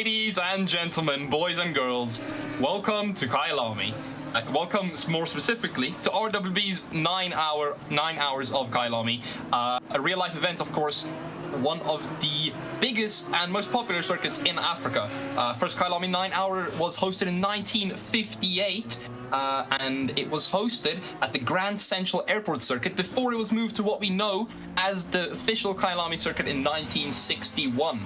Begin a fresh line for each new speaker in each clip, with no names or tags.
Ladies and gentlemen, boys and girls, welcome to Kyalami. Welcome more specifically to RWB's 9 hours of Kyalami, a real life event, of course, one of the biggest and most popular circuits in Africa. First Kyalami 9 hour was hosted in 1958. And it was hosted at the Grand Central Airport circuit before it was moved to what we know as the official Kyalami circuit in 1961.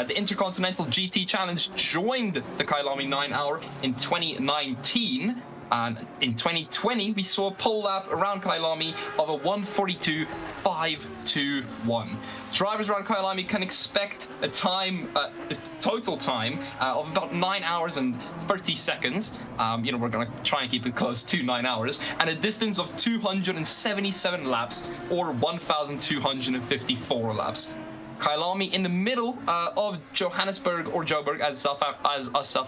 The Intercontinental GT Challenge joined the Kyalami 9 hour in 2019. And in 2020, we saw a pole lap around Kyalami of a 1:42.521. Drivers around Kyalami can expect a total time of about 9 hours and 30 seconds. We're going to try and keep it close to 9 hours, and a distance of 277 laps, or 1,254 laps. Kyalami in the middle of Johannesburg, or Joburg as South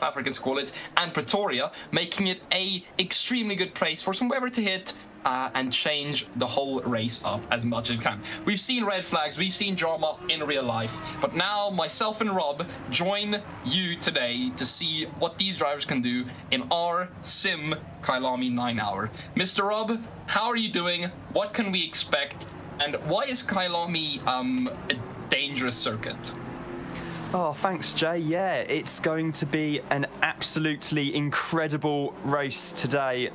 Africans call it, and Pretoria, making it a extremely good place for some weather to hit and change the whole race up as much as it can. We've seen red flags, we've seen drama in real life, but now myself and Rob join you today to see what these drivers can do in our Sim Kyalami 9 hour. Mr. Rob, how are you doing? What can we expect? And why is Kyalami a dangerous circuit?
Oh, thanks, Jay. Yeah, it's going to be an absolutely incredible race today.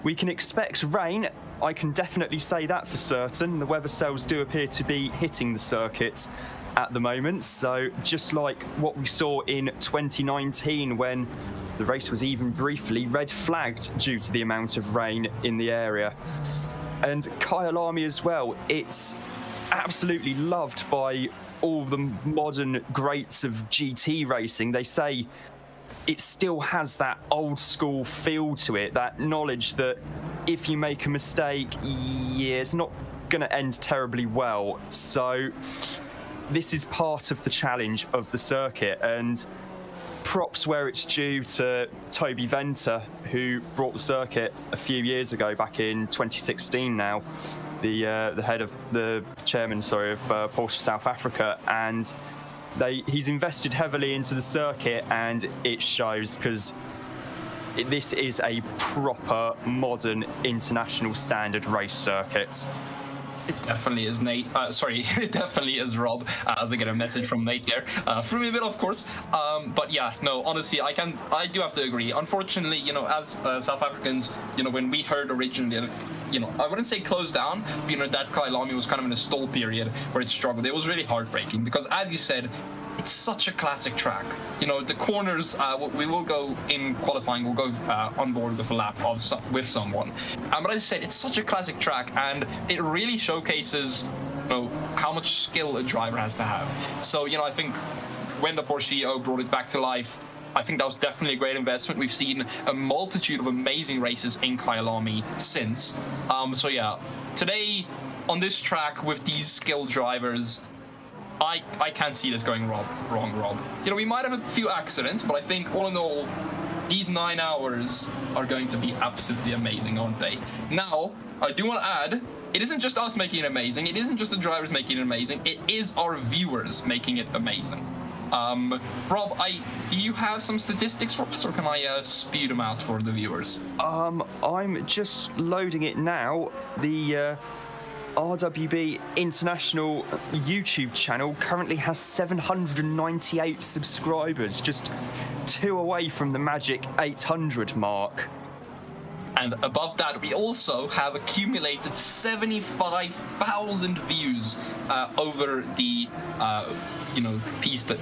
We can expect rain. I can definitely say that for certain. The weather cells do appear to be hitting the circuit at the moment. So just like what we saw in 2019 when the race was even briefly red flagged due to the amount of rain in the area. And Kyalami as well, it's absolutely loved by all the modern greats of GT racing. They say it still has that old school feel to it, that knowledge that if you make a mistake, it's not going to end terribly well. So this is part of the challenge of the circuit, and props where it's due to Toby Venter, who brought the circuit a few years ago, back in 2016 now, the chairman of Porsche South Africa, and he's invested heavily into the circuit, and it shows, because this is a proper modern international standard race circuit.
It definitely is, Nate. It definitely is Rob, as I get a message from Nate there. Through a bit, of course. But yeah, no, honestly, I do have to agree. Unfortunately, as South Africans, when we heard originally, I wouldn't say closed down, but, that Kyalami was kind of in a stall period where it struggled. It was really heartbreaking because, as you said, it's such a classic track. The corners, we will go in qualifying, we'll go on board with a lap with someone. But as I said, it's such a classic track, and it really showcases how much skill a driver has to have. So, I think when the Porsche CEO brought it back to life, I think that was definitely a great investment. We've seen a multitude of amazing races in Kyalami since. So yeah, today on this track with these skilled drivers, I can't see this going wrong, Rob. We might have a few accidents, but I think all in all, these 9 hours are going to be absolutely amazing, aren't they? Now, I do want to add, it isn't just us making it amazing. It isn't just the drivers making it amazing. It is our viewers making it amazing. Rob, do you have some statistics for us, or can I spew them out for the viewers?
I'm just loading it now. The RWB International YouTube channel currently has 798 subscribers, just 2 away from the magic 800 mark.
And above that, we also have accumulated 75,000 views over the piece that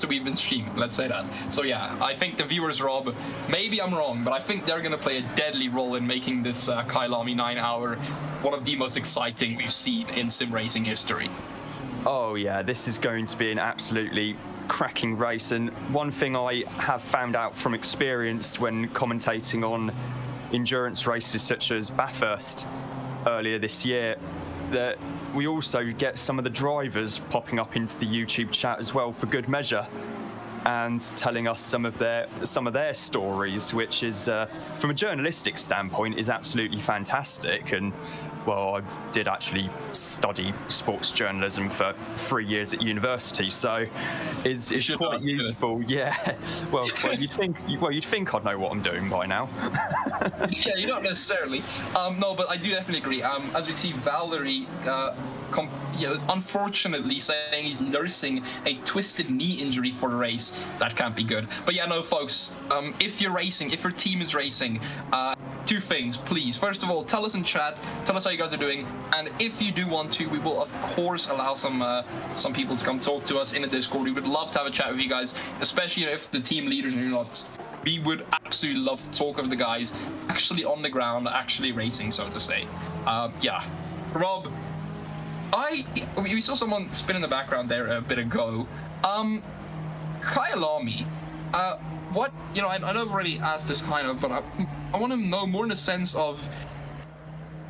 we've been streaming. Let's say that. So yeah, I think the viewers, Rob, maybe I'm wrong, but I think they're going to play a deadly role in making this Kyalami 9 hour one of the most exciting we've seen in sim racing history.
Oh yeah, this is going to be an absolutely cracking race, and one thing I have found out from experience when commentating on endurance races such as Bathurst earlier this year, that we also get some of the drivers popping up into the YouTube chat as well for good measure. and telling us some of their stories, which is, from a journalistic standpoint, is absolutely fantastic. And well, I did actually study sports journalism for 3 years at university, so it's quite useful. Yeah. Well, you'd think I'd know what I'm doing by now.
Yeah, you don't necessarily. No, but I do definitely agree. As we see, Valerie, unfortunately, saying he's nursing a twisted knee injury for the race. That can't be good. But yeah, no, folks. If you're racing, if your team is racing, two things, please. First of all, tell us in chat. Tell us how you guys are doing. And if you do want to, we will of course allow some people to come talk to us in the Discord. We would love to have a chat with you guys, especially if the team leaders are not. We would absolutely love to talk with the guys actually on the ground, actually racing, so to say. Yeah, Rob, we saw someone spin in the background there a bit ago. Kyalami, what, I know I've already asked this kind of, but I want to know more in the sense of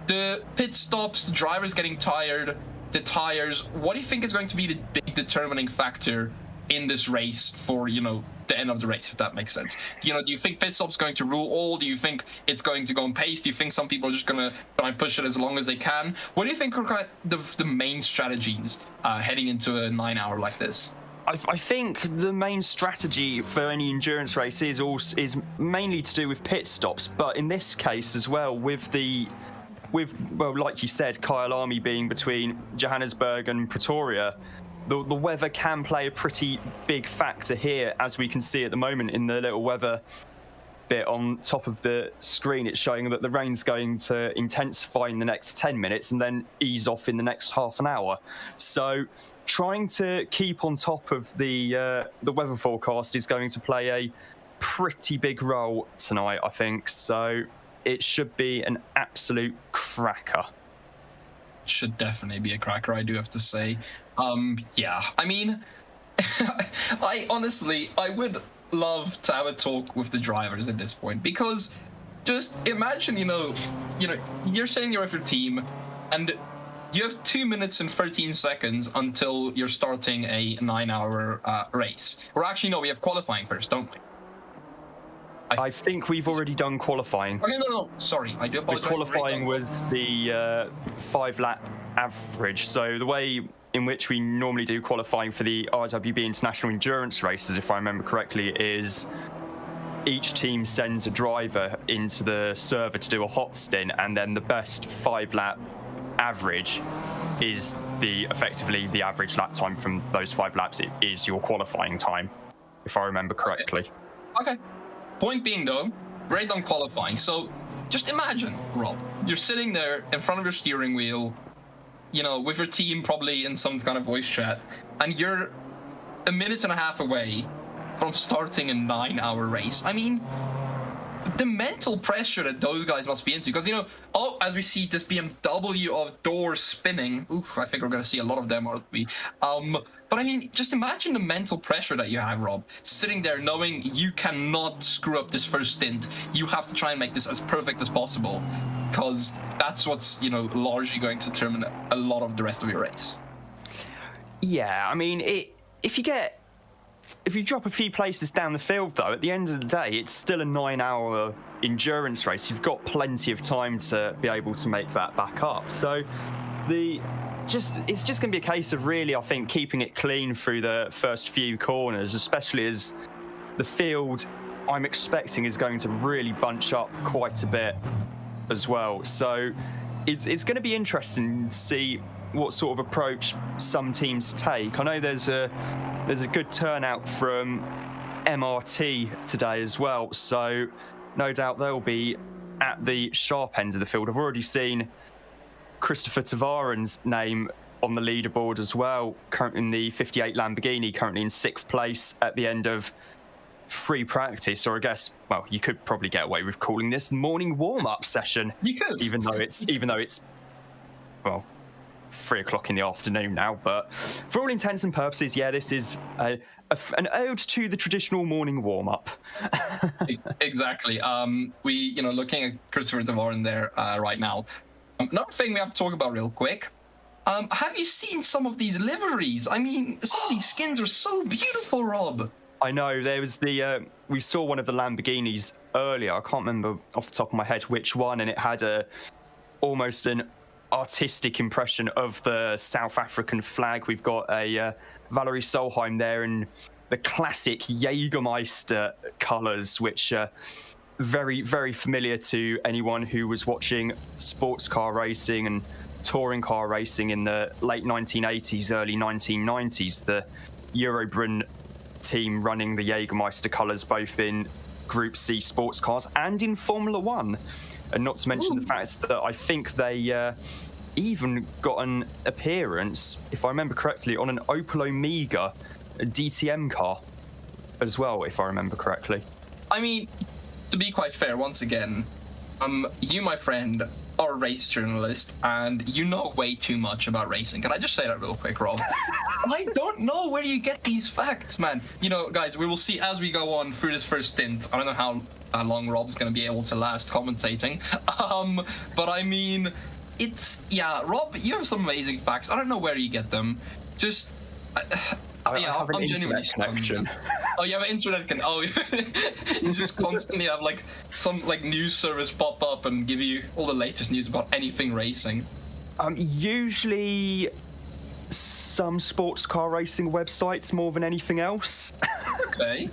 the pit stops, the drivers getting tired, the tires. What do you think is going to be the big determining factor in this race for, the end of the race, if that makes sense? Do you think pit stop's going to rule all? Do you think it's going to go on pace? Do you think some people are just going to try and push it as long as they can? What do you think are kind of the main strategies heading into a 9-hour like this?
I think the main strategy for any endurance race is mainly to do with pit stops, but in this case as well, well, like you said, Kyalami being between Johannesburg and Pretoria, the weather can play a pretty big factor here, as we can see at the moment in the little weather bit on top of the screen. It's showing that the rain's going to intensify in the next 10 minutes and then ease off in the next half an hour. So trying to keep on top of the weather forecast is going to play a pretty big role tonight, I think. So it should be an absolute cracker.
Should definitely be a cracker, I do have to say. Yeah, I mean, I would love to have a talk with the drivers at this point, because just imagine, you're saying you're with your team and you have 2 minutes and 13 seconds until you're starting a 9-hour race. Or actually, no, we have qualifying first, don't we?
I think we've already done qualifying.
Okay, no, sorry, I do apologize.
The qualifying was the 5-lap average. So the way in which we normally do qualifying for the RWB International Endurance races, if I remember correctly, is each team sends a driver into the server to do a hot stint, and then the best 5-lap average is effectively the average lap time from those 5 laps. It is your qualifying time, if I remember correctly.
Okay. Point being, though, very done qualifying. So just imagine, Rob, you're sitting there in front of your steering wheel, with your team probably in some kind of voice chat, and you're a minute and a half away from starting a 9-hour race. I mean, the mental pressure that those guys must be into, because, as we see this BMW of doors spinning, I think we're going to see a lot of them, aren't we? But I mean, just imagine the mental pressure that you have, Rob, sitting there knowing you cannot screw up this first stint. You have to try and make this as perfect as possible, because that's what's, largely going to determine a lot of the rest of your race.
Yeah, I mean, if you drop a few places down the field, though, at the end of the day, it's still a 9-hour endurance race. You've got plenty of time to be able to make that back up. So it's just going to be a case of really, I think, keeping it clean through the first few corners, especially as the field, I'm expecting, is going to really bunch up quite a bit as well. So it's going to be interesting to see what sort of approach some teams take. I know there's a good turnout from MRT today as well, so no doubt they'll be at the sharp end of the field. I've already seen Christopher Tavaren's name on the leaderboard as well, currently in the 58 Lamborghini, currently in 6th place at the end of free practice, or I guess, well, you could probably get away with calling this morning warm-up session. You could, even though it's well, 3 o'clock in the afternoon now. But for all intents and purposes, yeah, this is an ode to the traditional morning warm-up.
Exactly. We, looking at Christopher Tavaren there right now. Another thing we have to talk about real quick. Have you seen some of these liveries? I mean, some of these skins are so beautiful, Rob.
I know there was we saw one of the Lamborghinis earlier. I can't remember off the top of my head which one, and it had almost an artistic impression of the South African flag. We've got a Valerie Solheim there in the classic Jägermeister colours, which are very, very familiar to anyone who was watching sports car racing and touring car racing in the late 1980s, early 1990s. The Eurobrunn team running the Jägermeister colours both in Group C sports cars and in Formula One. And not to mention the fact that I think they even got an appearance, if I remember correctly, on an Opel Omega DTM car as well, if I remember correctly.
I mean, to be quite fair, once again, you, my friend, are a race journalist, and you know way too much about racing. Can I just say that real quick, Rob? I don't know where you get these facts, man. You know, guys, we will see as we go on through this first stint. I don't know how long Rob's going to be able to last commentating. But I mean, Rob, you have some amazing facts. I don't know where you get them. Just...
I have an internet connection.
Oh, you have an internet connection. Oh, you just constantly have like some like news service pop up and give you all the latest news about anything racing.
Usually some sports car racing websites more than anything else.
Okay.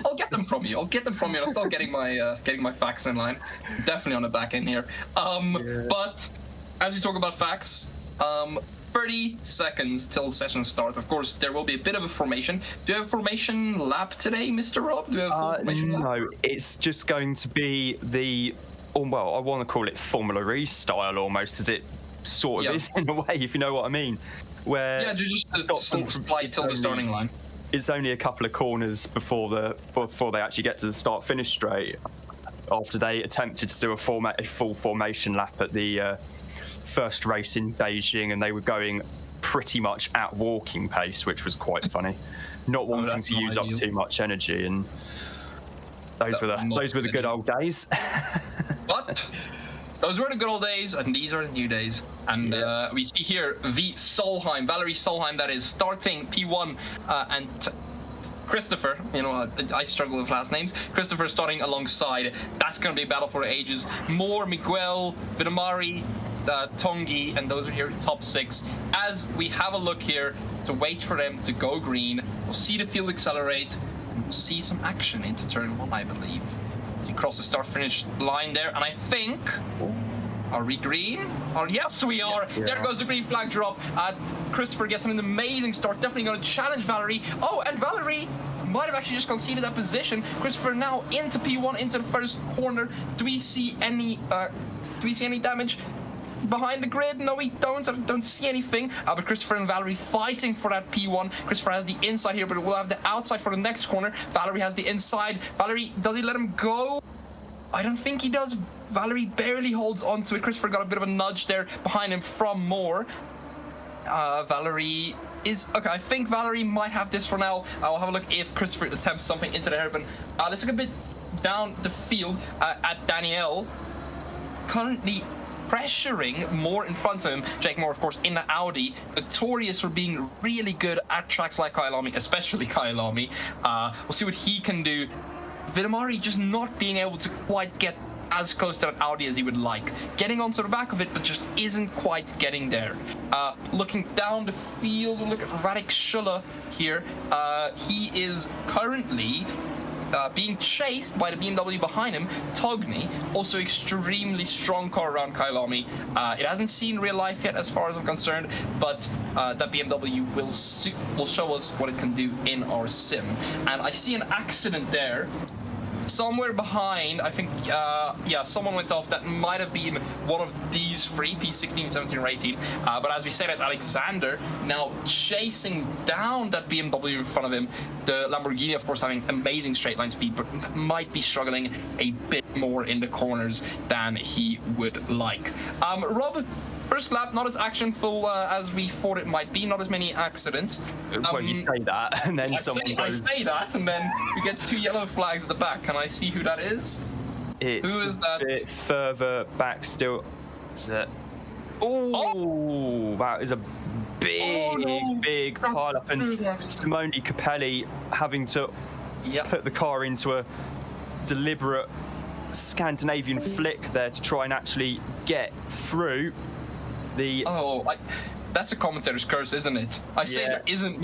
I'll get them from you. And I'll start getting my facts in line. Definitely on the back end here. But as we talk about facts, 30 seconds till the session starts. Of course, there will be a bit of a formation. Do you have a formation lap today, Mr. Rob? Do you have a full formation lap?
No, it's just going to be I want to call it Formula E style almost, as it sort of is in a way, if you know what I mean. Where
just slide till the starting line.
It's only a couple of corners before they actually get to the start-finish straight. After they attempted to do a full formation lap at the first race in Beijing, and they were going pretty much at walking pace, which was quite funny. Not wanting to use up too much energy, and those were the good old days.
But those were the good old days, and these are the new days. And we see here Valerie Solheim, that is starting P1, and Christopher, you know, I struggle with last names. Christopher starting alongside. That's going to be a battle for the ages. More Miguel, Vidamari, Tongi, and those are your top 6. As we have a look here to wait for them to go green, we'll see the field accelerate, and we'll see some action into turn 1, I believe. You cross the start-finish line there, and I think... Are we green? Oh, yes, we are. Yeah. There goes the green flag drop. Christopher gets an amazing start. Definitely going to challenge Valerie. Oh, and Valerie might have actually just conceded that position. Christopher now into P1, into the first corner. Do we see any damage behind the grid? No, we don't. I don't see anything. But Christopher and Valerie fighting for that P1. Christopher has the inside here, but we'll have the outside for the next corner. Valerie has the inside. Valerie, does he let him go? I don't think he does. Valerie barely holds on to it. Christopher got a bit of a nudge there behind him from Moore. Valerie is... Okay, I think Valerie might have this for now. I'll have a look if Christopher attempts something into the hairpin. Let's look a bit down the field at Danielle. Currently pressuring Moore in front of him. Jake Moore, of course, in the Audi. Notorious for being really good at tracks like Kyalami, especially Kyalami. We'll see what he can do. Vidamari just not being able to quite get as close to that Audi as he would like. Getting onto the back of it, but just isn't quite getting there. Looking down the field, we'll look at Radek Schuller here. He is currently being chased by the BMW behind him, Togni, also extremely strong car around Kyalami. It hasn't seen real life yet as far as I'm concerned, but that BMW will show us what it can do in our sim. And I see an accident there. Somewhere behind, I think, someone went off. That might have been one of these 3, P16, 17, or 18. But as we said, Alexander now chasing down that BMW in front of him. The Lamborghini, of course, having amazing straight line speed, but might be struggling a bit more in the corners than he would like. Rob, first lap, not as actionful as we thought it might be, not as many accidents.
Well, you say that, and then someone goes...
I say that, and then we get 2 yellow flags at the back. Can I see who that is?
Who is that? A bit further back still. Oh, that is a big pile up, and Simone Capelli having to put the car into a deliberate Scandinavian flick there to try and actually get through the...
That's a commentator's curse, isn't it? I say there isn't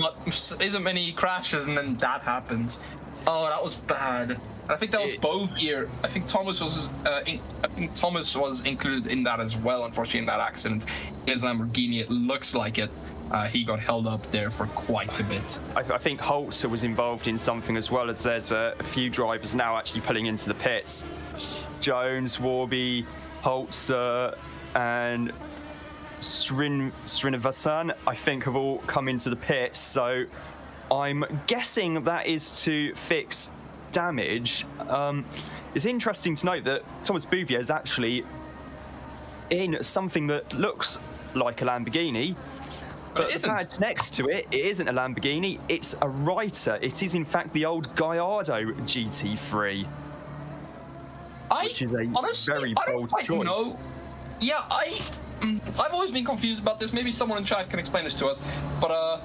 many crashes, and then that happens. Oh, that was bad. I think that was both here. I think Thomas was included in that as well. Unfortunately, in that accident, his Lamborghini, it looks like it. He got held up there for quite a bit.
I think Holzer was involved in something as well, as there's a few drivers now actually pulling into the pits. Jones, Warby, Holzer, and Srinivasan, I think, have all come into the pits. So I'm guessing that is to fix damage. It's interesting to note that Thomas Bouvier is actually in something that looks like a Lamborghini, but the badge next to it isn't a Lamborghini, it's a Reiter. It is in fact the old Gallardo GT3, which is a very bold choice. Know.
Yeah, I've always been confused about this. Maybe someone in chat can explain this to us, but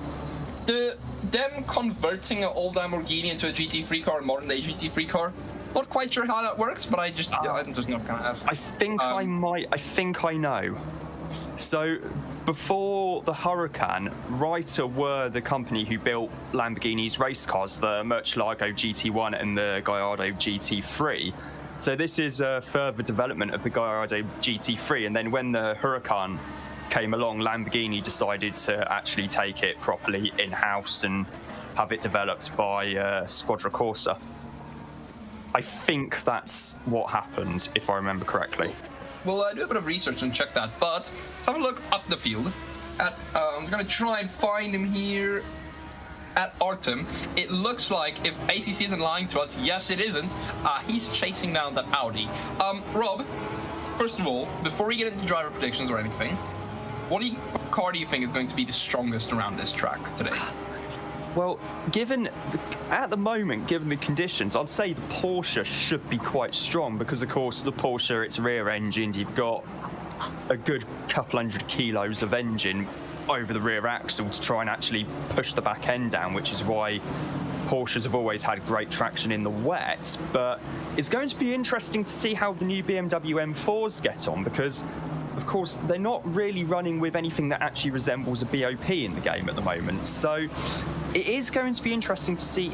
them converting an old Lamborghini into a GT3 car, a modern day GT3 car, not quite sure how that works, but I'm just not gonna ask.
I think I think I know. So before the Huracan, Reiter were the company who built Lamborghini's race cars, the Murcielago GT1 and the Gallardo GT3. So this is a further development of the Gallardo GT3, and then when the Huracan came along, Lamborghini decided to actually take it properly in-house and have it developed by Squadra Corsa. I think that's what happened, if I remember correctly.
Well, do a bit of research and check that, but let's have a look up the field. I'm going to try and find him here at Artem. It looks like, if ACC isn't lying to us, yes, it isn't, he's chasing down that Audi. Rob, first of all, before we get into driver predictions or anything, what car do you think is going to be the strongest around this track today?
Well, at the moment, given the conditions, I'd say the Porsche should be quite strong because, of course, the Porsche, it's rear-engined. You've got a good couple hundred kilos of engine over the rear axle to try and actually push the back end down, which is why Porsches have always had great traction in the wet. But it's going to be interesting to see how the new BMW M4s get on because, of course, they're not really running with anything that actually resembles a BOP in the game at the moment. So it is going to be interesting to see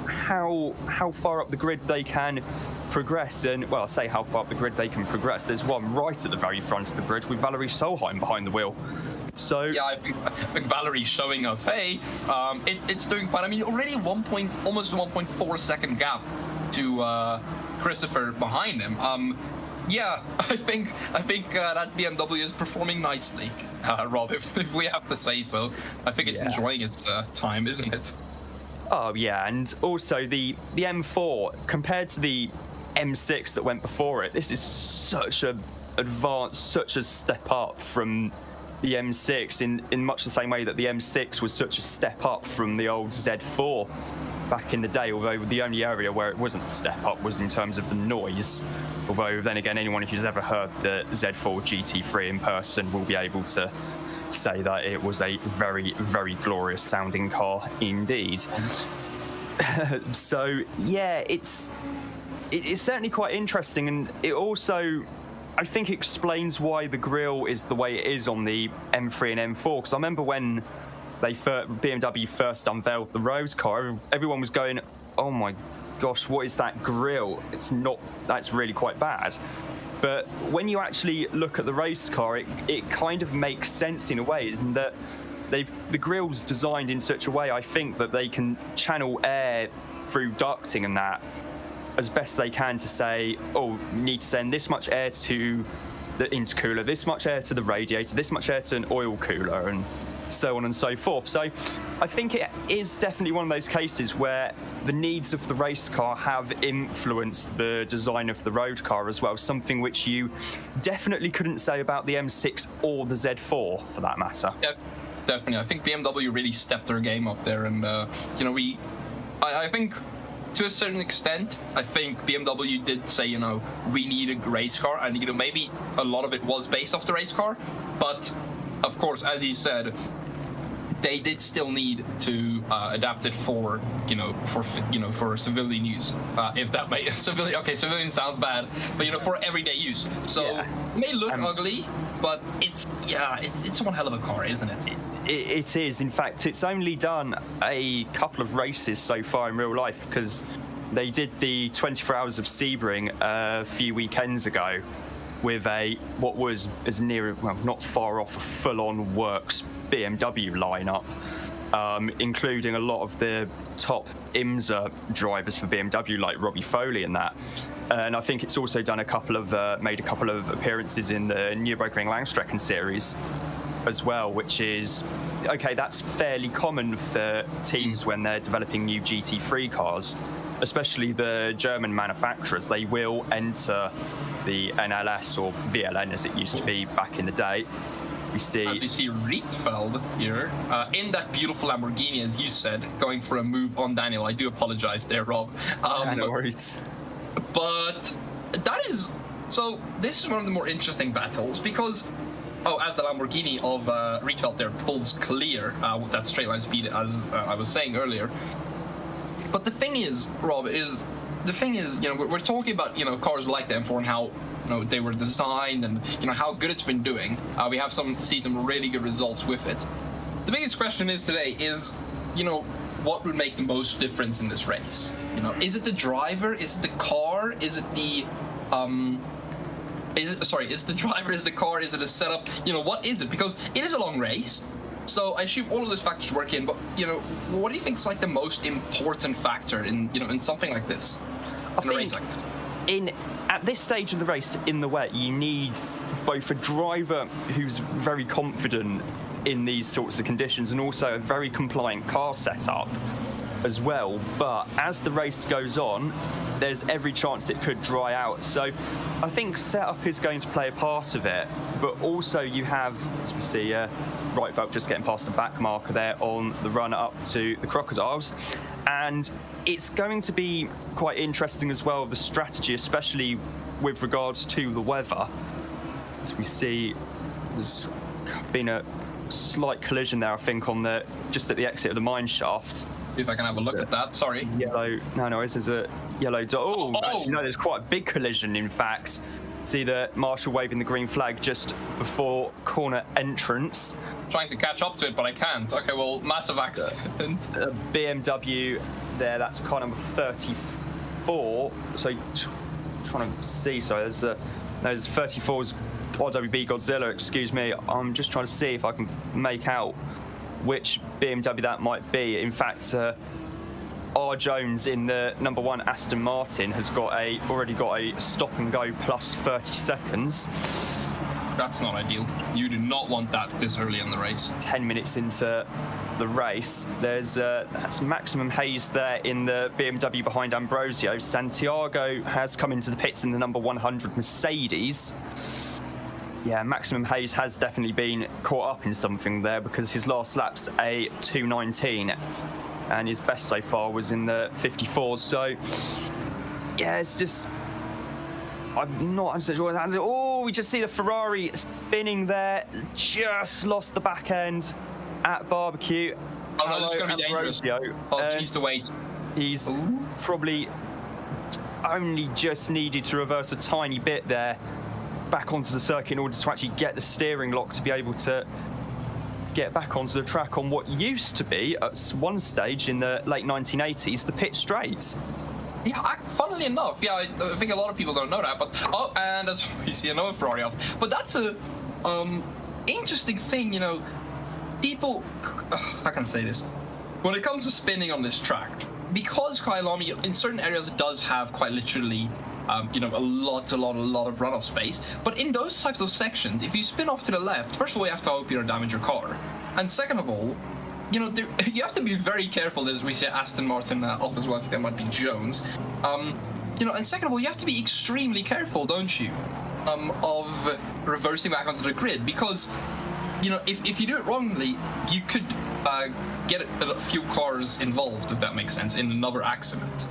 how far up the grid they can progress. And, well, I say how far up the grid they can progress. There's one right at the very front of the grid with Valerie Solheim behind the wheel. So
yeah, I think Valerie's showing us, hey, it's doing fine. I mean, already almost 1.4 second gap to Christopher behind him. Yeah, I think that BMW is performing nicely, Rob, if we have to say so. I think it's enjoying its time, isn't it?
Oh, yeah, and also the M4, compared to the M6 that went before it, this is such a advanced, such a step up from the M6 in much the same way that the M6 was such a step up from the old Z4 back in the day, although the only area where it wasn't a step up was in terms of the noise. Although, then again, anyone who's ever heard the Z4 GT3 in person will be able to say that it was a very, very glorious sounding car indeed. So, yeah, it's certainly quite interesting, and it also, I think, explains why the grille is the way it is on the M3 and M4, because I remember when BMW first unveiled the Rose car, everyone was going, oh my gosh, what is that grille? That's really quite bad. But when you actually look at the race car, it kind of makes sense in a way, in that the grille's designed in such a way, I think, that they can channel air through ducting and that as best they can to say, oh, you need to send this much air to the intercooler, this much air to the radiator, this much air to an oil cooler, and so on and so forth. So I think it is definitely one of those cases where the needs of the race car have influenced the design of the road car as well, something which you definitely couldn't say about the M6 or the Z4 for that matter.
Yeah, definitely. I think BMW really stepped their game up there, and I think to a certain extent, I think BMW did say, we need a race car, and maybe a lot of it was based off the race car, but of course, as he said, they did still need to adapt it for for civilian use. If that may civilian sounds bad, but for everyday use. So it may look ugly, but it's one hell of a car, isn't it?
It is. In fact, it's only done a couple of races so far in real life, because they did the 24 Hours of Sebring a few weekends ago with what was as near, well, not far off a full-on works BMW lineup, including a lot of the top IMSA drivers for BMW, like Robbie Foley and that. And I think it's also done made a couple of appearances in the Nürburgring Langstrecken series as well, which is okay. That's fairly common for teams when they're developing new GT3 cars, especially the German manufacturers. They will enter the NLS or VLN as it used to be back in the day. As
you see Rietveld here in that beautiful Lamborghini, as you said, going for a move on Daniel. I do apologize there, Rob.
No worries.
But this is one of the more interesting battles, because as the Lamborghini of Rietveld there pulls clear with that straight line speed, as I was saying earlier. But the thing is, Rob, we're talking about cars like the M4 and how they were designed, and how good it's been doing. We have see some really good results with it. The biggest question today is what would make the most difference in this race? Is it the driver? Is it the car? Is it the is it the driver? Is it the car? Is it a setup? What is it? Because it is a long race. So I assume all of those factors work in, but what do you think is like the most important factor in something like this? In a race like this?
At this stage of the race in the wet, you need both a driver who's very confident in these sorts of conditions and also a very compliant car setup as well. But as the race goes on, there's every chance it could dry out. So I think setup is going to play a part of it, but also you have, as we see, Rietveld just getting past the back marker there on the run up to the Crocodiles. And it's going to be quite interesting as well, the strategy, especially with regards to the weather. As we see, there's been a slight collision there, I think, just at the exit of the mine shaft.
See if I can have a look at that. Sorry.
Yellow. No, this is a yellow dot. Oh, actually, no, there's quite a big collision, in fact. See the marshal waving the green flag just before corner entrance.
Trying to catch up to it, but I can't. Okay, well, massive accident.
BMW there, that's car number 34. So, trying to see, sorry, there's 34's RWB Godzilla, excuse me. I'm just trying to see if I can make out which BMW that might be. In fact, R. Jones in the number 1 Aston Martin has already got a stop and go plus 30 seconds.
That's not ideal. You do not want that this early in the race.
10 minutes into the race, that's Maximum Hayes there in the BMW behind Ambrosio. Santiago has come into the pits in the number 100 Mercedes. Yeah, Maximum Hayes has definitely been caught up in something there, because his last lap's a 2:19 and his best so far was in the 54s. So yeah, it's just, I'm not absolutely sure what happens. Oh, we just see the Ferrari spinning there, just lost the back end at barbecue.
Oh no, this is going to be dangerous. Oh, he needs to wait.
He's probably only just needed to reverse a tiny bit there back onto the circuit in order to actually get the steering lock to be able to get back onto the track on what used to be, at one stage in the late 1980s, the pit straight.
Yeah, funnily enough, I think a lot of people don't know that, but and as we see another Ferrari off. But that's a interesting thing, people, how can I say this? When it comes to spinning on this track, because Kyalami in certain areas does have quite literally a lot of runoff space, but in those types of sections, if you spin off to the left, first of all, you have to hope you don't damage your car, and second of all, you have to be very careful. As we see Aston Martin off as well, I think that might be Jones. And second of all, you have to be extremely careful, don't you, of reversing back onto the grid, because if you do it wrongly, you could get a few cars involved, if that makes sense, in another accident.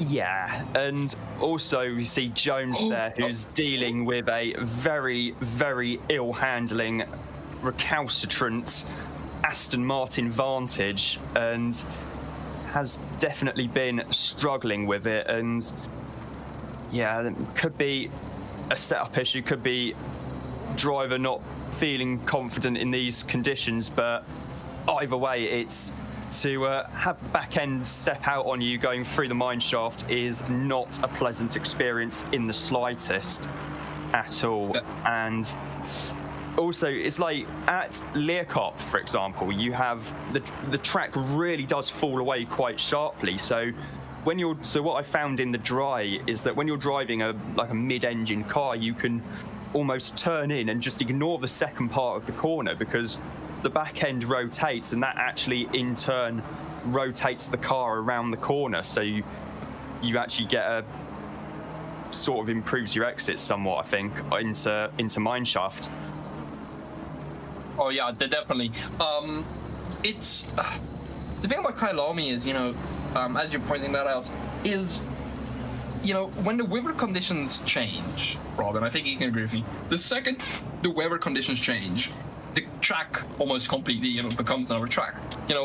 Yeah, and also you see Jones there, who's dealing with a very, very ill-handling, recalcitrant Aston Martin Vantage and has definitely been struggling with it. And yeah, it could be a setup issue, could be driver not feeling confident in these conditions, but either way, it's to have the back end step out on you going through the mine shaft is not a pleasant experience in the slightest at all. And also, it's like at Leerkop, for example, you have the track really does fall away quite sharply. So what I found in the dry is that when you're driving a mid-engine car, you can almost turn in and just ignore the second part of the corner because the back end rotates, and that actually in turn rotates the car around the corner. So you actually get a sort of improves your exit somewhat, I think, into mineshaft.
Oh yeah, definitely. It's the thing about Kyalami is, as you're pointing that out, is when the weather conditions change, Rob, and I think you can agree with me, the second the weather conditions change, the track almost completely, becomes another track.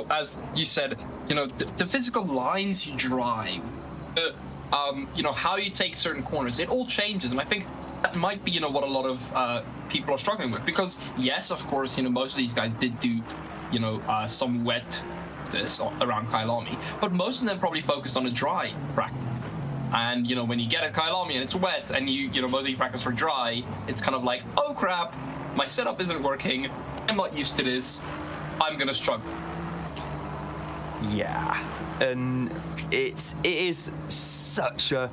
As you said, the physical lines you drive, how you take certain corners, it all changes, and I think that might be, what a lot of people are struggling with. Because yes, of course, most of these guys did do, some wet this around Kyalami, but most of them probably focused on a dry bracket. And when you get a Kyalami and it's wet, and most of your brackets are dry, it's kind of like, oh crap, my setup isn't working. I'm not used to this. I'm gonna struggle.
Yeah, and it is such a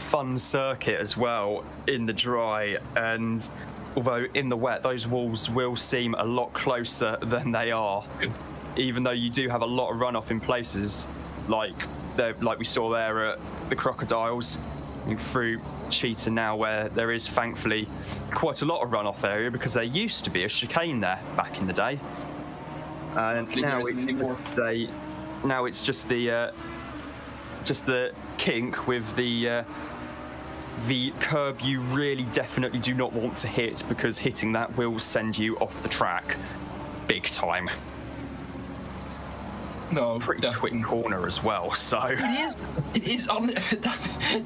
fun circuit as well in the dry, and although in the wet those walls will seem a lot closer than they are, even though you do have a lot of runoff in places like we saw there at the Crocodiles through Cheetah now, where there is thankfully quite a lot of runoff area because there used to be a chicane there back in the day, and now it's just the kink with the curb you really definitely do not want to hit, because hitting that will send you off the track big time.
No,
pretty quick corner as well, so
it is on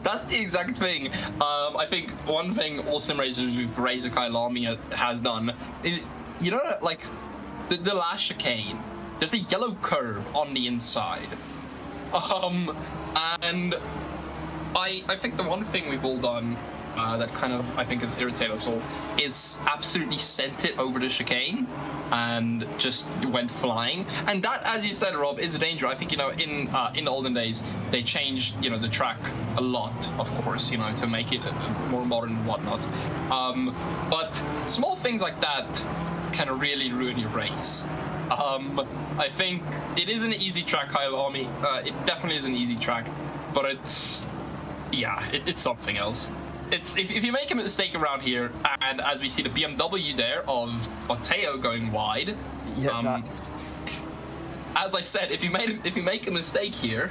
that's the exact thing. I think one thing all sim racers who've raced a Kyalami has done is, like the last chicane, there's a yellow curve on the inside, and I think the one thing we've all done that kind of, I think, has irritated us all is absolutely sent it over the chicane and just went flying. And that, as you said, Rob, is a danger. I think, in the olden days, they changed, the track a lot, of course, to make it more modern and whatnot. But small things like that can really ruin your race. I think it is an easy track, Kyalami. It definitely is an easy track, but it's something else. It's if you make a mistake around here, and as we see the BMW there of Mateo going wide, as I said, if you make a mistake here,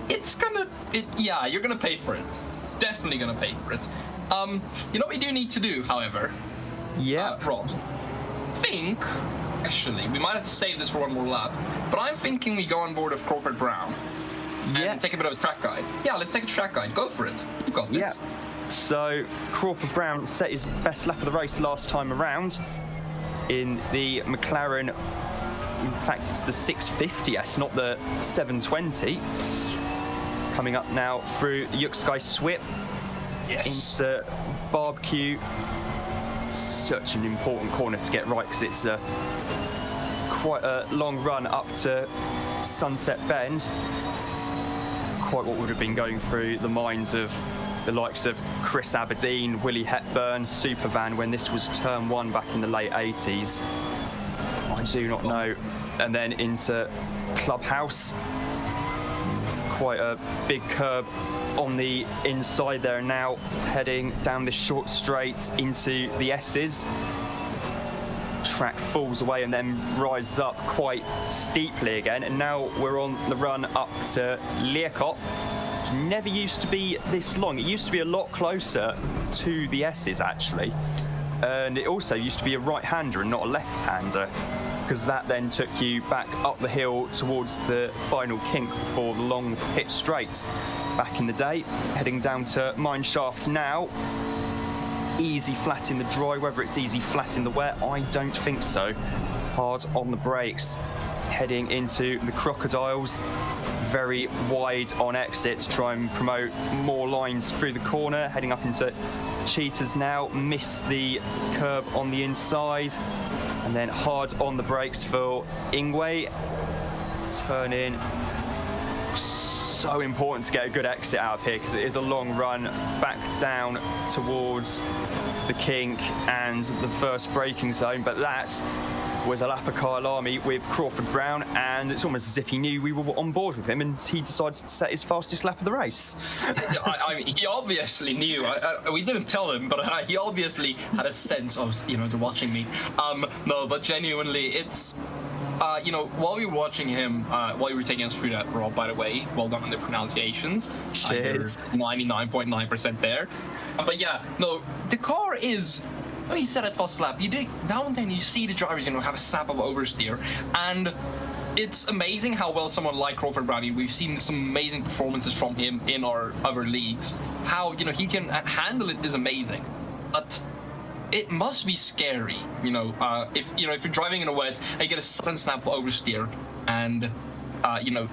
you're gonna pay for it. Definitely gonna pay for it. What we do need to do, however, Rob, actually we might have to save this for one more lap, but I'm thinking we go on board of Crawford Brown and take a bit of a track guide. Yeah, let's take a track guide. Go for it. You've got this. Yeah.
So Crawford Brown set his best lap of the race last time around in the McLaren. In fact, it's the 650S, not the 720. Coming up now through the Yuksky Swip into Barbecue. Such an important corner to get right, because it's quite a long run up to Sunset Bend. Quite what would have been going through the minds of the likes of Chris Aberdeen, Willie Hepburn, Supervan when this was turn 1 back in the late 80s. I do not know. And then into Clubhouse. Quite a big curb on the inside there, now heading down this short straight into the S's. Track falls away and then rises up quite steeply again, and now we're on the run up to Leerkop. Never used to be this long. It used to be a lot closer to the S's actually, and it also used to be a right-hander and not a left-hander because that then took you back up the hill towards the final kink before the long pit straight back in the day. Heading down to mine shaft now. Easy flat in the dry. Whether it's easy flat in the wet, I don't think so. Hard on the brakes. Heading into the crocodiles. Very wide on exit to try and promote more lines through the corner. Heading up into cheetahs now. Miss the curb on the inside. And then hard on the brakes for Ingwe. Turn in. So important to get a good exit out of here because it is a long run back down towards the kink and the first braking zone. But that was a lap of Kyalami with Crawford Brown, and it's almost as if he knew we were on board with him, and he decided to set his fastest lap of the race.
I mean, he obviously knew. We didn't tell him, but he obviously had a sense of, they're watching me. No, but genuinely, it's, while we were watching him, while you were taking us through that, Rob, by the way, well done on the pronunciations.
Cheers.
99.9% there. But yeah, no, the car is... he said at first lap, now and then you see the drivers, have a snap of oversteer, and it's amazing how well someone like Crawford Brownie, we've seen some amazing performances from him in our other leagues. How, he can handle it is amazing, but it must be scary, if you're driving in a wet and you get a sudden snap of oversteer, and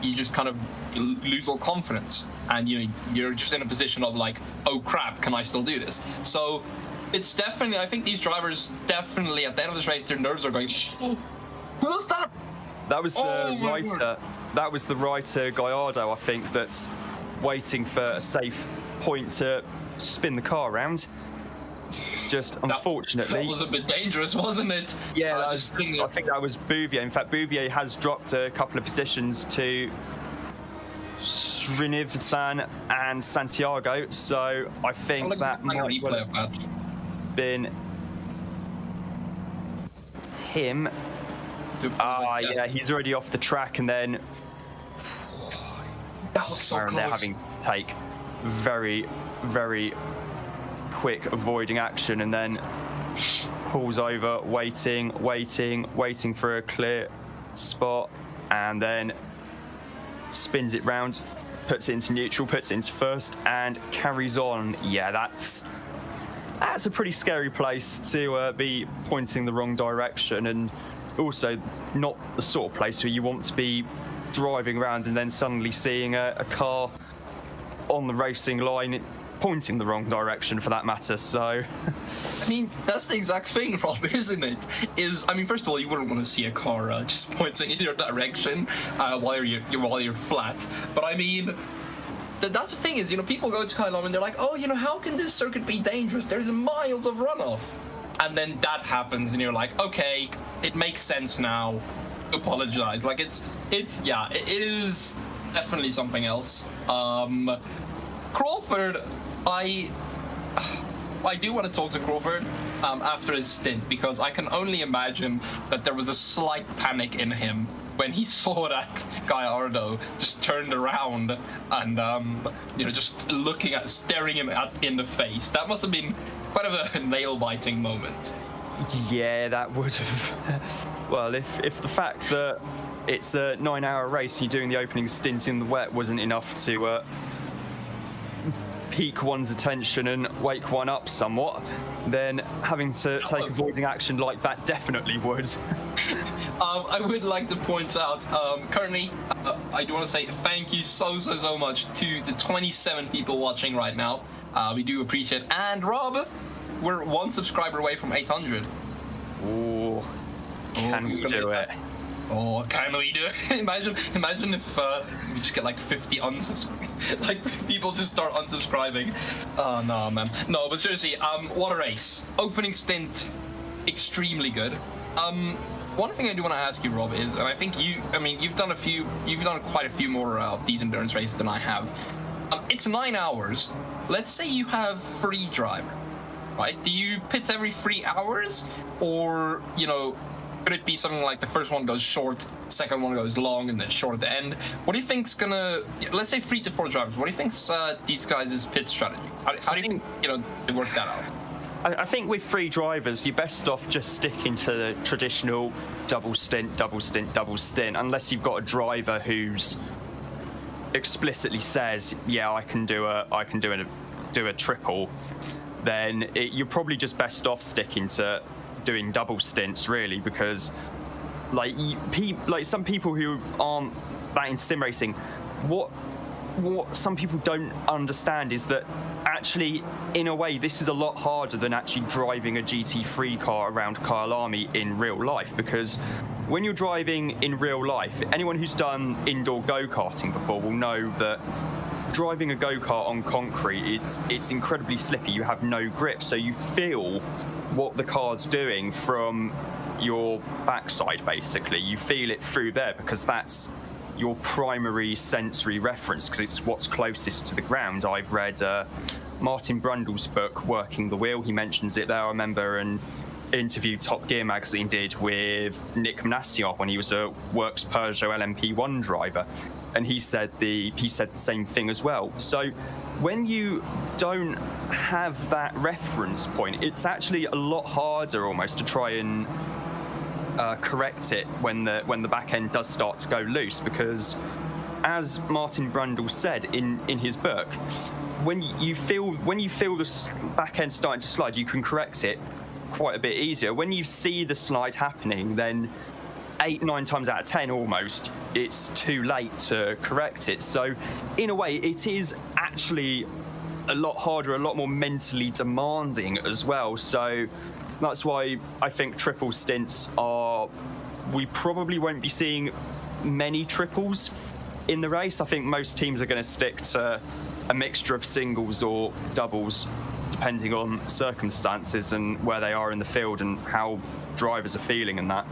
you just kind of lose all confidence, and you're just in a position of like, oh crap, can I still do this? So it's definitely, I think these drivers definitely at the end of this race, their nerves are going, oh, who was that?
That was the writer. That was the writer Gallardo, I think, that's waiting for a safe point to spin the car around. It's just, unfortunately...
That was a bit dangerous, wasn't it?
Yeah, I think that was Bouvier. In fact, Bouvier has dropped a couple of positions to Srinivasan and Santiago, so I think that might well have been him. Yeah, he's already off the track, and then
that was so close.
They're having to take very, very quick avoiding action, and then pulls over, waiting for a clear spot, and then spins it round, puts it into neutral, puts it into first, and carries on. Yeah, that's a pretty scary place to be pointing the wrong direction, and also not the sort of place where you want to be driving around and then suddenly seeing a car on the racing line pointing the wrong direction, for that matter. So
I mean, that's the exact thing, Rob, isn't it? First of all, you wouldn't want to see a car just pointing in your direction while you're flat. But I mean, that's the thing is, people go to Kyalami and they're like, oh, how can this circuit be dangerous? There's miles of runoff. And then that happens and you're like, okay, it makes sense now. Apologize. Like, it is definitely something else. Crawford, I do want to talk to Crawford after his stint, because I can only imagine that there was a slight panic in him when he saw that Gallardo just turned around and just staring him in the face. That must have been quite of a nail-biting moment.
Yeah, that would have. Well, if the fact that it's a 9-hour race and you're doing the opening stint in the wet wasn't enough to pique one's attention and wake one up somewhat, then having to take avoiding action like that definitely would.
I would like to point out, currently, I do want to say thank you so much to the 27 people watching right now. We do appreciate it. And Rob, we're 1 subscriber away from 800.
Ooh, can we do it?
Oh, can we do it? Imagine if we just get like 50 unsubscribed. Like, people just start unsubscribing. Oh, no, man. No, but seriously, what a race. Opening stint, extremely good. One thing I do want to ask you, Rob, is, and I think you've done quite a few more of these endurance races than I have. It's 9 hours. Let's say you have free driver, right? Do you pit every 3 hours, or could it be something like the first one goes short, second one goes long, and then short at the end? What do you think's gonna? Let's say 3 to 4 drivers. What do you think's these guys' pit strategy? How do you think they work that out?
I think with 3 drivers, you're best off just sticking to the traditional double stint, double stint, double stint, unless you've got a driver who's explicitly says, yeah, I can do a triple. Then you're probably just best off sticking to doing double stints, really, because like some people who aren't that in sim racing, what some people don't understand is that actually, in a way, this is a lot harder than actually driving a GT3 car around Kyalami in real life, because when you're driving in real life, anyone who's done indoor go-karting before will know that driving a go-kart on concrete, it's incredibly slippy. You have no grip, so you feel what the car's doing from your backside, basically. You feel it through there because that's your primary sensory reference, because it's what's closest to the ground. I've read Martin Brundle's book, Working the Wheel. He mentions it there. I remember an interview Top Gear magazine did with Nick Mnassiar when he was a Works Peugeot LMP1 driver, and he said the same thing as well. So when you don't have that reference point, it's actually a lot harder almost to try and correct it when the back end does start to go loose, because as Martin Brundle said in his book, when you feel the back end starting to slide, you can correct it quite a bit easier. When you see the slide happening, then 8-9 times out of 10 almost, it's too late to correct it. So in a way, it is actually a lot harder, a lot more mentally demanding as well. So that's why I think triple stints we probably won't be seeing many triples in the race. I think most teams are going to stick to a mixture of singles or doubles, depending on circumstances and where they are in the field and how drivers are feeling and that.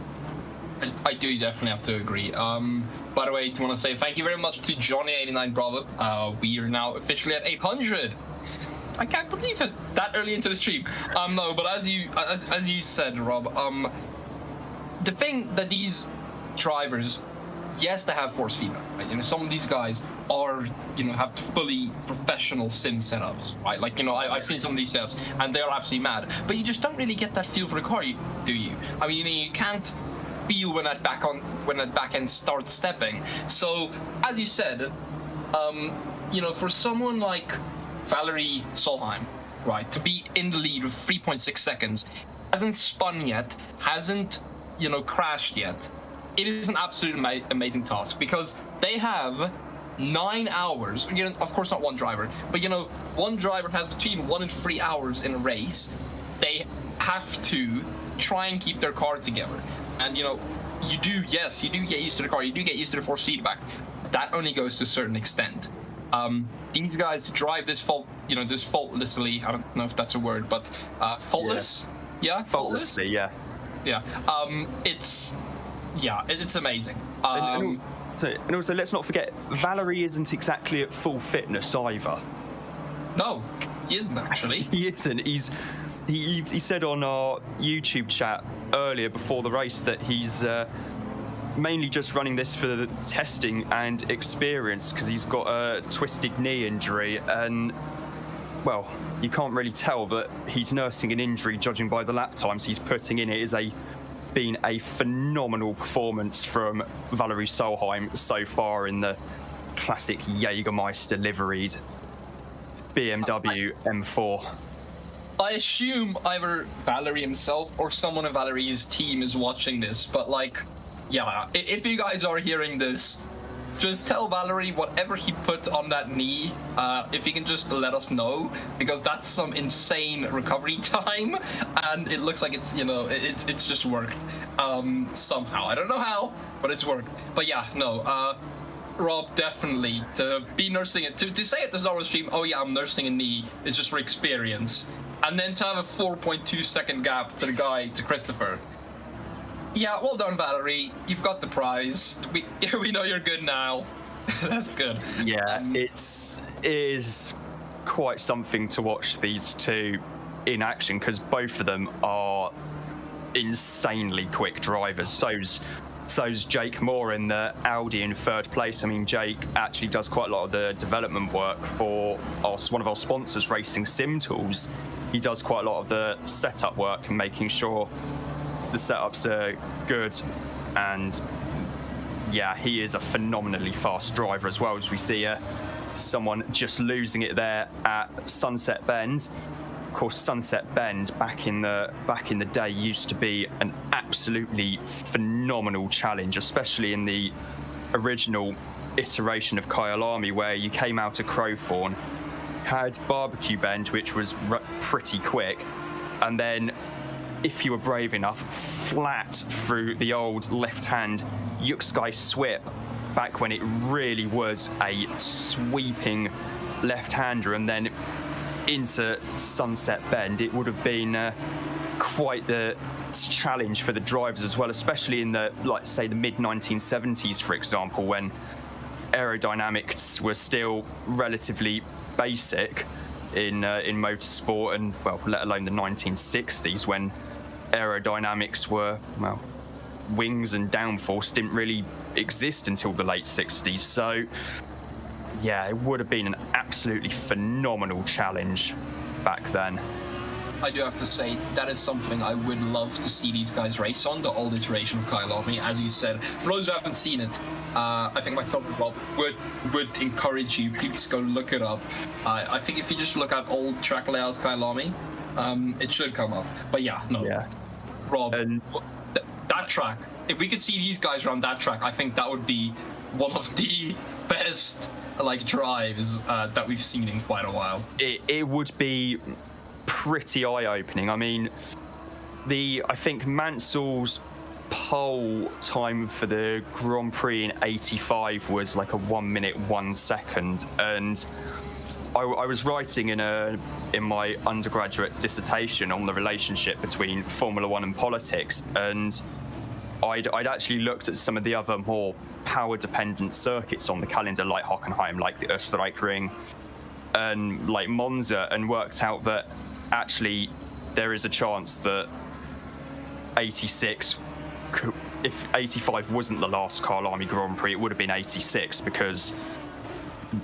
I do definitely have to agree. By the way, I want to say thank you very much to Johnny89 Bravo. We are now officially at 800. I can't believe it that early into the stream. No, but as you said, Rob, the thing that these drivers, yes, they have force feedback, right? You know, some of these guys are, have fully professional sim setups, right? Like, I've seen some of these setups, and they are absolutely mad. But you just don't really get that feel for the car, do you? I mean, you can't feel when that back end starts stepping. So, as you said, for someone like Valerie Solheim, right, to be in the lead with 3.6 seconds, hasn't spun yet, hasn't, crashed yet. It is an absolute amazing task, because they have 9 hours. Of course, not one driver, but one driver has between 1 and 3 hours in a race. They have to try and keep their car together, and you do get used to the car. You do get used to the force feedback. That only goes to a certain extent. These guys to drive this faultlessly. I don't know if that's a word, but faultless. Yeah,
faultlessly. Yeah.
It's amazing.
And also, let's not forget, Valerie isn't exactly at full fitness either.
No, he isn't actually.
He isn't. He said on our YouTube chat earlier before the race that he's mainly just running this for the testing and experience, because he's got a twisted knee injury, and well, you can't really tell that he's nursing an injury judging by the lap times he's putting in. It is been a phenomenal performance from Valerie Solheim so far in the classic Jägermeister liveried BMW M4.
I assume either Valerie himself or someone in Valerie's team is watching this, but if you guys are hearing this, just tell Valerie whatever he put on that knee, if he can just let us know, because that's some insane recovery time, and it looks like it's just worked somehow. I don't know how, but it's worked. But Rob, definitely to be nursing it, to say at the start of the stream, oh yeah, I'm nursing a knee, is just for experience, and then to have a 4.2 second gap to Christopher. Yeah, well done, Valerie. You've got the prize. We know you're good now. That's good.
Yeah, it is quite something to watch these two in action, because both of them are insanely quick drivers. So's so's Jake Moore in the Audi in third place. I mean, Jake actually does quite a lot of the development work for one of our sponsors, Racing Sim Tools. He does quite a lot of the setup work and making sure the setups are good. And yeah, he is a phenomenally fast driver as well, as we see someone just losing it there at Sunset Bend. Of course, Sunset Bend back in the day used to be an absolutely phenomenal challenge, especially in the original iteration of Kyalami, where you came out of Crowthorne, had Barbecue Bend, which was pretty quick, and then if you were brave enough, flat through the old left-hand Yuksky Swip, back when it really was a sweeping left-hander, and then into Sunset Bend. It would have been quite the challenge for the drivers as well, especially in the, like, say, the mid-1970s, for example, when aerodynamics were still relatively basic in motorsport, and, well, let alone the 1960s, when aerodynamics were, well, wings and downforce didn't really exist until the late 60s. So yeah, it would have been an absolutely phenomenal challenge back then.
I do have to say, that is something I would love to see these guys race on, the old iteration of Kyalami. As you said, for those who haven't seen it, I think myself and Rob would encourage you, please go look it up. I think if you just look at old track layout Kyalami, it should come up. But yeah, no.
Yeah.
Rob, that track, if we could see these guys around that track, I think that would be one of the best drives that we've seen in quite a while.
It would be pretty eye-opening. I mean, I think Mansell's pole time for the Grand Prix in '85 was like a 1 minute 1 second, and I was writing in my undergraduate dissertation on the relationship between Formula One and politics, and I'd actually looked at some of the other more power-dependent circuits on the calendar, like Hockenheim, like the Österreichring, and like Monza, and worked out that actually there is a chance that 86, if 85 wasn't the last Kyalami Grand Prix, it would have been 86, because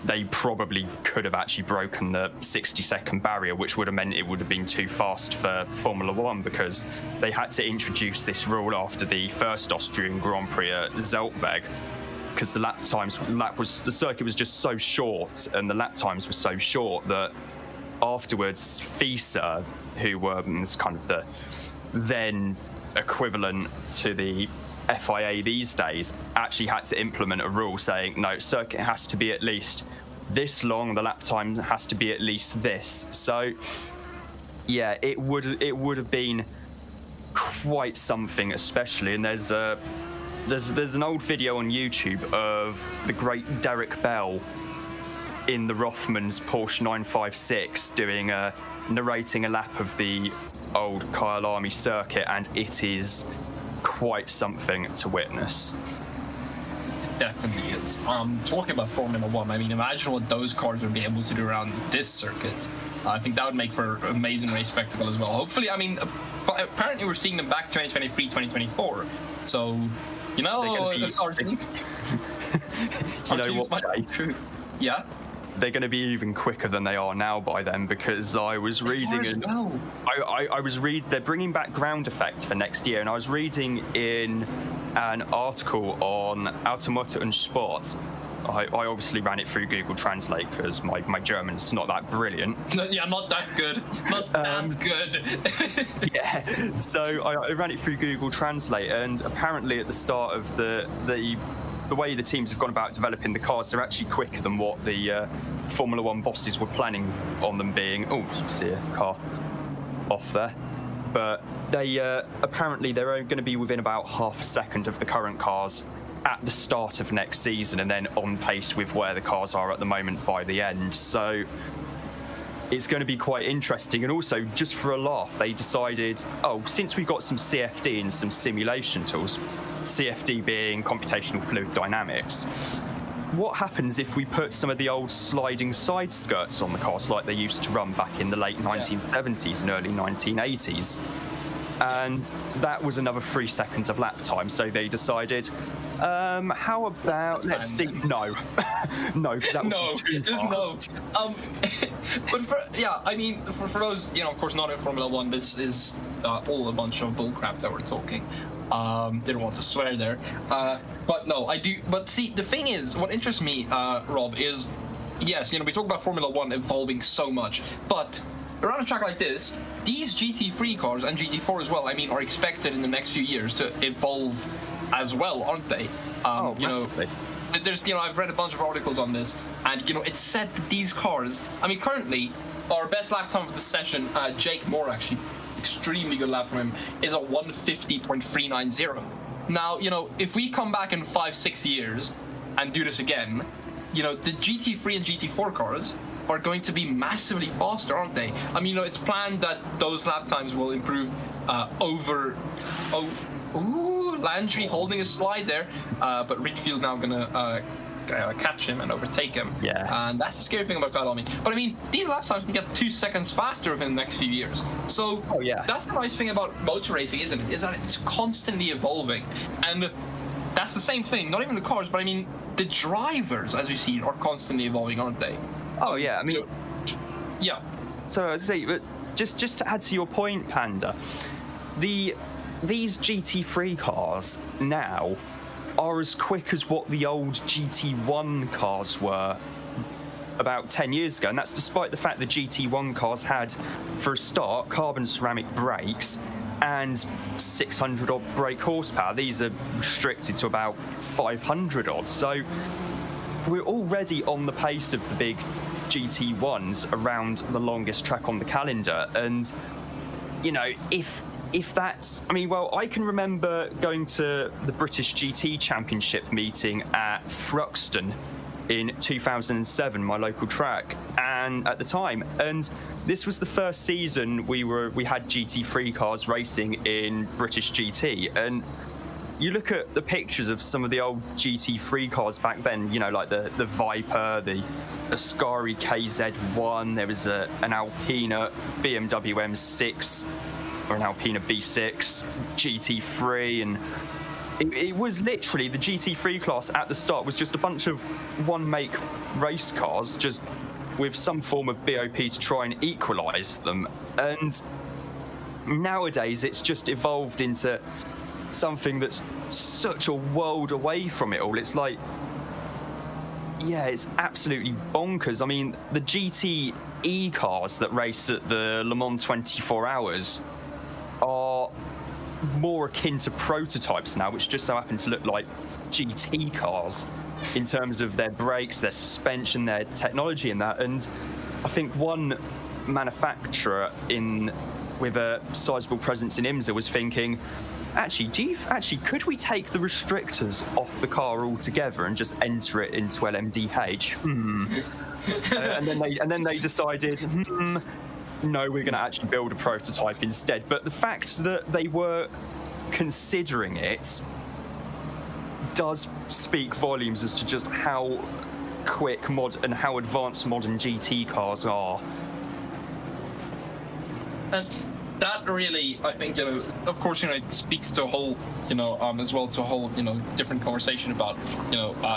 they probably could have actually broken the 60-second barrier, which would have meant it would have been too fast for Formula One, because they had to introduce this rule after the first Austrian Grand Prix at Zeltweg, because the circuit was just so short and the lap times were so short that afterwards FISA, who were kind of the then equivalent to the FIA these days, actually had to implement a rule saying, no, circuit has to be at least this long, the lap time has to be at least this. So yeah, it would have been quite something, especially. And there's an old video on YouTube of the great Derek Bell in the Rothmans Porsche 956 narrating a lap of the old Kyalami circuit, and it is quite something to witness.
It definitely is. Talking about Formula One, I mean, imagine what those cars would be able to do around this circuit. I think that would make for an amazing race spectacle as well. Hopefully, I mean, apparently we're seeing them back 2023, 2024. So, you know, our team,
you know what, Jay?
True. Yeah.
They're going to be even quicker than they are now by then, because I was reading, they're bringing back ground effect for next year, and I was reading in an article on Automotor und Sport. I obviously ran it through Google Translate because my German's not that brilliant.
Yeah, not that good. Not that good.
Yeah, so I ran it through Google Translate, and apparently at the start of the way the teams have gone about developing the cars, they're actually quicker than what the Formula One bosses were planning on them being. Oh, see a car off there. But they apparently they're going to be within about half a second of the current cars at the start of next season, and then on pace with where the cars are at the moment by the end. So it's going to be quite interesting. And also, just for a laugh, they decided, since we've got some CFD and some simulation tools, CFD being computational fluid dynamics, what happens if we put some of the old sliding side skirts on the cars like they used to run back in the late 1970s and early 1980s? and that was another 3 seconds of lap time. So they decided, how about let's see? No, no, because that would be too fast.
No. But I mean, for those, of course, not in Formula One, this is all a bunch of bullcrap that we're talking. Didn't want to swear there, but no, I do. But see, the thing is, what interests me, Rob, is yes, we talk about Formula One evolving so much, but around a track like this, these GT3 cars and GT4 as well, I mean, are expected in the next few years to evolve as well, aren't they?
Massively.
There's, I've read a bunch of articles on this, and it's said that these cars, I mean, currently, our best lap time of the session, Jake Moore, actually, extremely good lap from him, is a 150.390. Now, if we come back in 5-6 years and do this again, the GT3 and GT4 cars are going to be massively faster, aren't they? I mean, it's planned that those lap times will improve over. Landry holding a slide there, but Ridgefield now gonna catch him and overtake him.
Yeah.
And that's the scary thing about Kyalami. But I mean, these lap times can get 2 seconds faster within the next few years. So that's the nice thing about motor racing, isn't it? Is that it's constantly evolving, and that's the same thing. Not even the cars, but I mean, the drivers, as we see, are constantly evolving, aren't they?
Oh yeah, I mean,
yeah.
So as I say, but just to add to your point, Panda, these GT3 cars now are as quick as what the old GT1 cars were about 10 years ago, and that's despite the fact the GT1 cars had, for a start, carbon ceramic brakes and 600 odd brake horsepower. These are restricted to about 500 odd, so we're already on the pace of the big GT1s around the longest track on the calendar. And if that's, I mean, well, I can remember going to the British GT Championship meeting at Thruxton in 2007, my local track, and at the time, and this was the first season we had GT3 cars racing in British GT. And you look at the pictures of some of the old GT3 cars back then, like the Viper, the Ascari KZ1, there was an Alpina BMW M6, or an Alpina B6, GT3, and it was literally the GT3 class at the start was just a bunch of one-make race cars, just with some form of BOP to try and equalise them. And nowadays it's just evolved into something that's such a world away from it all. It's like, yeah, it's absolutely bonkers. I mean, the GTE cars that race at the Le Mans 24 Hours are more akin to prototypes now, which just so happen to look like GT cars in terms of their brakes, their suspension, their technology and that. And I think one manufacturer with a sizable presence in IMSA was thinking, could we take the restrictors off the car altogether and just enter it into LMDH? And then they decided, no, we're going to actually build a prototype instead. But the fact that they were considering it does speak volumes as to just how quick and how advanced modern GT cars are.
And that really, I think, of course, it speaks to a whole, as well to a whole, different conversation about,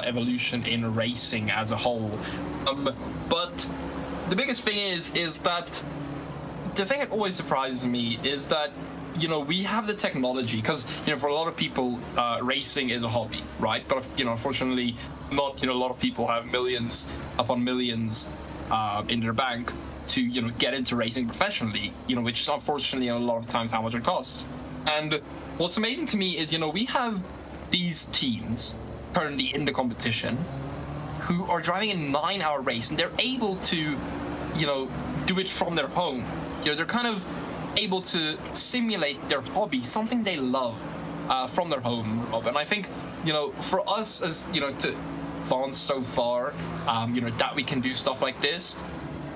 evolution in racing as a whole. But the biggest thing is that the thing that always surprises me is that, we have the technology, because, for a lot of people, racing is a hobby, right? But, unfortunately, not, a lot of people have millions upon millions in their bank to, get into racing professionally, which is unfortunately a lot of times how much it costs. And what's amazing to me is, we have these teams currently in the competition who are driving a 9-hour race, and they're able to, do it from their home. They're kind of able to simulate their hobby, something they love, from their home, Rob. And I think, for us as, to advance so far, that we can do stuff like this,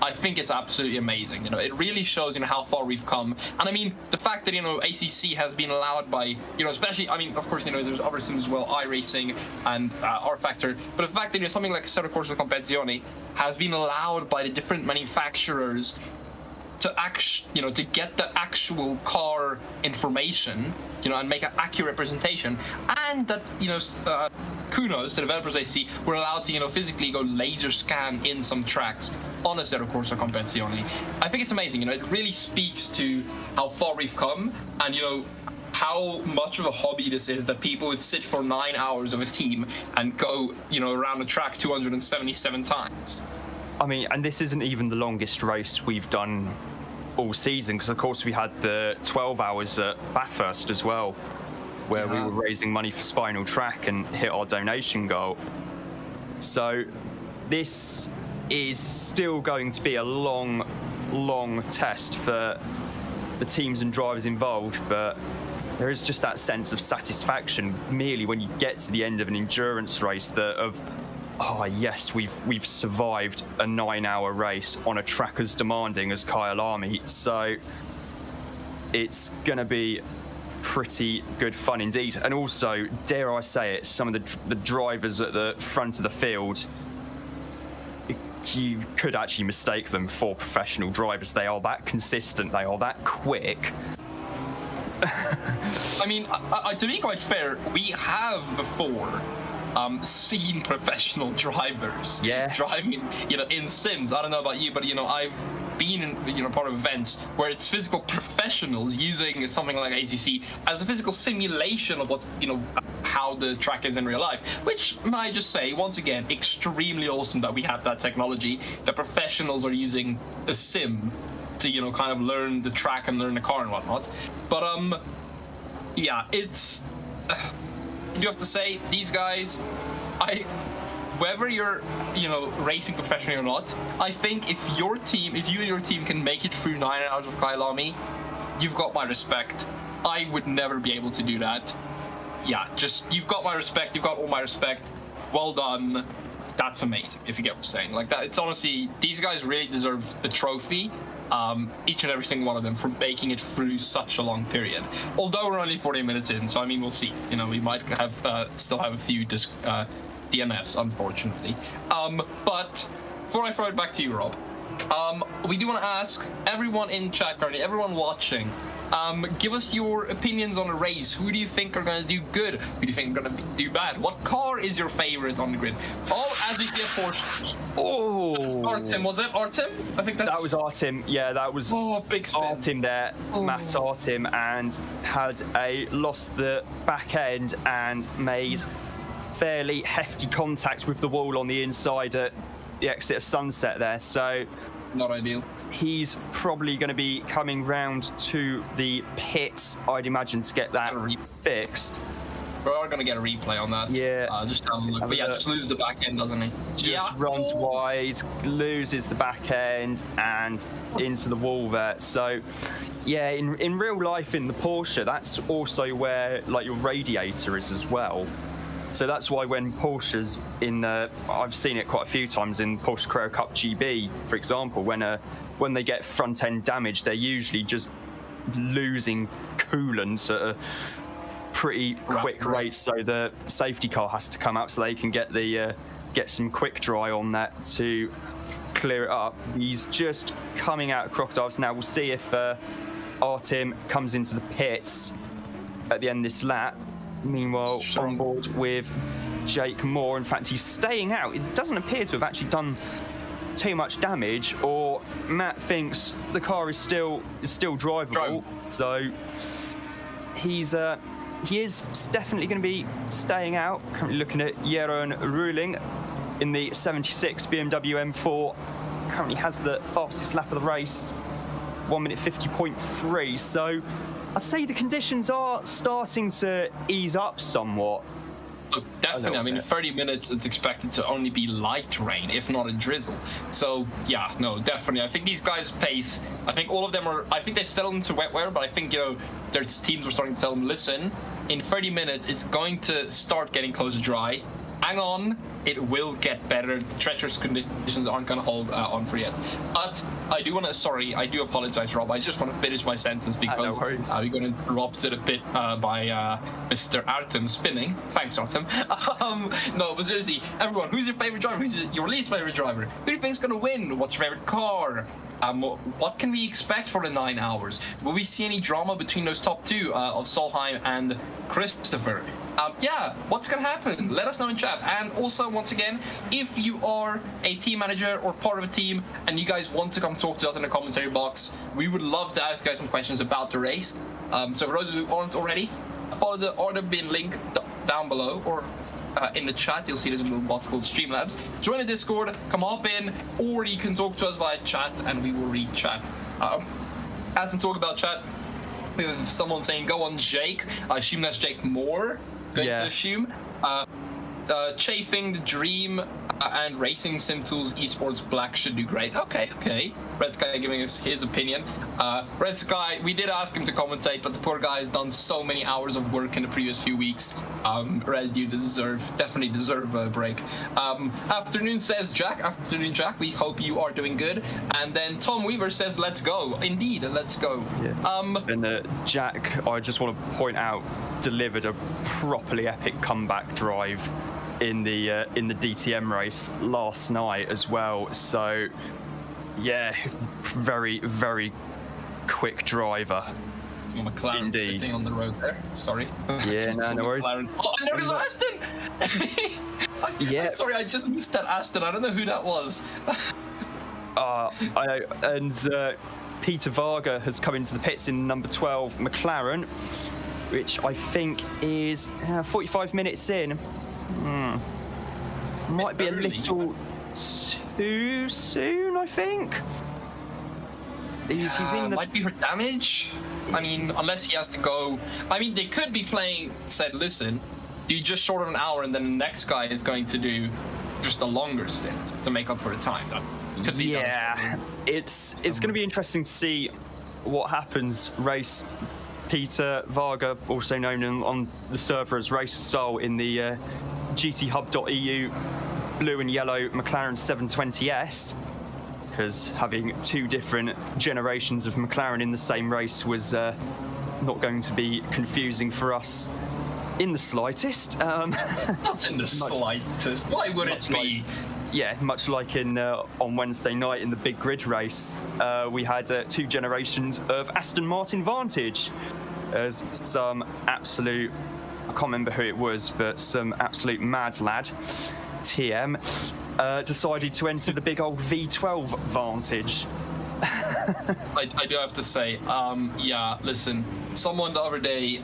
I think it's absolutely amazing. It really shows, how far we've come. And I mean, the fact that, ACC has been allowed by, especially, I mean, of course, there's other sims as well, iRacing and R-Factor, but the fact that, something like Certo Corso Competizione has been allowed by the different manufacturers to get the actual car information, and make an accurate representation, and that Kunos, the developers I see, were allowed to physically go laser scan in some tracks on a set of Corsa Competizione. I think it's amazing. It really speaks to how far we've come, and how much of a hobby this is, that people would sit for 9 hours of a team and go around the track 277 times.
I mean, and this isn't even the longest race we've done all season, because of course we had the 12 hours at Bathurst as well, where we were raising money for Spinal Track and hit our donation goal. So this is still going to be a long test for the teams and drivers involved, but there is just that sense of satisfaction merely when you get to the end of an endurance race oh yes, we've survived a 9-hour race on a track as demanding as Kyalami. So it's going to be pretty good fun indeed. And also, dare I say it, some of the drivers at the front of the field, you could actually mistake them for professional drivers. They are that consistent, they are that quick.
I mean, to be quite fair, we have before seen professional drivers driving, in sims. I don't know about you, but I've been in, part of events where it's physical professionals using something like ACC as a physical simulation of what's, how the track is in real life. Which, may I just say, once again, extremely awesome that we have that technology. The professionals are using a sim to, kind of learn the track and learn the car and whatnot. But yeah, it's. You have to say, these guys, whether you're, racing professionally or not, I think if you and your team can make it through 9 hours of Kyalami, you've got my respect. I would never be able to do that. Yeah, you've got my respect, you've got all my respect. Well done. That's amazing, if you get what I'm saying. Like that, it's honestly, these guys really deserve the trophy. Each and every single one of them, for making it through such a long period. Although we're only 40 minutes in, so I mean, we'll see. We might have still have a few DNFs, unfortunately. But before I throw it back to you, Rob, we do want to ask everyone in chat currently, everyone watching, give us your opinions on the race. Who do you think are going to do good? Who do you think are going to do bad? What car is your favorite on the grid? Oh, as we see, of course.
Oh,
that's Artem. Was it Artem? I think that
was Artem. Yeah, that was
big spin.
Artem there. Matt Artem, and had lost the back end and made fairly hefty contact with the wall on the inside at the exit of Sunset there. So
not ideal.
He's probably going to be coming round to the pits, I'd imagine, to get that fixed.
We are going to get a replay on that.
Yeah.
Just have a look. But yeah, just loses the back end, doesn't he?
Just runs wide, loses the back end, and into the wall there. So, yeah, in real life in the Porsche, that's also where your radiator is as well. So that's why when Porsche's I've seen it quite a few times in Porsche Carrera Cup GB, for example, when they get front end damage, they're usually just losing coolant at a pretty quick rate. So the safety car has to come out so they can get some quick dry on that to clear it up. He's just coming out of Crocodiles now. We'll see if Artem comes into the pits at the end of this lap. Meanwhile, on board with Jake Moore. In fact, he's staying out. It doesn't appear to have actually done too much damage, or Matt thinks the car is still drivable. So he is definitely going to be staying out. Currently looking at Jeroen Ruling in the 76 BMW M4. Currently has the fastest lap of the race, 1 minute 50.3. So I'd say the conditions are starting to ease up somewhat.
Oh, definitely. I mean, in 30 minutes, it's expected to only be light rain, if not a drizzle. So, yeah, no, definitely. I think these guys' pace, I think all of them I think they've settled into wet weather, but I think, their teams are starting to tell them, listen, in 30 minutes, it's going to start getting close to dry. Hang on, it will get better. The treacherous conditions aren't going to hold on for yet. But I do apologize, Rob. I just want to finish my sentence because we're going to drop to the pit by Mr. Artem spinning. Thanks, Artem. No, but seriously, everyone, who's your favorite driver? Who's your least favorite driver? Who do you think is going to win? What's your favorite car? What can we expect for the 9 hours? Will we see any drama between those top two of Solheim and Christopher? Yeah, what's gonna happen? Let us know in chat. And also, once again, if you are a team manager or part of a team and you guys want to come talk to us in the commentary box, we would love to ask you guys some questions about the race. So for those who aren't already, follow the RWB link down below, or in the chat. You'll see there's a little bot called Streamlabs. Join the Discord, come hop in, or you can talk to us via chat and we will read chat. As I'm talking about chat, we have someone saying go on Jake. I assume that's Jake Moore. Going to assume. Chafing the Dream and Racing Sim Tools Esports Black should do great. Okay. Red Sky giving us his opinion. Red Sky, we did ask him to commentate, but the poor guy has done so many hours of work in the previous few weeks. Red, you definitely deserve a break. Afternoon says Jack. Afternoon, Jack. We hope you are doing good. And then Tom Weaver says, let's go. Indeed, let's go.
Yeah. And Jack, I just want to point out, delivered a properly epic comeback drive in the DTM race last night as well. So yeah, very, very quick driver.
McLaren
Indeed.
sitting on the road there. Sorry.
Yeah, no worries.
McLaren. Oh, and there's Aston.
Yeah.
Sorry, I just missed that Aston. I don't know who that was.
I know. And Peter Varga has come into the pits in number 12 McLaren, which I think is 45 minutes in. Might be a little too soon, I think. He's in the...
Might be for damage. I mean, unless he has to go. I mean, they could be said, listen, do just short of an hour, and then the next guy is going to do just a longer stint to make up for the time. That could be.
Yeah, it's going to be interesting to see what happens. Race Peter Varga, also known on the server as Race Soul in the GTHub.eu blue and yellow McLaren 720S, because having two different generations of McLaren in the same race was not going to be confusing for us in the slightest.
Not in the slightest. Why would it be?
Much like on Wednesday night in the big grid race, we had two generations of Aston Martin Vantage, as some absolute, I can't remember who it was, but some absolute mad lad, TM, decided to enter the big old V12 Vantage.
I do have to say, listen, someone the other day,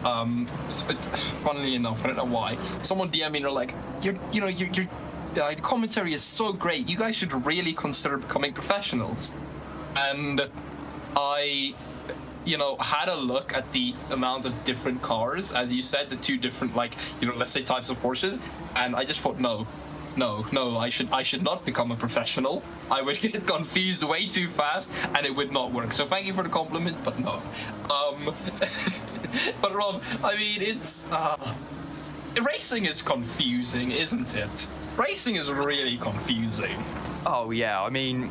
funnily enough, I don't know why, someone DM'd me and they're like, your commentary is so great, you guys should really consider becoming professionals. And I, had a look at the amount of different cars, as you said, the two different, let's say types of Porsches, and I just thought, no, I should not become a professional. I would get confused way too fast, and it would not work. So thank you for the compliment, but no. But Rob, I mean, it's racing is confusing, isn't it? Racing is really confusing.
Oh yeah, I mean,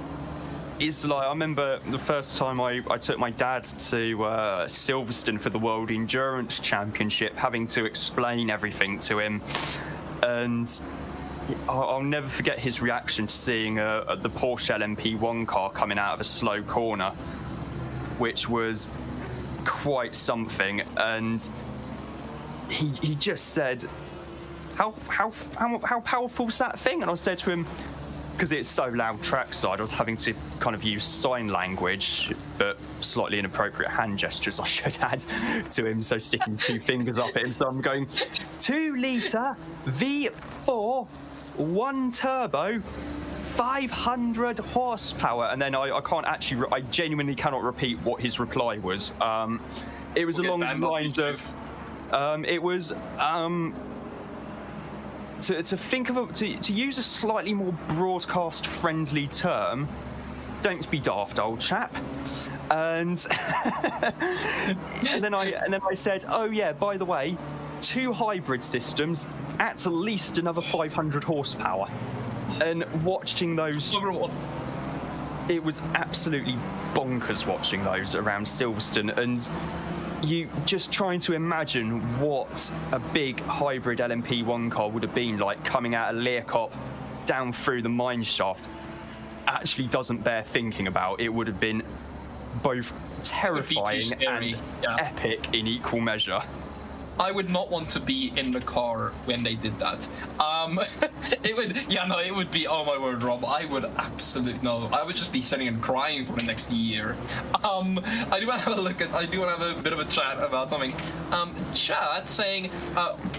it's like, I remember the first time I took my dad to Silverstone for the World Endurance Championship, having to explain everything to him, and I'll never forget his reaction to seeing the Porsche LMP1 car coming out of a slow corner, which was quite something. And he just said, how powerful is that thing? And I said to him, because it's so loud trackside, I was having to kind of use sign language, but slightly inappropriate hand gestures I should add to him, so sticking two fingers up at him. So I'm going, 2 litre V4, 1 turbo, 500 horsepower. And then I genuinely cannot repeat what his reply was. It was along the lines of, it was, to use a slightly more broadcast-friendly term, don't be daft, old chap. And and then I said, oh yeah, by the way, 2 hybrid systems, at least another 500 horsepower. And watching those, it was absolutely bonkers watching those around Silverstone, and you just trying to imagine what a big hybrid LMP1 car would have been like coming out of Learcop down through the mine shaft. actually doesn't bear thinking about. It would have been both terrifying and epic in equal measure.
I would not want to be in the car when they did that. It would be, oh my word, Rob, I would absolutely, no, I would just be sitting and crying for the next year. I do want to have a bit of a chat about something. Chat saying,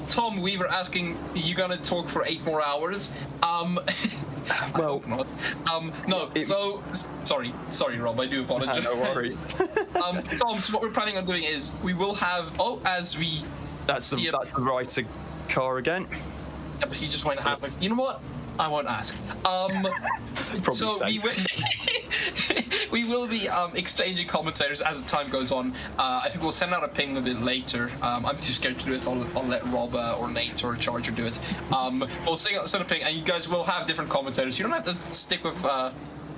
Tom Weaver asking, you gonna talk for 8 more hours? Well, not. No. Sorry, Rob. I do apologize.
No worries.
Tom. So what we're planning on doing is we will have. That's the
writer car again.
Yeah, but he just went halfway. You know what? I won't ask. So we will be exchanging commentators as the time goes on. I think we'll send out a ping a bit later. I'm too scared to do this. I'll let Rob or Nate or Charger do it. We'll send a ping, and you guys will have different commentators. You don't have to stick with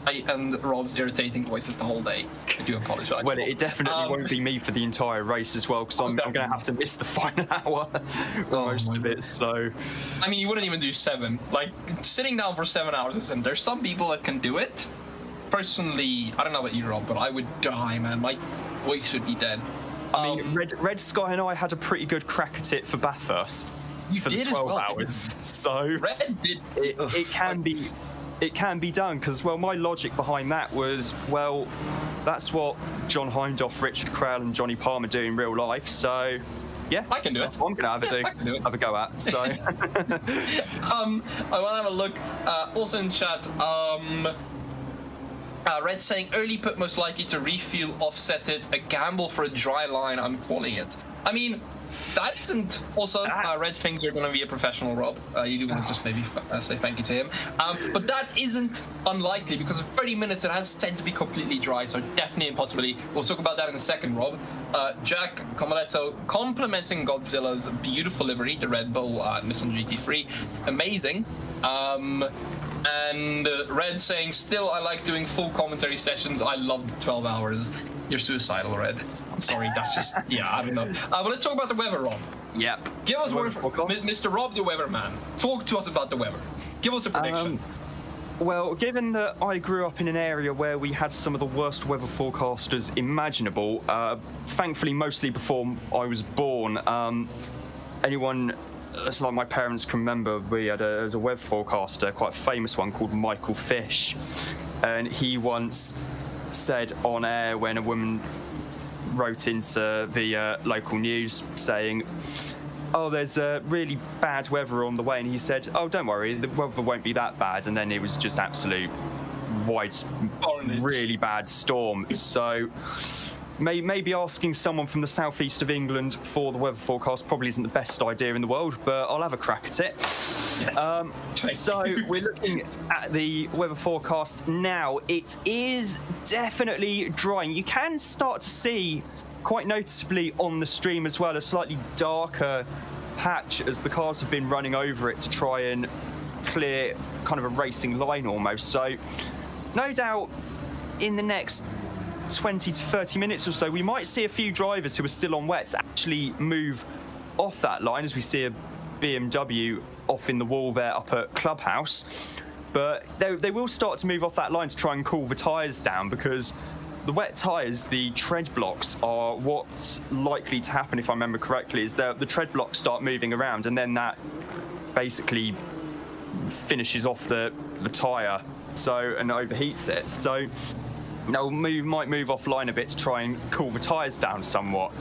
I and Rob's irritating voices the whole day. I do apologize.
Well, it definitely won't be me for the entire race as well, because I'm going to have to miss the final hour most of it. So,
I mean, you wouldn't even do 7. Like, sitting down for 7 hours, and there's some people that can do it. Personally, I don't know about you, Rob, but I would die, man. My voice would be dead.
I mean, Red Sky and I had a pretty good crack at it for Bathurst for the 12 hours. So
Red did.
It can be done, because, well, my logic behind that was, well, that's what John Hindhaugh, Richard Craill and Johnny Palmer do in real life, so yeah,
I can do it.
I'm gonna have a go at. So
I want to have a look. Also in chat, Red saying early put most likely to refuel, offset it, a gamble for a dry line. I'm calling it. I mean, that isn't also Red things are going to be a professional, Rob. You do want to just maybe say thank you to him. But that isn't unlikely, because of 30 minutes it has tend to be completely dry, so definitely a possibility. We'll talk about that in a second, Rob. Jack Comaletto complimenting Godzilla's beautiful livery, the Red Bull Nissan GT3. Amazing. And Red saying, still I like doing full commentary sessions. I love the 12 hours. You're suicidal, Red. I'm sorry, that's just, I don't know. But let's talk about the weather, Rob.
Yep.
Give us word for Mr. Rob the Weatherman. Talk to us about the weather. Give us a prediction.
Well, given that I grew up in an area where we had some of the worst weather forecasters imaginable, thankfully mostly before I was born, anyone, it's like my parents can remember, there was a weather forecaster, quite a famous one, called Michael Fish, and he once said on air when a woman wrote into the local news saying, oh, there's really bad weather on the way, and he said, oh, don't worry, the weather won't be that bad, and then it was just absolute really bad storm. So maybe asking someone from the southeast of England for the weather forecast probably isn't the best idea in the world, but I'll have a crack at it. Yes. So we're looking at the weather forecast now. It is definitely drying. You can start to see quite noticeably on the stream as well a slightly darker patch as the cars have been running over it to try and clear kind of a racing line almost. So no doubt in the next 20 to 30 minutes or so we might see a few drivers who are still on wets actually move off that line, as we see a BMW off in the wall there up at Clubhouse, but they will start to move off that line to try and cool the tyres down, because the wet tyres, the tread blocks, are what's likely to happen, if I remember correctly, is the tread blocks start moving around, and then that basically finishes off the tyre and overheats it. So might move offline a bit to try and cool the tyres down somewhat.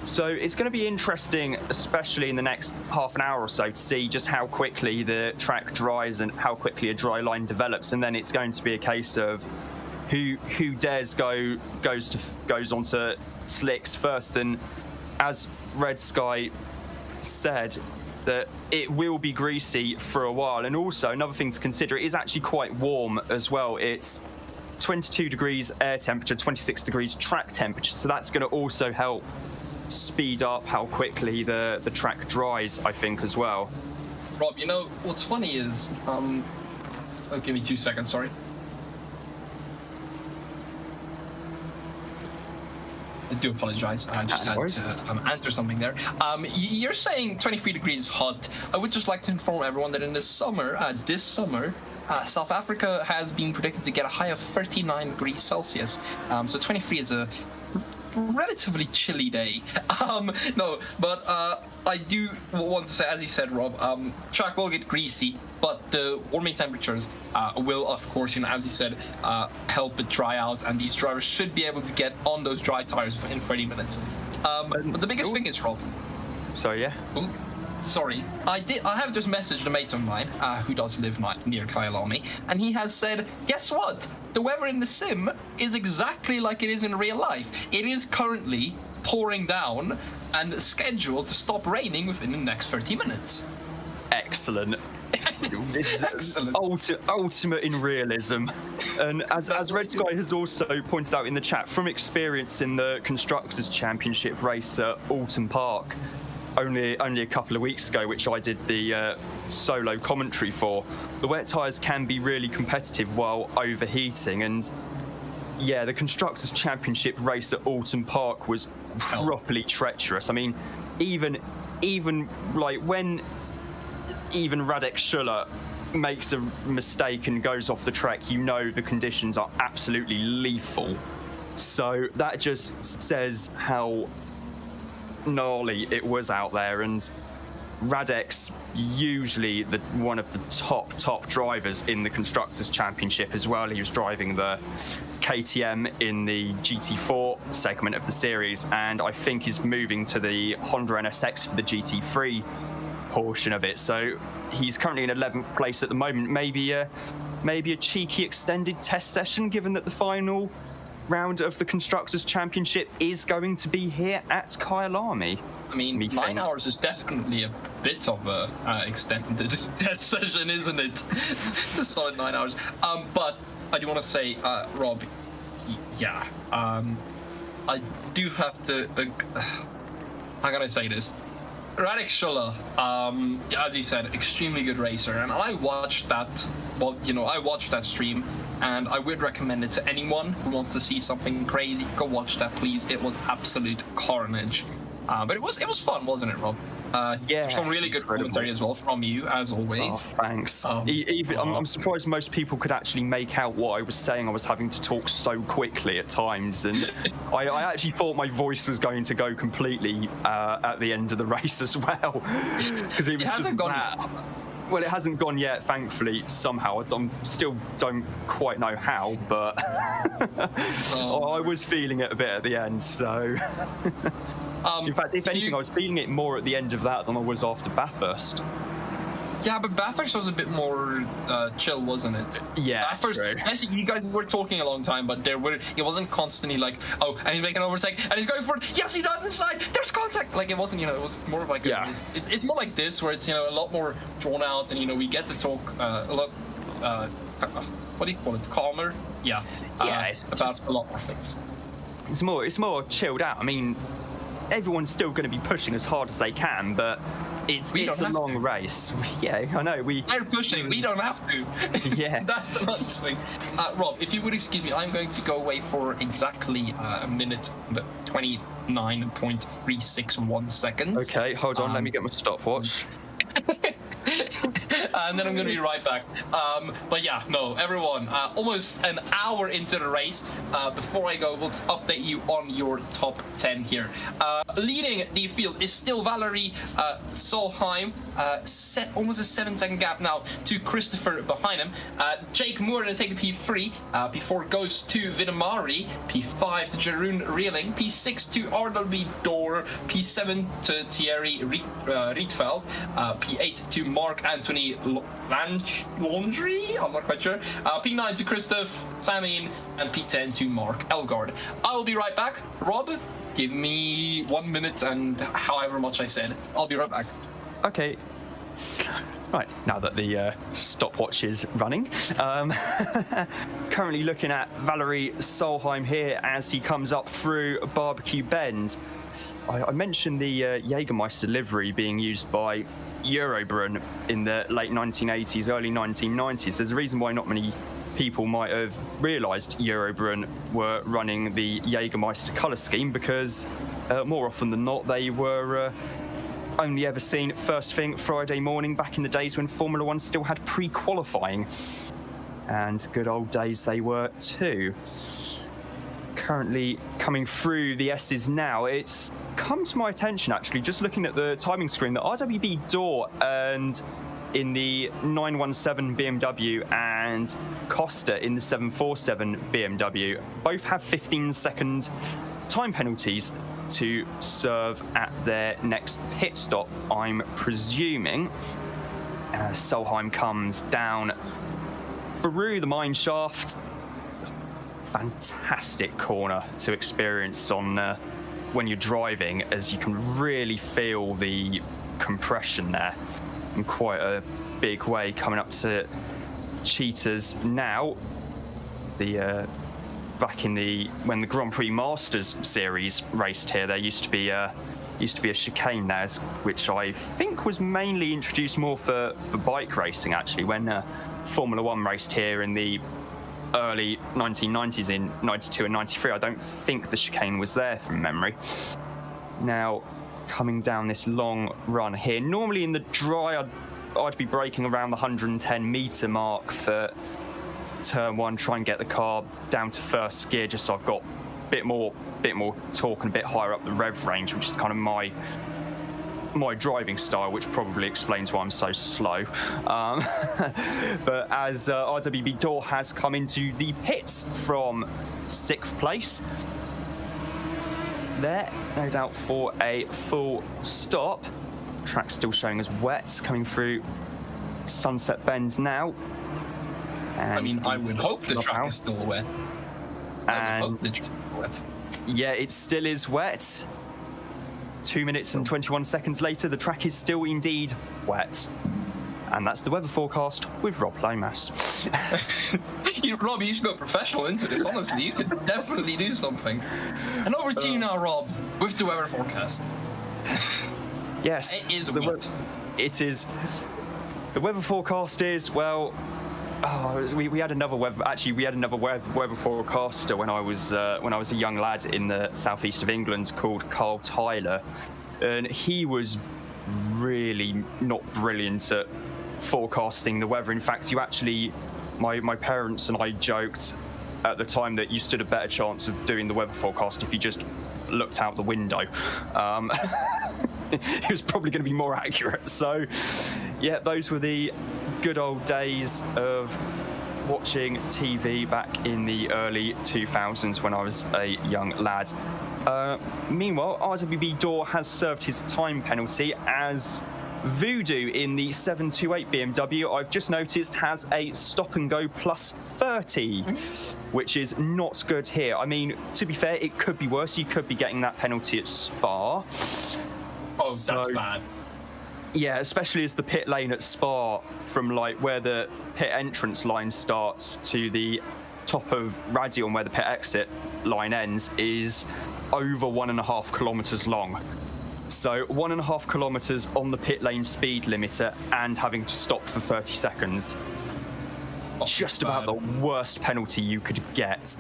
So it's going to be interesting, especially in the next half an hour or so, to see just how quickly the track dries and how quickly a dry line develops. And then it's going to be a case of who dares goes onto slicks first. And as Red Sky said, that it will be greasy for a while. And also another thing to consider, it is actually quite warm as well. It's 22 degrees air temperature, 26 degrees track temperature. So that's going to also help speed up how quickly the track dries, I think, as well.
Rob, you know, what's funny is, give me 2 seconds, sorry. I do apologize. I just had to answer something there. You're saying 23 degrees is hot. I would just like to inform everyone that in the summer, this summer, South Africa has been predicted to get a high of 39 degrees Celsius. So 23 is a relatively chilly day. I do want to say, as you said, Rob, track will get greasy, but the warming temperatures will, of course, as you said, help it dry out, and these drivers should be able to get on those dry tires in 30 minutes. But the biggest thing is, Rob.
Sorry, yeah.
Sorry, I have just messaged a mate of mine who does live near Kyalami, and he has said, guess what? The weather in the sim is exactly like it is in real life. It is currently pouring down and scheduled to stop raining within the next 30 minutes.
Excellent. This is
Excellent.
Ultimate in realism. And as Red Sky has also pointed out in the chat, from experience in the Constructors' Championship race at Alton Park, only a couple of weeks ago, which I did the solo commentary for, the wet tyres can be really competitive while overheating. And yeah, the Constructors' Championship race at Alton Park was properly treacherous. I mean, even like when even Radek Schuller makes a mistake and goes off the track, the conditions are absolutely lethal. So that just says how gnarly it was out there. And Radek's usually one of the top drivers in the Constructors' Championship as well. He was driving the KTM in the GT4 segment of the series, and I think he's moving to the Honda NSX for the GT3 portion of it. So he's currently in 11th place at the moment. Maybe a cheeky extended test session, given that the final round of the Constructors' Championship is going to be here at Kyalami.
I mean, 9 hours is definitely a bit of a extended test session, isn't it? A solid 9 hours. But I do want to say, Rob, I do have to. How can I say this? Radek Schuller, as you said, extremely good racer, and I watched that. Well, I watched that stream, and I would recommend it to anyone who wants to see something crazy. Go watch that, please. It was absolute carnage. But it was fun, wasn't it, Rob?
Yeah.
Some really good commentary as well from you, as always.
Oh, thanks. I'm surprised most people could actually make out what I was saying. I was having to talk so quickly at times, and I actually thought my voice was going to go completely at the end of the race as well, because it was just that. Well, it hasn't gone yet, thankfully, somehow. I still don't quite know how, but I was feeling it a bit at the end, so... In fact, if anything, I was feeling it more at the end of that than I was after Bathurst.
Yeah, but Bathurst was a bit more chill, wasn't it?
Yeah,
Bathurst, actually, you guys were talking a long time, but it wasn't constantly like, oh, and he's making an overtake, and he's going for it. Yes, he does inside. There's contact. Like, it wasn't, it was more of like, it's more like this, where it's, a lot more drawn out, and we get to talk a lot. What do you call it? Calmer. Yeah.
It's
about
just
a lot more things.
It's more chilled out. I mean, everyone's still going to be pushing as hard as they can, but it's a long race. Yeah, I know.
They're pushing. We don't have to.
Yeah.
That's the nice thing. Rob, if you would excuse me, I'm going to go away for exactly a minute, 29.361 seconds.
Okay, hold on. Let me get my stopwatch.
And then I'm going to be right back. But yeah, no, everyone, almost an hour into the race. Before I go, we'll update you on your top 10 here. Leading the field is still Valerie Solheim, set almost a 7-second gap now to Christopher behind him. Jake Moore going to take the P3. P4 goes to Vidamari. P5 to Jeroen Reeling. P6 to RWB Door. P7 to Thierry Rietveld. P8 to Mark Anthony Laundry, I'm not quite sure. P9 to Christoph Samin, and P10 to Mark Elgard. I'll be right back. Rob, give me 1 minute and however much I said. I'll be right back.
Okay. Right, now that the stopwatch is running, currently looking at Valerie Solheim here as he comes up through Barbecue Bend. I mentioned the Jägermeister livery being used by Eurobrunn in the late 1980s, early 1990s. There's a reason why not many people might have realised Eurobrunn were running the Jägermeister colour scheme, because more often than not they were only ever seen first thing Friday morning back in the days when Formula One still had pre-qualifying. And good old days they were too. Currently coming through the S's now. It's come to my attention, actually, just looking at the timing screen, that RWB Door and in the 917 BMW and Costa in the 747 BMW both have 15-second time penalties to serve at their next pit stop, I'm presuming. As Solheim comes down through the mine shaft. Fantastic corner to experience on when you're driving, as you can really feel the compression there in quite a big way. Coming up to Cheetahs now. The back in when the Grand Prix Masters series raced here, there used to be a chicane there, which I think was mainly introduced more for bike racing, actually. When Formula One raced here in the early 1990s, in 92 and 93, I don't think the chicane was there from memory. Now, coming down this long run here, normally in the dry, I'd be braking around the 110 metre mark for turn one, try and get the car down to first gear, just so I've got a bit more torque and a bit higher up the rev range, which is kind of my driving style, which probably explains why I'm so slow. But as RWB Door has come into the pits from 6th place, there, no doubt for a full stop. Track still showing as wet, coming through Sunset Bend now. And
I mean, I would hope the track is still wet.
And yeah, it still is wet. 2 minutes and 21 seconds later, the track is still indeed wet. And that's the weather forecast with Rob Lomas.
Rob, you should go professional into this, honestly. You could definitely do something. And over to you now, Rob, with the weather forecast.
Yes.
It is
it is. The weather forecast is, well, we had another weather forecaster when I was a young lad in the southeast of England called Carl Tyler, and he was really not brilliant at forecasting the weather. In fact, my parents and I joked at the time that you stood a better chance of doing the weather forecast if you just looked out the window. It was probably going to be more accurate. So, yeah, those were the good old days of watching TV back in the early 2000s when I was a young lad. Meanwhile, RWB Door has served his time penalty, as Voodoo in the 728 BMW, I've just noticed, has a stop and go plus 30, which is not good here. I mean, to be fair, it could be worse. You could be getting that penalty at Spa.
Oh, that's bad.
Yeah, especially as the pit lane at Spa, from like where the pit entrance line starts to the top of Radion where the pit exit line ends, is over 1.5 kilometers long. So 1.5 kilometers on the pit lane speed limiter and having to stop for 30 seconds. Just about the worst penalty you could get.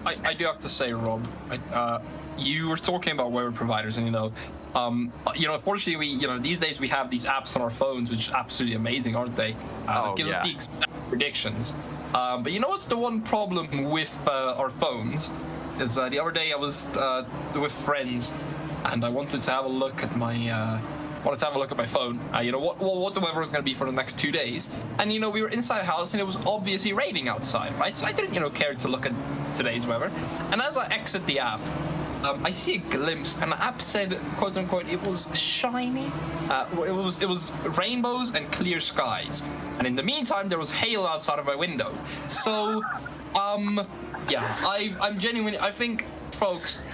I do have to say, Rob, you were talking about weather providers, and unfortunately, these days we have these apps on our phones, which are absolutely amazing, aren't they? That gives us the exact predictions. But you know what's the one problem with our phones? Is the other day I was with friends, and I wanted to have a look at my phone. What the weather was going to be for the next 2 days, and we were inside a house, and it was obviously raining outside, right? So I didn't care to look at today's weather. And as I exit the app, I see a glimpse, and the app said, quote unquote, it was shiny. It was rainbows and clear skies, and in the meantime there was hail outside of my window. So, yeah, I'm genuinely. I think, folks,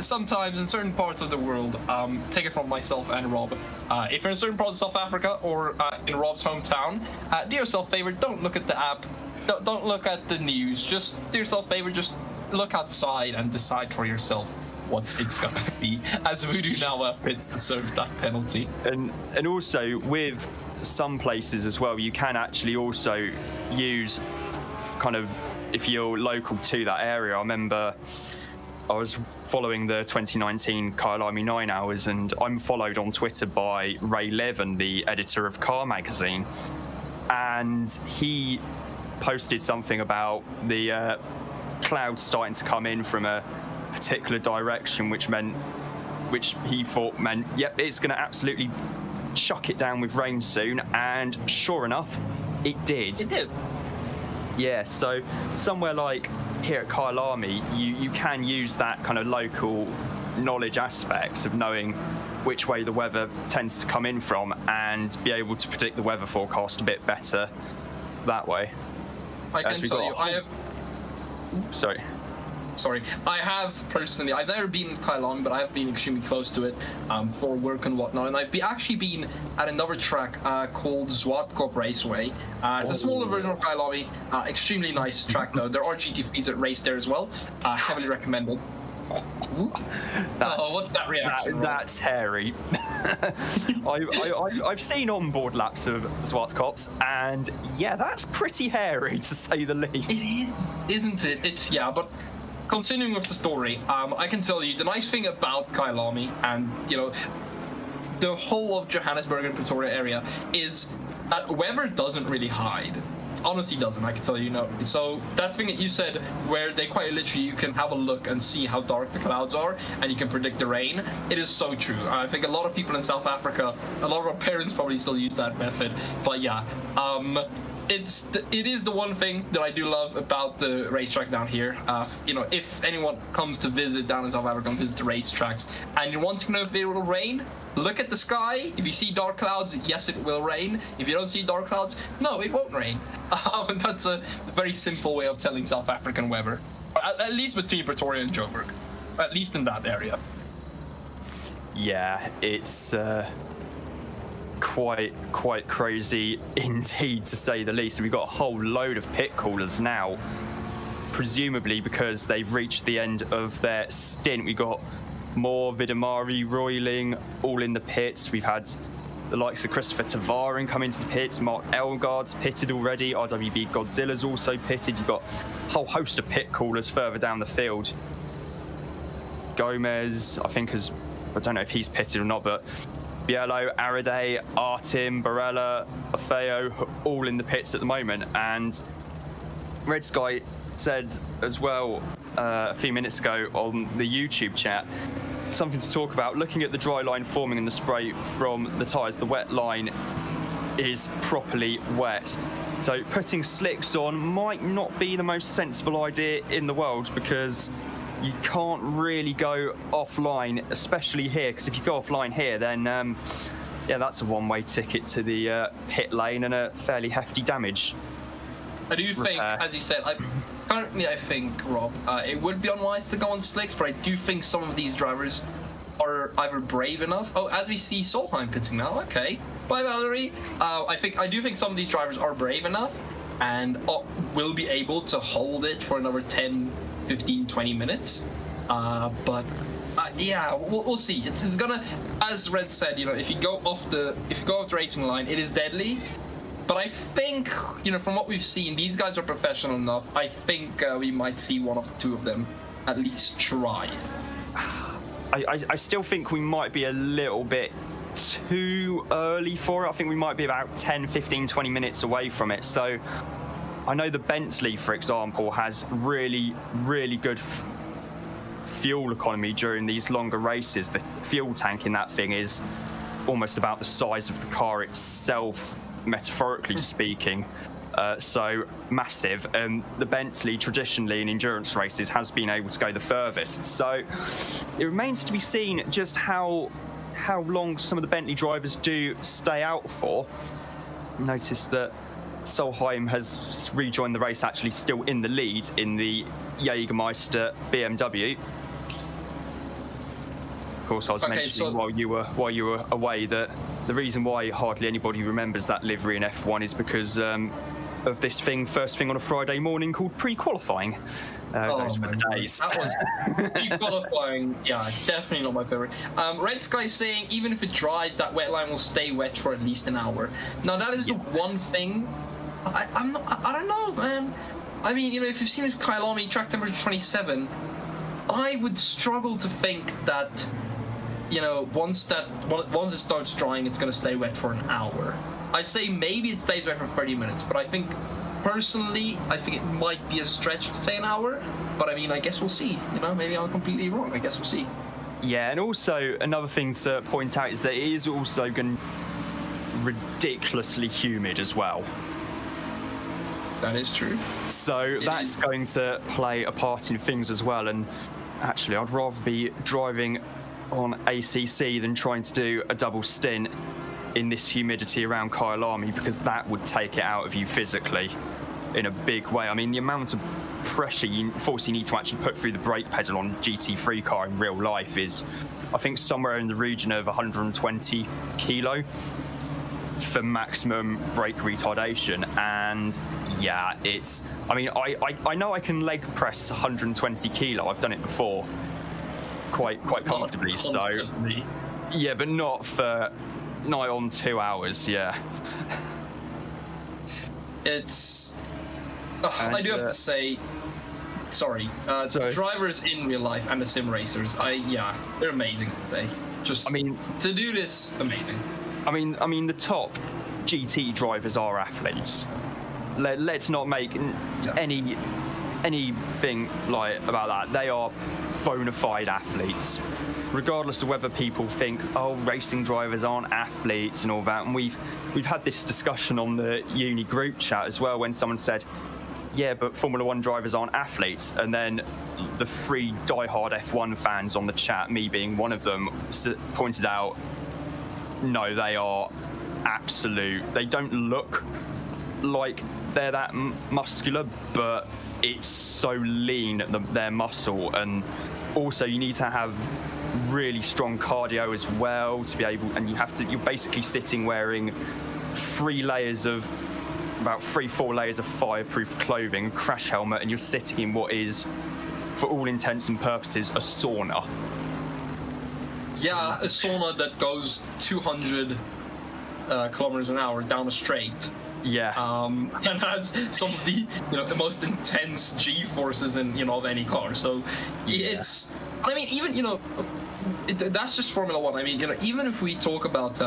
sometimes in certain parts of the world, take it from myself and Rob, if you're in certain parts of South Africa or in Rob's hometown, do yourself a favor, don't look at the app, don't look at the news, just do yourself a favor, just look outside and decide for yourself what it's going to be, as Voodoo now pits to serve that penalty.
And also, with some places as well, you can actually also use kind of, if you're local to that area. I remember I was following the 2019 Kyalami 9 Hours, and I'm followed on Twitter by Ray Levin, the editor of Car Magazine. and he posted something about the clouds starting to come in from a particular direction, which he thought meant, yep, it's going to absolutely chuck it down with rain soon. And sure enough, it did.
It did.
Yeah, so somewhere like here at Kyalami, you can use that kind of local knowledge aspects of knowing which way the weather tends to come in from and be able to predict the weather forecast a bit better that way.
I can tell you, I have...
Sorry.
I have personally, I've never been in Kyalami, but I've been extremely close to it for work and whatnot. And I've actually been at another track called Zwartkop Raceway. It's a smaller version of Kyalami, extremely nice track though. There are GT3s that race there as well. Heavily recommended. What's that reaction?
That's hairy. I've seen onboard laps of Zwartkops, and yeah, that's pretty hairy to say the least.
It is, isn't it? But continuing with the story, I can tell you the nice thing about Kyalami and the whole of Johannesburg and Pretoria area is that weather doesn't really hide. Honestly doesn't, I can tell you. So that thing that you said where they quite literally you can have a look and see how dark the clouds are and you can predict the rain, it is so true. I think a lot of people in South Africa, a lot of our parents probably still use that method, but yeah, it is the one thing that I do love about the racetracks down here. If anyone comes to visit down in South Africa and visit the racetracks and you want to know if it will rain, look at the sky. If you see dark clouds, yes, it will rain. If you don't see dark clouds, no, it won't rain. That's a very simple way of telling South African weather, at least between Pretoria and Joburg, at least in that area.
Yeah, it's quite crazy indeed, to say the least. We've got a whole load of pit callers now, presumably because they've reached the end of their stint. We got more Vidamari, Roiling, all in the pits. We've had the likes of Christopher Tavarin come into the pits. Mark Elgard's pitted already. RWB Godzilla's also pitted. You've got a whole host of pit callers further down the field. Gomez, I think, I don't know if he's pitted or not, but Biello, Arade, Artim, Barella, Afeo, all in the pits at the moment. And Red Sky said as well a few minutes ago on the YouTube chat, something to talk about. Looking at the dry line forming in the spray from the tyres, the wet line is properly wet. So putting slicks on might not be the most sensible idea in the world, because you can't really go offline, especially here, because if you go offline here, then yeah, that's a one-way ticket to the pit lane and a fairly hefty damage.
I do think, as you said, I think, Rob, it would be unwise to go on slicks, but I do think some of these drivers are either brave enough. Oh, as we see Solheim pitting now, okay. Bye, Valerie. I do think some of these drivers are brave enough and will be able to hold it for another 10, 15, 20 minutes. But yeah, we'll see. It's gonna, as Red said, if you go off the racing line, it is deadly. But I think, from what we've seen, these guys are professional enough. I think we might see one of the two of them at least try it.
I still think we might be a little bit too early for it. I think we might be about 10, 15, 20 minutes away from it. So I know the Bentley, for example, has really, really good fuel economy during these longer races. The fuel tank in that thing is almost about the size of the car itself, metaphorically speaking, so massive. The Bentley traditionally in endurance races has been able to go the furthest, so it remains to be seen just how long some of the Bentley drivers do stay out for. Notice that Solheim has rejoined the race, actually still in the lead in the Jägermeister BMW. Of course, I was mentioning while you were away that the reason why hardly anybody remembers that livery in F1 is because of this first thing on a Friday morning called pre-qualifying. Those were the days.
That was pre-qualifying. Yeah, definitely not my favorite. Red Sky saying even if it dries, that wet line will stay wet for at least an hour. Now that is the one thing. I don't know, man. I mean, if you've seen Kyalami track temperature 27, I would struggle to think that. Once it starts drying, it's going to stay wet for an hour. I'd say maybe it stays away for 30 minutes, but I think personally, I think it might be a stretch to say an hour. But I mean, I guess we'll see. You know, maybe I'm completely wrong. I guess we'll see.
Yeah, and also another thing to point out is that it is also going to ridiculously humid as well.
That is true.
So that's going to play a part in things as well. And actually, I'd rather be driving on ACC than trying to do a double stint in this humidity around Kyalami, because that would take it out of you physically in a big way. I mean, the amount of pressure you need to actually put through the brake pedal on a GT3 car in real life is, I think, somewhere in the region of 120 kilo for maximum brake retardation. And yeah, it's, I mean, I know I can leg press 120 kilo. I've done it before quite comfortably. So yeah, but not for nigh on 2 hours. Yeah.
It's I do have to say, sorry, drivers in real life and the sim racers, they're amazing. They just, I mean, to do this, amazing.
I mean, the top GT drivers are athletes. Let's not make anything like about that. They are bona fide athletes, regardless of whether people think, oh, racing drivers aren't athletes and all that. And we've had this discussion on the uni group chat as well, when someone said, yeah, but Formula One drivers aren't athletes. And then the three diehard F1 fans on the chat, me being one of them, pointed out, no, they are absolute. They don't look like they're that muscular, but it's so lean, their muscle. And also you need to have really strong cardio as well to be able, and you're basically sitting wearing about 3-4 layers of fireproof clothing, a crash helmet, and you're sitting in what is, for all intents and purposes, a sauna.
Yeah, a sauna that goes 200 kilometers an hour down a straight.
Yeah.
And has some of the the most intense G forces in of any car. So it's, I mean, even that's just Formula One. I mean, even if we talk about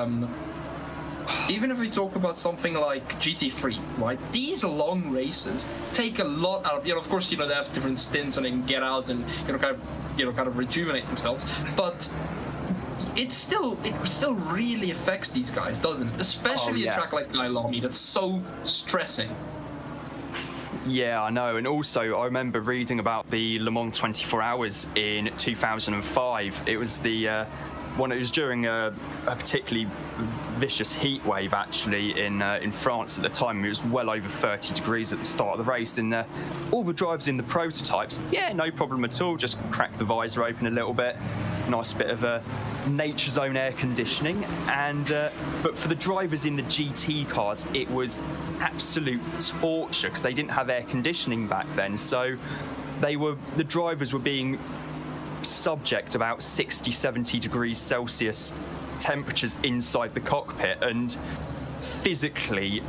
something like GT3, right? These long races take a lot out of, of course, they have different stints and they can get out and kind of rejuvenate themselves, but it still really affects these guys, doesn't it? Especially a track like Kyalami that's so stressing.
Yeah, I know. And also, I remember reading about the Le Mans 24 Hours in 2005. It was it was during a particularly vicious heat wave, actually, in France at the time. It was well over 30 degrees at the start of the race, and all the drivers in the prototypes, no problem at all, just crack the visor open a little bit, nice bit of nature's own air conditioning. And but for the drivers in the GT cars, it was absolute torture because they didn't have air conditioning back then. So the drivers were being subject to about 60-70 degrees Celsius temperatures inside the cockpit, and physically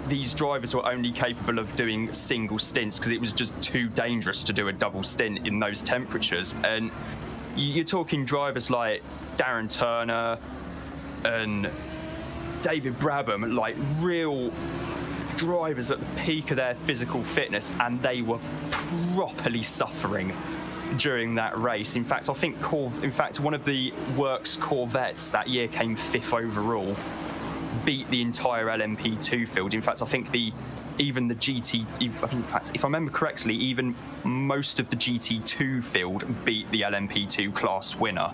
these drivers were only capable of doing single stints because it was just too dangerous to do a double stint in those temperatures. And you're talking drivers like Darren Turner and David Brabham, like real drivers at the peak of their physical fitness, and they were properly suffering during that race. In fact, I think one of the Works Corvettes that year came 5th overall, beat the entire LMP2 field. In fact, I think even the GT, in fact, if I remember correctly, even most of the GT2 field beat the LMP2 class winner.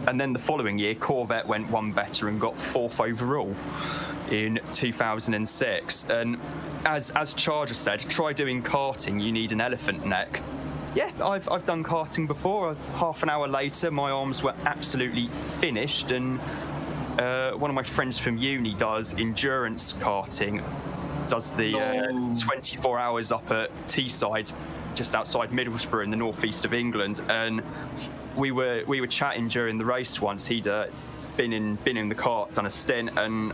And then the following year, Corvette went one better and got 4th overall in 2006. And as Charger said, try doing karting, you need an elephant neck. Yeah, I've done karting before. Half an hour later, my arms were absolutely finished. And one of my friends from uni does endurance karting, does the 24 hours up at Teesside, just outside Middlesbrough in the northeast of England. And we were chatting during the race once. He'd been in the kart, done a stint, and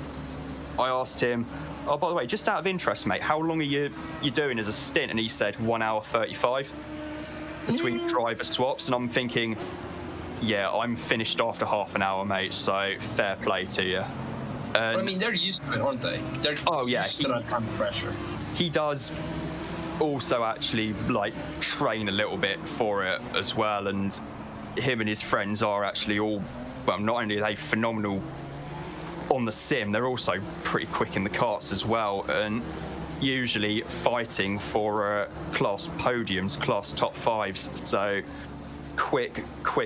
I asked him, oh, by the way, just out of interest, mate, how long are you doing as a stint? And he said 1 hour 35 between driver swaps. And I'm thinking, yeah, I'm finished after half an hour, mate, so fair play to you.
I mean, they're used to it, aren't they? They're used to that kind of pressure.
He does also actually like train a little bit for it as well, and him and his friends are actually all, well, not only are they phenomenal on the sim, they're also pretty quick in the karts as well, and usually fighting for class podiums, class top fives. So quick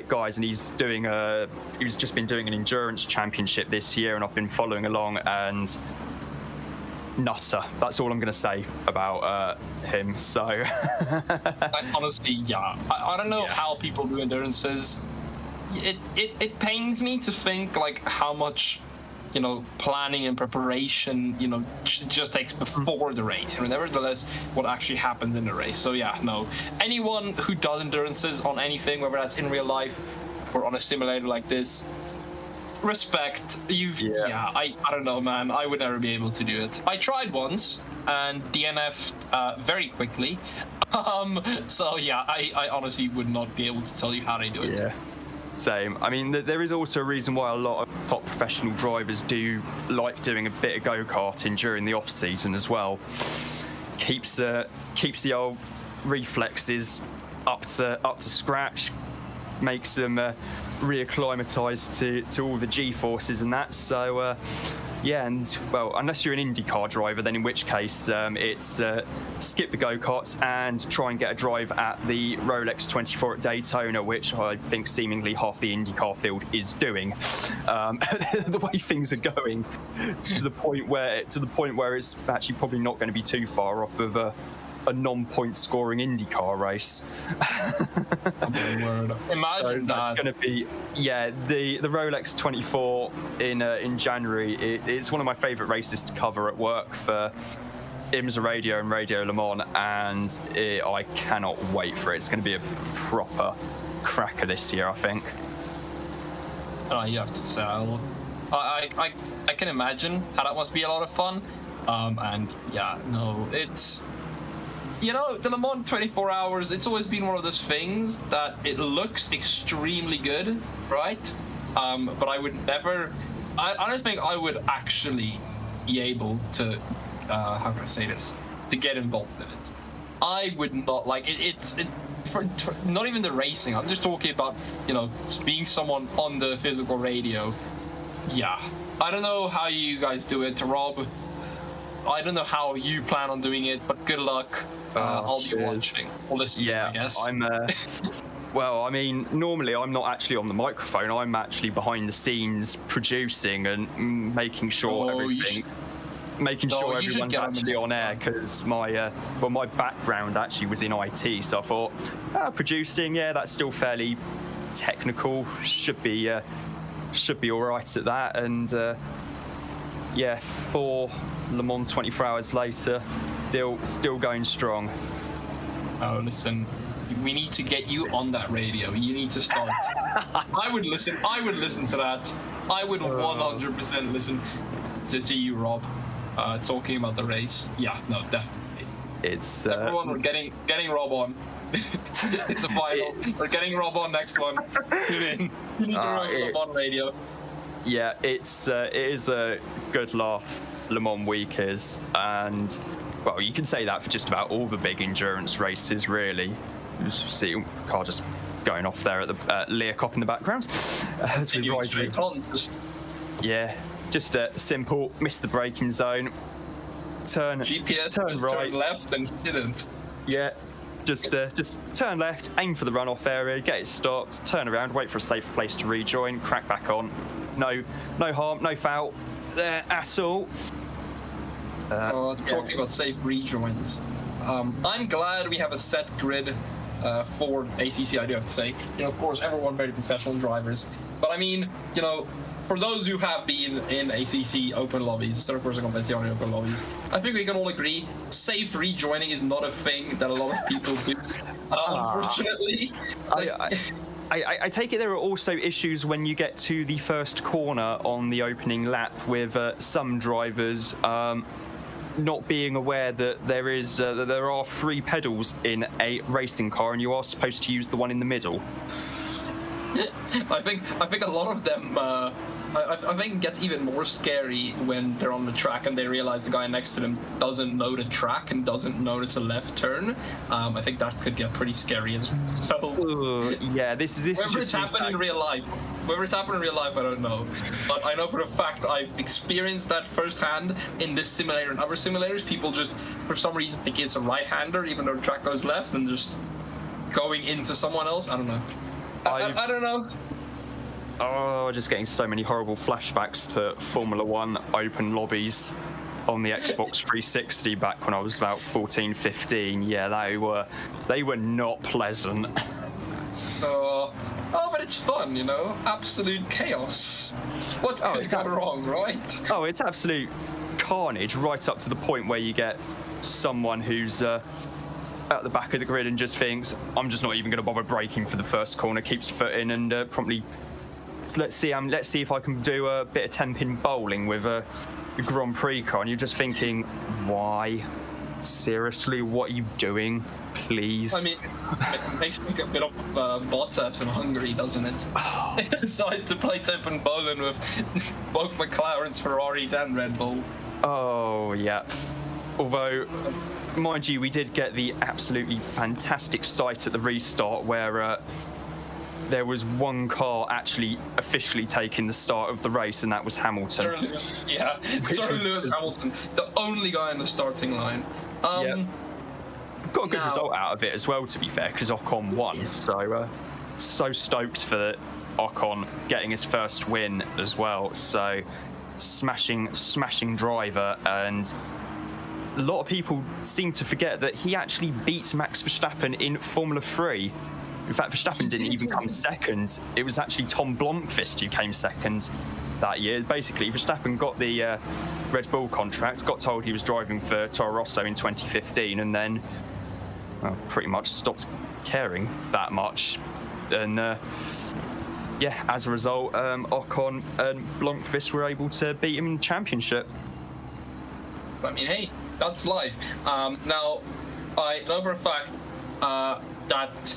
guys, and he's just been doing an endurance championship this year, and I've been following along, and nutter. That's all I'm going to say about him. So
honestly, I don't know how people do endurances. It pains me to think like how much, you know, planning and preparation, you know, just takes before the race, and nevertheless what actually happens in the race. So yeah, no, anyone who does endurances on anything, whether that's in real life or on a simulator like this, respect. I don't know, man, I would never be able to do it. I tried once and DNF'd very quickly, so yeah, I honestly would not be able to tell you how they do it.
Same. I mean, there is also a reason why a lot of top professional drivers do like doing a bit of go-karting during the off-season as well. Keeps the old reflexes up to scratch, makes them reacclimatise to all the G-forces and that. So yeah, and well, unless you're an IndyCar driver, then in which case it's skip the go-karts and try and get a drive at the Rolex 24 at Daytona, which I think seemingly half the IndyCar field is doing. The way things are going, to the point where it's actually probably not going to be too far off of a non-point scoring IndyCar race.
Imagine
that's going to be the Rolex 24 in January. It's one of my favourite races to cover at work for IMSA Radio and Radio Le Mans, and I cannot wait for it. It's going to be a proper cracker this year, I think.
You have to say, I can imagine how that must be a lot of fun. And yeah, no, it's, you know, the Le Mans 24 hours, it's always been one of those things that it looks extremely good, right? But I would never, I don't think I would actually be able to, how can I say this, to get involved in it. I would not, like, it's for not even the racing, I'm just talking about, you know, being someone on the physical radio. Yeah, I don't know how you guys do it, Rob. I don't know how you plan on doing it, but good luck. I'll be watching or listening, I guess.
I'm well, I mean, normally I'm not actually on the microphone. I'm actually behind the scenes producing and making sure everything's everyone's actually on air, because my background actually was in IT, so I thought producing, that's still fairly technical, should be all right at that. And for Le Mans 24 hours later, still going strong.
Oh, listen, we need to get you on that radio. You need to start. I would listen to that. I would 100% listen to you, Rob, talking about the race. Yeah, no, definitely.
It's
everyone, we're getting Rob on. It's a final. We're getting Rob on next one. Tune in. You need to run Rob on radio.
Yeah, it is a good laugh, Le Mans week is, and well, you can say that for just about all the big endurance races, really. You see a car just going off there at the Lear Cop in the background. Just a simple, miss the braking zone, turn right,
turn left, and he didn't.
Yeah, just turn left, aim for the runoff area, get it stopped, turn around, wait for a safe place to rejoin, crack back on. No harm, no foul there at all.
Talking about safe rejoins, I'm glad we have a set grid for ACC, I do have to say. You know, of course, everyone very professional drivers, but I mean, you know, for those who have been in ACC open lobbies, instead of course Competizione open lobbies, I think we can all agree safe rejoining is not a thing that a lot of people do, unfortunately.
I take it there are also issues when you get to the first corner on the opening lap with some drivers not being aware that there are 3 pedals in a racing car and you are supposed to use the one in the middle.
I think a lot of them. I think it gets even more scary when they're on the track and they realize the guy next to them doesn't know the track and doesn't know it's a left turn. I think that could get pretty scary as well.
Yeah, this
Whether it's happened in real life, I don't know. But I know for a fact I've experienced that firsthand in this simulator and other simulators. People just, for some reason, think it's a right-hander, even though the track goes left, and just going into someone else. I don't know. I don't know.
Oh, just getting so many horrible flashbacks to Formula One open lobbies on the Xbox 360 back when I was about 14, 15. Yeah, they were not pleasant.
Oh, but it's fun, you know? Absolute chaos. What could go wrong, right?
Oh, it's absolute carnage right up to the point where you get someone who's at the back of the grid and just thinks, I'm just not even going to bother braking for the first corner, keeps foot in and promptly... Let's see if I can do a bit of 10-pin bowling with a Grand Prix car. And you're just thinking, why? Seriously, what are you doing? Please.
I mean, it makes me think a bit of Bottas in Hungary, doesn't it? They decided to play 10-pin bowling with both McLarens, Ferraris, and Red Bull.
Oh, yeah. Although, mind you, we did get the absolutely fantastic sight at the restart where there was one car actually officially taking the start of the race, and that was Hamilton.
Sir Lewis Hamilton, the only guy on the starting line.
Got a good result out of it as well, to be fair, because Ocon won. So stoked for Ocon getting his first win as well. So smashing driver, and a lot of people seem to forget that he actually beat Max Verstappen in Formula 3. In fact, Verstappen didn't even come second. It was actually Tom Blomqvist who came second that year. Basically, Verstappen got the Red Bull contract, got told he was driving for Toro Rosso in 2015, and then pretty much stopped caring that much. And as a result, Ocon and Blomqvist were able to beat him in the championship.
I mean, hey, that's life. Now, I know for a fact that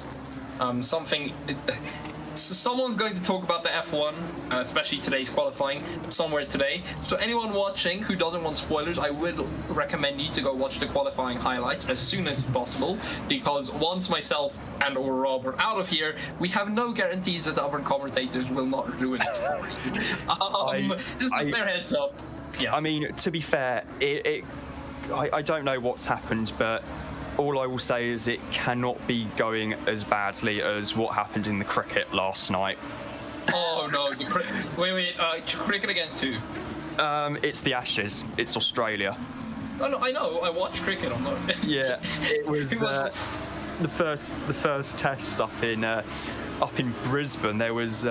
someone's going to talk about the F1, especially today's qualifying, somewhere today. So anyone watching who doesn't want spoilers, I would recommend you to go watch the qualifying highlights as soon as possible, because once myself and or Rob are out of here, we have no guarantees that the other commentators will not ruin it for you. Just a fair heads up. Yeah.
I mean, to be fair, I don't know what's happened, but all I will say is it cannot be going as badly as what happened in the cricket last night.
Oh no! Wait! Cricket against who?
It's the Ashes. It's Australia.
Oh no! I know. I watch cricket. I'm not.
Yeah, it was the first test up in Brisbane. There was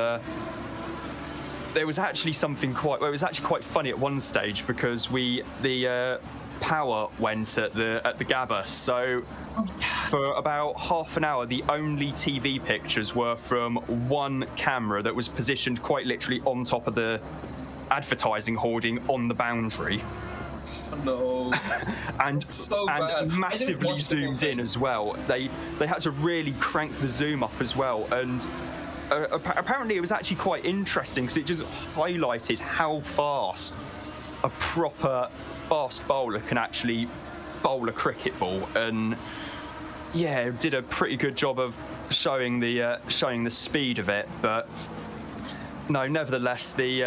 actually something quite. Well, it was actually quite funny at one stage because the power went at the Gabba, so for about half an hour the only TV pictures were from one camera that was positioned quite literally on top of the advertising hoarding on the boundary.
No.
and massively zoomed in as well. They had to really crank the zoom up as well, and apparently it was actually quite interesting because it just highlighted how fast a proper fast bowler can actually bowl a cricket ball, and did a pretty good job of showing the speed of it. But no, nevertheless, it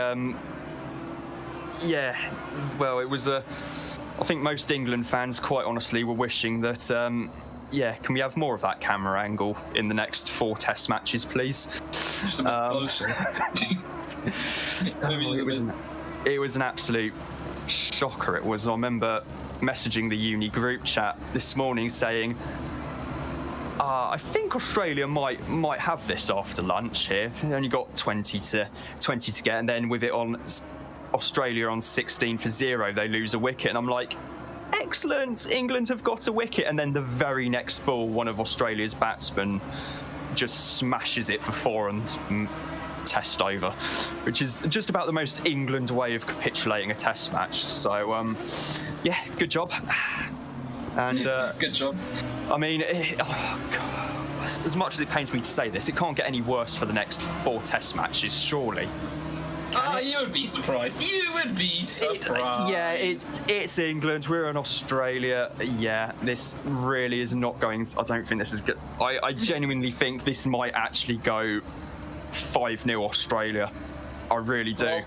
was I think most England fans, quite honestly, were wishing that can we have more of that camera angle in the next 4 test matches, please?
Just a bit closer.
It was an absolute shocker. It was. I remember messaging the uni group chat this morning saying, I think Australia might have this after lunch here. They only got 20 to get, and then with it on Australia on 16 for 0, they lose a wicket, and I'm like, excellent, England have got a wicket, and then the very next ball, one of Australia's batsmen just smashes it for 4 and test over, which is just about the most England way of capitulating a test match. So good job. And
good job.
I mean, as much as it pains me to say this, it can't get any worse for the next 4 test matches, surely.
You would be surprised. You would be surprised.
Yeah, it's England. We're in Australia. Yeah, this really is not going to, I don't think this is good. I genuinely think this might actually go 5-0 Australia. I really do.
Well,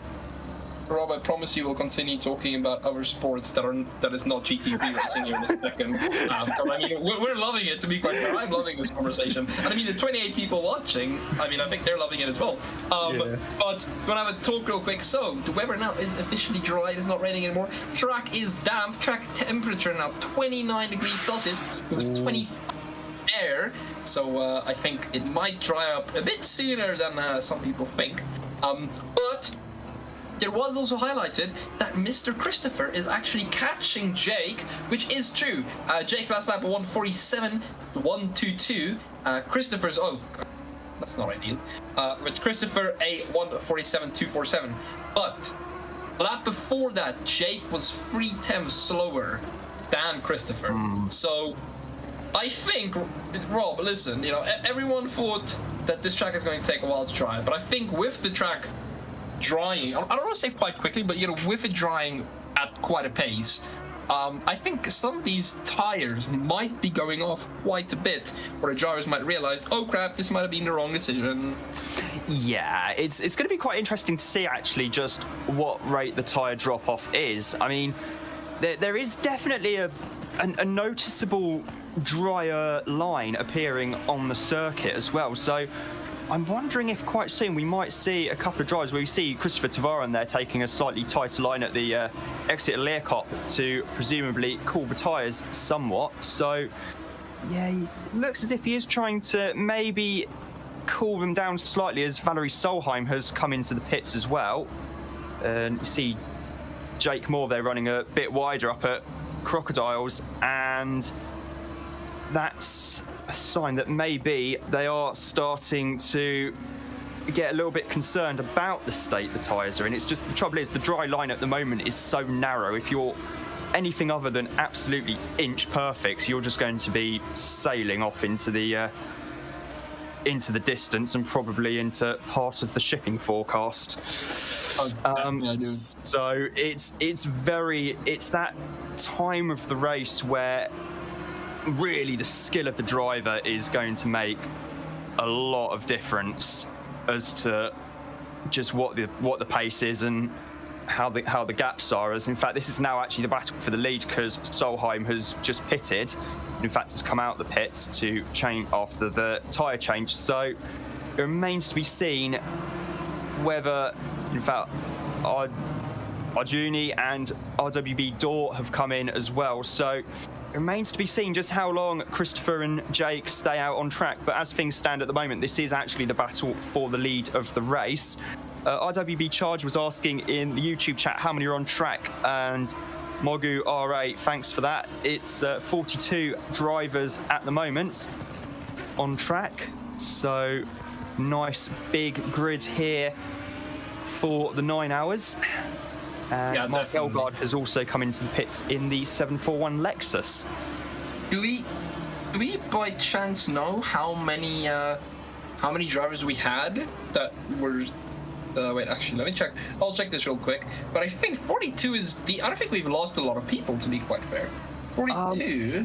Rob, I promise you we'll continue talking about other sports that is not GT3 racing here in a second. I mean, we're loving it, to be quite fair. I'm loving this conversation. And I mean, the 28 people watching, I mean, I think they're loving it as well. But when I have a talk real quick, so the weather now is officially dry. It's not raining anymore. Track is damp. Track temperature now 29 degrees Celsius with 25 air. So I think it might dry up a bit sooner than some people think. But there was also highlighted that Mr. Christopher is actually catching Jake, which is true. Jake's last lap 1:47.122. Christopher's that's not ideal. With Christopher a 1:47.247. But the lap before that, Jake was 3/10 slower than Christopher. So I think, Rob, listen, everyone thought that this track is going to take a while to dry, but I think with the track drying, I don't want to say quite quickly, but with it drying at quite a pace, I think some of these tires might be going off quite a bit, where the drivers might realize, oh crap, this might have been the wrong decision.
Yeah, it's going to be quite interesting to see actually just what rate the tire drop off is. I mean, there is definitely a noticeable drier line appearing on the circuit as well, so I'm wondering if quite soon we might see a couple of drives where we see Christopher Tavaran there taking a slightly tighter line at the exit of Learcop to presumably cool the tyres somewhat. So, yeah, it looks as if he is trying to maybe cool them down slightly as Valerie Solheim has come into the pits as well. And you see Jake Moore there running a bit wider up at Crocodiles, and that's a sign that maybe they are starting to get a little bit concerned about the state the tyres are in. It's just, the trouble is the dry line at the moment is so narrow. If you're anything other than absolutely inch perfect, you're just going to be sailing off into the distance and probably into part of the shipping forecast. So it's that time of the race where really the skill of the driver is going to make a lot of difference as to just what the pace is and how the gaps are. As in fact, this is now actually the battle for the lead, because Solheim has just pitted. In fact, has come out the pits to change after the tyre change. So it remains to be seen whether, in fact, Arjuni and RWB Door have come in as well. So it remains to be seen just how long Christopher and Jake stay out on track. But as things stand at the moment, this is actually the battle for the lead of the race. RWB Charge was asking in the YouTube chat how many are on track, and Mogu R8, thanks for that. It's 42 drivers at the moment on track. So nice big grid here for the 9 hours. And Mark Elgard has also come into the pits in the 741 Lexus.
Do we by chance know how many drivers we had that were? Wait, actually, let me check. I'll check this real quick. But I think 42 is I don't think we've lost a lot of people, to be quite fair. 42.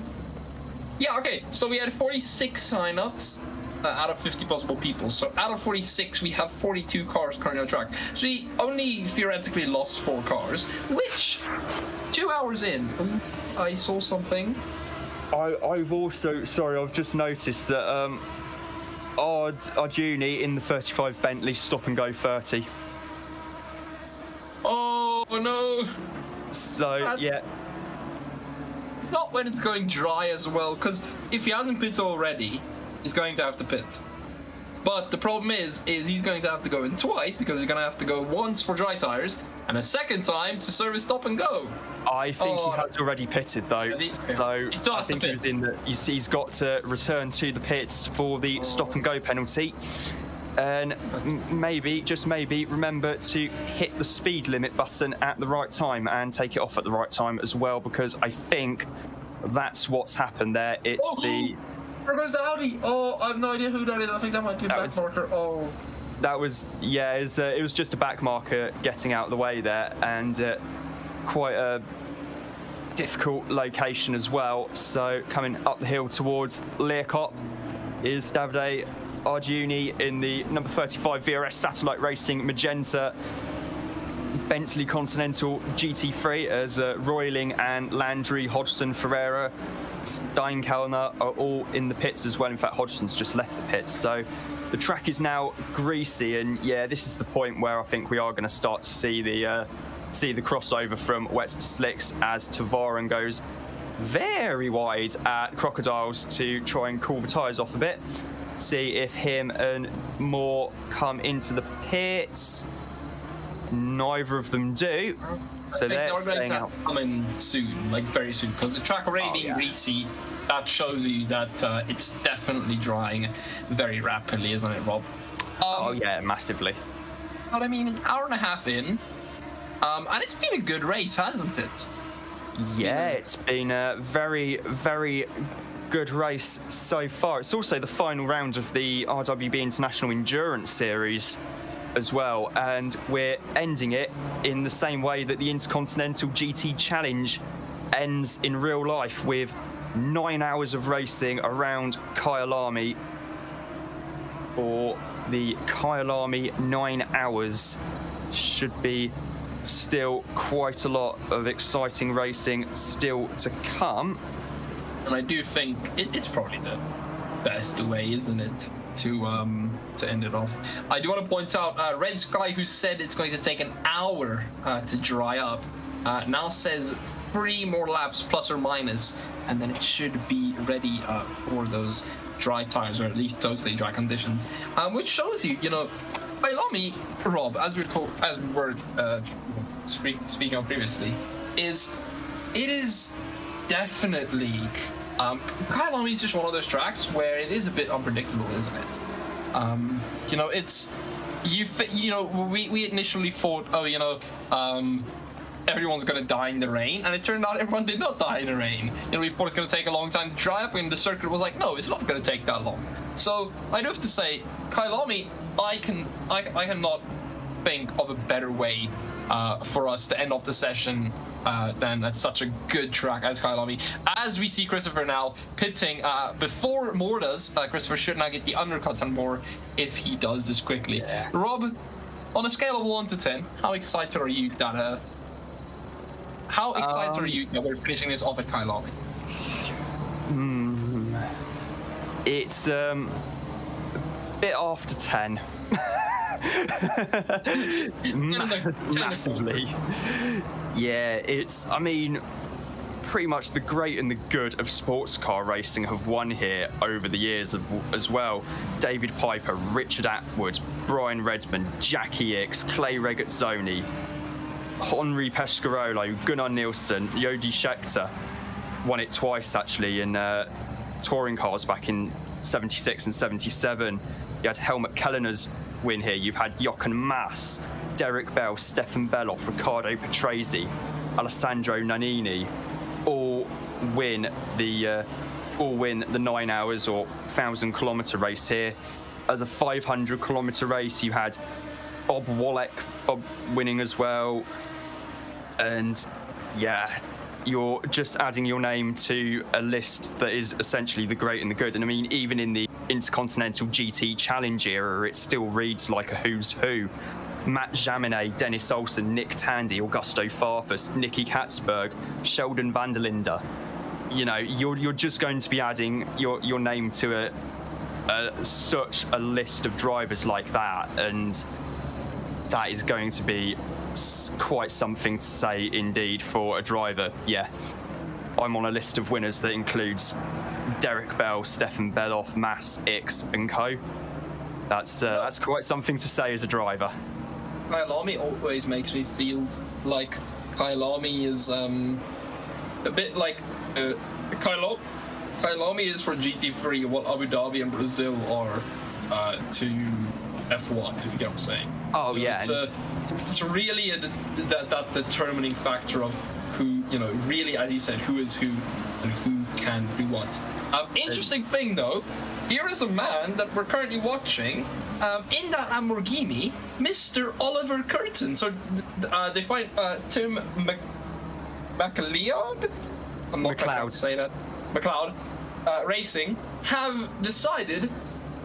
Yeah, okay. So we had 46 sign-ups out of 50 possible people. So out of 46, we have 42 cars currently on track. So we only theoretically lost 4 cars, which 2 hours in, I saw something.
I've just noticed that Arjuni in the 35 Bentley stop and go 30.
Oh no!
So yeah.
Not when it's going dry as well, because if he hasn't pitted already, he's going to have to pit. But the problem is he's going to have to go in twice, because he's going to have to go once for dry tires and a second time to service stop and go.
I think he has already pitted though. So
he still has
I think
to
he was in the. You see, he's got to return to the pits for the stop and go penalty. And maybe, just maybe, remember to hit the speed limit button at the right time and take it off at the right time as well, because I think that's what's happened there. It's
There goes the Audi. Oh, I have no idea who that is. I think that might be a back marker. Oh.
That was, yeah, it was just a back marker getting out of the way there, and quite a difficult location as well. So coming up the hill towards Learcott is Davide Argiuni in the number 35 VRS Satellite Racing Magenta Bentley Continental GT3 as Royling and Landry, Hodgson, Ferreira, Steinkellner are all in the pits as well. In fact, Hodgson's just left the pits. So the track is now greasy, and yeah, this is the point where I think we are going to start to see the crossover from wets to slicks as Tavares goes very wide at Crocodiles to try and cool the tyres off a bit. See if him and Moore come into the pits. Neither of them do, so they're staying out.
Coming soon, like very soon, because the track already being greasy, that shows you that it's definitely drying very rapidly, isn't it, Rob?
Oh yeah, massively.
But I mean, an hour and a half in, and it's been a good race, hasn't it?
Yeah, it's been a very, very good race so far. It's also the final round of the RWB International Endurance Series as well, and we're ending it in the same way that the Intercontinental GT Challenge ends in real life, with 9 hours of racing around Kyalami. For the Kyalami 9 hours should be still quite a lot of exciting racing still to come.
And I do think it's probably the best way, isn't it, to end it off. I do want to point out Red Sky, who said it's going to take an hour to dry up, now says 3 more laps plus or minus, and then it should be ready for those dry tires, or at least totally dry conditions, which shows you, Kyalami, Rob, as we were speaking of previously, it is definitely Kyalami is just one of those tracks where it is a bit unpredictable, isn't it? We initially thought, everyone's gonna die in the rain, and it turned out everyone did not die in the rain. We thought it's gonna take a long time to dry up, and the circuit was like, no, it's not gonna take that long. So I do have to say, Kyalami, I cannot think of a better way for us to end off the session than at such a good track as Kyalami. As we see Christopher now pitting before Moore does. Christopher should now get the undercuts on Moore if he does this quickly. Yeah. Rob, on a scale of 1 to 10, how excited are you that we're finishing this off at Kyalami?
It's a bit after 10. Massively. Yeah, pretty much the great and the good of sports car racing have won here over the years as well. David Piper, Richard Atwood, Brian Redmond, Jackie Ickx, Clay Regazzoni, Henri Pescarolo, Gunnar Nilsson, Jody Scheckter won it twice actually in touring cars back in 76 and 77. You had Helmut Kellener's win here. You've had Jochen Mass, Derek Bell, Stefan Beloff, Riccardo Patrese, Alessandro Nannini, all win the 9 hours or 1,000-kilometer race here. As a 500-kilometer race, you had Bob winning as well, and yeah, you're just adding your name to a list that is essentially the great and the good. And I mean, even in the Intercontinental GT Challenge era, it still reads like a who's who. Matt Jaminet, Dennis Olsen, Nick Tandy, Augusto Farfus, Nicky Katzberg, Sheldon van der Linde. You're just going to be adding your name to such a list of drivers like that, and that is going to be quite something to say indeed for a driver. Yeah, I'm on a list of winners that includes Derek Bell, Stefan Beloff, Mass, Ickx, and co. That's quite something to say as a driver.
Kyalami always makes me feel like Kyalami is a bit like Kyalami is for GT3 what Abu Dhabi and Brazil are to F1, if you get what I'm saying.
Oh yeah.
It's really that determining factor of who, really, as you said, who is who and who can do what. Interesting thing though, here is a man that we're currently watching in that Lamborghini, Mr. Oliver Curtin. So they find Tim McLeod? I'm not quite sure how to say that. McLeod Racing have decided,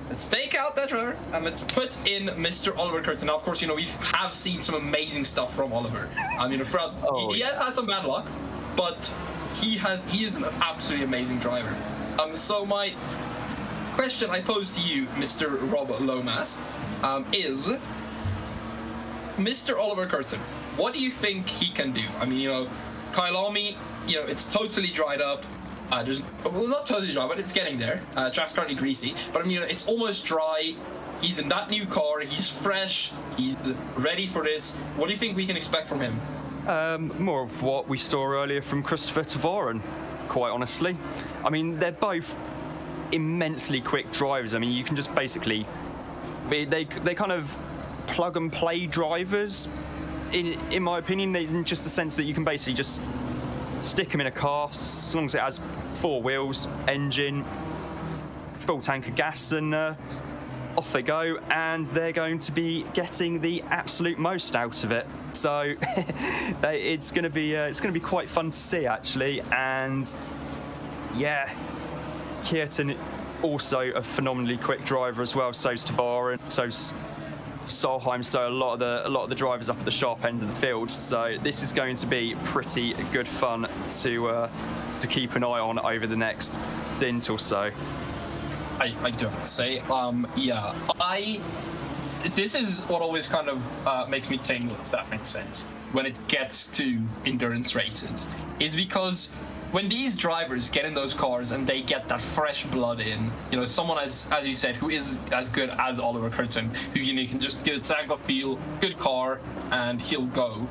let's take out that driver and let's put in Mr. Oliver Curtin. Now, of course, we have seen some amazing stuff from Oliver. Throughout, he has had some bad luck, but he is an absolutely amazing driver. So my question I pose to you, Mr. Rob Lomas, is Mr. Oliver Curtin, what do you think he can do? Kyalami, it's totally dried up. Not totally dry, but it's getting there. Track's currently greasy, but it's almost dry. He's in that new car. He's fresh. He's ready for this. What do you think we can expect from him?
More of what we saw earlier from Christopher Tavares, quite honestly. They're both immensely quick drivers. You can just basically, they kind of plug and play drivers. In my opinion, in just the sense that you can basically just stick them in a car as long as it has 4 wheels, engine, full tank of gas, and off they go, and they're going to be getting the absolute most out of it. So it's going to be quite fun to see, actually. And yeah, Kjartan also a phenomenally quick driver as well. So's Tavares, so's Solheim, so a lot of the drivers up at the sharp end of the field. So this is going to be pretty good fun to keep an eye on over the next stint or so.
I do have to say, this is what always kind of makes me tingle, if that makes sense, when it gets to endurance races, is because when these drivers get in those cars and they get that fresh blood in, someone as you said, who is as good as Oliver Curtin, who you can just get a tank of fuel, good car, and he'll go.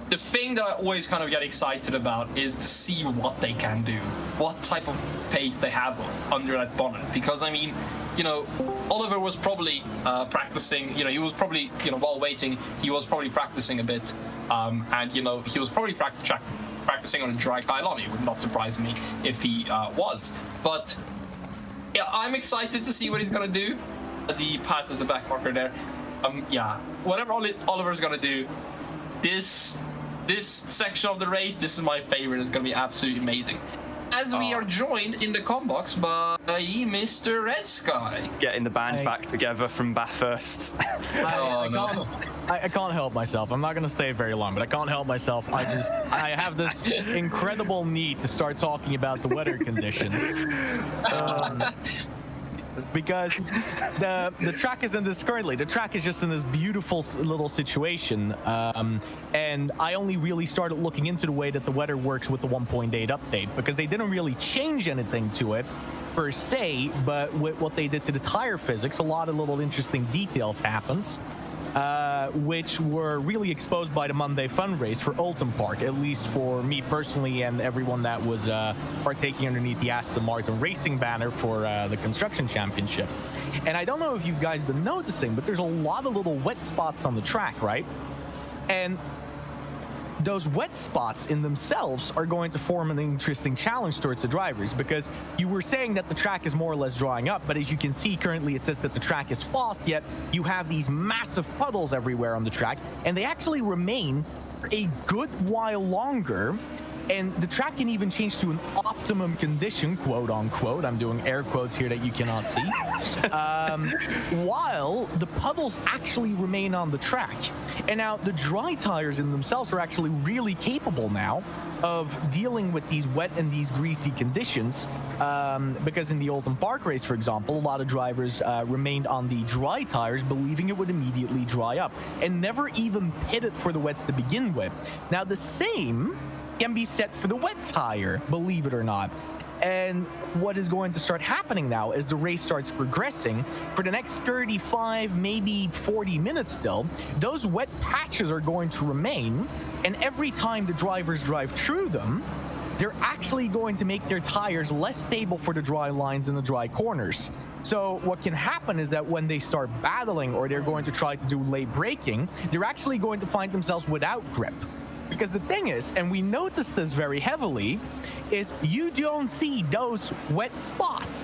The thing that I always kind of get excited about is to see what they can do, what type of pace they have under that bonnet. Because Oliver was probably practicing. He was probably while waiting, he was probably practicing a bit, and he was probably practicing on a dry Kyalami. It would not surprise me if he was. But yeah, I'm excited to see what he's gonna do as he passes the back marker there. Whatever Oliver's gonna do, this section of the race, this is my favorite. It's gonna be absolutely amazing. As we are joined in the combox by Mr. Red Sky.
Getting the band back together from Bathurst.
I can't help myself. I'm not going to stay very long, but I can't help myself. I have this incredible need to start talking about the weather conditions. Because the track is in this currently. The track is just in this beautiful little situation. And I only really started looking into the way that the weather works with the 1.8 update, because they didn't really change anything to it per se, but with what they did to the tire physics, a lot of little interesting details happened. Which were really exposed by the Monday fun race for Oulton Park, at least for me personally and everyone that was partaking underneath the Aston Martin racing banner for the Construction Championship. And I don't know if you guys been noticing, but there's a lot of little wet spots on the track, right? And those wet spots in themselves are going to form an interesting challenge towards the drivers, because you were saying that the track is more or less drying up, but as you can see currently it says that the track is fast, yet you have these massive puddles everywhere on the track, and they actually remain for a good while longer. And the track can even change to an optimum condition, quote unquote. I'm doing air quotes here that you cannot see. While the puddles actually remain on the track. And now the dry tires in themselves are actually really capable now of dealing with these wet and these greasy conditions. Because in the Oulton Park race, for example, a lot of drivers remained on the dry tires, believing it would immediately dry up and never even pitted for the wets to begin with. Now the same can be set for the wet tire, believe it or not. And what is going to start happening now as the race starts progressing, for the next 35, maybe 40 minutes still, those wet patches are going to remain, and every time the drivers drive through them, they're actually going to make their tires less stable for the dry lines and the dry corners. So what can happen is that when they start battling or they're going to try to do late braking, they're actually going to find themselves without grip, Because the thing is, and we noticed this very heavily, is you don't see those wet spots,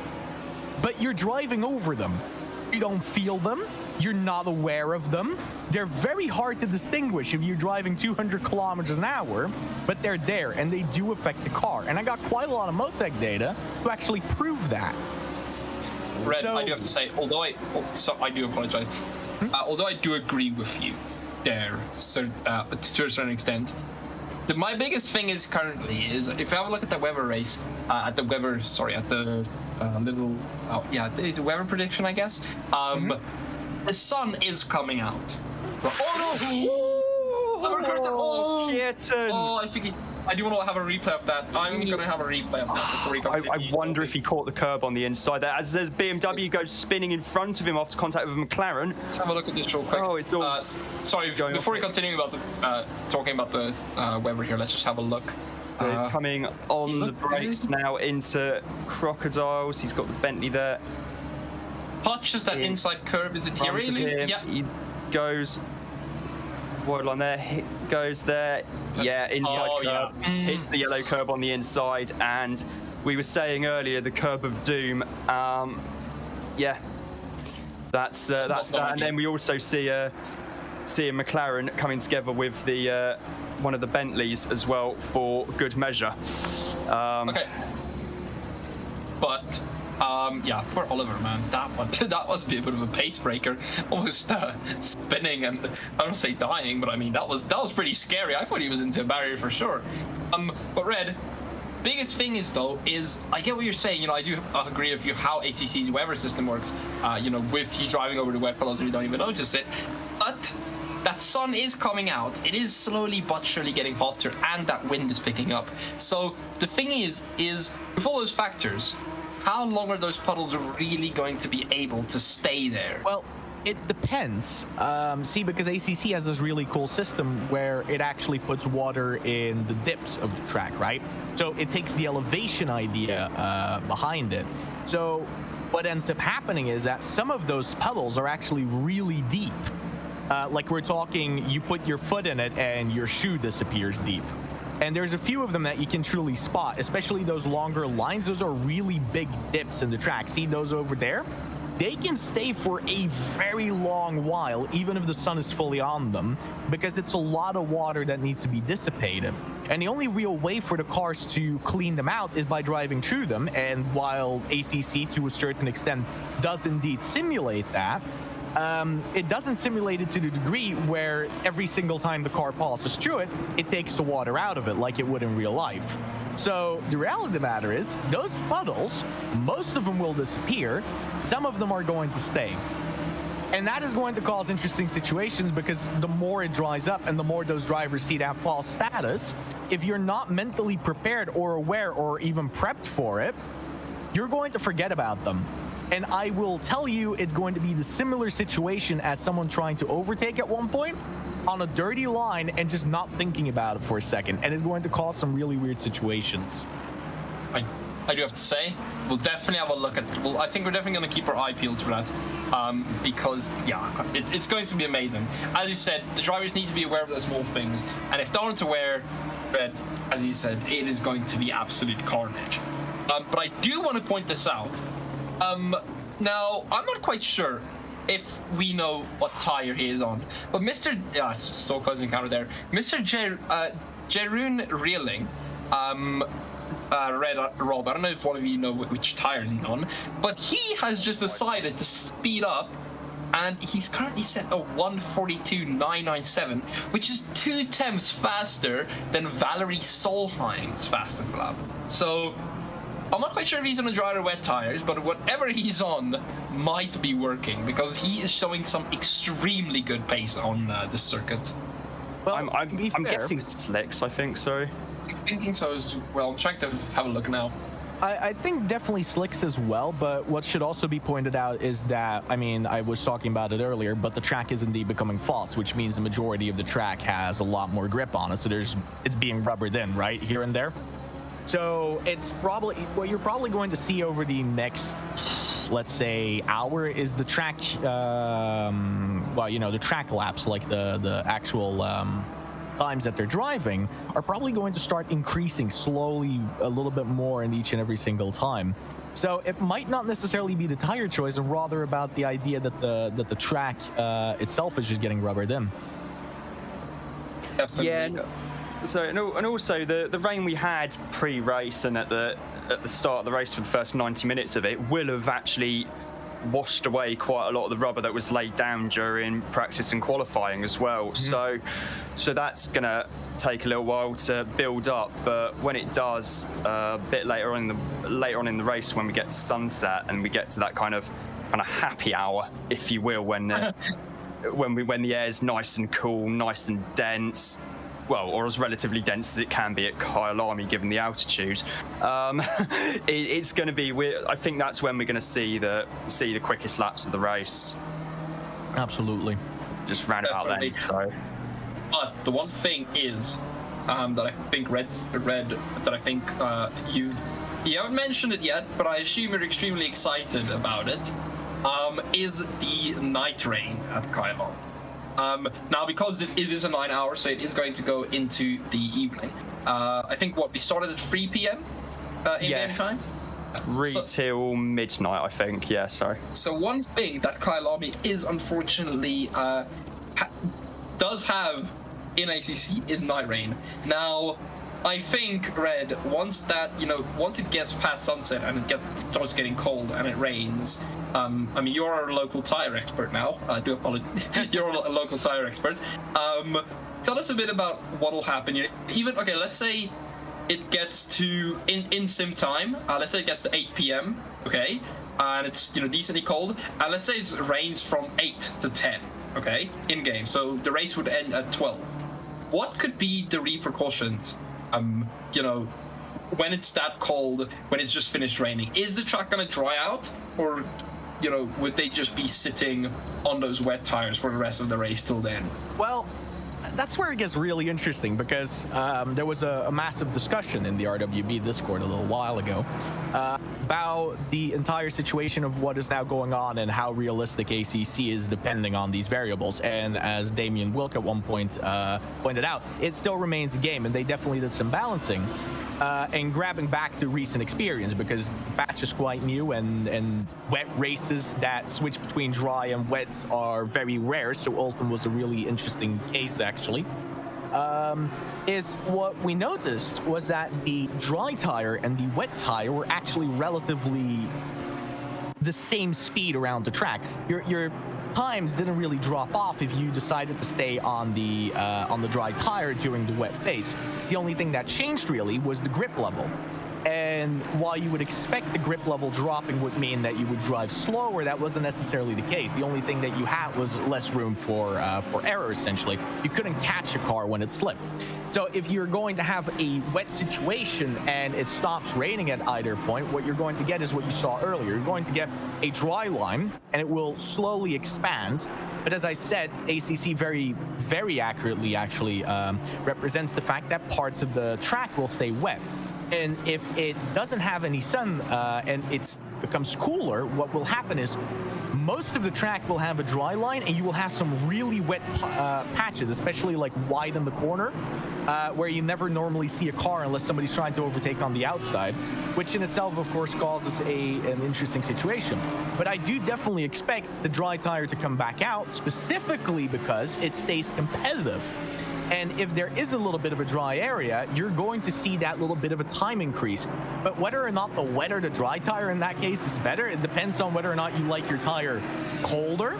but you're driving over them. You don't feel them. You're not aware of them. They're very hard to distinguish if you're driving 200 kilometers an hour, but they're there and they do affect the car. And I got quite a lot of Motec data to actually prove that.
Red, I do have to say, although I do apologize, although I do agree with you there, so, to a certain extent, my biggest thing is currently is if you have a look at the weather race, at the little, it's a weather prediction, I guess. The sun is coming out. I do want to have a replay of that. I'm going to have a replay of that before he comes.
I wonder if he caught the curb on the inside there. As there's BMW goes spinning in front of him after contact with McLaren.
Let's have a look at this real quick.
Oh, it's all
sorry, before we continue about the talking about the weather here, let's just have a look.
So he's coming on the brakes now into Crocodiles. He's got the Bentley there.
Touches that inside curve. Is it here? Yeah.
He goes wide line there. He goes there. Yeah, inside curb.
Yeah.
Hits the yellow curb on the inside, and we were saying earlier the curb of doom. Yeah, that's that. And then we also see a McLaren coming together with the one of the Bentleys as well for good measure.
Okay. But yeah, poor Oliver, man. That was a bit of a pace breaker, almost spinning and I don't say dying, but I mean that was pretty scary. I thought he was into a barrier for sure. But Red, biggest thing is I get what you're saying. You know, I do agree with you how ACC's weather system works. You know, with you driving over the wet puddles and you don't even notice it, but that sun is coming out. It is slowly but surely getting hotter, and that wind is picking up. So the thing is with all those factors, how long are those puddles really going to be able to stay there?
Well, it depends. See, because ACC has this really cool system where it actually puts water in the dips of the track, right? So it takes the elevation idea behind it. So what ends up happening is that some of those puddles are actually really deep. Like we're talking, you put your foot in it and your shoe disappears deep. And there's a few of them that you can truly spot, especially those longer lines. Those are really big dips in the track. See those over there? They can stay for a very long while, even if the sun is fully on them, because it's a lot of water that needs to be dissipated. And the only real way for the cars to clean them out is by driving through them. And while ACC, to a certain extent, does indeed simulate that, it doesn't simulate it to the degree where every single time the car passes through it, it takes the water out of it like it would in real life. So the reality of the matter is, those puddles, most of them will disappear. Some of them are going to stay. And that is going to cause interesting situations, because the more it dries up and the more those drivers see that false status, if you're not mentally prepared or aware or even prepped for it, you're going to forget about them. And I will tell you, it's going to be the similar situation as someone trying to overtake at one point on a dirty line and just not thinking about it for a second. And it's going to cause some really weird situations.
I do have to say, we'll definitely have a look at. I think we're definitely going to keep our eye peeled for that, because yeah, it's going to be amazing. As you said, the drivers need to be aware of those small things, and if they aren't aware, Red, as you said, it is going to be absolute carnage. But I do want to point this out. Now, I'm not quite sure if we know what tire he is on, but Mr. So close encounter there. Mr. Jeroen Reeling, Red Rob, I don't know if one of you know which tires he's on, but he has just decided to speed up, and he's currently set a 1:42.997, which is 0.2 faster than Valerie Solheim's fastest lap. So I'm not quite sure if he's on a dry or wet tires, but whatever he's on might be working, because he is showing some extremely good pace on this circuit.
Well, I'm guessing slicks, I think so.
I'm thinking so as well. I'm trying to have a look now.
I think definitely slicks as well, but what should also be pointed out is that, I mean, I was talking about it earlier, but the track is indeed becoming false, which means the majority of the track has a lot more grip on it, so it's being rubbered in, right, here and there. So it's probably, what you're probably going to see over the next, let's say, hour is the track, well, you know, the track laps, like the actual times that they're driving are probably going to start increasing slowly a little bit more in each and every single time. So it might not necessarily be the tire choice, and rather about the idea that the track itself is just getting rubbered in.
Definitely.
Yeah. And also the rain we had pre-race and at the start of the race for the first 90 minutes of it will have actually washed away quite a lot of the rubber that was laid down during practice and qualifying as well.
Mm-hmm.
So that's gonna take a little while to build up, but when it does, a bit later on in the race, when we get to sunset and we get to that kind of happy hour, if you will, when the air's nice and cool, nice and dense. Well, or as relatively dense as it can be at Kyalami, given the altitude. It's going to be. I think that's when we're going to see the quickest laps of the race.
Absolutely.
Just round about then. So.
But the one thing is that I think Red that I think you haven't mentioned it yet, but I assume you're extremely excited about it. Is the night rain at Kyalami. Now, because it is a 9 hour, so it is going to go into the evening. I think we started at 3 p.m. In-game time?
3 till midnight, I think. Yeah, sorry.
So one thing that Kyalami is unfortunately does have in ACC is night rain. Now, I think, Red, once it gets past sunset and starts getting cold and it rains, I mean, you're a local tire expert now. I do apologize. You're a local tire expert. Tell us a bit about what will happen. Let's say it gets to, in sim time, let's say it gets to 8 p.m., okay? And it's, decently cold. And let's say it rains from 8 to 10, okay? In-game. So the race would end at 12. What could be the repercussions when it's that cold, when it's just finished raining? Is the track going to dry out, or would they just be sitting on those wet tires for the rest of the race till then?
Well, that's where it gets really interesting, because there was a massive discussion in the RWB Discord a little while ago about the entire situation of what is now going on and how realistic ACC is depending on these variables. And as Damien Wilk at one point pointed out, it still remains a game, and they definitely did some balancing and grabbing back to recent experience, because batch is quite new, and wet races that switch between dry and wet are very rare. So Ultim was a really interesting case, actually. Is what we noticed was that the dry tire and the wet tire were actually relatively the same speed around the track. Your times didn't really drop off if you decided to stay on the dry tire during the wet phase. The only thing that changed really was the grip level. And while you would expect the grip level dropping would mean that you would drive slower, that wasn't necessarily the case. The only thing that you had was less room for error, essentially. You couldn't catch a car when it slipped. So if you're going to have a wet situation and it stops raining at either point, what you're going to get is what you saw earlier. You're going to get a dry line, and it will slowly expand. But as I said, ACC very, very accurately actually represents the fact that parts of the track will stay wet. And if it doesn't have any sun and it becomes cooler, what will happen is most of the track will have a dry line, and you will have some really wet patches, especially like wide in the corner, where you never normally see a car unless somebody's trying to overtake on the outside, which in itself, of course, causes an interesting situation. But I do definitely expect the dry tire to come back out, specifically because it stays competitive. And if there is a little bit of a dry area, you're going to see that little bit of a time increase. But whether or not the wet or the dry tire in that case is better, it depends on whether or not you like your tire colder,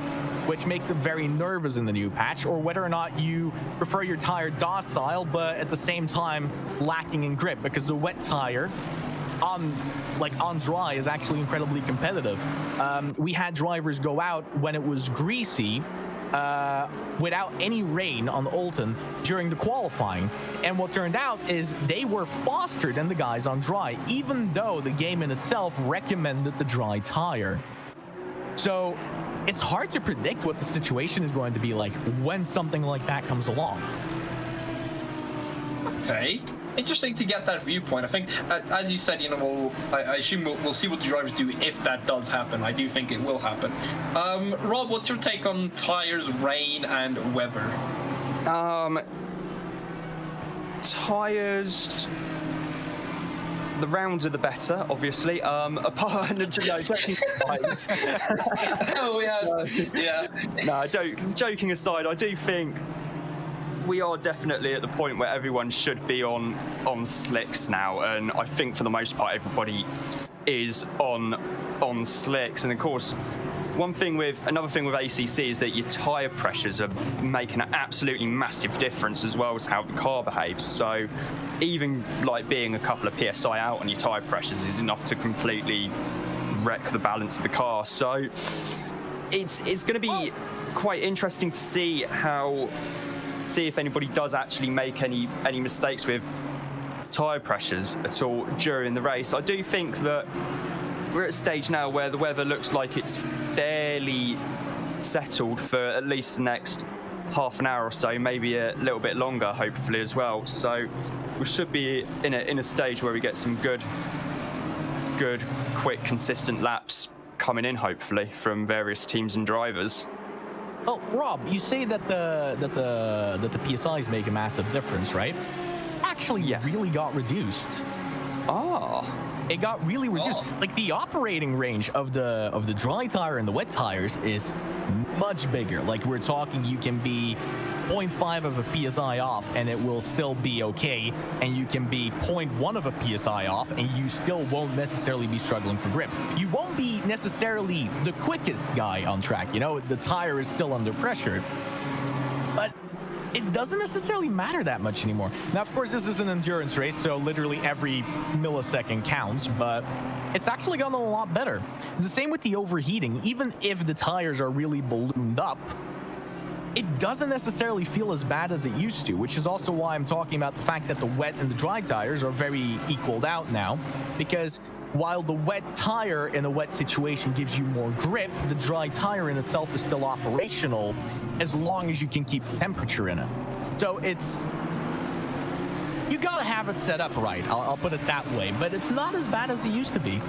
which makes it very nervous in the new patch, or whether or not you prefer your tire docile, but at the same time lacking in grip, because the wet tire on dry is actually incredibly competitive. We had drivers go out when it was greasy, without any rain on Ultim during the qualifying, and what turned out is they were faster than the guys on dry, even though the game in itself recommended the dry tire. So it's hard to predict what the situation is going to be like when something like that comes along.
Okay. Interesting to get that viewpoint. I think, as you said, I assume we'll see what the drivers do if that does happen. I do think it will happen. Rob, what's your take on tires, rain, and weather?
Tyres. The rounds are the better, obviously. Apart, no, joking aside.
Oh yeah.
No, joking aside, I do think we are definitely at the point where everyone should be on slicks now, and I think for the most part everybody is on slicks. And of course, another thing with ACC is that your tyre pressures are making an absolutely massive difference, as well as how the car behaves. So even like being a couple of PSI out on your tyre pressures is enough to completely wreck the balance of the car. So it's going to be quite interesting to see if anybody does actually make any mistakes with tyre pressures at all during the race. I do think that we're at a stage now where the weather looks like it's fairly settled for at least the next half an hour or so, maybe a little bit longer, hopefully as well. So we should be in a stage where we get some good, quick, consistent laps coming in, hopefully, from various teams and drivers.
Well, Rob, you say that the PSIs make a massive difference, right? Actually,
Yeah.
really got reduced. It got really reduced. Like the operating range of the dry tire and the wet tires is much bigger. Like we're talking, you can be 0.5 of a PSI off and it will still be okay, and you can be 0.1 of a PSI off and you still won't necessarily be struggling for grip. You won't be necessarily the quickest guy on track, you know, the tire is still under pressure, but it doesn't necessarily matter that much anymore. Now, of course, this is an endurance race, so literally every millisecond counts, but it's actually gotten a lot better. The same with the overheating. Even if the tires are really ballooned up, it doesn't necessarily feel as bad as it used to, which is also why I'm talking about the fact that the wet and the dry tires are very equaled out now, because while the wet tire in a wet situation gives you more grip, the dry tire in itself is still operational as long as you can keep the temperature in it. So you gotta have it set up right, I'll put it that way, but it's not as bad as it used to be.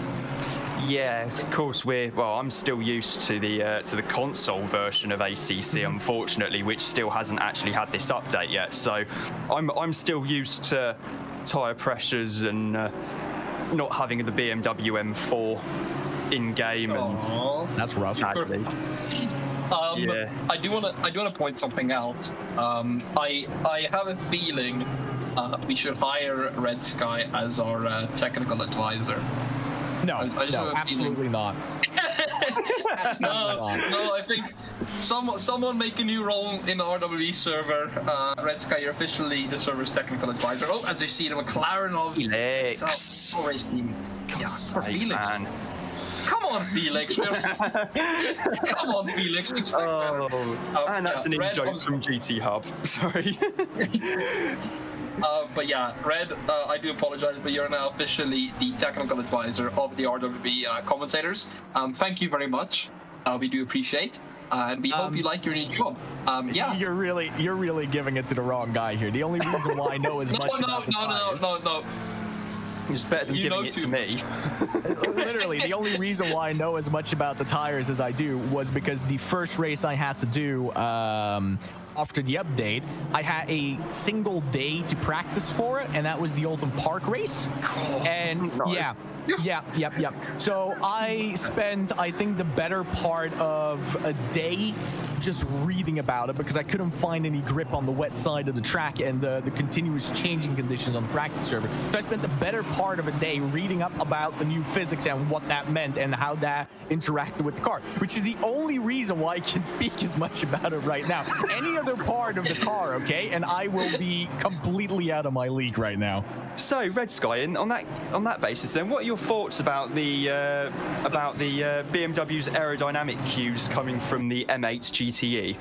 Yeah, of course. I'm still used to the console version of ACC, unfortunately, which still hasn't actually had this update yet. So I'm still used to tire pressures and not having the BMW M4 in game. And
that's rough.
Actually,
yeah. I do want to point something out. I have a feeling we should hire Red Sky as our technical advisor.
No, absolutely not.
No, I think someone make a new role in the RWB server. Red Sky, you're officially the server's technical advisor. Oh, as you see, the McLaren of
Felix.
race team.
God
Yeah, for
sake,
Felix.
man.
Come on, Felix. Come on, Felix.
And that's an
Red
in-joke from GT Hub. Sorry.
But yeah, Red, I do apologize, but you're now officially the technical advisor of the RWB commentators. Thank you very much. We do appreciate, and we hope you like your new job. Yeah.
You're really giving it to the wrong guy here. The only reason why I know as much about the tires.
No.
It's better than giving it to me.
Literally, the only reason why I know as much about the tires as I do was because the first race I had to do after the update, I had a single day to practice for it, and that was the Oldham Park race. And
nice.
Yeah. So I spent, I think, the better part of a day just reading about it because I couldn't find any grip on the wet side of the track and the continuous changing conditions on the practice server. So I spent the better part of a day reading up about the new physics and what that meant and how that interacted with the car, which is the only reason why I can speak as much about it right now. Any other part of the car, okay, and I will be completely out of my league right now.
So, Red Sky, and on that basis, then, what are your thoughts about the BMW's aerodynamic cues coming from the M8 GTE?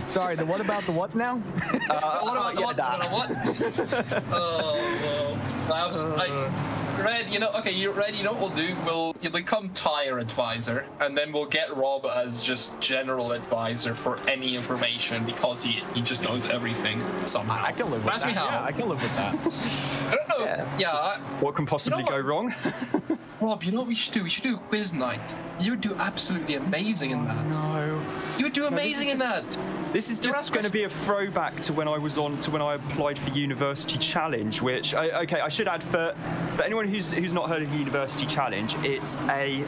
Sorry, what about the what now?
Red, you know what we'll do? You'll become Tyre advisor, and then we'll get Rob as just general advisor for any information because he just knows everything somehow.
I can live with
Ask
that.
me how.
Yeah, I can live with that.
I don't know. Yeah.
What can possibly go wrong?
Rob, you know what we should do? We should do a quiz night. You would do absolutely amazing in that.
No.
You would do amazing in that.
This is just going to be a throwback to when I applied for University Challenge, which I should add for anyone who's not heard of University Challenge, it's a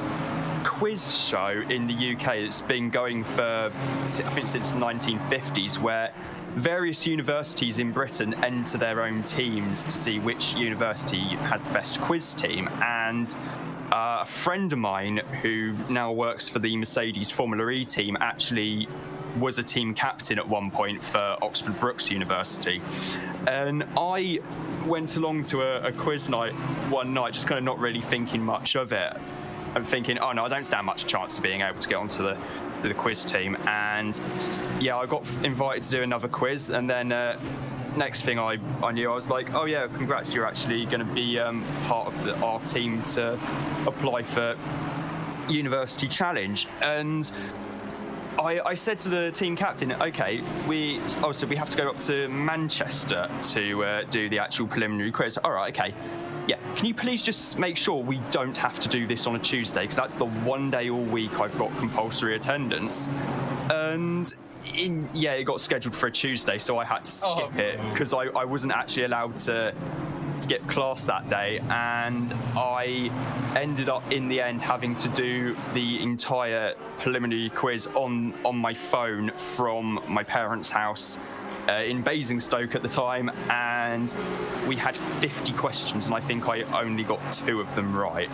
quiz show in the UK that's been going for I think since the 1950s, where various universities in Britain enter their own teams to see which university has the best quiz team. And a friend of mine who now works for the Mercedes Formula E team actually was a team captain at one point for Oxford Brookes University. And I went along to a quiz night one night, just kind of not really thinking much of it. I'm thinking, oh no, I don't stand much chance of being able to get onto the quiz team. And yeah, I got invited to do another quiz, and then next thing I knew, I was like, oh yeah, congrats, you're actually going to be part of our team to apply for University Challenge. And I said to the team captain, okay, we have to go up to Manchester to do the actual preliminary quiz. All right, okay. Yeah, can you please just make sure we don't have to do this on a Tuesday, because that's the one day all week I've got compulsory attendance. And it got scheduled for a Tuesday, so I had to skip it because I wasn't actually allowed to skip class that day, and I ended up in the end having to do the entire preliminary quiz on my phone from my parents' house in Basingstoke at the time, and we had 50 questions, and I think I only got 2 of them right.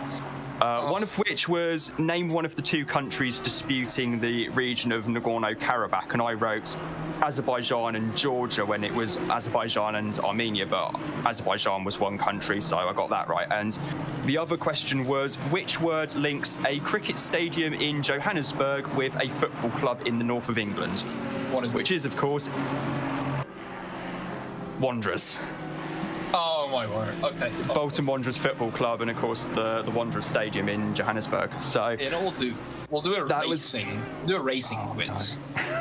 One of which was name one of the 2 countries disputing the region of Nagorno-Karabakh, and I wrote Azerbaijan and Georgia when it was Azerbaijan and Armenia, but Azerbaijan was one country, so I got that right. And the other question was which word links a cricket stadium in Johannesburg with a football club in the north of England? Which is, of course, Wanderers.
Oh my word! Okay.
Bolton Wanderers Football Club, and of course the Wanderers Stadium in Johannesburg. So
we'll do a racing quiz.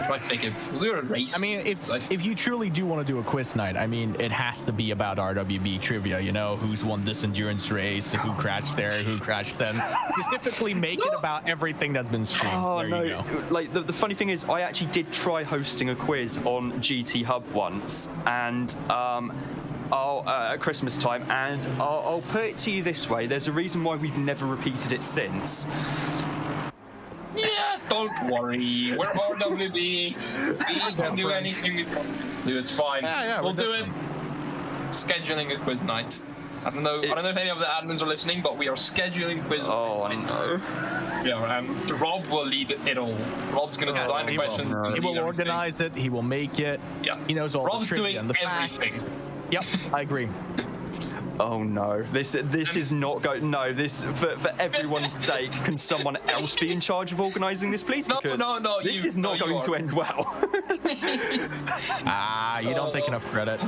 We'll do a race.
I mean, if you truly do want to do a quiz night, I mean, it has to be about RWB trivia. You know, who's won this endurance race, who crashed there, who crashed then. Specifically, make it about everything that's been streamed.
Oh
there
no!
You go.
Like the funny thing is, I actually did try hosting a quiz on GT Hub once, and at Christmas time, and I'll put it to you this way: there's a reason why we've never repeated it since.
Yeah, don't worry. We're RWB. We can do anything we want to do. It's fine.
Yeah,
we'll do it. Scheduling a quiz night. I don't know if any of the admins are listening, but we are scheduling quiz.
Oh, I know.
Yeah, and Rob will lead it all. Rob's gonna design the questions.
He will organize it. He will make it.
Yeah.
He knows all
Rob's
the trivia
doing
and the
everything.
facts. Yep, I agree.
Oh no, this is not going. No, this for everyone's sake, can someone else be in charge of organising this, please? Because
no.
This is not going to end well.
You don't take enough credit.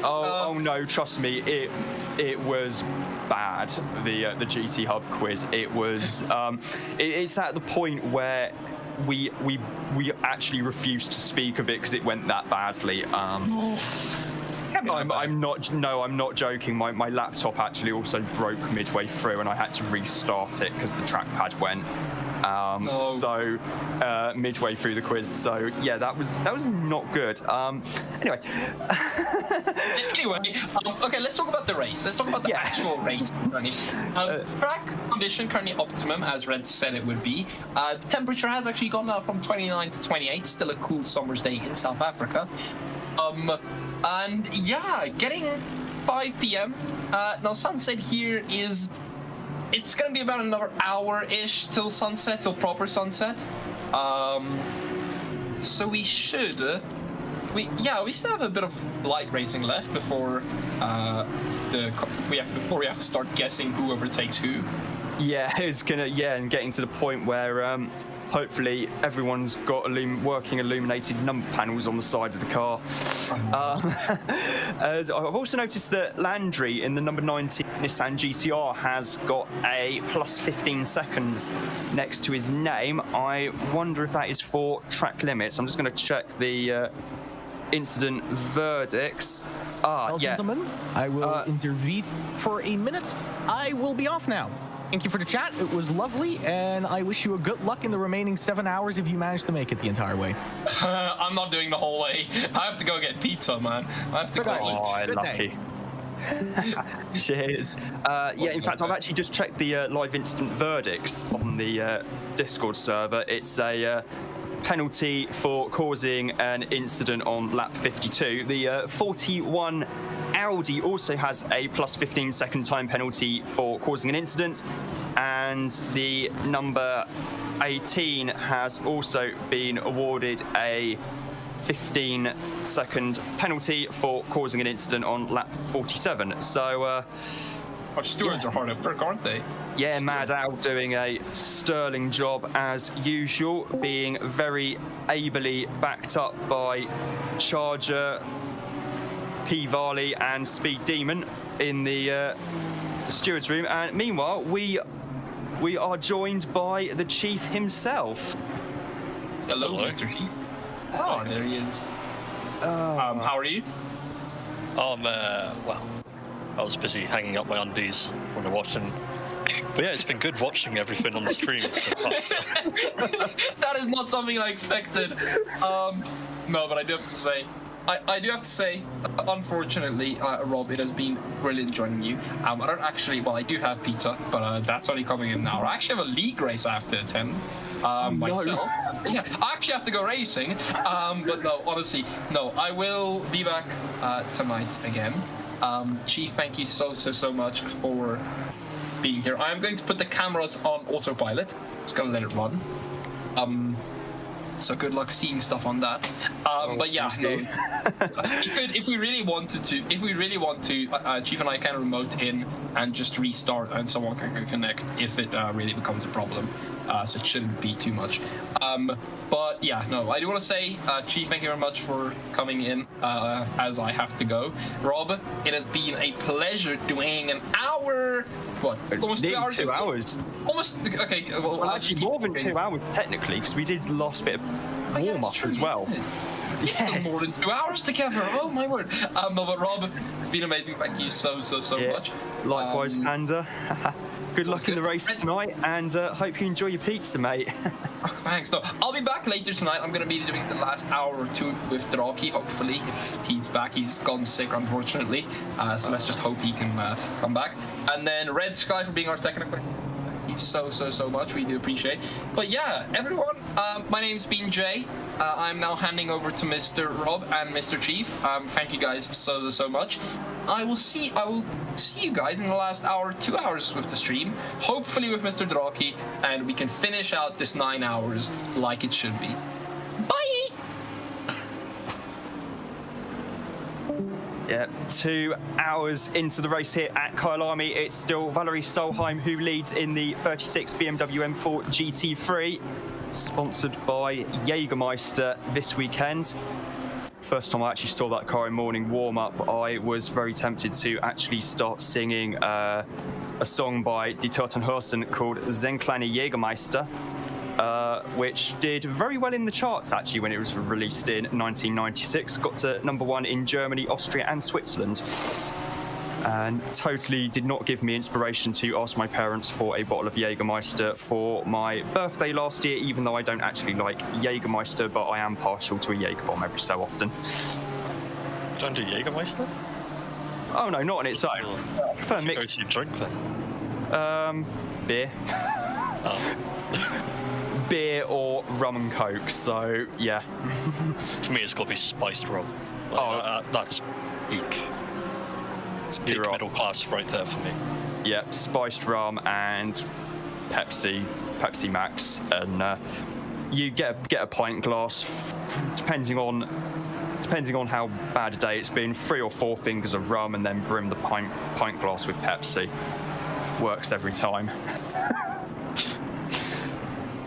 Oh no, trust me, it was bad. The GT Hub quiz. It was. It's at the point where we actually refused to speak of it because it went that badly. I'm not joking. My laptop actually also broke midway through, and I had to restart it because the trackpad went. So midway through the quiz. So yeah, that was not good. Anyway.
Okay, let's talk about the race. Let's talk about the actual race. Track condition currently optimum, as Red said it would be. The temperature has actually gone up from 29 to 28. Still a cool summer's day in South Africa. And yeah, getting 5 p.m. Now sunset here it's gonna be about another hour-ish till sunset, till proper sunset. So we should, we still have a bit of light racing left before we have to start guessing who overtakes who.
Yeah, it's gonna and getting to the point where hopefully everyone's got working illuminated number panels on the side of the car. I've also noticed that Landry in the number 19 Nissan GTR has got a plus 15 seconds next to his name. I wonder if that is for track limits. I'm just going to check the incident verdicts.
Well, gentlemen, I will intervene for a minute. I will be off now. Thank you for the chat. It was lovely, and I wish you a good luck in the remaining 7 hours if you manage to make it the entire way.
I'm not doing the whole way. I have to go get pizza, man. I have to go.
Good
lucky. Cheers. Yeah, in fact, I've actually just checked the live instant verdicts on the Discord server. It's a penalty for causing an incident on lap 52. The 41 Audi also has a plus 15 second time penalty for causing an incident, and the number 18 has also been awarded a 15 second penalty for causing an incident on lap 47. So
our stewards are hard at work, aren't they?
yeah, Mad Al doing a sterling job as usual, being very ably backed up by Charger, P. Varley and Speed Demon in the stewards room. And meanwhile, we are joined by the Chief himself.
Hello, Mr. Chief. Oh, there he is. How are you?
Well, I was busy hanging up my undies when I watching. But yeah, it's been good watching everything on the stream. So
that is not something I expected. No, but I do have to say, I do have to say, unfortunately, Rob, it has been brilliant joining you. I don't actually, well, I do have pizza, but that's only coming in now. I actually have a league race I have to attend myself. Yeah, I actually have to go racing. But no, honestly, no, I will be back tonight again. Chief, thank you so much for being here. I am going to put the cameras on autopilot. Just gonna let it run. So good luck seeing stuff on that. But yeah, no. We could, if we really want to, Chief and I can remote in and just restart, and someone can connect if it really becomes a problem. So it shouldn't be too much. But yeah, no, I do want to say, Chief, thank you very much for coming in as I have to go. Rob, it has been a pleasure doing an hour. What? Almost 2 hours. 2
hours.
Almost. Okay. Well,
actually, more than 2 hours technically, because we did the last bit of warm up as well.
Yes. More than 2 hours together. Oh my word. No, but Rob, it's been amazing. Thank you so much.
Likewise, Panda. Good luck in the race tonight, and hope you enjoy your pizza, mate.
Thanks. No, I'll be back later tonight. I'm going to be doing the last hour or two with Draakje, hopefully, if he's back. He's gone sick, unfortunately. So let's just hope he can come back. And then Red Sky for being our technical. Thank you so much. We do appreciate. But yeah, everyone, my name's been Jay. I'm now handing over to Mr. Rob and Mr. Chief. Thank you guys so much. I will see you guys in the last hour, 2 hours with the stream, hopefully with Mr. Draakje, and we can finish out this 9 hours like it should be. Bye!
Yeah, 2 hours into the race here at Kyalami. It's still Valerie Solheim who leads in the 36 BMW M4 GT3, sponsored by Jägermeister this weekend. First time I actually saw that car in morning warm-up, I was very tempted to actually start singing a song by Die Totenhörsten called Zenkleine Jägermeister, which did very well in the charts actually when it was released in 1996. Got to #1 in Germany, Austria and Switzerland. And totally did not give me inspiration to ask my parents for a bottle of Jägermeister for my birthday last year, even though I don't actually like Jägermeister, but I am partial to a Jäger bomb every so often.
You don't do Jägermeister?
Oh no, not on its own. I prefer mixed.
Go to drink then?
Beer.
Oh.
Beer or rum and coke, so yeah.
For me, it's got to be spiced rum. That's peak. It's peak middle class right there for me.
Yeah, spiced rum and Pepsi Max, and you get a pint glass, depending on how bad a day it's been. 3 or 4 fingers of rum, and then brim the pint glass with Pepsi. Works every time.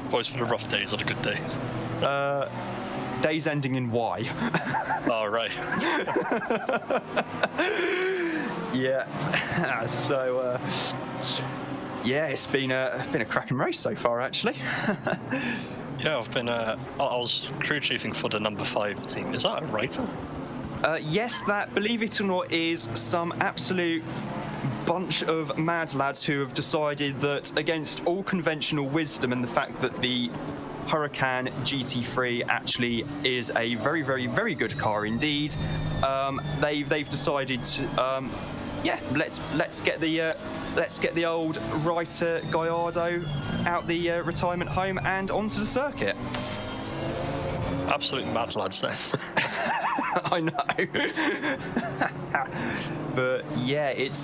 Boys for the rough days or the good days?
Days ending in Y.
Oh, right.
Yeah. So, yeah, it's been a cracking race so far, actually.
Yeah, I've been. I was crew chiefing for the #5 team. Is that a writer?
Yes, that, believe it or not, is some absolute bunch of mad lads who have decided that against all conventional wisdom and the fact that the Huracan GT3 actually is a very, very, very good car indeed, they've decided to let's get the old writer Gallardo out the retirement home and onto the circuit.
Absolute mad lads there.
I know. But yeah, it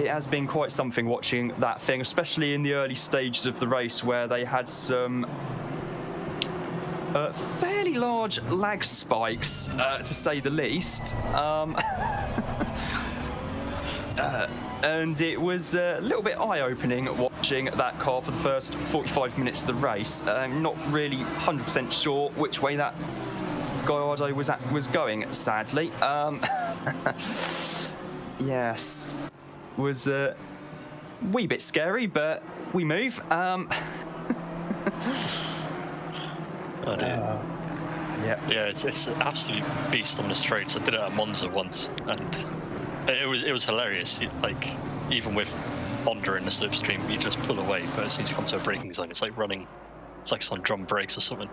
has been quite something watching that thing, especially in the early stages of the race where they had some fairly large lag spikes, to say the least. And it was a little bit eye-opening watching that car for the first 45 minutes of the race. Not really 100% sure which way that Gallardo was going, sadly. Yes, was a wee bit scary, but we move.
Oh dear. Yeah, it's an absolute beast on the straights. I did it at Monza once, and it was hilarious. Like, even with Panda in the slipstream, you just pull away, but as soon as you come to a braking zone, it's like on drum brakes or something.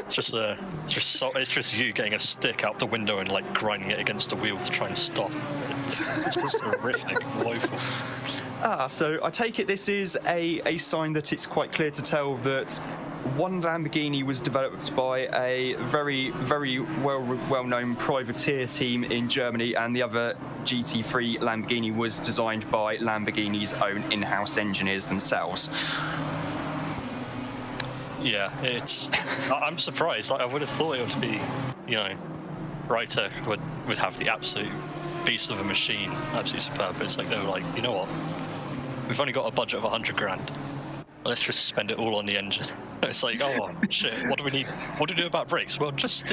It's just you getting a stick out the window and like grinding it against the wheel to try and stop. It's just horrific, woeful.
So I take it this is a sign that it's quite clear to tell that one Lamborghini was developed by a very, very well-known privateer team in Germany, and the other GT3 Lamborghini was designed by Lamborghini's own in-house engineers themselves.
Yeah, I'm surprised. Like, I would have thought it would be, Reiter would have the absolute beast of a machine, absolutely superb. But it's like, they were like, you know what? We've only got a budget of 100 grand. Let's just spend it all on the engine. It's like, oh shit, what do we need? What do we do about brakes? Well, just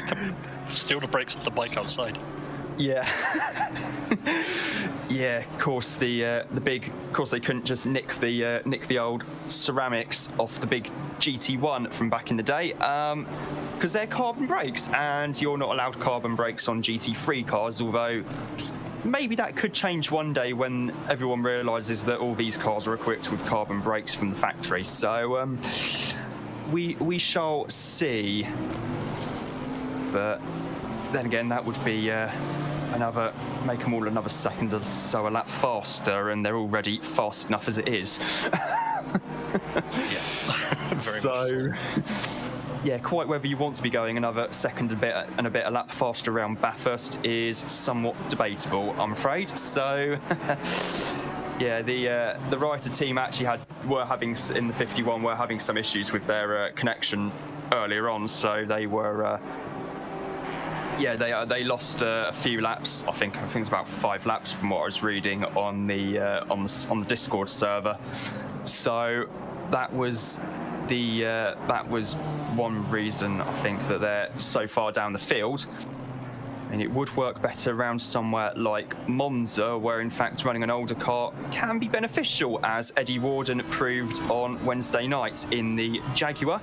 steal the brakes off the bike outside.
Yeah. Yeah, of course they couldn't just nick the old ceramics off the big GT1 from back in the day, because they're carbon brakes, and you're not allowed carbon brakes on GT3 cars, although maybe that could change one day when everyone realises that all these cars are equipped with carbon brakes from the factory. So we shall see. But then again, that would be make them all another second or so a lap faster, and they're already fast enough as it is.
Yeah.
So, yeah, quite whether you want to be going another second and a bit a lap faster around Bathurst is somewhat debatable, I'm afraid. So, yeah, the Reiter team actually were having some issues with their connection earlier on, so they were. They lost a few laps. I think it's about 5 laps from what I was reading on the Discord server. So that was one reason I think that they're so far down the field. And it would work better around somewhere like Monza, where in fact running an older car can be beneficial, as Eddie Warden proved on Wednesday night in the Jaguar,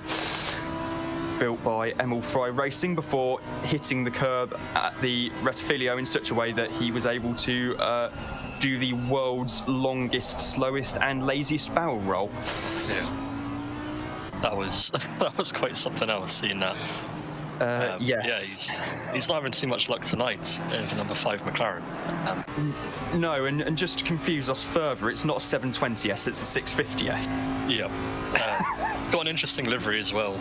built by Emil Fry Racing, before hitting the curb at the Rettifilio in such a way that he was able to do the world's longest, slowest and laziest barrel roll.
Yeah. That was quite something else, seeing that.
Yes.
Yeah, he's not having too much luck tonight in the number 5 McLaren.
No, and just to confuse us further, it's not a 720S, it's a 650S.
Yeah. Got an interesting livery as well,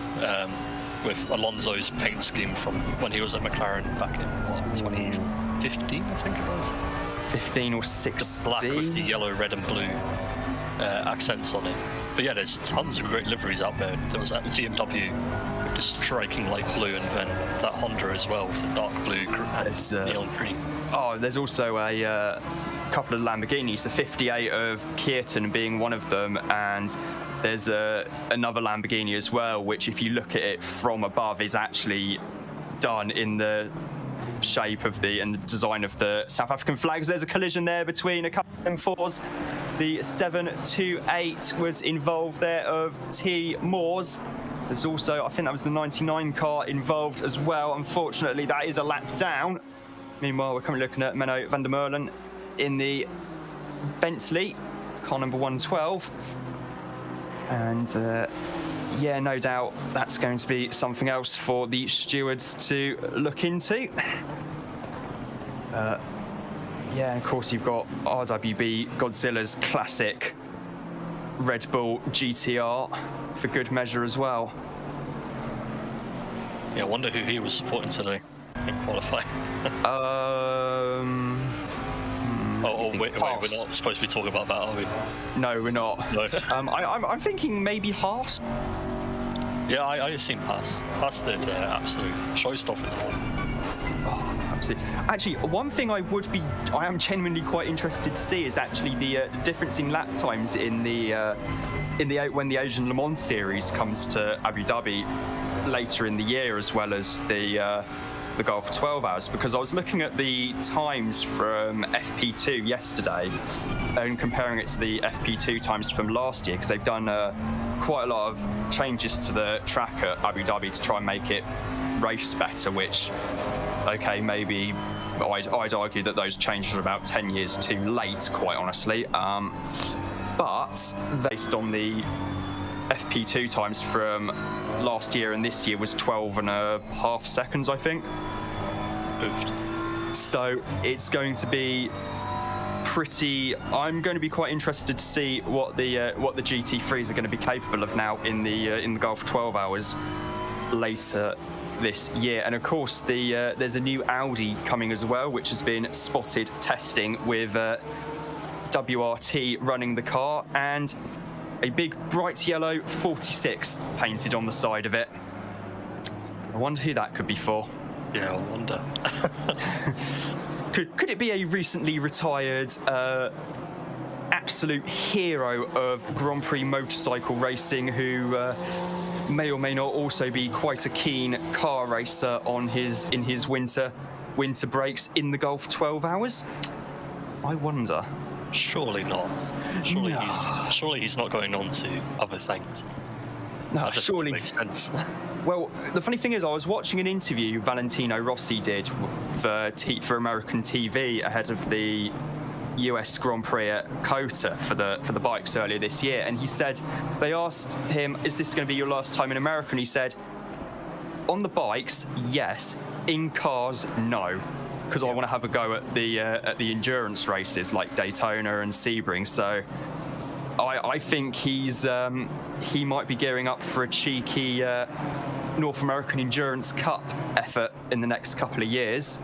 with Alonso's paint scheme from when he was at McLaren back in 2015, I think it was.
15 or 16.
The black with the yellow, red and blue accents on it. But yeah, there's tons of great liveries out there. There was that BMW with the striking light blue, and then that Honda as well with the dark blue and neon green. Oh,
there's also a couple of Lamborghinis, the 58 of Keaton being one of them, and there's another Lamborghini as well, which if you look at it from above is actually done in the shape of and the design of the South African flags. There's a collision there between a couple of M4s. The 728 was involved there of T. Moore's. There's also, I think that was the 99 car involved as well. Unfortunately, that is a lap down. Meanwhile, we're currently looking at Menno van der Merlen in the Bentley, car number 112. And yeah, no doubt that's going to be something else for the stewards to look into. Yeah, and of course you've got RWB Godzilla's classic Red Bull GTR for good measure as well.
Yeah, I wonder who he was supporting today in qualifying. Oh, wait, we're not supposed to be talking about that, are we?
No, we're not.
No.
I'm thinking maybe Haas.
Yeah, I assume Haas. Haas did absolute showstopper today.
Oh, absolutely. Actually, one thing I am genuinely quite interested to see is actually the difference in lap times when the Asian Le Mans series comes to Abu Dhabi later in the year, as well as the Gulf 12 hours, because I was looking at the times from FP2 yesterday and comparing it to the FP2 times from last year, because they've done quite a lot of changes to the track at Abu Dhabi to try and make it race better, which, okay, maybe I'd argue that those changes are about 10 years too late, quite honestly, but based on the FP2 times from last year and this year was 12.5 seconds, I think.
Moved.
So it's going to be pretty. I'm going to be quite interested to see what the GT3s are going to be capable of now in the Gulf 12 hours later this year. And of course, there's a new Audi coming as well, which has been spotted testing with WRT running the car, and a big bright yellow 46 painted on the side of it. I wonder who that could be for.
Yeah, I wonder.
Could it be a recently retired absolute hero of Grand Prix motorcycle racing who may or may not also be quite a keen car racer in his winter breaks in the Gulf 12 hours? I wonder.
Surely not. Surely he's not going on to other things.
No,
that just
surely
makes sense.
Well, the funny thing is, I was watching an interview Valentino Rossi did for American TV ahead of the US Grand Prix at COTA for the bikes earlier this year, and he said they asked him, "Is this going to be your last time in America?" And he said, "On the bikes, yes. In cars, no." Because I want to have a go at the endurance races like Daytona and Sebring. So I think he might be gearing up for a cheeky North American Endurance Cup effort in the next couple of years.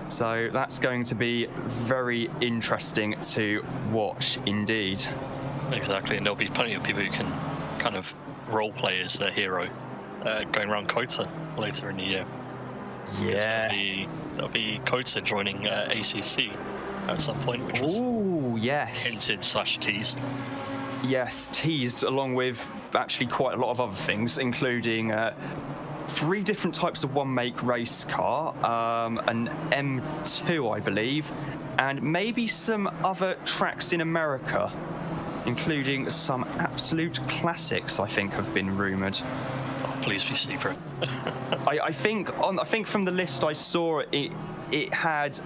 So that's going to be very interesting to watch indeed.
Exactly, and there'll be plenty of people who can kind of role play as their hero going around COTA later in the year.
Yeah.
There'll be COTA joining ACC at some point, which was hinted/teased.
Yes, teased, along with actually quite a lot of other things, including 3 different types of one-make race car, an M2, I believe, and maybe some other tracks in America, including some absolute classics, I think, have been rumoured.
Please be secret.
I think from the list I saw, it had,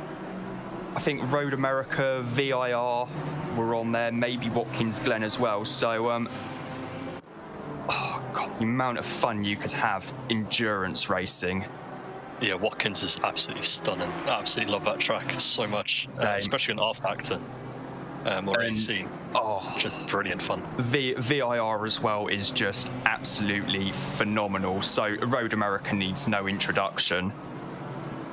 I think, Road America, VIR were on there, maybe Watkins Glen as well. So, oh god, the amount of fun you could have endurance racing.
Yeah, Watkins is absolutely stunning. I absolutely love that track so much, especially in R Factor or AC.
Oh,
just brilliant fun.
VIR as well is just absolutely phenomenal. So Road America needs no introduction.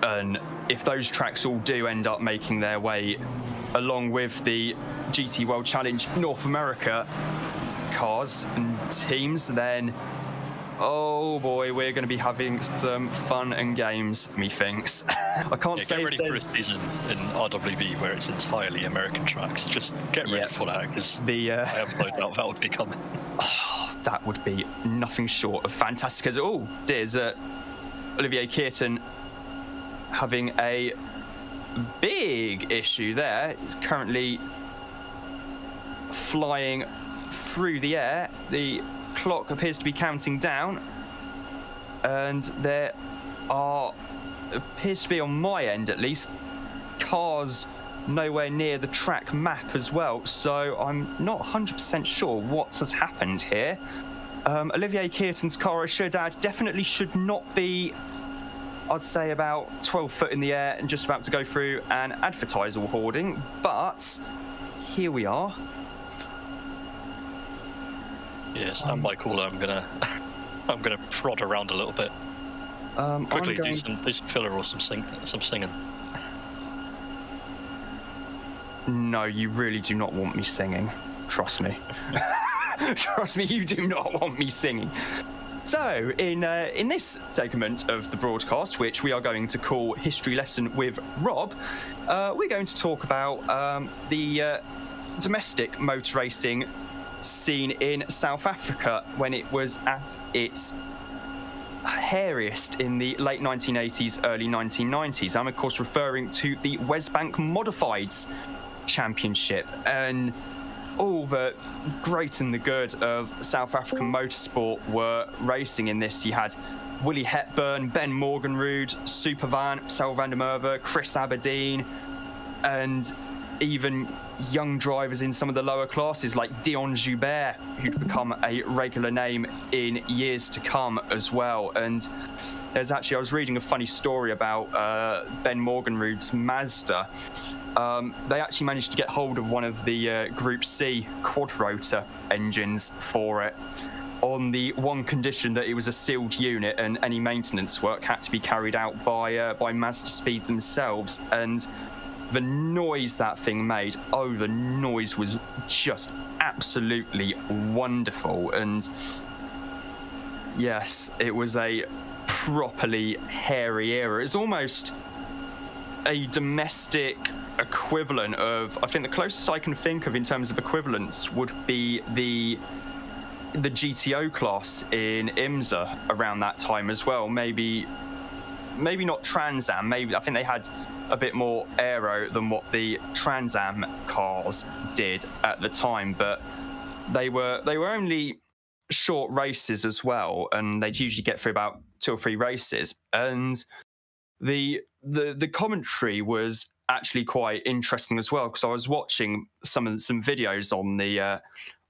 And if those tracks all do end up making their way along with the GT World Challenge North America cars and teams, then oh boy, we're going to be having some fun and games, methinks. I can't say.
Get ready for a season in RWB where it's entirely American tracks. Just get ready for that, because I have no doubt that would be coming.
Oh, that would be nothing short of fantastic. Oh, there's Olivier Kearton having a big issue there. He's currently flying through the air. The clock appears to be counting down, and there appears to be, on my end at least, cars nowhere near the track map as well, so I'm not 100% sure what has happened here. Olivier Kearton's car, I should add, definitely should not be, I'd say, about 12 foot in the air and just about to go through an advertisal hoarding, but here we are.
Yeah, stand by caller. I'm gonna prod around a little bit. Quickly do some filler or some singing.
No, you really do not want me singing. Trust me. Trust me, you do not want me singing. So, in this segment of the broadcast, which we are going to call History Lesson with Rob, we're going to talk about the domestic motor racing scene in South Africa when it was at its hairiest in the late 1980s, early 1990s. I'm, of course, referring to the Wesbank Modifieds Championship and all the great and the good of South African motorsport were racing in this. You had Willie Hepburn, Ben Morgenrud, Supervan, Sal van der Merwe, Chris Aberdeen, and even young drivers in some of the lower classes like Dion Joubert, who'd become a regular name in years to come as well. And there's actually, I was reading a funny story about Ben Morgenrud's Mazda. They actually managed to get hold of one of the Group C quadrotor engines for it on the one condition that it was a sealed unit and any maintenance work had to be carried out by Mazda Speed themselves. And the noise that thing made, the noise was just absolutely wonderful. And yes, it was a properly hairy era. It's almost a domestic equivalent of, I think the closest I can think of in terms of equivalence would be the GTO class in IMSA around that time as well. Maybe not Trans Am. Maybe I think they had a bit more aero than what the Trans Am cars did at the time, but they were only short races as well, and they'd usually get through about 2 or 3 races. And the commentary was actually quite interesting as well, because I was watching some videos on the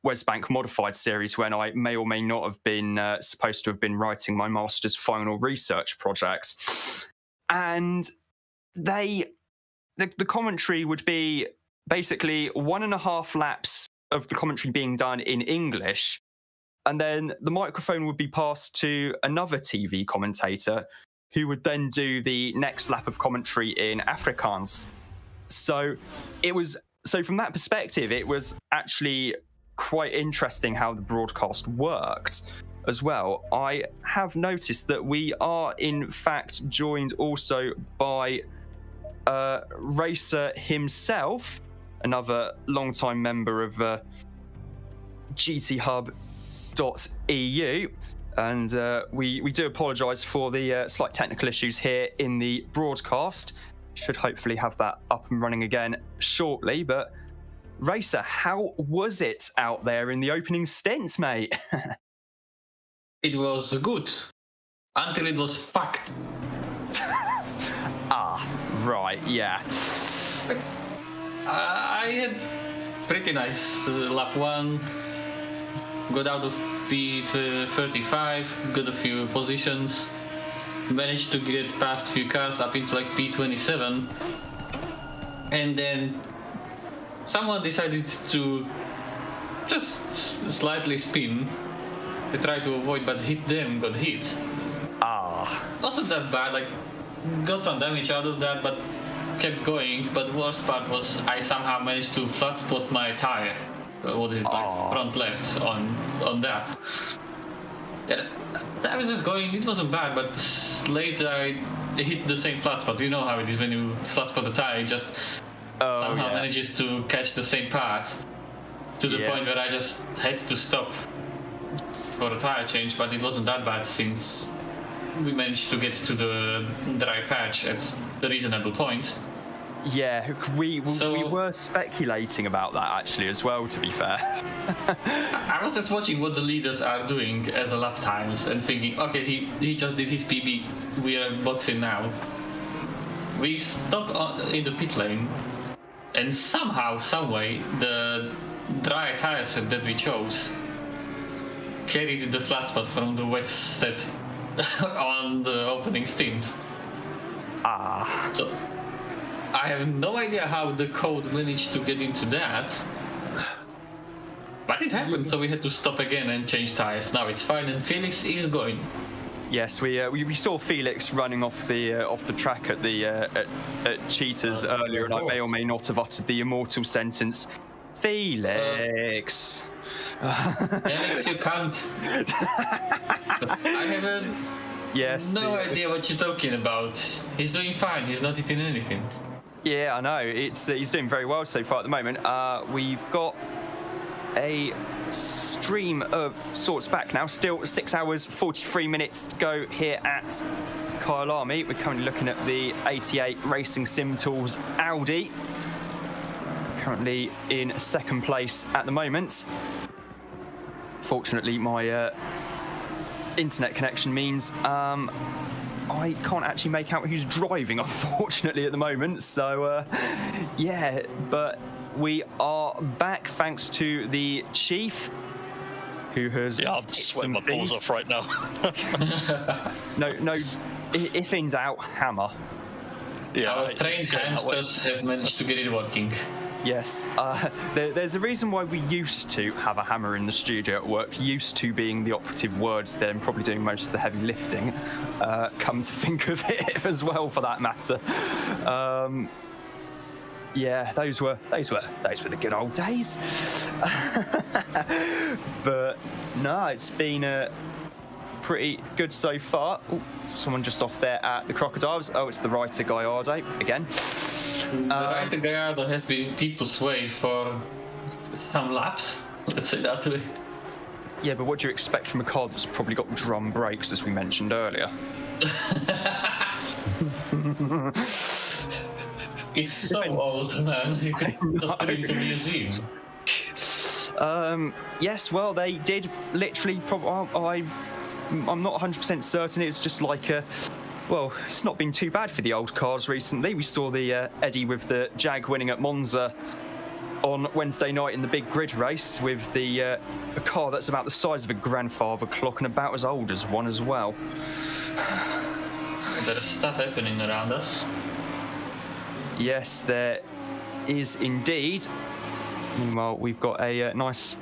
Wesbank Modified series when I may or may not have been supposed to have been writing my master's final research project. And the commentary would be basically 1.5 laps of the commentary being done in English, and then the microphone would be passed to another TV commentator who would then do the next lap of commentary in Afrikaans. So from that perspective, it was actually quite interesting how the broadcast worked as well. I have noticed that we are in fact joined also by Racer himself, another long-time member of GTHub.eu, and we do apologise for the slight technical issues here in the broadcast. Should hopefully have that up and running again shortly. But Racer, how was it out there in the opening stint, mate?
It was good until it was packed.
Right, yeah.
I had pretty nice lap 1. Got out of P35, got a few positions, managed to get past few cars up into like P27, and then someone decided to just slightly spin. I tried to avoid, but got hit. Wasn't that bad, like got some damage out of that, but kept going. But the worst part was I somehow managed to flat spot my tire. Front left on that. Yeah, I was just going, it wasn't bad, but later I hit the same flat spot. You know how it is when you flat spot the tire, it just somehow manages to catch the same path to the point where I just had to stop for a tire change, but it wasn't that bad since we managed to get to the dry patch at a reasonable point.
Yeah, we were speculating about that actually as well, to be fair.
I was just watching what the leaders are doing as a lap times and thinking, okay, he just did his PB, we are boxing now. We stopped in the pit lane, And somehow, someway, the dry tire set that we chose carried the flat spot from the wet set on the opening stint. So I have no idea how the code managed to get into that. But it happened, so we had to stop again and change tires. Now it's fine, and Felix is going.
Yes, we saw Felix running off the track at the at Cheetahs earlier, and I may or may not have uttered the immortal sentence, Felix.
Felix, you can't. I have no idea what you're talking about. He's doing fine. He's not eating anything.
Yeah, I know. He's doing very well so far at the moment. We've got a stream of sorts back now. Still 6 hours 43 minutes to go here at Kyalami. We're currently looking at the 88 Racing Sim Tools Audi. Currently in second place at the moment. Fortunately, my internet connection means I can't actually make out who's driving, unfortunately, at the moment. So, yeah, but we are back thanks to the chief, who has
I'm sweating my balls off right now.
No, if in doubt, hammer.
Yeah,
our trained hamsters have managed to get it working.
Yes, there's a reason why we used to have a hammer in the studio at work, used to being the operative words there and probably doing most of the heavy lifting, come to think of it as well for that matter. Yeah, those were the good old days. But no, it's been pretty good so far. Ooh, someone just off there at the Crocodiles. Oh, it's the Writer Gallardo again.
The Writer Gallardo has been people's way for some laps. Let's say that way.
Yeah, but what do you expect from a car that's probably got drum brakes, as we mentioned earlier?
It's so old, man. You could just put it in a museum.
Yes, well, they did literally. I'm not 100% certain. It's just like well, it's not been too bad for the old cars recently. We saw the Eddie with the Jag winning at Monza on Wednesday night in the big grid race with the a car that's about the size of a grandfather clock and about as old as one as well.
There's stuff happening around us.
Yes, there is indeed. Meanwhile, we've got a nice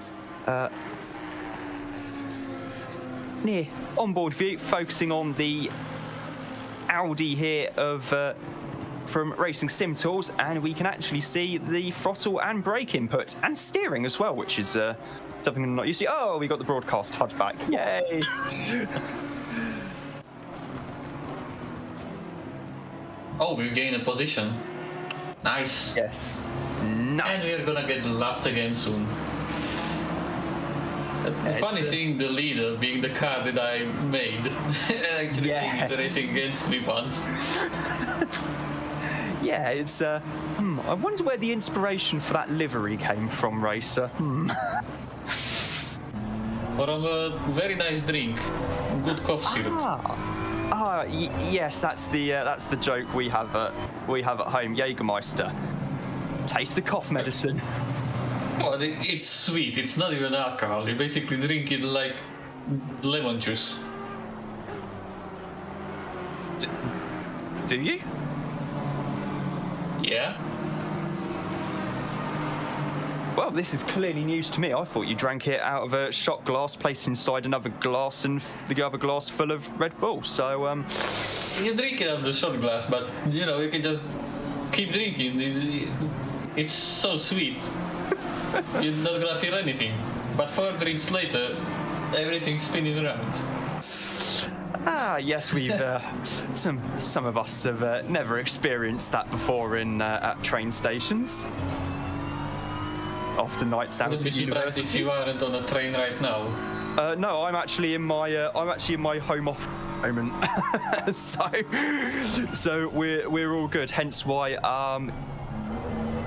near onboard view focusing on the Audi here of from Racing Sim Tools, and we can actually see the throttle and brake input and steering as well, which is something I'm not used to. Oh, we got the broadcast HUD back. Yay!
Oh, we've gained a position. Nice.
Yes. Nice.
And we're gonna get lapped again soon. It's funny seeing the leader being the car that I made. Actually seeing it racing against me once.
Yeah, it's I wonder where the inspiration for that livery came from, Racer.
From a very nice drink. Good cough syrup.
Yes, that's the joke we have at home. Jägermeister. Taste the cough medicine.
Oh, it's sweet. It's not even alcohol. You basically drink it like lemon juice.
Do you?
Yeah.
Well, this is clearly news to me. I thought you drank it out of a shot glass placed inside another glass and the other glass full of Red Bull. So,
You drink it out of the shot glass, but, you know, you can just keep drinking. It's so sweet. You're not gonna feel anything. But 4 drinks later, everything's spinning around.
Yes, we've some of us have never experienced that before in at train stations. After nights out at university.
If you aren't on a train right now.
No, I'm actually in my home office moment. so we're all good. Hence why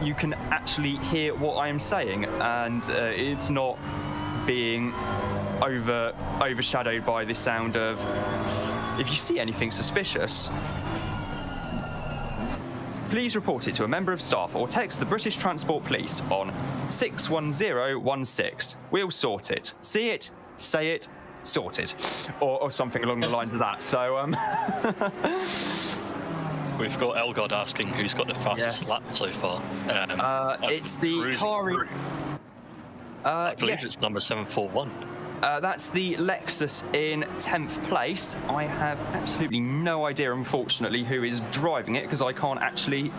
you can actually hear what I am saying, and it's not being overshadowed by the sound of. If you see anything suspicious, please report it to a member of staff or text the British Transport Police on 61016. We'll sort it. See it, say it, sorted. Or something along the lines of that. So,
We've got Elgod asking who's got the fastest lap so far.
it's the car.
I believe it's number 741.
That's the Lexus in 10th place. I have absolutely no idea, unfortunately, who is driving it because I can't actually.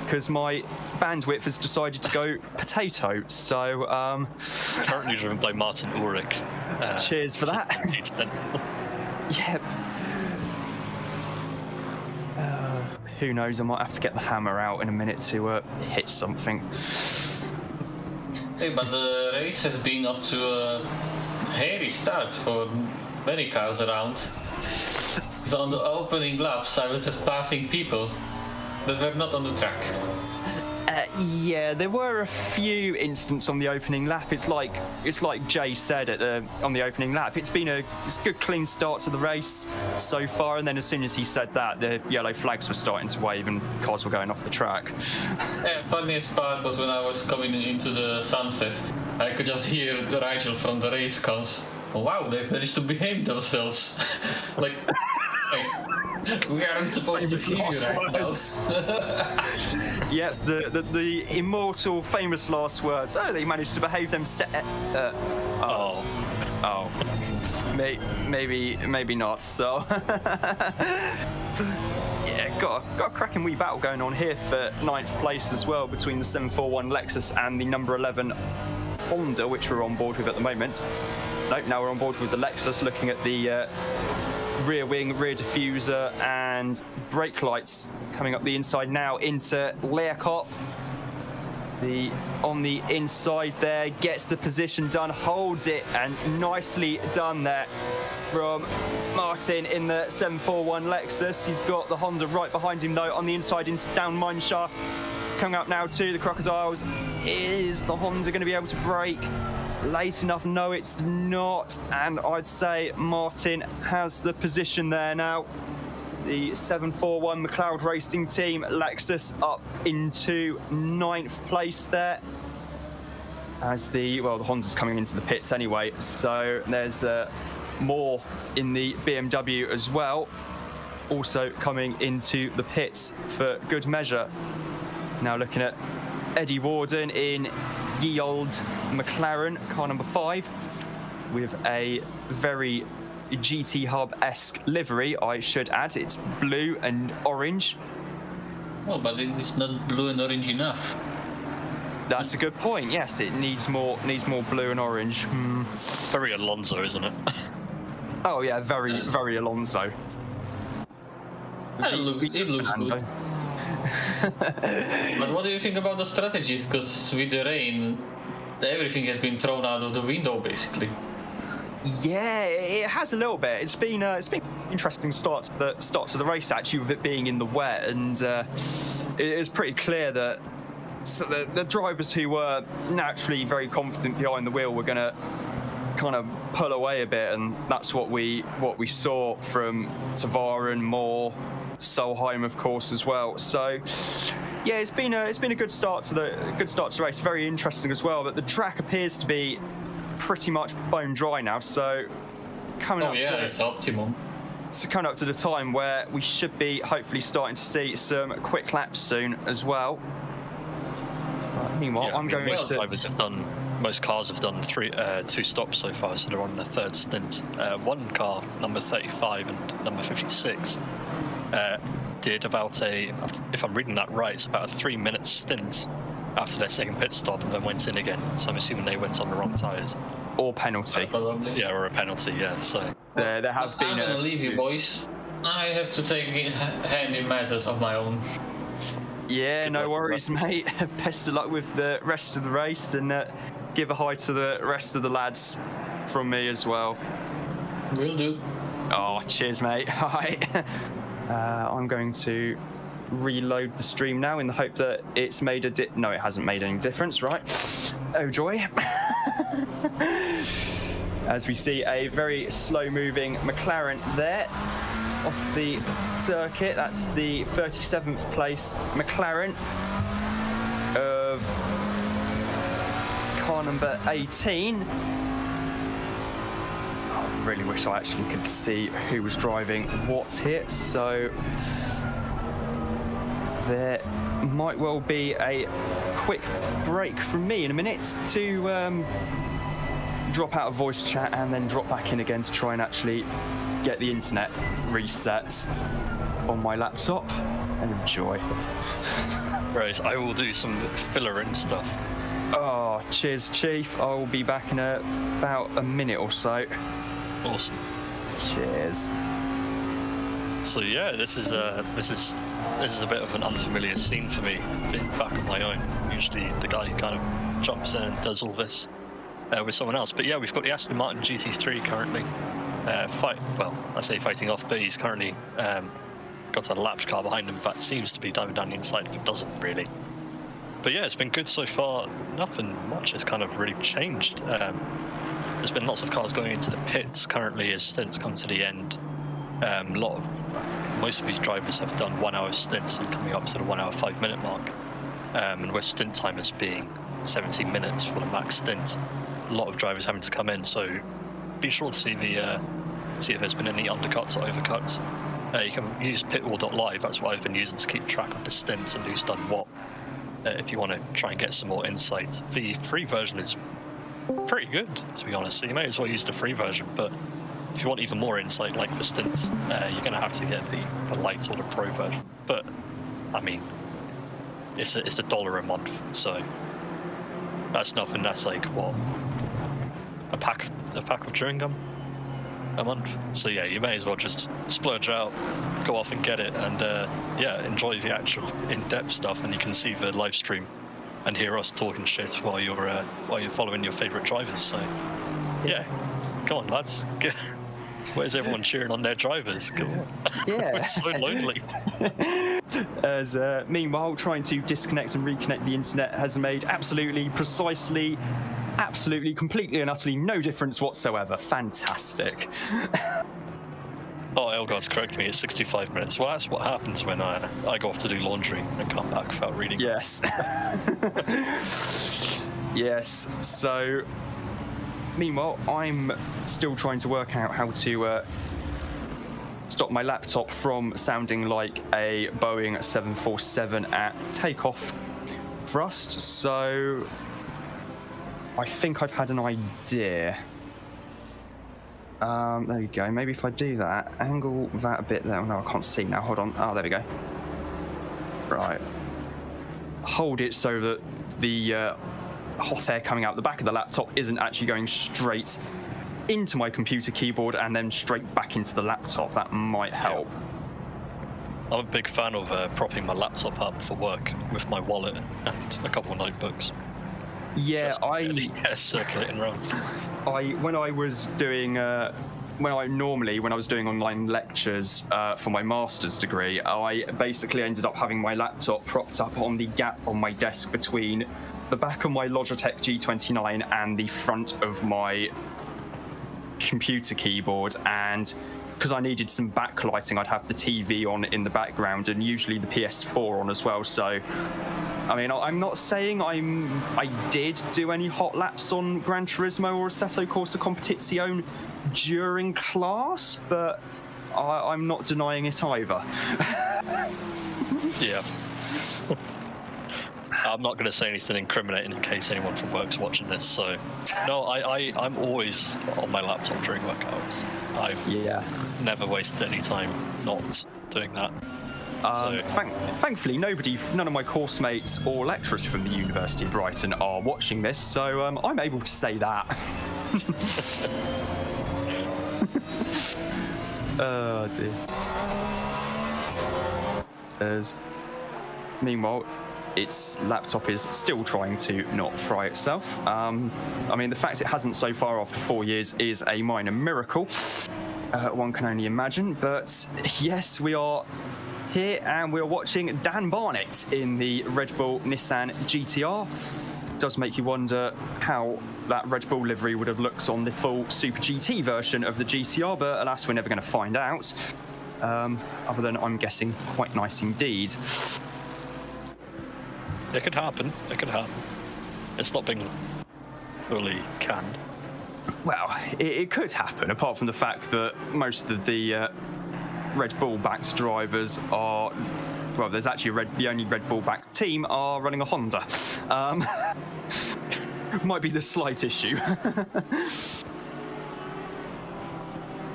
Because my bandwidth has decided to go potato. So.
Currently driven by Martin Ulrich.
Cheers for that. Yep. Who knows? I might have to get the hammer out in a minute to hit something.
Hey, but the race has been off to a hairy start for many cars around. So on the opening laps, I was just passing people that were not on the track.
Yeah, there were a few incidents on the opening lap. It's like Jay said on the opening lap. It's been a good, clean start to the race so far. And then as soon as he said that, the yellow flags were starting to wave and cars were going off the track.
Yeah, funniest part was when I was coming into the sunset. I could just hear Rigel from the race cars. Oh, wow, they managed to behave themselves. like, we aren't supposed to see you right now.
Yep, the immortal, famous last words. Oh, they managed to behave themselves. Maybe not. So, yeah, got a cracking wee battle going on here for 9th place as well between the 741 Lexus and the number 11 Honda, which we're on board with at the moment. Nope, now we're on board with the Lexus, looking at the rear wing, rear diffuser, and brake lights coming up the inside now into Learcop. On the inside there, gets the position done, holds it, and nicely done there from Martin in the 741 Lexus. He's got the Honda right behind him though on the inside into down mine shaft. Coming up now to the Crocodiles. Is the Honda going to be able to brake late enough? No, it's not. And I'd say Martin has the position there now. The 741 McLeod Racing Team Lexus up into 9th place there. As the Honda's coming into the pits anyway. So there's more in the BMW as well. Also coming into the pits for good measure. Now looking at Eddie Warden in ye old McLaren, car number 5, with a very GT Hub-esque livery, I should add. It's blue and orange.
Oh, but it's not blue and orange enough.
That's a good point. Yes, it needs more blue and orange.
Very Alonso, isn't it?
Oh yeah, very Alonso.
It looks good. But what do you think about the strategies? Because with the rain, everything has been thrown out of the window, basically.
Yeah, it has a little bit. It's been interesting start to the race actually, with it being in the wet, and it is pretty clear that the drivers who were naturally very confident behind the wheel were going to kind of pull away a bit, and that's what we saw from Tavares, Moore, Solheim, of course, as well. So yeah, it's been a good start to the race. Very interesting as well. But the track appears to be pretty much bone dry now. So coming up
it's optimum.
So coming up to the time where we should be hopefully starting to see some quick laps soon as well. Meanwhile,
most cars have done 2 stops so far, so they're on their 3rd stint. One car, number 35 and number 56, did about if I'm reading that right, it's about a 3-minute stint after their 2nd pit stop and then went in again. So I'm assuming they went on the wrong tyres.
Or penalty.
Probably.
Yeah, or a penalty, yeah. So
there have been.
I'm gonna leave you, boys. I have to take hand in matters of my own.
Yeah, no worries, mate. Best of luck with the rest of the race, and give a hi to the rest of the lads from me as well.
Will do.
Oh, cheers, mate. Hi. I'm going to reload the stream now in the hope that it's made no, it hasn't made any difference, right? Oh joy. As we see a very slow moving McLaren there off the circuit. That's the 37th place McLaren of car number 18. I really wish I actually could see who was driving what here, so there might well be a quick break from me in a minute to drop out of voice chat and then drop back in again to try and actually get the internet reset on my laptop and enjoy.
Right, I will do some filler in stuff.
Oh, cheers, Chief. I'll be back in about a minute or so.
Awesome.
Cheers.
So yeah, this is a bit of an unfamiliar scene for me, being back on my own. Usually the guy who kind of jumps in and does all this with someone else. But yeah, we've got the Aston Martin GT3 currently fighting off, but he's currently got a lapped car behind him that seems to be diving down the inside, but doesn't really. But yeah, it's been good so far. Nothing much has kind of really changed. There's been lots of cars going into the pits currently as stints come to the end. Most of these drivers have done 1 hour stints and coming up to the 1 hour 5 minute mark. And with stint timers being 17 minutes for the max stint, a lot of drivers having to come in. So be sure to see if there's been any undercuts or overcuts. You can use pitwall.live. That's what I've been using to keep track of the stints and who's done what. If you want to try and get some more insight, the free version is pretty good, to be honest. So you may as well use the free version. But if you want even more insight, like for stints, you're going to have to get the light or the pro version. But I mean, it's $1 a month, so that's nothing. That's like what, a pack of chewing gum a month. So yeah, you may as well just splurge out, go off and get it, and enjoy the actual in-depth stuff. And you can see the live stream and hear us talking shit while you're following your favorite drivers. So yeah, come on lads. Where's everyone cheering on their drivers? Come on.
Yeah.
We're so lonely.
As meanwhile, trying to disconnect and reconnect the internet has made absolutely, completely and utterly no difference whatsoever. Fantastic.
Oh, Elgar's correcting me, it's 65 minutes. Well, that's what happens when I go off to do laundry and come back without reading.
Yes. Yes, so meanwhile, I'm still trying to work out how to stop my laptop from sounding like a Boeing 747 at takeoff thrust, so I think I've had an idea. There we go. Maybe if I do that, angle that a bit there. Oh, no, I can't see now. Hold on. Oh, there we go. Right. Hold it so that the hot air coming out the back of the laptop isn't actually going straight into my computer keyboard and then straight back into the laptop. That might help.
I'm a big fan of propping my laptop up for work with my wallet and a couple of notebooks.
Yeah,
circulating around.
When I was doing online lectures for my master's degree, I basically ended up having my laptop propped up on the gap on my desk between the back of my Logitech G29 and the front of my computer keyboard, and because I needed some backlighting, I'd have the TV on in the background and usually the PS4 on as well. So I mean, I'm not saying I did do any hot laps on Gran Turismo or Assetto Corsa Competizione during class, but I'm not denying it either.
Yeah. I'm not going to say anything incriminating in case anyone from work's watching this. So, no, I'm always on my laptop during work hours. I've never wasted any time not doing that.
Thankfully, none of my course mates or lecturers from the University of Brighton are watching this, so I'm able to say that. Oh dear. Meanwhile, its laptop is still trying to not fry itself. I mean, the fact it hasn't so far after 4 years is a minor miracle. One can only imagine, but yes, we are here and we're watching Dan Barnett in the Red Bull Nissan GTR. It does make you wonder how that Red Bull livery would have looked on the full Super GT version of the GTR, but alas, we're never going to find out. other than I'm guessing quite nice indeed.
It could happen. It could happen. It's not being fully canned.
Well, it could happen, apart from the fact that most of the Red Bull-backed drivers are... Well, there's actually the only Red Bull-backed team are running a Honda. Might be the slight issue.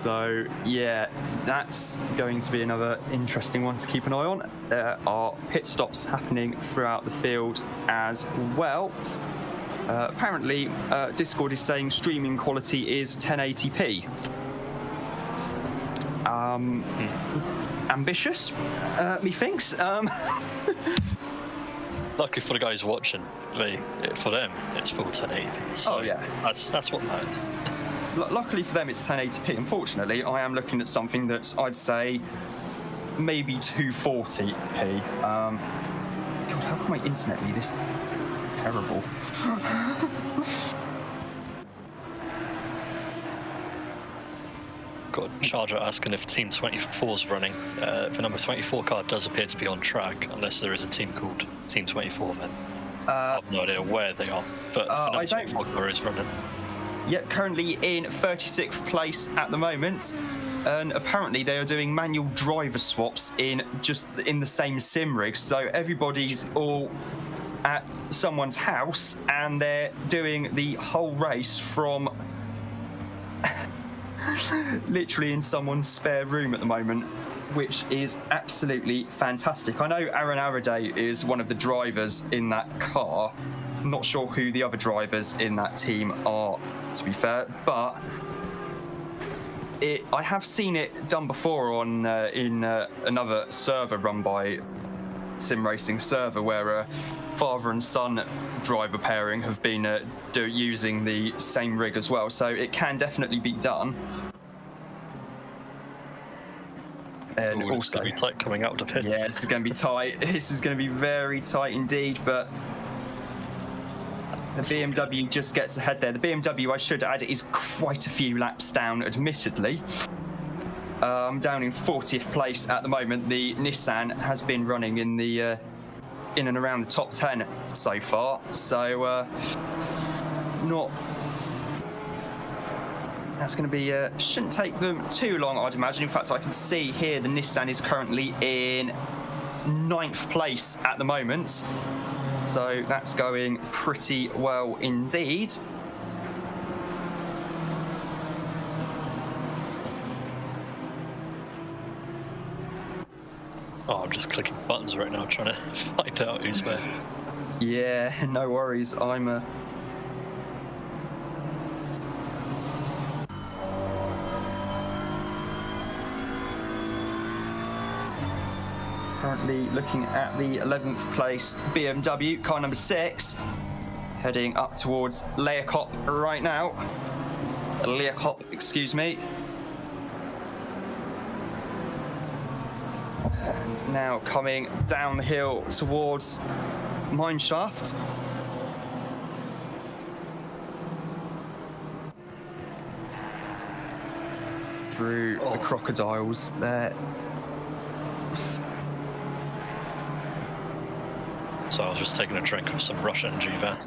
So, yeah, that's going to be another interesting one to keep an eye on. There are pit stops happening throughout the field as well. Apparently, Discord is saying streaming quality is 1080p. Ambitious, methinks.
Lucky for the guys watching, for them, it's full 1080p. So
Oh, yeah.
That's what matters.
Luckily for them, it's 1080p. Unfortunately, I am looking at something that's, I'd say, maybe 240p. God, how can my internet be this terrible?
Got a charger asking if Team 24 is running. The number 24 car does appear to be on track, unless there is a team called Team 24 men. I have no idea where they are, but the number 24 car is running.
Yep, currently in 36th place at the moment, and apparently they are doing manual driver swaps in the same sim rig. So everybody's all at someone's house, and they're doing the whole race from literally in someone's spare room at the moment, which is absolutely fantastic. I know Aaron Araday is one of the drivers in that car. I'm not sure who the other drivers in that team are, to be fair, but I have seen it done before on in another server run by Sim Racing server, where a father and son driver pairing have been using the same rig as well, so it can definitely be done. And
Ooh, it's going to be tight coming out of the pits.
Yeah, this is going to be tight. This is going to be very tight indeed, but the BMW just gets ahead there. The BMW, I should add, is quite a few laps down, admittedly. Down in 40th place at the moment. The Nissan has been running in and around the top 10 so far, so not... That's going to be, shouldn't take them too long, I'd imagine. In fact, I can see here the Nissan is currently in 9th place at the moment. So that's going pretty well indeed.
Oh, I'm just clicking buttons right now, trying to find out who's where.
Yeah, no worries. I'm currently looking at the 11th place BMW, car number 6, heading up towards Leacop right now. Leacop, excuse me. And now coming down the hill towards Mineshaft. Through the crocodiles there.
So I was just taking a drink of some Rush Energy there.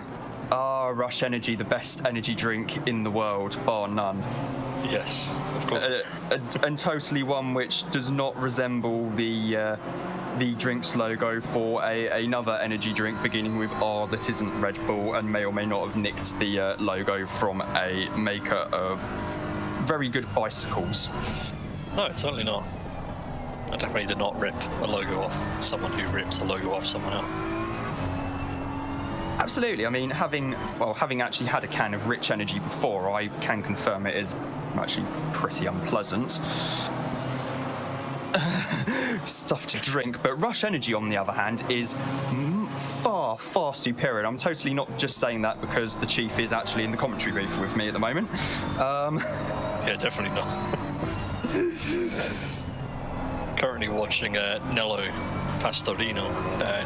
Rush Energy, the best energy drink in the world, bar none.
Yes, of course.
And totally one which does not resemble the drinks logo for another energy drink beginning with R that isn't Red Bull, and may or may not have nicked the logo from a maker of very good bicycles.
No, certainly not. I definitely did not rip a logo off someone who rips a logo off someone else.
Absolutely. I mean, having actually had a can of Rich Energy before, I can confirm it is actually pretty unpleasant stuff to drink. But Rush Energy, on the other hand, is far, far superior. And I'm totally not just saying that because the Chief is actually in the commentary booth with me at the moment.
Yeah, definitely not. Currently watching Nello Pastorino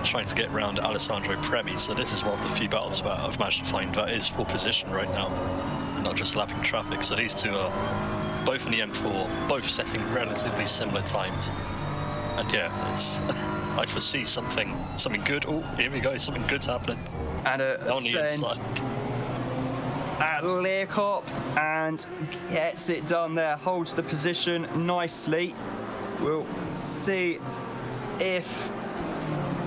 trying to get around Alessandro Premi, so this is one of the few battles where I've managed to find that is full position right now and not just lapping traffic, so these two are both in the M4, both setting relatively similar times. And yeah, it's I foresee something good. Oh, here we go, something good's happening.
And a
On the
send
inside.
at Learcop and gets it done there, holds the position nicely. We'll see if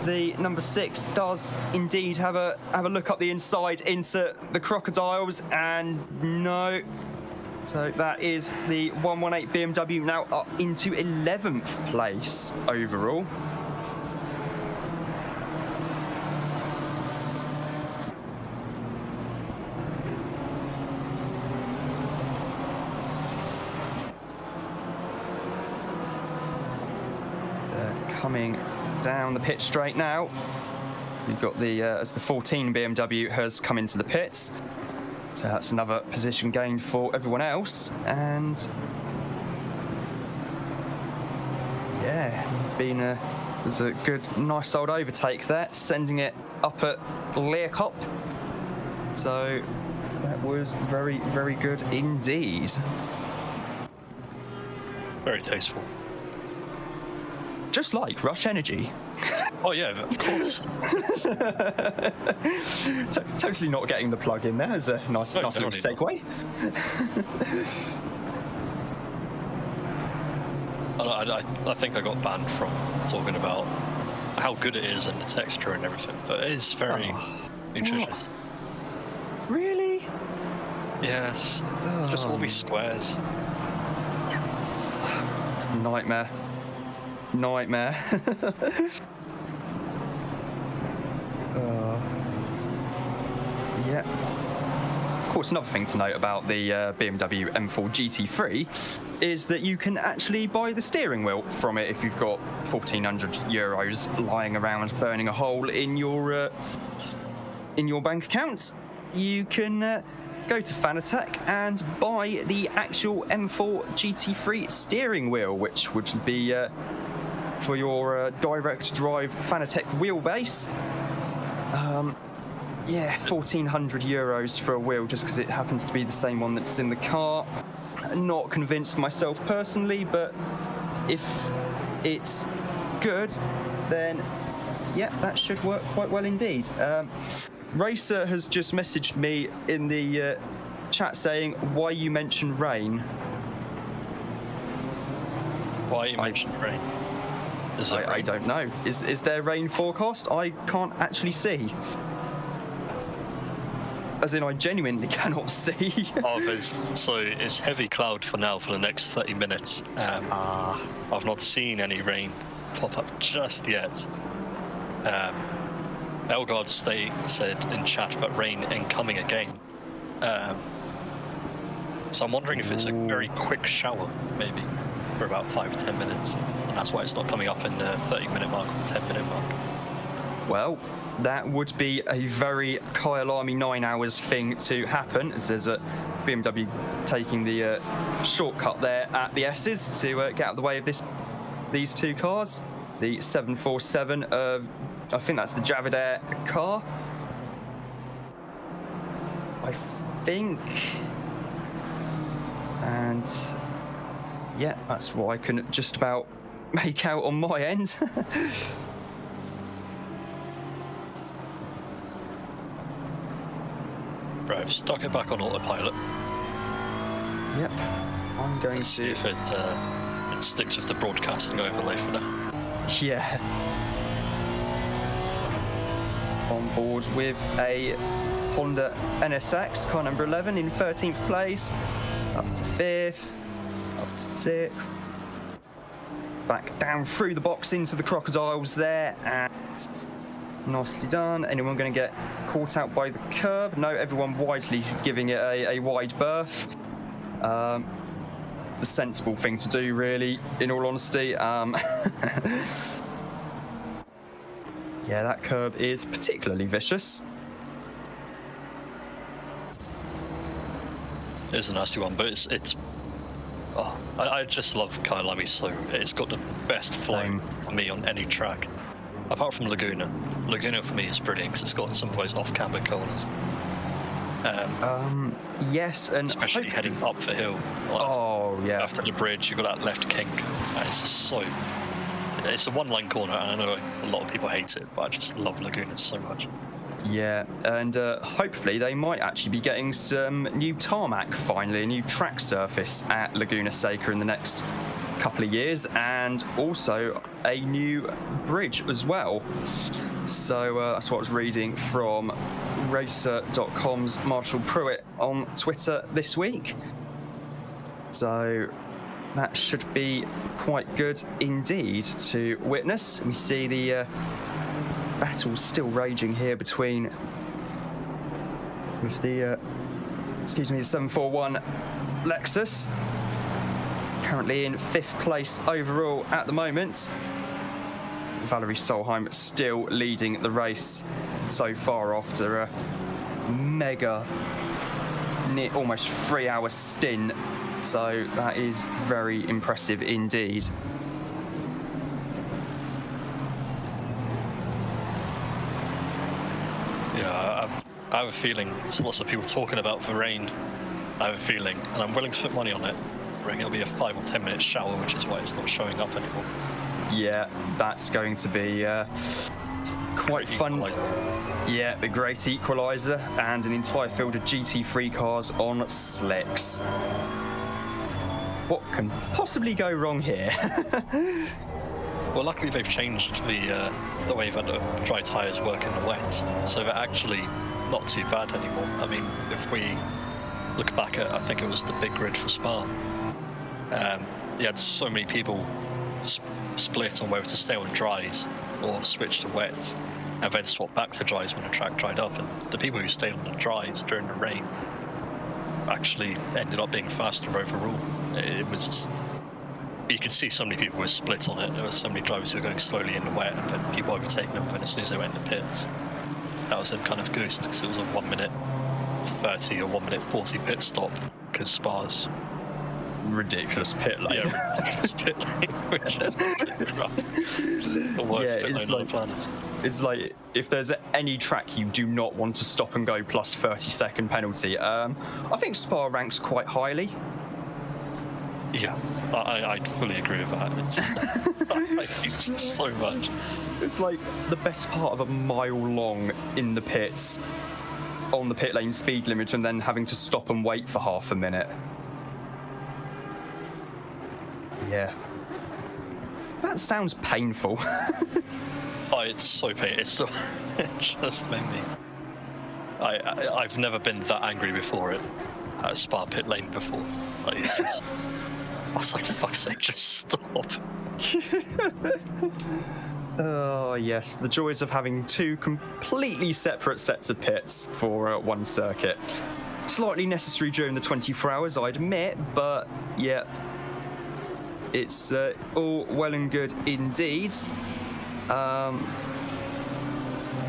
the number 6 does indeed have a look up the inside into the crocodiles, and no. So that is the 118 BMW now up into 11th place overall. Coming down the pit straight now. We've got the as the 14 BMW has come into the pits, so that's another position gained for everyone else. And yeah, there's a good, nice old overtake there, sending it up at Learcop. So that was very, very good indeed.
Very tasteful.
Just like Rush Energy.
Oh yeah, of course.
Totally not getting the plug in there. As a nice little segue.
I think I got banned from talking about how good it is and the texture and everything, but it is very nutritious.
What? Really?
Yeah, it's just all these squares.
Nightmare. Yeah. Of course, another thing to note about the BMW M4 GT3 is that you can actually buy the steering wheel from it if you've got €1,400 lying around burning a hole in your bank account. You can go to Fanatec and buy the actual M4 GT3 steering wheel, which would be for your direct drive Fanatec wheelbase. Yeah, €1,400 for a wheel just because it happens to be the same one that's in the car. Not convinced myself personally, but if it's good, then yeah, that should work quite well indeed. Racer has just messaged me in the chat saying, why you mentioned rain.
Why you mentioned rain?
I don't know. Is there rain forecast? I can't actually see. As in, I genuinely cannot see.
So it's heavy cloud for now for the next 30 minutes. I've not seen any rain pop up just yet. Elgard said in chat that rain incoming again. So I'm wondering if it's a very quick shower, maybe, for about 5-10 minutes. And that's why it's not coming up in the 30-minute mark or 10-minute mark.
Well, that would be a very Kyalami 9 hours thing to happen, as there's a BMW taking the shortcut there at the S's to get out of the way of these two cars. The 747 I think that's the Javadair car. I think. And yeah, that's what I can just about make out on my end.
Right, I've stuck it back on autopilot.
Yep. I'm going
Let's see if it sticks with the broadcasting overlay for now.
Yeah. On board with a Honda NSX, car number 11 in 13th place. Up to 5th. Up to 6th. Back down through the box into the crocodiles there, and nicely done. Anyone going to get caught out by the curb? No, everyone wisely giving it a wide berth. The sensible thing to do, really, in all honesty. Yeah, that curb is particularly vicious.
It's a nasty one, but it's I just love Kyalami, so it's got the best flow for me on any track. Apart from Laguna. Laguna for me is brilliant because it's got some of those off-camber corners.
Yes, and
especially heading up the hill.
Oh, Oh, yeah.
After the bridge, you've got that left kink. It's just so... It's a one-line corner, and I know a lot of people hate it, but I just love Lagunas so much.
Yeah, and hopefully they might actually be getting some new tarmac finally, a new track surface at Laguna Seca in the next couple of years, and also a new bridge as well. So that's what I was reading from Racer.com's Marshall Pruitt on Twitter this week. So that should be quite good indeed to witness. We see the battle still raging here between with the the 741 Lexus, currently in 5th place overall at the moment. Valerie Solheim still leading the race so far after a mega almost 3-hour stint, so that is very impressive indeed.
I have a feeling there's lots of people talking about the rain. I have a feeling, and I'm willing to put money on it. I reckon it'll be a 5 or 10 minute shower, which is why it's not showing up anymore.
Yeah, that's going to be quite fun. Yeah, the great equaliser and an entire field of GT3 cars on slicks. What can possibly go wrong here?
Well, luckily they've changed the way that the dry tyres work in the wet, so they're actually not too bad anymore. I mean, if we look back at, I think it was the big grid for Spa, you had so many people split on whether to stay on dries or switch to wets, and then swap back to dries when the track dried up. And the people who stayed on the dries during the rain actually ended up being faster overall. It was... You could see so many people were split on it. There were so many drivers who were going slowly in the wet, and then people overtaking them when as soon as they went in the pits. That was a kind of goose, because it was a 1 minute 30 or 1 minute 40 pit stop, because Spa's
ridiculous pit lane.
Yeah, ridiculous pit lane, which is rough. The worst pit lane on the planet.
It's like, if there's any track you do not want to stop and go plus 30-second penalty, I think Spa ranks quite highly.
Yeah, I fully agree with that. It's, I hate it so much.
It's like the best part of a mile long in the pits on the pit lane speed limit, and then having to stop and wait for half a minute. Yeah. That sounds painful.
Oh, it's so painful. It's so, it just made me... I've never been that angry before at Spa pit lane before. Like, it's just... I was like, fuck's sake, just stop.
Oh, yes, the joys of having two completely separate sets of pits for one circuit. Slightly necessary during the 24 hours, I admit, but yeah, it's all well and good indeed.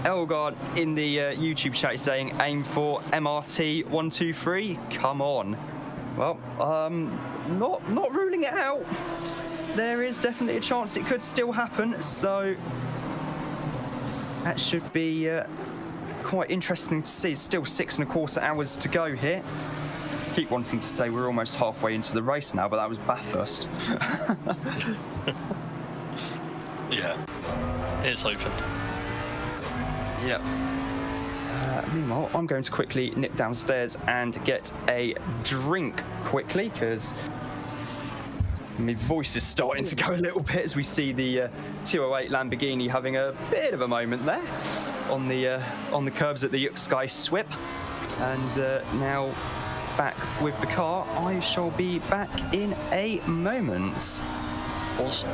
Elgard in the YouTube chat is saying, aim for MRT 123. Come on. Well, not ruling it out. There is definitely a chance it could still happen, so that should be quite interesting to see. Still 6.25 hours to go here. Keep wanting to say we're almost halfway into the race now, but that was Bathurst.
Yeah, it's open.
Yep. Meanwhile, I'm going to quickly nip downstairs and get a drink quickly, because my voice is starting to go a little bit as we see the 208 Lamborghini having a bit of a moment there on the curbs at the Sky Swip. And now back with the car. I shall be back in a moment.
Awesome.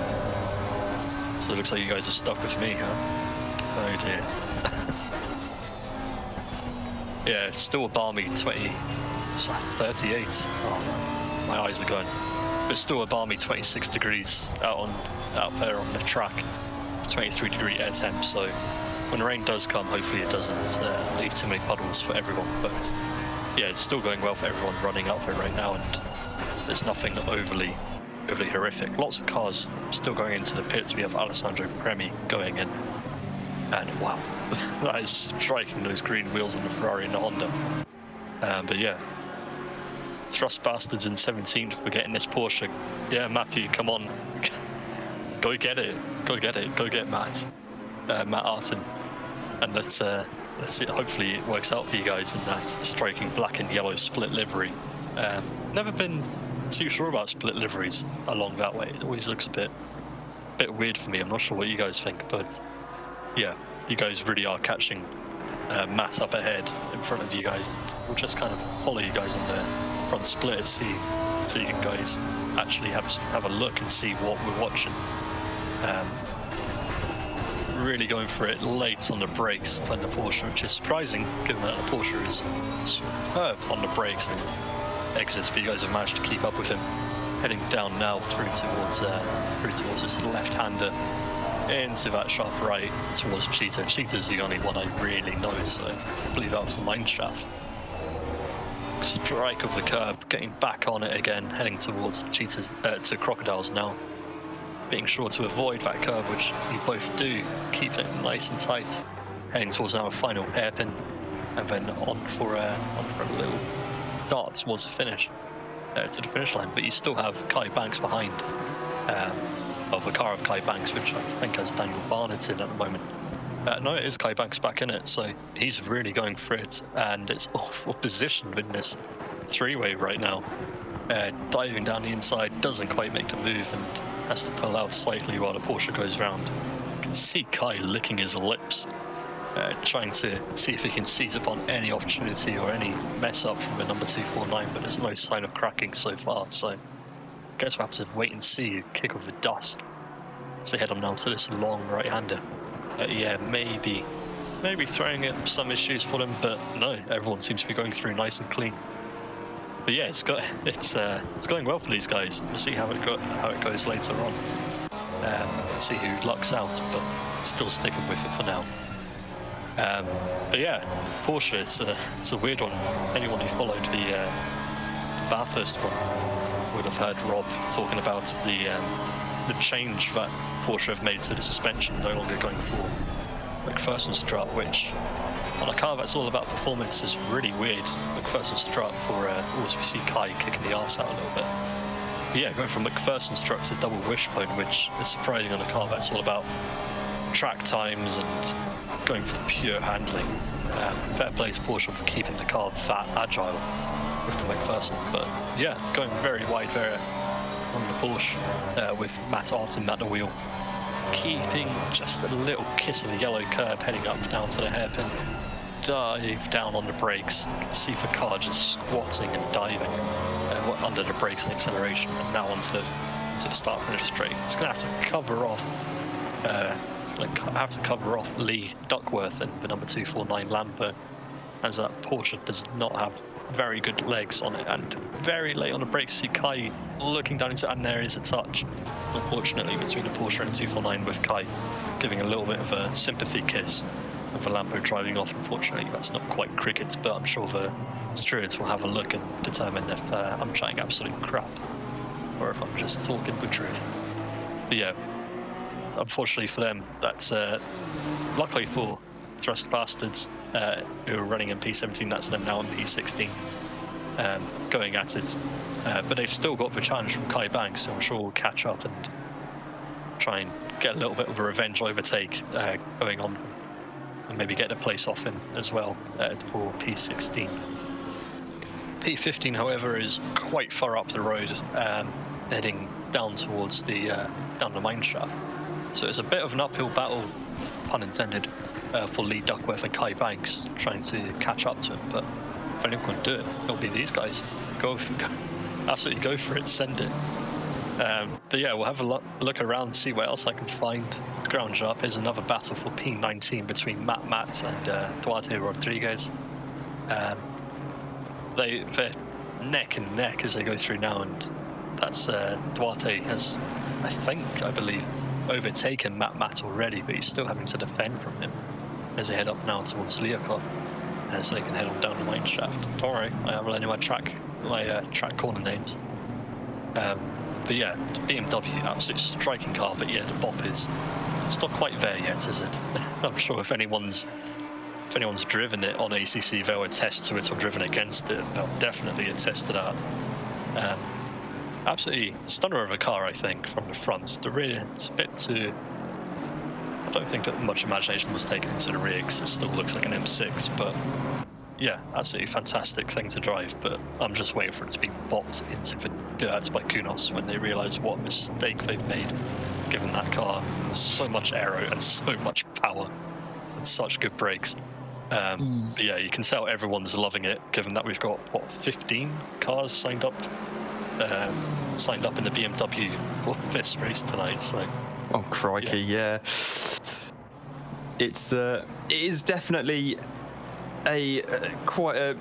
So it looks like you guys are stuck with me, huh? Oh dear. Yeah, it's still a balmy 38. Oh, my eyes are going. But it's still a balmy 26 degrees out there on the track. 23-degree air temp. So when the rain does come, hopefully it doesn't leave too many puddles for everyone. But yeah, it's still going well for everyone running out there right now, and there's nothing overly horrific. Lots of cars still going into the pits. We have Alessandro Premi going in, and wow. That is striking, those green wheels on the Ferrari and the Honda. But yeah, Thrust Bastards in 17th for getting this Porsche. Yeah, Matthew, come on. Go get it. Go get it. Go get Matt. Matt Artin. And let's see. Hopefully it works out for you guys in that striking black and yellow split livery. Never been too sure about split liveries along that way. It always looks a bit weird for me. I'm not sure what you guys think, but yeah, you guys really are catching Matt up ahead in front of you guys. We'll just kind of follow you guys on the front split, so you guys actually have a look and see what we're watching. Really going for it late on the brakes on the Porsche, which is surprising given that the Porsche is superb on the brakes and exits, but you guys have managed to keep up with him. Heading down now through towards his left-hander into that sharp right towards Cheetah. Cheetah's the only one I really know, so I believe that was the mine shaft. Strike of the curb, getting back on it again, heading towards Cheetah's to Crocodiles now. Being sure to avoid that curb, which you both do. Keep it nice and tight. Heading towards now a final hairpin, and then on for a little dart towards the finish, to the finish line. But you still have Kai Banks behind, of the car of Kai Banks, which I think has Daniel Barnett in at the moment. No, it is Kai Banks back in it, so he's really going for it, and it's awful position in this three-way right now. Diving down the inside, doesn't quite make the move, and has to pull out slightly while the Porsche goes round. You can see Kai licking his lips, trying to see if he can seize upon any opportunity or any mess up from the number 249, but there's no sign of cracking so far, so I guess we'll have to wait and see, kick off the dust. So head on now to this long right-hander. Yeah, maybe throwing up some issues for them, but no, everyone seems to be going through nice and clean. But yeah, it's going well for these guys. We'll see how it goes later on. See who lucks out, but still sticking with it for now. But yeah, Porsche, it's a weird one. Anyone who followed the Bathurst one would have heard Rob talking about the change that Porsche have made to the suspension, no longer going for McPherson's strut, which on a car that's all about performance is really weird. McPherson's strut for always we see Kai kicking the arse out a little bit. But yeah, going from McPherson's strut to double wishbone, which is surprising on a car that's all about track times and going for pure handling. Fair play to Porsche for keeping the car that agile with the McPherson. But yeah, going very wide there on the Porsche with Matt Artin at the wheel. Keeping just a little kiss of the yellow curb, heading up now to the hairpin. Dive down on the brakes. You can see the car just squatting and diving under the brakes and acceleration, and now onto the start-finish straight. It's going to have to cover off Lee Duckworth and the number 249 Lambo, as that Porsche does not have very good legs on it, and very late on the brakes. See Kai looking down into, and there is a touch, unfortunately, between the Porsche and 249, with Kai giving a little bit of a sympathy kiss of the Lambo driving off. Unfortunately, that's not quite cricket, but I'm sure the stewards will have a look and determine if I'm chatting absolute crap or if I'm just talking the truth. But yeah, unfortunately for them, that's luckily for Thrust Bastards, who are running in P17, that's them now in P16, going at it. But they've still got the challenge from Kai Banks, so I'm sure we'll catch up and try and get a little bit of a revenge overtake going on, and maybe get the place off him as well for P16. P15, however, is quite far up the road, heading down towards down the mine shaft. So it's a bit of an uphill battle, pun intended, for Lee Duckworth and Kai Banks trying to catch up to him. But if anyone can do it, it'll be these guys. Absolutely go for it, send it. But yeah, we'll have a look around, see what else I can find. Ground up. Here's another battle for P19 between Matt and Duarte Rodriguez. They're neck and neck as they go through now, and that's Duarte has, I believe, overtaken Matt already, but he's still having to defend from him as they head up now towards Leocott, so they can head on down the mine shaft. Don't worry, I haven't learned my track corner names. But yeah, BMW, absolute striking car, but yeah, the bop it's not quite there yet, is it? I'm sure if anyone's if anyone's driven it on ACC, they'll attest to it, or driven against it, they'll definitely attest to that. Absolutely stunner of a car, I think, from the front. The rear, it's a bit too... I don't think that much imagination was taken into the rear, because it still looks like an M6, but yeah, absolutely fantastic thing to drive, but I'm just waiting for it to be bopped into the dirt by Kunos when they realise what a mistake they've made, given that car so much aero and so much power and such good brakes. But yeah, you can tell everyone's loving it, given that we've got, what, 15 cars signed up in the BMW for this race tonight, so...
Oh, crikey, yeah. It is definitely quite a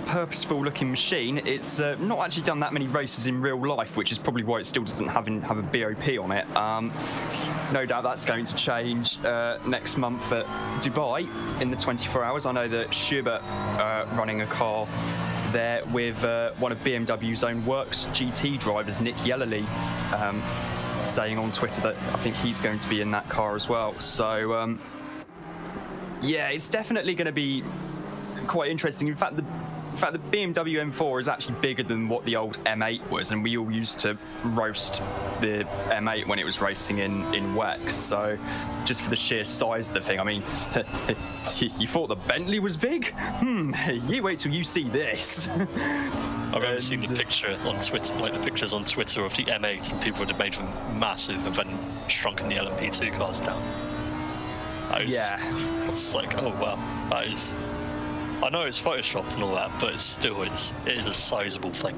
purposeful looking machine. It's not actually done that many races in real life, which is probably why it still doesn't have a BOP on it. No doubt that's going to change next month at Dubai in the 24 hours. I know that Schubert running a car there with one of BMW's own works GT drivers, Nick Yellowly, saying on Twitter that I think he's going to be in that car as well. So yeah, it's definitely going to be quite interesting. In fact, the BMW M4 is actually bigger than what the old M8 was, and we all used to roast the M8 when it was racing in WEC. So just for the sheer size of the thing, I mean, you thought the Bentley was big? You wait till you see this.
I've only seen the picture on Twitter, like the pictures on Twitter of the M8, and people had made them massive and then shrunken the LMP2 cars down. It's like, oh wow, that is... I know it's photoshopped and all that, but it's still, it is a sizable thing.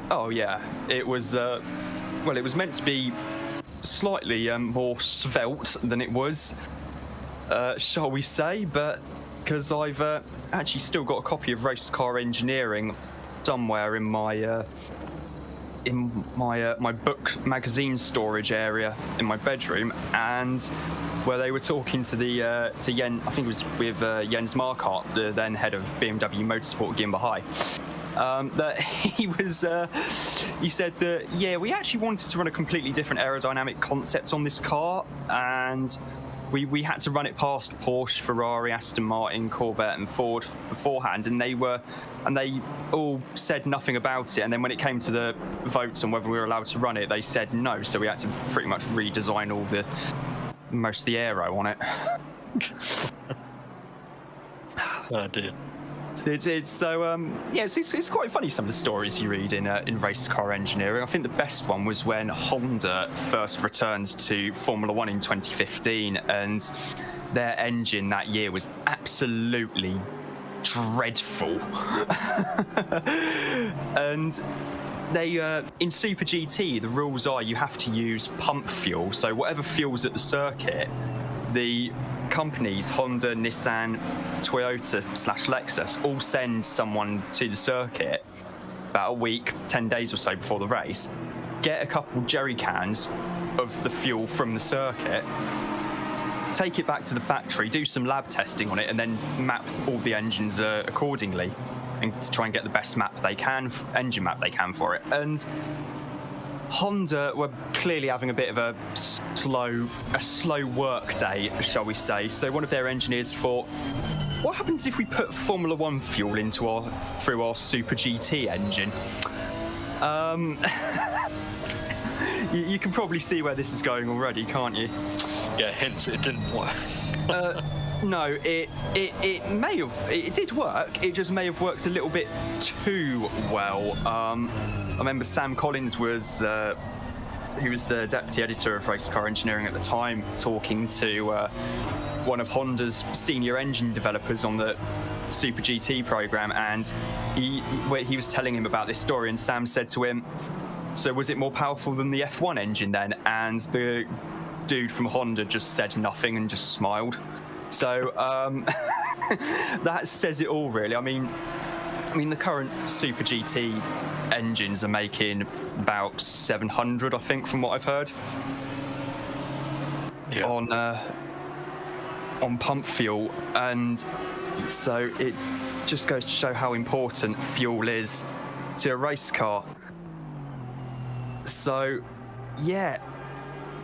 Oh yeah, it was, well, it was meant to be slightly more svelte than it was, shall we say, but because I've actually still got a copy of Race Car Engineering somewhere in my my book magazine storage area in my bedroom, and where they were talking to the to Jens, I think it was with Jens Markart, the then head of BMW Motorsport GmbH, that he said that, yeah, we actually wanted to run a completely different aerodynamic concept on this car, and we had to run it past Porsche, Ferrari, Aston Martin, Corvette and Ford beforehand, and they all said nothing about it. And then when it came to the votes on whether we were allowed to run it, they said no, so we had to pretty much redesign most of the aero on it.
Oh dear.
It's quite funny, some of the stories you read in race car engineering. I think the best one was when Honda first returned to Formula One in 2015, and their engine that year was absolutely dreadful. And they in Super GT, the rules are you have to use pump fuel, so whatever fuel's at the circuit, the companies, Honda, Nissan, Toyota / Lexus, all send someone to the circuit about a week, 10 days or so before the race, get a couple jerry cans of the fuel from the circuit, take it back to the factory, do some lab testing on it, and then map all the engines accordingly, and to try and get the best engine map they can for it. And Honda were clearly having a bit of a slow work day, shall we say. So one of their engineers thought, what happens if we put Formula One fuel through our Super GT engine? You can probably see where this is going already, can't you?
Yeah, hence it didn't work.
No, it did work. It just may have worked a little bit too well. I remember Sam Collins was he was the deputy editor of Race Car Engineering at the time, talking to one of Honda's senior engine developers on the Super GT program, and he was telling him about this story, and Sam said to him, so was it more powerful than the F1 engine then? And the dude from Honda just said nothing and just smiled. So that says it all, really. I mean, the current Super GT engines are making about 700, I think, from what I've heard, on pump fuel, and so it just goes to show how important fuel is to a race car. So, yeah,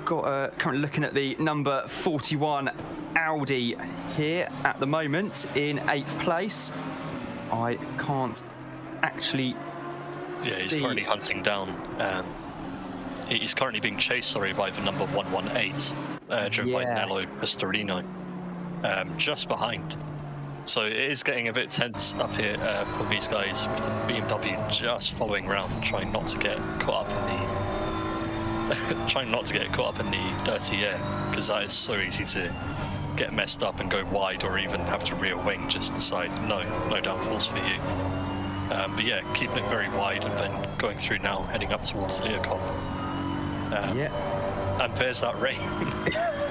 got currently looking at the number 41 Audi here at the moment in 8th place. I can't actually
he's
see.
currently hunting down. He's currently being chased, by the number 118, driven by Nello Pastorino, just behind. So it is getting a bit tense up here for these guys, with the BMW just following around, trying not to get caught up in the dirty air, because that is so easy to get messed up and go wide, or even have to rear wing, just decide no downforce for you. But yeah, keeping it very wide and then going through now, heading up towards Leocop. And there's that rain.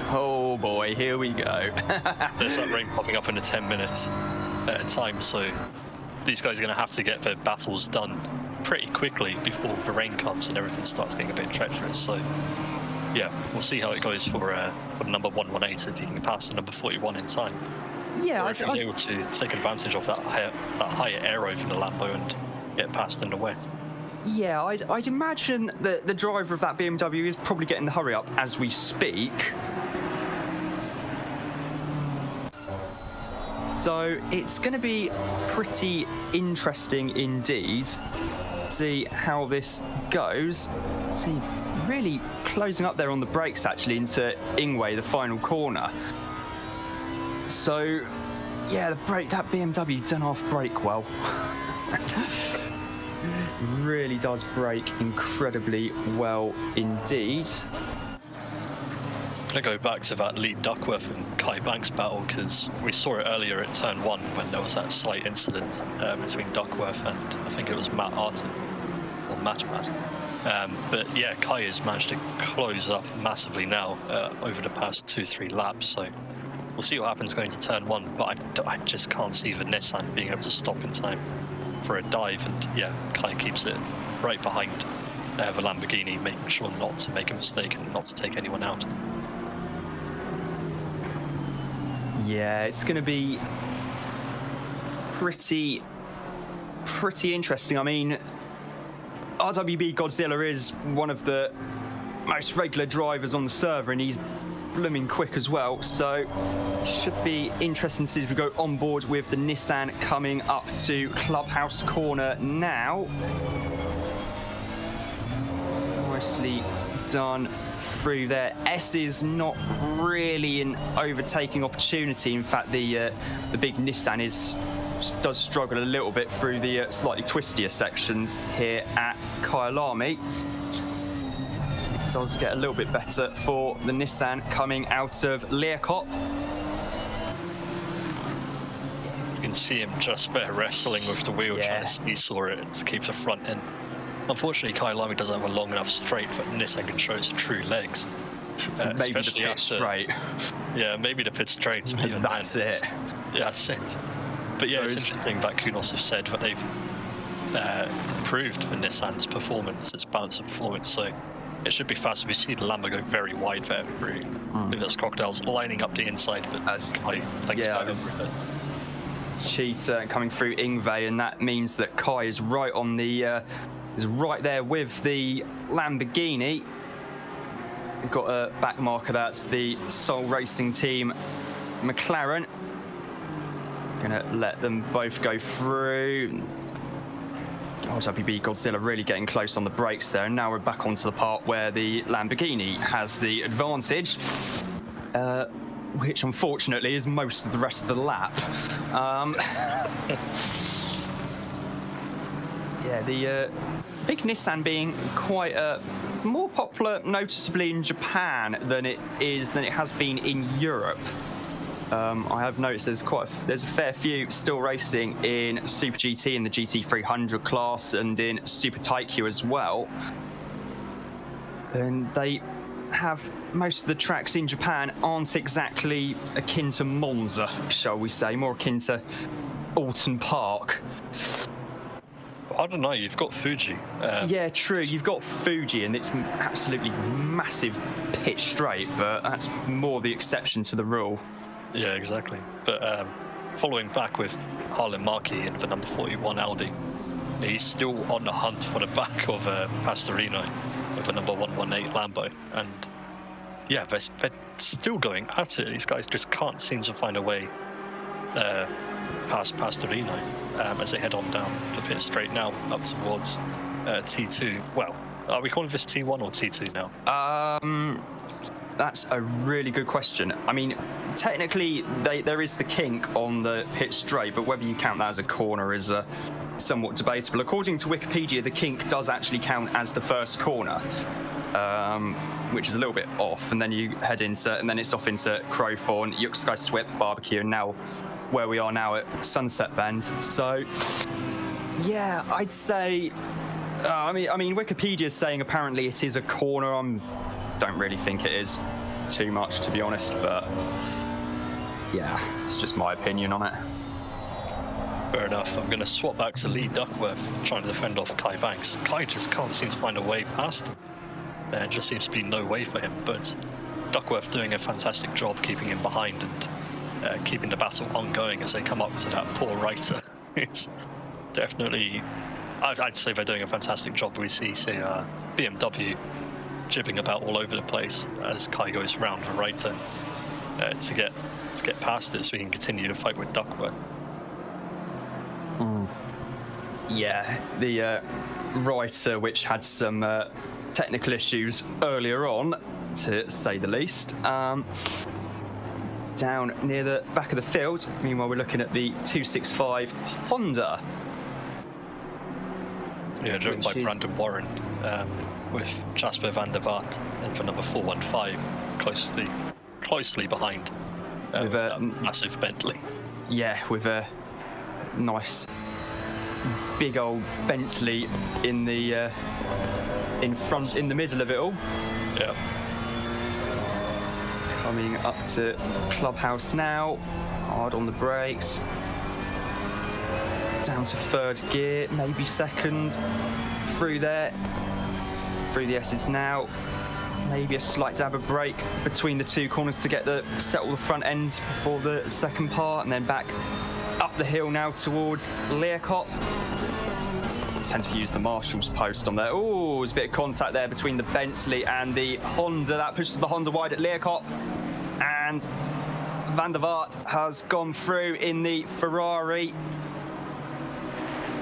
Oh boy, here we go.
There's that rain popping up in a 10 minutes time, so these guys are going to have to get their battles done pretty quickly before the rain comes and everything starts getting a bit treacherous. So yeah, we'll see how it goes for number 118, if he can pass the number 41 in time.
Yeah,
or if he's able to take advantage of that higher aero from the Lambo and get past in the wet.
Yeah, I'd imagine that the driver of that BMW is probably getting the hurry up as we speak. So it's going to be pretty interesting indeed. See how this goes. See, really closing up there on the brakes actually into Ingwe, the final corner. So yeah, that BMW done off brake well. Really does brake incredibly well indeed.
I'm going to go back to that Lee Duckworth and Kai Banks battle, because we saw it earlier at turn 1 when there was that slight incident between Duckworth and I think it was Matt Arton, or Matt. But yeah, Kai has managed to close up massively now over the past 2-3 laps, so we'll see what happens going to turn 1, but I just can't see the Nissan being able to stop in time for a dive, and yeah, Kai keeps it right behind the Lamborghini, making sure not to make a mistake and not to take anyone out.
Yeah, it's going to be pretty interesting. I mean, RWB Godzilla is one of the most regular drivers on the server, and he's blooming quick as well, so should be interesting to see as we go on board with the Nissan coming up to Clubhouse Corner now. Nicely done through there. S is not really an overtaking opportunity. In fact, the big Nissan does struggle a little bit through the slightly twistier sections here at Kyalami. It does get a little bit better for the Nissan coming out of Leocop.
You can see him just there wrestling with the wheel, trying to seesaw it to keep the front in. Unfortunately, Kyalami doesn't have a long enough straight that Nissan can show its true legs.
Maybe the pit straight.
Yeah, maybe the pit straight.
That's it.
Yeah, that's it. But yeah, it's interesting that Kunos have said that they've improved for Nissan's performance, its balance of performance. So it should be fast. We see the Lambo go very wide there through those crocodiles lining up the inside, but Kai, thanks for everything.
Cheetah coming through Ingve, and that means that Kai is right on the is right there with the Lamborghini. We've got a back marker, that's the Soul Racing Team McLaren. Gonna let them both go through. RWB Godzilla really getting close on the brakes there, and now we're back onto the part where the Lamborghini has the advantage, which unfortunately is most of the rest of the lap. Yeah, the big Nissan being quite more popular noticeably in Japan than it has been in Europe. I have noticed there's a fair few still racing in Super GT in the GT300 class and in Super Taikyu as well. And they have most of the tracks in Japan aren't exactly akin to Monza, shall we say, more akin to Alton Park.
I don't know, you've got Fuji.
Yeah, true, you've got Fuji, and it's absolutely massive pitch straight, but that's more the exception to the rule.
Yeah, exactly. But following back with Harlan Markey in the number 41 Audi, he's still on the hunt for the back of Pastorino with the number 118 Lambo. And yeah, they're still going at it. These guys just can't seem to find a way past the Reno as they head on down the pit straight now up towards T2. Well, are we calling this T1 or T2 now?
That's a really good question. I mean, technically, there is the kink on the pit straight, but whether you count that as a corner is somewhat debatable. According to Wikipedia, the kink does actually count as the first corner, which is a little bit off. And then you head into, and then it's off into Crowthorne, Yuxkai Swip, Barbecue, and now where we are now at Sunset Bend. So, yeah, I'd say. I mean, Wikipedia is saying apparently it is a corner. Don't really think it is too much, to be honest, but yeah, it's just my opinion on it.
Fair enough. I'm going to swap back to Lee Duckworth, trying to defend off Kai Banks. Kai just can't seem to find a way past him. There just seems to be no way for him, but Duckworth doing a fantastic job keeping him behind and keeping the battle ongoing as they come up to that poor Reiter. It's definitely, I'd say they're doing a fantastic job. We see, BMW jibbing about all over the place as Kai goes round the Reiter to get past it so he can continue to fight with Duckworth.
Yeah, the Reiter, which had some technical issues earlier on, to say the least, down near the back of the field. Meanwhile, we're looking at the 265 Honda.
Yeah, driven by Brandon Warren, with Jasper van der Vaart and for number 415 closely behind with that massive Bentley.
Yeah, with a nice big old Bentley in the in front, in the middle of it all.
Yeah.
Coming up to Clubhouse now, hard on the brakes. Down to third gear, maybe second. Through there. Through the S's now. Maybe a slight dab of brake between the two corners to settle the front end before the second part, and then back up the hill now towards Learcott. Tend to use the Marshall's post on there. Oh, there's a bit of contact there between the Bentley and the Honda. That pushes the Honda wide at Learcott. And Van der Vaart has gone through in the Ferrari.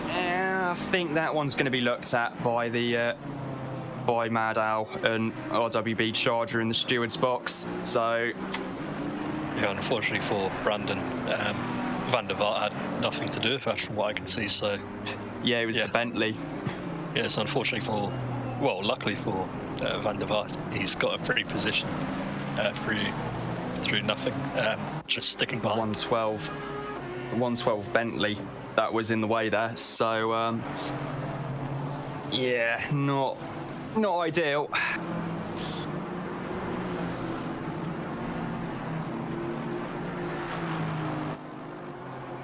I think that one's going to be looked at by the by Mad Al and RWB Charger in the steward's box. So,
yeah, unfortunately for Brandon, Van der Vaart had nothing to do with that, from what I can see. So,
yeah, it was the Bentley.
Yes, unfortunately luckily for Van der Vaart, he's got a free position through nothing, just sticking behind.
112 Bentley that was in the way there. So, yeah, not ideal.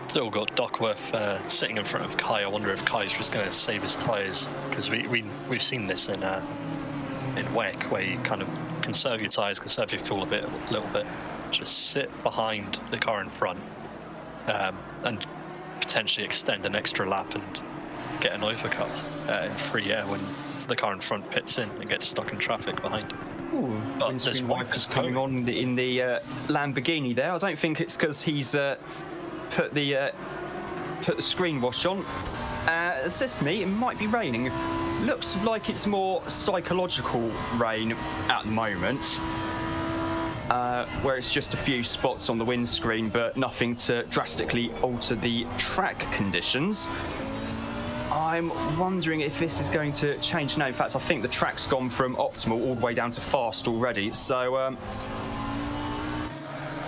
Still got Duckworth sitting in front of Kai. I wonder if Kai's just going to save his tyres, because we've seen this in WEC, where you kind of conserve your tyres, conserve your fuel a little bit, just sit behind the car in front, and potentially extend an extra lap and get an overcut in free air when the car in front pits in and gets stuck in traffic behind.
Ooh, windscreen wipers coming on in the Lamborghini there. I don't think it's because he's put the screen wash on. It says to me it might be raining. Looks like it's more psychological rain at the moment, where it's just a few spots on the windscreen, but nothing to drastically alter the track conditions. I'm wondering if this is going to change. No, in fact, I think the track's gone from optimal all the way down to fast already. So,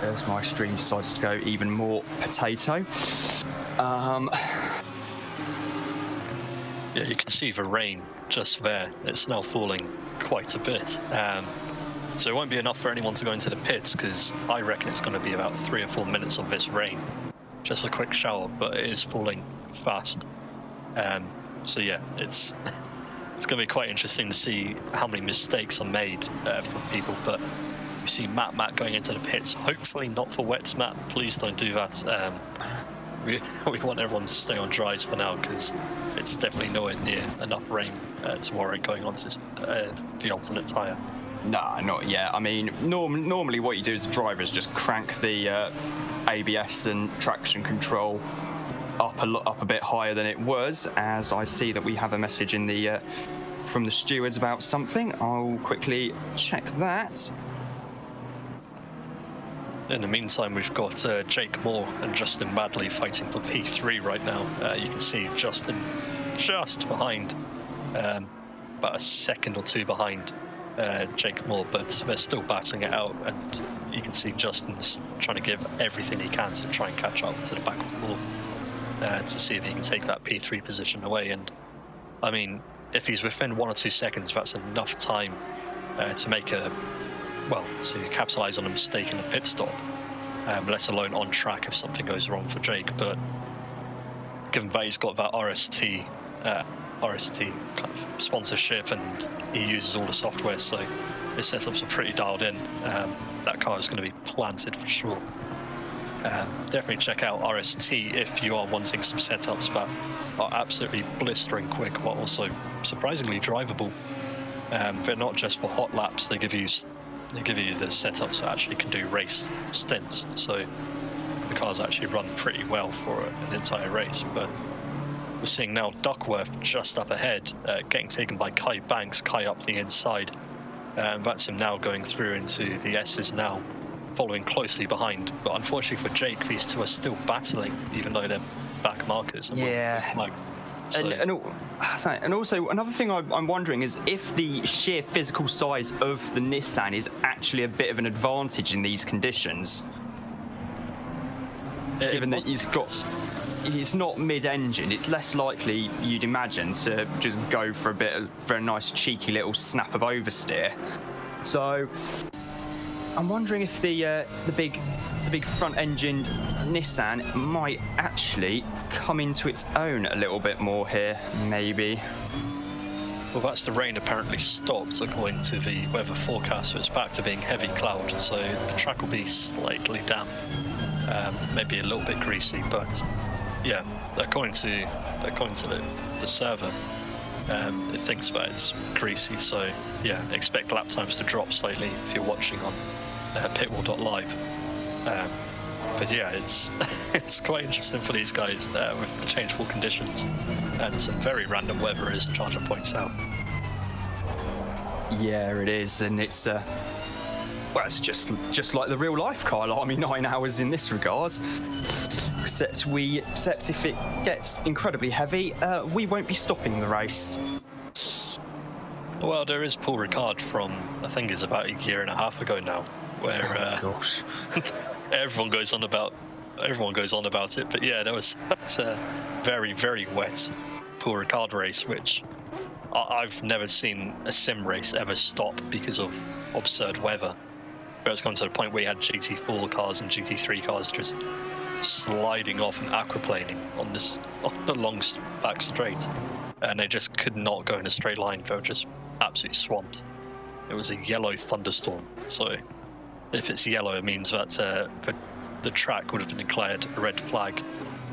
there's my stream decides to go even more potato.
Yeah, you can see the rain just there. It's now falling quite a bit. So it won't be enough for anyone to go into the pits, because I reckon it's going to be about 3 or 4 minutes of this rain. Just a quick shower, but it is falling fast. So yeah, it's going to be quite interesting to see how many mistakes are made from people. But you see Matt going into the pits. Hopefully not for wets, Matt. Please don't do that. We want everyone to stay on dries for now, because it's definitely nowhere near enough rain to warrant going on to the alternate tyre.
Nah, not yet. I mean, normally what you do as a driver is just crank the ABS and traction control up a bit higher than it was. As I see that we have a message in the from the stewards about something, I'll quickly check that.
In the meantime, we've got Jake Moore and Justin Madley fighting for P3 right now. You can see Justin just behind, about a second or two behind Jake Moore, but they're still battling it out, and you can see Justin's trying to give everything he can to try and catch up to the back of the ball to see if he can take that P3 position away. And I mean, if he's within 1 or 2 seconds, that's enough time to make to capitalise on a mistake in a pit stop, let alone on track if something goes wrong for Jake. But given that he's got that RST kind of sponsorship and he uses all the software, so his setups are pretty dialed in, that car is going to be planted for sure. Definitely check out RST if you are wanting some setups that are absolutely blistering quick, but also surprisingly drivable. They're not just for hot laps, they give you the setups that actually can do race stints, so the cars actually run pretty well for an entire race. But we're seeing now Duckworth just up ahead, getting taken by Kai Banks. Kai up the inside, that's him now going through into the S's now, following closely behind. But unfortunately for Jake, these two are still battling, even though they're back markers.
Yeah.
So,
and also another thing I'm wondering is if the sheer physical size of the Nissan is actually a bit of an advantage in these conditions, given that he's not mid-engine. It's less likely, you'd imagine, to just go for a nice cheeky little snap of oversteer. So I'm wondering if the big front-engined Nissan might actually come into its own a little bit more here, maybe.
Well, that's the rain apparently stopped according to the weather forecast, so it's back to being heavy cloud, so the track will be slightly damp, maybe a little bit greasy, but yeah, according to the server, it thinks that it's greasy, so yeah, expect lap times to drop slightly if you're watching on pitwall.live. But yeah, it's quite interesting for these guys with the changeable conditions and some very random weather, as Charger points out.
Yeah, it is, and it's it's just like the real life Kyalami 9 hours in this regard. Except if it gets incredibly heavy, we won't be stopping the race.
Well, there is Paul Ricard from, I think it's about 1.5 years ago now, where
gosh.
everyone goes on about it. But yeah, that's a very, very wet Paul Ricard race, which I've never seen a sim race ever stop because of absurd weather. But it's gone to the point where you had GT4 cars and GT3 cars just sliding off and aquaplaning on the long back straight, and they just could not go in a straight line. They were just absolutely swamped. It was a yellow thunderstorm, so if it's yellow, it means that the track would have been declared a red flag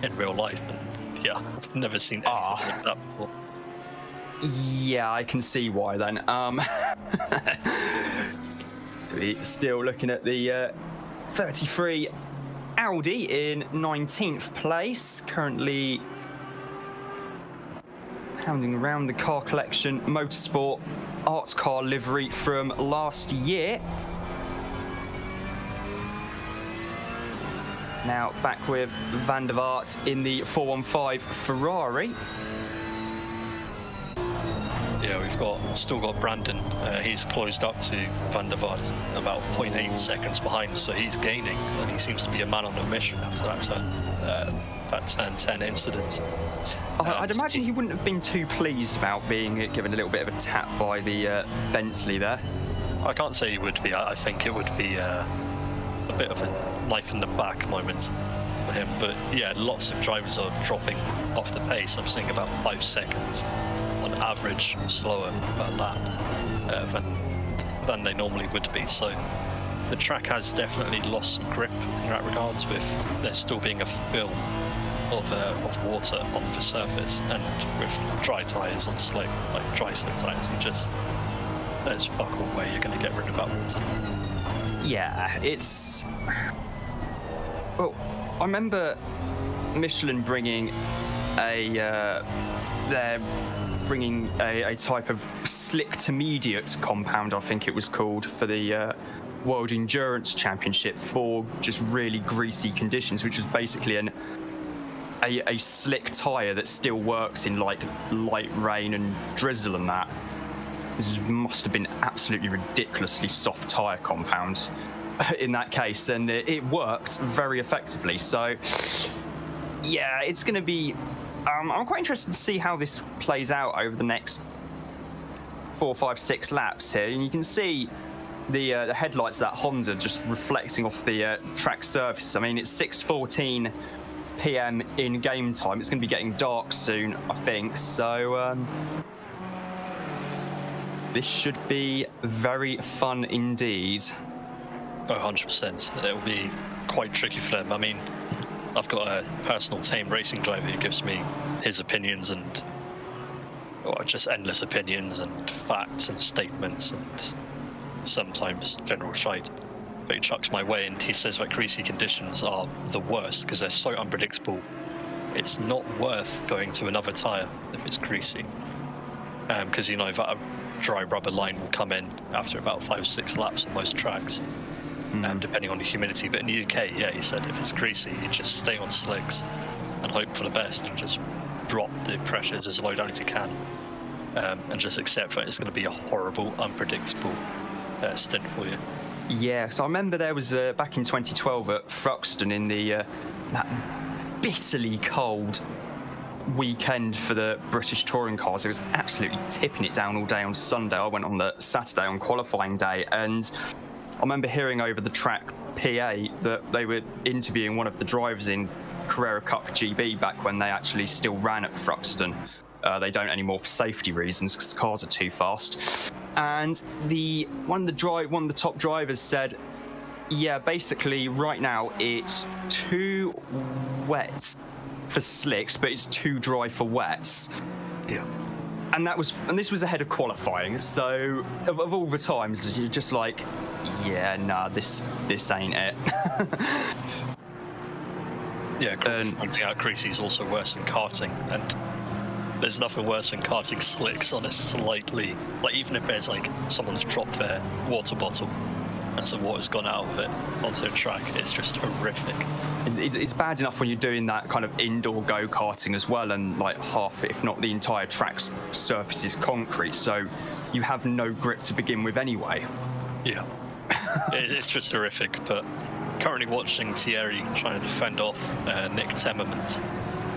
in real life, and yeah, I've never seen anything like that before.
Yeah, I can see why then. Still looking at the 33 Audi in 19th place, currently hounding around the car collection motorsport art car livery from last year. Now back with Van der Vaart in the 415 Ferrari.
Yeah, we've still got Brandon. He's closed up to Van der Vaart, about 0.8 seconds behind, so he's gaining, and he seems to be a man on a mission after that turn 10 incident.
I'd imagine he wouldn't have been too pleased about being given a little bit of a tap by the Bentley there.
I can't say he would be. I think it would be a bit of a knife in the back moment for him. But yeah, lots of drivers are dropping off the pace. I'm seeing about 5 seconds on average slower per lap than they normally would be. So the track has definitely lost some grip in that regards, with there still being a film of water on the surface, and with dry tyres on slope, like dry slick tyres, there's fuck all way you're going to get rid of that water.
Yeah, it's... Well, I remember Michelin bringing they're bringing a type of slick-to-mediate compound, I think it was called, for the World Endurance Championship for just really greasy conditions, which was basically a slick tyre that still works in like light rain and drizzle and that. This must have been absolutely ridiculously soft tyre compound in that case, and it worked very effectively. So yeah, it's going to be I'm quite interested to see how this plays out over the next 4, 5, 6 laps here, and you can see the headlights of that Honda just reflecting off the track surface. I mean, it's 6:14 p.m. in game time. It's going to be getting dark soon, I think. So this should be very fun indeed.
Oh, 100%. It will be quite tricky for them. I mean, I've got a personal team racing driver who gives me his opinions and just endless opinions and facts and statements and sometimes general shite. But he chucks my way and he says that greasy conditions are the worst because they're so unpredictable. It's not worth going to another tyre if it's greasy. Because you know that a dry rubber line will come in after about 5 or 6 laps on most tracks. Depending on the humidity. But in the UK, yeah, he said if it's greasy, you just stay on slicks and hope for the best and just drop the pressures as low down as you can, and just accept that it's going to be a horrible, unpredictable stint for you.
Yeah, so I remember there was back in 2012 at Thruxton in the that bitterly cold weekend for the British touring cars. It was absolutely tipping it down all day on Sunday. I went on the Saturday on qualifying day, and I remember hearing over the track PA that they were interviewing one of the drivers in Carrera Cup GB back when they actually still ran at Thruxton. They don't anymore for safety reasons because the cars are too fast. And one of the top drivers said, yeah, basically right now it's too wet for slicks, but it's too dry for wets.
Yeah.
And this was ahead of qualifying, so of all the times, you're just like, yeah, nah, this ain't it.
Yeah, pointing out greasy is also worse than karting, and there's nothing worse than karting slicks on a slightly, like even if there's like someone's dropped their water bottle and some water's gone out of it onto a track, it's just horrific.
It's bad enough when you're doing that kind of indoor go-karting as well, and like half, if not the entire track's surface is concrete, so you have no grip to begin with anyway.
Yeah, it's just horrific. But currently watching Thierry trying to defend off Nick Temmermans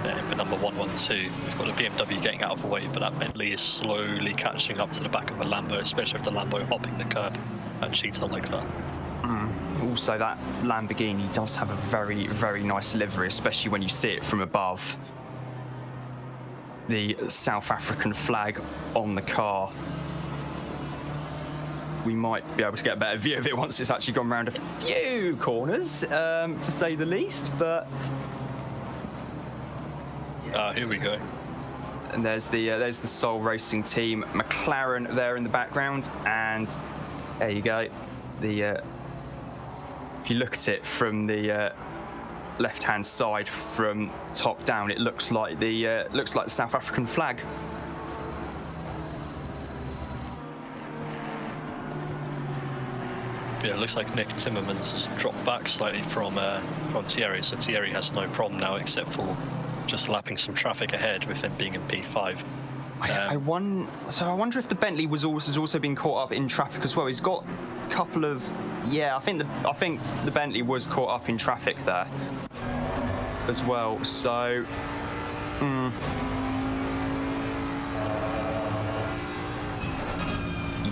in the number 112. We've got a BMW getting out of the way, but that Bentley is slowly catching up to the back of a Lambo, especially if the Lambo hopping the curb and cheater like that.
Also, that Lamborghini does have a very, very nice livery, especially when you see it from above. The South African flag on the car. We might be able to get a better view of it once it's actually gone around a few corners, to say the least, but...
Here we go.
And there's the Soul Racing team, McLaren there in the background, and there you go. If you look at it from the left-hand side, from top down, it looks like the South African flag.
Yeah, it looks like Nick Timmermans has dropped back slightly from Thierry, so Thierry has no problem now except for just lapping some traffic ahead with him being in P5.
I wonder if the Bentley has also been caught up in traffic as well. He's got a couple of... Yeah, I think the Bentley was caught up in traffic there as well, so...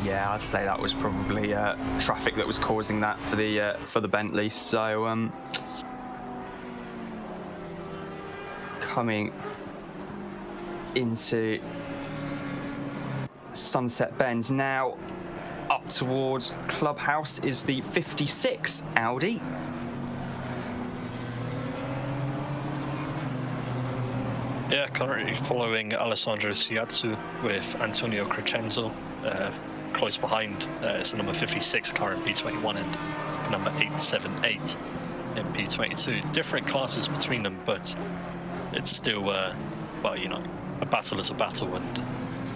Yeah, I'd say that was probably traffic that was causing that for the Bentley. So coming into Sunset Bend now, up towards Clubhouse is the 56 Audi.
Yeah, currently following Alessandro Siazzu with Antonio Crescenzo. close behind is the number 56 car in P21 and the number 878 in P22. Different classes between them, but it's still, well, you know, a battle is a battle, and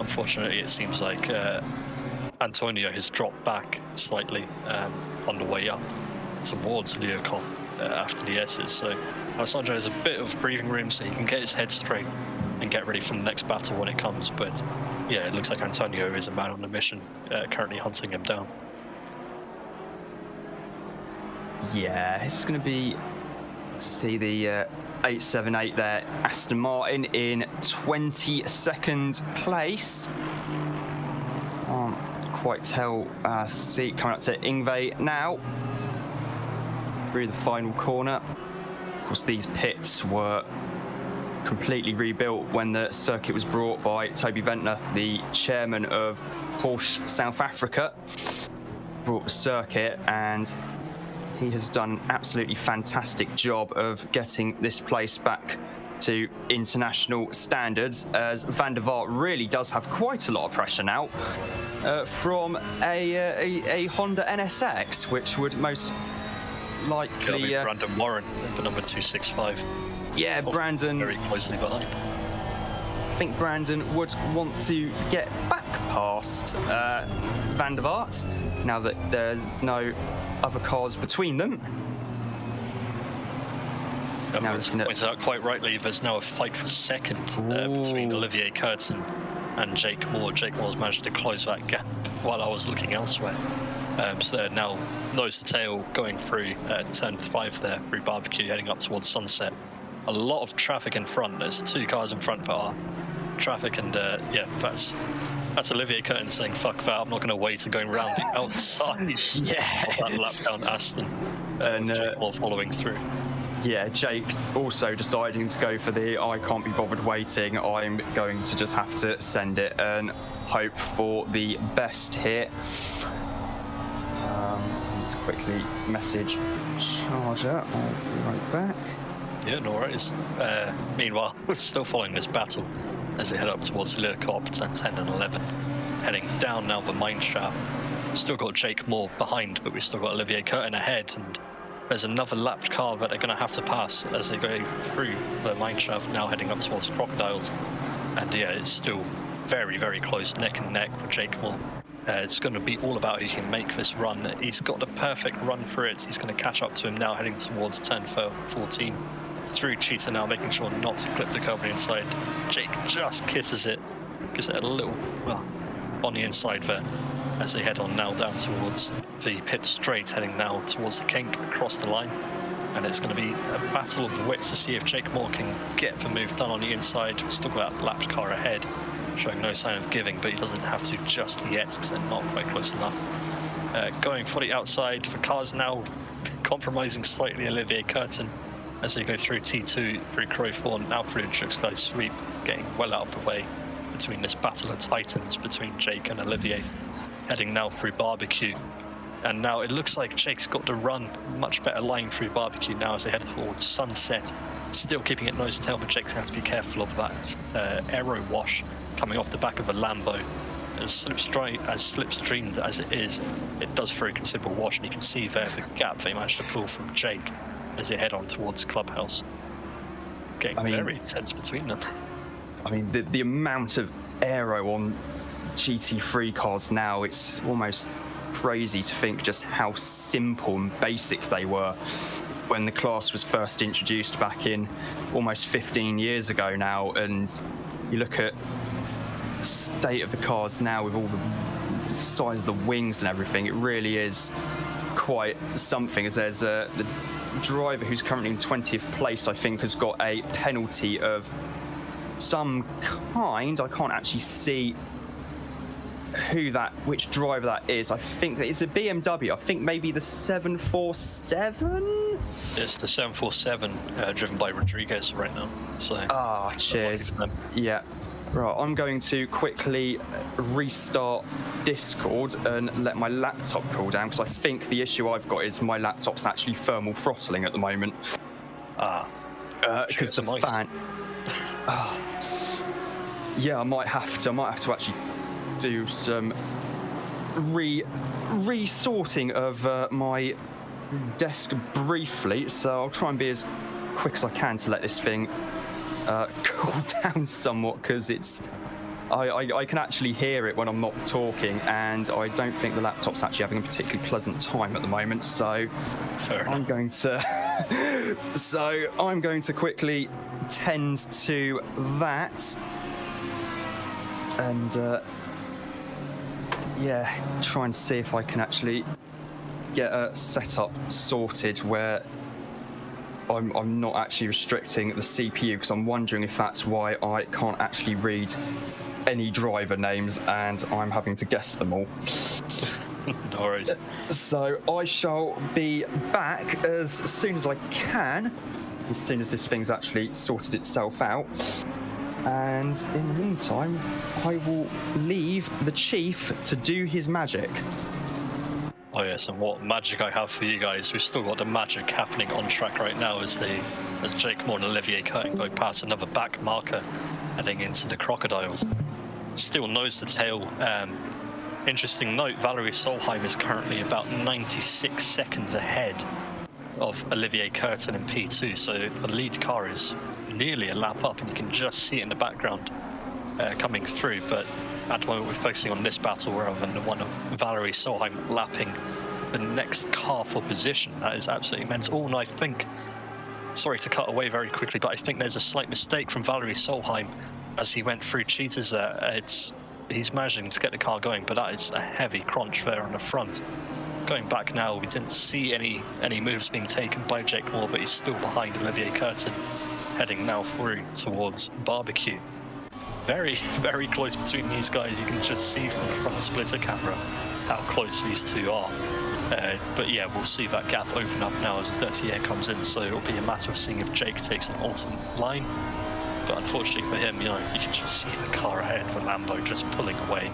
unfortunately it seems like Antonio has dropped back slightly on the way up towards Leo Kopp after the S's, so Alessandro has a bit of breathing room so he can get his head straight and get ready for the next battle when it comes, but yeah, it looks like Antonio is a man on a mission, currently hunting him down.
Yeah, it's going to be, see the 878 there, Aston Martin in 22nd place. Can't quite tell, see coming up to Ingve now, through the final corner. Of course, these pits were completely rebuilt when the circuit was brought by Toby Ventnor, the chairman of Porsche South Africa. Brought the circuit, and he has done an absolutely fantastic job of getting this place back to international standards, as Van der Vaart really does have quite a lot of pressure now from a Honda NSX, which would most likely...
Brandon Warren for number 265.
Yeah, Brandon...
Very closely behind.
I think Brandon would want to get back past Van der Vaart, now that there's no other cars between them.
Now it's points out quite rightly, there's now a fight for second between Olivier Kurtz and Jake Moore. Jake Moore's managed to close that gap while I was looking elsewhere. So they're now nose to tail going through turn 5 there, through Barbecue, heading up towards Sunset. A lot of traffic in front. There's 2 cars in front, but traffic, and yeah, that's Olivier Curtin saying fuck that, I'm not going to wait and going round the outside of that lap down Aston, and Jake Moore following through.
Yeah, Jake also deciding to go for the I can't be bothered waiting, I'm going to just have to send it and hope for the best here. Let's quickly message Charger, I'll be right back.
Yeah, no worries. Meanwhile, we're still following this battle as they head up towards Leo Kopp, turn 10 and 11. Heading down now the mine shaft. Still got Jake Moore behind, but we've still got Olivier Curtin ahead, and there's another lapped car that they're going to have to pass as they go through the mine shaft, now heading up towards Crocodiles. And yeah, it's still very, very close, neck and neck for Jake Moore. It's going to be all about who can make this run. He's got the perfect run for it. He's going to catch up to him now, heading towards turn 14. Through Cheetah now, making sure not to clip the curb on the inside. Jake just kisses it, gives it a little, well, on the inside there, as they head on now down towards the pit straight, heading now towards the kink across the line. And it's going to be a battle of the wits to see if Jake Moore can get the move done on the inside. We've still got that lapped car ahead, showing no sign of giving, but he doesn't have to just yet because they're not quite close enough. Going for the outside, the cars now compromising slightly Olivier Curtin as they go through T2, through Crowthorne, now through the Sky Sweep, getting well out of the way between this battle of titans between Jake and Olivier, heading now through Barbecue. And now it looks like Jake's got the run, much better line through Barbecue now as they head towards Sunset. Still keeping it nose to tail, but Jake's going to have to be careful of that aero wash coming off the back of a Lambo. As slipstreamed as it is, it does throw considerable wash, and you can see there the gap they managed to pull from Jake as they head on towards Clubhouse. Getting very intense between them.
I mean, the amount of aero on GT3 cars now, it's almost crazy to think just how simple and basic they were when the class was first introduced back in almost 15 years ago now. And you look at the state of the cars now with all the size of the wings and everything, it really is quite something. As there's the driver who's currently in 20th place, I think, has got a penalty of some kind. I can't actually see which driver that is. I think that it's a BMW. I think maybe the 747.
It's the 747, driven by Rodriguez right now. So.
Cheers. Yeah. Right, I'm going to quickly restart Discord and let my laptop cool down, because I think the issue I've got is my laptop's actually thermal throttling at the moment. Because the fan. Yeah, I might have to actually do some resorting of my desk briefly, so I'll try and be as quick as I can to let this thing cool down somewhat, because I can actually hear it when I'm not talking, and I don't think the laptop's actually having a particularly pleasant time at the moment. So I'm going to quickly tend to that, and try and see if I can actually get a setup sorted where I'm not actually restricting the CPU, because I'm wondering if that's why I can't actually read any driver names and I'm having to guess them all.
No worries.
So I shall be back as soon as I can, as soon as this thing's actually sorted itself out. And in the meantime, I will leave the Chief to do his magic.
Oh yes, and what magic I have for you guys. We've still got the magic happening on track right now as Jake Moore and Olivier Curtin go past another back marker heading into the Crocodiles. Still nose to tail. Interesting note, Valerie Solheim is currently about 96 seconds ahead of Olivier Curtin in P2, so the lead car is nearly a lap up, and you can just see it in the background coming through. But at the moment we're focusing on this battle rather than the one of Valerie Solheim lapping the next car for position. That is absolutely mental. And I think, sorry to cut away very quickly, but I think there's a slight mistake from Valerie Solheim as he went through cheaters there. He's managing to get the car going, but that is a heavy crunch there on the front. Going back now, we didn't see any moves being taken by Jake Moore, but he's still behind Olivier Curtin, heading now through towards Barbecue. Very, very close between these guys. You can just see from the front splitter camera how close these two are. But yeah, we'll see that gap open up now as the dirty air comes in, so it'll be a matter of seeing if Jake takes an alternate line. But unfortunately for him, you can just see the car ahead for Lambo just pulling away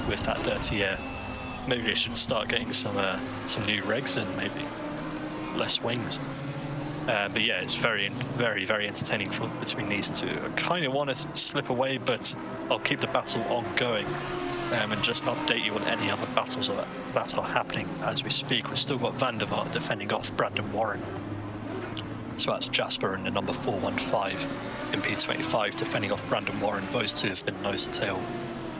with that dirty air. Maybe they should start getting some new regs in, maybe less wings. But yeah, it's very, very, very entertaining between these two. I kind of want to slip away, but I'll keep the battle ongoing and just update you on any other battles that are happening as we speak. We've still got Van der Vaart defending off Brandon Warren. So that's Jasper in the number 415 in P25 defending off Brandon Warren. Those two have been nose to tail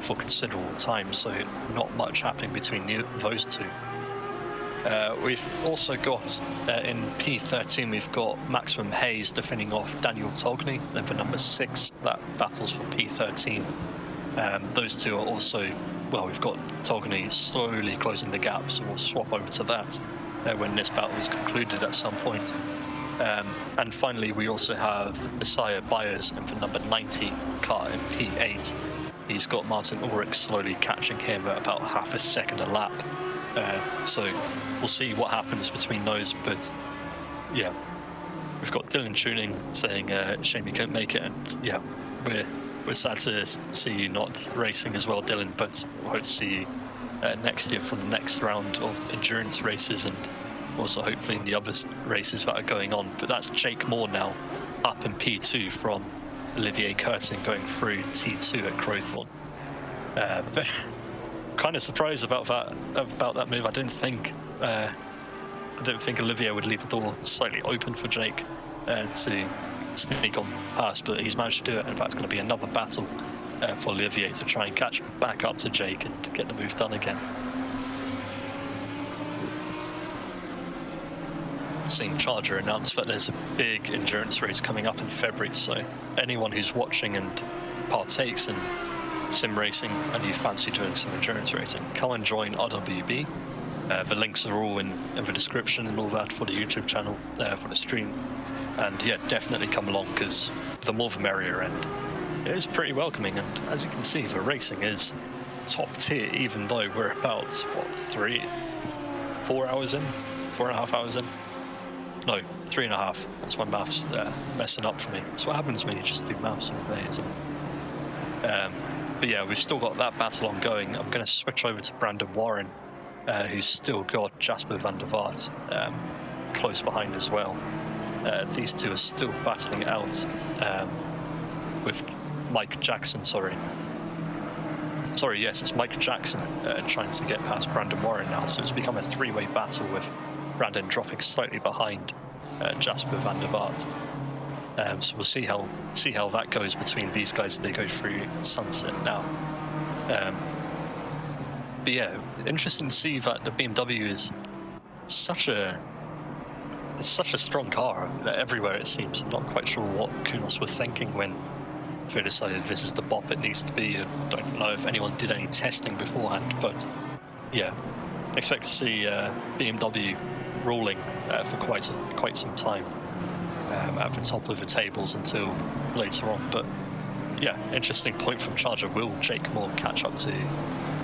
for considerable time, so not much happening between those two. We've also got, in P13, we've got Maximum Hayes defending off Daniel Togny, then for number 6, that battles for P13. Those two are also, well, we've got Togny slowly closing the gap, so we'll swap over to that when this battle is concluded at some point. And finally, we also have Isaiah Byers in for number 90 car in P8. He's got Martin Ulrich slowly catching him at about half a second a lap. So we'll see what happens between those, but yeah, we've got Dylan Tuning saying shame you couldn't make it, and yeah, we're sad to see you not racing as well, Dylan, but we'll hope to see you next year for the next round of endurance races, and also hopefully in the other races that are going on. But that's Jake Moore now up in P2 from Olivier Curtin going through T2 at Crowthorne. Kind of surprised about that move. I didn't think Olivier would leave the door slightly open for Jake to sneak on past, but he's managed to do it. In fact, it's going to be another battle for Olivier to try and catch back up to Jake and get the move done again. Seeing Charger announce that there's a big endurance race coming up in February, so anyone who's watching and partakes in sim racing and you fancy doing some endurance racing, come and join RWB. The links are all in the description and all that for the YouTube channel, for the stream. And yeah, definitely come along, because the more the merrier, and it is pretty welcoming. And as you can see, the racing is top tier, even though we're about, what, 4 hours in? 4.5 hours in? No, 3.5. That's my maths messing up for me. That's what happens when you just do maths all day, isn't it? But yeah, we've still got that battle ongoing. I'm going to switch over to Brandon Warren, who's still got Jasper Van der Vaart close behind as well. These two are still battling it out with Mike Jackson, sorry. sorry, yes, it's Mike Jackson trying to get past Brandon Warren now. So it's become a three-way battle with Brandon dropping slightly behind Jasper van der Vaart. So we'll see how that goes between these guys as they go through Sunset now. But yeah, interesting to see that the BMW is such a strong car everywhere, it seems. I'm not quite sure what Kunos were thinking when they decided this is the bop it needs to be. I don't know if anyone did any testing beforehand, but yeah, expect to see BMW ruling for quite some time at the top of the tables until later on. But yeah, interesting point from Charger. Will Jake Moore catch up to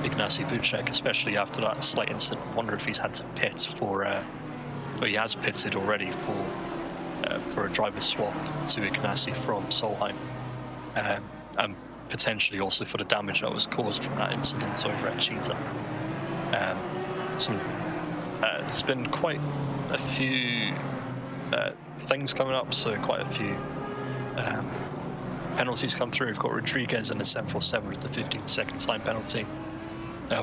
Ignacy Bucek, especially after that slight incident? I wonder if he's had to pit for, well, he has pitted already for a driver swap to Ignacy from Solheim, and potentially also for the damage that was caused from that incident over at Cheetah. There's been quite a few things coming up, so quite a few penalties come through. We've got Rodriguez in the 747 with the 15-second time penalty.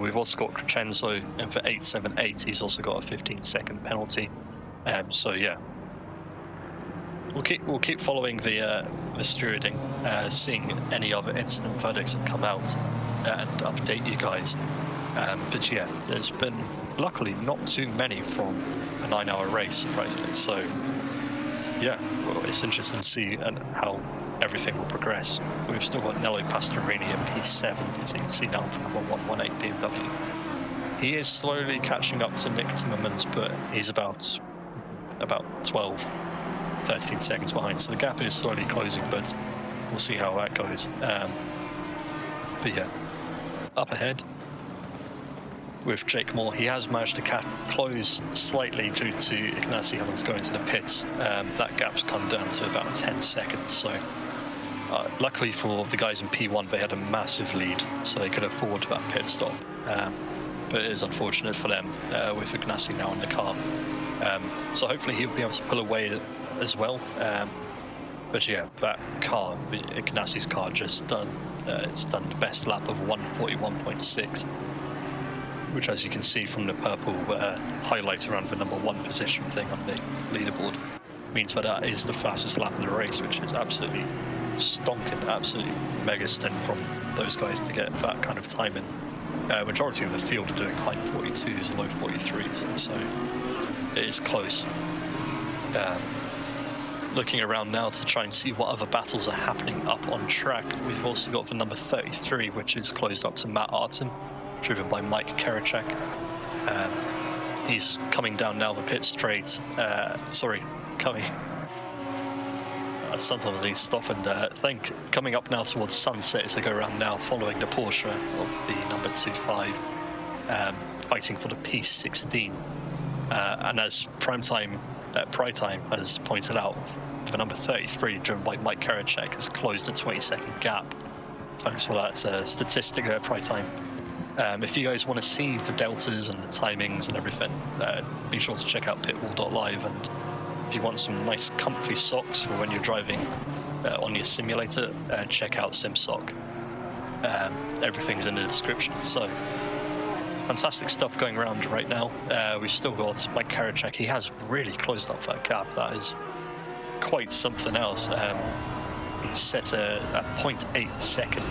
We've also got Crescenzo in for 878. He's also got a 15-second penalty. So yeah, we'll keep following the stewarding, seeing any other incident verdicts that come out, and update you guys. But yeah, there's been luckily not too many from a 9-hour race, surprisingly. So yeah, well, it's interesting to see how everything will progress. We've still got Nello Pastorini at P7, as you can see down from number 118 BMW. He is slowly catching up to Nick Timmermans, but he's about 12, 13 seconds behind. So the gap is slowly closing, but we'll see how that goes. But yeah, up ahead with Jake Moore, he has managed to close slightly due to Ignacy having to go into the pits. That gap's come down to about 10 seconds. So luckily for the guys in P1, they had a massive lead, so they could afford that pit stop. But it is unfortunate for them with Ignacy now in the car. So hopefully he'll be able to pull away as well. But yeah, that car, Ignacy's car, it's done the best lap of 141.6. Which, as you can see from the purple highlights around the number 1 position thing on the leaderboard, means that is the fastest lap of the race, which is absolutely stonking, absolutely mega stint from those guys to get that kind of timing. Majority of the field are doing high 42s and low 43s, so it is close. Looking around now to try and see what other battles are happening up on track. We've also got the number 33, which is closed up to Matt Artin, driven by Mike Karachek. He's coming down now the pit straight. Sometimes he's stop and think. Coming up now towards Sunset as they go around now, following the Porsche of the number 25, fighting for the P16. And as Primetime has pointed out, the number 33, driven by Mike Karachek, has closed a 20-second gap. Thanks for that statistic there, Primetime. If you guys want to see the deltas and the timings and everything, be sure to check out pitwall.live, and if you want some nice comfy socks for when you're driving on your simulator, check out SimSock. Everything's in the description. So fantastic stuff going around right now. We've still got Mike Karachek. He has really closed up that gap. That is quite something else. He's set a 0.8 second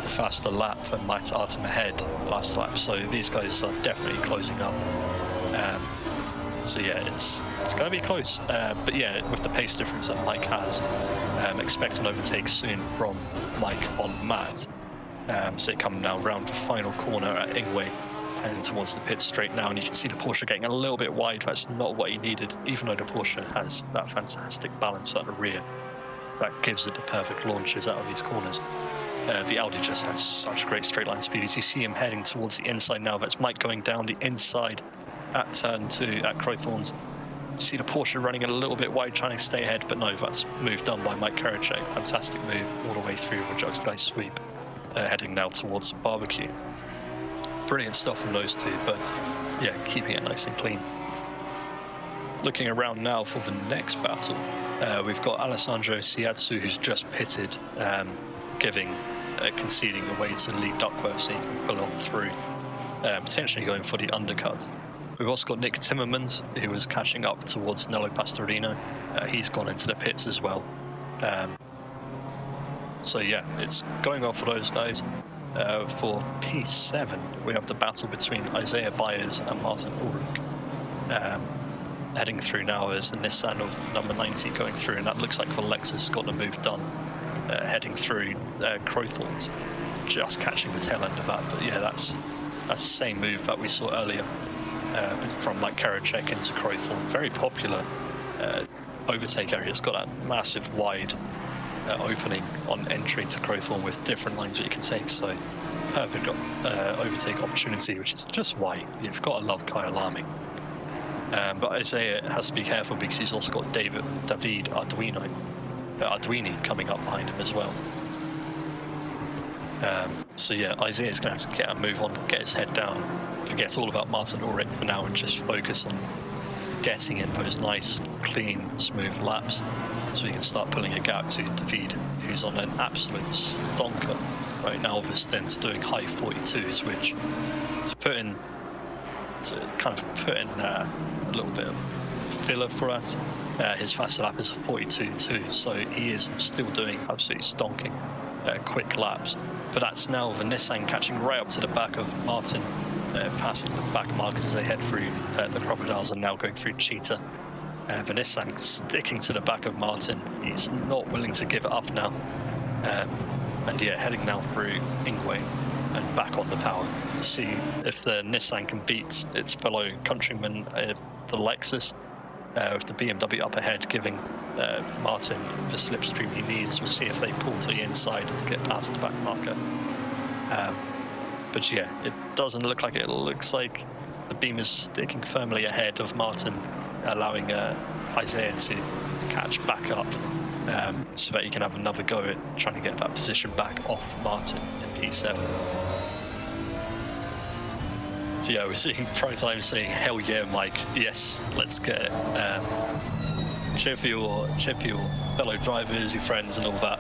faster lap than Matt Artin ahead last lap, so these guys are definitely closing up. So yeah, it's going to be close, but yeah, with the pace difference that Mike has, expect an overtake soon from Mike on Matt. So they come now round the final corner at Ingwe, heading towards the pit straight now, and you can see the Porsche getting a little bit wide. That's not what he needed, even though the Porsche has that fantastic balance at the rear. That gives it the perfect launches out of these corners. The Audi just has such great straight line speed. As you see him heading towards the inside now, that's Mike going down the inside at turn 2 at Crowthorns. You see the Porsche running a little bit wide, trying to stay ahead, but no, that's move done by Mike Karachek. Fantastic move all the way through with Jugs Guy sweep, heading now towards Barbecue. Brilliant stuff from those two, but yeah, keeping it nice and clean. Looking around now for the next battle, we've got Alessandro Siatsu, who's just pitted, giving conceding the way to lead Duckworth so he can pull on through, potentially going for the undercut. We've also got Nick Timmermans, who was catching up towards Nello Pastorino. He's gone into the pits as well. So yeah, it's going well for those guys. For P7, we have the battle between Isaiah Byers and Martin Ulrich. Heading through now is the Nissan of number 90 going through, and that looks like the Lexus got the move done. Heading through Crowthorns, just catching the tail end of that. But yeah, that's the same move that we saw earlier from like Karachek into Crowthorn. Very popular overtake area. It's got that massive wide opening on entry to Crowthorn with different lines that you can take. So perfect overtake opportunity, which is just why you've got to love Kyalami. But Isaiah has to be careful because he's also got David Arduini coming up behind him as well. So yeah, Isaiah's going to have to get a move on, get his head down, forget all about Martin Ulrich for now and just focus on getting in those nice, clean, smooth laps so he can start pulling a gap to David, who's on an absolute stonker right now with his Stint doing high 42s, which to kind of put in a little bit of filler for that. His fastest lap is a 42.2, so he is still doing absolutely stonking quick laps. But that's now the Nissan catching right up to the back of Martin, passing the back markers as they head through the Crocodiles and now going through Cheetah. The Nissan sticking to the back of Martin. He's not willing to give it up now. And yeah, heading now through Ingwe and back on the power. See if the Nissan can beat its fellow countryman, the Lexus, with the BMW up ahead, giving Martin the slipstream he needs. We'll see if they pull to the inside to get past the back marker. But yeah, it doesn't look like it. It looks like the Beam is sticking firmly ahead of Martin, allowing Isaiah to catch back up so that he can have another go at trying to get that position back off Martin in P7. So yeah, we're seeing Prime saying, hell yeah, Mike, yes, let's get it. Cheer for your fellow drivers, your friends and all that.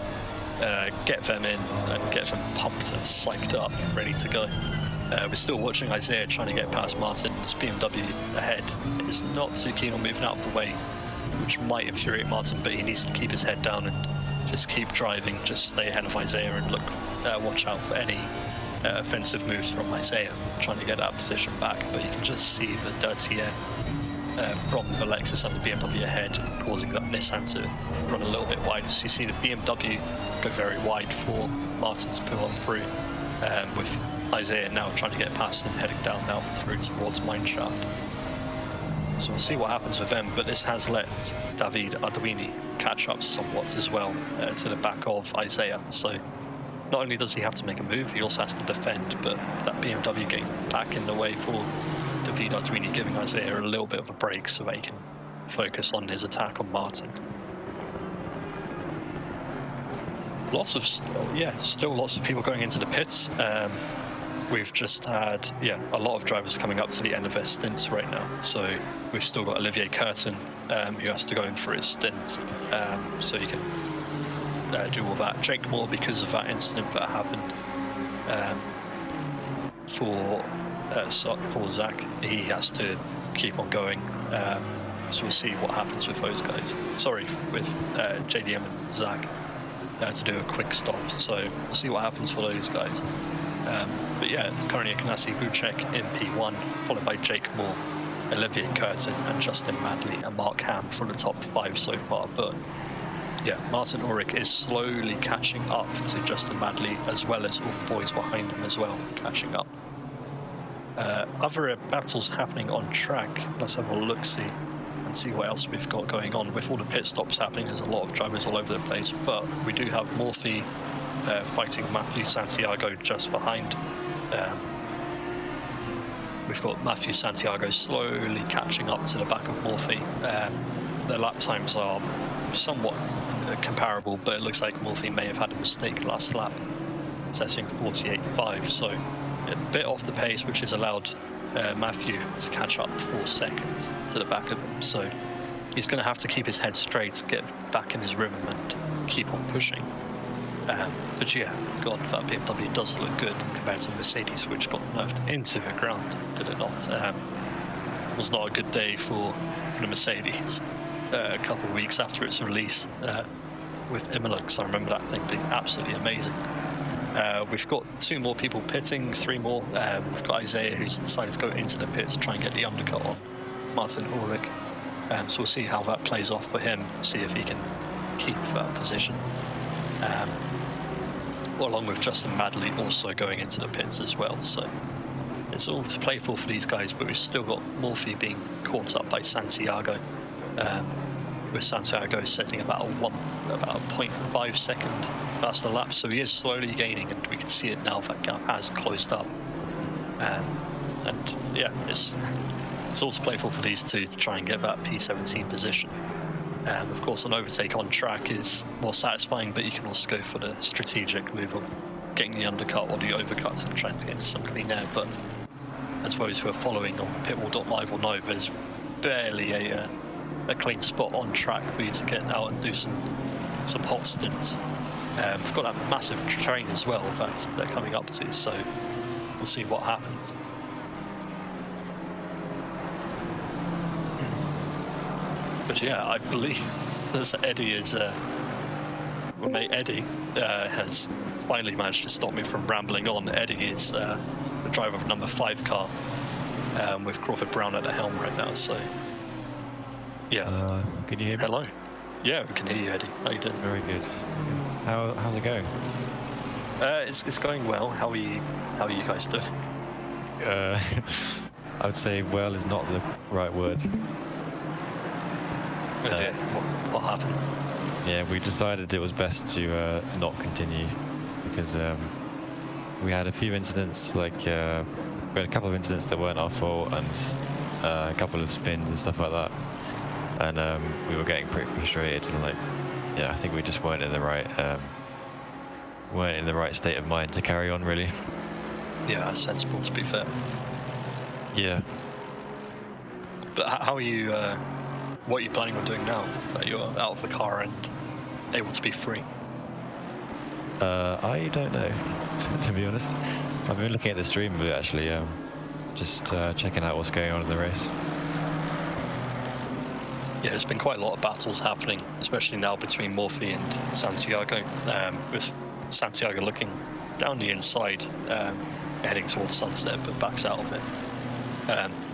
Get them in and get them pumped and psyched up, ready to go. We're still watching Isaiah trying to get past Martin. This BMW ahead is not too keen on moving out of the way, which might infuriate Martin, but he needs to keep his head down and just keep driving, just stay ahead of Isaiah and watch out for any offensive moves from Isaiah, trying to get that position back. But you can just see the dirty air from the Lexus and the BMW ahead, causing that Nissan to run a little bit wide. So you see the BMW go very wide for Martin to pull on through, with Isaiah now trying to get past and heading down now through towards Mineshaft. So we'll see what happens with them, but this has let David Arduini catch up somewhat as well to the back of Isaiah. So not only does he have to make a move, he also has to defend, but that BMW getting back in the way for David Arduini, giving Isaiah a little bit of a break so that he can focus on his attack on Martin. Still lots of people going into the pits. We've just had, a lot of drivers coming up to the end of their stints right now. So we've still got Olivier Curtin, who has to go in for his stint, so he can do all that. Jake Moore, because of that incident that happened for Zach, he has to keep on going. So we'll see what happens with those guys. Sorry, with JDM and Zach to do a quick stop. So we'll see what happens for those guys. But yeah, it's currently Akanasi Buchek in P1, followed by Jake Moore, Olivier Curtin, and Justin Madley and Mark Ham from the top 5 so far. But yeah, Martin Ulrich is slowly catching up to Justin Madley, as well as all the boys behind him as well, catching up. Other battles happening on track. Let's have a look-see and see what else we've got going on. With all the pit stops happening, there's a lot of drivers all over the place, but we do have Morphy fighting Matthew Santiago just behind. We've got Matthew Santiago slowly catching up to the back of Morphy. Their lap times are somewhat comparable, but it looks like Morphy may have had a mistake last lap, setting 48.5, so a bit off the pace, which has allowed Matthew to catch up 4 seconds to the back of him. So he's going to have to keep his head straight, get back in his rhythm and keep on pushing. But yeah, God, that BMW does look good compared to Mercedes, which got nerfed into the ground, did it not? It was not a good day for the Mercedes a couple of weeks after its release with Imola, because I remember that thing being absolutely amazing. We've got 2 more people pitting, 3 more. We've got Isaiah, who's decided to go into the pits to try and get the undercut on Martin Ulrich. So we'll see how that plays off for him, see if he can keep that position. Along with Justin Madley also going into the pits as well. So it's all to play for these guys, but we've still got Morphy being caught up by Santiago. With Santiago setting about a 0.5 second faster lap, so he is slowly gaining, and we can see it now that gap has closed up. And yeah, it's also playful for these two to try and get that P17 position. Of course, an overtake on track is more satisfying, but you can also go for the strategic move of getting the undercut or the overcut and trying to get into some clean air. But as those who are following on pitwall.live will know, there's barely a clean spot on track for you to get out and do some hot stints. We've got that massive train as well that they're coming up to, so we'll see what happens. But yeah, I believe that Eddie is, my mate Eddie has finally managed to stop me from rambling on. Eddie is the driver of number 5 car with Crawford Brown at the helm right now, so yeah.
Can you hear me?
Hello. Yeah, we can hear you, Eddie. How you doing?
Very good. How's it going?
It's going well. How are you guys doing?
I would say well is not the right word.
Okay. What happened?
Yeah, we decided it was best to not continue because we had a few incidents, like we had a couple of incidents that weren't our fault, and a couple of spins and stuff like that. And we were getting pretty frustrated, and yeah, I think we just weren't in the right state of mind to carry on, really.
Yeah, that's sensible, to be fair.
Yeah.
But how are you? What are you planning on doing now that you're out of the car and able to be free?
I don't know, to be honest. I've been looking at the stream a bit, actually, just checking out what's going on in the race.
Yeah, there's been quite a lot of battles happening, especially now between Morphy and Santiago, with Santiago looking down the inside, heading towards sunset, but backs out of it.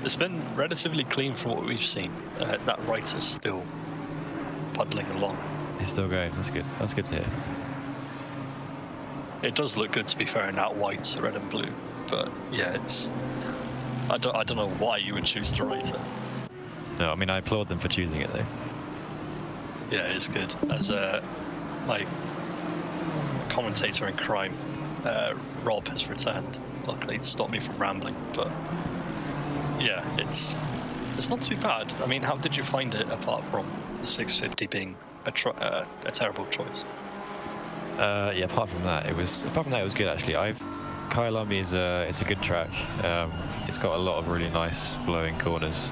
It's been relatively clean from what we've seen. That right is still puddling along.
It's still going, that's good. That's good to hear.
It does look good, to be fair, in that white, red and blue, but yeah, I don't know why you would choose the writer.
No, I mean, I applaud them for choosing it, though.
Yeah, it's good. As my commentator in crime, Rob, has returned, luckily to stop me from rambling, but yeah, it's not too bad. I mean, how did you find it, apart from the 650 being a terrible choice?
Yeah, apart from that, it was good, actually. Kyalami is it's a good track. It's got a lot of really nice blowing corners,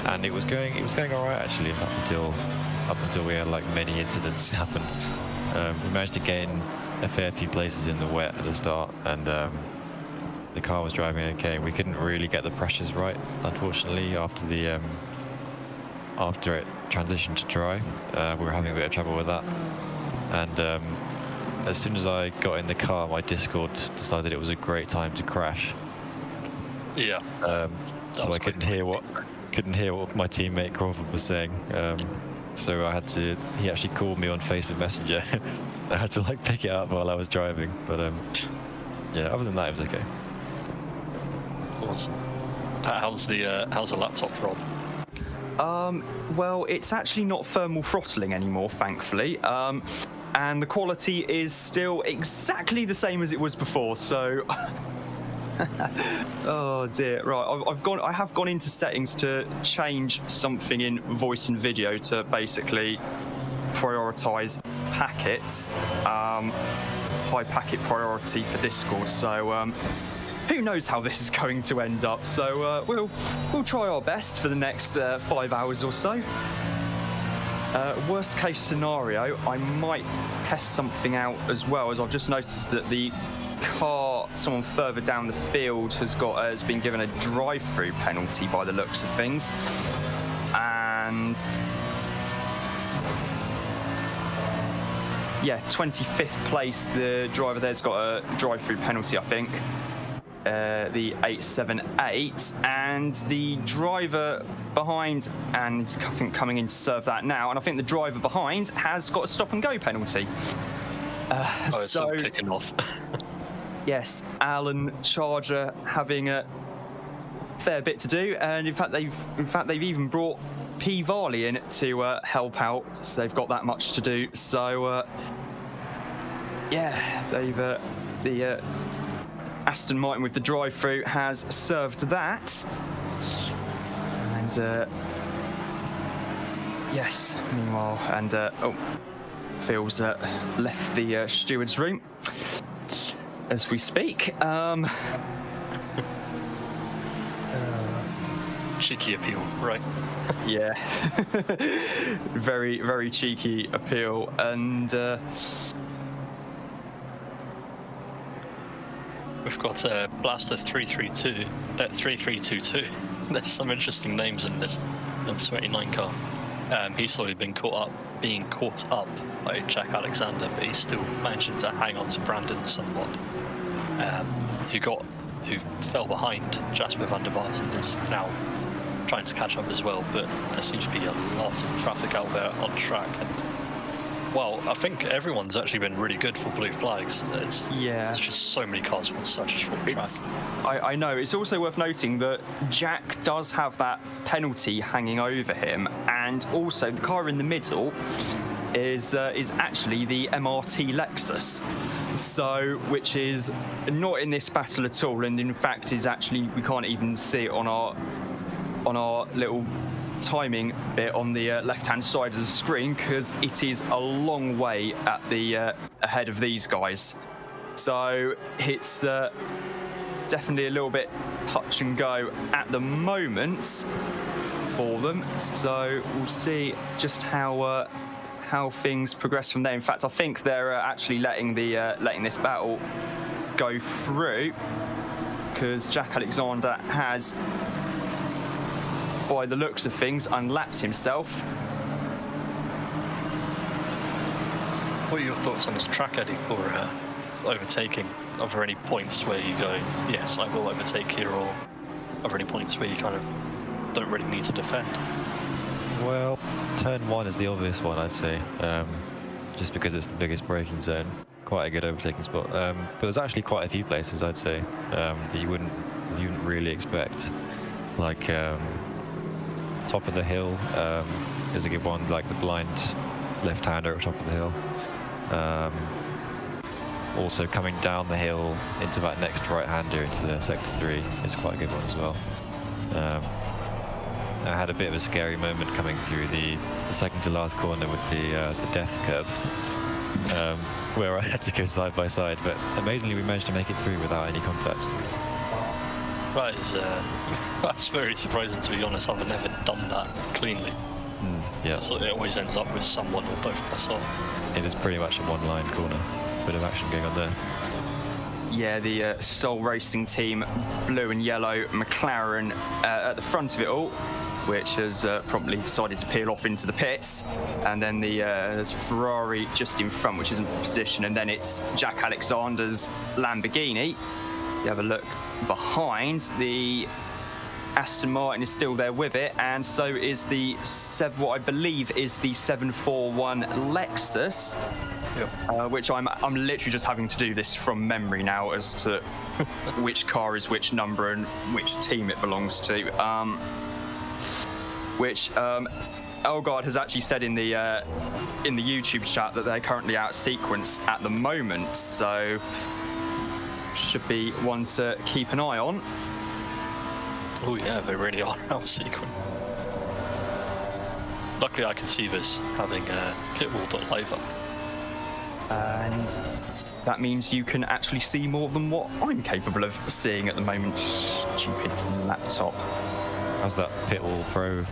and it was going all right, actually, up until we had many incidents happen. We managed to gain a fair few places in the wet at the start, and the car was driving okay. We couldn't really get the pressures right, unfortunately, after it transitioned to dry. We were having a bit of trouble with that, and as soon as I got in the car, my Discord decided it was a great time to crash.
Yeah.
So I couldn't hear what my teammate Crawford was saying. So he actually called me on Facebook Messenger. I had to pick it up while I was driving. But yeah, other than that, it was okay.
Awesome. How's the laptop, Rob?
Well, it's actually not thermal throttling anymore, thankfully. And the quality is still exactly the same as it was before, so oh dear. Right, I have gone into settings to change something in voice and video to basically prioritize packets, high packet priority for Discord, so who knows how this is going to end up, so we'll try our best for the next 5 hours or so. Worst case scenario, I might test something out as well, as I've just noticed that the car, someone further down the field, has been given a drive-through penalty by the looks of things, and yeah, 25th place. The driver there's got a drive-through penalty, I think. The 878, and the driver behind, and I think coming in to serve that now, and I think the driver behind has got a stop and go penalty.
It's
so
all kicking off.
yes, Alan Charger having a fair bit to do, and in fact they've even brought P. Varley in to help out, so they've got that much to do. So yeah, they've the Aston Martin with the drive-through has served that, and yes. Meanwhile, and Phil's left the steward's room as we speak.
Cheeky appeal, right?
Yeah, very, very cheeky appeal, and
we've got Blaster 3322. There's some interesting names in this number 29 car. He's slowly being caught up by Jack Alexander, but he's still managing to hang on to Brandon somewhat. Who fell behind Jasper van der Vaarten is now trying to catch up as well, but there seems to be a lot of traffic out there on track. And well, I think everyone's actually been really good for blue flags. There's just so many cars for such a short track.
I know. It's also worth noting that Jack does have that penalty hanging over him, and also the car in the middle is actually the MRT Lexus, so which is not in this battle at all, and in fact is actually, we can't even see it on our little timing bit on the left-hand side of the screen, because it is a long way at the ahead of these guys. So it's definitely a little bit touch and go at the moment for them. So we'll see just how things progress from there. In fact, I think they're actually letting this battle go through, because Jack Alexander has, by the looks of things, unlapped himself.
What are your thoughts on this track, Eddie, for overtaking? Are there any points where you go, yes, I will overtake here, or are there any points where you kind of don't really need to defend?
Well, turn 1 is the obvious one, I'd say, just because it's the biggest braking zone. Quite a good overtaking spot, but there's actually quite a few places, I'd say, that you wouldn't really expect. Like top of the hill is a good one, like the blind left-hander at the top of the hill. Also coming down the hill into that next right-hander into the sector 3 is quite a good one as well. I had a bit of a scary moment coming through the second to last corner with the death curb, where I had to go side by side, but amazingly we managed to make it through without any contact.
That's very surprising, to be honest. I've never done that cleanly.
Yeah.
So it always ends up with someone or both of us on.
It is pretty much a one-line corner. Bit of action going on there.
Yeah, the Soul Racing team, blue and yellow McLaren at the front of it all, which has promptly decided to peel off into the pits, and then there's Ferrari just in front, which isn't for position, and then it's Jack Alexander's Lamborghini. You have a look behind, the Aston Martin is still there with it, and so is what I believe is the 741 Lexus.
Yep.
Which I'm literally just having to do this from memory now as to which car is which number and which team it belongs to. Which Elgard has actually said in the YouTube chat that they're currently out of sequence at the moment, so should be one to keep an eye on.
Oh yeah, they really are out of sequence. Luckily I can see this having pitwall.live up.
And that means you can actually see more than what I'm capable of seeing at the moment. Stupid laptop.
How's that Pitwall Pro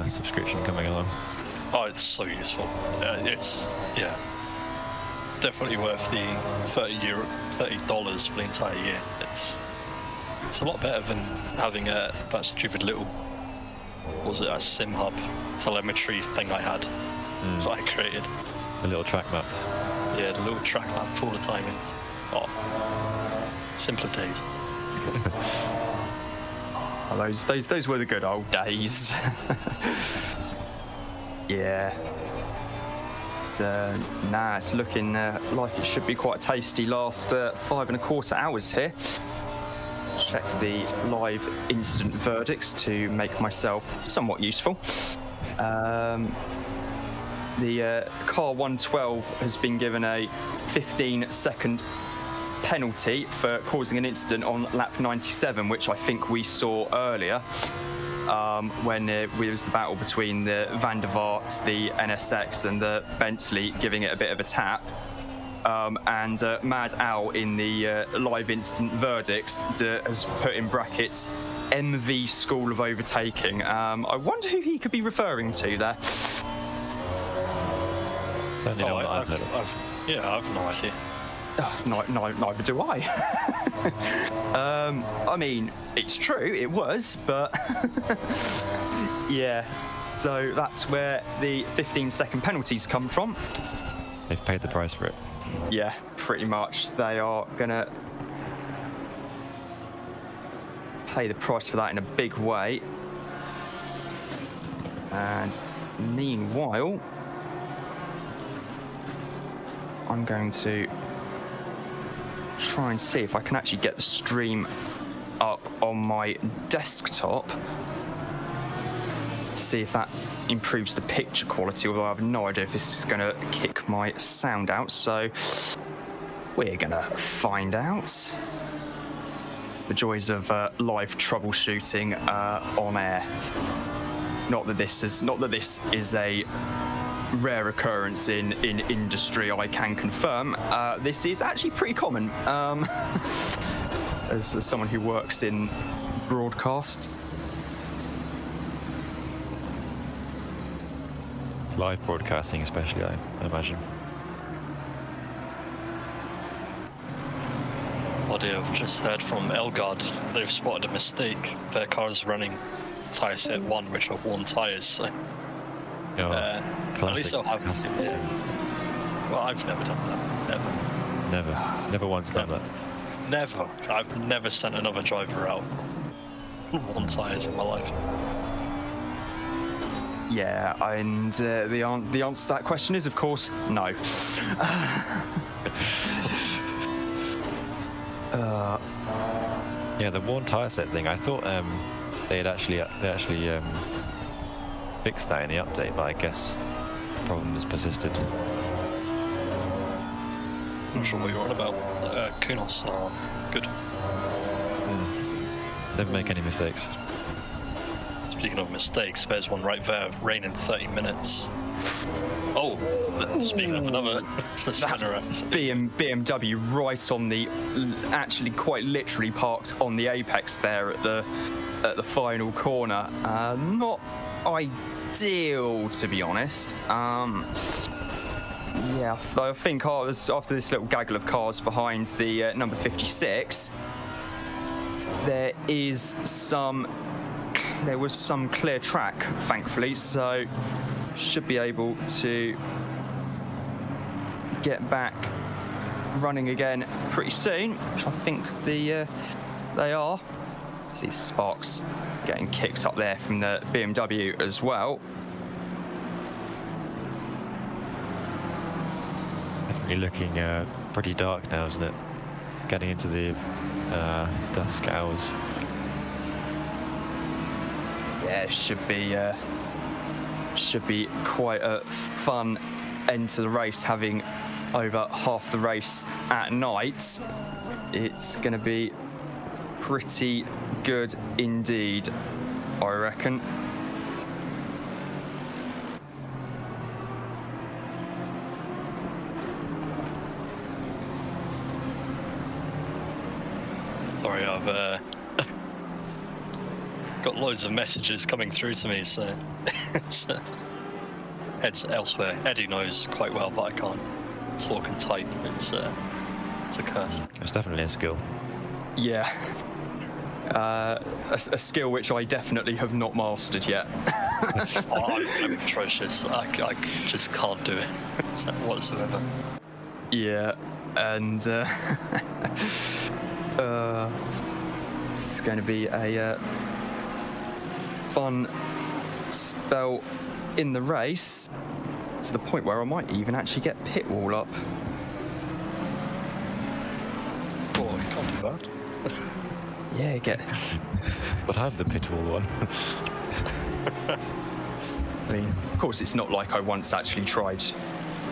subscription coming along?
Oh, it's so useful. It's definitely worth the $30 for the entire year. It's a lot better than having that stupid little, what was it, a sim hub telemetry thing I had that I created.
A little track map.
Yeah, the little track map for all the timings. Oh, simpler days.
Oh, those were the good old days. Yeah. It's looking like it should be quite a tasty last 5.25 hours here. Check the live incident verdicts to make myself somewhat useful. The car 112 has been given a 15-second penalty for causing an incident on lap 97, which I think we saw earlier when it was the battle between the Van der Vaart, the NSX, and the Bentley, giving it a bit of a tap. And Mad Al in the live instant verdicts has put in brackets MV School of Overtaking. I wonder who he could be referring to there.
Certainly not
I've no idea.
Neither do I. I mean, it's true, it was, but yeah. So that's where the 15-second penalties come from.
They've paid the price for it.
Yeah, pretty much. They are gonna pay the price for that in a big way. And meanwhile, I'm going to try and see if I can actually get the stream up on my desktop. See if that improves the picture quality, although I have no idea if this is going to kick my sound out, so we're going to find out. The joys of live troubleshooting on air. Not that this is a rare occurrence in industry, I can confirm. This is actually pretty common. As someone who works in broadcast.
Live broadcasting especially, I imagine.
Audio, I've just heard from Elgard. They've spotted a mistake. Their car's running tyre set 1, which are worn tyres, so...
Classic.
At least I'll have
Classic.
Yeah. Well, I've never done that.
Never once done that.
Never. I've never sent another driver out worn tyres in my life.
Yeah, and the answer to that question is, of course, no.
Yeah, the worn tyre set thing. I thought they actually fixed that in the update, but I guess the problem has persisted.
I'm not sure what you're on about. Kunos are good.
Never make any mistakes.
Speaking of mistakes, there's one right there. Rain in 30 minutes. Oh, speaking of another spinner.
BMW right on the, actually quite literally parked on the apex there at the final corner. Not ideal, to be honest. Yeah, I think after this little gaggle of cars behind the number 56, there was some clear track, thankfully, so should be able to get back running again pretty soon, which I think they are. See sparks getting kicked up there from the BMW as well.
Definitely looking pretty dark now, isn't it? Getting into the dusk hours.
Yeah, should be quite a fun end to the race, having over half the race at night. It's going to be pretty good indeed, I reckon.
Sorry, I've got loads of messages coming through to me, so heads elsewhere. Eddie knows quite well that I can't talk and type. It's a curse.
It's definitely a skill.
Yeah. A skill which I definitely have not mastered yet.
I'm atrocious. I just can't do it whatsoever.
Yeah, and it's going to be a fun spell in the race, to the point where I might even actually get pit wall up.
Oh, you can't do that.
Yeah, get.
But I'm the pit wall one.
I mean, of course, it's not like I once actually tried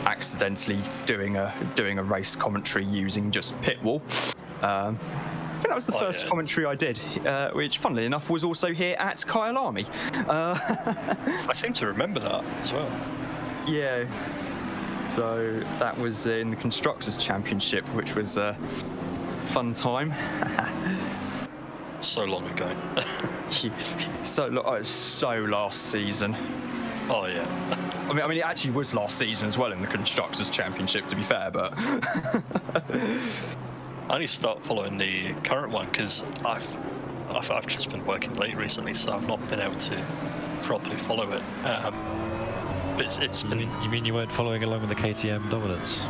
accidentally doing a race commentary using just pit wall. I think that was the first commentary I did, which, funnily enough, was also here at Kyalami.
I seem to remember that as well.
Yeah. So that was in the Constructors' Championship, which was a fun time.
So long ago.
So last season.
Oh yeah.
I mean, it actually was last season as well in the Constructors' Championship, to be fair, but.
I need to start following the current one because I've just been working late recently, so I've not been able to properly follow it. But it's been.
You mean you weren't following along with the KTM dominance?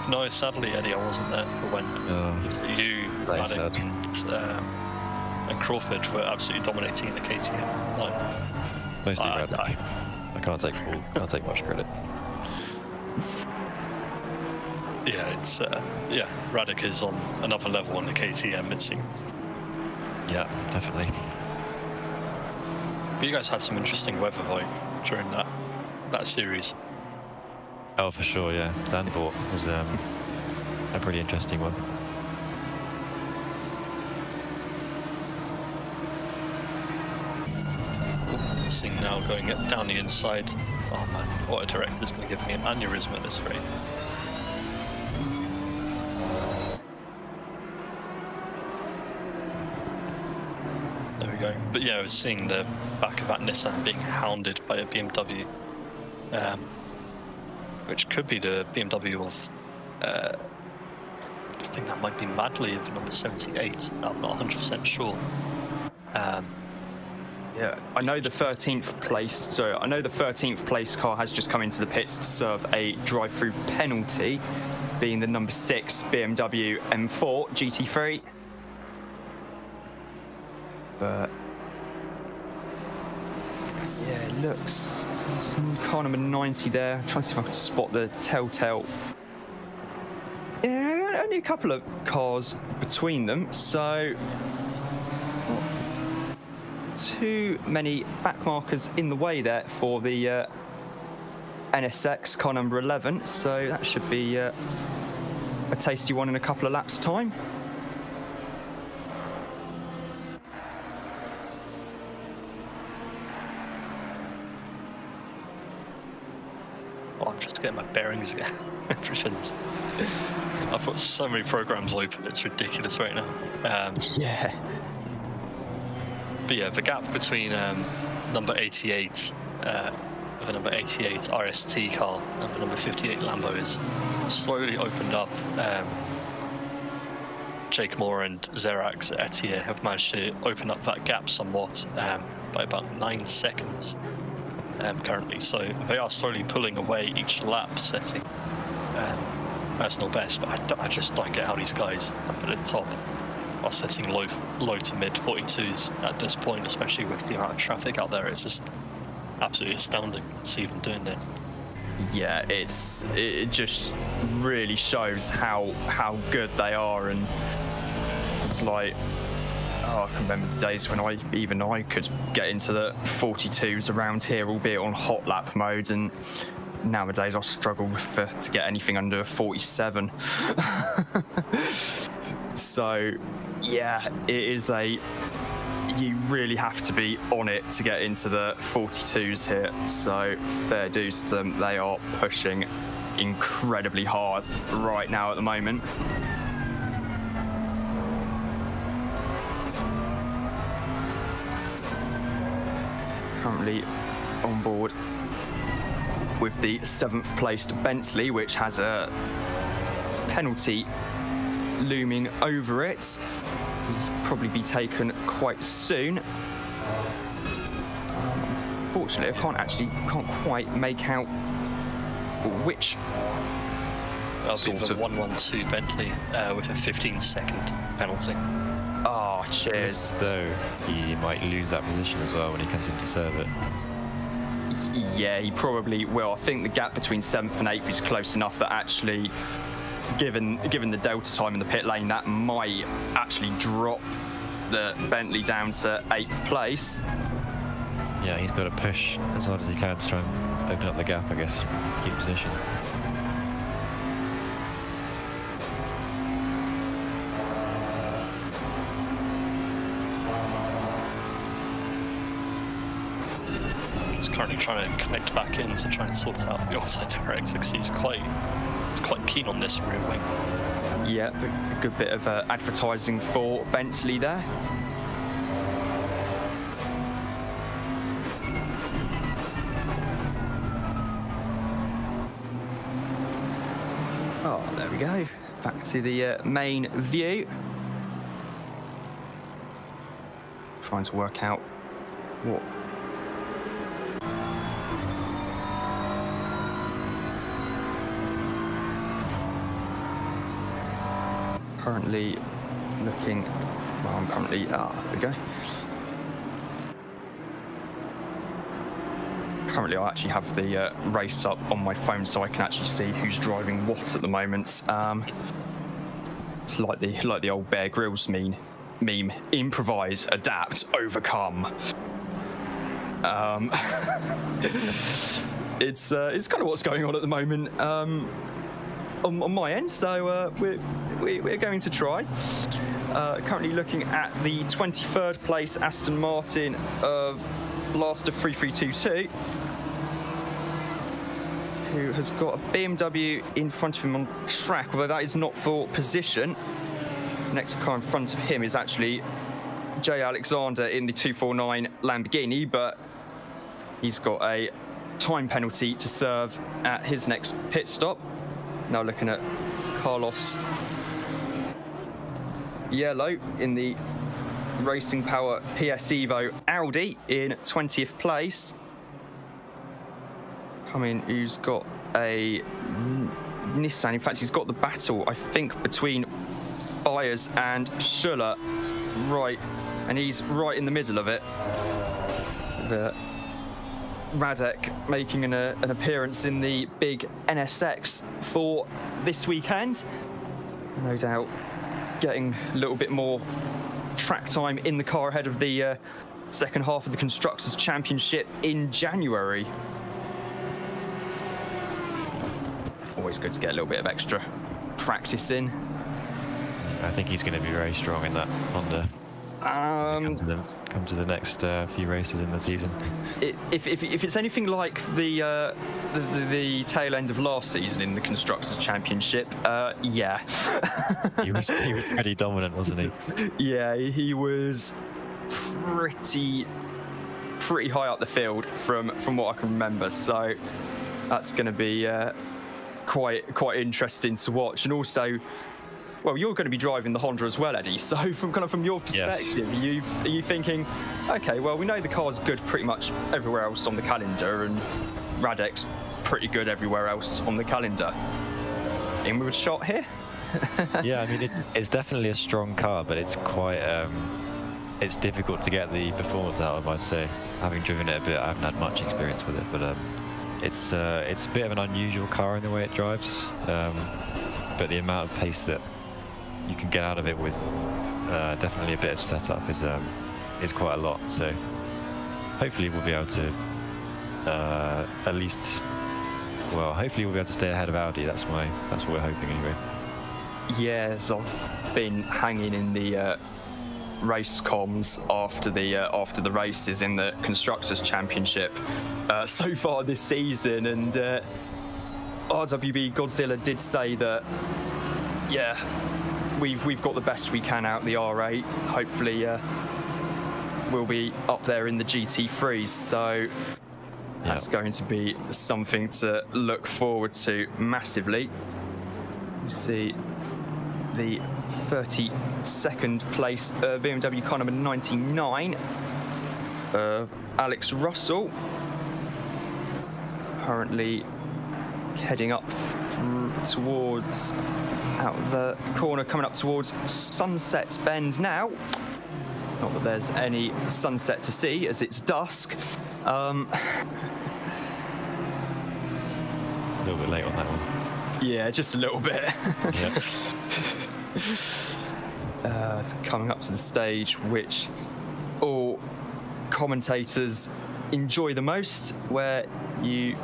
No, sadly, Eddie, I wasn't there for when you, Radek, and Crawford were absolutely dominating the KTM line.
Mostly Radek. I can't take much credit.
Yeah, it's Radek is on another level on the KTM, it seems.
Yeah, definitely.
But you guys had some interesting weather though during that series.
Oh, for sure, yeah. Danport was a pretty interesting one.
Seeing now going down the inside. Oh man, what a director's going to give me an aneurysm at this rate. There we go. But yeah, I was seeing the back of that Nissan being hounded by a BMW, which could be the BMW of, I think that might be Madley of number 78. I'm not 100% sure.
Yeah, I know the 13th place. So I know the 13th place car has just come into the pits to serve a drive-through penalty, being the number 6 BMW M4 GT3. But yeah, it looks some car number 90 there. I'm trying to see if I can spot the telltale. Yeah, only a couple of cars between them, so not too many back markers in the way there for the NSX car number 11. So that should be a tasty one in a couple of laps' time.
Oh, I'm just getting my bearings again. Everything's. I've got so many programs open, it's ridiculous right now.
Yeah.
But yeah, the gap between number 88, the number 88 RST car and the number 58 Lambo is slowly opened up. Jake Moore and Xerax at Tyre have managed to open up that gap somewhat by about 9 seconds. Currently, so they are slowly pulling away each lap, setting personal best. But I just don't get how these guys up at the top are setting low to mid 42s at this point, especially with the amount of traffic out there. It's just absolutely astounding to see them doing this.
Yeah, it just really shows how good they are, and it's like, I can remember the days when I could get into the 42s around here, albeit on hot lap mode, and nowadays I struggle to get anything under a 47. So, yeah, you really have to be on it to get into the 42s here. So, fair dues to them. They are pushing incredibly hard right now at the moment. Currently on board with the 7th placed Bentley, which has a penalty looming over it. Will probably be taken quite soon. Unfortunately, I can't quite make out which
That'll be the 112 Bentley with a 15-second penalty.
Oh, cheers.
Though he might lose that position as well when he comes in to serve it.
Yeah, he probably will. I think the gap between 7th and 8th is close enough that actually, given the delta time in the pit lane, that might actually drop the Bentley down to 8th place.
Yeah, he's got to push as hard as he can to try and open up the gap, I guess, keep position.
He's currently trying to connect back in to try and sort out the outside directs because he's quite keen on this rear wing.
Yeah, a good bit of advertising for Bentley there. Oh, there we go. Back to the main view. Trying to work out what... Currently looking... Well, I'm currently... there we go. Currently, I actually have the race up on my phone, so I can actually see who's driving what at the moment. It's like the old Bear Grylls meme: improvise, adapt, overcome. It's kind of what's going on at the moment on my end. So we're going to try. Currently looking at the 23rd place Aston Martin of Blaster 3322, who has got a BMW in front of him on track, although that is not for position. Next car in front of him is actually Jay Alexander in the 249 Lamborghini, but he's got a time penalty to serve at his next pit stop. Now looking at Carlos Yellow in the Racing Power PS Evo Audi in 20th place. Who's got a Nissan. In fact, he's got the battle, I think, between Byers and Schuller, right, and he's right in the middle of it. The Radek making an appearance in the big NSX for this weekend. No doubt getting a little bit more track time in the car ahead of the second half of the Constructors' Championship in January. Always good to get a little bit of extra practice in.
I think he's going to be very strong in that Honda. Come to the next few races in the season.
If it's anything like the tail end of last season in the Constructors' Championship, yeah.
he was pretty dominant, wasn't he?
Yeah, he was pretty high up the field from what I can remember. So that's going to be quite interesting to watch. And also, well, you're going to be driving the Honda as well, Eddie. So from your perspective, yes. Are you thinking, okay, well, we know the car's good pretty much everywhere else on the calendar, and Radek's pretty good everywhere else on the calendar. In with a shot here?
Yeah, I mean, it's definitely a strong car, but it's quite it's difficult to get the performance out of, I'd say. Having driven it a bit, I haven't had much experience with it, but it's a bit of an unusual car in the way it drives. But the amount of pace that you can get out of it with definitely a bit of setup is quite a lot. So hopefully we'll be able to at least, well, hopefully we'll be able to stay ahead of Audi. That's what we're hoping anyway.
Yes, I've been hanging in the race comms after the races in the Constructors' Championship so far this season, and RWB Godzilla did say that, yeah, we've got the best we can out the R8. Hopefully we'll be up there in the GT3s. So That's going to be something to look forward to massively. You see the 32nd place BMW car number 99 of Alex Russell. Currently heading up towards, out of the corner, coming up towards Sunset Bend now. Not that there's any sunset to see as it's dusk.
A little bit late on that one.
Yeah, just a little bit.
Yeah.
Coming up to the stage which all commentators enjoy the most, where you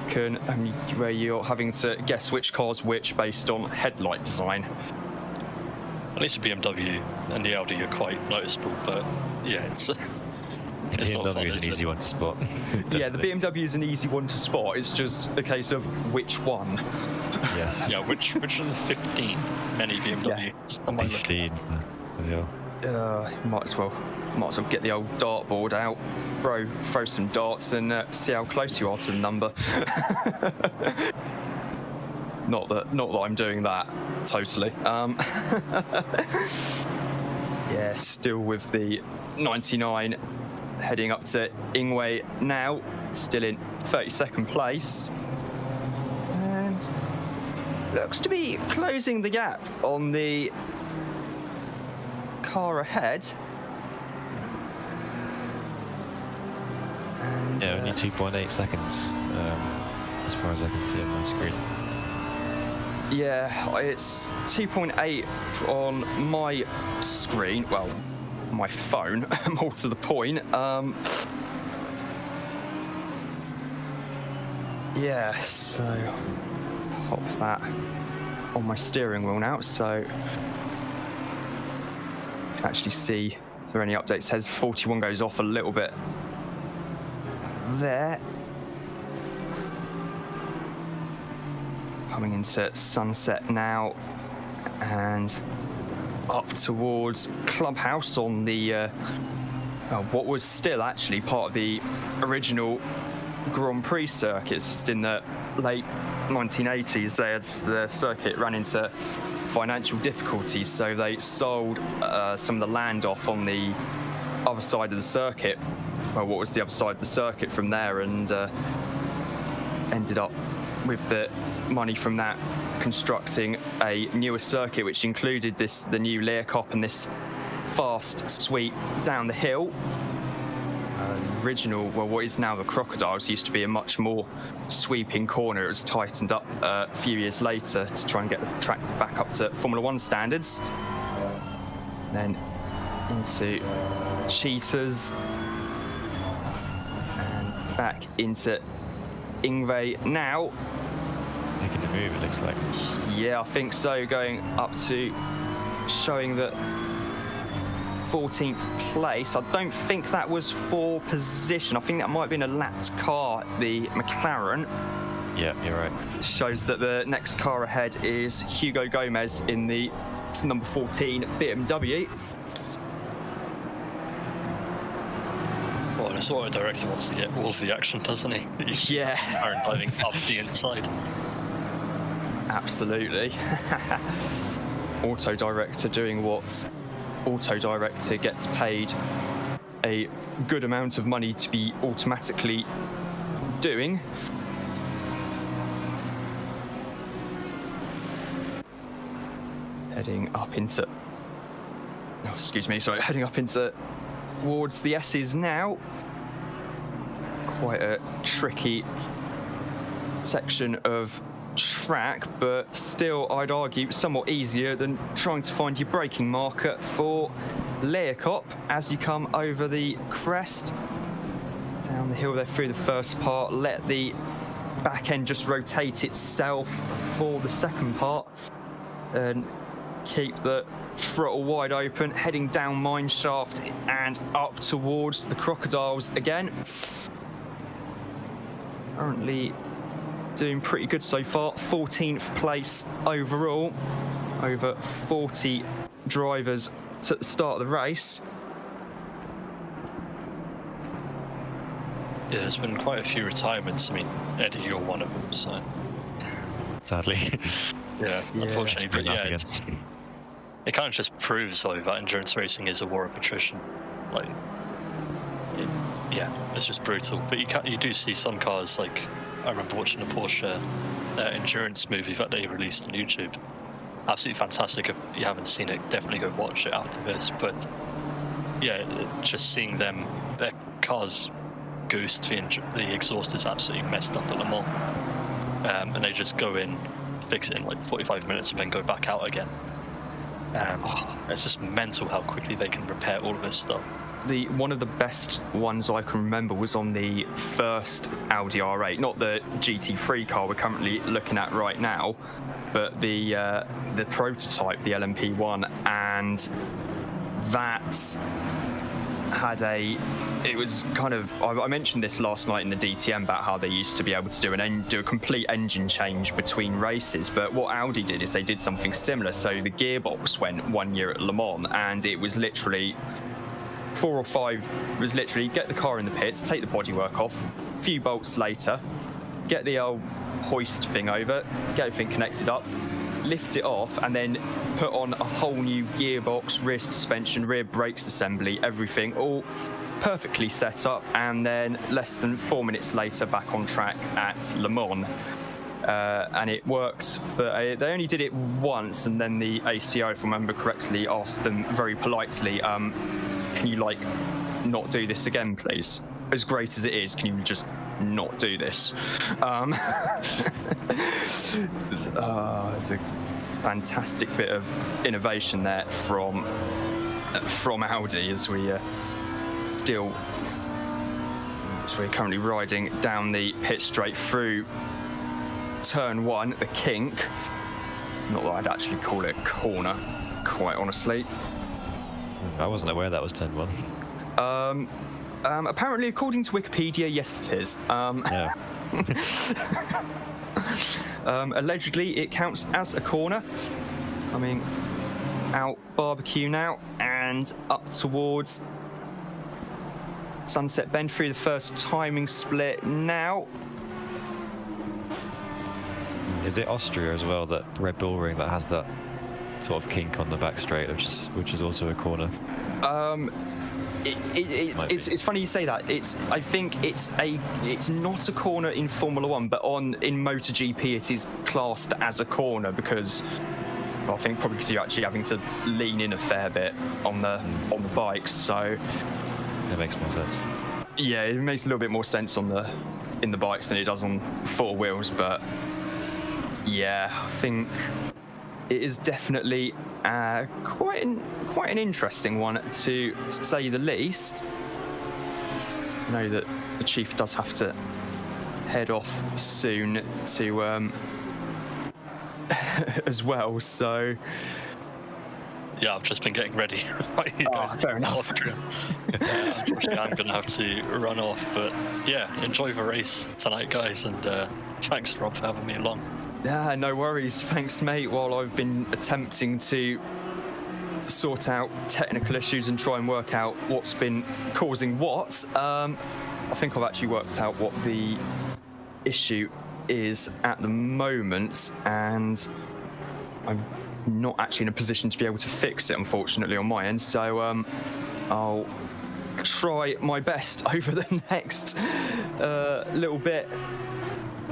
can, where you're having to guess which car's which based on headlight design.
At least the BMW and the Audi are quite noticeable, but yeah, it's not fun,
BMW is an easy one to spot.
Yeah, the BMW is an easy one to spot. It's just a case of which one.
Yes.
Yeah, which of the 15 many BMWs?
Yeah.
15. Yeah.
Might as well get the old dartboard out, throw some darts, and see how close you are to the number. Not that I'm doing that totally. Yeah, still with the 99, heading up to Ingwe now, still in 32nd place, and looks to be closing the gap on the car ahead. And,
yeah, only 2.8 seconds, as far as I can see on my screen.
Yeah, it's 2.8 on my screen, well, my phone, more to the point. Yeah, so pop that on my steering wheel now, so you can actually see if there are any updates. It says 41 goes off a little bit there. Coming into Sunset now, and up towards Clubhouse on the what was still actually part of the original Grand Prix circuit. It's just in the late 1980s, the circuit ran into financial difficulties, so they sold some of the land off on the other side of the circuit. Well, what was the other side of the circuit from there, and ended up with the money from that constructing a newer circuit, which included the new Leerkop and this fast sweep down the hill. The original, well, what is now the Crocodiles, used to be a much more sweeping corner. It was tightened up a few years later to try and get the track back up to Formula One standards. Then into Cheetahs and back into Ingve now.
Making the move, it looks like.
Yeah, I think so. Going up to showing that 14th place. I don't think that was for position. I think that might have been a lapped car, the McLaren.
Yeah, you're right.
Shows that the next car ahead is Hugo Gomez in the number 14 BMW.
Well, the auto director wants to get all of the action, doesn't he?
Yeah.
Aaron diving up the inside.
Absolutely. Auto director doing what auto director gets paid a good amount of money to be automatically doing. Heading up into towards the S's now. Quite a tricky section of track, but still I'd argue somewhat easier than trying to find your braking marker for Leerkop as you come over the crest. Down the hill there through the first part, let the back end just rotate itself for the second part and keep the throttle wide open, heading down mineshaft and up towards the Crocodiles again. Currently doing pretty good so far, 14th place overall, over 40 drivers at the start of the race.
Yeah, there's been quite a few retirements. I mean, Eddie, you're one of them, so.
Sadly.
Yeah, unfortunately, but yeah,
again.
it kind of just proves though that endurance racing is a war of attrition. Like, it's just brutal. But you do see some cars, like I remember watching a Porsche endurance movie that they released on YouTube. Absolutely fantastic. If you haven't seen it, definitely go watch it after this. But yeah, just seeing their cars goose, the exhaust is absolutely messed up at Le Mans, and they just go in, fix it in like 45 minutes, and then go back out again. It's just mental how quickly they can repair all of this stuff.
One of the best ones I can remember was on the first Audi R8, not the GT3 car we're currently looking at right now, but the prototype, the LMP1, and that had it was kind of, I mentioned this last night in the DTM about how they used to be able to do a complete engine change between races, but what Audi did is they did something similar. So the gearbox went 1 year at Le Mans, and it was literally 4 or 5 was literally get the car in the pits, take the bodywork off, a few bolts later, get the old hoist thing over, get everything connected up, lift it off, and then put on a whole new gearbox, rear suspension, rear brakes assembly, everything all perfectly set up, and then less than 4 minutes later back on track at Le Mans. And it works for they only did it once, and then the ACO, if I remember correctly, asked them very politely, can you like not do this again, please? As great as it is, can you just not do this? It's a fantastic bit of innovation there from Audi as we're currently riding down the pit straight through turn 1, the kink. Not that I'd actually call it a corner, quite honestly.
I wasn't aware that was turn 1.
Apparently, according to Wikipedia, yes, it is.
Yeah.
Allegedly, it counts as a corner. Coming out barbecue now and up towards Sunset Bend through the first timing split now.
Is it Austria as well, that Red Bull Ring that has that sort of kink on the back straight, which is also a corner?
It's funny you say that. I think it's not a corner in Formula One, but in MotoGP it is classed as a corner because, well, I think probably because you're actually having to lean in a fair bit on the bikes. So
that makes more sense.
Yeah, it makes a little bit more sense in the bikes than it does on 4 wheels. But yeah, I think it is definitely quite an interesting one, to say the least. I know that the Chief does have to head off soon to as well, so...
Yeah, I've just been getting ready.
Fair enough.
Unfortunately, I'm going to have to run off, but yeah, enjoy the race tonight, guys, and thanks, Rob, for having me along.
Yeah, no worries. Thanks, mate. While I've been attempting to sort out technical issues and try and work out what's been causing what, I think I've actually worked out what the issue is at the moment, and I'm not actually in a position to be able to fix it, unfortunately, on my end. So I'll try my best over the next little bit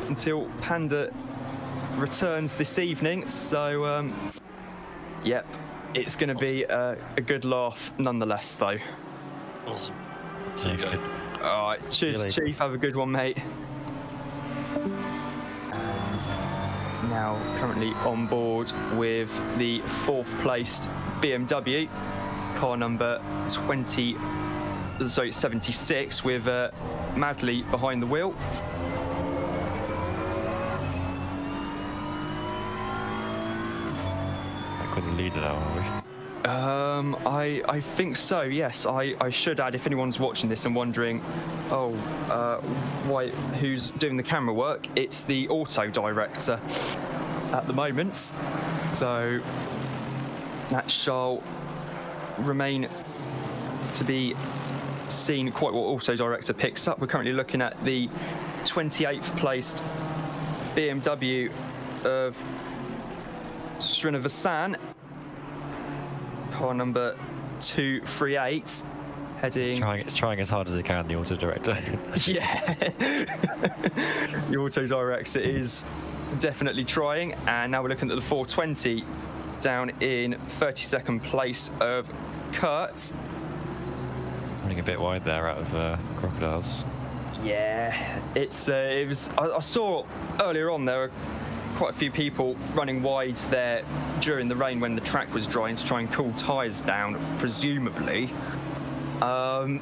until Panda returns this evening. So yep, it's going to be a good laugh nonetheless, though.
Awesome. See you guys.
All right, cheers, Chief. Have a good one, mate. And now currently on board with the 4th placed BMW, car number 76, with Madley behind the wheel.
The leader now, are we?
I think so, yes. I should add, if anyone's watching this and wondering, who's doing the camera work, it's the auto director at the moment. So that shall remain to be seen quite what Auto Director picks up. We're currently looking at the 28th placed BMW of Srinivasan, car number 238, heading...
It's trying as hard as it can, the Auto Director.
Yeah. The Auto Director is definitely trying. And now we're looking at the 420 down in 32nd place of Kurt.
Running a bit wide there out of Crocodiles.
Yeah, it was. I saw earlier on there were quite a few people running wide there during the rain when the track was drying to try and cool tyres down, presumably. But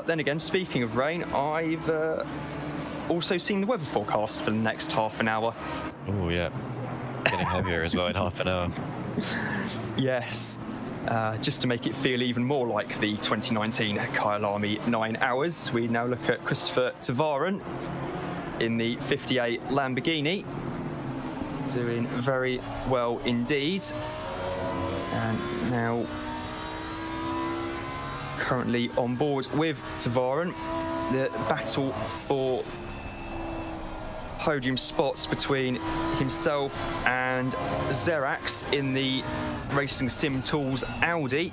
then again, speaking of rain, I've also seen the weather forecast for the next half an hour.
Oh yeah, getting heavier as well in half an hour.
Yes. Just to make it feel even more like the 2019 Kyalami 9 hours, we now look at Christopher Tavaran in the 58 Lamborghini, doing very well indeed. And now currently on board with Tavaran, the battle for podium spots between himself and Xerax in the Racing Sim Tools Audi.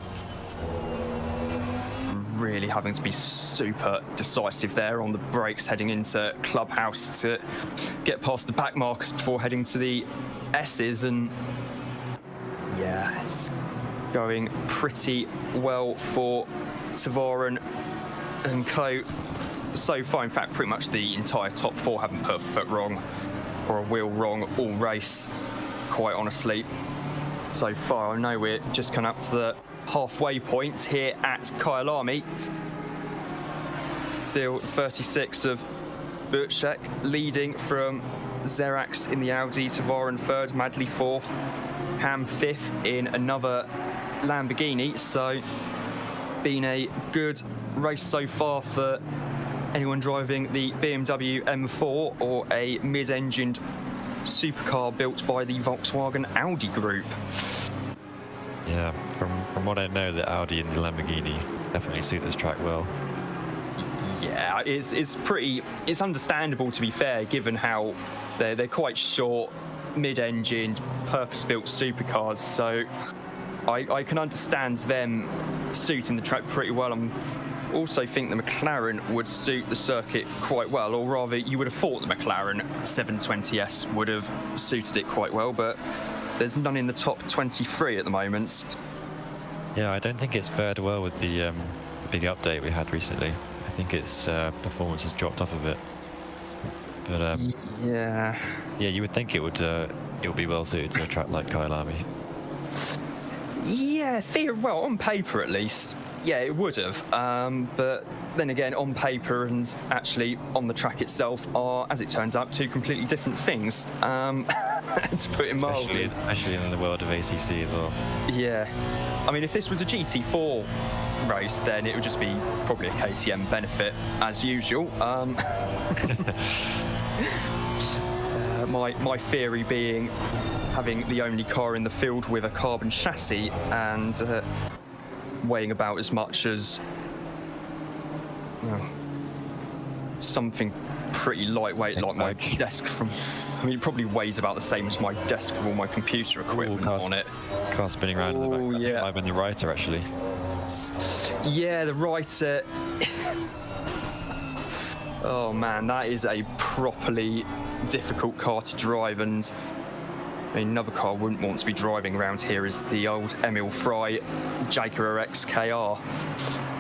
Really having to be super decisive there on the brakes heading into Clubhouse to get past the back markers before heading to the S's, and yeah, it's going pretty well for Tavaran and co. So far. In fact, pretty much the entire top four haven't put a foot wrong or a wheel wrong all race, quite honestly. So far, I know we're just coming up to the halfway point here at Kyalami. Still 36 of Burchek leading from Xerax in the Audi, Tavaran third, Madley fourth, Ham fifth in another Lamborghini. So been a good race so far for anyone driving the BMW M4 or a mid-engined supercar built by the Volkswagen Audi group.
Yeah, from what I know, the Audi and the Lamborghini definitely suit this track well.
Yeah, it's understandable, to be fair, given how they're quite short, mid-engined, purpose-built supercars. So I can understand them suiting the track pretty well. I also think the McLaren would suit the circuit quite well, or rather, you would have thought the McLaren 720S would have suited it quite well, but there's none in the top 23 at the moment.
Yeah, I don't think it's fared well with the big update we had recently. I think its performance has dropped off a bit. But yeah, you would think it would be well suited to a track like Kyalami.
Yeah, well, on paper at least, yeah, it would have. But then again, on paper and actually on the track itself are, as it turns out, two completely different things. To put it mildly.
Especially in the world of ACC as well.
Yeah. I mean, if this was a GT4 race, then it would just be probably a KTM benefit, as usual. My theory being having the only car in the field with a carbon chassis and weighing about as much as something pretty lightweight, like my desk from... I mean, it probably weighs about the same as my desk with all my computer equipment on it.
Car spinning around in the back. I think it might have been the Writer, actually.
Yeah, the Writer... Oh man, that is a properly difficult car to drive, and I mean, another car I wouldn't want to be driving around here is the old Emil Fry Jaguar XKR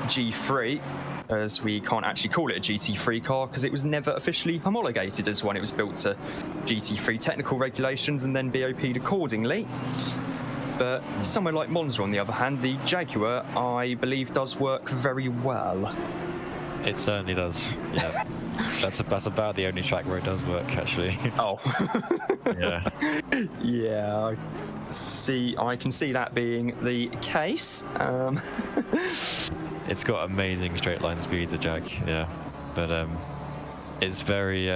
G3, as we can't actually call it a GT3 car because it was never officially homologated as one. It was built to GT3 technical regulations and then BOP'd accordingly. But somewhere like Monza, on the other hand, the Jaguar, I believe, does work very well.
It certainly does, yeah. That's about the only track where it does work, actually.
Oh.
Yeah.
Yeah, I can see that being the case.
It's got amazing straight line speed, the Jag, yeah. But it's very...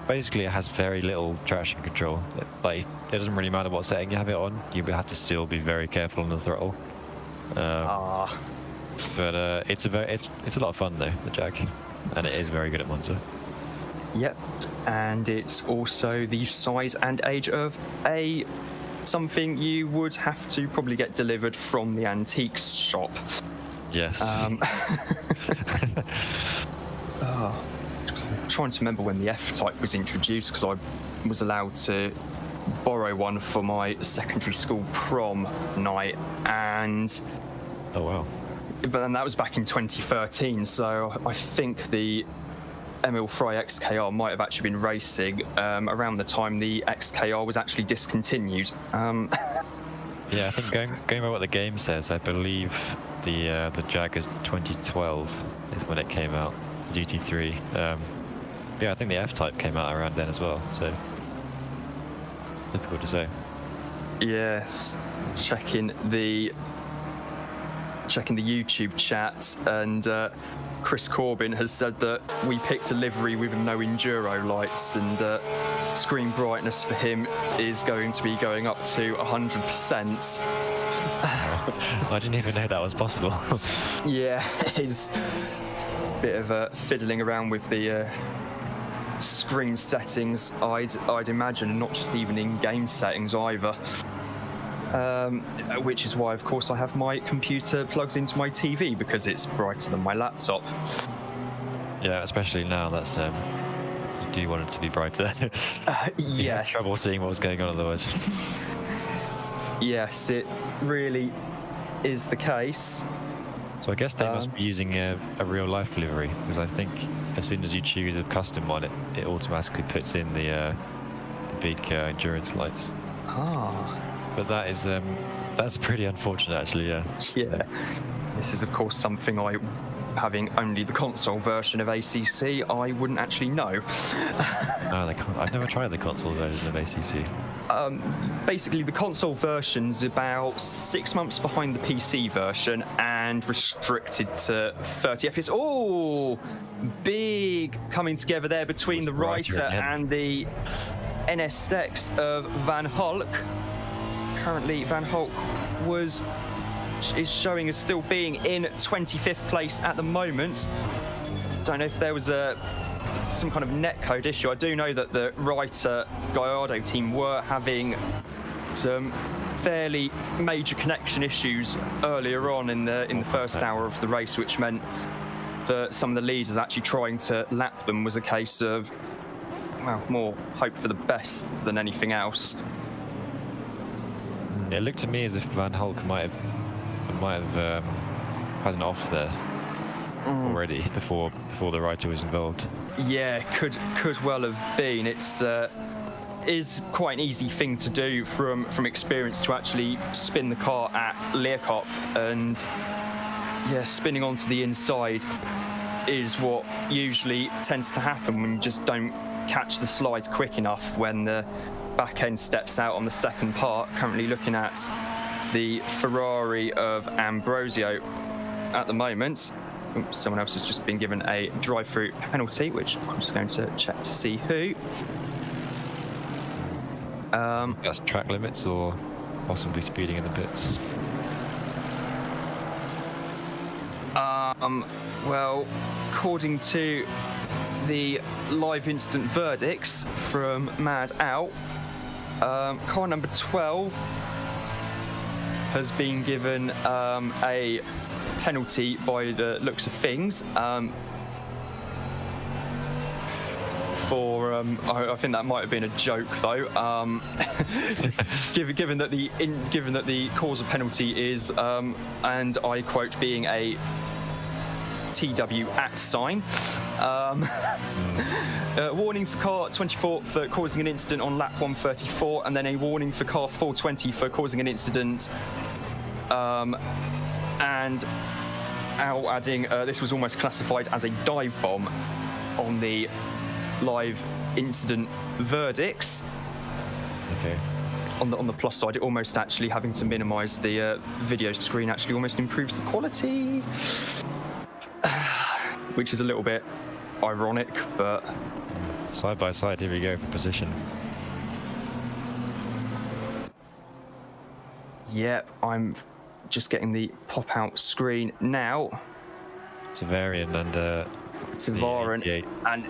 basically, it has very little traction control. It doesn't really matter what setting you have it on. You have to still be very careful on the throttle. But it's a lot of fun though, the Jag, and it is very good at Monza.
Yep, and it's also the size and age of something you would have to probably get delivered from the antiques shop.
Yes.
I'm trying to remember when the F-Type was introduced, because I was allowed to borrow one for my secondary school prom night, and
oh wow.
But then that was back in 2013, so I think the Emil Frey XKR might have actually been racing around the time the XKR was actually discontinued.
Yeah, I think going by what the game says, I believe the Jag is 2012 is when it came out, GT3. Yeah, I think the F-Type came out around then as well, so difficult to say.
Yes, checking the YouTube chat, and Chris Corbin has said that we picked a livery with no enduro lights, and screen brightness for him is going to be going up to 100%.
I didn't even know that was possible.
Yeah, it's a bit of fiddling around with the screen settings, I'd imagine, and not just even in-game settings either. Which is why, of course, I have my computer plugged into my TV, because it's brighter than my laptop.
Yeah, especially now. That's you do want it to be brighter. You have trouble seeing what was going on otherwise.
Yes, it really is the case.
So I guess they must be using a real-life livery, because I think as soon as you choose a custom one, it automatically puts in the big endurance lights.
Ah.
But that is that's pretty unfortunate, actually. Yeah.
Yeah. This is, of course, something having only the console version of ACC, I wouldn't actually know.
I've never tried the console version of ACC.
Basically, the console version's about 6 months behind the PC version and restricted to 30 FPS. Oh, big coming together there between the Writer and the NSX of Van Hulk. Currently, Van Hulk is showing as still being in 25th place at the moment. Don't know if there was some kind of netcode issue. I do know that the Writer Gallardo team were having some fairly major connection issues earlier on in the first hour of the race, which meant for some of the leaders actually trying to lap them was a case of, well, more hope for the best than anything else.
It looked to me as if Van Hulk might have had an off there already before the Writer was involved.
Yeah, could well have been. It's is quite an easy thing to do from experience, to actually spin the car at Leerkop, and yeah, spinning onto the inside is what usually tends to happen when you just don't catch the slide quick enough when the back end steps out on the second part. Currently looking at the Ferrari of Ambrosio at the moment. Oops, someone else has just been given a drive-through penalty, which I'm just going to check to see who.
That's track limits or possibly speeding in the pits.
Well, according to the live instant verdicts from Mad Out, car number 12 has been given a penalty by the looks of things for I think that might have been a joke though. Given that the cause of penalty is and I quote, being a TW at sign. Warning for car 24 for causing an incident on lap 134, and then a warning for car 420 for causing an incident. And Al adding, this was almost classified as a dive bomb on the live incident verdicts.
Okay.
On the plus side, it almost actually having to minimise the video screen actually almost improves the quality, which is a little bit ironic, but
side by side, here we go for position.
Yep, I'm just getting the pop-out screen now.
Tavarian and
Tavarin and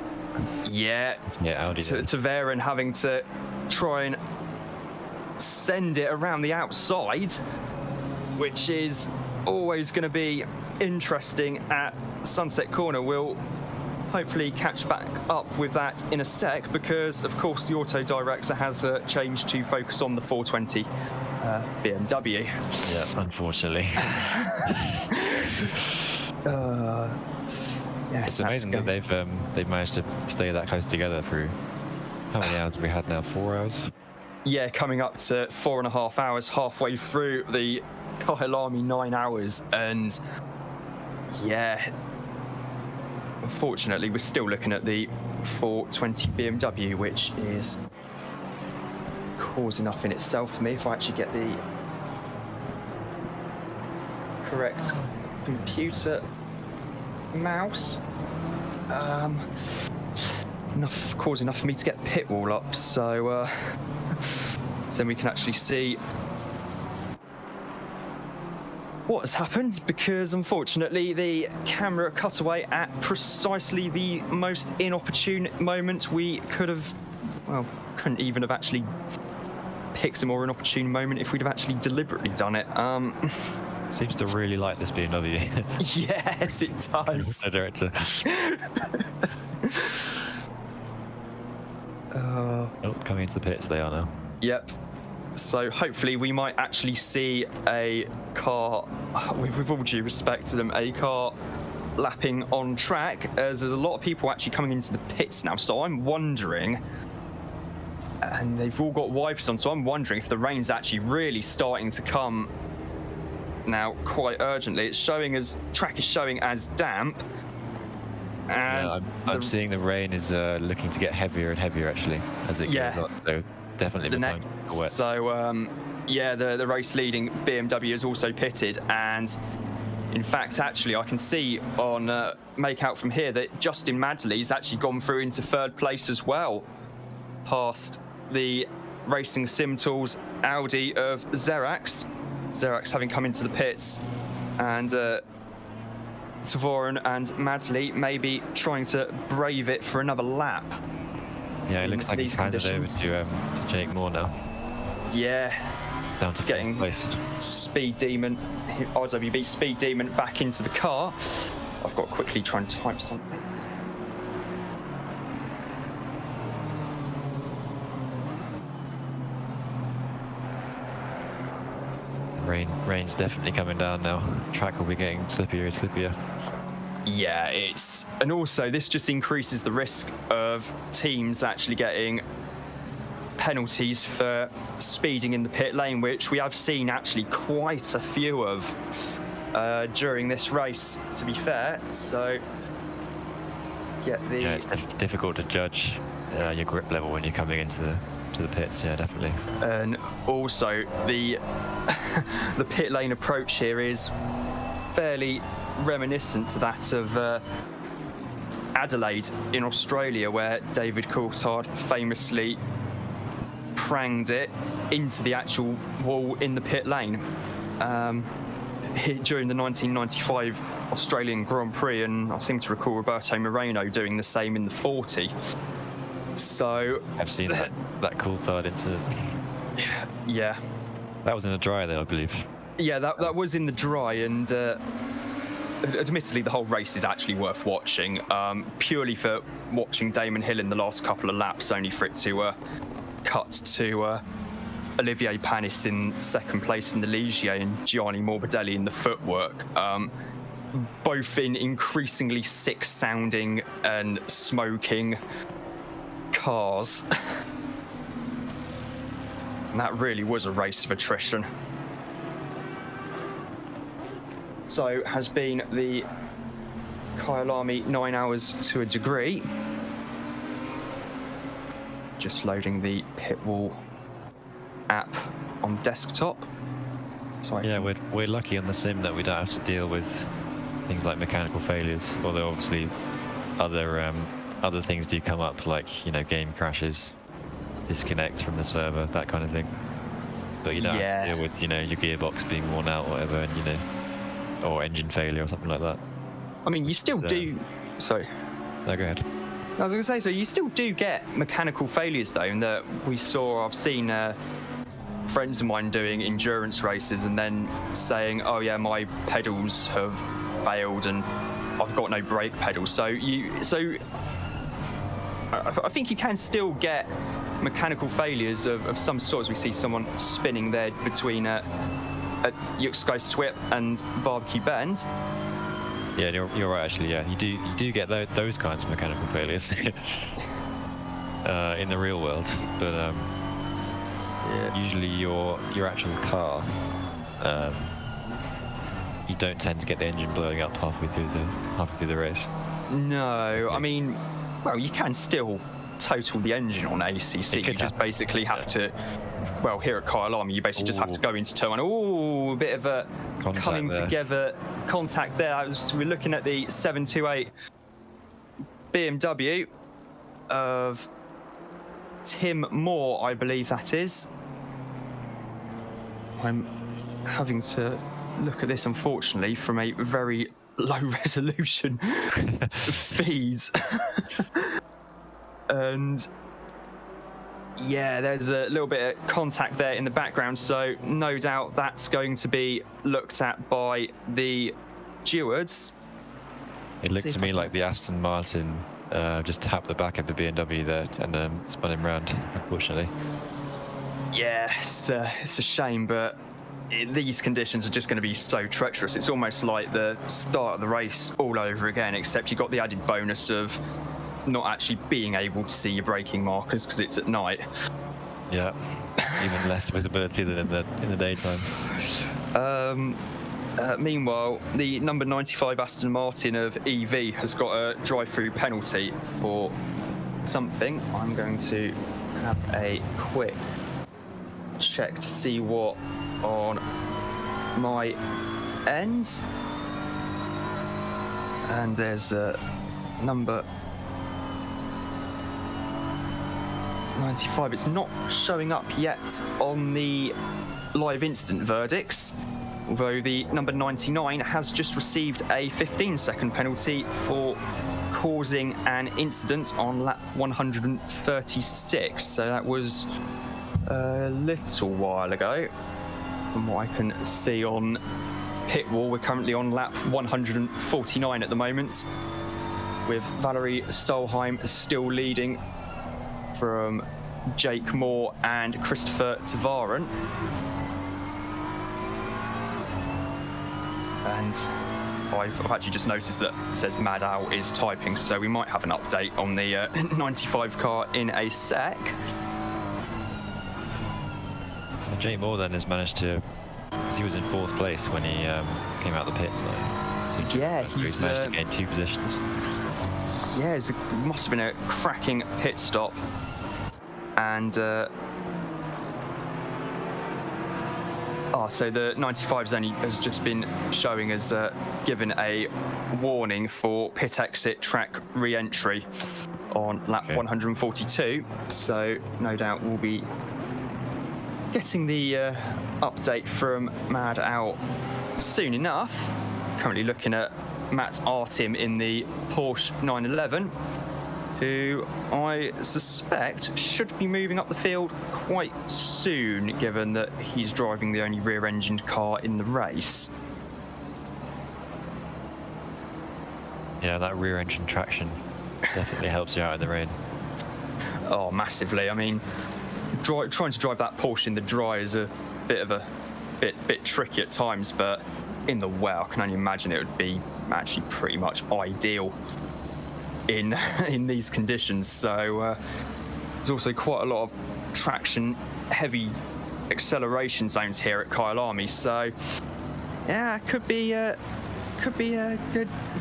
Audi.
Tavarin having to try and send it around the outside, which is always going to be interesting at Sunset Corner. We'll hopefully catch back up with that in a sec, because of course the auto director has changed to focus on the 420 BMW.
Yeah, unfortunately.
Yes,
it's amazing that they've managed to stay that close together through how many hours have we had now? 4 hours?
Yeah, coming up to 4.5 hours, halfway through the Kyalami 9 hours, and yeah, unfortunately we're still looking at the 420 BMW, which is cause enough in itself for me. If I actually get the correct computer mouse, cause enough for me to get pit wall up, so then we can actually see what has happened, because unfortunately the camera cut away at precisely the most inopportune moment. We couldn't even have actually picked a more inopportune moment if we'd have actually deliberately done it.
Seems to really like this BMW.
Yes, it does.
The director. Coming into the pits, they are now.
Yep. So hopefully we might actually see a car, with all due respect to them, a car lapping on track, as there's a lot of people actually coming into the pits now. So I'm wondering, and they've all got wipers on, so I'm wondering if the rain's actually really starting to come now quite urgently. It's showing as, track is showing as damp. And
yeah, I'm seeing the rain is looking to get heavier and heavier actually as it goes on. So definitely the time for wet.
So yeah, the race leading BMW is also pitted, and in fact actually I can see on make out from here that Justin Madley's actually gone through into third place as well, past the Racing Sim Tools Audi of Xerax having come into the pits, and Tavorin and Madley may be trying to brave it for another lap.
Yeah, it looks like he's handed over to Jake Moore now.
Yeah.
Down to
getting
place.
Speed Demon, RWB Speed Demon back into the car. I've got to quickly try and type something.
Rain's definitely coming down now. Track will be getting slippier and slippier.
Yeah, and also this just increases the risk of teams actually getting penalties for speeding in the pit lane, which we have seen actually quite a few of during this race, to be fair. So yeah,
it's difficult to judge your grip level when you're coming into the pits. Yeah, definitely.
And also the the pit lane approach here is fairly reminiscent to that of Adelaide in Australia, where David Coulthard famously pranged it into the actual wall in the pit lane during the 1995 Australian Grand Prix, and I seem to recall Roberto Moreno doing the same in the 40. So
I've seen that Coulthard into.
Yeah.
That was in the dry, though, I believe.
Yeah, that was in the dry, and admittedly, the whole race is actually worth watching, purely for watching Damon Hill in the last couple of laps, only for it to cut to Olivier Panis in second place in the Ligier and Gianni Morbidelli in the footwork, both in increasingly sick-sounding and smoking cars. And that really was a race of attrition. So has been the Kyalami 9 hours to a degree. Just loading the pit wall app on desktop. So
yeah, we're lucky on the sim that we don't have to deal with things like mechanical failures, although obviously other things do come up, like game crashes, disconnects from the server, that kind of thing. but you don't have to deal with, your gearbox being worn out or whatever, and or engine failure or something like that.
I mean, you still do. Sorry.
No, go ahead.
I was going to say, so you still do get mechanical failures though, and that I've seen friends of mine doing endurance races and then saying, oh yeah, my pedals have failed and I've got no brake pedals. So I think you can still get mechanical failures of some sort, as we see someone spinning there between Yuxkai Swip and Barbecue Bend.
Yeah, you're right. Actually, yeah, you do get those kinds of mechanical failures in the real world, but usually your actual car, you don't tend to get the engine blowing up halfway through the race.
No, I mean, well, you can still total the engine on ACC. You just basically have to. Well, here at Kyalami, you basically just have to go into turn one. Ooh, a bit of a coming together contact there. We're looking at the 728 BMW of Tim Moore, I believe that is. I'm having to look at this, unfortunately, from a very low resolution feed. And yeah, there's a little bit of contact there in the background, so no doubt that's going to be looked at by the stewards.
It looked to me like the Aston Martin just tapped the back of the BMW there and spun him round, unfortunately.
Yeah, it's a shame, but these conditions are just going to be so treacherous. It's almost like the start of the race all over again, except you got the added bonus of not actually being able to see your braking markers because it's at night.
Yeah, even less visibility than in the daytime.
Meanwhile, the number 95 Aston Martin of EV has got a drive-through penalty for something. I'm going to have a quick check to see what on my end. And there's a number 95. It's not showing up yet on the live instant verdicts, although the number 99 has just received a 15-second penalty for causing an incident on lap 136. So that was a little while ago. From what I can see on pit wall, we're currently on lap 149 at the moment, with Valerie Solheim still leading from Jake Moore and Christopher Tavaran. And I've actually just noticed that it says Mad Owl is typing, so we might have an update on the 95 car in a sec.
Well, Jake Moore then has managed to, because he was in 4th place when he came out of the pit, so
yeah,
he's managed to gain 2 positions.
Yeah, it must have been a cracking pit stop. And so the 95 has just been showing as given a warning for pit exit track re-entry on lap 142. So no doubt we'll be getting the update from Mad Owl soon enough. Currently looking at Matt Artim in the Porsche 911, who I suspect should be moving up the field quite soon, given that he's driving the only rear-engined car in the race.
Yeah, that rear-engine traction definitely helps you out in the rain.
Oh, massively. I mean, trying to drive that Porsche in the dry is a bit tricky at times, but in the wet, I can only imagine it would be actually pretty much ideal in these conditions. So there's also quite a lot of traction, heavy acceleration zones here at Kyalami. So yeah, could be a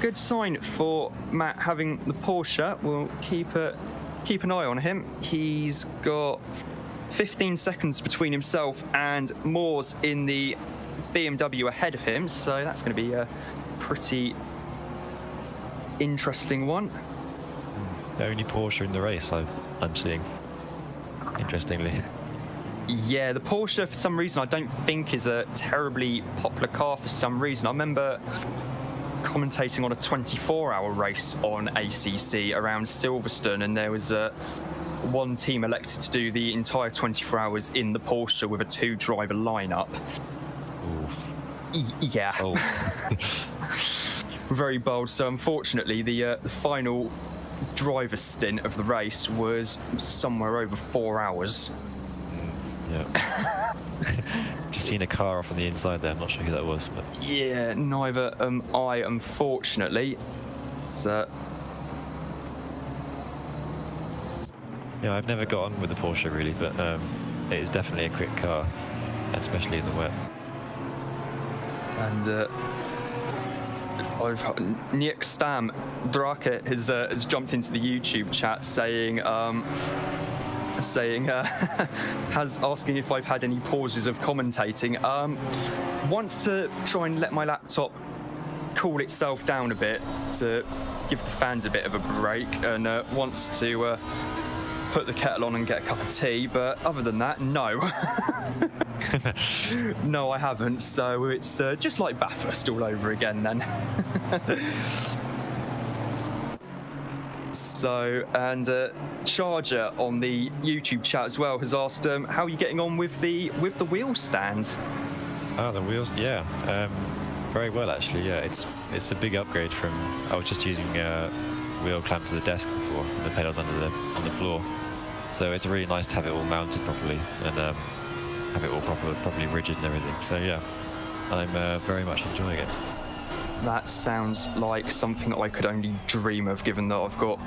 good sign for Matt having the Porsche. We'll keep an eye on him. He's got 15 seconds between himself and Moore's in the BMW ahead of him, so that's going to be a pretty interesting one.
The only Porsche in the race I'm seeing, interestingly.
Yeah, the Porsche, for some reason, I don't think is a terribly popular car for some reason. I remember commentating on a 24-hour race on ACC around Silverstone, and there was one team elected to do the entire 24 hours in the Porsche with a 2-driver lineup. Yeah.
Oh.
Very bold. So unfortunately, the final driver stint of the race was somewhere over 4 hours.
Yeah. Just seen a car off on the inside there. I'm not sure who that was, but
Yeah, neither am I, unfortunately. So
yeah, I've never got on with the Porsche really, but it is definitely a quick car, especially in the wet.
And Nick Stam Draakje has jumped into the YouTube chat saying asking if I've had any pauses of commentating. Wants to try and let my laptop cool itself down a bit to give the fans a bit of a break, and wants to put the kettle on and get a cup of tea, but other than that, no. No, I haven't, so it's just like Bathurst all over again then. So, and Charger on the YouTube chat as well has asked, how are you getting on with the wheel stand?
Oh, the wheels, yeah, very well actually. Yeah, it's a big upgrade from. I was just using wheel clamp to the desk before, and the pedals on the floor. So it's really nice to have it all mounted properly and have it all properly rigid and everything. So yeah, I'm very much enjoying it.
That sounds like something that I could only dream of, given that I've got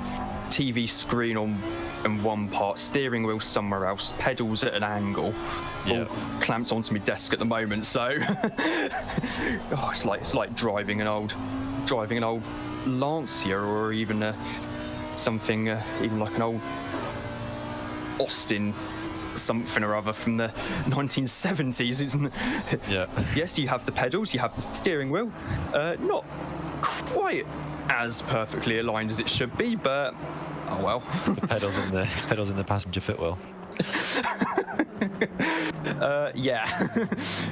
TV screen on one part, steering wheel somewhere else, pedals at an angle, all clamped onto my desk at the moment. So it's like driving an old Lancia, or even something even like an old Austin something or other from the 1970s, isn't it?
Yeah.
Yes, you have the pedals, you have the steering wheel. Not quite as perfectly aligned as it should be, but oh well.
The pedals in the passenger footwell.
Yeah.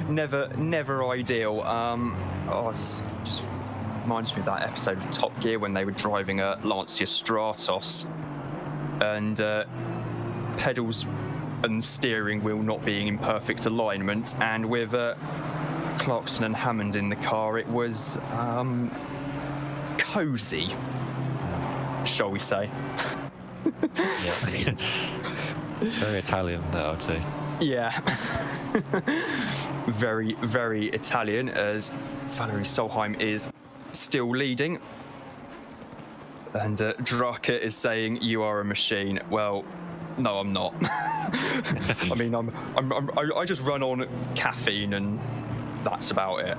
never ideal. Just reminds me of that episode of Top Gear when they were driving a Lancia Stratos, and pedals and steering wheel not being in perfect alignment, and with Clarkson and Hammond in the car, it was cozy, shall we say.
Yeah. Very Italian, that I would say.
Yeah. Very, very Italian, as Valerie Solheim is still leading. And Draakje is saying, "You are a machine." Well, no, I'm not. I mean, I just run on caffeine, and that's about it.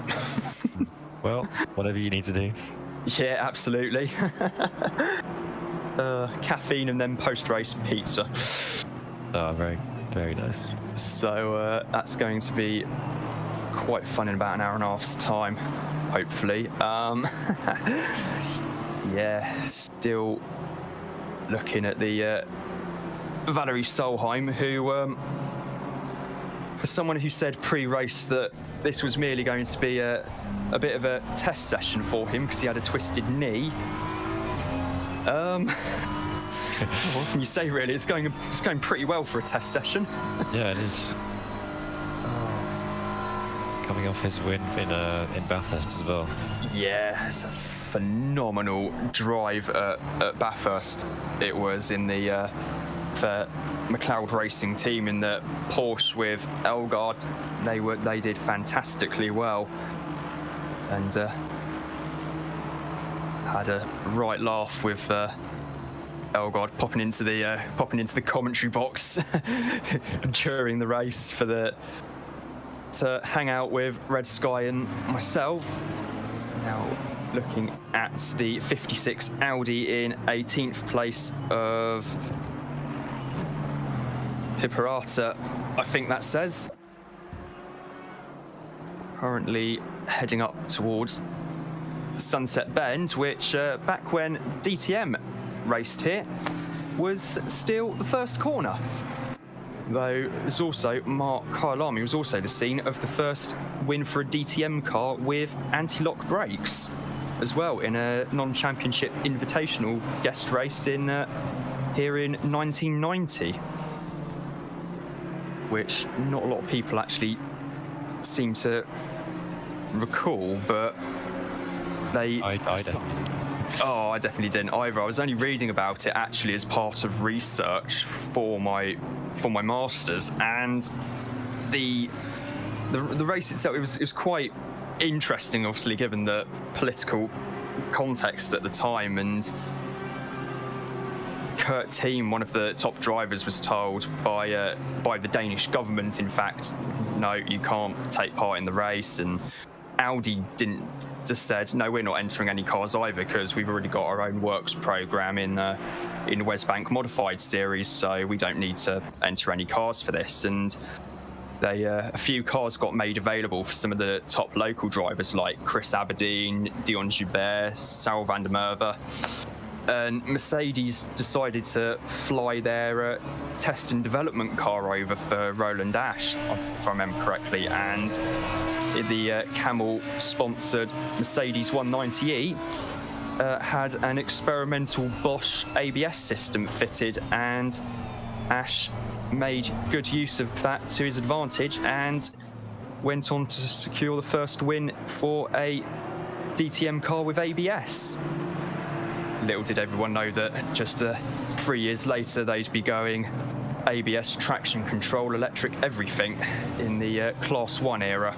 Well, whatever you need to do.
Yeah, absolutely. Caffeine and then post-race pizza.
Oh, very, very nice.
So that's going to be quite fun in about an hour and a half's time, hopefully. Yeah, still looking at the Valerie Solheim, who, for someone who said pre-race that this was merely going to be a bit of a test session for him because he had a twisted knee. What can you say, really? It's going pretty well for a test session.
Yeah, it is. Coming off his win in Bathurst as well.
Yeah, it's a phenomenal drive at Bathurst. It was in the for McLeod Racing team in the Porsche with Elgard. They did fantastically well, and had a right laugh with Elgard popping into the commentary box during the race to hang out with Red Sky and myself. Now looking at the 56 Audi in 18th place of Hipparata, I think that says. Currently heading up towards Sunset Bend, which back when DTM raced here was still the first corner. though, is also Mark Kyalami was also the scene of the first win for a DTM car with anti-lock brakes, as well, in a non-championship invitational guest race here in 1990, which not a lot of people actually seem to recall, but they.
I definitely.
Oh, I definitely didn't either. I was only reading about it actually as part of research for my masters, and the race itself, it was quite interesting, obviously, given the political context at the time. And Kurt Team, one of the top drivers, was told by the Danish government, in fact, no, you can't take part in the race. And Audi just said, no, we're not entering any cars either, because we've already got our own works program in Westbank Modified Series, so we don't need to enter any cars for this. And a few cars got made available for some of the top local drivers like Chris Aberdeen, Dion Joubert, Sal van der Merwe. And Mercedes decided to fly their test and development car over for Roland Ash, if I remember correctly, and the Camel-sponsored Mercedes 190E had an experimental Bosch ABS system fitted, and Ash made good use of that to his advantage and went on to secure the first win for a DTM car with ABS. Little did everyone know that just 3 years later they'd be going ABS, traction control, electric everything in the Class 1 era,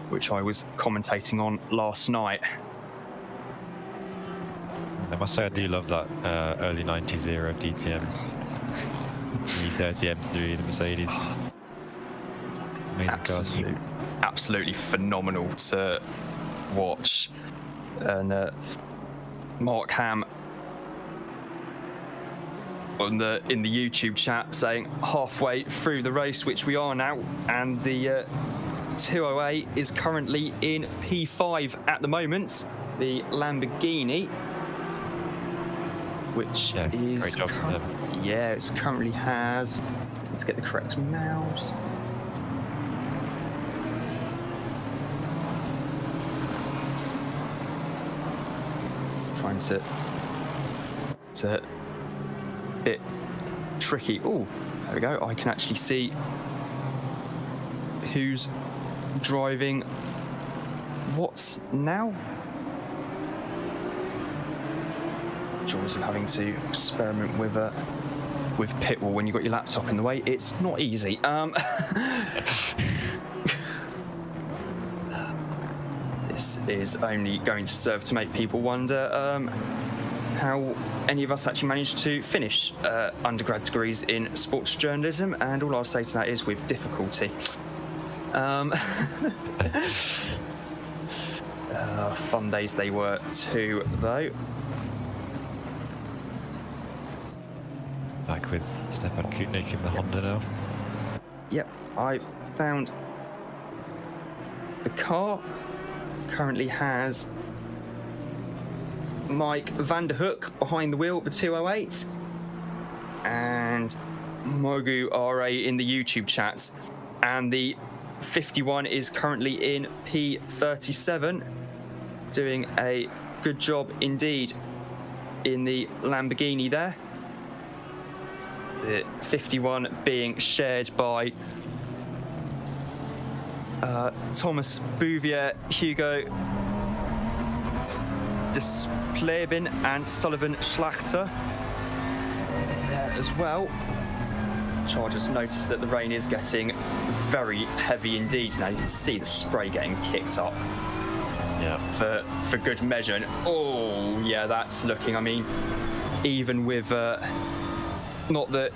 which I was commentating on last night.
I must say I do love that early 90s era of DTM. E30 M3, the Mercedes. Amazing cars.
Absolutely phenomenal to watch. And Mark Ham in the YouTube chat saying halfway through the race, which we are now, and the 208 is currently in P5 at the moment. The Lamborghini, which is
great job from them.
it currently has. Let's get the correct mouse. Trying to. It's a bit tricky. Oh, there we go. I can actually see who's driving what now. Joys of having to experiment with Pitwall when you've got your laptop in the way. It's not easy. This is only going to serve to make people wonder how any of us actually managed to finish undergrad degrees in sports journalism, and all I'll say to that is with difficulty. Fun days they were too, though.
Back with Stefan Kutnik in the Honda now.
Yep, I found the car. Currently has Mike Vanderhoek behind the wheel at the 208, and Mogu RA in the YouTube chat, and the 51 is currently in P37, doing a good job indeed in the Lamborghini there. The 51 being shared by Thomas Bouvier, Hugo Desplebin and Sullivan Schlachter there as well. Chargers notice that the rain is getting very heavy indeed. Now you can see the spray getting kicked up.
Yeah.
For good measure. And oh yeah, that's looking. I mean, even with not the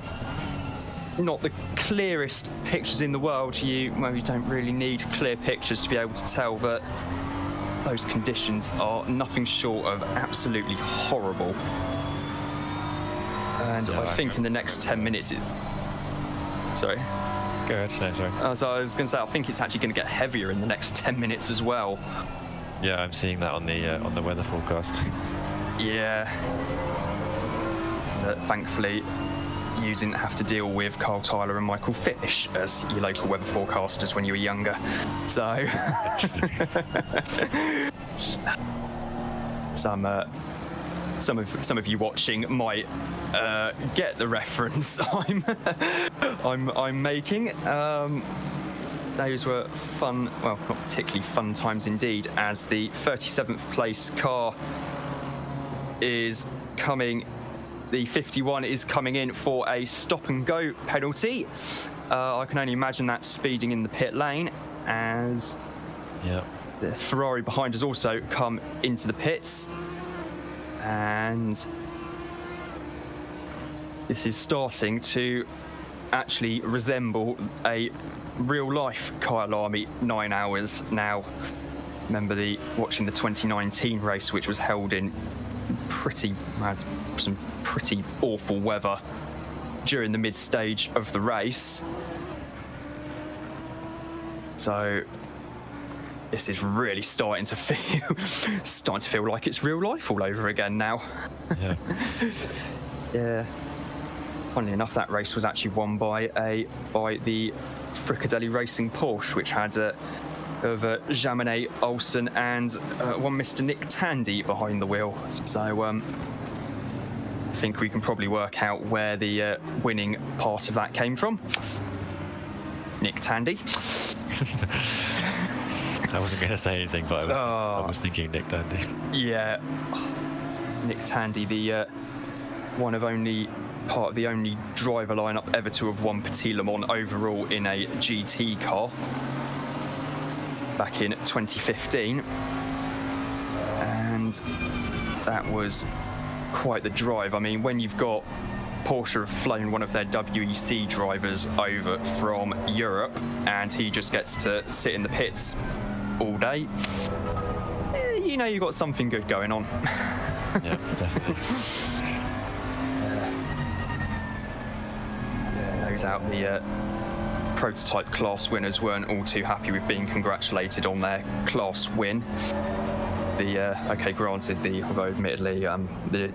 clearest pictures in the world, you don't really need clear pictures to be able to tell that those conditions are nothing short of absolutely horrible. And I think in the next 10 minutes sorry.
Go ahead, sorry.
So I was going to say, I think it's actually going to get heavier in the next 10 minutes as well.
Yeah, I'm seeing that on the weather forecast.
Yeah. Thankfully, you didn't have to deal with Carl Tyler and Michael Fish as your local weather forecasters when you were younger. So some of you watching might get the reference I'm making. Those were fun, well, not particularly fun times indeed, as the 37th place car is coming. The 51 is coming in for a stop and go penalty. I can only imagine that speeding in the pit lane, as the Ferrari behind has also come into the pits. And this is starting to actually resemble a real-life Kyalami 9 hours now. Remember watching the 2019 race, which was held in some pretty awful weather during the mid-stage of the race. So this is really starting to feel like it's real life all over again now.
Yeah.
Yeah. Funnily enough, that race was actually won by the Fricadelli Racing Porsche, which had of Jaminet Olsen and one Mr. Nick Tandy behind the wheel. So I think we can probably work out where the winning part of that came from. Nick Tandy.
I wasn't going to say anything, but I was thinking Nick Tandy.
Yeah, Nick Tandy, the part of the only driver lineup ever to have won Petit Le Mans overall in a GT car back in 2015, and that was quite the drive. I mean, when you've got Porsche have flown one of their WEC drivers over from Europe, and he just gets to sit in the pits all day, you know you've got something good going on.
Yeah, definitely.
Knows out the prototype class winners weren't all too happy with being congratulated on their class win. Granted, although admittedly the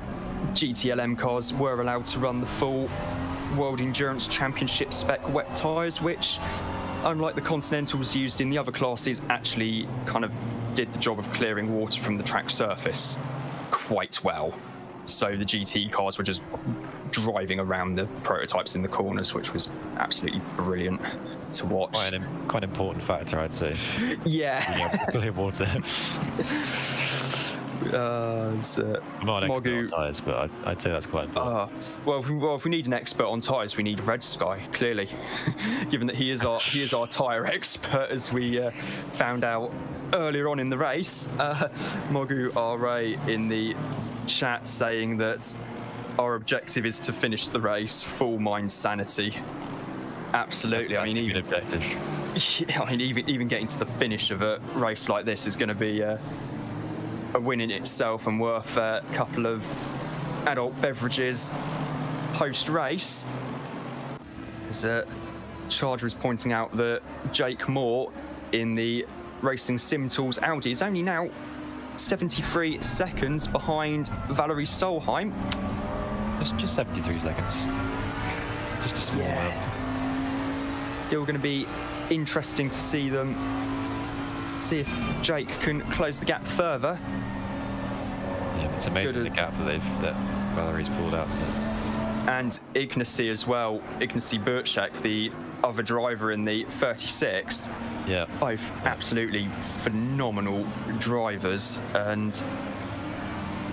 GTLM cars were allowed to run the full World Endurance Championship spec wet tyres, which, unlike the Continentals used in the other classes, actually kind of did the job of clearing water from the track surface quite well. So the GT cars were just driving around the prototypes in the corners, which was absolutely brilliant to watch.
Quite an important factor, I'd say.
Yeah.
Clear water. I'm not an expert on tyres, but I'd say that's quite important.
Well, if we need an expert on tyres, we need Red Sky, clearly. Given that he is our tyre expert, as we found out earlier on in the race. Mogu RA in the chat saying that our objective is to finish the race, full mind sanity. Absolutely. I mean, even getting to the finish of a race like this is going to be a win in itself, and worth a couple of adult beverages post-race. As Charger is pointing out that Jake Moore in the Racing Sim Tools Audi is only now 73 seconds behind Valerie Solheim.
Just 73 seconds. Just a small amount.
Still going to be interesting to see if Jake can close the gap further.
Yeah, it's amazing the gap that Valerie's pulled out.
And Ignacy as well. Ignacy Burchek, the other driver in the 36.
Yeah.
Both absolutely phenomenal drivers, and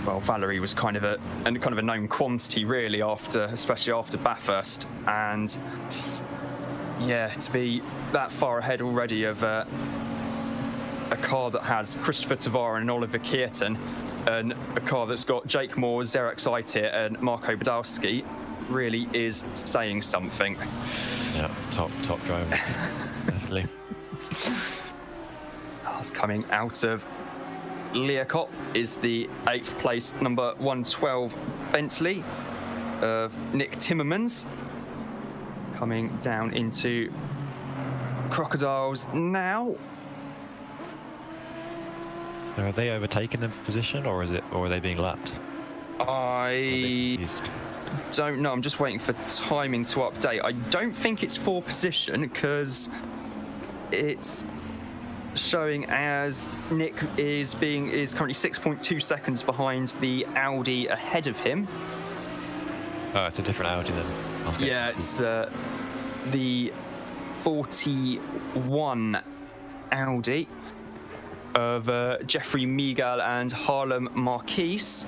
well, Valerie was kind of a known quantity really especially after Bathurst, and yeah, to be that far ahead already of a car that has Christopher Tavara and Oliver Kearton, and a car that's got Jake Moore, Zarek Zaitir and Marco Badalski really is saying something.
Yeah, top drivers, definitely.
Coming out of Learcott is the 8th place number 112 Bentley of Nick Timmermans. Coming down into Crocodiles now.
So are they overtaking the position, or are they being lapped?
don't know. I'm just waiting for timing to update. I don't think it's for position because it's showing as Nick is currently 6.2 seconds behind the Audi ahead of him.
Oh, it's a different Audi then.
Yeah, it's the 41 Audi of Jeffrey Miguel and Harlem Marquise.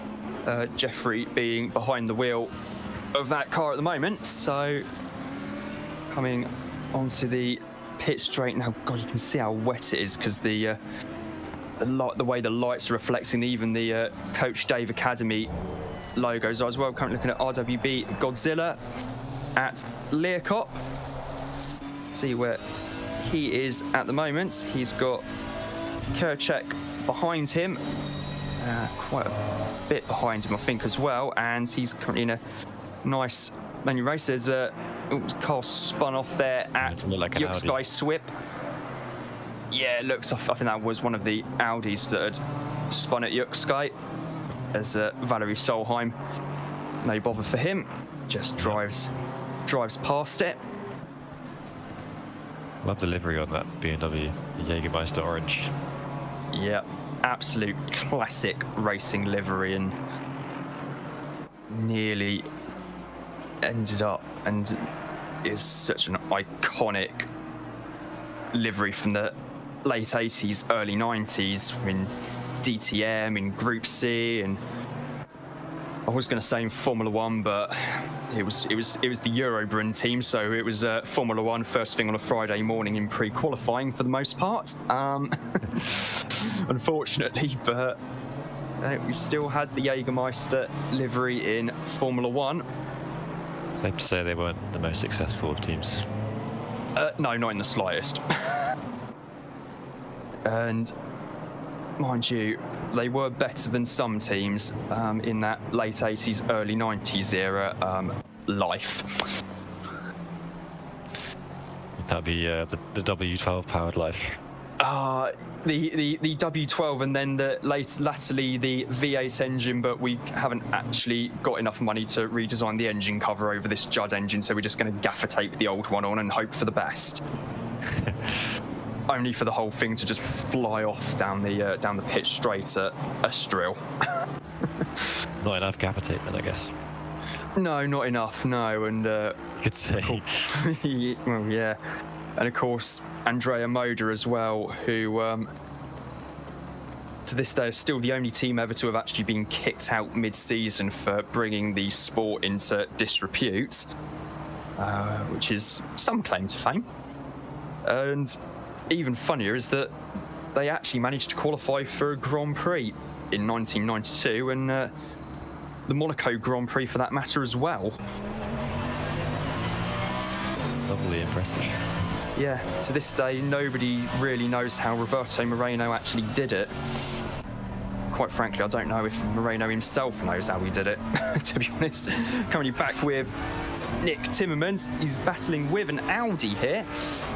Jeffrey being behind the wheel of that car at the moment. So coming onto the pit straight now. God, you can see how wet it is because the way the lights are reflecting even the Coach Dave Academy logos as well. Currently looking at RWB Godzilla at Learcop. See where he is at the moment. He's got Kerchek behind him, quite a bit behind him I think as well, and he's currently in a nice manual race. There's a car spun off there at Yuck Sky Swip. Yeah, it looks, I think that was one of the Audis that had spun at Yuck Sky as Valerie Solheim. No bother for him, just drives past it.
Love the livery on that BMW, the Jägermeister orange.
Yeah, absolute classic racing livery, and nearly ended up, and is such an iconic livery from the late 80s, early 90s, in DTM, in Group C, and I was going to say in Formula One, but it was the Eurobrun team, so it was Formula One first thing on a Friday morning in pre-qualifying for the most part. Unfortunately, but we still had the Jägermeister livery in Formula One.
Safe to say they weren't the most successful of teams.
No, not in the slightest. And mind you, they were better than some teams in that late 80s, early 90s era life.
That'd be the W12 powered life.
The W12 and then latterly the V8 engine, but we haven't actually got enough money to redesign the engine cover over this Judd engine, so we're just going to gaffer tape the old one on and hope for the best. Only for the whole thing to just fly off down the pitch straight at Estoril.
Not enough gaffer tape then, I guess.
No, not enough. No, and
could say.
Well, yeah, and of course Andrea Moda as well, who to this day is still the only team ever to have actually been kicked out mid-season for bringing the sport into disrepute, which is some claim to fame. And even funnier is that they actually managed to qualify for a Grand Prix in 1992, and the Monaco Grand Prix for that matter as well.
Lovely, impressive.
Yeah, to this day, nobody really knows how Roberto Moreno actually did it. Quite frankly, I don't know if Moreno himself knows how he did it, to be honest. Currently back with Nick Timmermans. He's battling with an Audi here.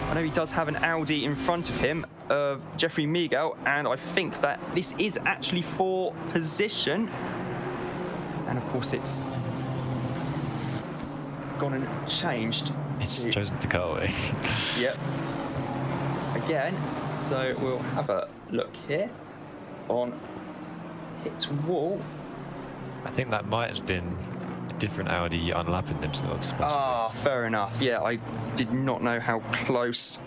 I know he does have an Audi in front of him of Jeffrey Miguel, and I think that this is actually for position. And of course it's gone and changed.
It's chosen to cut away.
Yep. Again, so we'll have a look here on Hit Wall.
I think that might have been different Audi unlapping themselves.
Ah, fair enough. Yeah, I did not know how close.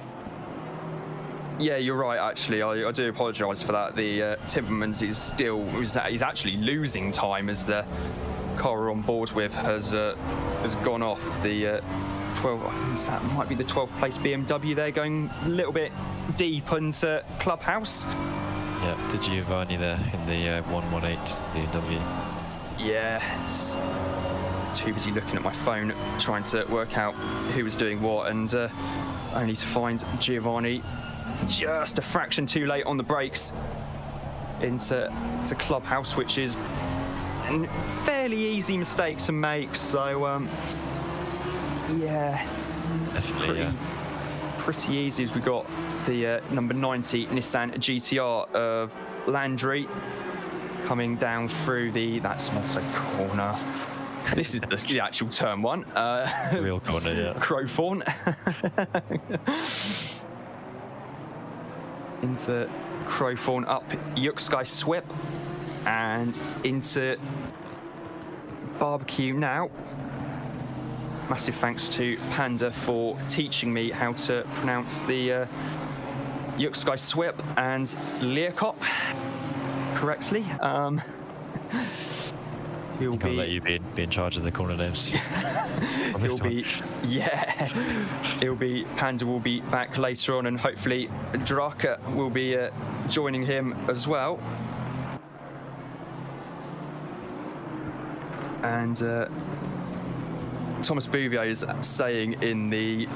Yeah, you're right. Actually, I do apologise for that. The Timmermans is still he's actually losing time as the car we're on board with has gone off. The 12. I think that might be the 12th place BMW. They're going a little bit deep into Clubhouse.
Yeah, the Giovanni there in the 118 BMW.
Yes. Too busy looking at my phone trying to work out who was doing what, and only to find Giovanni just a fraction too late on the brakes into Clubhouse, which is a fairly easy mistake to make. So yeah,
definitely,
pretty easy as we got the number 90 Nissan GTR of Landry coming down through that's not a corner. This is the actual turn 1.
Real corner, yeah.
Crowthorne. Into Crowthorne, up Yuksky Swip, and into Barbecue now. Massive thanks to Panda for teaching me how to pronounce the Yuksky Swip and Learkop correctly.
I'll let you be in charge of the corner names.
Panda will be back later on, and hopefully Draakje will be joining him as well. And Thomas Bouvier is saying in the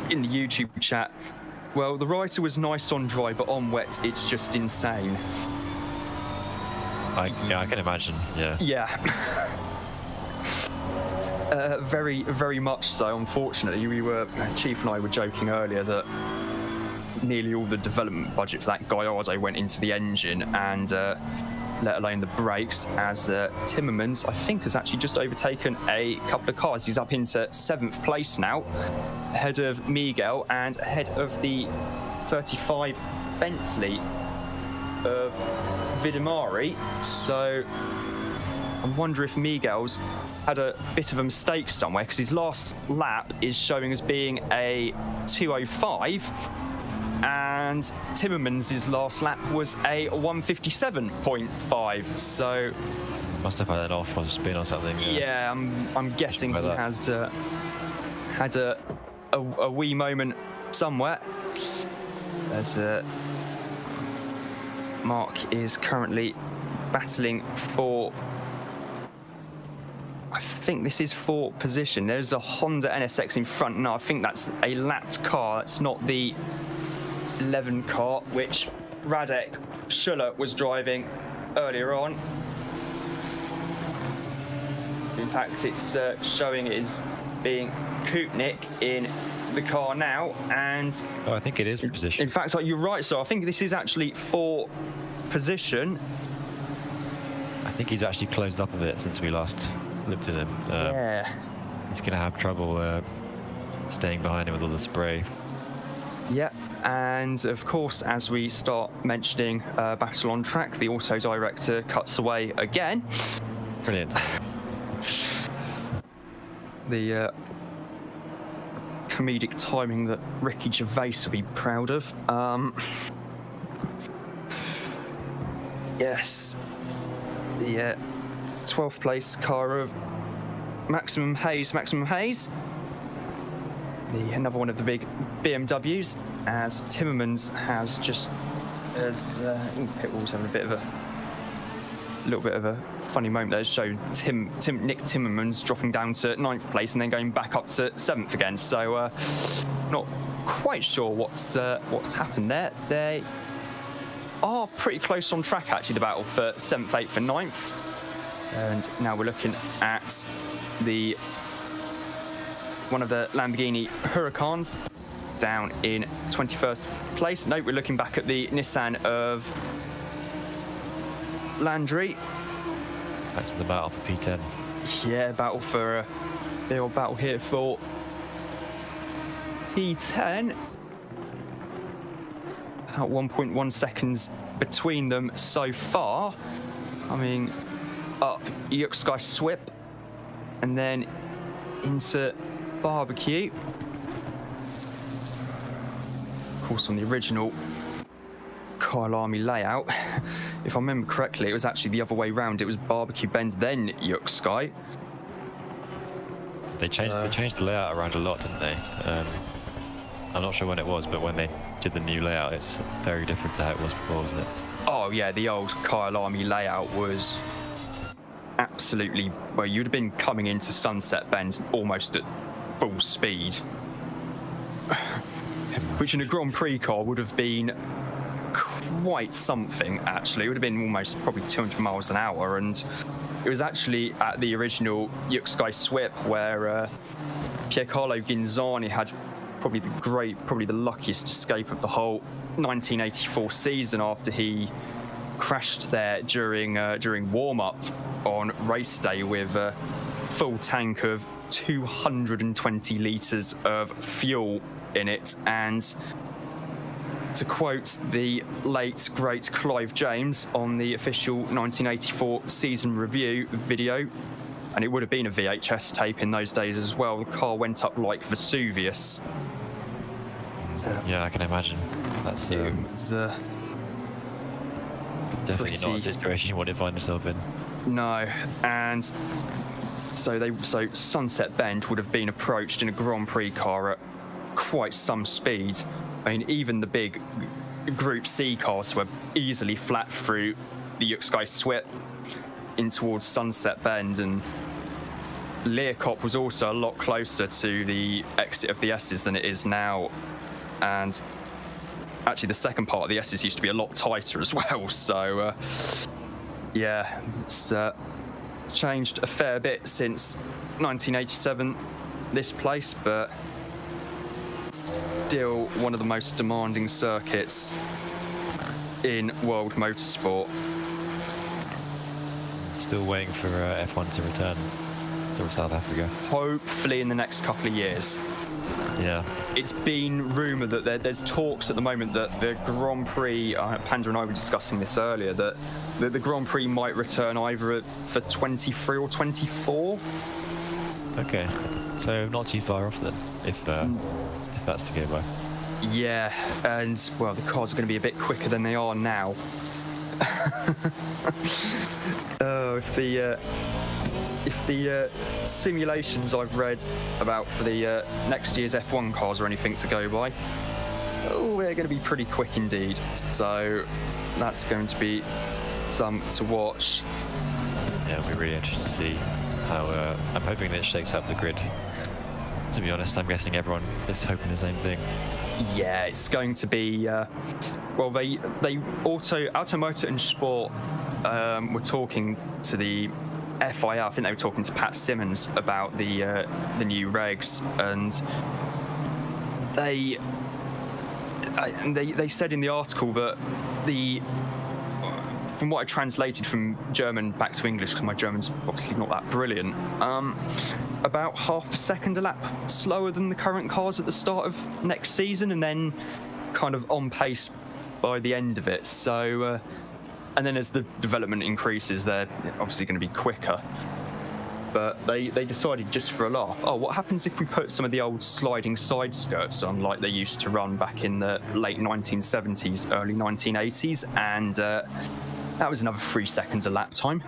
YouTube chat, well, the writer was nice on dry, but on wet, it's just insane.
I can imagine, yeah.
Yeah. Very, very much so. Unfortunately, Chief and I were joking earlier that nearly all the development budget for that Gallardo went into the engine, and let alone the brakes, as Timmermans, I think, has actually just overtaken a couple of cars. He's up into 7th place now, ahead of Miguel and ahead of the 35 Bentley of Vidimari. So I wonder if Miguel's had a bit of a mistake somewhere, because his last lap is showing as being a 2:05, and Timmermans' last lap was a 1:57.5. So
must have had that off on spin or something.
Yeah, I'm guessing he has had a wee moment somewhere. As Mark is currently battling for, I think this is for position. There's a Honda NSX in front. No, I think that's a lapped car. That's not the 11 car, which Radek Schuller was driving earlier on. In fact, it's showing it as being Kupnik in the car now, and
I think it is for position.
In fact, you're right. So I think this is actually for position.
I think he's actually closed up a bit since we last looked at him.
Yeah,
he's going to have trouble staying behind him with all the spray.
Yeah, and of course, as we start mentioning battle on track, the auto director cuts away again.
Brilliant.
The comedic timing that Ricky Gervais will be proud of. Yes, the 12th place car of Maximum Hayes. Another one of the big BMWs, as Timmermans has just, Pitbull's having a little bit of a funny moment there. It showed Nick Timmermans dropping down to 9th place and then going back up to 7th again. So not quite sure what's happened there. They are pretty close on track, actually, the battle for 7th, 8th and 9th. And now we're looking at one of the Lamborghini Huracans down in 21st place. No, we're looking back at the Nissan of Landry.
Back to the battle for P10.
Yeah, the old battle here for P10. About 1.1 seconds between them so far. Coming up Yuksky Swip and then into Barbecue. Of course, on the original Kyalami layout, if I remember correctly, it was actually the other way round. It was Barbecue Benz, then Yuksky.
They changed the layout around a lot, didn't they? I'm not sure when it was, but when they did the new layout, it's very different to how it was before, isn't it?
Oh yeah, the old Kyalami layout was absolutely, well, you'd have been coming into Sunset Bend almost at full speed, which in a Grand Prix car would have been quite something, actually. It would have been almost probably 200 miles an hour, and it was actually at the original Yuksky Swip where Piercarlo Ginzani had probably the luckiest escape of the whole 1984 season, after he crashed there during warm-up on race day with full tank of 220 litres of fuel in it, and to quote the late great Clive James on the official 1984 season review video, and it would have been a VHS tape in those days as well, the car went up like Vesuvius.
Yeah, I can imagine. That's
It was,
definitely not a situation you want to find yourself in.
No, and so Sunset Bend would have been approached in a Grand Prix car at quite some speed. I mean, even the big Group C cars were easily flat through the Yuxkai Swip in towards Sunset Bend, and Learcop was also a lot closer to the exit of the S's than it is now. And actually, the second part of the S's used to be a lot tighter as well. So, yeah, it's changed a fair bit since 1987, this place, but still one of the most demanding circuits in world motorsport.
Still waiting for F1 to return to South Africa.
Hopefully in the next couple of years.
Yeah.
It's been rumoured that there's talks at the moment that the Grand Prix, Panda and I were discussing this earlier, that the Grand Prix might return either for 23 or 24.
Okay, so not too far off then, if that's to go by.
Yeah, and well, the cars are going to be a bit quicker than they are now. Oh, if the simulations I've read about for the next year's F1 cars are anything to go by, oh, they're going to be pretty quick indeed. So that's going to be some to watch.
Yeah, it'll be really interesting to see how. I'm hoping that it shakes up the grid. To be honest, I'm guessing everyone is hoping the same thing.
Yeah, it's going to be. Well, they Automotor and Sport were talking to the FIA. I think they were talking to Pat Simmons about the new regs, and they said in the article that from what I translated from German back to English, because my German's obviously not that brilliant, about half a second a lap slower than the current cars at the start of next season, and then kind of on pace by the end of it. So, and then as the development increases, they're obviously going to be quicker. But they decided just for a laugh, oh, what happens if we put some of the old sliding side skirts on like they used to run back in the late 1970s, early 1980s, and that was another 3 seconds a lap time.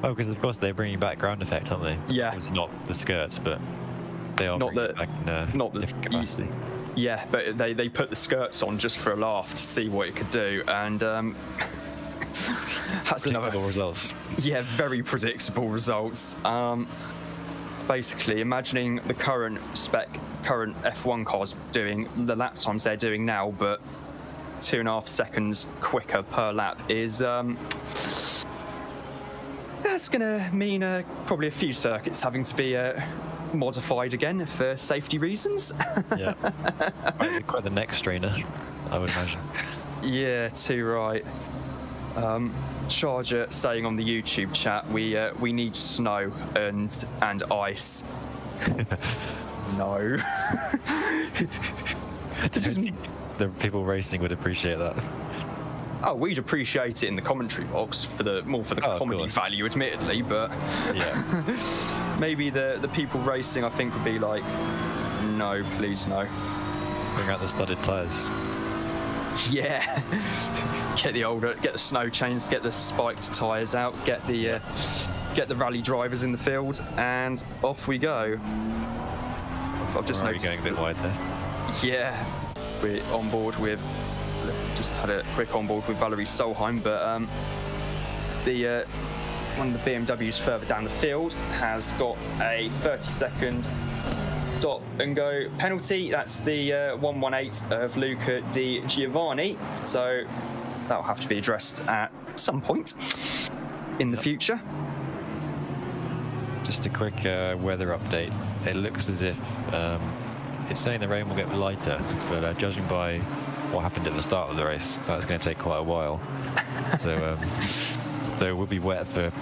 Oh, because of course they're bringing back ground effect, aren't they?
Yeah.
It's not the skirts, but they are
not
bringing it back in
not the
different capacity.
Yeah, but they put the skirts on just for a laugh to see what it could do, and that's
Predictable results.
Yeah, very predictable results. Basically, imagining the current F1 cars doing the lap times they're doing now, but 2.5 seconds quicker per lap is that's gonna mean probably a few circuits having to be modified again for safety reasons.
Yeah, quite the neck strainer, I would imagine.
Yeah, too right. Charger saying on the YouTube chat, we need snow and ice. No.
The people racing would appreciate that.
Oh, we'd appreciate it in the commentary box for the comedy value, admittedly, but
yeah,
maybe the people racing, I think, would be like, no, please, no.
Bring out the studded tyres.
Yeah. Get the snow chains, get the spiked tyres out, get the rally drivers in the field, and off we go. I've just noticed
going a bit wide there.
Yeah, we're on board with. Just had a quick on board with Valerie Solheim, but one of the BMWs further down the field has got a 30-second stop and go penalty. That's the 118 of Luca Di Giovanni. So that'll have to be addressed at some point in the future.
Just a quick weather update. It looks as if it's saying the rain will get lighter, but judging by what happened at the start of the race, that's going to take quite a while. So it will be wet for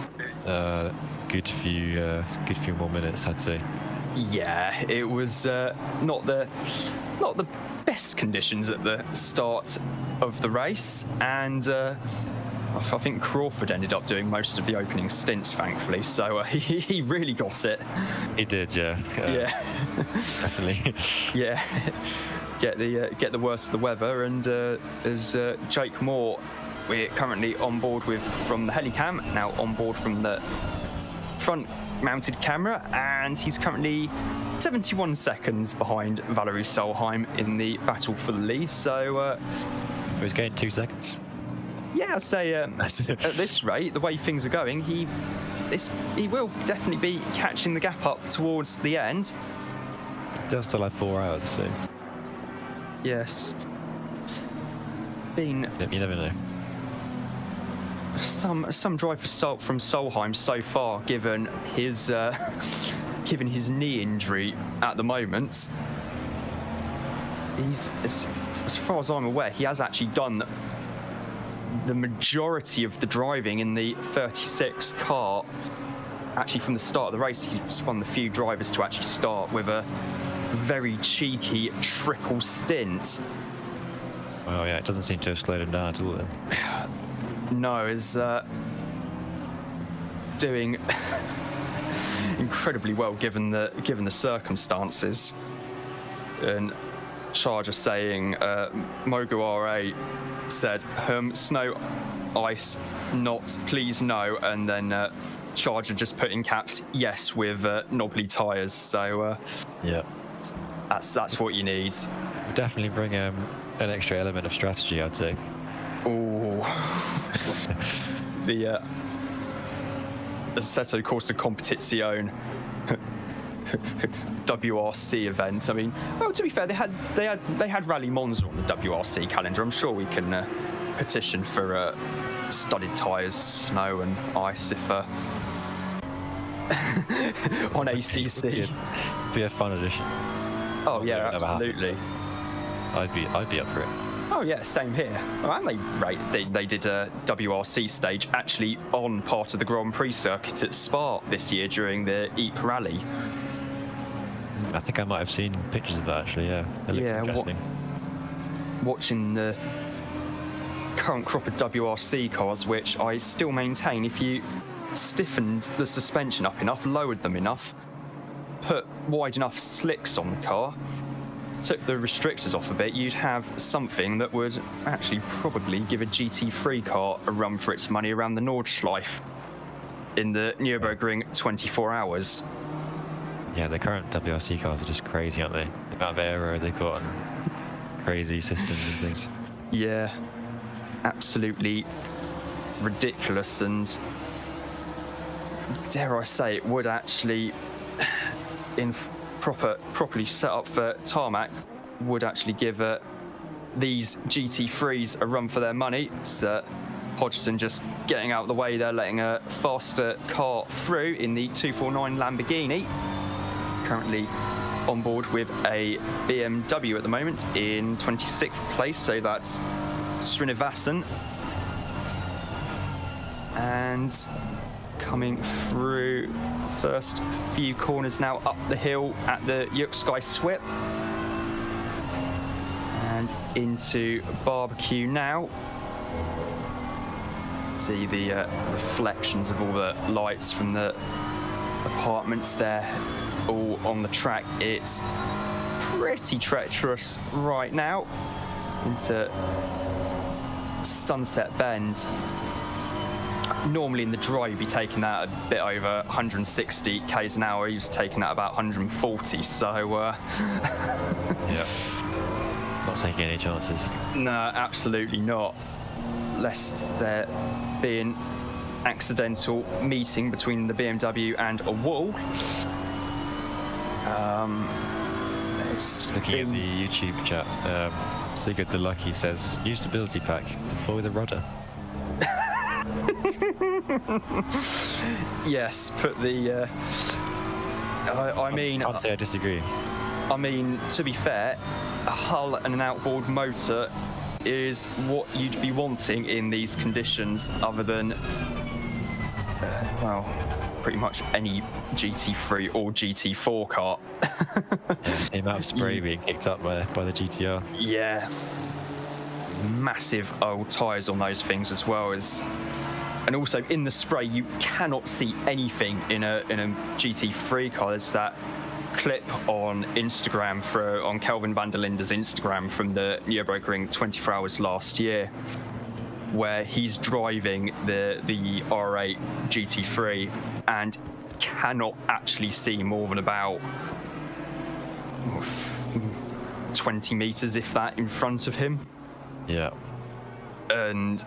a good few more minutes, I'd say.
Yeah, it was not the best conditions at the start of the race, and I think Crawford ended up doing most of the opening stints, thankfully. So he really got it.
He did, yeah.
Yeah,
Definitely.
Yeah. Get the worst of the weather, and as Jake Moore, we're currently on board with from the helicam, now on board from the front mounted camera, and he's currently 71 seconds behind Valerie Solheim in the battle for the lead. So
He's gained 2 seconds.
yeah, I'd say at this rate, the way things are going, he will definitely be catching the gap up towards the end.
He does still have 4 hours, so
Yes.
you never know.
Some drive from Solheim so far, given his knee injury at the moment. He's as far as I'm aware, he has actually done the majority of the driving in the 36 car. Actually, from the start of the race, he's one of the few drivers to actually start with a very cheeky triple stint.
Well, yeah, it doesn't seem to have slowed him down at all then.
No, is doing incredibly well given the circumstances. And Charger saying Mogu RA said snow, ice, not, please no, and then Charger just put in caps yes with knobbly tyres. So
yeah,
that's what you need.
Definitely bring an extra element of strategy, I'd say.
Oh, the Assetto Corsa Competizione WRC event. I mean, well, to be fair, they had Rally Monza on the WRC calendar. I'm sure we can petition for studded tyres, snow and ice if on ACC.
Be a fun addition.
Oh yeah, absolutely.
I'd be up for it.
Oh yeah, same here. Oh, and they did a WRC stage actually on part of the Grand Prix circuit at Spa this year during the Ypres Rally.
I think I might have seen pictures of that actually. Yeah, it looks interesting.
Watching the current crop of WRC cars, which I still maintain, if you stiffened the suspension up enough, lowered them enough, put wide enough slicks on the car, took the restrictors off a bit, you'd have something that would actually probably give a GT3 car a run for its money around the Nordschleife in the Nürburgring 24 hours.
Yeah, the current WRC cars are just crazy, aren't they? The amount of aero they've got and crazy systems and things.
Yeah, absolutely ridiculous, and dare I say it would actually, in properly set up for tarmac, would actually give these GT3s a run for their money. It's Hodgson just getting out of the way there, letting a faster car through in the 249 Lamborghini. Currently on board with a BMW at the moment in 26th place, so that's Srinivasan. And coming through first few corners now up the hill at the Yuksky Swip. And into barbecue now. See the reflections of all the lights from the apartments there, all on the track. It's pretty treacherous right now into Sunset Bend. Normally in the dry you'd be taking that a bit over 160 k's an hour. He was taking that about 140, so
yeah, not taking any chances.
No, absolutely not, lest there be an accidental meeting between the BMW and a wall.
Looking at the YouTube chat, Sigurd the Lucky says, use stability pack, deploy the rudder.
Yes, put the
I'd say I disagree.
I mean, to be fair, a hull and an outboard motor is what you'd be wanting in these conditions, other than well, pretty much any GT3 or GT4 kart.
The amount of spray being kicked up by the GTR.
Yeah. Massive old tyres on those things as well and also in the spray you cannot see anything in a GT3 car. There's that clip on Instagram on Kelvin van der Linde's Instagram from the Nürburgring 24 Hours last year, where he's driving the R8 GT3 and cannot actually see more than about 20 meters, if that, in front of him.
Yeah.
And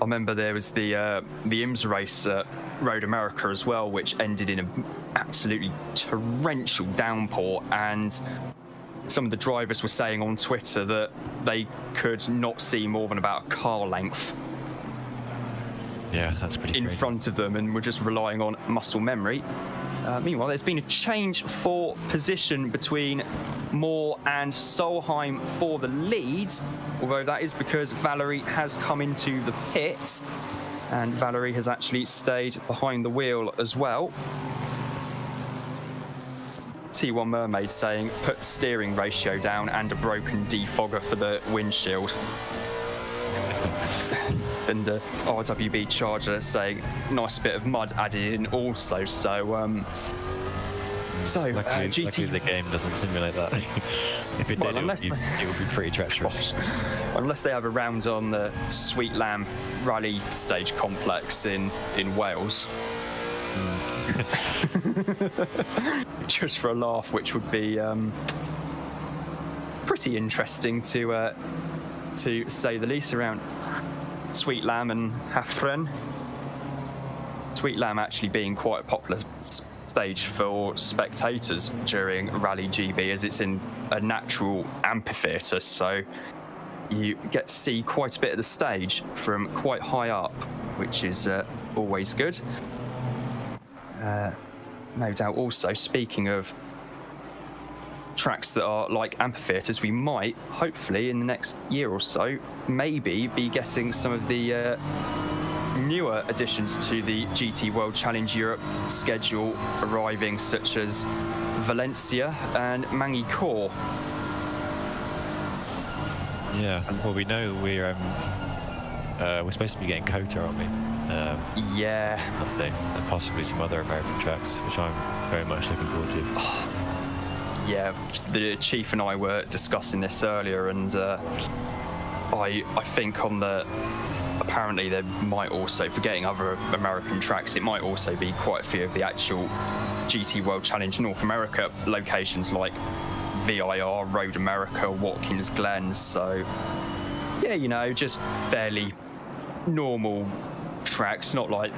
I remember there was the IMSA race at Road America as well, which ended in an absolutely torrential downpour, and some of the drivers were saying on Twitter that they could not see more than about a car length
Yeah, that's pretty
in
crazy.
front of them, and were just relying on muscle memory. Meanwhile, there's been a change for position between Moore and Solheim for the lead, although that is because Valerie has come into the pits, and Valerie has actually stayed behind the wheel as well. T1 Mermaid saying, put steering ratio down and a broken defogger for the windshield. And RWB Charger saying, nice bit of mud added in also. So,
Luckily the game doesn't simulate that. If it did, it would be pretty treacherous.
Unless they have a round on the Sweet Lamb Rally Stage Complex in Wales. Just for a laugh, which would be pretty interesting to say the least, around Sweet Lamb and Hafren. Sweet Lamb actually being quite a popular stage for spectators during Rally GB, as it's in a natural amphitheatre, so you get to see quite a bit of the stage from quite high up, which is always good. No doubt also, speaking of tracks that are like amphitheatres, we might, hopefully in the next year or so, maybe be getting some of the newer additions to the GT World Challenge Europe schedule arriving, such as Valencia and Mangicourt.
Yeah, well, we know we're supposed to be getting Kota, aren't we?
Yeah.
Someday, and possibly some other American tracks, which I'm very much looking forward to.
Yeah, the Chief and I were discussing this earlier, and I think apparently there might also, for getting other American tracks, it might also be quite a few of the actual GT World Challenge North America locations like VIR, Road America, Watkins Glen. So yeah, just fairly normal tracks, not like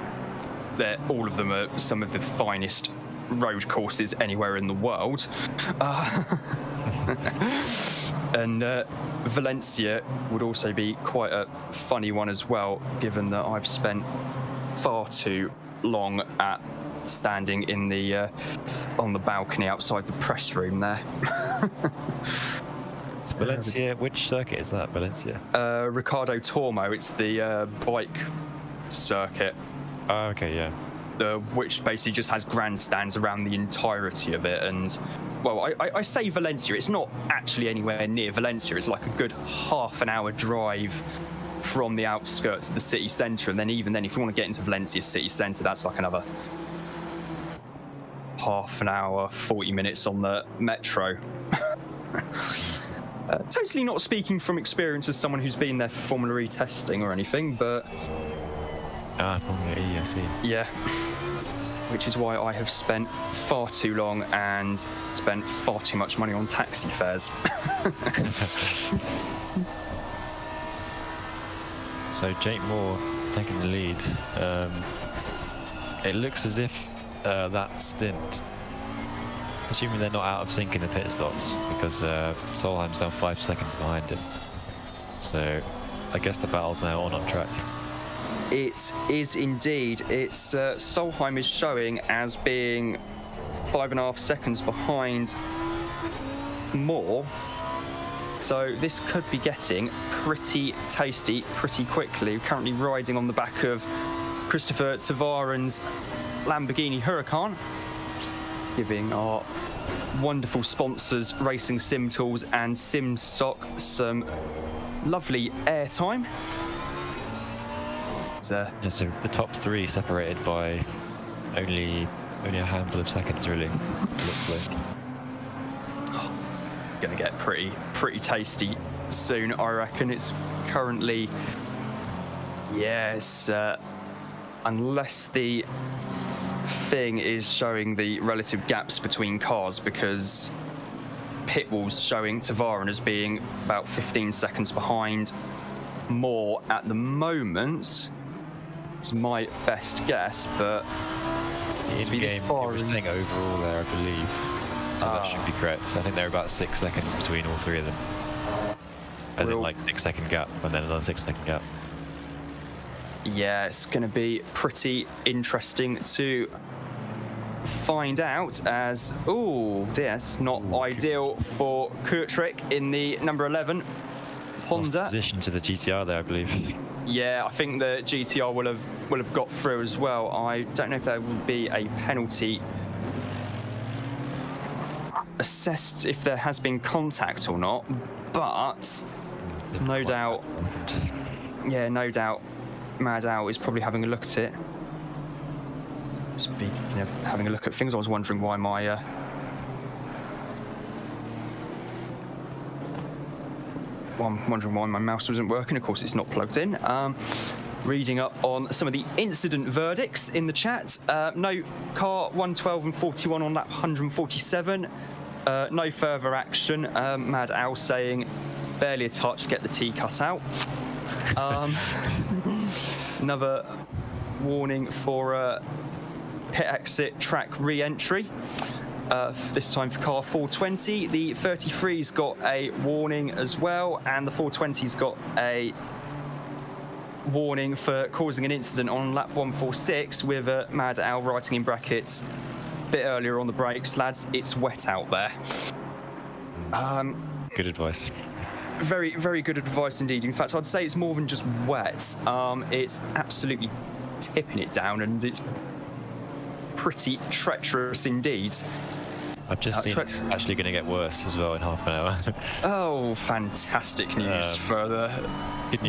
that all of them are some of the finest road courses anywhere in the world. And Valencia would also be quite a funny one as well, given that I've spent far too long standing in the on the balcony outside the press room there.
It's Valencia. Which circuit is that, Valencia?
Ricardo Tormo. It's the bike circuit.
Oh, okay, yeah.
Which basically just has grandstands around the entirety of it. And, well, I say Valencia, it's not actually anywhere near Valencia. It's like a good half an hour drive from the outskirts of the city centre. And then even then, if you want to get into Valencia city centre, that's like another half an hour, 40 minutes on the metro. Totally not speaking from experience as someone who's been there for Formula E testing or anything, but...
Formula E, I see.
Yeah. Which is why I have spent far too long and spent far too much money on taxi fares.
So Jake Moore taking the lead. It looks as if that Stint, assuming they're not out of sync in the pit stops, because Solheim's down 5 seconds behind him. So I guess the battle's now on track.
It is indeed. It's Solheim is showing as being 5.5 seconds behind Moore. So this could be getting pretty tasty pretty quickly. Currently riding on the back of Christopher Tavaren's Lamborghini Huracan, giving our wonderful sponsors Racing Sim Tools and SimSock some lovely airtime.
So the top 3 separated by only a handful of seconds, really. Looks like.
Gonna get pretty tasty soon, I reckon. It's currently, yes, unless the thing is showing the relative gaps between cars, because Pitwall's showing Tavaren as being about 15 seconds behind more at the moment. It's my best guess, but
in game it was saying overall there, I believe. So that should be correct. So I think they're about 6 seconds between all 3 of them. And then like 6-second gap, and then another 6-second gap.
Yeah, it's going to be pretty interesting to find out as, oh dear, it's not ideal for Kurtrick in the number 11 Honda.
Position to the GTR there, I believe.
Yeah, I think the GTR will have got through as well. I don't know if there will be a penalty assessed if there has been contact or not, but no doubt, Mad Owl is probably having a look at it. Speaking of having a look at things, I was wondering why my mouse wasn't working. Of course, it's not plugged in. Reading up on some of the incident verdicts in the chat. No car 112 and 41 on lap 147. No further action. Mad Owl saying barely a touch, get the T cut out. Another warning for pit exit track re-entry. This time for car 420. The 33's got a warning as well, and the 420's got a warning for causing an incident on lap 146 with Mad Owl writing in brackets a bit earlier on the brakes, lads, it's wet out there.
Good advice.
Very, very good advice indeed. In fact, I'd say it's more than just wet. It's absolutely tipping it down, and it's pretty treacherous indeed.
I've just seen it's actually going to get worse as well in half an hour.
Oh, fantastic news for the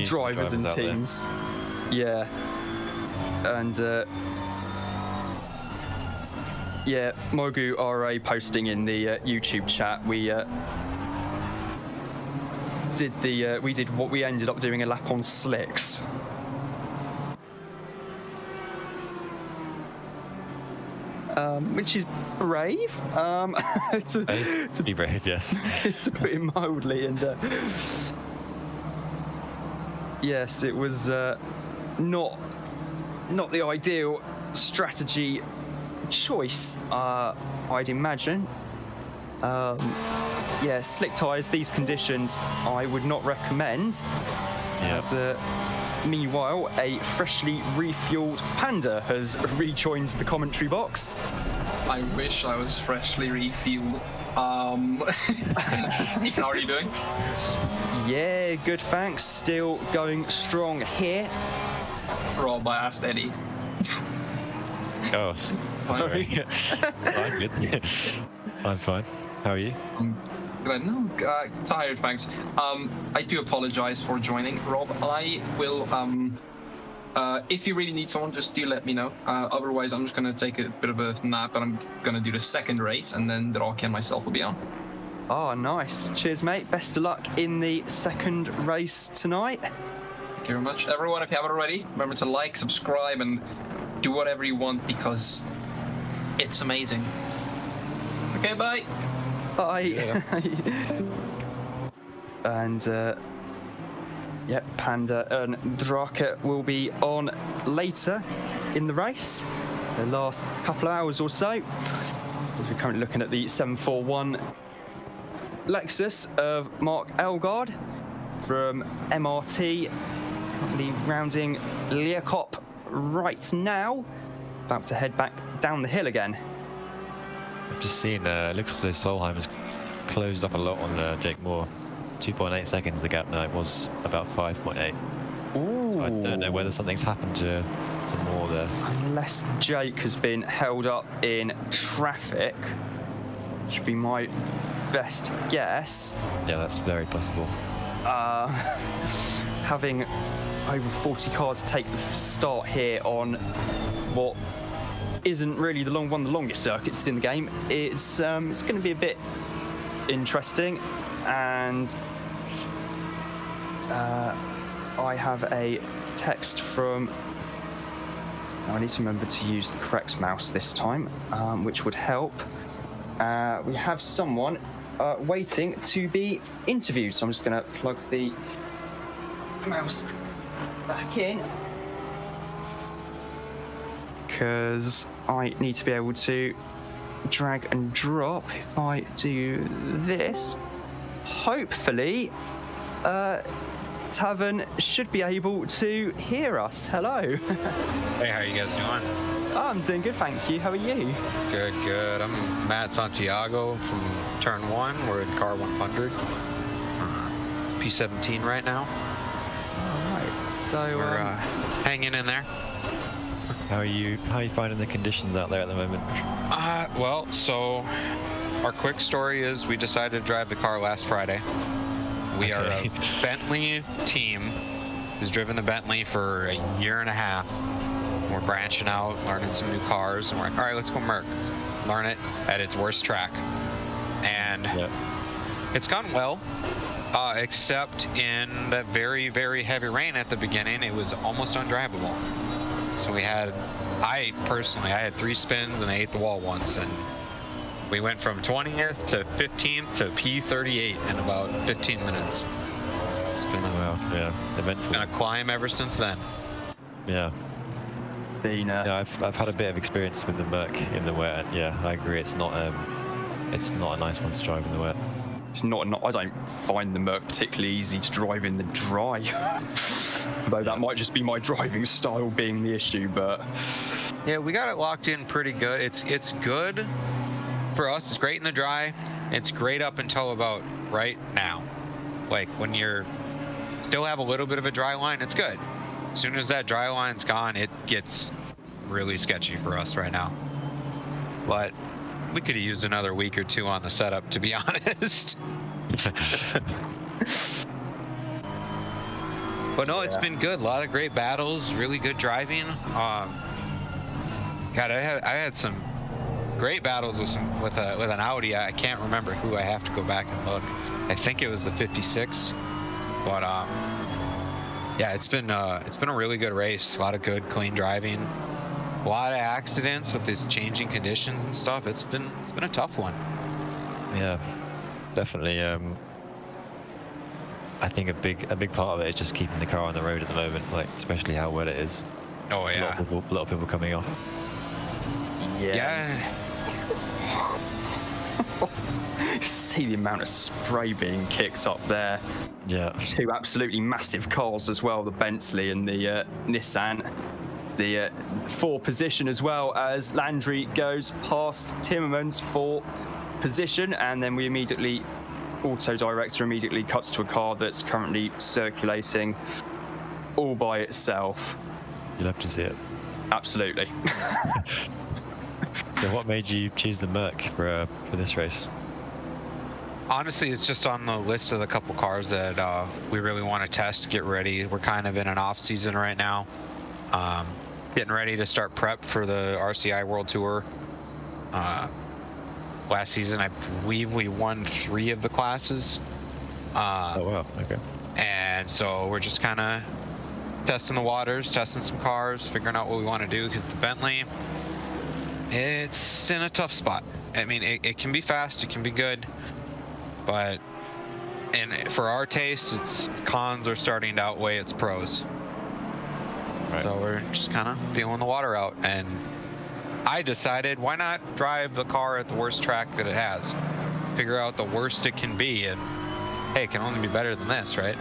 drivers and teams. Yeah. And, yeah, Mogu RA posting in the YouTube chat, we did what we ended up doing a lap on slicks. Which is brave,
to be brave, yes.
To put it mildly, and yes, it was not the ideal strategy choice, I'd imagine. Yeah, slick tyres, these conditions, I would not recommend.
Yep.
As meanwhile, a freshly refueled Panda has rejoined the commentary box.
I wish I was freshly refueled. Ethan, how are you doing?
Yeah, good, thanks. Still going strong here.
Rob, I asked Eddie.
Oh, sorry. I'm good. I'm fine. How are you?
No, tired, thanks. I do apologize for joining, Rob. I will, if you really need someone, just do let me know. Otherwise, I'm just going to take a bit of a nap, and I'm going to do the second race, and then Draakje and myself will be on.
Oh, nice. Cheers, mate. Best of luck in the second race tonight.
Thank you very much. Everyone, if you haven't already, remember to like, subscribe, and do whatever you want, because it's amazing. Okay, bye.
Bye.
Yeah.
And yep, Panda and Draakje will be on later in the race, the last couple of hours or so, as we're currently looking at the 741 Lexus of Mark Elgard from MRT, currently rounding Leerkop right now, about to head back down the hill again.
I've just seen, it looks as though Solheim has closed up a lot on Jake Moore. 2.8 seconds the gap now, it was about 5.8.
Ooh.
So I don't know whether something's happened to Moore there.
Unless Jake has been held up in traffic, which would be my best guess.
Yeah, that's very possible.
Having over 40 cars take the start here on what isn't really one of the longest circuits in the game, it's going to be a bit interesting. And I have a text from... I need to remember to use the correct mouse this time, which would help. We have someone waiting to be interviewed, so I'm just going to plug the mouse back in, because I need to be able to drag and drop. If I do this, hopefully Tavern should be able to hear us. Hello.
Hey, how you guys doing?
Oh, I'm doing good, thank you. How are you?
Good, good. I'm Matt Santiago from Turn 1. We're in car 100. P17 right now.
All right, so
we're hanging in there.
How are you finding the conditions out there at the moment?
Well, so our quick story is we decided to drive the car last Friday. We are a Bentley team who's driven the Bentley for a year and a half. We're branching out, learning some new cars, and we're like, all right, let's go Merc. Learn it at its worst track. And it's gone well, except in that very, very heavy rain at the beginning, it was almost undrivable. So I had 3 spins and I ate the wall once, and we went from 20th to 15th to P38 in about 15 minutes. It's been a climb ever since then.
Yeah. Yeah, I've had a bit of experience with the Merc in the wet. Yeah, I agree. It's not a nice one to drive in the wet.
It's not. I don't find the Merc particularly easy to drive in the dry. Though that might just be my driving style being the issue, but
yeah, we got it locked in pretty good. It's good for us. It's great in the dry. It's great up until about right now. Like when you're still have a little bit of a dry line, it's good. As soon as that dry line's gone, it gets really sketchy for us right now. But we could have used another week or 2 on the setup, to be honest. But no, it's been good. A lot of great battles, really good driving. God, I had some great battles with an Audi. I can't remember who. I have to go back and look. I think it was the 56. But yeah, it's been a really good race. A lot of good, clean driving. A lot of accidents with these changing conditions and stuff. It's been a tough one.
Yeah, definitely. I think a big part of it is just keeping the car on the road at the moment, like especially how wet it is.
Oh yeah.
A lot of people coming off.
Yeah.
See the amount of spray being kicked up there.
Yeah.
2 absolutely massive cars as well, the Bentley and the Nissan. It's the 4 position as well, as Landry goes past Timmermans for position, and then we immediately, Auto Director immediately cuts to a car that's currently circulating all by itself.
You'll have to see it.
Absolutely.
So what made you choose the Merc for this race?
Honestly, it's just on the list of the couple cars that we really want to test, get ready. We're kind of in an off season right now. Getting ready to start prep for the RCI World Tour. Last season, I believe we won 3 of the classes.
Oh, wow. Okay.
And so we're just kind of testing the waters, testing some cars, figuring out what we want to do, because the Bentley, it's in a tough spot. I mean, it can be fast, it can be good, but for our taste, its cons are starting to outweigh its pros. Right. So we're just kind of feeling the water out, and I decided, why not drive the car at the worst track that it has? Figure out the worst it can be, and hey, it can only be better than this, right?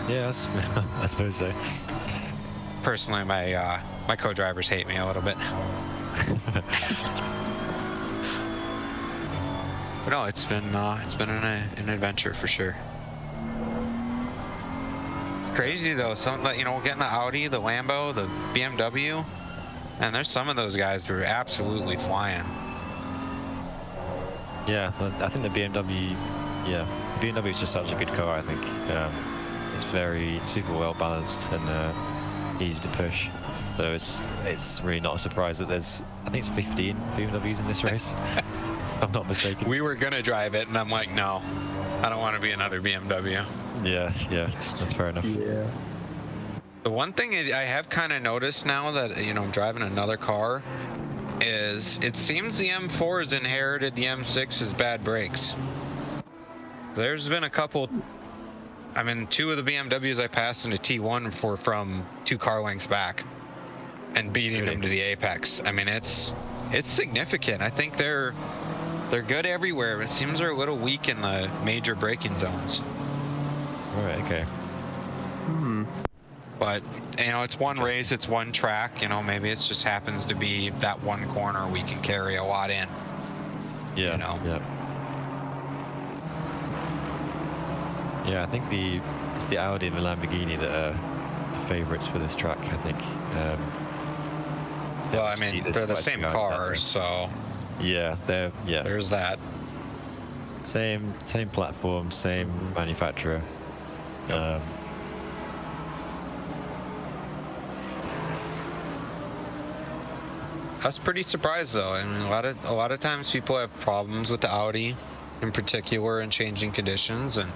Yeah, I suppose so.
Personally, my co-drivers hate me a little bit. But no, it's been an adventure for sure. crazy though. Some, you know, getting the Audi, the Lambo, the BMW, and there's some of those guys who are absolutely flying.
Yeah, I think the BMW, the BMW is just such a good car. I think it's very super well balanced and easy to push. So it's really not a surprise that there's, I think it's 15 BMWs in this race. If I'm not mistaken.
We were gonna drive it, and I'm like, no, I don't want to be another BMW.
Yeah, that's fair enough.
Yeah.
The one thing I have kind of noticed now that, you know, I'm driving another car is it seems the M4 has inherited the M6's bad brakes. There's been a couple, I mean, 2 of the BMWs I passed in a T1 were from 2 car lengths back and beating them to the apex. I mean, it's significant. I think they're good everywhere, but it seems they're a little weak in the major braking zones.
All right, okay.
But, you know, it's one race, it's one track, you know, maybe it just happens to be that one corner we can carry a lot in.
Yeah,
you know?
Yeah, I think it's the Audi and the Lamborghini that are the favourites for this track, I think.
Well, I mean, they're the same car, so...
Yeah,
there's that.
Same platform, same manufacturer.
Yep. I was pretty surprised though. I mean, a lot of times people have problems with the Audi, in particular, in changing conditions, and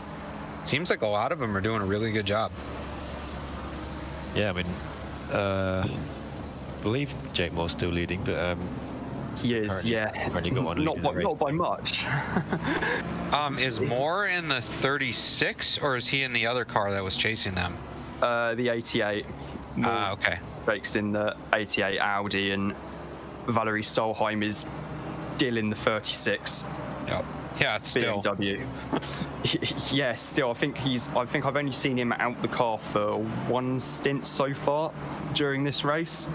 it seems like a lot of them are doing a really good job.
Yeah, I mean, I believe Jake Moore's still leading, but
he is. Yeah,
only got one lead in the race.
Not by much.
Is Moore in the 36, or is he in the other car that was chasing them?
The 88.
Okay.
Jake's in the 88 Audi, and Valerie Solheim is still in the 36.
Yep. Yeah, it's still
BMW. Yes, still. I think I've only seen him out the car for one stint so far during this race.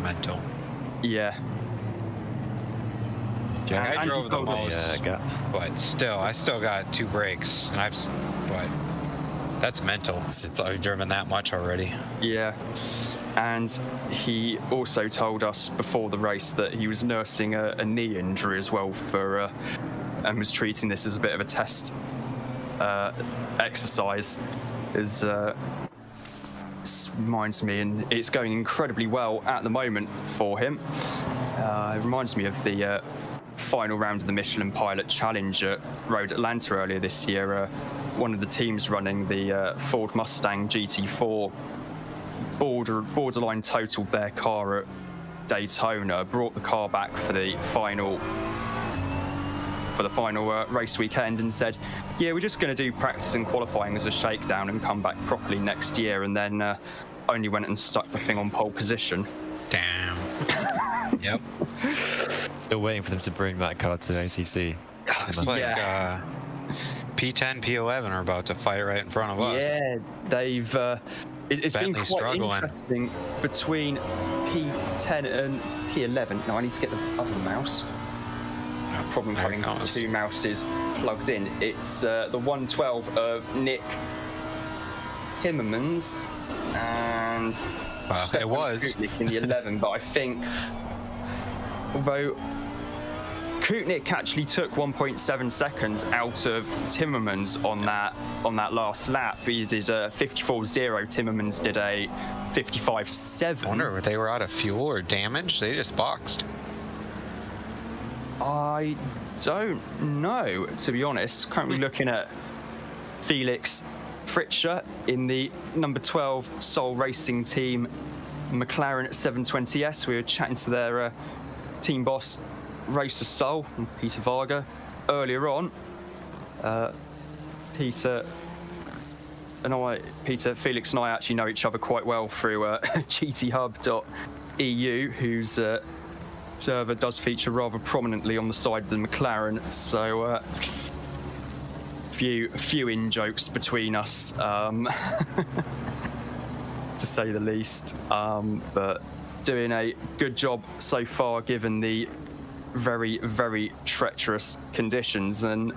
Mental.
Yeah.
I drove the most, but still, I still got 2 breaks, and but that's mental. I've driven that much already.
Yeah. And he also told us before the race that he was nursing a knee injury as well and was treating this as a bit of a test exercise. Reminds me, and it's going incredibly well at the moment for him. It reminds me of the final round of the Michelin Pilot Challenge at Road Atlanta earlier this year. One of the teams running the Ford Mustang GT4 borderline totaled their car at Daytona, brought the car back for the final race weekend, and said, yeah, we're just going to do practice and qualifying as a shakedown and come back properly next year, and then only went and stuck the thing on pole position.
Damn. Yep.
Still waiting for them to bring that car to ACC.
It's like P10, P11 are about to fight right in front of us.
Yeah, they've it's been quite interesting between P10 and P11. Now I need to get the other mouse. No problem having 2 mouses plugged in. It's the 112 of Nick Himmermans and
it was
in the 11, but I think although Kutnik actually took 1.7 seconds out of Timmermans on that last lap. He did a 54.0. Timmermans did a 55.7.
I wonder if they were out of fuel or damage. They just boxed.
I don't know, to be honest. Currently looking at Felix Fritscher in the number 12 Sol Racing Team McLaren 720S. We were chatting to their team boss, Racer Sol, Peter Varga, earlier on. Felix and I actually know each other quite well through gthub.eu, whose server does feature rather prominently on the side of the McLaren, so few in-jokes between us, to say the least, but doing a good job so far given the very, very treacherous conditions. And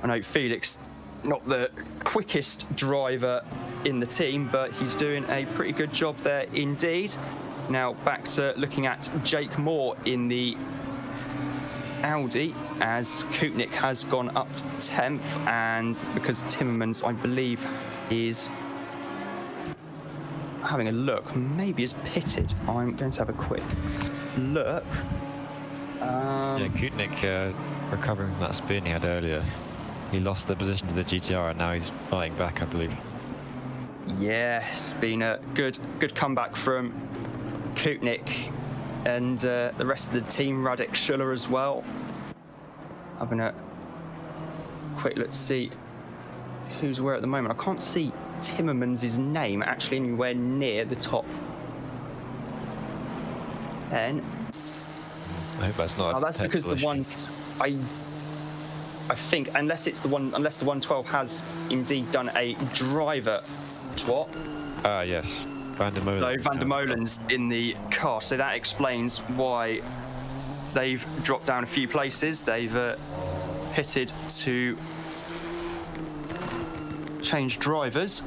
I know Felix, not the quickest driver in the team, but he's doing a pretty good job there indeed. Now back to looking at Jake Moore in the Audi, as Kutnik has gone up to 10th, and because Timmermans, I believe, is having a look, maybe is pitted. I'm going to have a quick look.
Yeah, Kutnik recovering from that spin he had earlier. He lost the position to the GTR and now he's fighting back, I believe.
Yeah, it's been a good comeback from Kutnik and the rest of the team, Radek Schuller as well. Having a quick look to see who's where at the moment. I can't see Timmermans' name actually anywhere near the top 10.
I hope that's not.
Oh, that's because the one I think unless the 112 has indeed done a driver swap.
Yes. Van der Molen.
So Van der Molen's in the car, so that explains why they've dropped down a few places. They've pitted to change drivers.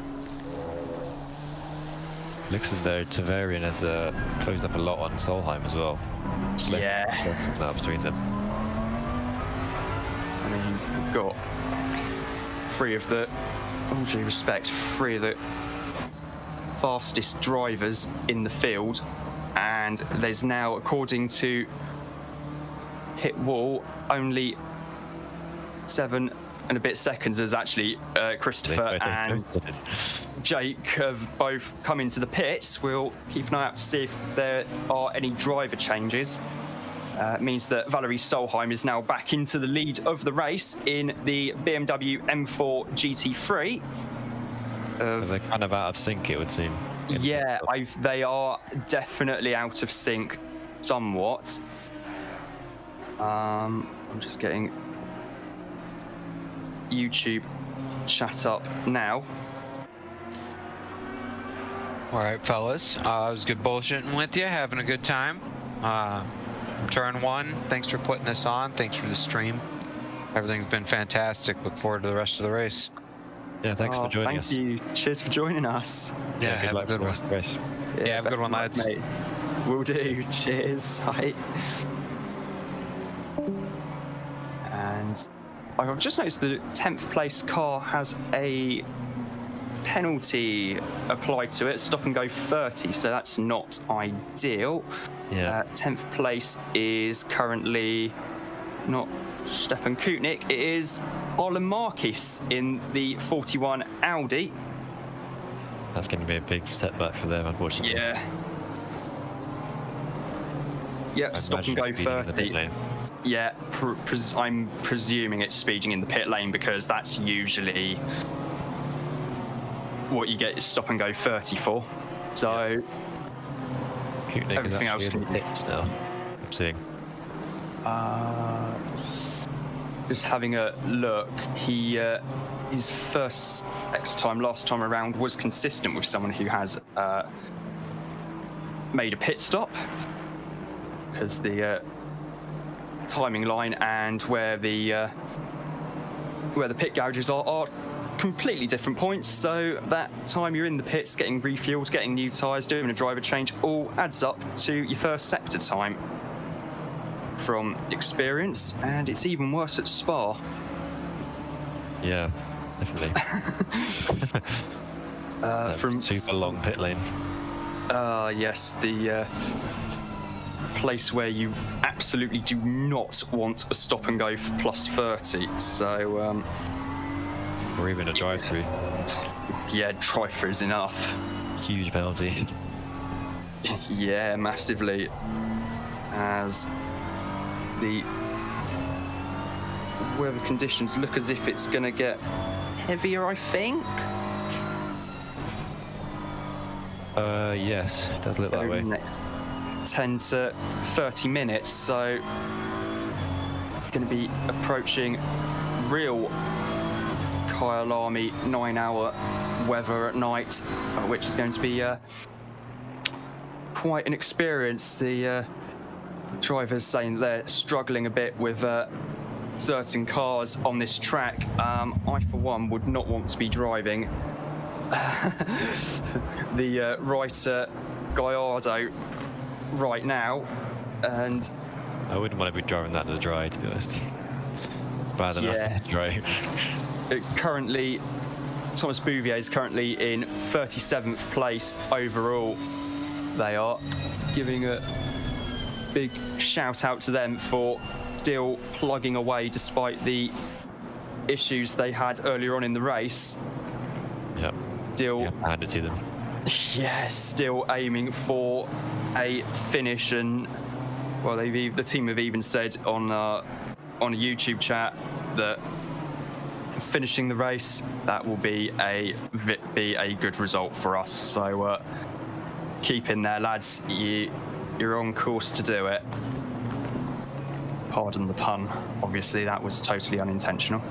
Looks as though Tavarian has closed up a lot on Solheim as well.
Yeah.
It's now between them.
I mean, we've got three of the fastest drivers in the field, and there's now, according to Hit Wall, only 7 and a bit seconds as actually Christopher and Jake have both come into the pits. We'll keep an eye out to see if there are any driver changes. It means that Valerie Solheim is now back into the lead of the race in the BMW M4 GT3.
They're kind of out of sync, it would seem.
Yeah, they are definitely out of sync somewhat. I'm just getting YouTube chat up now.
All right, fellas. It was good bullshitting with you, having a good time. Turn 1, thanks for putting this on. Thanks for the stream. Everything's been fantastic. Look forward to the rest of the race.
Yeah, thanks for joining us.
Thank you. Cheers for joining us.
Yeah,
good
have
luck
a good
for the rest of the race.
Yeah, have a good one, lads.
Mate. Will do. Cheers. Hi. And I've just noticed the 10th place car has a penalty applied to it, stop and go 30, so that's not ideal.
Yeah.
10th place is currently not Stefan Kutnik, it is Orlan Marquis in the 41 Audi.
That's going to be a big setback for them, unfortunately.
Yeah. Yep, stop and go 30. Yeah, I'm presuming it's speeding in the pit lane because that's usually what you get is stop and go 30 for. So
Kutnik
everything else
can be pits now. I'm seeing.
Just having a look, his first last time around was consistent with someone who has made a pit stop, because the timing line and where the pit garages are completely different points. So that time you're in the pits, getting refueled, getting new tyres, doing a driver change, all adds up to your first sector time from experience, and it's even worse at Spa.
Yeah, definitely. From super long pit lane.
Yes, the place where you absolutely do not want a stop and go for plus 30. So,
or even a drive-through.
Yeah, drive-through is enough.
Huge penalty.
Yeah, massively. As the weather conditions look as if it's going to get heavier, I think.
Yes, it does look that way.
Next 10 to 30 minutes, so going to be approaching real Kyalami 9-hour weather at night, which is going to be quite an experience. The drivers saying they're struggling a bit with certain cars on this track. I, for one, would not want to be driving the writer Gallardo right now, and
I wouldn't want to be driving that in the dry, to be honest. Bad enough in the dry.
Currently, Thomas Bouvier is currently in 37th place overall. They are giving a big shout out to them for still plugging away despite the issues they had earlier on in the race.
Yep.
Still,
hand it to them.
Yeah, still aiming for a finish, and well, the team have even said on a YouTube chat that finishing the race, that will be a good result for us. So keep in there, lads. You're on course to do it. Pardon the pun. Obviously, that was totally unintentional.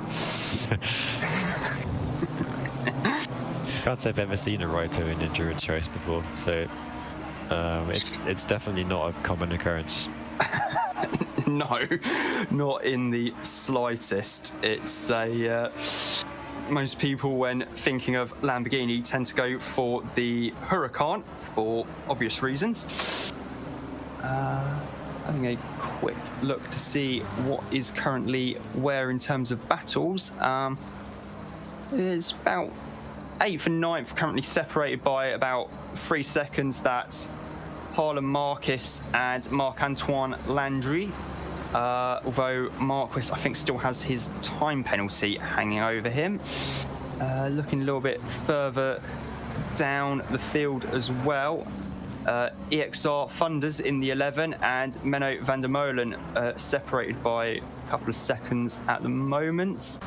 Can't say I've ever seen a writer in endurance race before, so it's definitely not a common occurrence.
No, not in the slightest. It's most people, when thinking of Lamborghini, tend to go for the Huracan for obvious reasons. Having a quick look to see what is currently where in terms of battles. There's about 8th and 9th currently separated by about 3 seconds. That's Harlan Marquis and Marc-Antoine Landry. Although Marquis, I think, still has his time penalty hanging over him. Looking a little bit further down the field as well. EXR Thunders in the 11 and Menno van der Molen separated by a couple of seconds at the moment.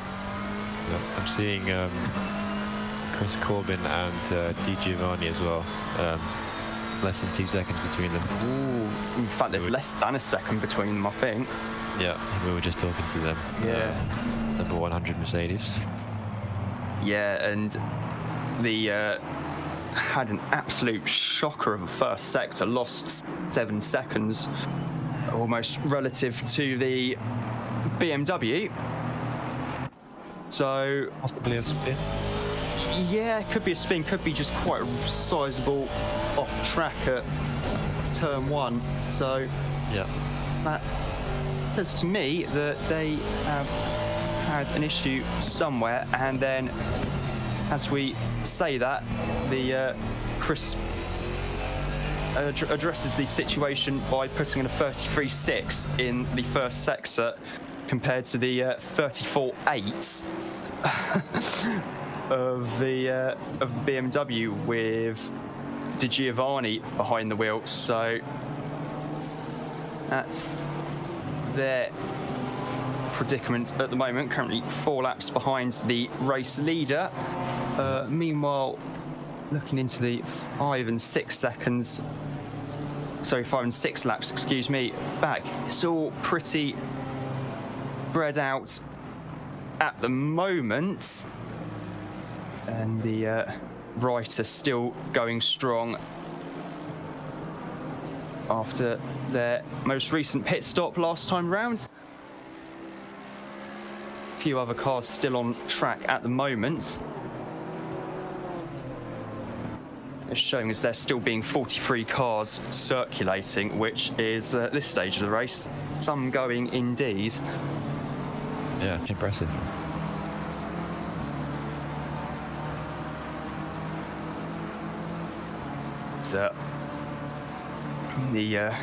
Yep, I'm seeing Chris Corbin and Di Giovanni as well. Less than 2 seconds between them.
Ooh, in fact, there's less than a second between them, I think.
Yeah, we were just talking to them.
Yeah.
Number 100 Mercedes.
Yeah, and the had an absolute shocker of a first sector, lost 7 seconds, almost relative to the BMW. So
possibly a spin.
Yeah, could be a spin, could be just quite a sizable off track at turn 1. So
yeah,
that says to me that they have had an issue somewhere, and then as we say that, the Chris addresses the situation by putting in a 33.6 in the first sector compared to the 34.8 of the BMW with Di Giovanni behind the wheel. So that's their predicament at the moment, currently 4 laps behind the race leader. Meanwhile, looking into the 5 and 6 seconds, sorry, 5 and 6 laps, excuse me, back, it's all pretty spread out at the moment, and the writer still going strong after their most recent pit stop last time round. A few other cars still on track at the moment. It's showing as there still being 43 cars circulating, which is, at this stage of the race, some going indeed.
Yeah, impressive.
So, the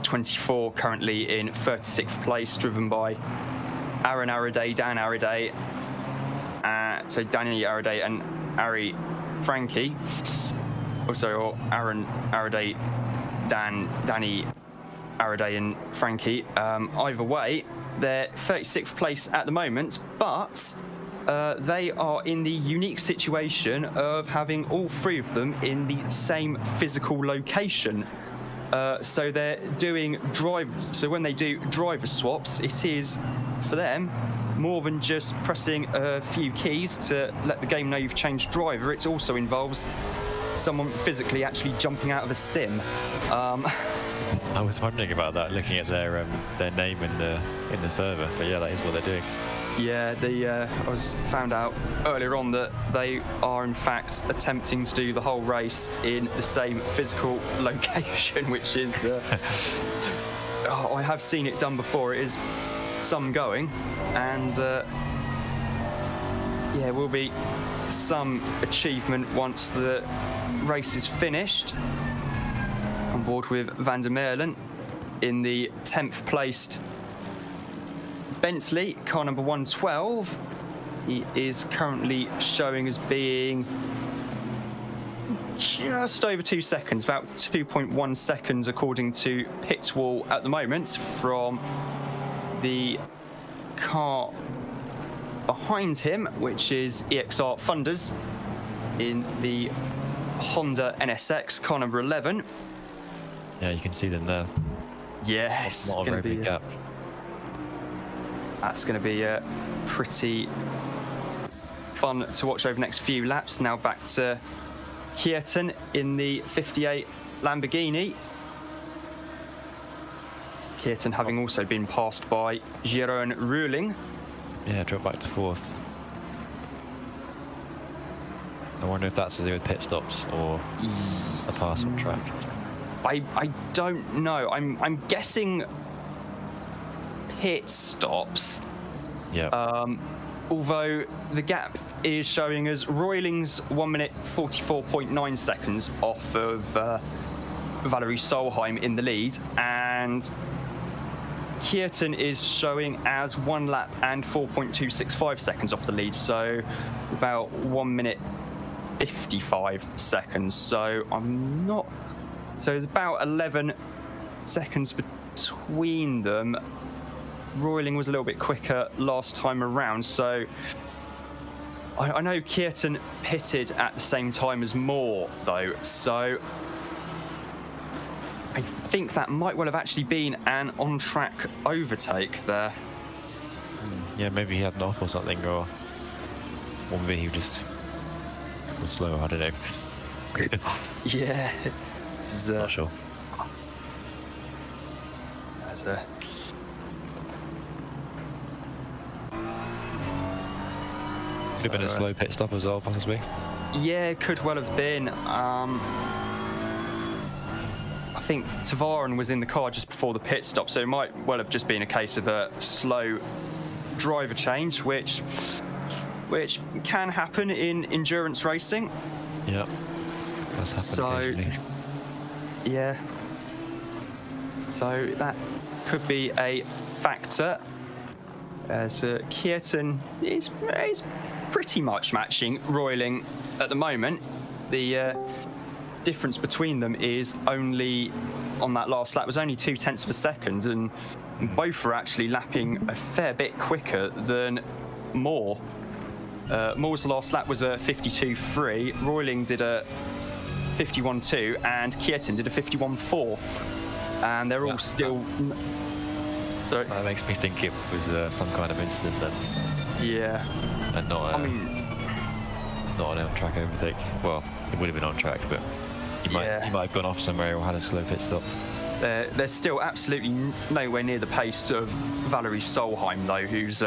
24 currently in 36th place, driven by Aaron Araday, Dan Araday, so Danny Araday and Ari Frankie. Also, or Aaron Araday, Danny Araday and Frankie. Either way, they're 36th place at the moment, but they are in the unique situation of having all 3 of them in the same physical location. So they're doing so when they do driver swaps, it is for them more than just pressing a few keys to let the game know you've changed driver. It also involves someone physically actually jumping out of a sim.
I was wondering about that, looking at their name in the server, but yeah, that is what they're doing.
Yeah, I was found out earlier on that they are in fact attempting to do the whole race in the same physical location, which is I have seen it done before. It is some going, and yeah, will be some achievement once the race is finished. On board with Van der Merlen in the 10th placed Bentley, car number 112. He is currently showing as being just over 2 seconds, about 2.1 seconds according to pit wall at the moment, from the car behind him, which is EXR Funders in the Honda NSX, car number 11.
Yeah, you can see them there.
Yes,
not a very big gap.
That's going to be pretty fun to watch over the next few laps. Now back to Kjetan in the 58 Lamborghini. Kjetan having also been passed by Jeroen Ruling.
Yeah, drop back to 4th. I wonder if that's to do with pit stops or a pass on track.
I don't know. I'm guessing pit stops.
Yeah.
Although the gap is showing as Royling's 1 minute 44.9 seconds off of Valerie Solheim in the lead, and Kjetan is showing as 1 lap and 4.265 seconds off the lead, so about 1 minute 55 seconds. So so it's about 11 seconds between them. Royling was a little bit quicker last time around, so I know Kjetan pitted at the same time as Moore though, so I think that might well have actually been an on-track overtake there.
Yeah, maybe he had an off or something, or maybe he just was slow, I don't know.
Yeah.
Not sure.
That's a...
Could have been a slow pit stop as well, possibly.
Yeah, could well have been. I think Tavares was in the car just before the pit stop, so it might well have just been a case of a slow driver change, which can happen in endurance racing.
Yeah, that's happened occasionally.
Yeah. So that could be a factor. As Kjetan is pretty much matching Royling at the moment. The difference between them is only, on that last lap, was only 0.2 of a second, and both are actually lapping a fair bit quicker than Moore. Moore's last lap was a 52.3, Royling did a 51.2, and Kjetan did a 51.4, and they're all still... So
that makes me think it was some kind of incident then.
Yeah.
And not not an on-track overtake. Well, it would have been on track, but he might have gone off somewhere or had a slow pit stop.
They're still absolutely nowhere near the pace of Valerie Solheim though, whose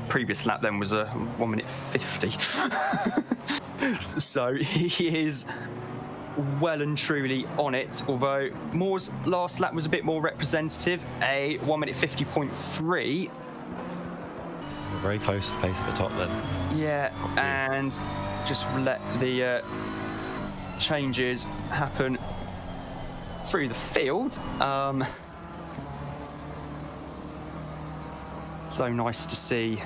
previous lap then was a 1 minute 50. So he is well and truly on it, although Moore's last lap was a bit more representative, a 1 minute 50.3.
Very close to the pace at the top then.
Yeah, and just let the changes happen through the field. So nice to see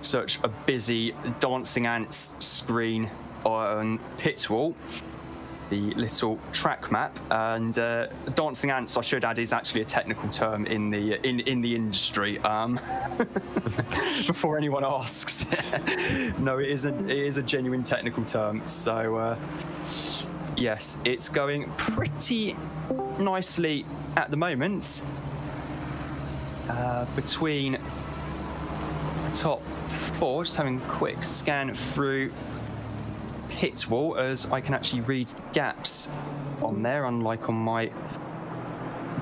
such a busy Dancing Ants screen on pit wall, the little track map. And Dancing Ants, I should add, is actually a technical term in the industry. Before anyone asks, no, it isn't. It is a genuine technical term. So yes, it's going pretty nicely at the moment. Between the top four, just having a quick scan through pit wall, as I can actually read the gaps on there, unlike on my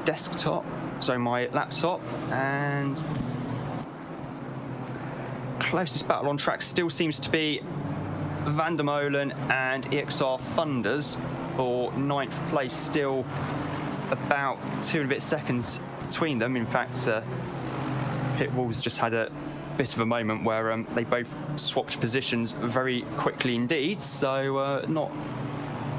desktop, so my laptop, and closest battle on track still seems to be Van der Molen and EXR Thunders for 9th place, still about 2 and a bit seconds between them. In fact, Pitbull's just had a bit of a moment where they both swapped positions very quickly indeed, so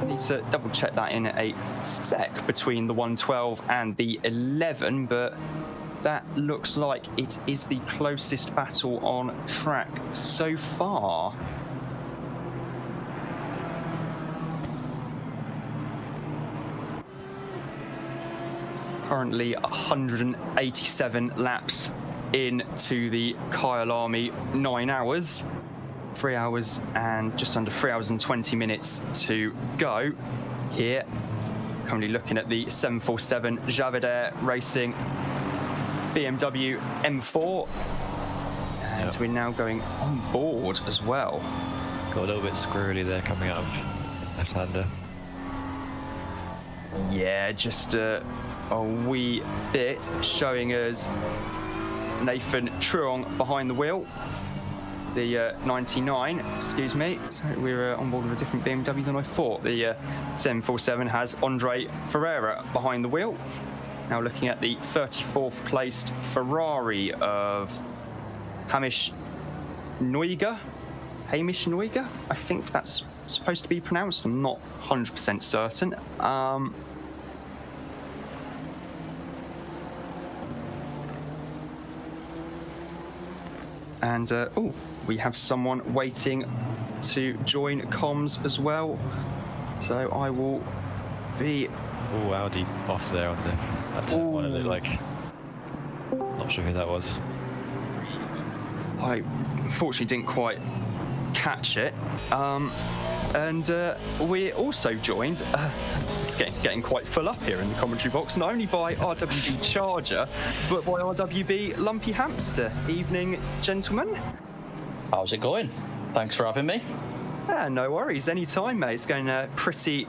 need to double check that in a sec between the 112 and the 11, but that looks like it is the closest battle on track so far. Currently 187 laps into the Kyalami, 9 hours. 3 hours and just under 3 hours and 20 minutes to go here. Currently looking at the 747 Javadair Racing BMW M4. And we're now going on board as well.
Got a little bit squirrely there coming out of left-hander.
Yeah, just a wee bit, showing us Nathan Truong behind the wheel. The 99, excuse me. Sorry, we're on board with a different BMW than I thought. The 747 has Andre Ferreira behind the wheel. Now looking at the 34th placed Ferrari of Hamish Neuger, I think that's supposed to be pronounced. I'm not 100% certain. And we have someone waiting to join comms as well. So I will be.
Oh, Audi off there on the. That's what it looked like. Not sure who that was.
I unfortunately didn't quite catch it. And we're also joined, it's getting quite full up here in the commentary box, not only by RWB Charger, but by RWB Lumpy Hamster. Evening, gentlemen.
How's it going? Thanks for having me.
Yeah, no worries, anytime, mate. It's going pretty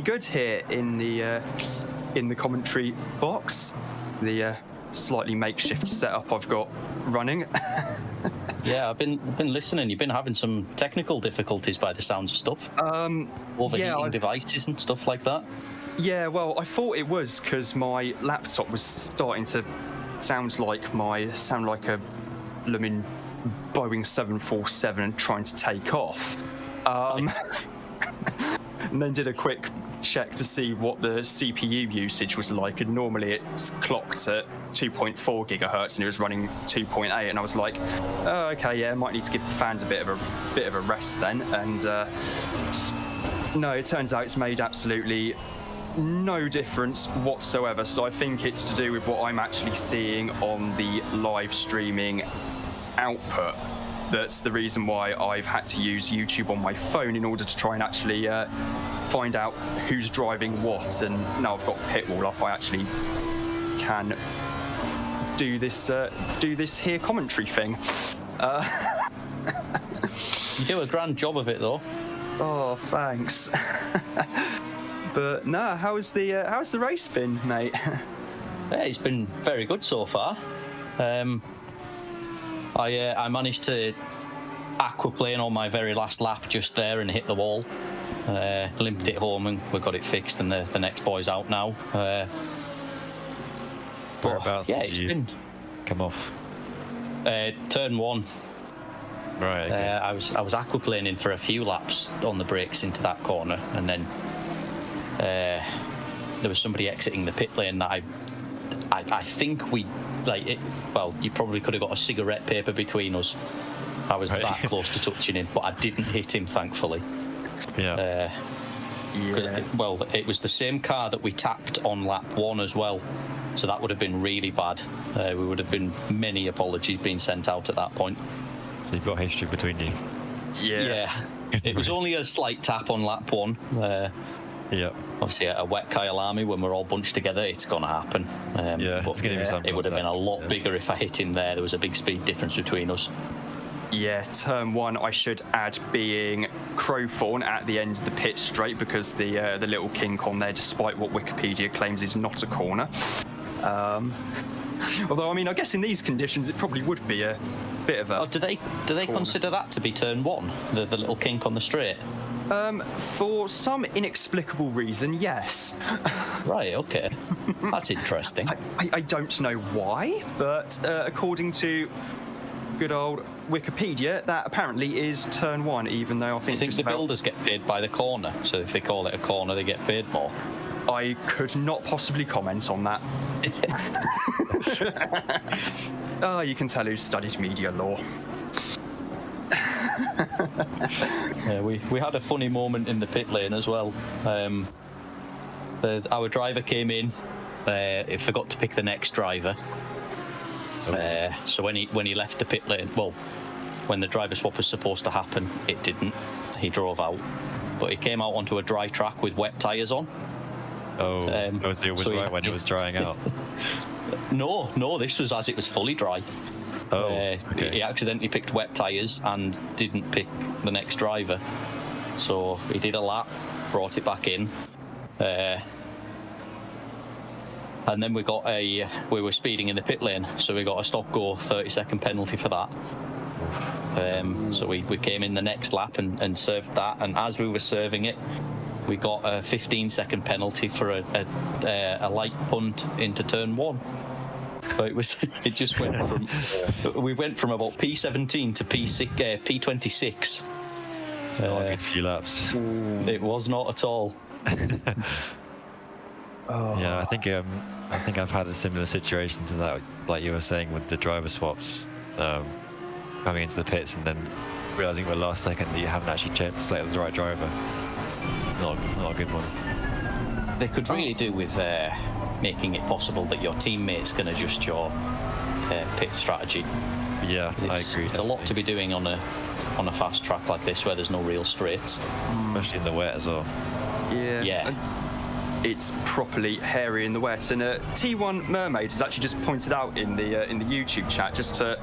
good here in the commentary box. The slightly makeshift setup I've got running.
Yeah, I've been listening. You've been having some technical difficulties by the sounds of stuff. Overheating devices and stuff like that.
Yeah, well, I thought it was because my laptop was starting to sound like a blooming Boeing 747 and trying to take off. And then did a quick check to see what the CPU usage was like, and normally it's clocked at 2.4 gigahertz and it was running 2.8, and I was like, oh, okay, yeah, might need to give the fans a bit of a rest then. And no, it turns out it's made absolutely no difference whatsoever. So I think it's to do with what I'm actually seeing on the live streaming output. That's the reason why I've had to use YouTube on my phone in order to try and actually find out who's driving what. And now I've got Pitwall up, I actually can do this here commentary thing.
You do a grand job of it, though.
Oh, thanks. But no, how's the race been, mate?
Yeah, it's been very good so far. I managed to aquaplane on my very last lap just there and hit the wall. Limped it home and we got it fixed, and the next boy's out now.
Whereabouts did you come off?
Turn 1.
Right. Okay.
I was aquaplaning for a few laps on the brakes into that corner, and then there was somebody exiting the pit lane that I think we well, you probably could have got a cigarette paper between us. I was that close to touching him, but I didn't hit him, thankfully.
Yeah.
Well, it was the same car that we tapped on lap 1 as well, so that would have been really bad. We would have been many apologies being sent out at that point.
So you've got history between you.
Yeah. It was only a slight tap on lap 1.
Yeah.
Obviously, a wet Kyalami, when we're all bunched together, it's going to happen.
But
it's going to be it would have been a lot bigger if I hit him there. There was a big speed difference between us.
Yeah, turn 1, I should add, being Crowthorne at the end of the pit straight, because the little kink on there, despite what Wikipedia claims, is not a corner. Although, I mean, I guess in these conditions, it probably would be a bit of a...
Oh, do they consider that to be turn 1, the little kink on the straight?
For some inexplicable reason, yes.
Right, okay. That's interesting.
I don't know why, but according to good old Wikipedia, that apparently is turn 1, even though I think...
You think the builders get paid by the corner? So if they call it a corner, they get paid more?
I could not possibly comment on that. Oh, you can tell who studied media law.
Yeah, we had a funny moment in the pit lane as well. Our driver came in, he forgot to pick the next driver. So when he left the pit lane, well, when the driver swap was supposed to happen, it didn't. He drove out, but he came out onto a dry track with wet tyres on.
Oh, it was
so
right when it was drying out.
No, this was as it was fully dry.
Oh, okay.
He accidentally picked wet tyres and didn't pick the next driver. So he did a lap, brought it back in. And then we were speeding in the pit lane, so we got a stop-go 30-second penalty for that. So we came in the next lap and served that, and as we were serving it, we got a 15-second penalty for a light punt into turn 1. So it just went from we went from about P17 to P26.
Not a good few laps.
It was not at all.
Yeah, I think I've had a similar situation to that, like you were saying with the driver swaps, coming into the pits and then realizing at the last second that you haven't actually selected the right driver. Not a good one.
They could really do with making it possible that your teammates can adjust your pit strategy.
Yeah, I agree.
It's a lot to be doing on a fast track like this where there's no real straights,
especially in the wet as well.
Yeah. It's properly hairy in the wet, and T1 Mermaid has actually just pointed out in the YouTube chat, just to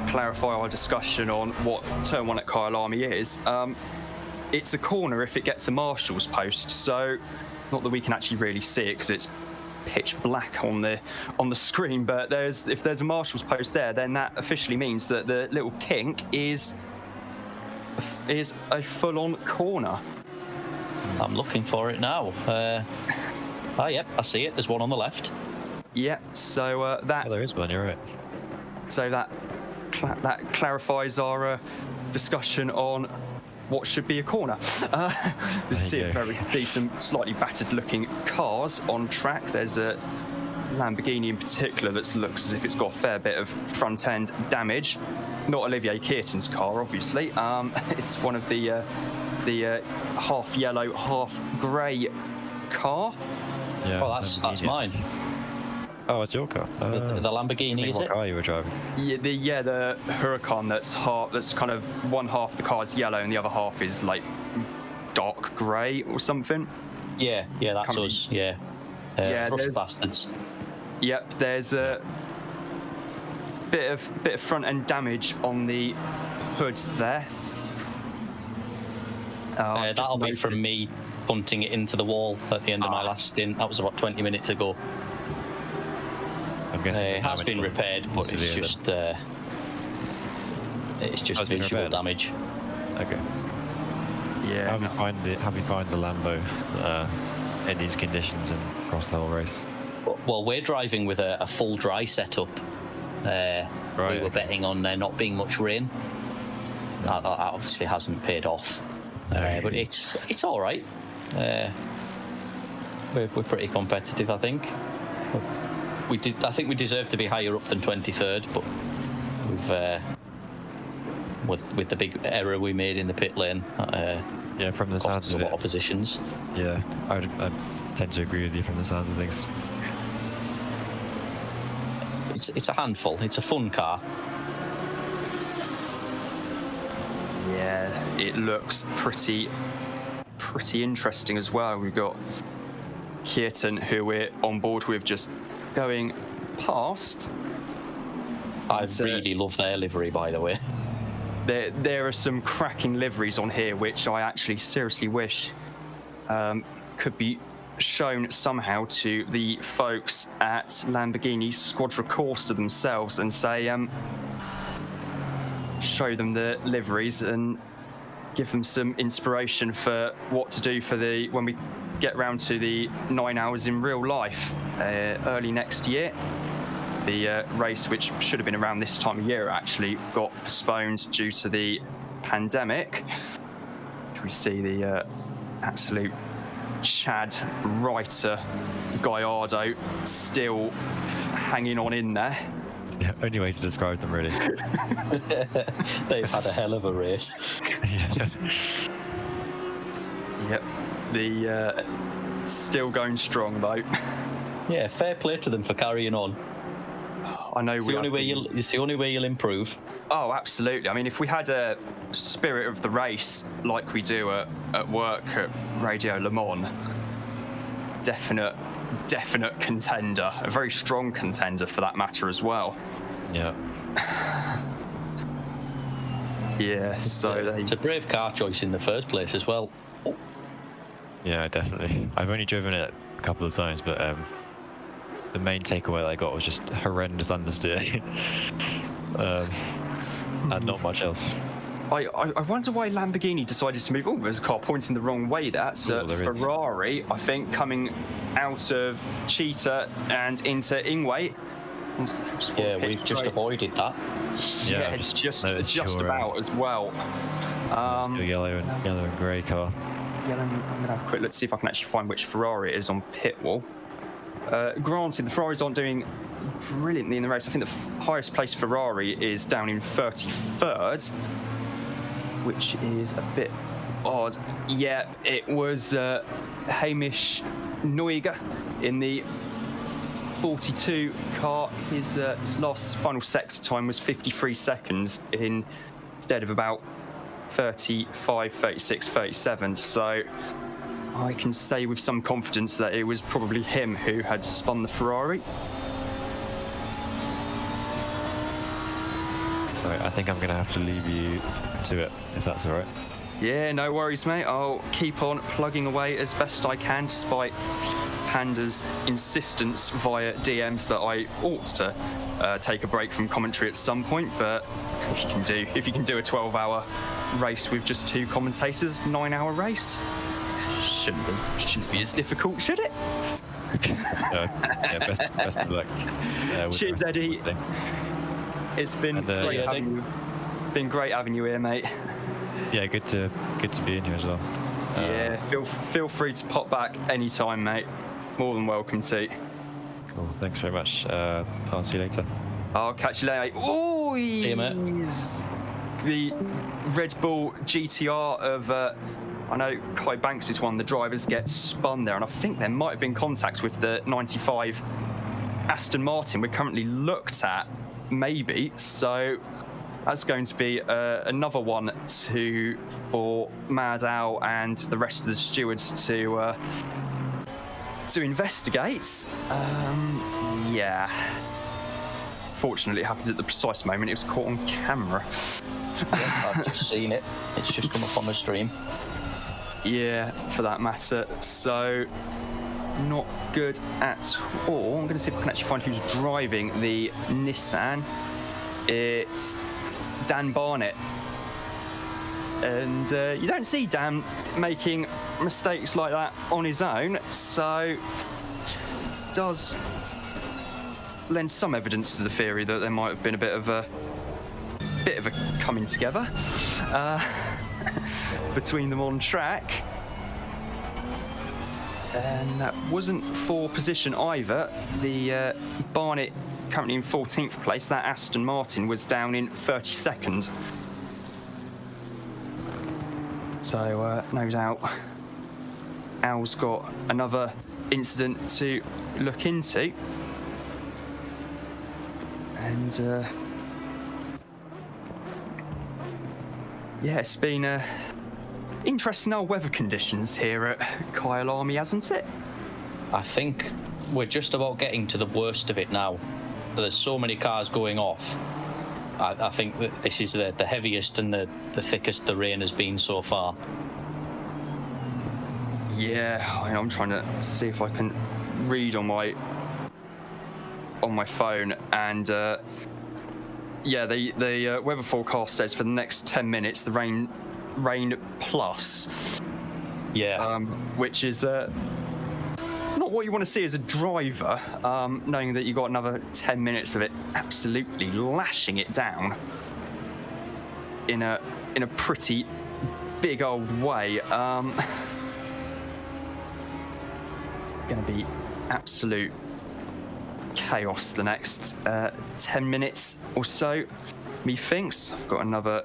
clarify our discussion on what turn 1 at Kyalami is. It's a corner if it gets a marshal's post, so not that we can actually really see it because it's pitch black on the screen, but if there's a marshal's post there, then that officially means that the little kink is a full-on corner.
I'm looking for it now. Yep, I see it. There's one on the left.
Yeah, so that...
Oh, there is one, you're right.
So that clarifies our discussion on what should be a corner. We can see some slightly battered-looking cars on track. There's a Lamborghini in particular that looks as if it's got a fair bit of front-end damage. Not Olivier Keaton's car, obviously. It's one of the half yellow, half grey car.
Yeah,
oh, that's mine.
Oh, it's your car.
The Lamborghini, is it?
What car you were driving?
Yeah, the Huracan. That's kind of one half the car's yellow and the other half is like dark grey or something.
Yeah, that's us. Yeah, Rust bastards.
Yep, there's a bit of front end damage on the hood there.
That'll be from me punting it into the wall at the end of my last stint. That was about 20 minutes ago.
I'm guessing
it has been repaired, but it's just visual damage.
Okay.
Yeah.
How do you find the Lambo in these conditions and across the whole race?
Well, we're driving with a full dry setup. We were betting on there not being much rain. That obviously hasn't paid off, but it's all right. We're pretty competitive, I think. I think we deserve to be higher up than 23rd, but we've with the big error we made in the pit lane.
From the sounds of
a lot of positions.
Yeah, I tend to agree with you from the sounds of things.
It's a handful. It's a fun car.
Yeah, it looks pretty interesting as well. We've got Keaton, who we're on board with, just going past.
I really love their livery, by the way.
there are some cracking liveries on here, which I actually seriously wish could be shown somehow to the folks at Lamborghini Squadra Corsa themselves and say, show them the liveries and give them some inspiration for what to do for when we get round to the 9 hours in real life early next year. The race, which should have been around this time of year, actually got postponed due to the pandemic. We see the absolute Chad Reiter Gallardo still hanging on in there.
Yeah, only way to describe them, really.
They've had a hell of a race.
Yeah.
Yep, the still going strong though.
Yeah, fair play to them for carrying on.
I know
it's the only way you'll improve.
Oh, absolutely. I mean, if we had a spirit of the race like we do at work at Radio Le Mans, definite contender, a very strong contender for that matter as well.
Yeah.
Yeah, so
it's a brave car choice in the first place as well.
Yeah, definitely. I've only driven it a couple of times, but the main takeaway that I got was just horrendous understeer. And not much else.
I wonder why Lamborghini decided to move. Oh, there's a car pointing the wrong way. That's Ferrari, I think, coming out of Cheetah and into Ingwe.
Yeah, we've just avoided that.
Yeah, it's just about as well.
Yellow and grey car.
Yeah, I'm going to have a quick look to see if I can actually find which Ferrari it is on pit wall. Granted, the Ferraris aren't doing brilliantly in the race. I think the highest placed Ferrari is down in 33rd, which is a bit odd. Yeah, it was Hamish Neuger in the 42 car. His last final sector time was 53 seconds instead of about 35, 36, 37. So I can say with some confidence that it was probably him who had spun the Ferrari.
Right, I think I'm going to have to leave you to it, if that's all right.
Yeah, no worries, mate. I'll keep on plugging away as best I can, despite Panda's insistence via DMs that I ought to take a break from commentary at some point. But if you can do a 12-hour race with just 2 commentators, 9-hour race, shouldn't be as difficult, should it?
Yeah, best of luck.
Cheers, Eddie. It's been great having you here, mate.
Yeah, good to be in here as well.
Yeah, feel free to pop back anytime, mate. More than welcome to.
Cool, thanks very much. I'll see you later.
I'll catch you later. Oh,
see you, mate.
The Red Bull GTR of I know Kai Banks is one of the drivers gets spun there, and I think there might have been contacts with the 95 Aston Martin we're currently looked at, maybe. So that's going to be another one for Mad Al and the rest of the stewards to investigate. Yeah. Fortunately, it happened at the precise moment. It was caught on camera.
Yeah, I've just seen it. It's just come up on the stream.
Yeah, for that matter. So, not good at all. I'm going to see if I can actually find who's driving the Nissan. It's Dan Barnett. And you don't see Dan making mistakes like that on his own, so does lend some evidence to the theory that there might have been a bit of a coming together between them on track. And that wasn't for position either. The Barnett currently in 14th place. That Aston Martin was down in 32nd. So no doubt Al's got another incident to look into. And yeah, it's been interesting old weather conditions here at Kyalami, hasn't it?
I think we're just about getting to the worst of it now. There's so many cars going off I think that this is the heaviest and the thickest the rain has been so far.
Yeah, I'm trying to see if I can read on my phone, and yeah, the weather forecast says for the next 10 minutes the rain plus.
Yeah.
Which is not what you want to see as a driver, knowing that you got another 10 minutes of it absolutely lashing it down in a pretty big old way. Going to be absolute chaos the next 10 minutes or so, methinks. I've got another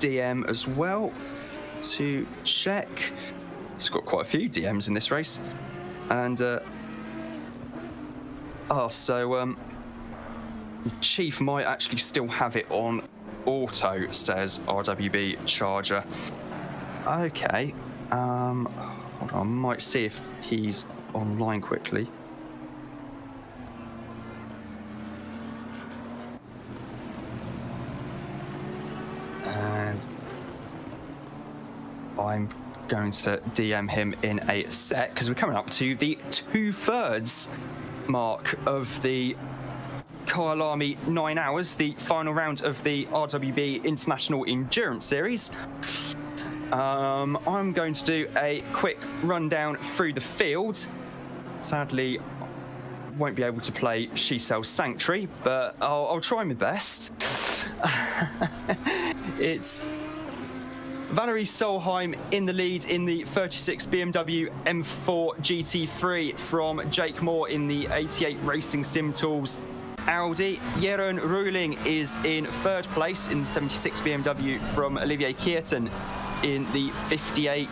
DM as well to check. He's got quite a few DMs in this race. And Chief might actually still have it on auto, says RWB Charger. Okay. Hold on, I might see if he's online quickly. And I'm going to DM him in a sec, because we're coming up to the 2/3 mark of the Kyalami 9 hours, the final round of the RWB International Endurance Series. I'm going to do a quick rundown through the field. Sadly, won't be able to play She Sells Sanctuary, but I'll try my best. It's Valerie Solheim in the lead in the 36 BMW M4 GT3 from Jake Moore in the 88 Racing Sim Tools Audi. Jeroen Ruling is in 3rd place in the 76 BMW from Olivier Kierten in the 58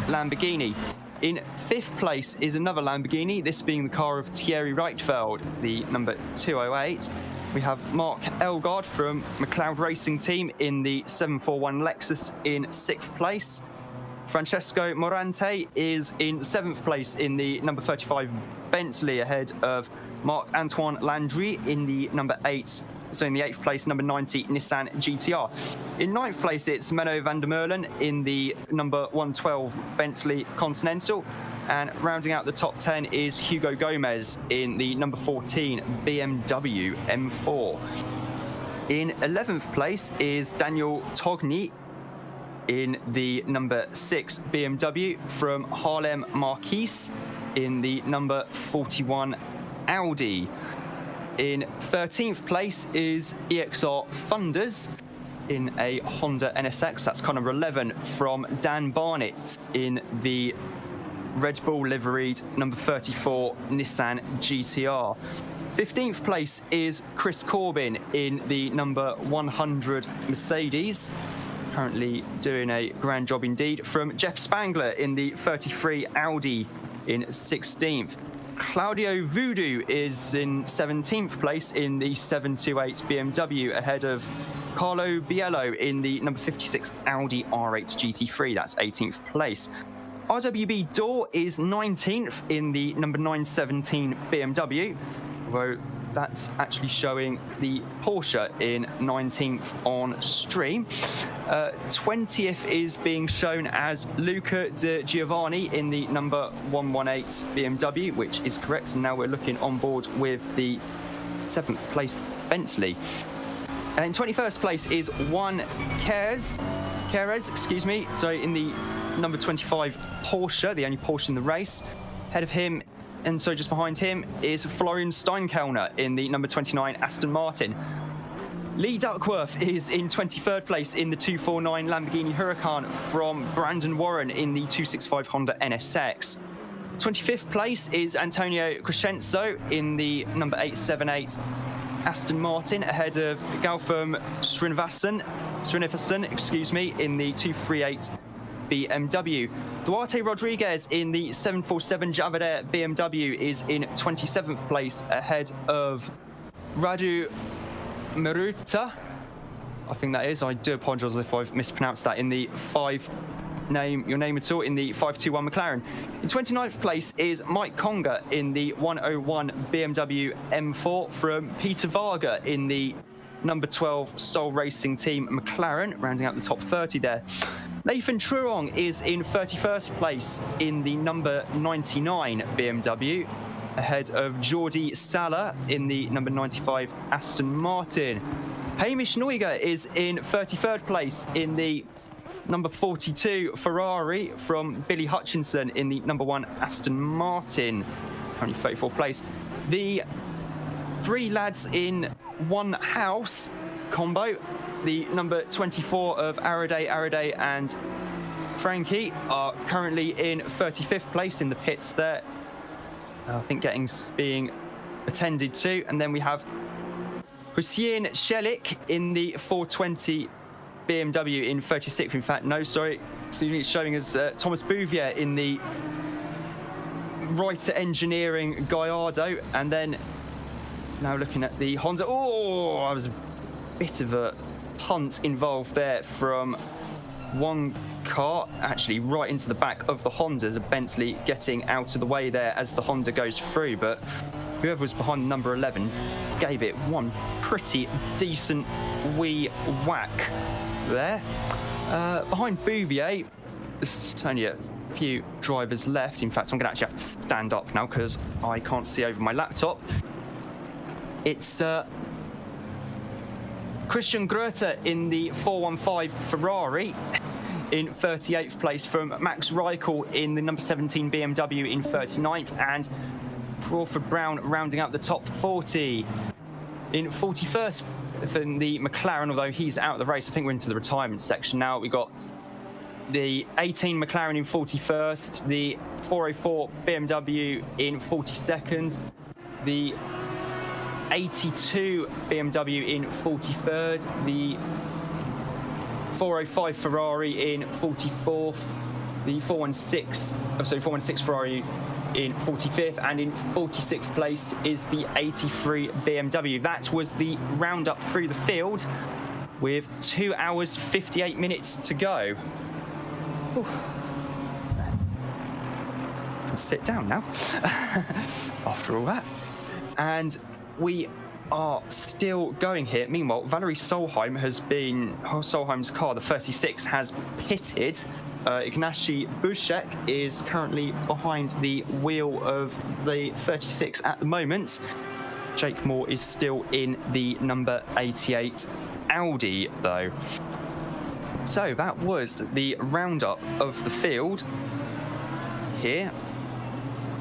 Lamborghini. In 5th place is another Lamborghini, this being the car of Thierry Reichfeld, the number 208. We have Mark Elgard from McLeod Racing Team in the 741 Lexus in 6th place. Francesco Morante is in 7th place in the number 35 Bentley, ahead of Marc-Antoine Landry in the number 8. So in the 8th place, number 90 Nissan GTR. In 9th place, it's Menno van der Merlen in the number 112 Bentley Continental. And rounding out the top 10 is Hugo Gomez in the number 14 BMW M4. In 11th place is Daniel Togny in the number 6 BMW from Harlem Marquise in the number 41 Audi. In 13th place is EXR Thunders in a Honda NSX. That's car number 11 from Dan Barnett in the Red Bull liveried number 34 Nissan GTR. 15th place is Chris Corbin in the number 100 Mercedes. Currently doing a grand job indeed. From Jeff Spangler in the 33 Audi in 16th. Claudio Voodoo is in 17th place in the 728 BMW, ahead of Carlo Biello in the number 56 Audi R8 GT3. That's 18th place. RWB Door is 19th in the number 917 BMW, although that's actually showing the Porsche in 19th on stream. 20th is being shown as Luca De Giovanni in the number 118 BMW, which is correct. And now we're looking on board with the 7th place Bentley. And 21st place is Juan Querez, so in the number 25 Porsche, the only Porsche in the race. Ahead of him, and so just behind him, is Florian Steinkellner in the number 29 Aston Martin. Lee Duckworth is in 23rd place in the 249 Lamborghini Huracan from Brandon Warren in the 265 Honda NSX. 25th place is Antonio Crescenzo in the number 878 Aston Martin, ahead of Gautam Srinivasan, in the 238 BMW. Duarte Rodriguez in the 747 Javadair BMW is in 27th place, ahead of Radu Meruta. I think that is. I do apologise if I've mispronounced that. In the 5 name your name at all in the 521 McLaren. In 29th place is Mike Conger in the 101 BMW M4 from Peter Varga in the number 12 Soul Racing Team McLaren, rounding out the top 30 there. Nathan Truong is in 31st place in the number 99 BMW, ahead of Jordi Sala in the number 95 Aston Martin. Hamish Neuger is in 33rd place in the number 42 Ferrari from Billy Hutchinson in the number 1 Aston Martin, currently 34th place. The three lads in one house combo, the number 24 of Araday and Frankie, are currently in 35th place in the pits there. I think being attended to. And then we have Hussein Shelik in the 420 BMW in 36th. In fact, no, sorry. It's showing us Thomas Bouvier in the Writer Engineering Gallardo. And then now looking at the Honda. Oh, there was a bit of a punt involved there from one car, actually right into the back of the Honda. There's a Bentley getting out of the way there as the Honda goes through, but whoever was behind number 11 gave it one pretty decent wee whack there. Behind Bouvier, there's only a few drivers left. In fact, I'm going to actually have to stand up now because I can't see over my laptop. It's Christian Grote in the 415 Ferrari in 38th place from Max Reichel in the number 17 BMW in 39th, and Crawford Brown rounding out the top 40. In 41st from the McLaren, although he's out of the race, I think we're into the retirement section now. We've got the 18 McLaren in 41st, the 404 BMW in 42nd, the 82 BMW in 43rd, the 405 Ferrari in 44th, the 416 Ferrari in 45th, and in 46th place is the 83 BMW. That was the roundup through the field with 2 hours 58 minutes to go. Ooh. I can sit down now after all that. And we are still going here. Meanwhile, Valerie Solheim's car, the 36, has pitted. Ignacy Buszek is currently behind the wheel of the 36 at the moment. Jake Moore is still in the number 88 Audi, though. So that was the roundup of the field. Here,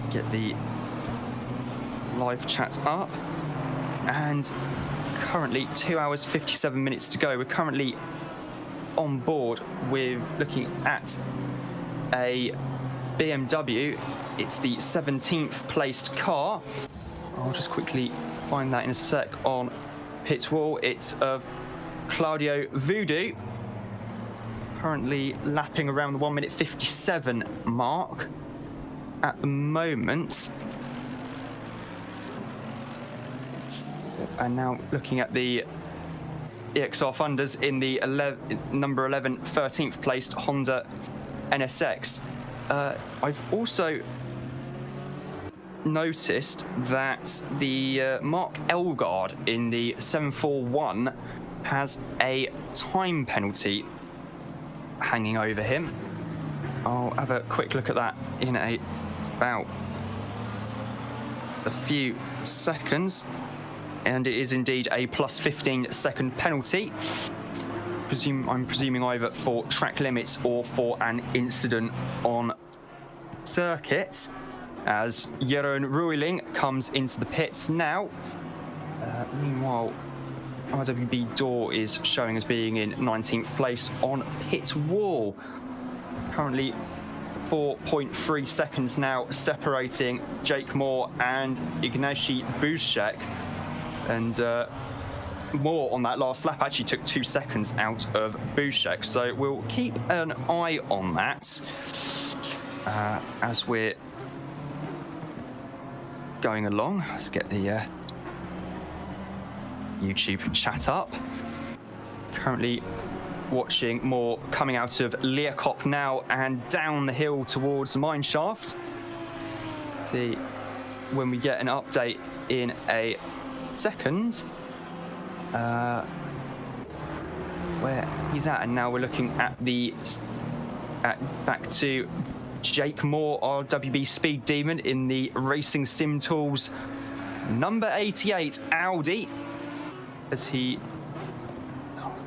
get the live chat up. And currently 2 hours 57 minutes to go. We're currently on board with looking at a BMW. It's the 17th placed car. I'll just quickly find that in a sec on pit wall. It's of Claudio Voodoo, currently lapping around the 1 minute 57 mark at the moment. And now looking at the EXR funders in the number 11, 13th placed Honda NSX. I've also noticed that the Mark Elgard in the 741 has a time penalty hanging over him. I'll have a quick look at that in about a few seconds. And it is indeed a plus 15 second penalty. I'm presuming either for track limits or for an incident on circuit, as Jeroen Ruiling comes into the pits now. Meanwhile, RWB Door is showing as being in 19th place on pit wall. Currently 4.3 seconds now separating Jake Moore and Ignacy Buszek. And Moore on that last lap actually took 2 seconds out of Buszek. So we'll keep an eye on that as we're going along. Let's get the YouTube chat up. Currently watching Moore coming out of Learcop now and down the hill towards the mine shaft. See when we get an update in a second where he's at, and now we're looking at back to Jake Moore, RWB Speed Demon, in the Racing Sim Tools number 88 Audi, as he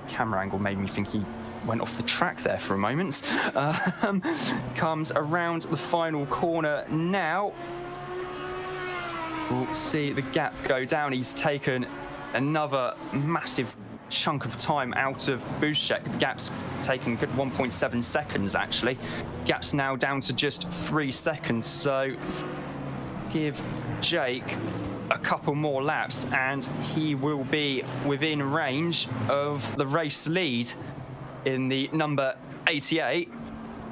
camera angle made me think he went off the track there for a moment. Comes around the final corner now. We'll see the gap go down. He's taken another massive chunk of time out of Bushek. The gap's taken a good 1.7 seconds actually. Gap's now down to just 3 seconds, so give Jake a couple more laps and he will be within range of the race lead in the number 88.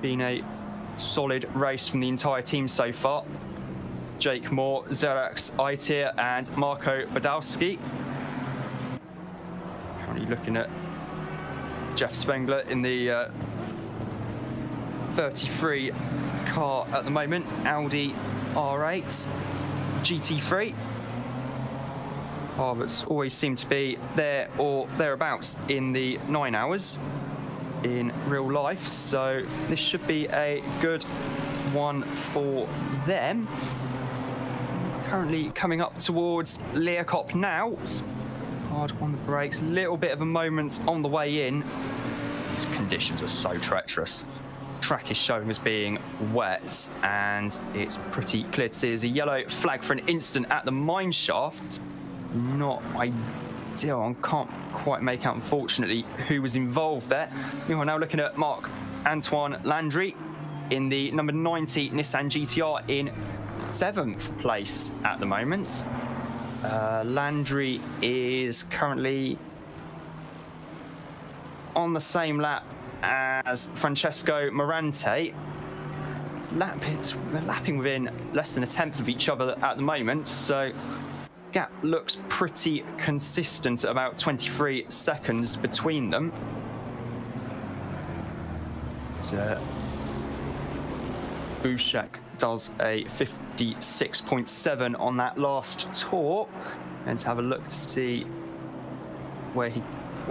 Been a solid race from the entire team so far. Jake Moore, Zerax Tyre and Marco Badowski. Currently looking at Jeff Spengler in the 33 car at the moment, Audi R8 GT3. Harvards always seem to be there or thereabouts in the 9 hours in real life, so this should be a good one for them. Currently coming up towards Learcop now. Hard on the brakes, a little bit of a moment on the way in. These conditions are so treacherous. Track is showing as being wet, and it's pretty clear to see there's a yellow flag for an instant at the mine shaft. Not ideal. I can't quite make out, unfortunately, who was involved there. We are now looking at Mark Antoine Landry in the number 90 Nissan GTR in 7th place at the moment. Landry is currently on the same lap as Francesco Morante. They're lapping within less than a tenth of each other at the moment, so gap looks pretty consistent at about 23 seconds between them. Bushek does a 56.7 on that last tour, and to have a look to see what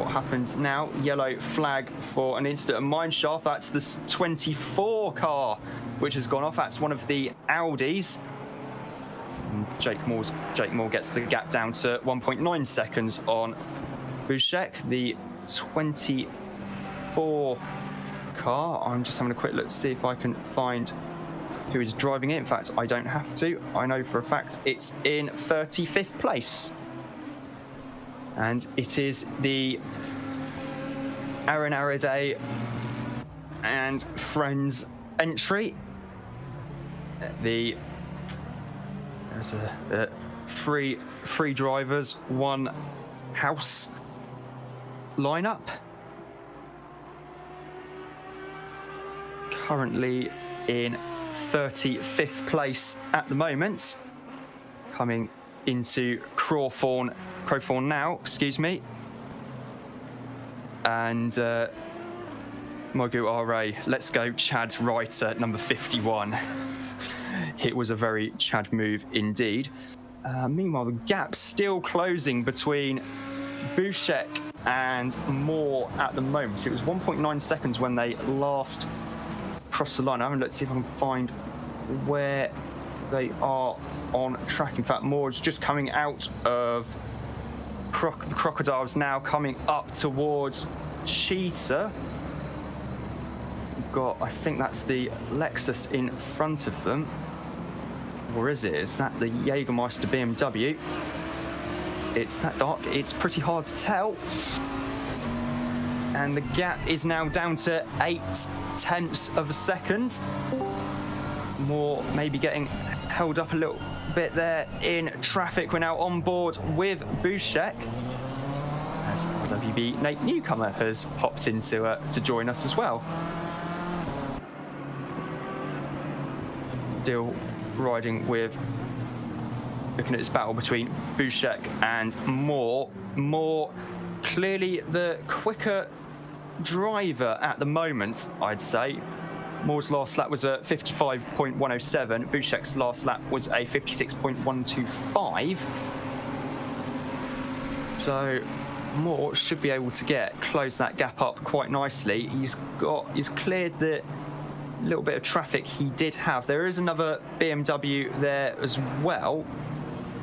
happens now. Yellow flag for an instant at mine shaft. That's the 24 car which has gone off. That's one of the Audis. And Jake Moore gets the gap down to 1.9 seconds on Bushek, the 24 car. I'm just having a quick look to see if I can find who is driving it. In fact, I don't have to. I know for a fact it's in 35th place. And it is the Aaron Araday and friends entry. There's a three drivers, one house lineup. Currently in 35th place at the moment, coming into Crowthorne now, excuse me. And Mogu RA, let's go Chad Wright at number 51. It was a very Chad move indeed. Meanwhile, the gap's still closing between Bushek and Moore at the moment. It was 1.9 seconds when they last crossed the line. I haven't looked to see if I can find where they are on track. In fact, Moore is just coming out of the Crocodiles now, coming up towards Cheetah. We've got, I think that's the Lexus in front of them. Or is it? Is that the Jägermeister BMW? It's that dark. It's pretty hard to tell. And the gap is now down to 0.8 of a second. Moore maybe getting held up a little bit there in traffic. We're now on board with Bushek, as RWB Nate Newcomer has popped in to join us as well. Still riding with, looking at this battle between Bushek and Moore. Moore clearly the quicker driver at the moment, I'd say. Moore's last lap was a 55.107. Bouchek's last lap was a 56.125. So Moore should be able to close that gap up quite nicely. He's cleared the little bit of traffic he did have. There is another BMW there as well,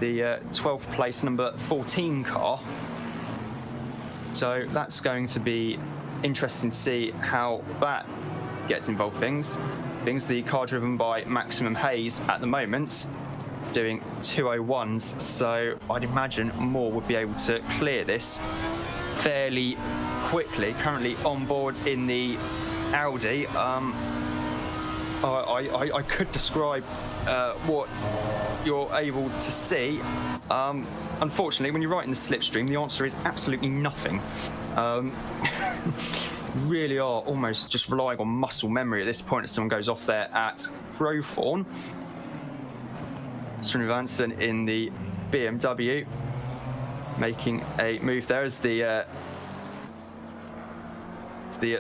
the 12th place number 14 car. So that's going to be interesting to see how that gets involved. The car driven by Maximum Hayes at the moment, doing 201s, so I'd imagine Moore would be able to clear this fairly quickly. Currently on board in the Audi. I could describe what you're able to see. Unfortunately, when you're writing the slipstream, the answer is absolutely nothing. Really are almost just relying on muscle memory at this point as someone goes off there at Crowthorne. Srinivasan in the BMW making a move there as the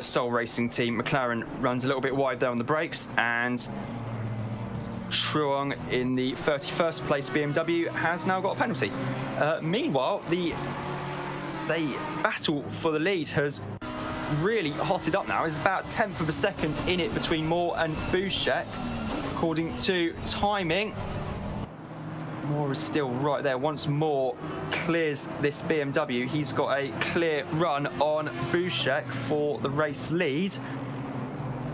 Seoul Racing team. McLaren runs a little bit wide there on the brakes, and Truong in the 31st place BMW has now got a penalty. Meanwhile, the battle for the lead has really hotted up now. There's about 1/10 of a second in it between Moore and Bouchek, according to timing. Moore is still right there. Once Moore clears this BMW, he's got a clear run on Bouchek for the race lead.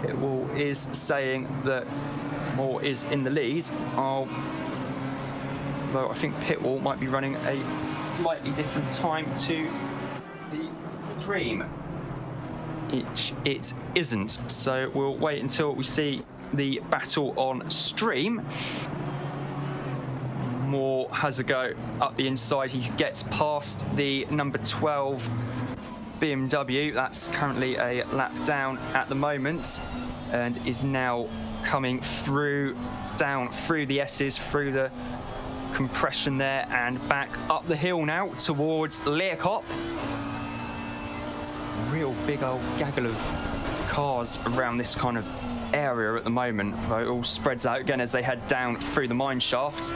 Pitwall is saying that Moore is in the lead. Though I think Pitwall might be running a slightly different time to the Dream. It isn't. So we'll wait until we see the battle on stream. Moore has a go up the inside. He gets past the number 12 BMW. That's currently a lap down at the moment, and is now coming down through the S's, through the compression there, and back up the hill now towards Leerkop. Real big old gaggle of cars around this kind of area at the moment, though it all spreads out again as they head down through the mine shaft.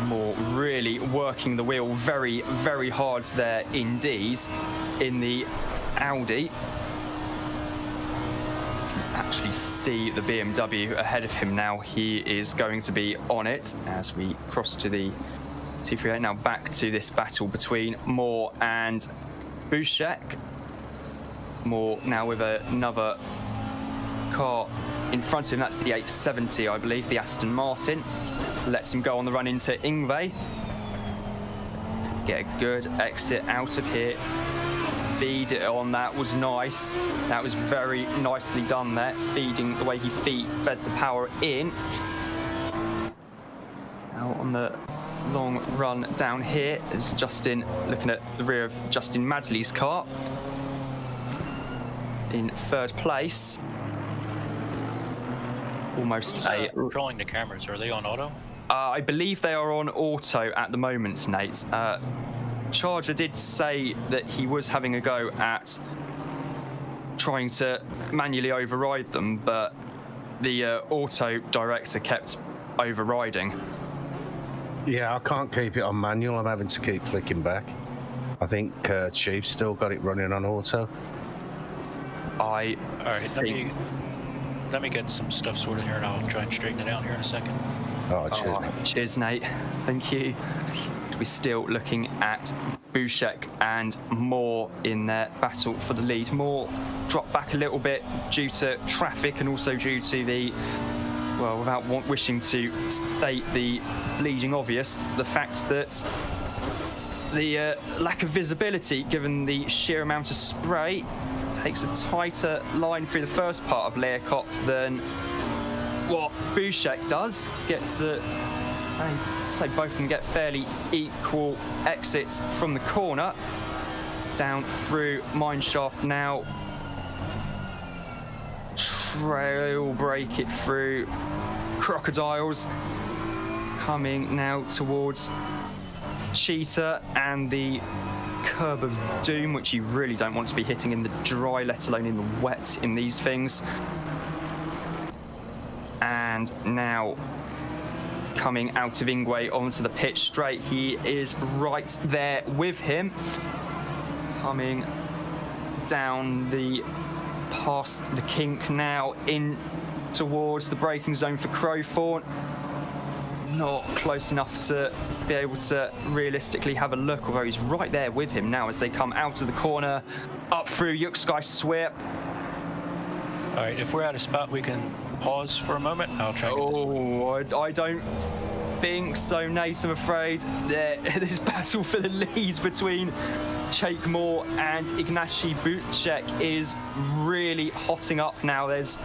Moore really working the wheel very, very hard there indeed in the Audi. You can actually see the BMW ahead of him now. He is going to be on it as we cross to the 238. Now back to this battle between Moore and Bouchek. Moore now with another car in front of him. That's the 870, I believe, the Aston Martin. Lets him go on the run into Yngve. Get a good exit out of here. Feed it on, that was nice. That was very nicely done there, feeding the way he fed the power in. Now on the long run down here is Justin, looking at the rear of Justin Madley's car in third place. Almost
controlling the cameras, are they on auto?
I believe they are on auto at the moment, Nate. Charger did say that he was having a go at trying to manually override them, but the auto director kept overriding.
Yeah, I can't keep it on manual. I'm having to keep flicking back. I think Chief's still got it running on auto.
All right, let me get some stuff sorted here, and I'll try and straighten it out here in a second.
Oh, cheers, Nate.
Cheers, Nate. Thank you. We're still looking at Bouchek and Moore in their battle for the lead. Moore dropped back a little bit due to traffic and also due to the, well, without wishing to state the bleeding obvious, the fact that the lack of visibility, given the sheer amount of spray, takes a tighter line through the first part of Leerkop than what Bouchek does. Gets I'd say both of them get fairly equal exits from the corner. Down through mineshaft now. Trail break it through Crocodiles. Coming now towards Cheetah and the curb of doom, which you really don't want to be hitting in the dry, let alone in the wet in these things. And now coming out of Ingwe onto the pitch straight, he is right there with him. Coming down the past the kink now in towards the braking zone for Crowthorne. Not close enough to be able to realistically have a look, although he's right there with him now as they come out of the corner, up through Yuksky Swip.
All right, if we're at a spot we can pause for a moment, I'll try.
I don't think so, Nate. I'm afraid this battle for the lead between Jake Moore and Ignacy Buczek is really hotting up now. There's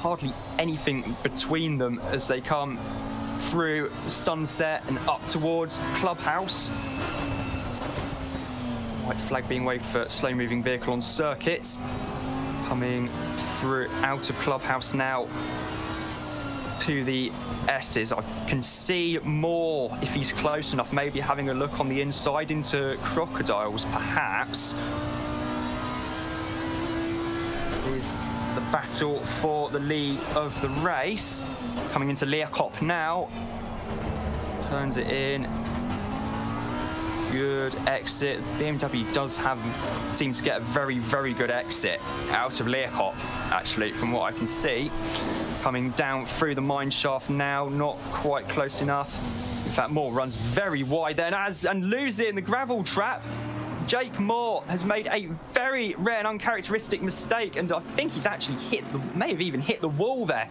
hardly anything between them as they come through Sunset and up towards Clubhouse. White flag being waved for slow-moving vehicle on circuit. Coming through out of Clubhouse now to the S's. I can see Moore, if he's close enough, maybe having a look on the inside into Crocodiles, perhaps. This is the battle for the lead of the race. Coming into Learkop now. Turns it in. Good exit. BMW does seem to get a very, very good exit out of Learkop, actually, from what I can see. Coming down through the mine shaft now, not quite close enough. In fact, Moore runs very wide then and loses it in the gravel trap. Jake Moore has made a very rare and uncharacteristic mistake, and I think he's actually may have even hit the wall there.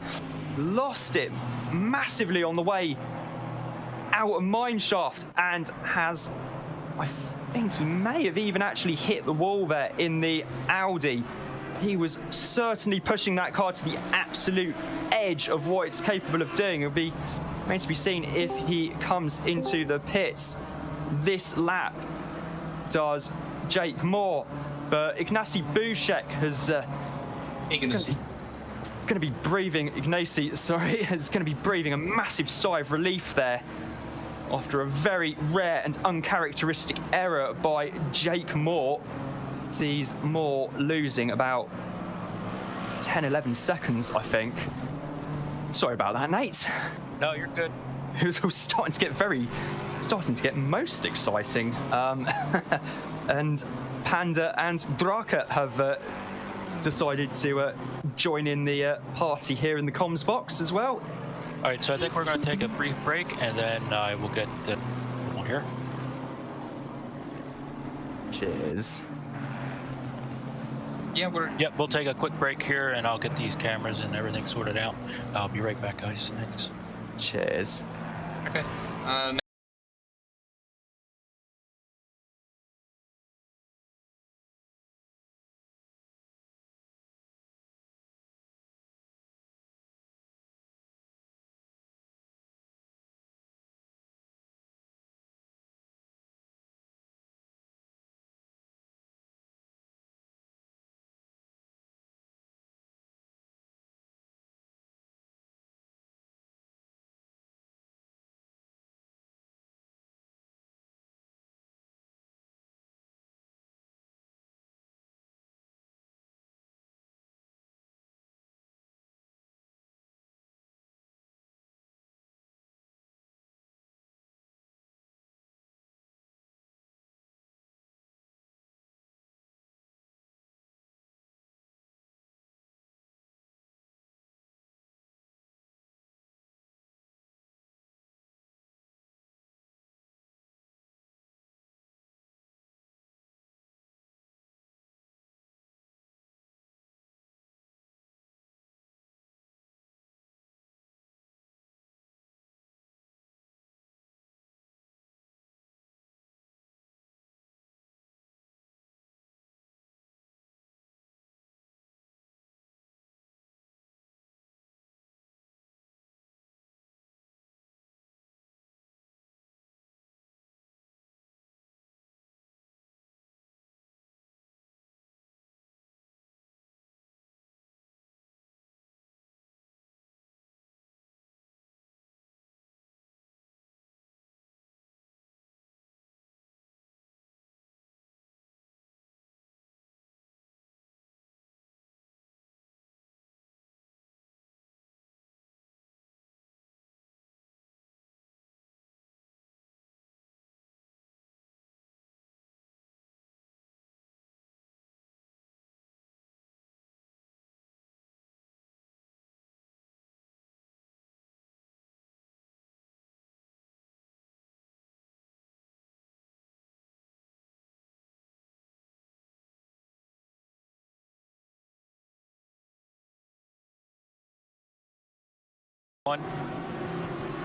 Lost it massively on the way out of mine shaft, and I think he may have even actually hit the wall there in the Audi. He was certainly pushing that car to the absolute edge of what it's capable of doing. It'll be remains to be seen if he comes into the pits this lap. Does Jake Moore, but Ignacy Buczek has
Ignacy.
Going to be breathing. Ignacy, sorry, is going to be breathing a massive sigh of relief there after a very rare and uncharacteristic error by Jake Moore. Sees Moore losing about 10-11 seconds, I think. Sorry about that, Nate.
No, you're good.
It was all starting to get most exciting. And Panda and Draakje have decided to join in the party here in the comms box as well.
All right, so I think we're going to take a brief break, and then I will get the one here.
Cheers.
Yeah,
Yep, we'll take a quick break here, and I'll get these cameras and everything sorted out. I'll be right back, guys. Thanks.
Cheers.
Okay.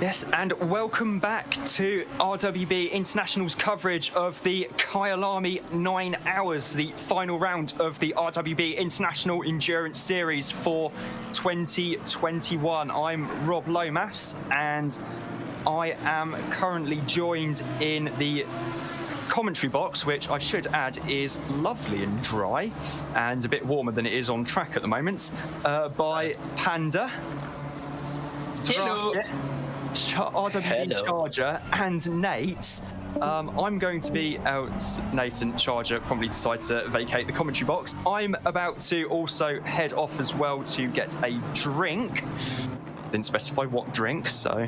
Yes, and welcome back to RWB International's coverage of the Kyalami 9 Hours, the final round of the RWB International Endurance Series for 2021. I'm Rob Lomas, and I am currently joined in the commentary box, which I should add is lovely and dry and a bit warmer than it is on track at the moment, by Panda.
Hello.
RWB Charger and Nate. I'm going to be out. Nate and Charger probably decide to vacate the commentary box. I'm about to also head off as well to get a drink. Didn't specify what drink, so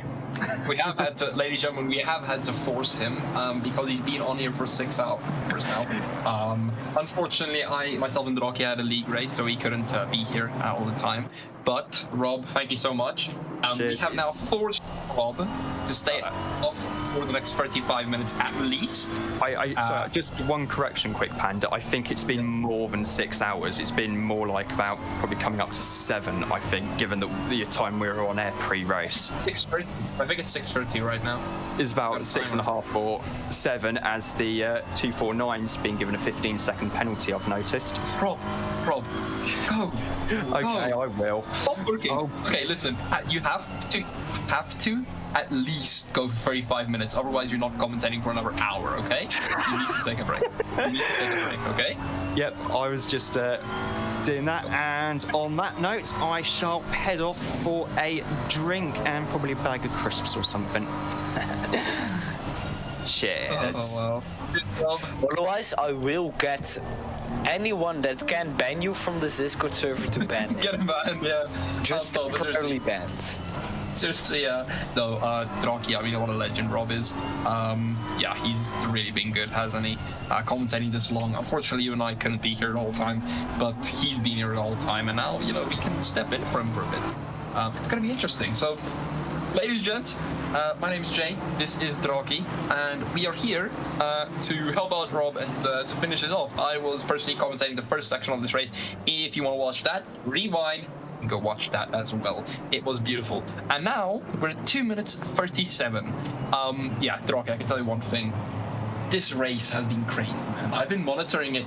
We have had to, ladies and gentlemen, we have had to force him because he's been on here for 6 hours now. Unfortunately, myself and Draakje had a league race, so he couldn't be here all the time. But Rob, thank you so much. We have now forced Rob to stay off for the next 35 minutes at least.
Sorry, just one correction, quick, Panda. I think it's been more than 6 hours. It's been more like about probably coming up to 7, I think, given the time we were on air pre-race.
6:30. I think it's 6:30 right now.
It's about 6.5 or 7, as the 249's been given a 15-second penalty, I've noticed.
Rob, go.
Okay, I will.
Stop working. Oh. Okay, listen. You have to at least go for 35 minutes. Otherwise, you're not commentating for another hour. Okay? You need to take a break. Okay?
Yep. I was just doing that, and on that note, I shall head off for a drink and probably a bag of crisps or something. Cheers.
Oh, well.
Otherwise, I will get anyone that can ban you from the Discord server to ban you.
Get him banned, yeah.
Just temporarily banned.
Seriously, no, Draakje, I mean, what a legend Rob is. Yeah, he's really been good, hasn't he? Commentating this long. Unfortunately, you and I couldn't be here the whole time, but he's been here the whole time, and now, we can step in for him for a bit. It's gonna be interesting. So, ladies and gents, my name is Jay, this is Draakje, and we are here to help out Rob and to finish this off. I was personally commentating the first section of this race. If you want to watch that, rewind, go watch that as well. It was beautiful. And now we're at 2 minutes 37. Yeah, Draakje, I can tell you one thing. This race has been crazy, man. I've been monitoring it,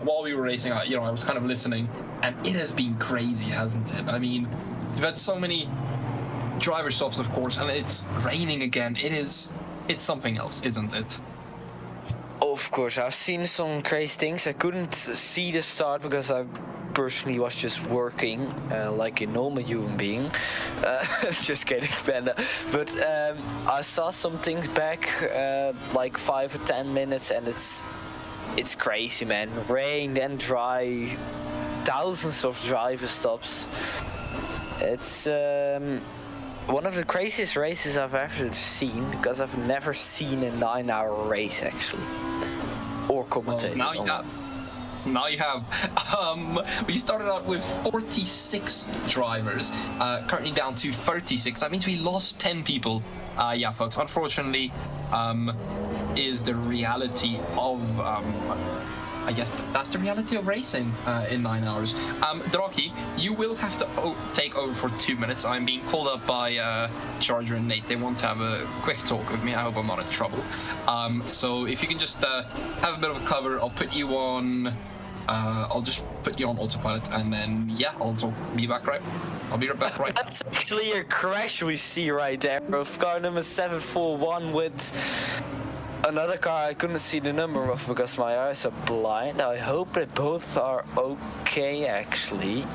while we were racing. I was kind of listening, and it has been crazy, hasn't it? I mean, you've had so many driver stops, of course, and it's raining again. It's something else, isn't it?
Of course, I've seen some crazy things. I couldn't see the start because I personally was just working like a normal human being. Just kidding, Panda. But I saw some things back like 5 or 10 minutes, and it's crazy, man. Rain, then dry, thousands of driver stops. It's one of the craziest races I've ever seen, because I've never seen a 9-hour race actually, or commentating.
Well, now you have. We started out with 46 drivers, currently down to 36. That means we lost 10 people. Yeah, folks, unfortunately, is the reality of, I guess that's the reality of racing in 9 hours. Draakje, you will have to take over for 2 minutes. I'm being called up by Charger and Nate. They want to have a quick talk with me. I hope I'm not in trouble. So if you can just have a bit of a cover, I'll put you on. I'll just put you on autopilot, and then I'll be back right. I'll be right back right.
That's actually a crash we see right there of car number 741 with another car I couldn't see the number of because my eyes are blind. I hope that both are okay, actually.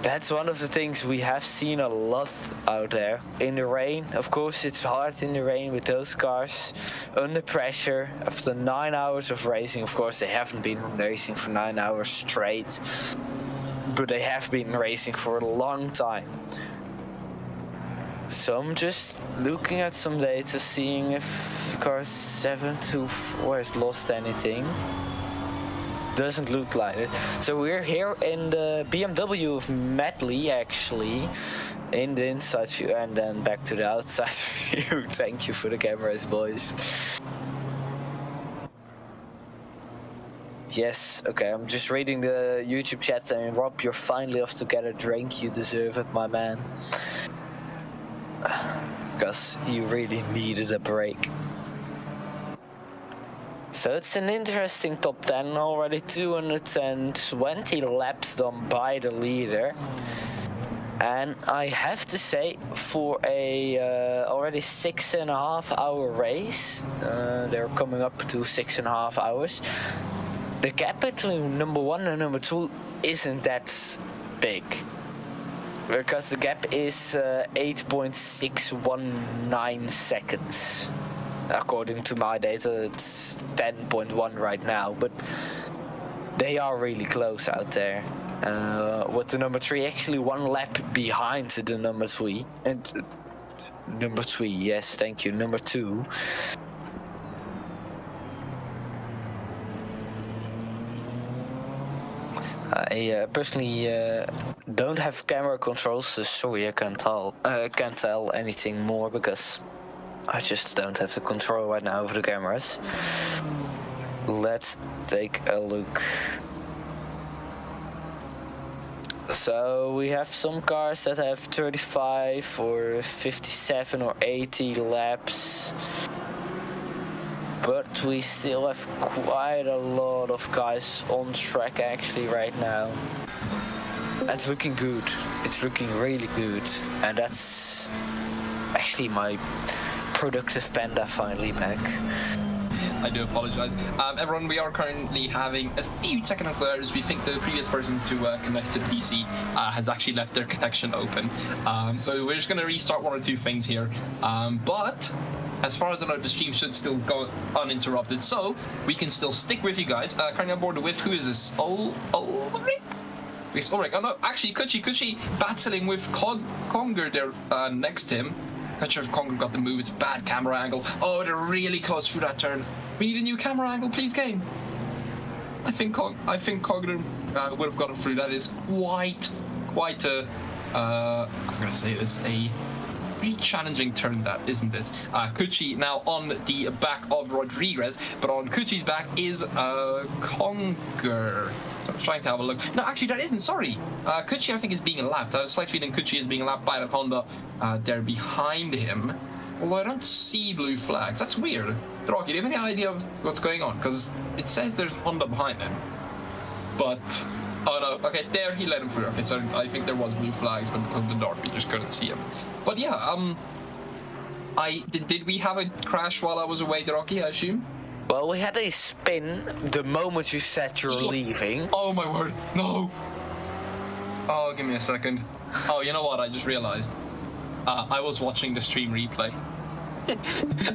That's one of the things we have seen a lot out there. In the rain, of course, it's hard in the rain with those cars. Under pressure, after 9 hours of racing. Of course, they haven't been racing for 9 hours straight. But they have been racing for a long time. So I'm just looking at some data, seeing if car 724 has lost anything. Doesn't look like it. So we're here in the BMW of Medley, actually, in the inside view, and then back to the outside view. Thank you for the cameras, boys. Yes, okay, I'm just reading the YouTube chat and Rob, you're finally off to get a drink. You deserve it, my man. Because you really needed a break. So it's an interesting top 10, already 220 laps done by the leader. And I have to say, for a already 6.5 hour race, they're coming up to 6.5 hours. The gap between number 1 and number 2 isn't that big. Because the gap is 8.619 seconds. According to my data, it's 10.1 right now, but they are really close out there. With the number 3 actually 1 lap behind the number 3. And number 3, yes, thank you, number 2. I personally don't have camera controls, so sorry I can't tell anything more because I just don't have the control right now over the cameras. Let's take a look. So we have some cars that have 35 or 57 or 80 laps. But we still have quite a lot of guys on track actually right now. And it's looking good. It's looking really good. And that's actually my productive Panda finally back.
I do apologize. Everyone, we are currently having a few technical errars. We think the previous person to connect to PC has actually left their connection open. So we're just going to restart 1 or 2 things here. But as far as I know, the stream should still go uninterrupted, so we can still stick with you guys. Currently on board with, who is this? Ulrich? Oh no, actually, Kuchi battling with Conger there next to him. Not sure if Conger got the move, it's a bad camera angle. Oh, they're really close through that turn. We need a new camera angle, please, game. I think Conger would have gotten through. That is quite a, I'm gonna say this, a pretty challenging turn, that, isn't it? Kuchi now on the back of Rodriguez, but on Kuchi's back is Conger. I'm trying to have a look. No, actually, that isn't. Sorry. Kuchi, I think, is being lapped. I have a slight feeling Kuchi is being lapped by the Honda there behind him. Although I don't see blue flags. That's weird. Draakje, do you have any idea of what's going on? Because it says there's Honda behind him. But, oh no, okay, there he let him through. Okay, so I think there was blue flags, but because of the dark, we just couldn't see him. But yeah, did we have a crash while I was away, Draakje, I assume?
Well, we had a spin the moment you said you're leaving.
Oh my word, no! Oh, give me a second. Oh, you know what, I just realized. I was watching the stream replay.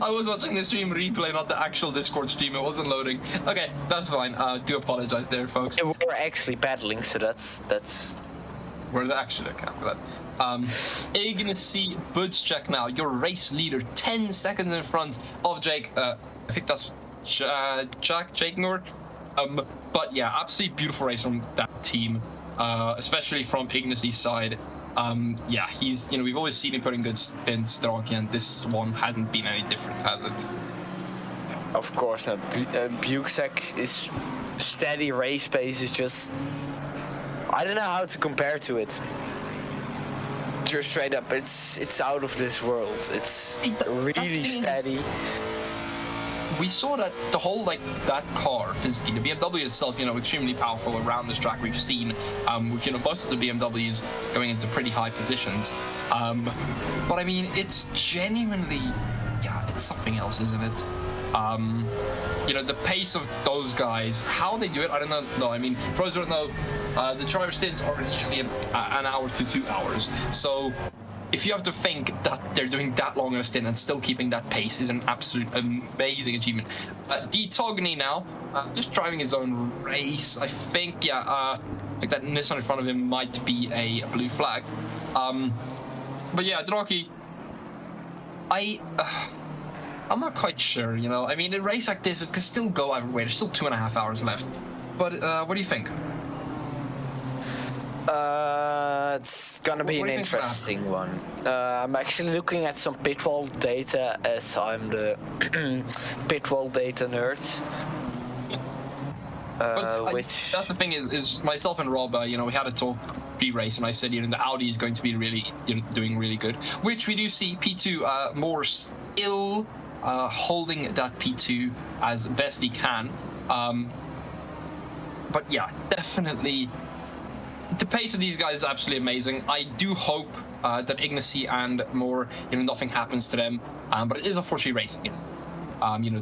I was watching the stream replay, not the actual Discord stream. It wasn't loading. Okay, that's fine. Do apologize there, folks.
Yeah, we're actually battling, so that's...
We're actually account for that. Ignacy Budschek now, your race leader, 10 seconds in front of Jake. I think that's Jake Noor. But yeah, absolutely beautiful race from that team, especially from Ignacy's side. Yeah, he's, we've always seen him putting good stints, Draakje, and this one hasn't been any different, has it?
Of course not. Budschek is steady race pace is just... I don't know how to compare to it. Just straight up, it's out of this world. It's really steady.
We saw that the whole, that car, physically, the BMW itself, extremely powerful around this track. We've seen, with, most of the BMWs going into pretty high positions. But I mean, it's genuinely, yeah, it's something else, isn't it? The pace of those guys, how they do it, I don't know. No, I mean, for those who don't know, the driver stints are usually an hour to 2 hours. So if you have to think that they're doing that long in a stint and still keeping that pace is an absolute amazing achievement. Togni now, just driving his own race. I think, yeah, I think that Nissan in front of him might be a blue flag. But yeah, Draakje, I'm not quite sure, I mean, a race like this, it can still go either way. There's still 2.5 hours left. But what do you think?
It's gonna be an interesting one. I'm actually looking at some pitwall data as I'm the pitwall data nerd. Which
that's the thing is myself and Rob, we had a talk pre-race, and I said, the Audi is going to be really, doing really good, which we do see P2 more still holding that P2 as best he can. But yeah, definitely, the pace of these guys is absolutely amazing. I do hope that Ignacy and more, nothing happens to them. But it is unfortunately racing. Yes.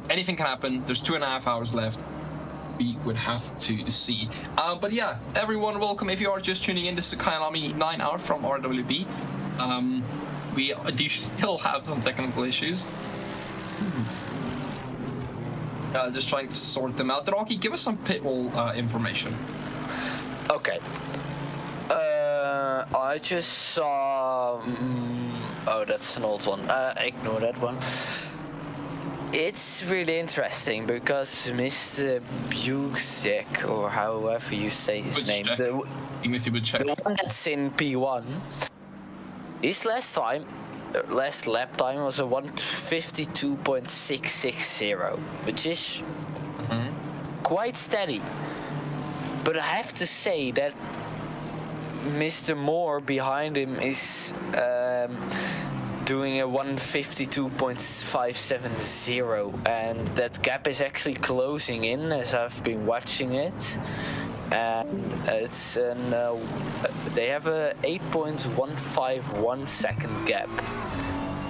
Anything can happen. There's 2.5 hours left. We would have to see. But yeah, everyone, welcome. If you are just tuning in, this is Kyalami 9 Hour from RWB. We do still have some technical issues. Just trying to sort them out. Draakje, give us some pitwall information.
Okay. I just saw... oh, that's an old one. Ignore that one. It's really interesting because Mr. Buczek, or however you say his name, the one that's in P1, his last lap time was a 1:52.660, which is quite steady. But I have to say that Mr. Moore behind him is doing a 1:52.570, and that gap is actually closing in as I've been watching it. And it's they have a 8.151 second gap,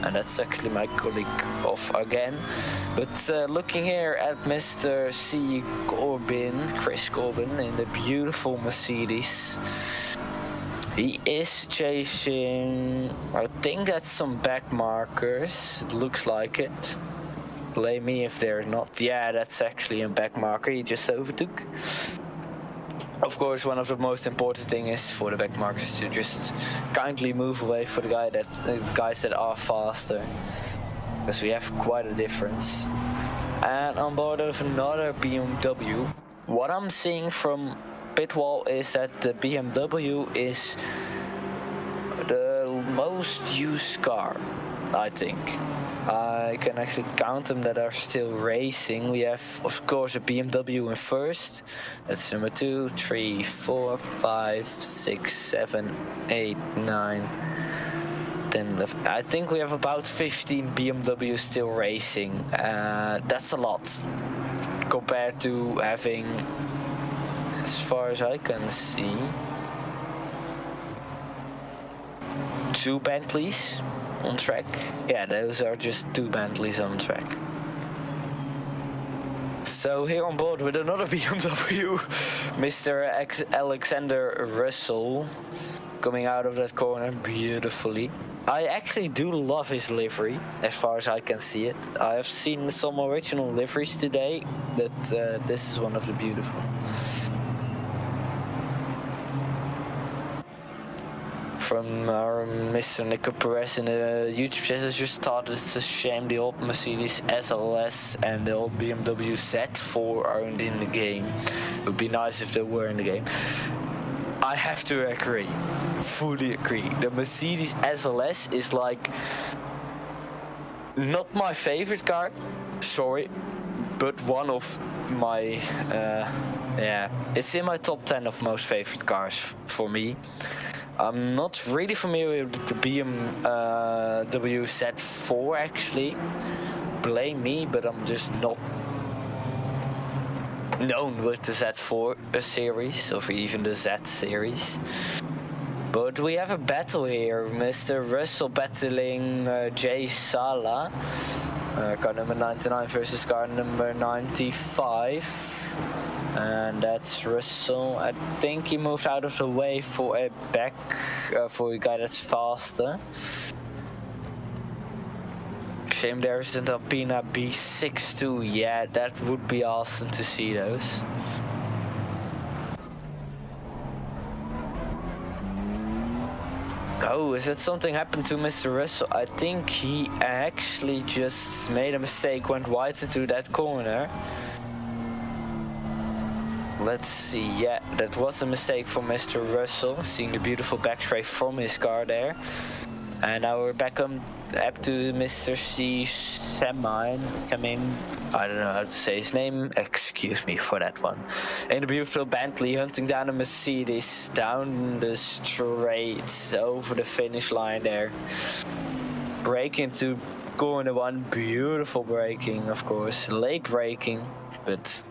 and that's actually my colleague off again. But looking here at Mr. Chris Corbin in the beautiful Mercedes, he is chasing, I think that's some back markers, it looks like it. Blame me if they're not. Yeah, that's actually a back marker he just overtook. Of course, one of the most important things is for the back markers to just kindly move away for the guys that are faster, because we have quite a difference. And on board of another BMW, what I'm seeing from pitwall is that the BMW is the most used car, I think. I can actually count them that are still racing. We have, of course, a BMW in first. That's number 2, 3, 4, 5, 6, 7, 8, 9, 10. I think we have about 15 BMWs still racing. That's a lot compared to having, as far as I can see, 2 Bentleys on track. Yeah, those are just 2 Bentleys on track. So here on board with another BMW, Mr. Alexander Russell, coming out of that corner beautifully. I actually do love his livery, as far as I can see it. I have seen some original liveries today, but this is one of the beautiful. From our Mr. Nico Perez in the YouTube chat, I just thought it's a shame the old Mercedes SLS and the old BMW Z4 aren't in the game. It would be nice if they were in the game. I have to agree, fully agree. The Mercedes SLS is like not my favorite car, sorry, but one of my, yeah, it's in my top 10 of most favorite cars for me. I'm not really familiar with the BMW Z4 actually. Blame me, but I'm just not known with the Z4 series, or even the Z series. But we have a battle here. Mr. Russell battling Jay Sala. Car number 99 versus car number 95. And that's Russell. I think he moved out of the way for a for a guy that's faster. Shame there isn't a Pina B62. Yeah, that would be awesome to see those. Oh, is that something happened to Mr. Russell? I think he actually just made a mistake, went wide into that corner. Let's see, yeah, that was a mistake for Mr. Russell, seeing the beautiful back spray from his car there. And now we're back up to Mr. Samin. I don't know how to say his name. Excuse me for that one. In the beautiful Bentley, hunting down a Mercedes down the straight over the finish line there. Braking to corner 1. Beautiful braking, of course. Late braking, but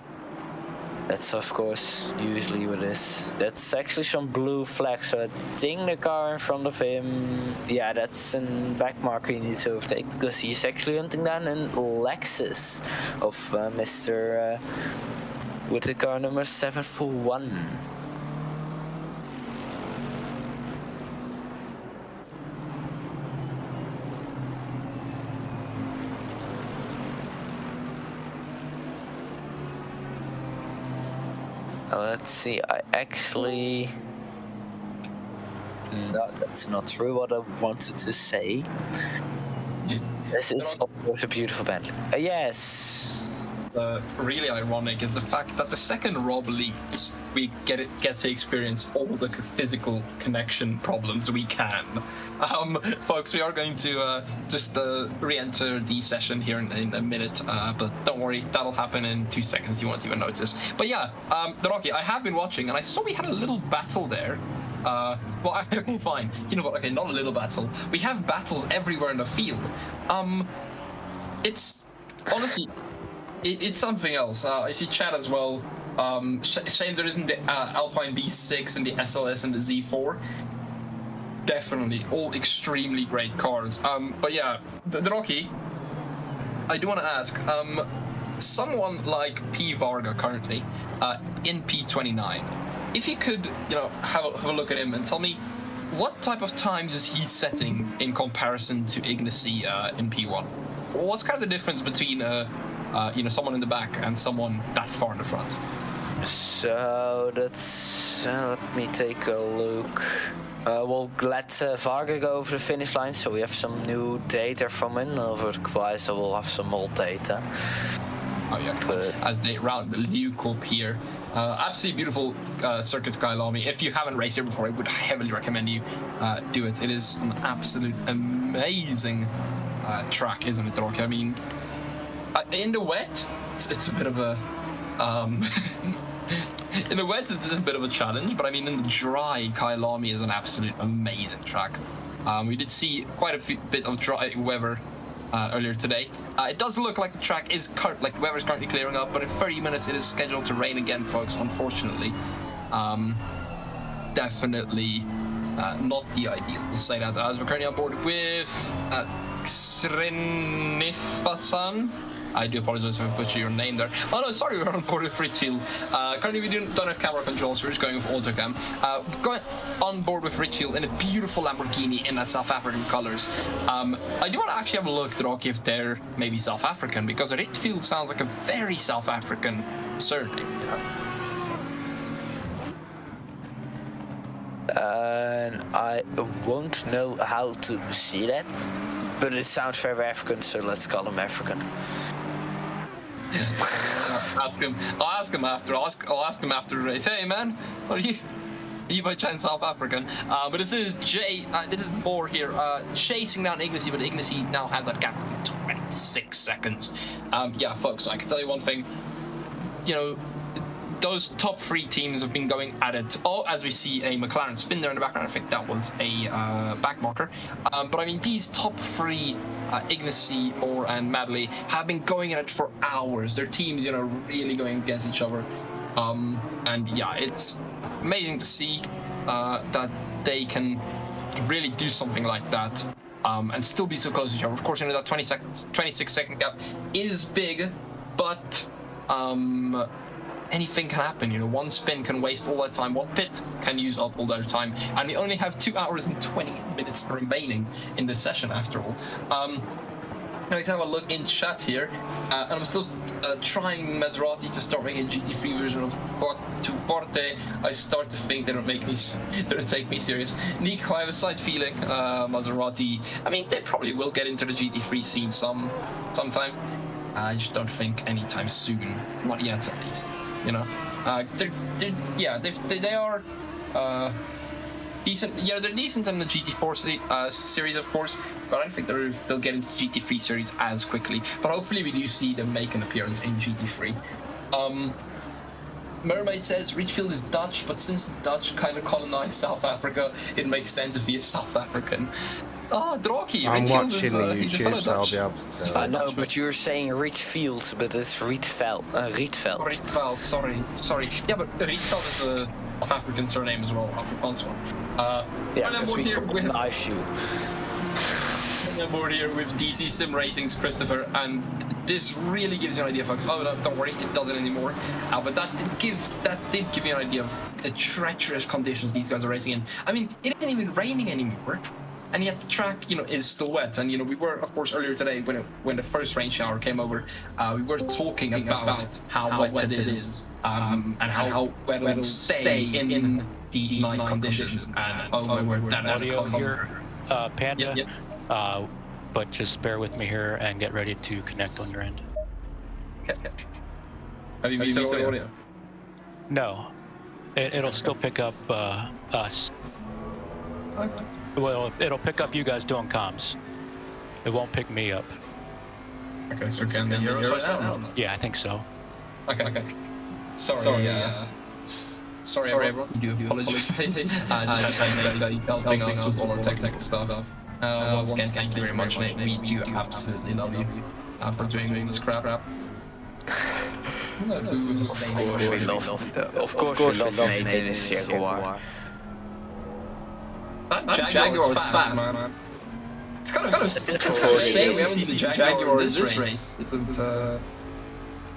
that's of course usually what it is. That's actually some blue flag, so I think the car in front of him, yeah, that's a back marker he needs to overtake because he's actually hunting down a Lexus of Mr. With the car number 741. Let's see, I actually... No, that's not true what I wanted to say. This is of course a beautiful band. Yes!
Really ironic is the fact that the second Rob leaves, we get to experience all the physical connection problems we can. Folks, we are going to just re-enter the session here in a minute, but don't worry, that'll happen in 2 seconds. You won't even notice. But yeah, Draakje, I have been watching, and I saw we had a little battle there. Well, okay, fine. You know what? Okay, not a little battle. We have battles everywhere in the field. It's honestly. It's something else. I see chat as well. Shame there isn't the Alpine B6 and the SLS and the Z4. Definitely, all extremely great cars. But yeah, Draakje, I do want to ask, someone like P. Varga currently in P29, if you could, have a look at him and tell me what type of times is he setting in comparison to Ignacy in P1? What's kind of the difference between someone in the back and someone that far in the front?
So that's let me take a look. We'll let Varga go over the finish line, so we have some new data from him. Over the Kwijzer, we'll have some old data.
Oh yeah, cool. As they round the Luke up here. Absolutely beautiful circuit, Kyalami. If you haven't raced here before, I would heavily recommend you do it. It is an absolute amazing track, isn't it, Draakje? I mean, in the wet, it's a bit of a in the wet it's a bit of a challenge, but I mean in the dry, Kyalami is an absolute amazing track. We did see quite a bit of dry weather earlier today. It does look like the track is the weather is currently clearing up, but in 30 minutes it is scheduled to rain again, folks. Unfortunately, definitely not the ideal. We'll say that as we're currently on board with Srinifasan. I do apologize if I butchered your name there. Oh no, sorry, we're on board with Richfield. Currently we don't have camera controls, so we're just going with autocam. Going on board with Richfield in a beautiful Lamborghini in South African colors. I do want to actually have a look, Draakje, if they're maybe South African, because Richfield sounds like a very South African surname,
I won't know how to see that, but it sounds very African, so let's call him African.
Ask him. I'll ask him after. I'll ask him after the race. Hey man, are you by chance South African? But this is Jay. This is Moore here, chasing down Ignacy, but Ignacy now has that gap of 26 seconds. Yeah, folks, I can tell you one thing. Those top 3 teams have been going at it. Oh, as we see a McLaren spin there in the background. I think that was a back marker. But I mean, these top 3, Ignacy, Moore, and Madley, have been going at it for hours. Their teams, really going against each other. And yeah, it's amazing to see that they can really do something like that and still be so close to each other. Of course, that 26-second gap is big, but anything can happen. One spin can waste all that time, one pit can use up all their time, and we only have 2 hours and 20 minutes remaining in the session after all. Let's have a look in chat here, and I'm still trying Maserati to start making a GT3 version of Porte. I start to think they don't take me serious. Nico, I have a slight feeling Maserati, I mean, they probably will get into the GT3 scene sometime. I just don't think anytime soon, not yet at least. They are decent. Yeah, they're decent in the GT4 series, of course, but I don't think they'll get into GT3 series as quickly. But hopefully, we do see them make an appearance in GT3. Mermaid says Richfield is Dutch, but since the Dutch kind of colonized South Africa, it makes sense if he is South African. Ah, Draakje.
I'm
Richfield
watching
is,
the
he's a fellow
YouTube, so I'll
Dutch.
be able to tell.
I know, but you're saying Rietveld, but it's Rietveld. Rietveld.
Rietveld, sorry. Yeah, but Rietveld is a South African surname as well, Afrikaans one.
Yeah,
and
because we
here with
recognize you.
I'm board here with DC Sim Ratings, Christopher, and this really gives you an idea, folks. Oh, no, don't worry, it doesn't anymore. But that did give you an idea of the treacherous conditions these guys are racing in. I mean, it isn't even raining anymore, and yet the track, is still wet. And we were, of course, earlier today when the first rain shower came over, we were talking about how wet it is, and how wet it'll stay in the night conditions. And oh my word, that is
Audio here, Panda.
Yep.
But just bear with me here and get ready to connect on your end.
Okay. Have you muted audio?
No, it'll still pick up us. Well, it'll pick up you guys doing comms. It won't pick me up.
Okay, so can they hear us right now?
Yeah, I think so.
Okay. Sorry, everyone. We do apologize. Just helping us with all our technical stuff. Once again, thank you very much, Nate. We do absolutely love you for doing this crap.
Of course we love Nate in this Jaguar.
That Jaguar is fast, man. It's kind of a shame we haven't seen Jaguar in this race. It's kind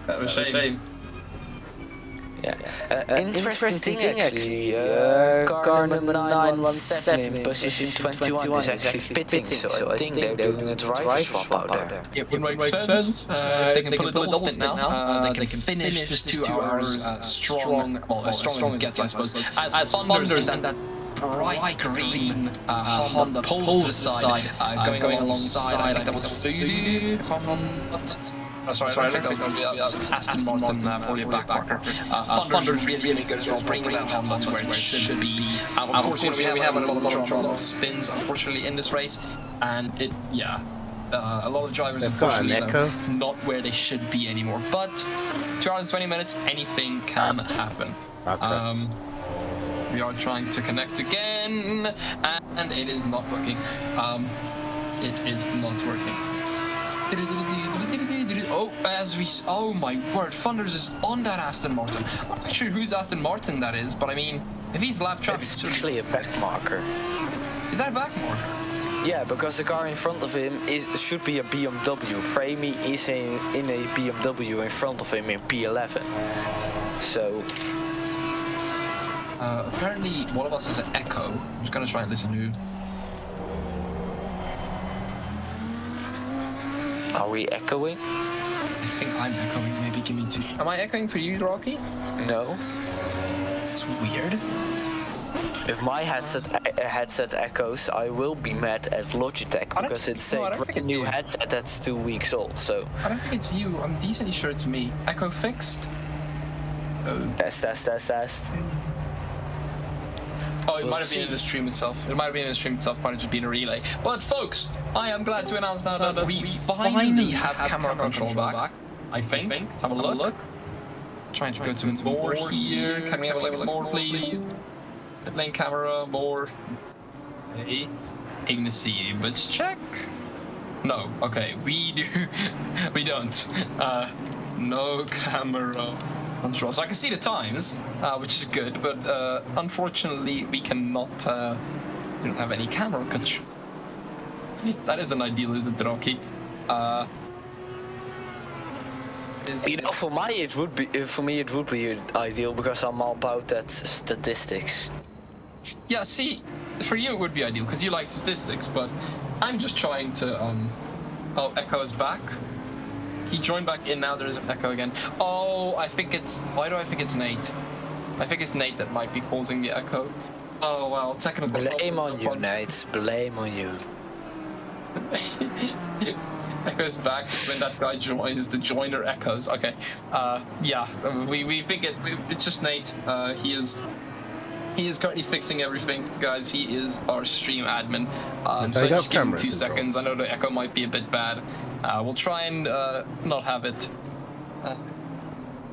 of a shame.
Yeah. Interesting thing actually, car number 917 in position 21 is actually pitting, so I think they're doing a driver swap out there.
It would make sense. They can pull a double stint now. They can finish this 2 hours strong, as strong as it gets, I suppose. As Thunders and that bright green Honda pulls to the side, going alongside. I think that was Fudu, if I'm not. Sorry, I think that was Aston Martin, probably a backmarker. Thunder's really good as well, bringing that Honda to where it should be. Of course, we have a lot of spins, unfortunately, in this race, and a lot of drivers, unfortunately, not where they should be anymore. But 2 hours and 20 minutes, anything can happen. We are trying to connect again, and it is not working. It is not working. Oh my word, Thunders is on that Aston Martin. I'm not sure whose Aston Martin that is, but I mean, if he's lap traffic,
it's actually a back marker.
Is that a back marker?
Yeah, because the car in front of him should be a BMW. Framey is in a BMW in front of him in P11. So
apparently one of us is an Echo. I'm just gonna try and listen to.
Are we echoing?
I think I'm echoing. Maybe give me 2. Am I echoing for you, Draakje?
No.
It's weird.
If my headset echoes, I will be mad at Logitech because it's a brand new headset that's 2 weeks old. So
I don't think it's you. I'm decently sure it's me. Echo fixed. Oh.
Test.
Oh, it might have been in the stream itself. Might have just been a relay. But folks, I am glad to announce now that we finally have camera control back. I think. Let's have a look. Trying to go to more here. Can we have a little more, please? Lane camera, more. Okay. Ignis see, let's check. No, okay, we don't. No camera control. So I can see the times, which is good, but unfortunately we cannot. We don't have any camera control. That isn't ideal, is it, Draakje?
For me it would be ideal because I'm all about that statistics.
Yeah, see, for you it would be ideal because you like statistics, but I'm just trying to. Oh, Echo is back. He joined back in, now there is an Echo again. Oh, I think it's... Why do I think it's Nate? I think it's Nate that might be causing the Echo. Oh, well, technical...
Blame on you, Nate. Blame on you.
Echo's back when that guy joins. The joiner echoes. Okay. Yeah, we think it's just Nate. He is He is currently fixing everything, guys. He is our stream admin. So
They got
just give him
camera
2
control.
seconds. I know the echo might be a bit bad. We'll try and not have it.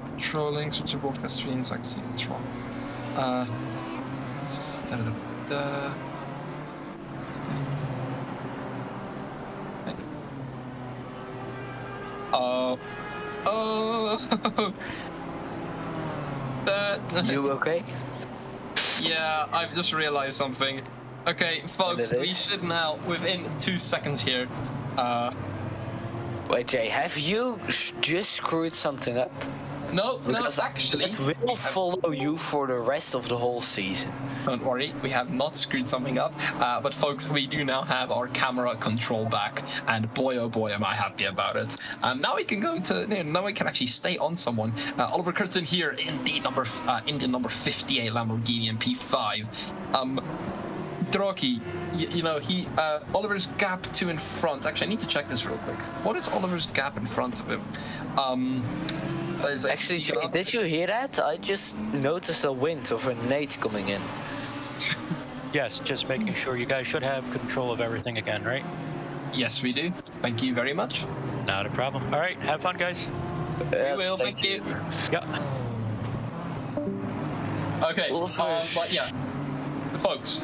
Controlling, switch to broadcast screens. I can see what's wrong.
You okay?
Yeah, I've just realized something. Okay, folks, we should now, within 2 seconds here.
Wait, Jay, have you just screwed something up?
No,
Because
actually.
it will follow you for the rest of the whole season.
Don't worry, we have not screwed something up. But folks, we do now have our camera control back, and boy, oh boy, am I happy about it. Now we can go to, now we can actually stay on someone. Oliver Curtin here in the number 58 Lamborghini MP5. Draakje, Oliver's gap 2 in front. Actually, I need to check this real quick. What is Oliver's gap in front of him?
Actually, Jay, did you hear that? I just noticed a wind of a nade coming in.
Yes, just making sure you guys should have control of everything again, right?
Yes, we do. Thank you very much.
Not a problem. All right, have fun, guys.
Yes,
We will, thank you.
Yeah.
Okay, but yeah, folks,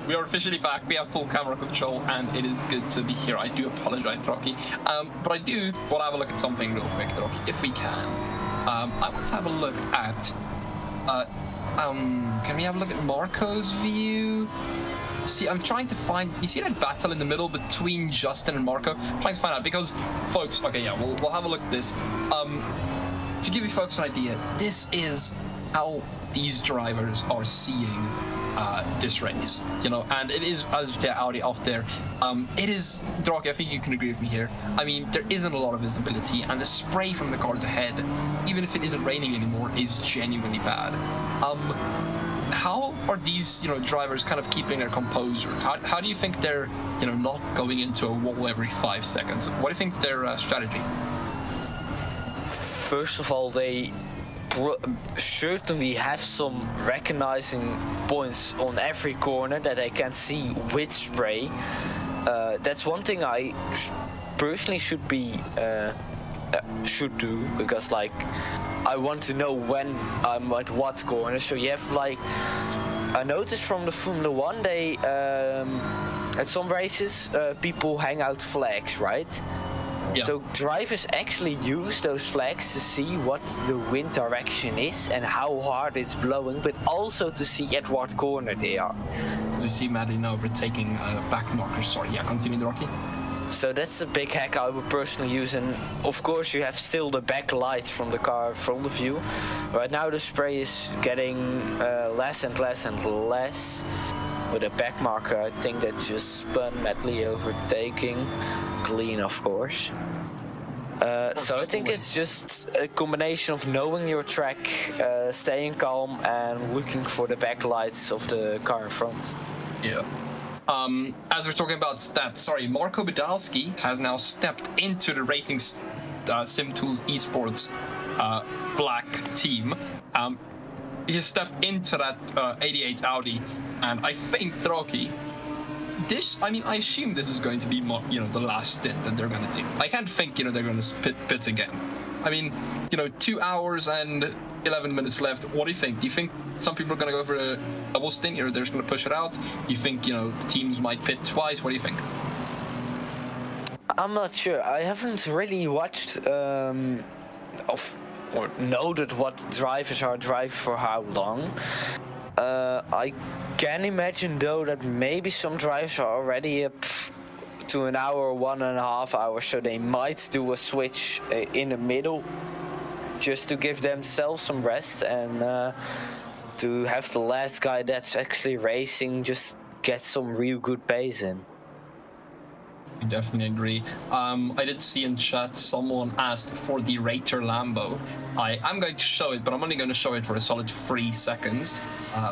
we are officially back. We have full camera control, and it is good to be here. I do apologize, Draakje. But I do want to have a look at something real quick, Draakje, if we can. I want to have a look at. Can we have a look at Marco's view? See, I'm trying to find. You see that battle in the middle between Justin and Marco? I'm trying to find out because, folks. Okay, yeah, we'll have a look at this. To give you folks an idea, this is how these drivers are seeing this race, and it is, as the Audi off there, it is, Draakje, I think you can agree with me here. I mean, there isn't a lot of visibility, and the spray from the cars ahead, even if it isn't raining anymore, is genuinely bad. How are these, drivers kind of keeping their composure? How do you think they're, not going into a wall every 5 seconds? What do you think is their strategy?
First of all, they certainly have some recognizing points on every corner that they can see with spray. That's one thing I personally should do, because I want to know when I'm at what corner. So you have I noticed from the Formula 1, they at some races people hang out flags, right? Yeah. So drivers actually use those flags to see what the wind direction is and how hard it's blowing, but also to see at what corner they are.
We see Maddie now overtaking back markers. Sorry, yeah, continue, Draakje.
So that's a big hack I would personally use, and of course you have still the backlights from the car from the view. Right now the spray is getting less and less and less. With a back marker, I think that just spun, madly overtaking. Clean, of course. So I think it's just a combination of knowing your track, staying calm, and looking for the backlights of the car in front.
Yeah. As we're talking about stats, Marco Badalski has now stepped into the Racing Sim Tools Esports black team. He has stepped into that 88 Audi, and I think, Draakje, I assume this is going to be, the last stint that they're going to do. I can't think, they're going to pits again. I mean, 2 hours and 11 minutes left. What do you think? Do you think some people are going to go for a double stint, or they're just going to push it out? You think, the teams might pit twice? What do you think?
I'm not sure. I haven't really watched or noted what drivers are driving for how long. I can imagine though that maybe some drivers are already up to an hour, 1.5 hours, so they might do a switch in the middle just to give themselves some rest and to have the last guy that's actually racing just get some real good pace in.
I definitely agree. I did see in chat someone asked for the Rater Lambo. I'm going to show it, but I'm only going to show it for a solid 3 seconds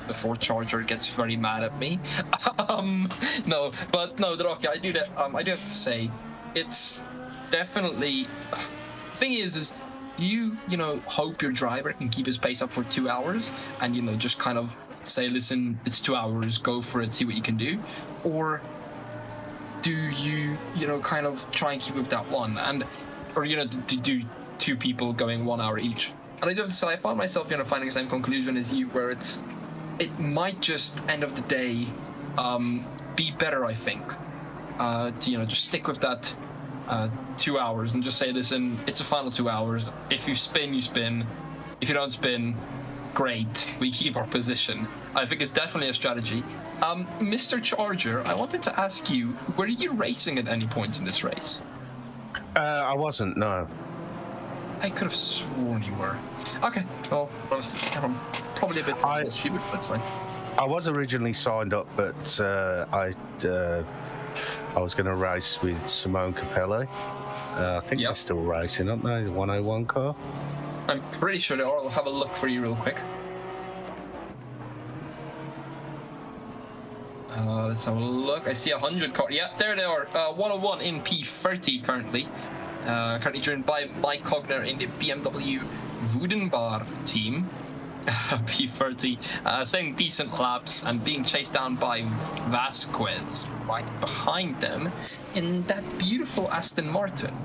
before Charger gets very mad at me. No, Draakje, I do have to say, it's definitely. Thing is you hope your driver can keep his pace up for 2 hours, and just kind of say, listen, it's 2 hours, go for it, see what you can do? Or do you, kind of try and keep with that one? Or, do 2 people going 1 hour each? And I do have to say, I found myself, finding the same conclusion as you, where it might just, end of the day, be better, I think, to, just stick with that 2 hours and just say, listen, it's the final 2 hours. If you spin, you spin. If you don't spin, great, we keep our position. I think it's definitely a strategy. Mr. Charger, I wanted to ask you, were you racing at any point in this race?
I wasn't, no.
I could have sworn you were. Okay, well, honestly, I'm probably a bit stupid, but it's fine.
I was originally signed up, but I was going to race with Simone Capelli. I think they're still racing, aren't they? The 101 car.
I'm pretty sure I'll have a look for you real quick. Let's have a look. I see 100 cars. Yeah, there they are. 101 in P30 currently. Currently driven by Mike Cogner in the BMW Woodenbar team. P30, setting decent laps and being chased down by Vasquez right behind them in that beautiful Aston Martin.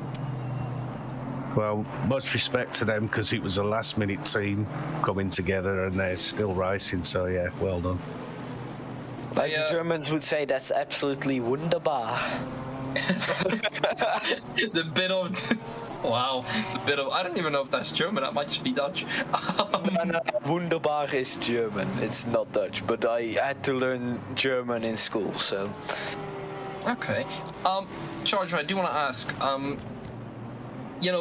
Well, much respect to them, because it was a last-minute team coming together and they're still racing, so yeah, well done.
Like the Germans would say, that's absolutely wunderbar.
The bit of... Wow, the bit of... I don't even know if that's German, that might just be Dutch.
No, wunderbar is German, it's not Dutch, but I had to learn German in school, so...
Okay. Charger, I do want to ask,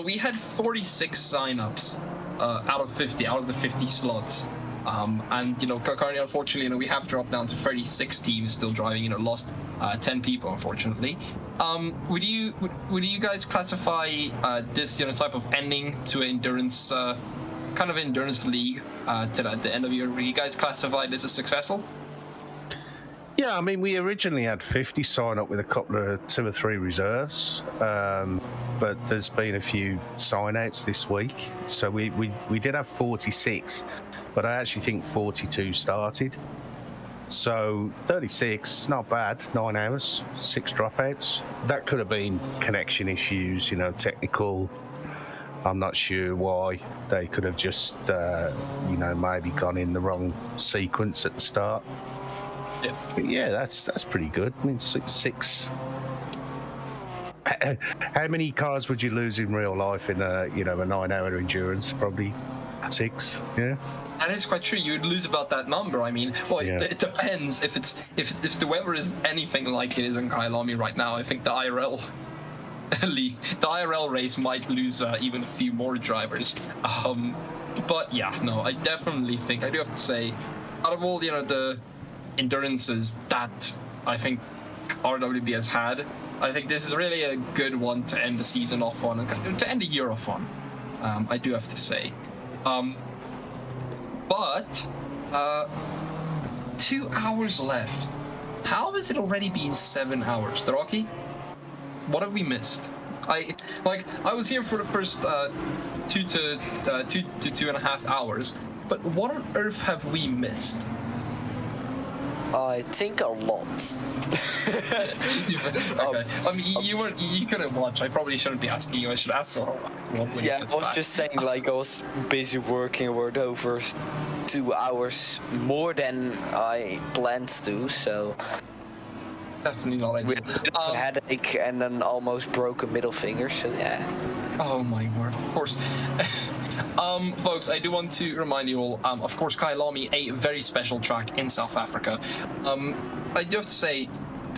we had 46 signups out of the 50 slots. And currently, unfortunately, we have dropped down to 36 teams still driving. Lost 10 people, unfortunately. Would you guys classify this type of ending to an endurance kind of endurance league to the end of your? Would you guys classify this as successful?
Yeah, I mean, we originally had 50 sign up with a couple of 2 or 3 reserves, but there's been a few sign outs this week, so we did have 46, but I actually think 42 started. So 36, not bad. 9 hours, 6 dropouts. That could have been connection issues, technical. I'm not sure why. They could have just, maybe gone in the wrong sequence at the start.
Yeah.
But yeah, that's pretty good. I mean, 6. How many cars would you lose in real life in a 9-hour endurance? Probably 6. Yeah.
That is quite true. You would lose about that number. I mean, it depends. If the weather is anything like it is in Kyalami right now, I think the IRL race might lose even a few more drivers. But yeah, no, I definitely think I do have to say, out of all the endurances that I think RWB has had, I think this is really a good one to end the season off on and to end the year off on. I do have to say. But 2 hours left. How has it already been 7 hours? Draakje, what have we missed? I was here for the first 2 to 2.5 hours, but what on earth have we missed?
I think a lot.
Okay. I mean, you couldn't watch. I probably shouldn't be asking you. I should ask so.
Yeah, I was just saying, I was busy working. I worked over 2 hours more than I planned to, so.
Definitely not ideal.
With a bit of a headache and then almost broke a middle finger, so yeah.
Oh my word, of course. Folks, I do want to remind you all, of course, Kyalami, a very special track in South Africa. I do have to say,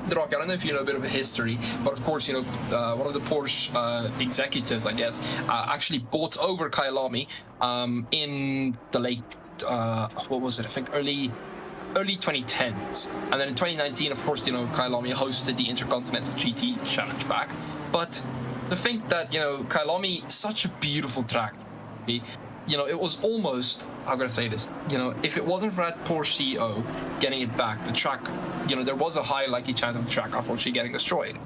Draakje, I don't know if you know a bit of a history, but of course, one of the Porsche executives, I guess, actually bought over Kyalami in the late, what was it? I think early 2010s. And then in 2019, of course, Kyalami hosted the Intercontinental GT Challenge back. But to think that, Kyalami, such a beautiful track, it was almost, how can I say this, if it wasn't for that Porsche CEO getting it back, the track, there was a high likely chance of the track unfortunately getting destroyed.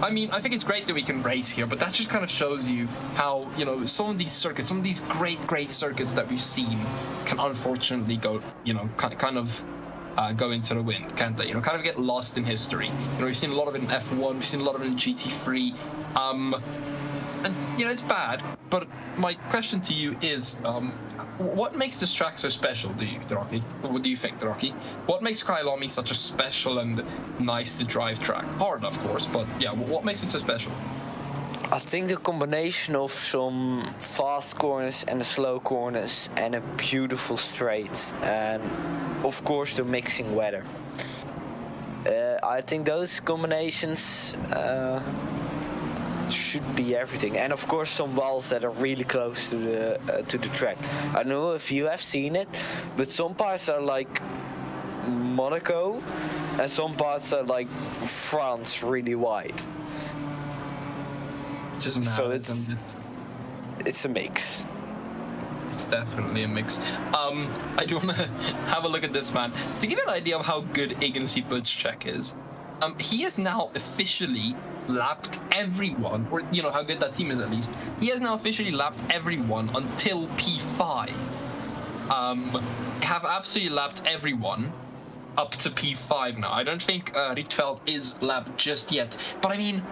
I mean, I think it's great that we can race here, but that just kind of shows you how, you know, some of these circuits, some of these great circuits that we've seen can unfortunately go, you know, kind of go into the wind, can't they? You know, kind of get lost in history. You know, we've seen a lot of it in F1, we've seen a lot of it in GT3, and, you know, it's bad, but my question to you is, what makes this track so special, Draakje? What do you think, Draakje? What makes Kyalami such a special and nice to drive track? Hard, of course, but yeah, what makes it so special?
I think the combination of some fast corners and the slow corners and a beautiful straight, and of course the mixing weather. I think those combinations should be everything, and of course some walls that are really close to the track. I don't know if you have seen it, but some parts are like Monaco, and some parts are like France, really wide.
Just
so it's a mix.
It's definitely a mix. I do want to have a look at this man to give you an idea of how good Ignacy Butchek is. He has now officially lapped everyone, or you know how good that team is at least. He has now officially lapped everyone until P5. Have absolutely lapped everyone up to P5 now. I don't think Rietveld is lapped just yet, but I mean,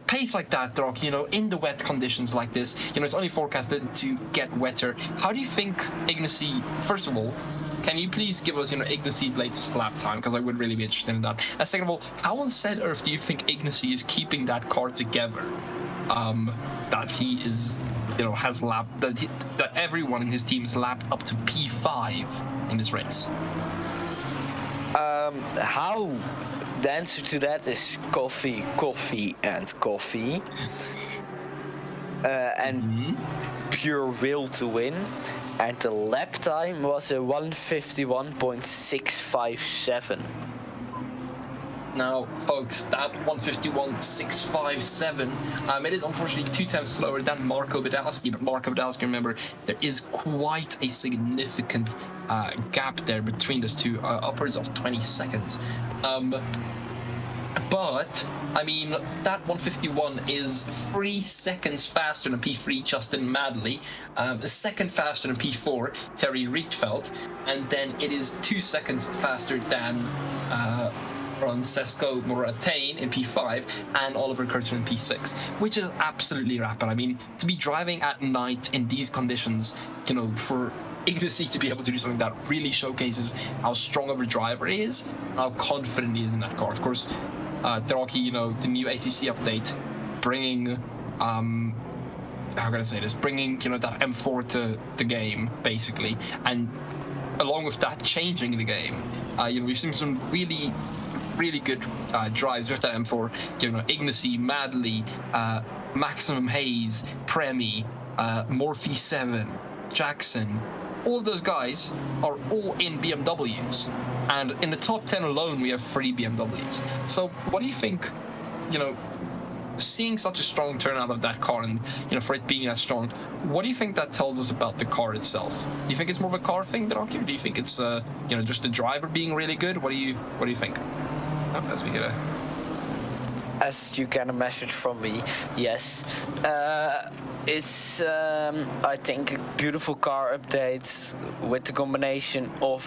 pace like that, Draakje, you know, in the wet conditions like this, you know, it's only forecasted to get wetter. How do you think Ignacy, first of all, can you please give us, you know, Ignacy's latest lap time? Because I would really be interested in that. And second of all, how on said earth do you think Ignacy is keeping that car together? That he is, you know, has lapped, that everyone in his team is lapped up to P5 in this race?
How? The answer to that is coffee, and coffee. And pure will to win. And the lap time was a 151.657.
Now, folks, that 151.657, it is unfortunately 2 times slower than Marco Badalski, but Marco Badalski, remember, there is quite a significant gap there between those two, upwards of 20 seconds. But, I mean, that 151 is 3 seconds faster than P3 Justin Madley, a second faster than P4 Terry Rietveld, and then it is 2 seconds faster than Francesco Moratain in P5 and Oliver Kurtzman in P6, which is absolutely rapid. I mean, to be driving at night in these conditions, you know, for Ignacy to be able to do something that really showcases how strong of a driver he is, how confident he is in that car. Of course, Draakje, you know, the new ACC update bringing, how can I say this, bringing, you know, that M4 to the game, basically, and along with that, changing the game. You know, we've seen some really good drives with that M4. You know, Ignacy, Madley, Maximum Hayes, Premi, Morphe 7, Jackson. All of those guys are all in BMWs. And in the top 10 alone, we have 3 BMWs. So what do you think, you know, seeing such a strong turnout of that car and, you know, for it being that strong, what do you think that tells us about the car itself? Do you think it's more of a car thing, Draakje, or do you think it's, you know, just the driver being really good? What do you think? Oh, as we get a...
As you get a message from me, yes. It's, I think, a beautiful car update with the combination of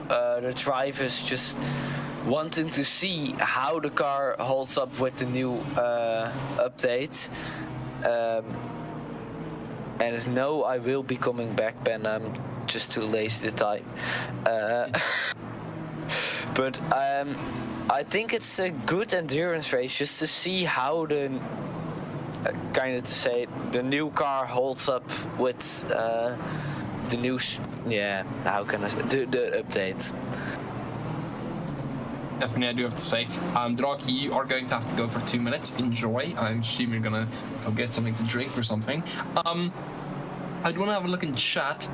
the drivers just wanting to see how the car holds up with the new update. And no, I will be coming back, Ben. I'm just too lazy to type. But I think it's a good endurance race just to see how the the new car holds up with the new how can I say the update.
Definitely, I do have to say, Draakje, you are going to have to go for 2 minutes. Enjoy. I'm assuming you're gonna go get something to drink or something. I'd want to have a look in chat.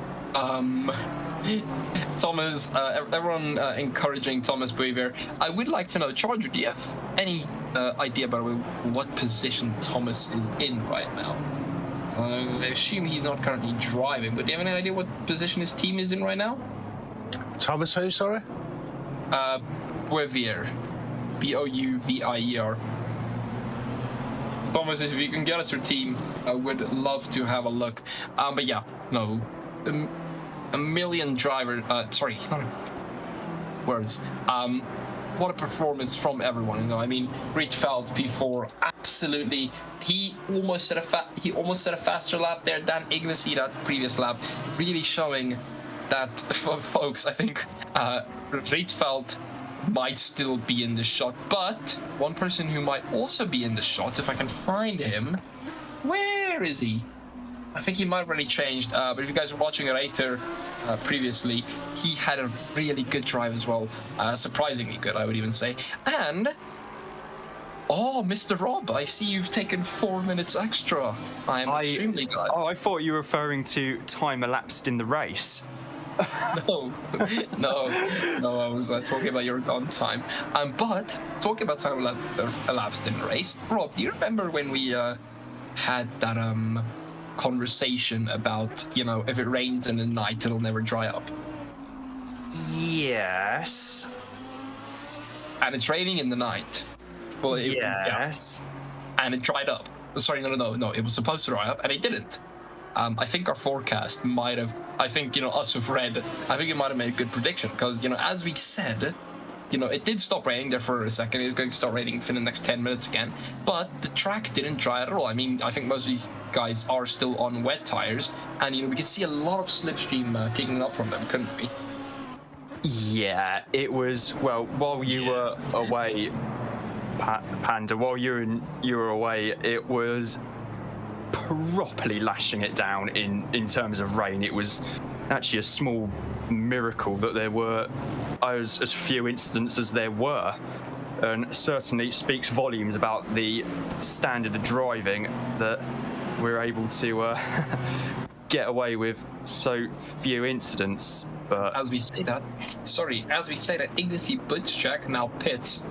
Thomas, everyone encouraging Thomas behavior. I would like to know, Charger, do you have any idea about what position Thomas is in right now? I assume he's not currently driving, but do you have any idea what position his team is in right now?
Thomas who, sorry?
Bouvier. Bouvier. Thomas, if you can get us your team, I would love to have a look. But yeah, no, a million driver. Sorry, not words. What a performance from everyone. You know, I mean, Rietveld P4, absolutely. He almost set a faster lap there than Ignacy that previous lap, really showing that, folks. I think Rietveld might still be in the shot, but one person who might also be in the shot, if I can find him, where is he? I think he might have already changed, but if you guys were watching later previously, he had a really good drive as well, surprisingly good, I would even say. And Mr. Rob, I see you've taken 4 minutes extra. I'm extremely glad.
I thought you were referring to time elapsed in the race.
No, I was talking about your on time. But talking about time elapsed in the race, Rob, do you remember when we had that conversation about, you know, if it rains in the night, it'll never dry up?
Yes.
And it's raining in the night. Well,
yes.
Yeah. And it dried up. Sorry, no. It was supposed to dry up, and it didn't. I think our forecast might have, I think, you know, us who've read, I think it might have made a good prediction, because, you know, as we said, you know, it did stop raining there for a second. It's going to start raining for the next 10 minutes again, but the track didn't dry at all. I mean, I think most of these guys are still on wet tires, and, you know, we could see a lot of slipstream kicking up from them, couldn't we?
Yeah, it was, well, while you were away, Panda, while you were away, it was properly lashing it down in terms of rain. It was actually a small miracle that there were as few incidents as there were, and certainly speaks volumes about the standard of driving that we're able to get away with so few incidents. But
as we say that, Ignacy Butchak now pits.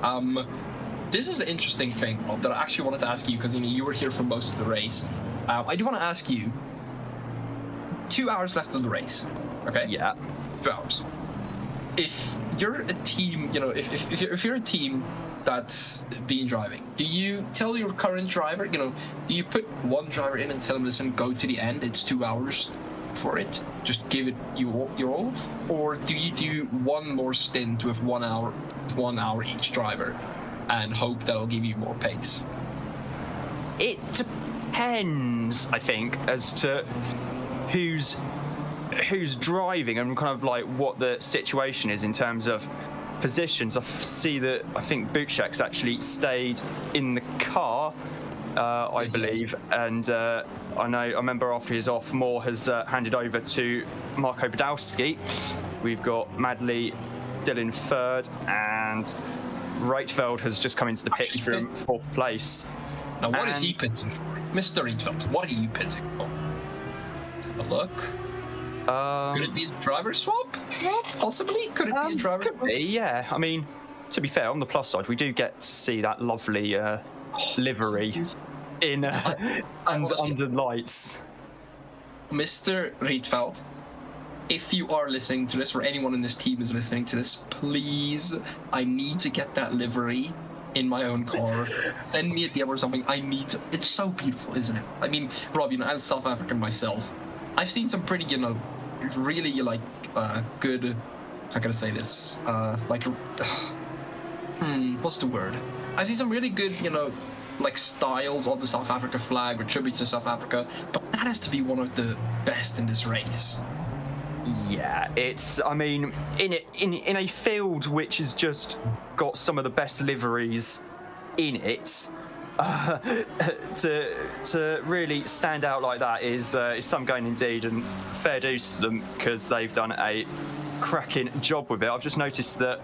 This is an interesting thing, Rob, that I actually wanted to ask you, because, you know, you were here for most of the race. I do want to ask you, 2 hours left of the race, okay?
Yeah.
2 hours. If you're a team, you know, if you're a team that's been driving, do you tell your current driver, you know, do you put one driver in and tell him, listen, go to the end, it's 2 hours for it, just give it your all? Or do you do one more stint with 1 hour each driver and hope that'll give you more pace?
It depends, I think, as to who's driving and kind of like what the situation is in terms of positions. I see that I think Butchak's actually stayed in the car, I believe, and I remember after he's off, Moore has handed over to Marco Badowski. We've got Madley still in third, and Rietveld has just come into the pits from fourth place.
Now, what is he pitting for? Mr. Rietveld, what are you pitting for? Have a look. Could it be a driver swap? Well, possibly. Could it be a driver swap?
Could be, yeah. I mean, to be fair, on the plus side, we do get to see that lovely livery in under lights.
Mr. Rietveld, if you are listening to this, or anyone in this team is listening to this, please, I need to get that livery in my own car. Send me a DM or something. I need to. It's so beautiful, isn't it? I mean, Rob, you know, as South African myself, I've seen some pretty, you know, really like good. How can I say this? What's the word? I've seen some really good, you know, like styles of the South Africa flag or tributes to South Africa, but that has to be one of the best in this race.
Yeah, it's, I mean, in a field which has just got some of the best liveries in it, to really stand out like that is some going indeed, and fair dues to them because they've done a cracking job with it. I've just noticed that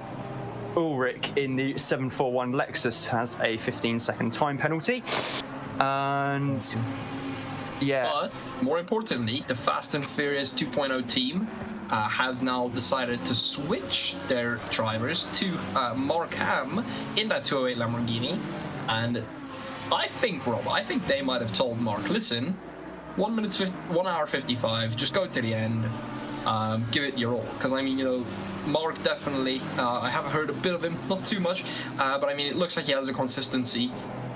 Ulrich in the 741 Lexus has a 15-second time penalty, and yeah.
But more importantly, the Fast and Furious 2.0 team has now decided to switch their drivers to Mark Ham in that 208 Lamborghini, and I think, Rob, they might have told Mark, listen, 1 hour 55, just go to the end, give it your all. Because, I mean, you know, Mark definitely, I haven't heard a bit of him, not too much, but I mean, it looks like he has a consistency.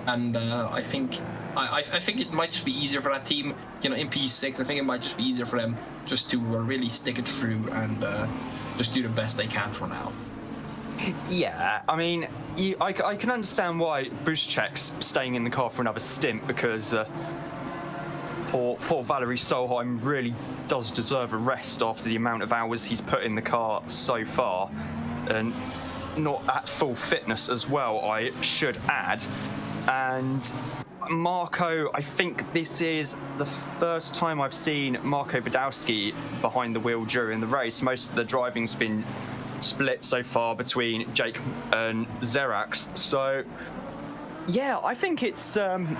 and I think it might just be easier for that team. You know, in P6, I think it might just be easier for them just to really stick it through and just do the best they can for now.
Yeah, I mean, I can understand why Buszczek's staying in the car for another stint, because poor Valery Solheim really does deserve a rest after the amount of hours he's put in the car so far, and not at full fitness as well, I should add. And Marco, I think this is the first time I've seen Marco Badowski behind the wheel during the race. Most of the driving's been split so far between Jake and Zerax. So, yeah, I think it's going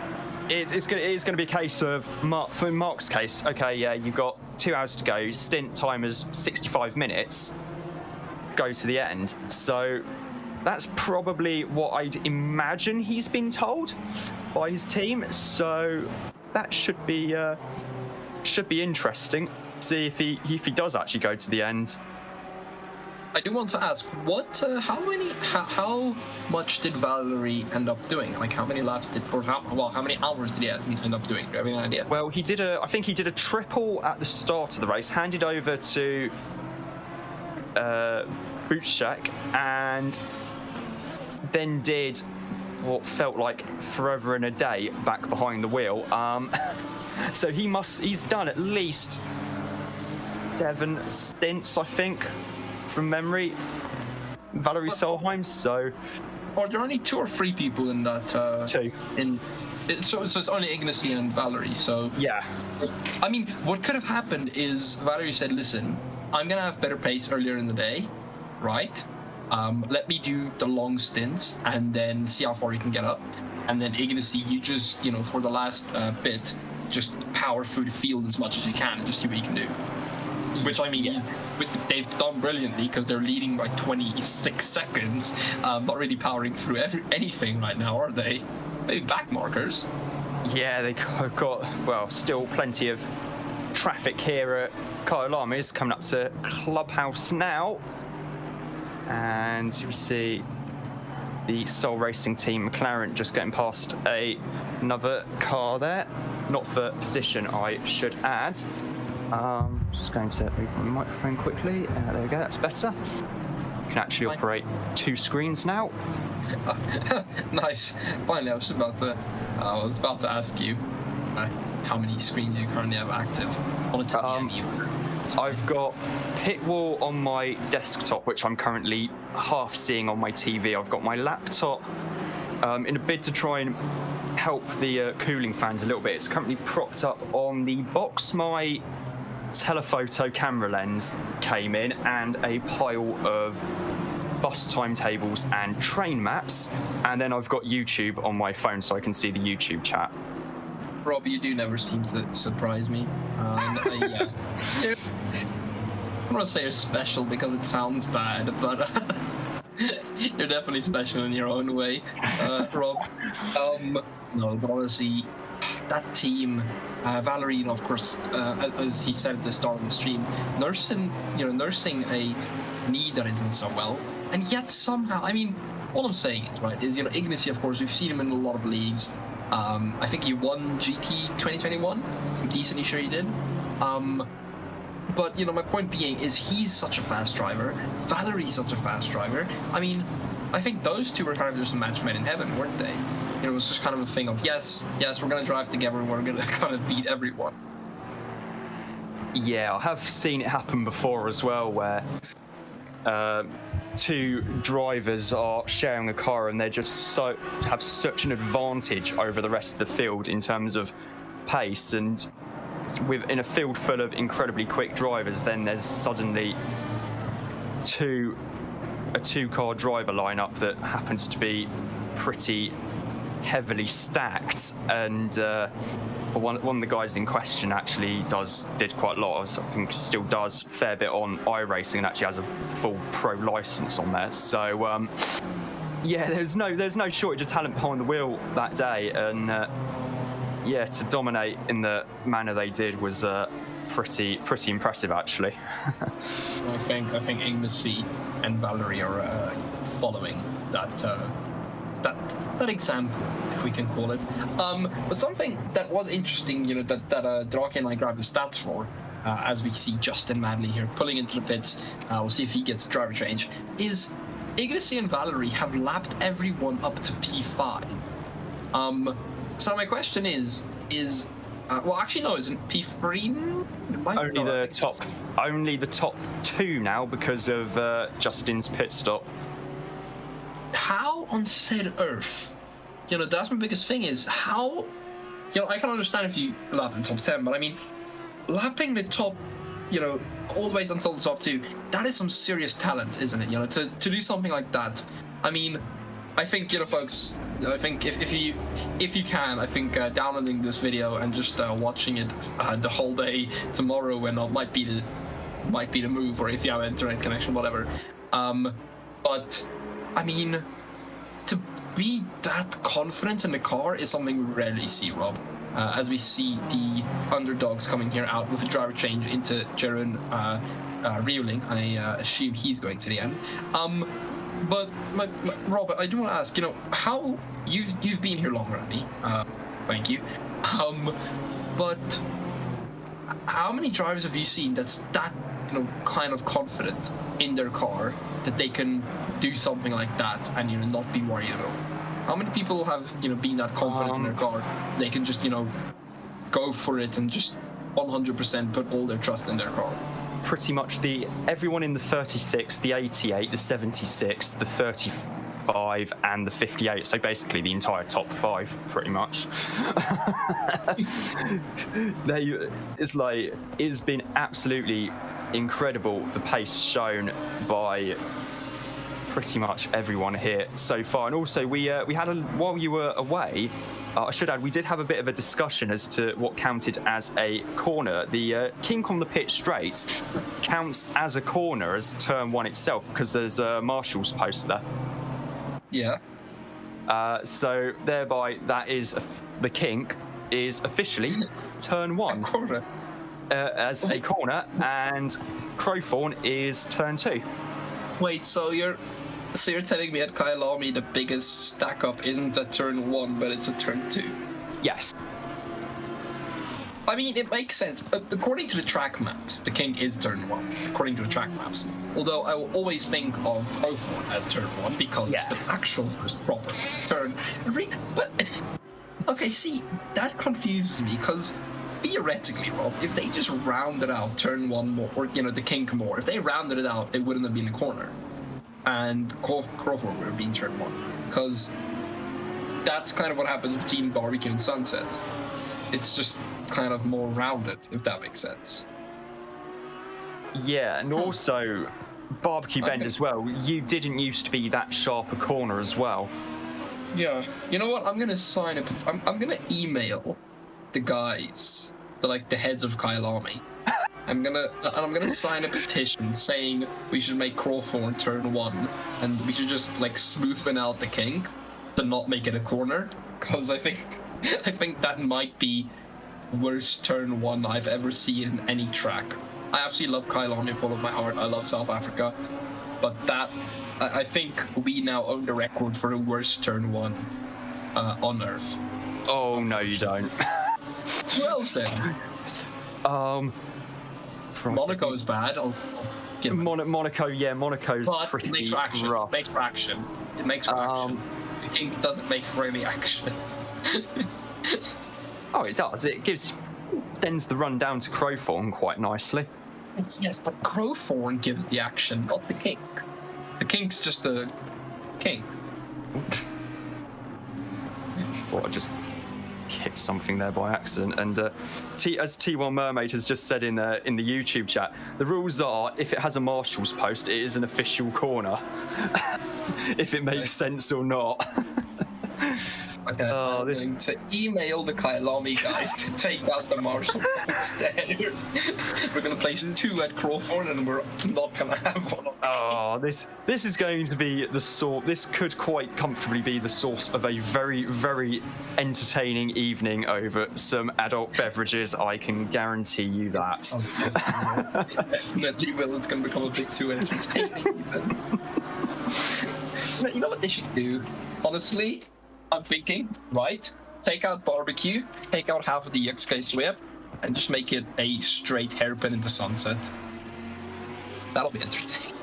to be a case of for Mark's case. Okay, yeah, you've got 2 hours to go. Stint time is 65 minutes. Go to the end. So that's probably what I'd imagine he's been told by his team. So that should be interesting. See if he does actually go to the end.
I do want to ask, how much did Valery end up doing? Like, how many laps how many hours did he end up doing? Do you have any idea?
Well, I think he did a triple at the start of the race, handed over to Buszczek, and then did what felt like forever and a day back behind the wheel. So he's done at least 7 stints, I think, from memory, Valery Solheim. So
are there only 2 or 3 people in that
2
so it's only Ignacy and Valery? So
yeah,
I mean, what could have happened is Valery said, listen, I'm gonna have better pace earlier in the day, right? Let me do the long stints and then see how far you can get up, and then Ignacy, you just, you know, for the last bit, just power through the field as much as you can and just see what you can do. Which, I mean, they've done brilliantly, because they're leading by 26 seconds. Not really powering through anything right now, are they? Maybe back markers.
Yeah, they've got, well, still plenty of traffic here at Kyalami. It's coming up to Clubhouse now. And we see the Soul Racing team, McLaren, just getting past another car there. Not for position, I should add. Just going to move my microphone quickly. There we go, that's better. You can actually operate 2 screens now.
Nice. Finally, I was about to ask you how many screens you currently have active on a TV.
I've got Pitwall on my desktop, which I'm currently half seeing on my TV. I've got my laptop. In a bid to try and help the cooling fans a little bit, it's currently propped up on the box. My telephoto camera lens came in, and a pile of bus timetables and train maps, and then I've got YouTube on my phone so I can see the YouTube chat.
Rob, you do never seem to surprise me. Yeah. I don't want to say you're special because it sounds bad, but you're definitely special in your own way, Rob. No, but honestly, that team, Valery, of course, as he said at the start of the stream, nursing a knee that isn't so well, and yet somehow, I mean, all I'm saying is, Ignacy, of course, we've seen him in a lot of leagues. I think he won GT 2021. I'm decently sure he did. But, my point being is he's such a fast driver. Valery's such a fast driver. I mean, I think those two were kind of just a match made in heaven, weren't they? It was just kind of a thing of, yes, we're going to drive together and we're going to kind of beat everyone.
Yeah, I have seen it happen before as well, where 2 drivers are sharing a car and they just have such an advantage over the rest of the field in terms of pace, and in a field full of incredibly quick drivers, then there's suddenly a 2-car driver lineup that happens to be pretty heavily stacked, and one of the guys in question actually did quite a lot. I think still does a fair bit on iRacing and actually has a full pro license on there. So yeah, there's no shortage of talent behind the wheel that day, and yeah, to dominate in the manner they did was pretty impressive actually.
I think Ignacy and Valery are following that that example, if we can call it. But something that was interesting, that Draakje and I grabbed the stats for, as we see Justin Madley here pulling into the pits. We'll see if he gets driver change. Is Ignacy and Valerie have lapped everyone up to P5. So my question is well, actually no, isn't P3?
Only the top 2 now because of Justin's pit stop.
How on said earth? That's my biggest thing is how. I can understand if you lap the top 10, but I mean, lapping the top, all the way until the top 2, that is some serious talent, isn't it? To do something like that. I mean, I think, folks, I think if you can, I think downloading this video and just watching it the whole day tomorrow when it might be the move, or if you have an internet connection, whatever. But I mean, to be that confident in the car is something we rarely see, Rob. As we see the underdogs coming here out with a driver change into Jeroen Reuling. I assume he's going to the end. But Robert, I do want to ask, how you've been here longer than me. Thank you. But how many drivers have you seen that's that kind of confident in their car that they can do something like that and not be worried at all? How many people have been that confident in their car they can just go for it and just 100% put all their trust in their car?
Pretty much everyone in the 36, the 88, the 76, the 35, and the 58. So basically the entire top 5, pretty much. It has been absolutely incredible, the pace shown by pretty much everyone here so far. And also we had while you were away, I should add, we did have a bit of a discussion as to what counted as a corner. The kink on the pit straight counts as a corner as turn 1 itself because there's a marshal's post there.
Yeah.
So thereby that is the kink is officially turn 1
corner.
As a corner, and Crowthorne is turn 2.
Wait, so you're telling me at Kyalami the biggest stack up isn't at turn 1, but it's a turn 2?
Yes.
I mean, it makes sense. According to the track maps, the kink is turn 1, according to the track maps. Although I will always think of Crowthorne as turn 1 because it's the actual first proper turn. But, okay, see, that confuses me because theoretically, Rob, if they just rounded out turn 1 more, or, the kink more, if they rounded it out, it wouldn't have been a corner. And Crowthorne would have been turn 1. Because that's kind of what happens between Barbecue and Sunset. It's just kind of more rounded, if that makes sense.
Yeah, and also Barbecue Bend as well. You didn't used to be that sharp a corner as well.
Yeah. You know what? I'm gonna sign up. I'm gonna email the guys, the heads of Kyalami. I'm gonna sign a petition saying we should make Crowthorne turn 1, and we should just smoothen out the kink to not make it a corner. Because I think that might be worst turn 1 I've ever seen in any track. I absolutely love Kyalami with all of my heart. I love South Africa, but that I think we now own the record for the worst turn 1 on Earth.
Oh no, you don't.
Who else then? Monaco is bad.
Monaco, yeah, Monaco's pretty rough.
Makes for action. It makes for action. The kink doesn't make for any action.
Oh, it does. It extends the run down to Crowthorne quite nicely.
Yes, but Crowthorne gives the action, not the kink. The kink's just a kink.
Thought I just hit something there by accident. And as T1 Mermaid has just said in the YouTube chat, the rules are if it has a marshal's post, it is an official corner. If it makes sense or not.
Okay, I'm going to email the Kyalami guys to take out the marshal post there. We're going to place 2 at Crowthorne, and we're not going to have one.
Oh, this is going to be the source. This could quite comfortably be the source of a very, very entertaining evening over some adult beverages. I can guarantee you that.
It definitely will. It's going to become a bit too entertaining. You know what they should do? Honestly, I'm thinking, right? Take out barbecue, take out half of the XK swip, and just make it a straight hairpin into sunset. That'll be entertaining.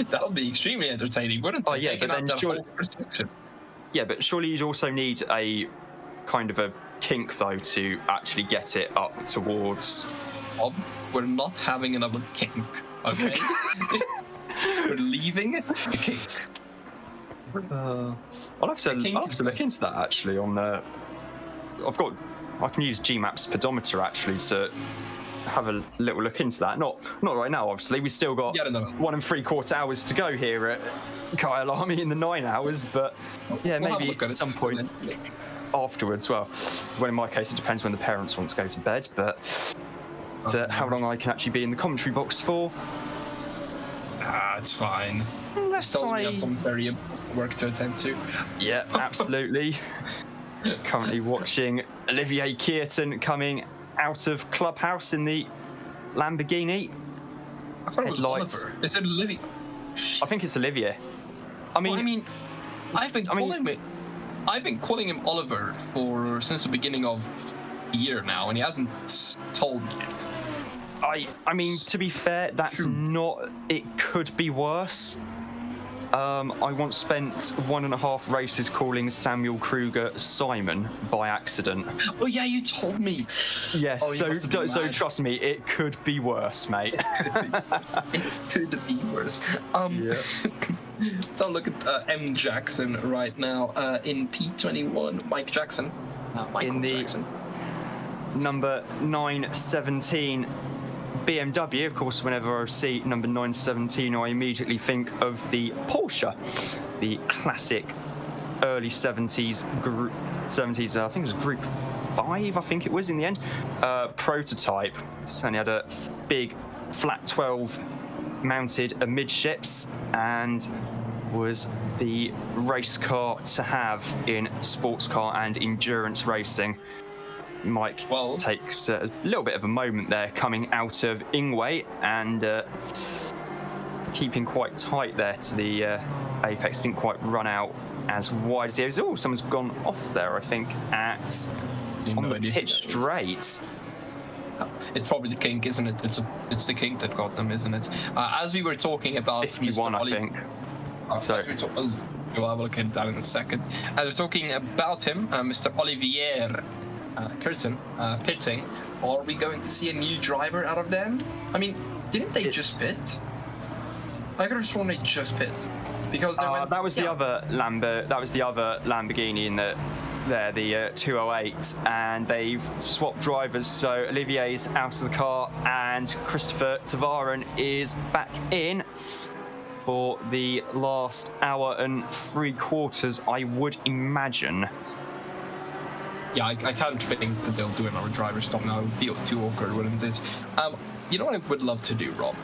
That'll be extremely entertaining, wouldn't it?
Oh yeah,
Taking
but
out
then
that
surely,
whole first section.
yeah, but surely you'd also need a kind of a kink though to actually get it up towards.
Bob, we're not having another kink, okay? We're leaving the kink.
I'll have to look into that actually. I can use Gmap's pedometer actually to have a little look into that. Not right now, obviously. We still got 1 3/4 hours to go here at Kyalami in the 9 hours, but yeah,
We'll
maybe at some point afterwards. Well, in my case, it depends when the parents want to go to bed, but how long I can actually be in the commentary box for.
It's fine. Still have some very important work to attend to.
Yeah, absolutely. Currently watching Olivier Kierton coming out of Clubhouse in the Lamborghini.
I thought it was Oliver. Is it Olivier?
I think it's Olivier. I've been calling him Oliver
since the beginning of the year now, and he hasn't told me anything.
I mean, to be fair, that's not. It could be worse. I once spent 1.5 races calling Samuel Kruger Simon by accident.
Oh yeah, you told me.
Yes, so trust me, it could be worse, mate.
It could be worse. Yeah. So look at M. Jackson right now in P21. Mike Jackson.
In the
Jackson.
Number 917 BMW. Of course, whenever I see number 917, I immediately think of the Porsche, the classic early 70s group 70s. I think it was Group 5. I think it was in the end. Prototype. Certainly had a big flat 12 mounted amidships and was the race car to have in sports car and endurance racing. Mike takes a little bit of a moment there coming out of Ingwe and keeping quite tight there to the apex. Didn't quite run out as wide as he was. Oh, someone's gone off there, I think, on the pit straight.
It's probably the kink, isn't it? It's the kink that got them, isn't it? As we were talking about
51, I think.
We'll have a look at that in a second. As we're talking about him, Mr. Olivier Curtin pitting, are we going to see a new driver out of them? I mean, didn't they just pit? I could have sworn they just pit because
that was the other Lamborghini in the 208, and they've swapped drivers. So Olivier's out of the car, and Christopher Tavares is back in for the last hour and 3/4, I would imagine.
Yeah, I can't think that they'll do another driver stop now. It would be too awkward, wouldn't it? You know what I would love to do, Rob?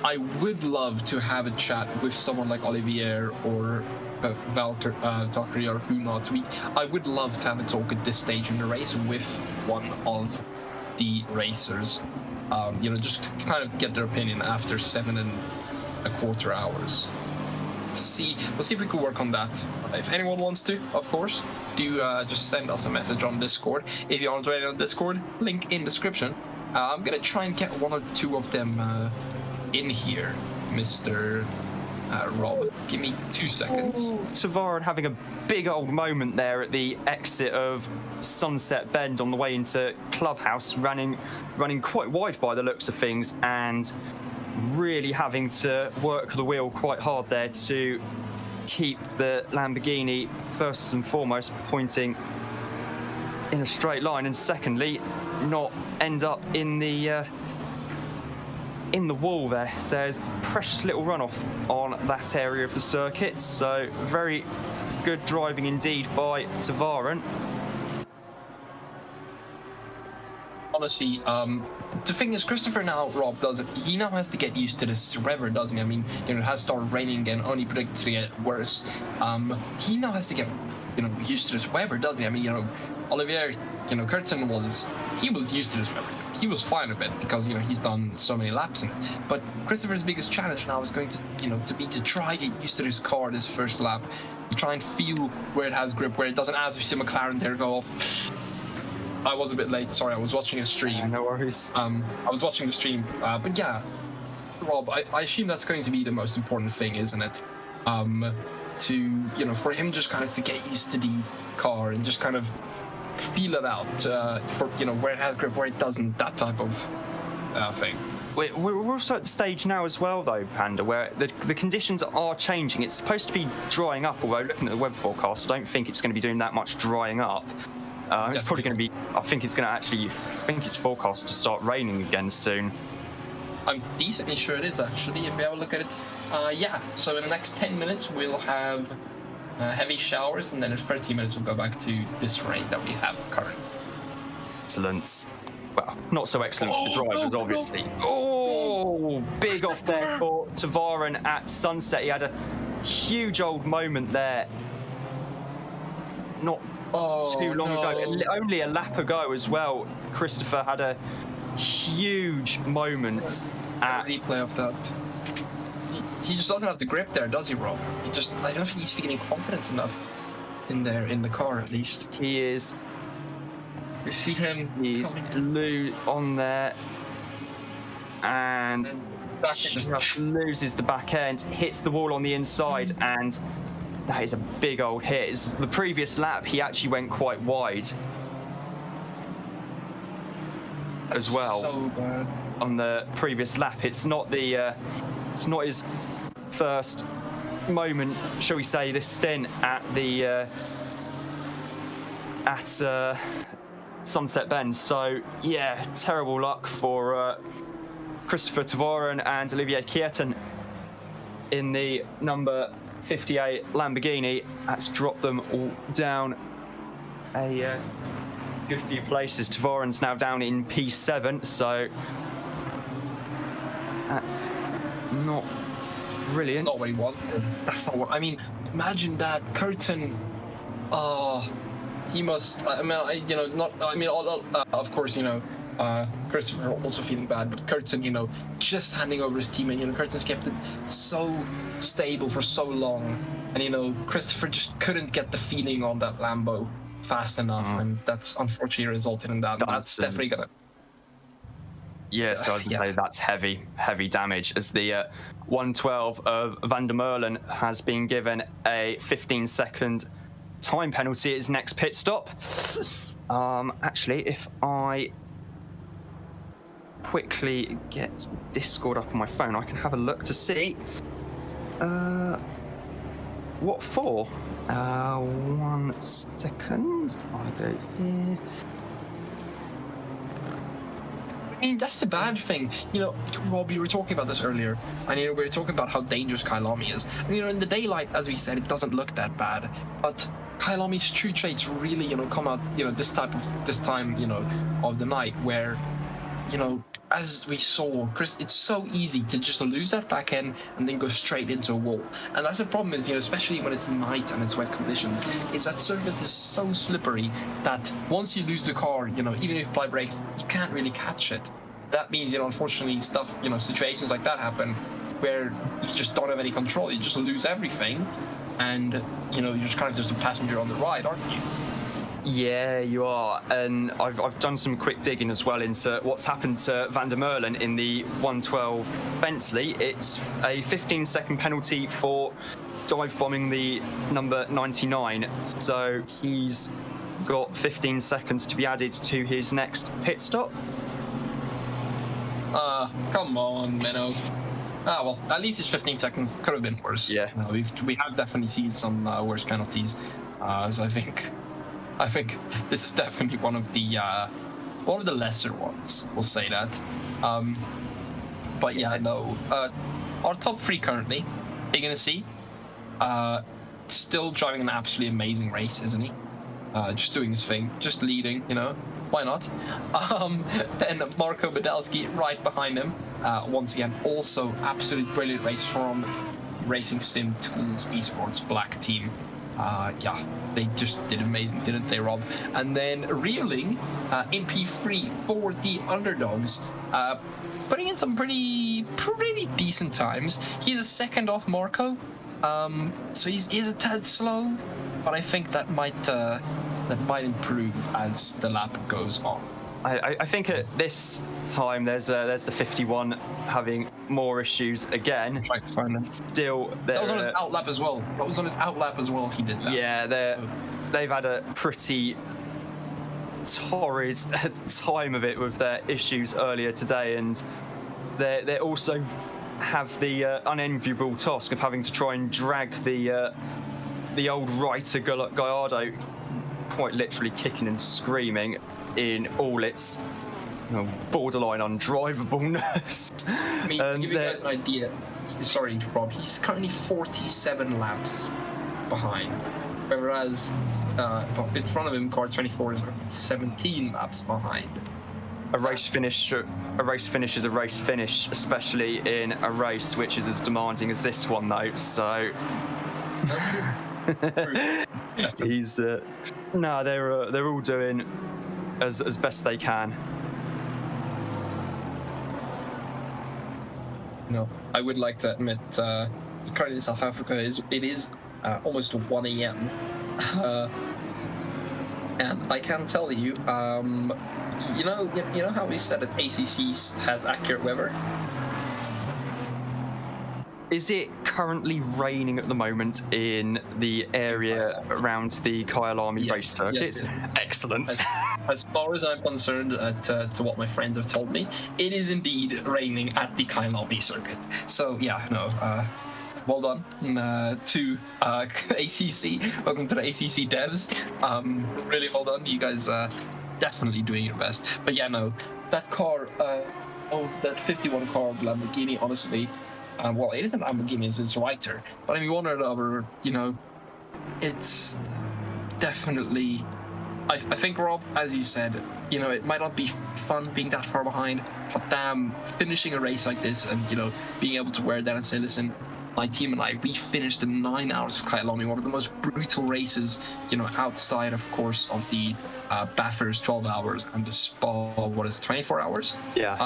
I would love to have a chat with someone like Olivier or Valkyrie or who not. I would love to have a talk at this stage in the race with one of the racers. Just to kind of get their opinion after 7.25 hours. We'll see if we can work on that. If anyone wants to, of course, do just send us a message on Discord. If you aren't already on Discord, link in description. I'm gonna try and get 1 or 2 of them in here, Mr. Rob. Give me 2 seconds.
Tavares having a big old moment there at the exit of Sunset Bend on the way into Clubhouse, running quite wide by the looks of things, and really having to work the wheel quite hard there to keep the Lamborghini first and foremost pointing in a straight line, and secondly not end up in the wall there. So there's precious little runoff on that area of the circuit, so very good driving indeed by Tavares.
Honestly, the thing is, Christopher now, Rob, he now has to get used to this weather, doesn't he? I mean, it has started raining again, only predicted to get worse. He now has to get, used to this weather, doesn't he? I mean, Olivier, Curtin was used to this weather. he was fine with it because, you know, he's done so many laps in it. But Christopher's biggest challenge now is going to, you know, to try get used to this car this first lap. You try and feel where it has grip, where it doesn't. As we see McLaren there go off. I was a bit late. Sorry, I was watching a stream.
No worries.
I was watching the stream, but yeah, Rob, I assume that's going to be the most important thing, isn't it? To, you know, for him just kind of to get used to the car and just kind of feel it out, for, you know, where it has grip, where it doesn't, that type of thing.
We're also at the stage now as well, though, Panda, where the conditions are changing. It's supposed to be drying up, although looking at the weather forecast, I don't think it's going to be doing that much drying up. It's probably going to be, I think it's forecast to start raining again soon.
I'm decently sure it is, actually, if we have a look at it. Yeah, so in the next 10 minutes, we'll have heavy showers, and then in 30 minutes, we'll go back to this rain that we have currently.
Excellent. Well, not so excellent for the drivers, obviously. Oh, big off there for Tavaran at Sunset. He had a huge old moment there. Not too long ago, only a lap ago as well. Christopher had a huge moment at
replay of that. He just doesn't have the grip there, does he, Rob? I don't think he's feeling confident enough in the car, at least.
He is.
You see him?
He's blue on there, and just loses the back end, hits the wall on the inside, and that is a big old hit. The previous lap, he actually went quite wide as well.
So bad.
On the previous lap, it's not his first moment, shall we say, this stint at the Sunset Bend. So yeah, terrible luck for Christopher Tavaran and Olivier Kieten in the number 58 Lamborghini. That's dropped them all down a good few places. Tavaran's now down in P7, so that's not brilliant.
That's not what he wanted. That's not what I mean. Imagine that Curtin. He must. I mean, you know, not. I mean, of course, you know, Christopher also feeling bad, but Curtin, you know, just handing over his teammate. You know, Curtin's kept it so stable for so long, and you know, Christopher just couldn't get the feeling on that Lambo fast enough, and that's unfortunately resulted in that. That's definitely gonna.
Yeah, so I'd say that's heavy damage, as the 112 of Van der Merlen has been given a 15-second time penalty at his next pit stop. Actually, if I quickly get Discord up on my phone, I can have a look to see what for. 1 second. I'll go here.
I mean, that's the bad thing. You know, Rob, you were talking about this earlier, and you know, we were talking about how dangerous Kyalami is. And, you know, in the daylight, as we said, it doesn't look that bad. But Kyalami's true traits really, you know, come out, you know, this time, you know, of the night, where, you know, as we saw, Chris, it's so easy to just lose that back end and then go straight into a wall. And that's the problem is, you know, especially when it's night and it's wet conditions, is that surface is so slippery that once you lose the car, you know, even if you apply brakes, you can't really catch it. That means, you know, unfortunately stuff, you know, situations like that happen where you just don't have any control. You just lose everything. And, you know, you're just kind of just a passenger on the ride, aren't you?
Yeah, you are, and I've done some quick digging as well into what's happened to Van der Merlen in the 112 Bentley. It's a 15-second penalty for dive bombing the number 99, so he's got 15 seconds to be added to his next pit stop.
Come on, Menno. Well, at least it's 15 seconds. Could have been worse.
Yeah.
We have definitely seen some worse penalties, so I think this is definitely one of the lesser ones. We'll say that. But yeah, no. Our top three currently, you're gonna see, still driving an absolutely amazing race, isn't he? Just doing his thing, just leading. You know, why not? Then Marco Badalski right behind him. Once again, also absolutely brilliant race from Racing Sim Tools Esports Black Team. Yeah, they just did amazing, didn't they, Rob? And then reeling in P3 for the underdogs, putting in some pretty decent times. He's a second off Marco, so he's a tad slow, but I think that might improve as the lap goes on.
I think at this time there's the 51 having more issues again.
I'm trying to find them.
Still,
that was on his outlap as well. He did that.
Yeah, they've had a pretty torrid time of it with their issues earlier today, and they also have the unenviable task of having to try and drag the old Reiter Gallardo, quite literally kicking and screaming in all its borderline undrivableness.
I mean, to give you guys an idea, sorry, Rob, he's currently 47 laps behind, whereas in front of him, car 24 is 17 laps behind.
A race finish is a race finish, especially in a race which is as demanding as this one, though. So he's they're all doing as best they can.
No, I would like to admit, currently in South Africa is almost 1 a.m. And I can tell you, you know how we said that ACC has accurate weather?
Is it currently raining at the moment in the area around the Kyalami race circuit?
Yes,
excellent.
As far as I'm concerned, to what my friends have told me, it is indeed raining at the Kyalami circuit. So yeah, well done to ACC. Welcome to the ACC devs. Really well done. You guys definitely doing your best. But yeah, no, that car, that 51 car of Lamborghini, honestly. Well, it isn't Lamborghini, it's Reiter. But I mean, one or the other, it's definitely. I think, Rob, as you said, it might not be fun being that far behind, but damn, finishing a race like this and, being able to wear that and say, listen, my team and I, we finished in 9 hours of Kyalami, one of the most brutal races, outside, of course, of the Bathurst 12 hours and the Spa, 24 hours?
Yeah.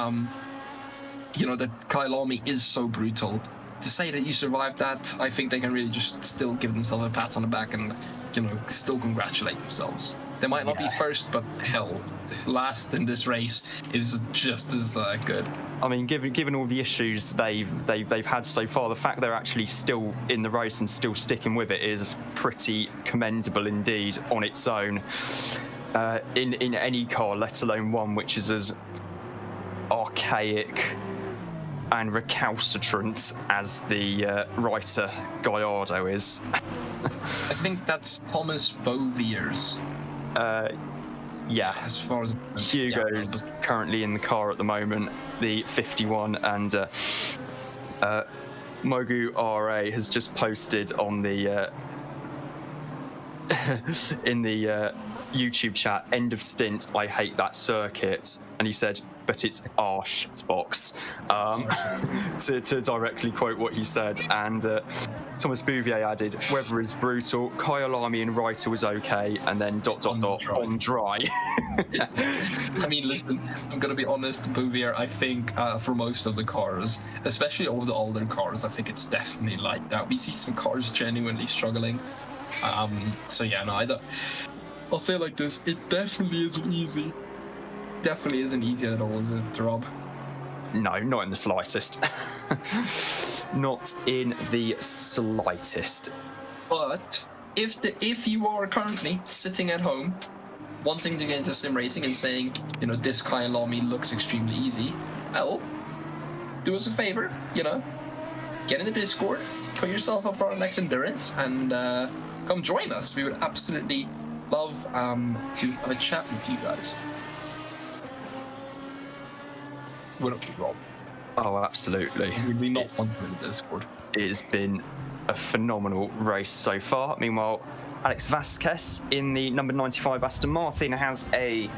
That Kyalami is so brutal. To say that you survived that, I think they can really just still give themselves a pat on the back and, still congratulate themselves. They might not be first, but hell, last in this race is just as good.
I mean, given all the issues they've had so far, the fact they're actually still in the race and still sticking with it is pretty commendable indeed on its own. In any car, let alone one which is as archaic and recalcitrant as the Reiter Gallardo is.
I think that's Thomas Bovier's.
Yeah.
As far as
Hugo's currently in the car at the moment, the 51, and Mogu RA has just posted on the in the YouTube chat, end of stint, I hate that circuit, and he said, but it's our shitbox, to directly quote what he said. And Thomas Bouvier added, weather is brutal, Kyalami and Reiter was okay, and then ... on dry.
I mean, listen, I'm gonna be honest, Bouvier, I think for most of the cars, especially all the older cars, I think it's definitely like that. We see some cars genuinely struggling. So yeah, no, I'll say it like this, it definitely isn't easy. Definitely isn't easy at all, is it, Rob?
No, not in the slightest. Not in the slightest.
But if you are currently sitting at home, wanting to get into sim racing and saying, this Kyalami looks extremely easy, well, do us a favor, get in the Discord, put yourself up for our next endurance, and come join us. We would absolutely love to have a chat with you guys. Wouldn't we, Rob?
Oh, absolutely.
Would we not want to in the Discord?
It has been a phenomenal race so far. Meanwhile, Alex Vasquez in the number 95 Aston Martin has a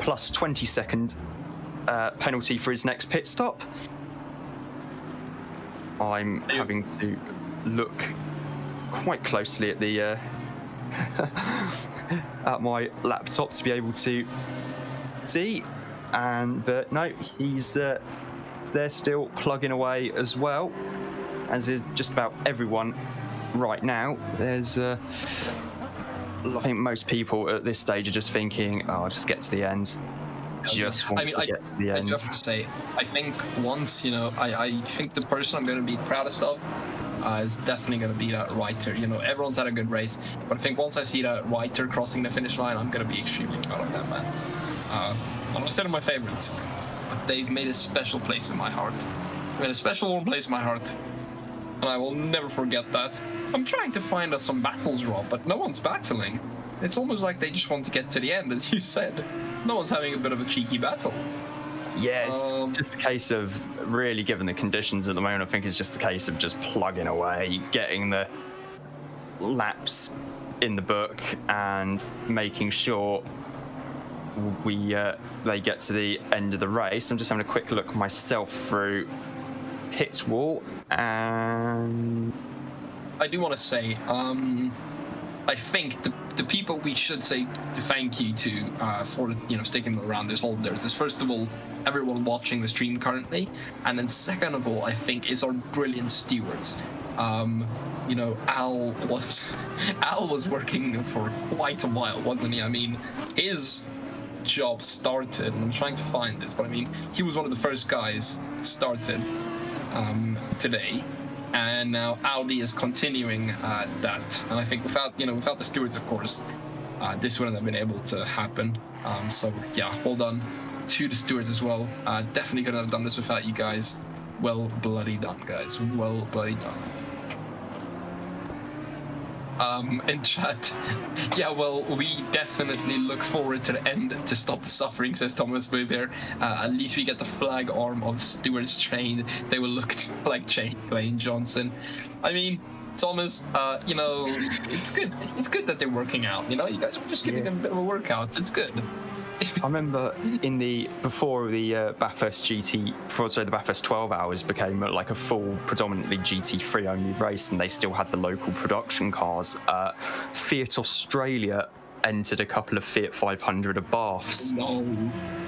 plus 20-second penalty for his next pit stop. I'm having to look quite closely at the at my laptop to be able to see, but no, he's they're still plugging away as well, as is just about everyone right now. There's I think most people at this stage are just thinking, oh, I'll just get to the end. Just want to get to the end.
I do have to say, I think once, I think the person I'm going to be proudest of is definitely going to be that Reiter. Everyone's had a good race, but I think once I see that Reiter crossing the finish line, I'm going to be extremely proud of that man. I'm not saying my favorites, but they've made a special place in my heart. Made a special warm place in my heart, and I will never forget that. I'm trying to find us some battles, Rob, but no one's battling. It's almost like they just want to get to the end, as you said. No one's having a bit of a cheeky battle.
Yeah, it's just a case of, really, given the conditions at the moment, I think it's just a case of just plugging away, getting the laps in the book, and making sure they get to the end of the race. I'm just having a quick look myself through pit wall, and
I do want to say, I think the people we should say thank you to for sticking around this whole is first of all everyone watching the stream currently, and then second of all I think is our brilliant stewards. Al was working for quite a while, wasn't he? I mean, his job started, and I'm trying to find this, but I mean, he was one of the first guys started today. And now Audi is continuing that, and I think without the stewards, of course, this wouldn't have been able to happen. So yeah, well done to the stewards as well. Definitely couldn't have done this without you guys. Well bloody done, guys. Well bloody done. In chat, yeah, well, we definitely look forward to the end to stop the suffering, says Thomas Booth. At least we get the flag arm of stewards trained. They will look like Dwayne Johnson. I mean, Thomas, it's good. It's good that they're working out. You guys are just giving them a bit of a workout. It's good.
I remember before the Bathurst the Bathurst 12 hours became like a full, predominantly GT3 only race, and they still had the local production cars. Fiat Australia entered a couple of Fiat 500 Abarths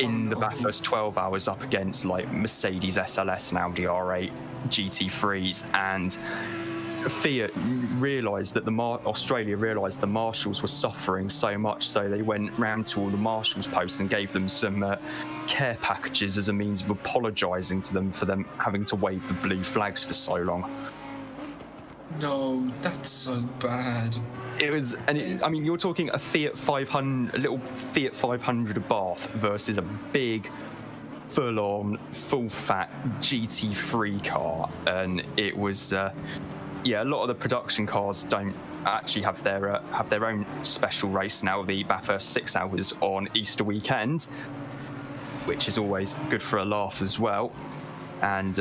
in the Bathurst 12 hours up against like Mercedes SLS and Audi R8 GT3s, and Fiat realised that Australia realised the marshals were suffering so much, so they went round to all the marshals posts and gave them some care packages as a means of apologising to them for them having to wave the blue flags for so long.
No, that's so bad.
It was, I mean, you're talking a Fiat 500, a little Fiat 500 Abarth versus a big, full-on, full-fat GT3 car, and it was. A lot of the production cars don't actually have their own special race now, the Bathurst 6 hours on Easter weekend, which is always good for a laugh as well. And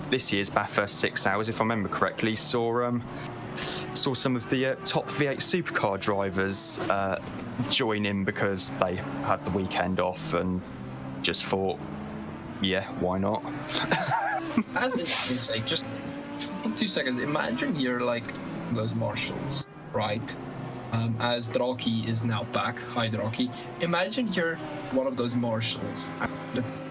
this year's Bathurst 6 hours, if I remember correctly, saw some of the top V8 supercar drivers join in because they had the weekend off and just thought, yeah, why not?
As it's say, just 2 seconds, imagine you're like those marshals, right? As Draakje is now back. Hi, Draakje. Imagine you're one of those marshals,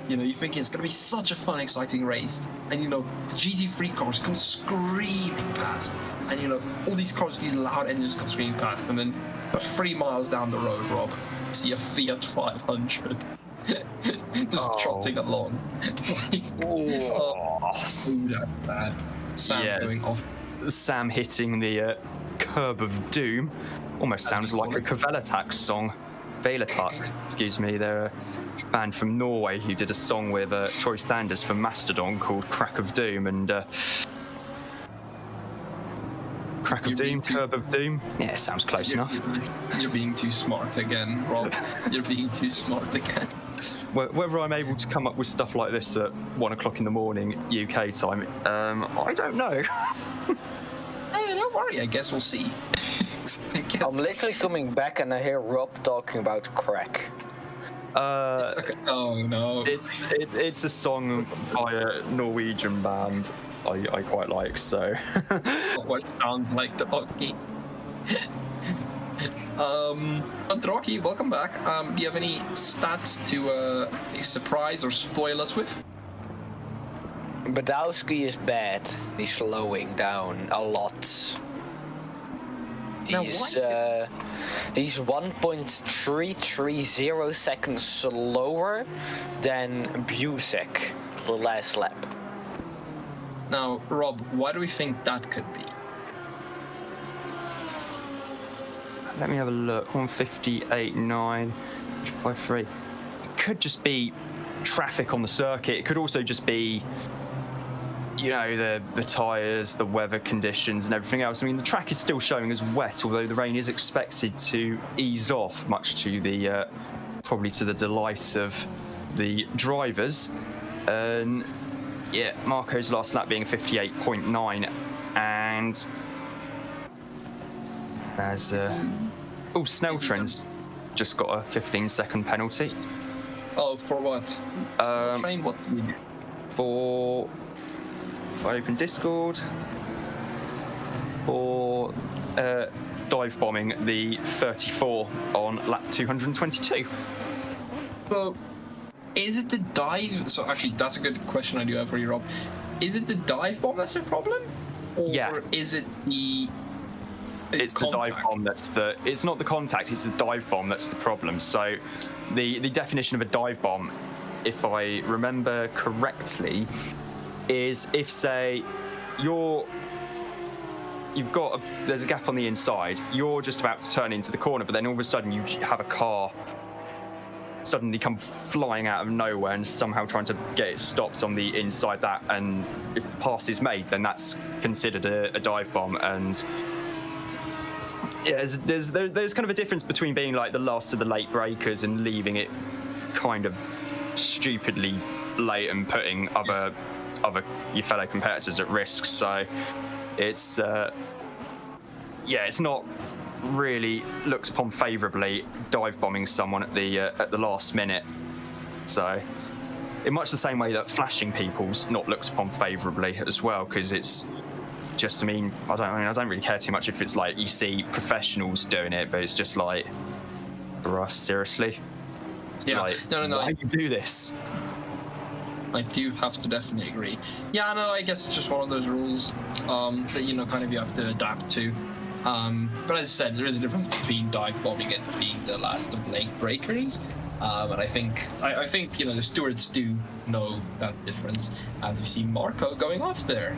and you think it's gonna be such a fun, exciting race, and the GT3 cars come screaming past, and all these cars with these loud engines come screaming past, and then about 3 miles down the road, Rob, you see a Fiat 500 just trotting along. That's bad. Sam going off.
Sam hitting the curb of doom. Almost sounds like a Kvelertak song. Kvelertak, excuse me. They're a band from Norway who did a song with Troy Sanders from Mastodon called Crack of Doom, and Crack of Doom, Curb of Doom. Yeah, sounds close enough.
You're being too smart again, Rob. You're being too smart again.
Whether I'm able to come up with stuff like this at 1 o'clock in the morning UK time, I don't know.
Hey, don't worry. I guess we'll see.
I'm literally coming back and I hear Rob talking about crack.
Oh no!
It's a song by a Norwegian band. I quite like. So
what sounds like the hockey. Draakje, welcome back. Do you have any stats to surprise or spoil us with?
Badowski is bad. He's slowing down a lot. He's 1.330 seconds slower than Busek the last lap.
Now, Rob, why do we think that could be?
let me have a look. 158.9, 53. It could just be traffic on the circuit. It could also just be, you know, the tyres, the weather conditions and everything else. I mean, the track is still showing as wet, although the rain is expected to ease off, much to the probably to the delight of the drivers. Yeah, Marco's last lap being a 58.9, and there's Snelltrain's just got a 15-second penalty.
Oh, for what? Snelltrain, what did we do?
For if I open Discord, for dive bombing the 34 on lap 222.
So, is it the dive? So actually, that's a good question I do have for you, Rob. Is it the dive bomb that's a problem, or is it the?
It's the dive bomb that's the. It's not the contact. It's the dive bomb that's the problem. So, the definition of a dive bomb, if I remember correctly, is if, say, there's a gap on the inside. You're just about to turn into the corner, but then all of a sudden you have a car suddenly come flying out of nowhere and somehow trying to get it stopped on the inside that, and if the pass is made, then that's considered a dive bomb. And yeah, there's kind of a difference between being like the last of the late breakers and leaving it kind of stupidly late and putting other your fellow competitors at risk. So it's it's not really looks upon favourably dive bombing someone at the last minute. So in much the same way that flashing people's not looked upon favourably as well, because it's just, I don't really care too much if it's like you see professionals doing it, but it's just like, bruh, seriously?
Yeah,
like,
no.
Why do you do this?
I do have to definitely agree. Yeah, no, I guess it's just one of those rules that you have to adapt to. But as I said, there is a difference between dive bombing and being the last of late breakers. And I think the stewards do know that difference. As you see Marco going off there.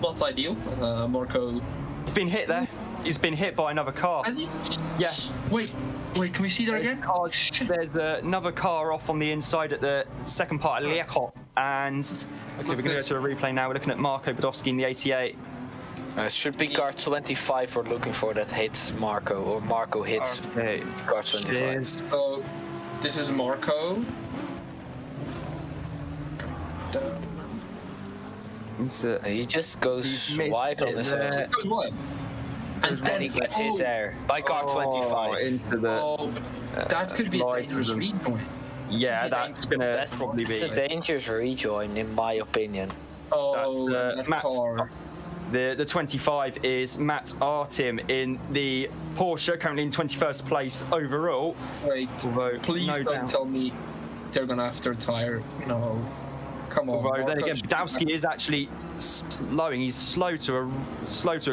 Not ideal. Marco.
He's been hit there. He's been hit by another car.
Has he?
Yeah.
Wait, can we see that again?
There's another car off on the inside at the second part of Liekot. And okay, we're going to go to a replay now. We're looking at Marco Badowski in the 88.
Should be car 25 we're looking for that hits Marco, or Marco hits car 25.
So, this is Marco.
He just goes wide on this one.
Goes wide.
And then he gets hit there by car 25.
Into the,
that could be a dangerous rejoin.
Yeah, that's going to probably be...
It's a dangerous rejoin, in my opinion.
Oh,
that's Matt. The 25 is Matt Artim in the Porsche, currently in 21st place overall.
Wait, please don't tell me they're going to have their tyre. No. Come on.
Although then again, Badowski is actually slowing. He's slow to a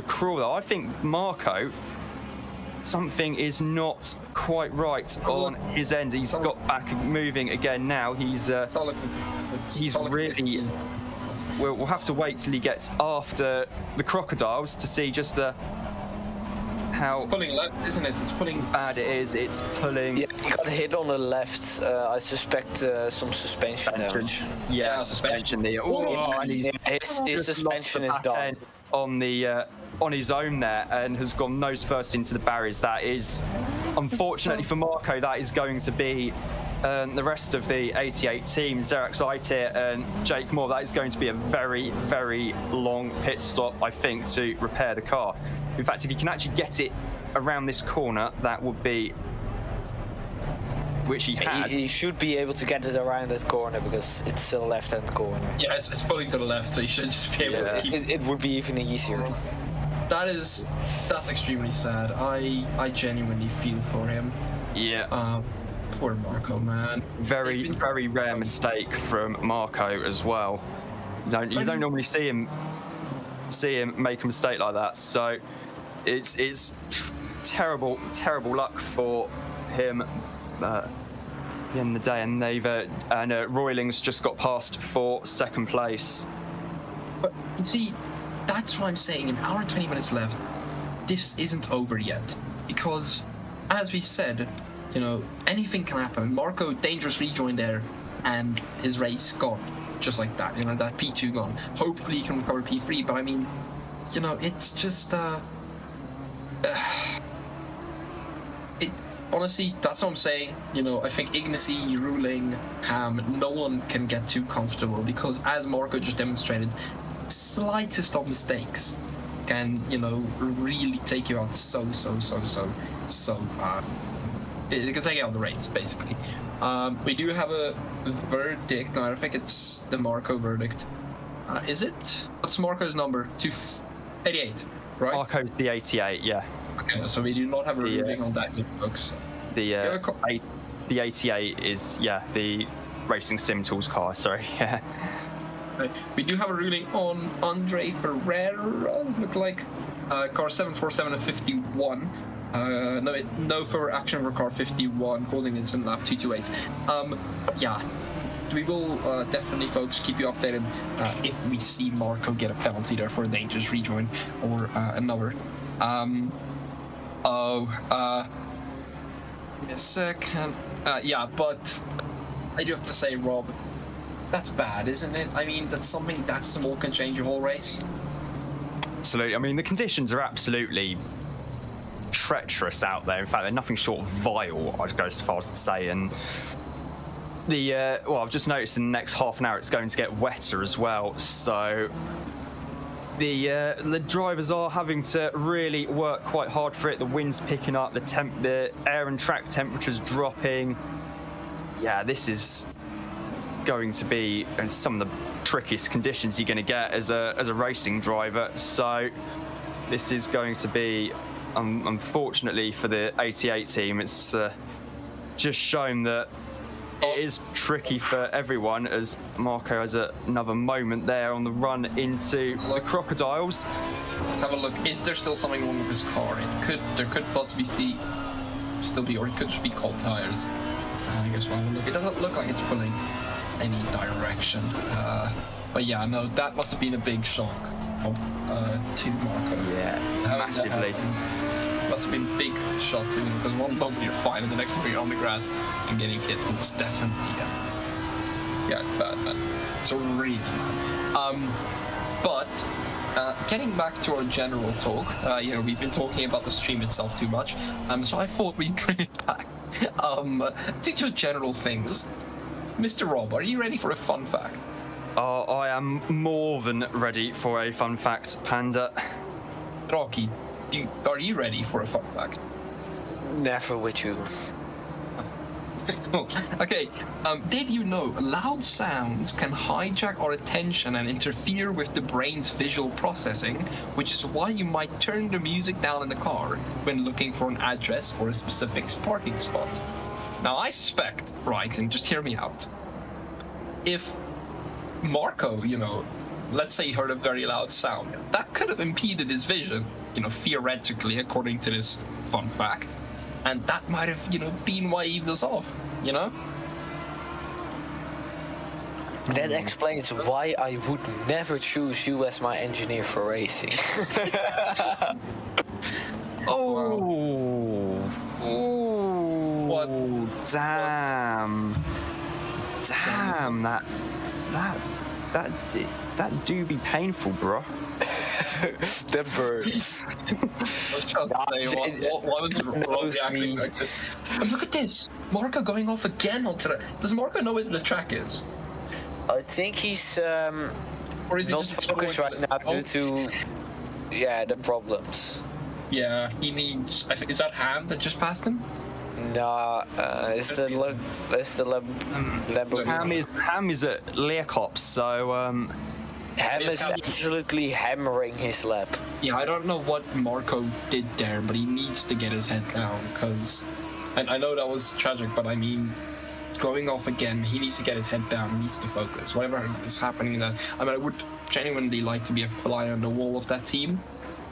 crawl, though. I think Marco, something is not quite right on his end. He's got back moving again now. He's really... We'll have to wait till he gets after the crocodiles to see just how...
It's pulling left, isn't it? It's pulling...
bad it is. It's pulling...
Yeah, he got hit on the left. I suspect some suspension damage.
Yeah, suspension there. And
his suspension is done.
On his own there, and has gone nose first into the barriers. That is, unfortunately for Marco, that is going to be the rest of the 88 team, Xerax Tyre and Jake Moore. That is going to be a very, very long pit stop, I think, to repair the car. In fact, if you can actually get it around this corner, that would be which he had.
He should be able to get it around that corner because it's a left-hand corner.
Yeah, it's pulling to the left, so you should just be able to keep...
It would be even easier.
That's extremely sad. I genuinely feel for him.
Yeah.
Poor Marco, man.
Very rare mistake from Marco as well. You don't normally see him make a mistake like that. So it's terrible luck for him at the end of the day. And Royling's just got past for second place.
But you see, that's why I'm saying an hour and 20 minutes left. This isn't over yet, because as we said, anything can happen. Marco dangerous rejoin there, and his race gone, just like that. That P2 gone. Hopefully he can recover P3, but I mean, it's just honestly, that's what I'm saying. I think Ignacy, ruling, Ham, no one can get too comfortable, because as Marco just demonstrated, slightest of mistakes can, really take you out so it can take you out the race, basically. We do have a verdict. No, I think it's the Marco verdict. Is it? What's Marco's number? 88, right?
Marco's the 88, yeah.
Okay, so we do not have a ruling on that in the books.
The 88 is, the Racing Sim Tools car, sorry.
We do have a ruling on Andre Ferreira's, look like car 747 and 51. No for action for car 51, causing incident lap 228. We will definitely, folks, keep you updated if we see Marco get a penalty there for a dangerous rejoin or another. Give me a second. But I do have to say, Rob, that's bad, isn't it? I mean, that's something that small can change your whole race.
Absolutely. I mean, the conditions are absolutely treacherous out there. In fact, they're nothing short of vile, I'd go as far as to say. And I've just noticed in the next half an hour it's going to get wetter as well. So the drivers are having to really work quite hard for it. The wind's picking up, the air and track temperatures dropping. Yeah, this is going to be some of the trickiest conditions you're going to get as a racing driver. So this is going to be, unfortunately for the 88 team, it's just shown that it is tricky for everyone, as Marco has another moment there on the run into the crocodiles.
Let's have a look. Is there still something wrong with his car? There could possibly still be, or it could just be cold tires. I guess we'll have a look. It doesn't look like it's pulling any direction. But yeah, no, that must have been a big shock to Marco.
Yeah, massively.
Must have been a big shock to him, because one moment you're fine and the next moment you're on the grass and getting hit. It's definitely, it's bad, man. It's really bad. But getting back to our general talk, we've been talking about the stream itself too much, so I thought we'd bring it back to just general things. Mr. Rob, are you ready for a fun fact?
I am more than ready for a fun fact, Panda.
Draakje, are you ready for a fun fact?
Never with you.
Okay, did you know loud sounds can hijack our attention and interfere with the brain's visual processing, which is why you might turn the music down in the car when looking for an address or a specific parking spot. Now I suspect, right, and just hear me out, if Marco, let's say he heard a very loud sound, that could have impeded his vision, theoretically, according to this fun fact. And that might have, been why he was off,
That explains why I would never choose you as my engineer for racing.
Damn, that do be painful, bro.
That burns.
What was Rob reacting like this? But look at this, Marco going off again onto the. Does Marco know where the track is?
I think he's
or is he
not
just
focused right now due to the problems.
Yeah, he needs. Is that Ham that just passed him?
Nah, it's the Lamborghini.
Ham is at Learkops, so
Ham is absolutely hammering his lap.
Yeah, I don't know what Marco did there, but he needs to get his head down, because I know that was tragic, but I mean, going off again, he needs to get his head down, he needs to focus. Whatever is happening in that, I mean, I would genuinely like to be a fly on the wall of that team.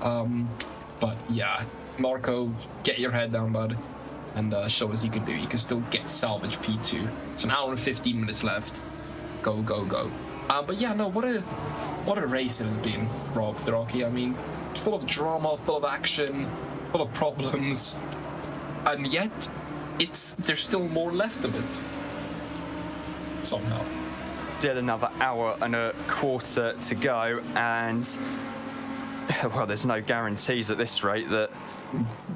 But yeah, Marco, get your head down, bud, and show us you can do. You can still get salvage P2. It's an hour and 15 minutes left. Go, go, go. But yeah, no, what a race it has been, Rob, Draakje. I mean, full of drama, full of action, full of problems, and yet there's still more left of it. Somehow.
Still another hour and a quarter to go, and well, there's no guarantees at this rate that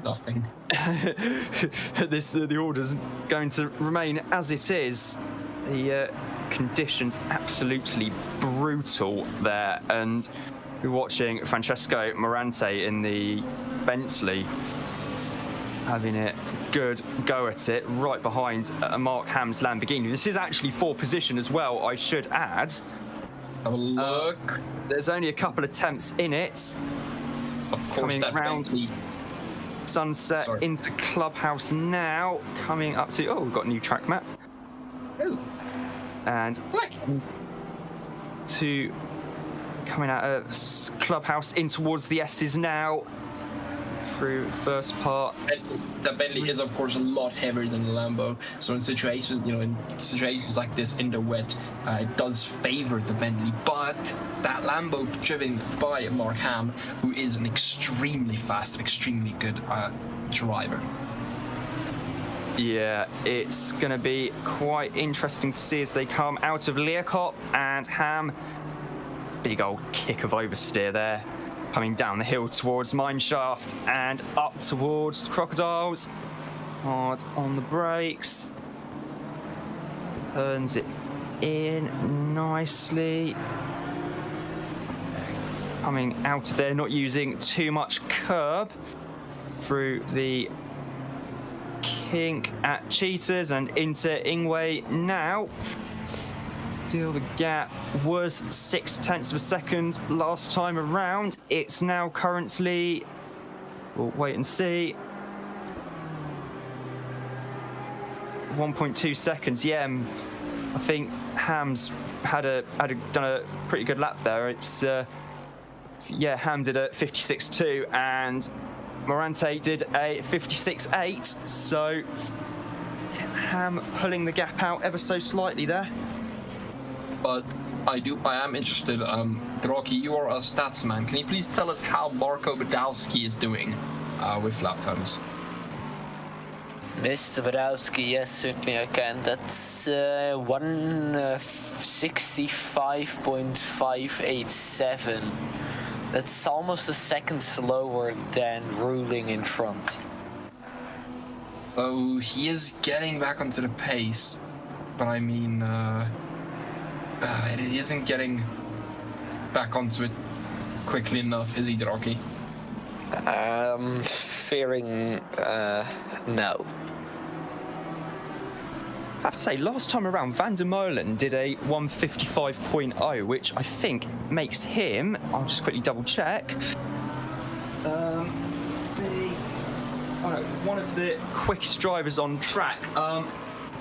nothing.
The order's going to remain as it is. The conditions absolutely brutal there, and we're watching Francesco Morante in the Bentley having a good go at it, right behind Mark Ham's Lamborghini. This is actually for position as well, I should add.
Have a look.
There's only a couple attempts in it.
Of course,
coming around Sunset into Clubhouse now, coming up to, we've got a new track map.
Ooh.
And to coming out of Clubhouse in towards the S's now through first part.
The Bentley is of course a lot heavier than the Lambo, so in situations like this in the wet, it does favor the Bentley. But that Lambo driven by Mark Ham, who is an extremely fast, extremely good driver.
Yeah, it's going to be quite interesting to see as they come out of Learkop, and Ham, big old kick of oversteer there, coming down the hill towards Mineshaft and up towards Crocodiles. Hard on the brakes. Turns it in nicely. Coming out of there, not using too much curb through the kink at Cheetahs and into Ingwe now. Still the gap was 0.6 of a second last time around. It's now currently, we'll wait and see, 1.2 seconds. Yeah, I think Ham's done a pretty good lap there. It's Ham did a 56.2 and Morante did a 56.8, so Ham pulling the gap out ever so slightly there.
But I am interested. Draakje, you are a stats man. Can you please tell us how Marco Badowski is doing with lap times?
Mr. Badowski, yes, certainly I can. That's 165.587. That's almost a second slower than ruling in front.
So he is getting back onto the pace, but I mean, it isn't getting back onto it quickly enough, is he, Draakje?
Fearing no.
I have to say, last time around, Van der Molen did a 155.0, which I think makes him, I'll just quickly double check, one of the quickest drivers on track.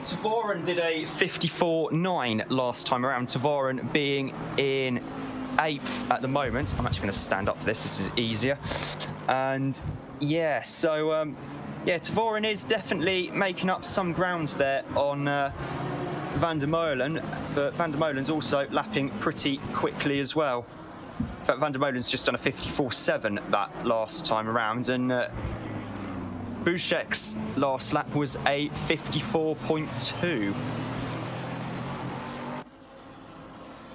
Tavoren did a 54.9 last time around, Tavoren being in 8th at the moment. I'm actually going to stand up for this is easier. And yeah, so Tavoren is definitely making up some grounds there on Van der Molen, but Van der Molen's also lapping pretty quickly as well. In fact, Van der Molen's just done a 54.7 that last time around, and Bouchek's last lap was a 54.2.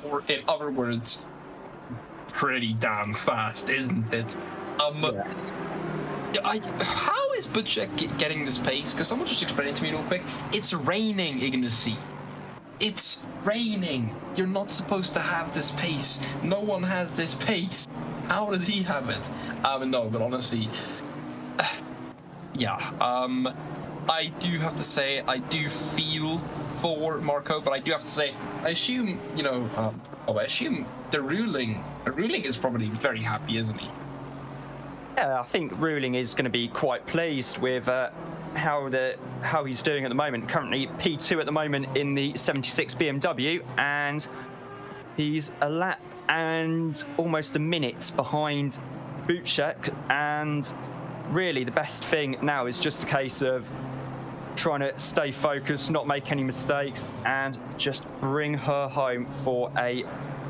Or in other words, pretty damn fast, isn't it?
Yes.
How is Bouchek getting this pace? Because someone just explain it to me real quick. It's raining, Ignacy. It's raining. You're not supposed to have this pace. No one has this pace. How does he have it? No, but honestly, I do have to say, I do feel for Marco, but I do have to say, I assume, I assume the ruling is probably very happy, isn't he?
Yeah, I think Ruling is going to be quite pleased with how he's doing at the moment. Currently P2 at the moment in the 76 BMW, and he's a lap and almost a minute behind Buchek. And really, the best thing now is just a case of trying to stay focused, not make any mistakes, and just bring her home for a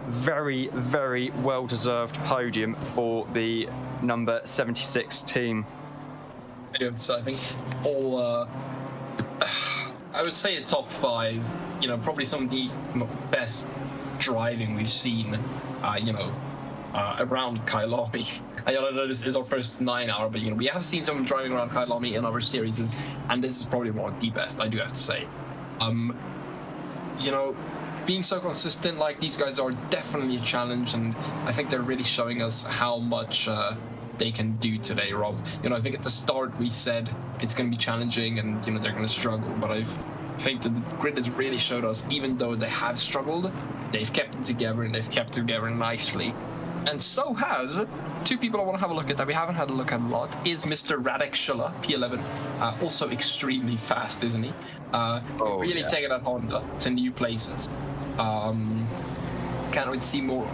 very, very well-deserved podium for the number 76 team.
So I think all, I would say a top 5, probably some of the best driving we've seen, around Kyalami. I don't know this is our first 9 hour, but we have seen some driving around Kyalami in other series, and this is probably one of the best, I do have to say. Being so consistent like these guys are definitely a challenge, and I think they're really showing us how much they can do today, Rob. I think at the start we said it's going to be challenging and they're going to struggle, but I think that the grid has really showed us, even though they have struggled, they've kept it together, and they've kept it together nicely. And so has two people I want to have a look at that we haven't had a look at a lot is Mr. Radek Schuller, P11, also extremely fast, isn't he? Really taking that Honda to new places. Can't wait to see more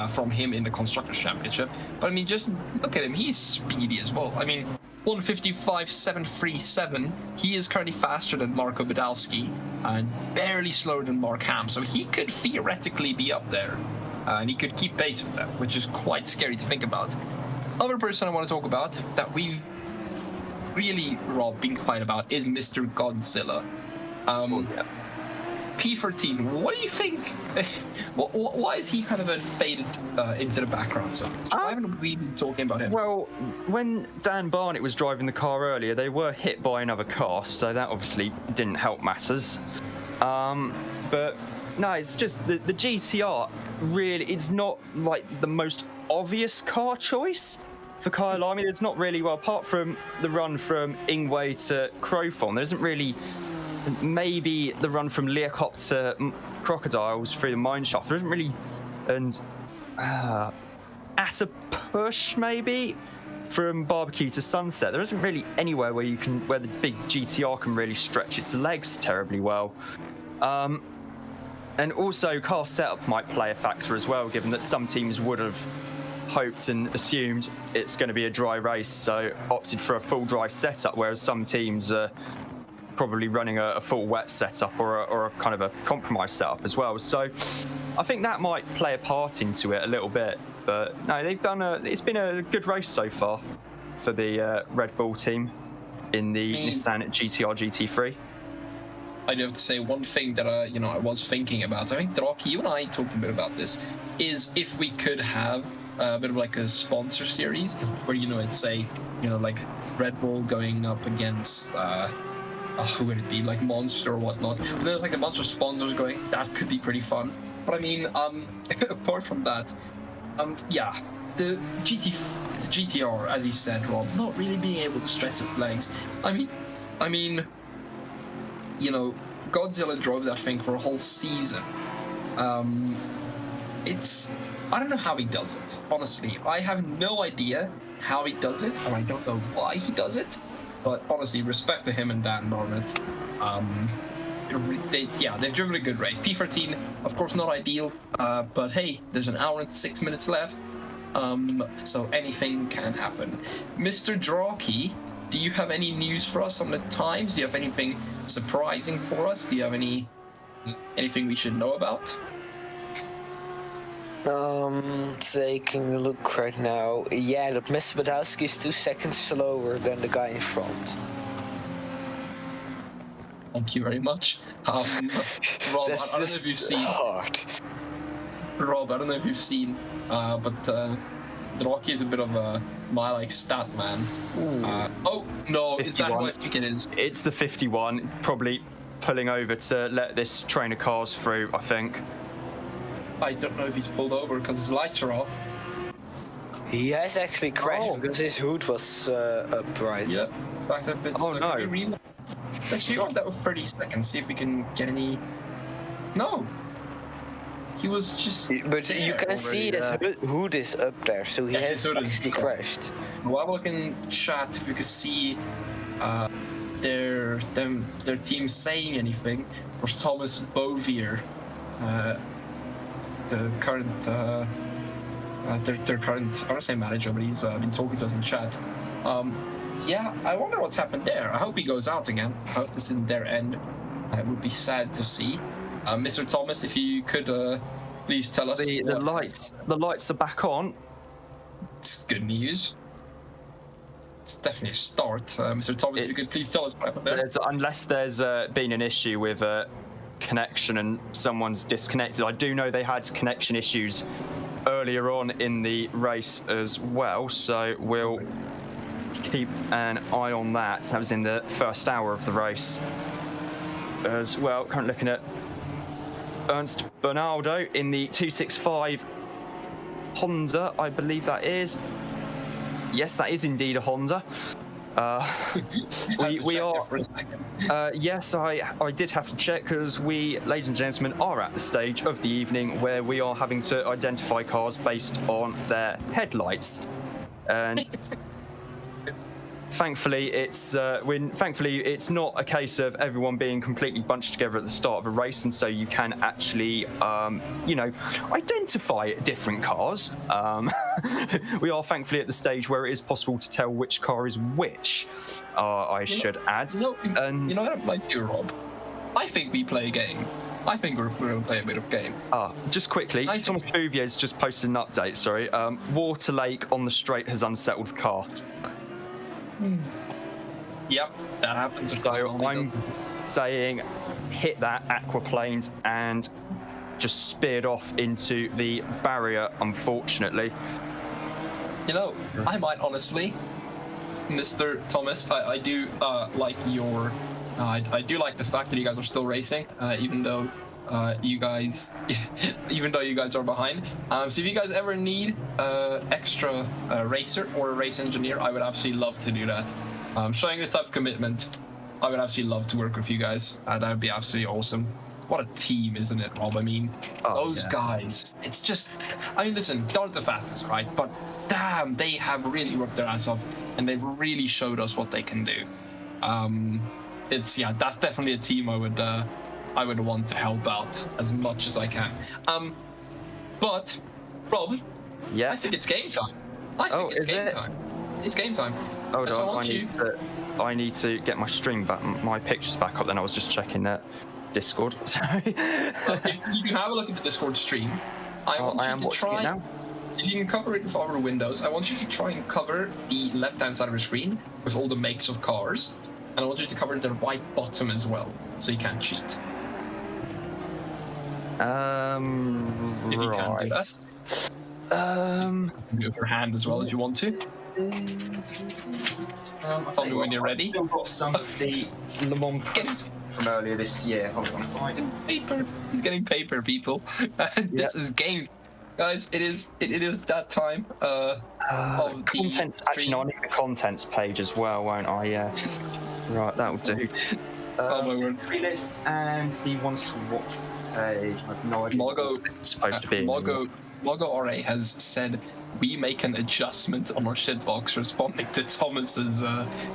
from him in the Constructors' Championship. But I mean, just look at him. He's speedy as well. I mean, 155.737. He is currently faster than Marco Badalski and barely slower than Mark Ham. So he could theoretically be up there. And he could keep pace with them, which is quite scary to think about. Other person I want to talk about that we've really, Rob, been quiet about is Mr. Godzilla. P13, what do you think? Why is he kind of faded into the background so much? Why haven't we been talking about him?
Well, when Dan Barnett was driving the car earlier, they were hit by another car, so that obviously didn't help matters. But no, it's just the GTR, really, it's not like the most obvious car choice for Kyalami. There's not really, well, apart from the run from Ingwe to Crowthorne, there isn't really. Maybe the run from Learcop to Crocodiles through the mine shaft. There isn't really, and at a push maybe from Barbecue to Sunset. There isn't really anywhere where the big GTR can really stretch its legs terribly well. And also car setup might play a factor as well, given that some teams would have hoped and assumed it's going to be a dry race, so opted for a full dry setup, whereas some teams are probably running a full wet setup or a kind of a compromise setup as well. So I think that might play a part into it a little bit. But no, it's been a good race so far for the Red Bull team in the Nissan GTR GT3.
I do have to say one thing that I was thinking about. I think Draakje, you and I talked a bit about this. Is if we could have a bit of like a sponsor series where it's say like Red Bull going up against who would it be, like Monster or whatnot. But there's like a bunch of sponsors going. That could be pretty fun. But I mean, apart from that, the GTR, as he said, Rob, not really being able to stretch its legs. I mean, Godzilla drove that thing for a whole season. I don't know how he does it. Honestly, I have no idea how he does it, and I don't know why he does it. But honestly, respect to him and Dan Barnett. They've driven a good race. P13, of course, not ideal, but hey, there's an hour and 6 minutes left, so anything can happen. Mr. Draakje, do you have any news for us on the times? Do you have anything surprising for us? Do you have anything we should know about?
Taking a look right now. Yeah, that Mr. Badowski is 2 seconds slower than the guy in front.
Thank you very much. Rob, I don't know if you've seen. Rob, I don't know if you've seen, but Draakje is a bit of a stat man. Oh no, 51. Is that who I think it is?
It's the 51, probably pulling over to let this train of cars through, I think.
I don't know if he's pulled over because his lights are off.
He has actually crashed because his hood was upright.
Yeah.
Oh no.
Let's rewind that with 30 seconds, see if we can get any... No! He was just
But you can see his hood is up there, so he has actually crashed.
While we can chat, if you can see their team saying anything, was Thomas Bovier, the current their current, I don't say manager, but he's been talking to us in chat. Yeah, I wonder what's happened there. I hope he goes out again. I hope this isn't their end. It would be sad to see. Mr. Thomas, if you could please tell us.
The lights are back on.
It's good news. It's definitely a start. Mr. Thomas, if you could please tell us what happened there.
Unless there's been an issue with connection and someone's disconnected. I do know they had connection issues earlier on in the race as well, so we'll keep an eye on that. That was in the first hour of the race as well. Currently looking at Ernst Bernardo in the 265 Honda, I believe that is. Yes, that is indeed a Honda. We are. Yes, I did have to check because we, ladies and gentlemen, are at the stage of the evening where we are having to identify cars based on their headlights, and thankfully it's not a case of everyone being completely bunched together at the start of a race, and so you can actually identify different cars. We are thankfully at the stage where it is possible to tell which car is which. I should add.
You know what I might do, Rob? I think we play a game. I think we're going to play a bit of game.
Just quickly, Thomas Bouvier's just posted an update. Sorry, Water Lake on the straight has unsettled the car.
Yep, that happens.
So I'm saying hit that aquaplanes and just speared off into the barrier, unfortunately.
You know, I might honestly, Mr. Thomas, I do like your... I do like the fact that you guys are still racing, even though you guys are behind. So if you guys ever need extra racer or a race engineer, I would absolutely love to do that. Showing this type of commitment, I would absolutely love to work with you guys. That would be absolutely awesome. What a team, isn't it, Rob? I mean, those guys, it's just... I mean, listen, they aren't the fastest, right? But damn, they have really worked their ass off, and they've really showed us what they can do. That's definitely a team I would want to help out as much as I can. But Rob, I think it's game time. It's game time. It's game time.
Hold on, I need to get my stream back, my pictures back up. Then I was just checking that Discord. Sorry.
If you can have a look at the Discord stream, I want you to try. Now. If you can cover it with other windows, I want you to try and cover the left-hand side of the screen with all the makes of cars, and I want you to cover the right bottom as well, so you can't cheat. If you can do that. You can do it with your hand as well as you want to. Tell me when you're ready.
I've still got some of the Le Mans press from earlier this year. Hold on.
Paper. He's getting paper, people. This is game. Guys, it is that time of
contents. Actually, no, I need the contents page as well, won't I? Yeah. Right, that'll do.
Oh my word.
Playlist and the ones to watch page. I've no idea what this is supposed to be.
Margo RA has said we make an adjustment on our shitbox responding to Thomas's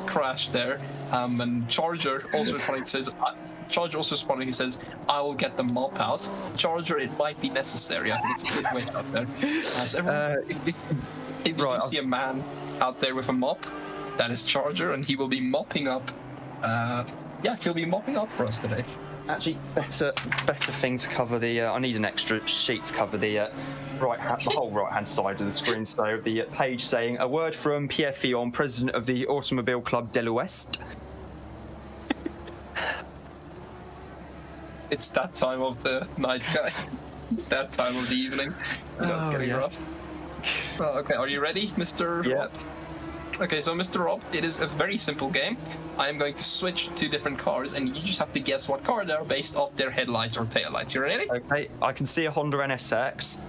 crash there. And Charger also responding. He says, "I will get the mop out." Charger, it might be necessary. I think it's a bit way out there. So everyone, if you see a man out there with a mop, that is Charger, and he will be mopping up. He'll be mopping up for us today.
Actually, better thing to cover the. I need an extra sheet to cover the the whole right-hand side of the screen. So the page saying a word from Pierre Fillon, president of the Automobile Club de l'Ouest.
It's that time of the night, guy. It's that time of the evening. It's getting rough. Okay, are you ready, Mr. Rob? Okay, so Mr. Rob, it is a very simple game. I am going to switch to different cars, and you just have to guess what car they are based off their headlights or taillights. You ready?
Okay, I can see a Honda NSX.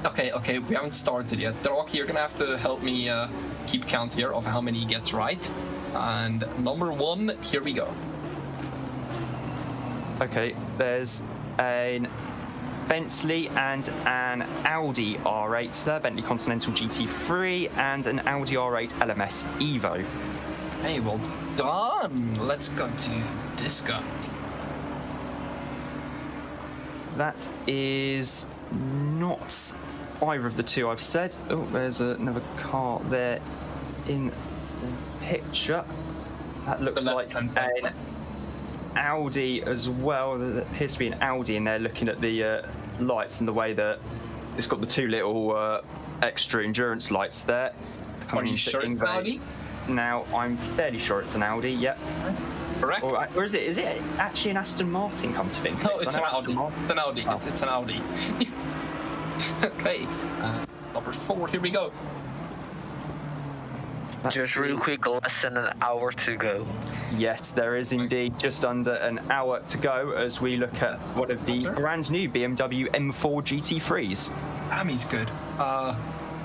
Okay, we haven't started yet. Draakje, you're gonna have to help me keep count here of how many he gets right. And number one, here we go.
Okay, there's an Bentley and an Audi R8 there, Bentley Continental GT3 and an Audi R8 LMS Evo.
Hey, well done. Let's go to this guy.
That is not either of the two I've said. Oh, there's another car there in the picture. That looks like an Audi as well. There appears to be an Audi in there, looking at the lights and the way that it's got the two little extra endurance lights there.
Are you sure it's an Audi?
Now, I'm fairly sure it's an Audi, yep.
Correct.
Or is it? Is it actually an Aston Martin, come to think?
No, it's an Audi. It's an Audi.
Oh.
It's an Audi. Okay. Number 4, here we go.
Just real quick, less than an hour to go.
Yes, there is indeed just under an hour to go as we look at one of the brand new BMW M4 GT3s.
Damn, he's good. That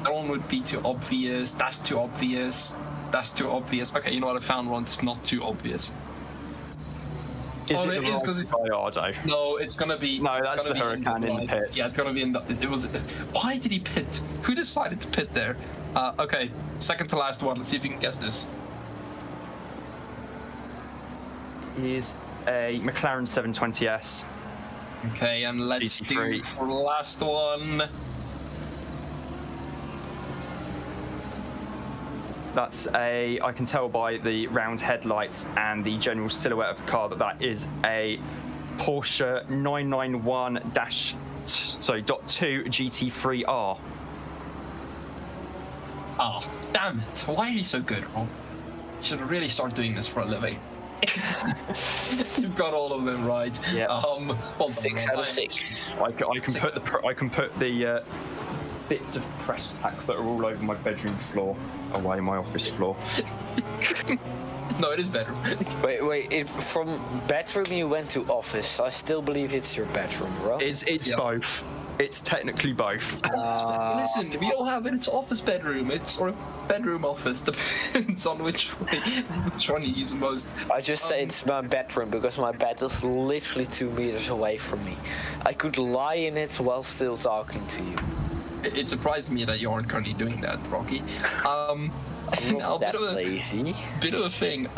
one would be too obvious. That's too obvious. That's too obvious. Okay, you know what? I found one that's not too obvious.
Is it the Gallardo?
No, it's gonna be.
No, that's the Huracan in the pits.
Yeah, it's gonna be in the. It was. Why did he pit? Who decided to pit there? Okay, second to last one. Let's see if you can guess this.
Is a McLaren 720S.
Okay, and let's do for the last one.
That's a, I can tell by the round headlights and the general silhouette of the car that is a Porsche 991-2 GT3R.
Oh, damn it. Why are you so good, Rob? You should really start doing this for a living. You've got all of them right.
Yeah.
Well,
6 out of 6.
I can put the bits of press pack that are all over my bedroom floor away, my office floor.
No, it is bedroom.
Wait, from bedroom you went to office. I still believe it's your bedroom, bro.
It's both. It's technically both.
Listen, we all have it. It's office bedroom. Or bedroom office. Depends on which one you use most.
I just say it's my bedroom because my bed is literally 2 meters away from me. I could lie in it while still talking to you.
It surprised me that you aren't currently doing that, Rocky.
Now, lazy.
Bit of a thing.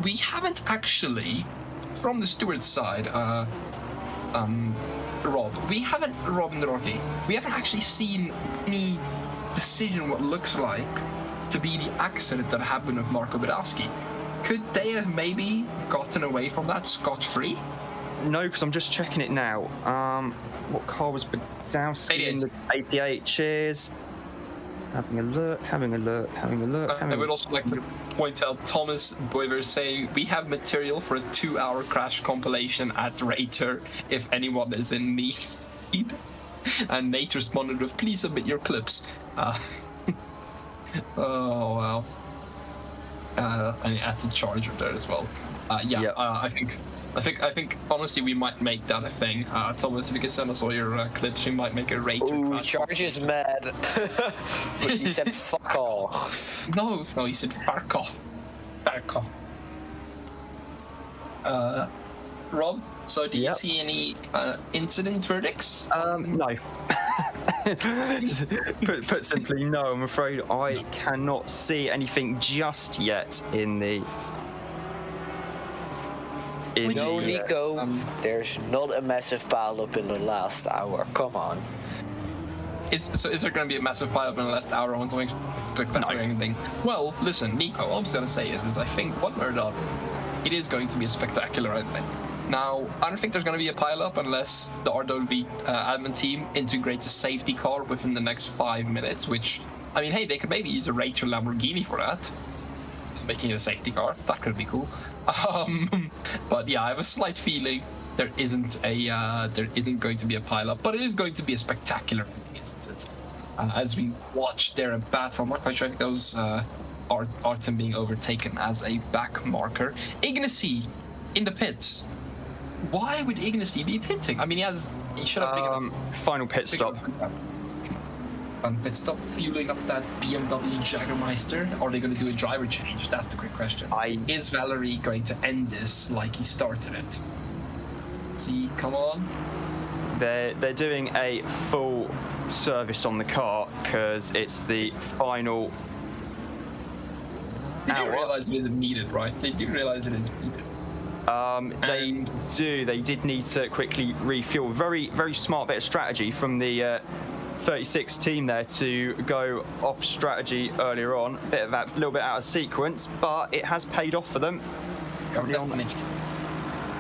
We haven't actually, from the steward's side, Rob and Rocky, we haven't actually seen any decision what looks like to be the accident that happened with Marco Bedowski. Could they have maybe gotten away from that scot-free?
No, because I'm just checking it now. What car was Bedowski in the 88? Cheers. Having a look.
I would also like to point out Thomas Boiver saying we have material for a 2-hour crash compilation at Rater if anyone is in need. And Nate responded with, please submit your clips. Oh wow. And add the charger there as well. I think honestly we might make that a thing. Thomas, if you can send us all your clips, we might make a Rater.
Ooh, Charge is mad. But he said fuck off.
No, he said fuck off. Fuck off. Rob, so do you see any incident verdicts?
No. put simply, no. I'm afraid I cannot see anything just yet in the.
No, Nico, there's not a massive pileup in the last hour. Come on.
Is there going to be a massive pileup in the last hour on something spectacular or anything? Well, listen, Nico, all I'm going to say is I think one word up, it is going to be a spectacular, I think. Now, I don't think there's going to be a pileup unless the RWB admin team integrates a safety car within the next 5 minutes, which, I mean, hey, they could maybe use a Rater Lamborghini for that. Making it a safety car, that could be cool. But yeah, I have a slight feeling there isn't going to be a pileup, but it is going to be a spectacular, isn't it? As we watch there a battle, I'm not quite sure if that was Artem being overtaken as a back marker. Ignacy in the pits. Why would Ignacy be pitting? I mean, he should have
final pit stop.
Pit stop, fueling up that BMW Jagermeister. Are they going to do a driver change? That's the quick question. Is Valerie going to end this like he started it? See, come on.
They're doing a full service on the car because it's the final
They do
hour.
realize it isn't needed, right? They do realize it isn't needed.
They do. They did need to quickly refuel. Very, very smart bit of strategy from the 36 team there to go off strategy earlier on. Bit of that, little bit out of sequence, but it has paid off for them.
Definitely.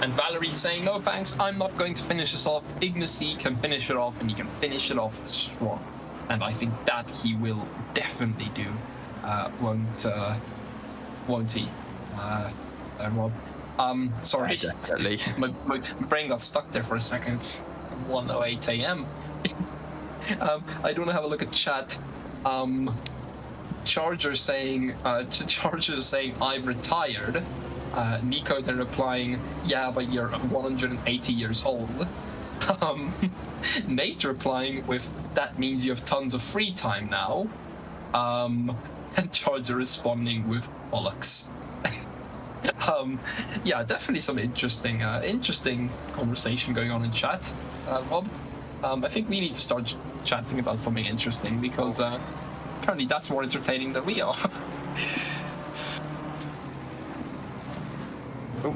And Valerie's saying, no thanks, I'm not going to finish this off. Ignacy can finish it off, and he can finish it off strong. And I think that he will definitely do. Won't he? Rob. Sorry.
Definitely.
my brain got stuck there for a second. 1:08 a.m. I don't want to have a look at chat. Charger saying I've retired. Nico then replying, yeah, but you're 180 years old. Nate replying with, that means you have tons of free time now. And Charger responding with bollocks. Yeah, definitely some interesting conversation going on in chat. Rob, I think we need to start chatting about something interesting because apparently that's more entertaining than we are. Ooh,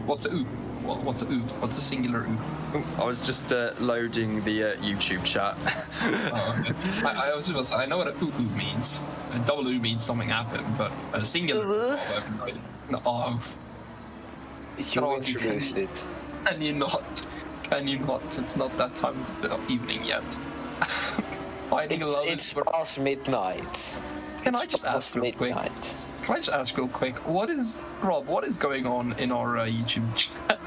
what's a ooh? What's a ooh? What's a singular ooh?
Ooh, I was just loading the YouTube chat.
Oh, okay. I was about to say, I know what a ooh ooh means. A double ooh means something happened, but a singular ooh, I have no idea. No, oh.
You introduced it.
Can you not? Can you not? It's not that time of evening yet. Finding love
It's past midnight.
Can I just ask real quick? Can I just ask real quick? What is going on in our YouTube chat?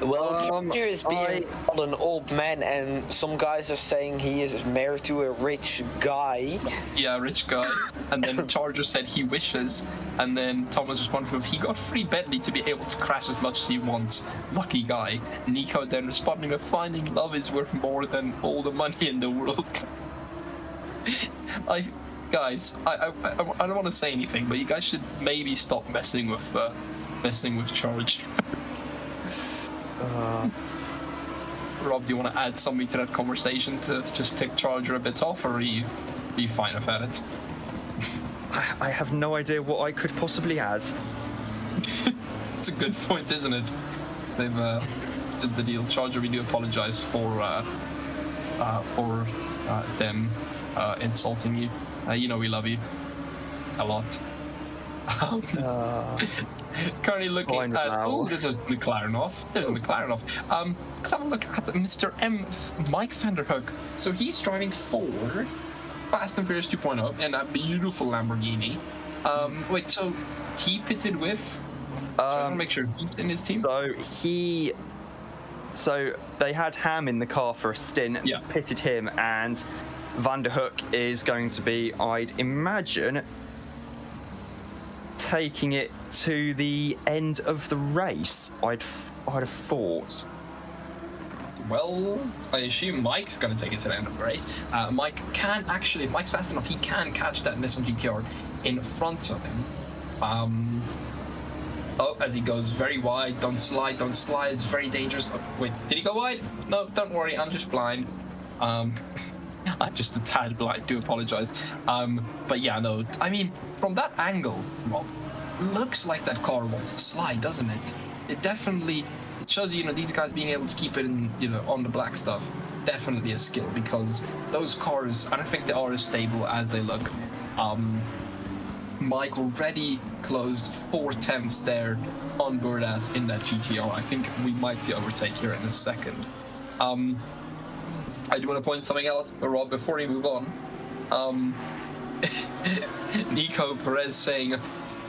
Well, Charger is being called an old man, and some guys are saying he is married to a rich guy.
Yeah, rich guy. And then Charger said he wishes, and then Thomas responded with, he got free Bentley to be able to crash as much as he wants. Lucky guy. Nico then responding with, finding love is worth more than all the money in the world. Guys, I don't want to say anything, but you guys should maybe stop messing with Charge. Rob, do you want to add something to that conversation to just take Charger a bit off, or are you fine about it?
I have no idea what I could possibly add.
It's a good point, isn't it? They've did the deal. Charger, we do apologize for them insulting you. You know we love you a lot. Currently looking at... Oh, there's a McLaren off. There's a McLaren off. Let's have a look at Mr. M. Mike Vanderhoek. So he's driving for Fast and Furious 2.0 in a beautiful Lamborghini. Wait, so he pitted with... I want to make sure he's in his team.
So they had Ham in the car for a stint, pitted him, and Vanderhoek is going to be, I'd imagine, taking it to the end of the race. I'd have thought.
Well, I assume Mike's going to take it to the end of the race. Mike can actually, if Mike's fast enough, he can catch that Nissan GTR in front of him. Oh, as he goes very wide, don't slide, it's very dangerous. Oh, wait, did he go wide? No, don't worry, I'm just blind. I'm just a tad blind, do apologize. But yeah, no, I mean, from that angle, Rob, looks like that car wants to slide, doesn't it? It definitely, it shows you, these guys being able to keep it in, on the black stuff, definitely a skill, because those cars, I don't think they are as stable as they look. Mike already closed 4/10 there on Burdas in that GTR. I think we might see overtake here in a second. I do want to point something out, Rob, before we move on. Nico Perez saying,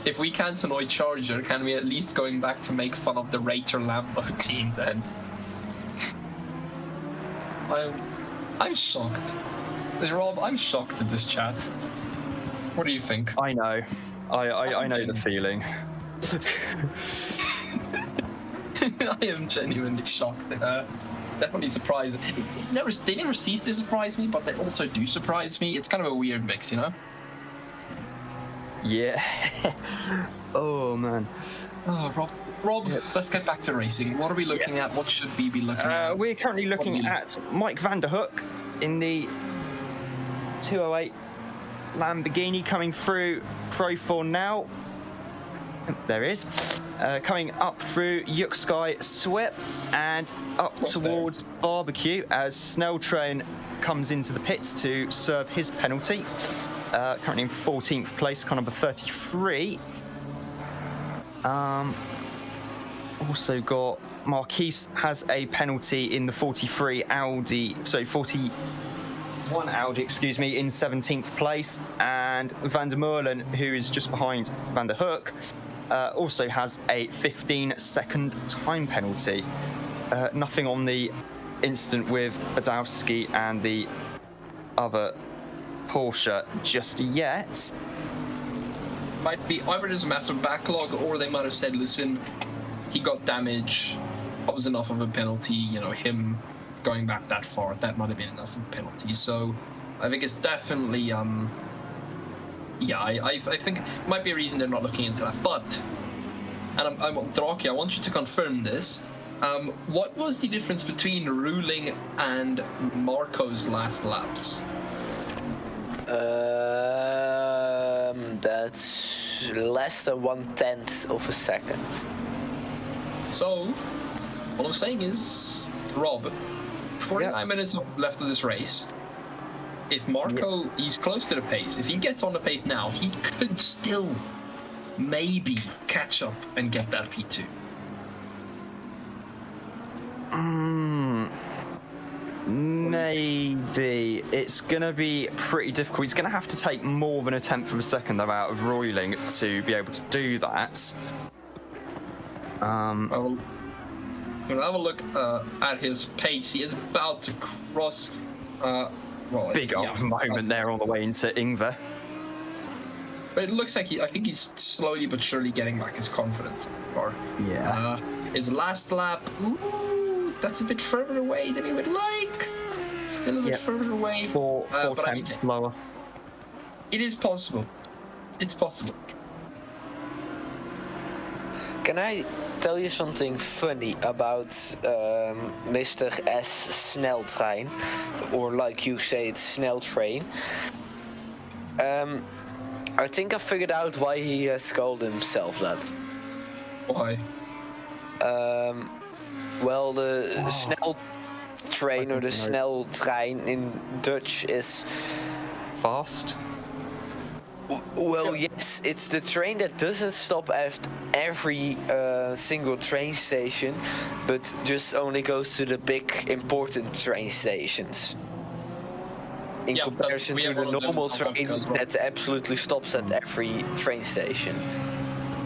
if we can't annoy Charger, can we at least going back to make fun of the Rater Lambo team then? I'm shocked. Rob, I'm shocked at this chat. What do you think?
I know. I know the feeling.
I am genuinely shocked. Definitely surprised. They never cease to surprise me, but they also do surprise me. It's kind of a weird mix,
Yeah. Oh man.
Oh, Rob, Rob, let's get back to racing. What are we looking at? What should we be looking at?
We're currently looking at Mike van der Hoek in the 208 Lamborghini coming through Pro 4 now. There he is. Coming up through Yuksky Swip and up towards Barbecue as Snell Train comes into the pits to serve his penalty. Currently in 14th place, car number 33. Also got Marquise has a penalty in the 41 Audi, excuse me, in 17th place, and Van der Merlen, who is just behind Van der Hoek, also has a 15-second time penalty. Nothing on the incident with Badowski and the other Porsche just yet.
Might be either there's a massive backlog, or they might have said, listen, he got damage, that was enough of a penalty, him going back that far, that might have been enough of a penalty. So I think it's definitely I think it might be a reason they're not looking into that. But, and I'm Draakje, I want you to confirm this. What was the difference between Ruling and Marco's last laps?
That's less than 1/10 of a second.
So, what I'm saying is, Rob, 49 minutes left of this race. If Marco, he's close to the pace. If he gets on the pace now, he could still maybe catch up and get that P2.
Maybe. It's going to be pretty difficult. He's going to have to take more than 1/10 of a second out of Roiling to be able to do that.
We'll have a look at his pace. He is about to cross.
Big old moment there on the way into Ingvar.
But it looks like I think he's slowly but surely getting back his confidence.
Yeah.
His last lap, that's a bit further away than he would like. Still a bit further away.
Four tenths lower.
It is possible. It's possible.
Can I tell you something funny about Mr. S. Sneltrein? Or like you say, it's Snell Train. I think I figured out why he has called himself that.
Why?
Well, the Snell Train or the Sneltrein in Dutch is...
Fast?
Well, yes, it's the train that doesn't stop at every single train station, but just only goes to the big important train stations. In comparison to the normal train that absolutely stops at every train station.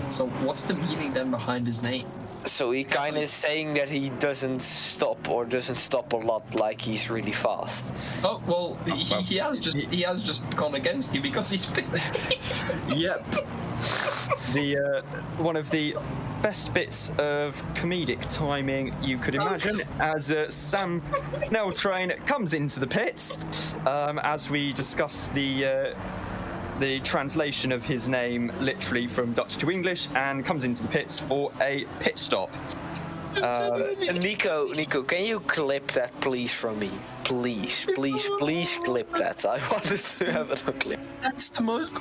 So what's the meaning then behind his name?
So he kind of saying that he doesn't stop or doesn't stop a lot, like he's really fast.
Oh well, he has just gone against you because he's picked.
Yep. The one of the best bits of comedic timing you could imagine as Sam Snelltrain comes into the pits as we discuss the translation of his name literally from Dutch to English and comes into the pits for a pit stop.
Nico, can you clip that please from me? Please clip that. I want to have it on clip.
That's the most...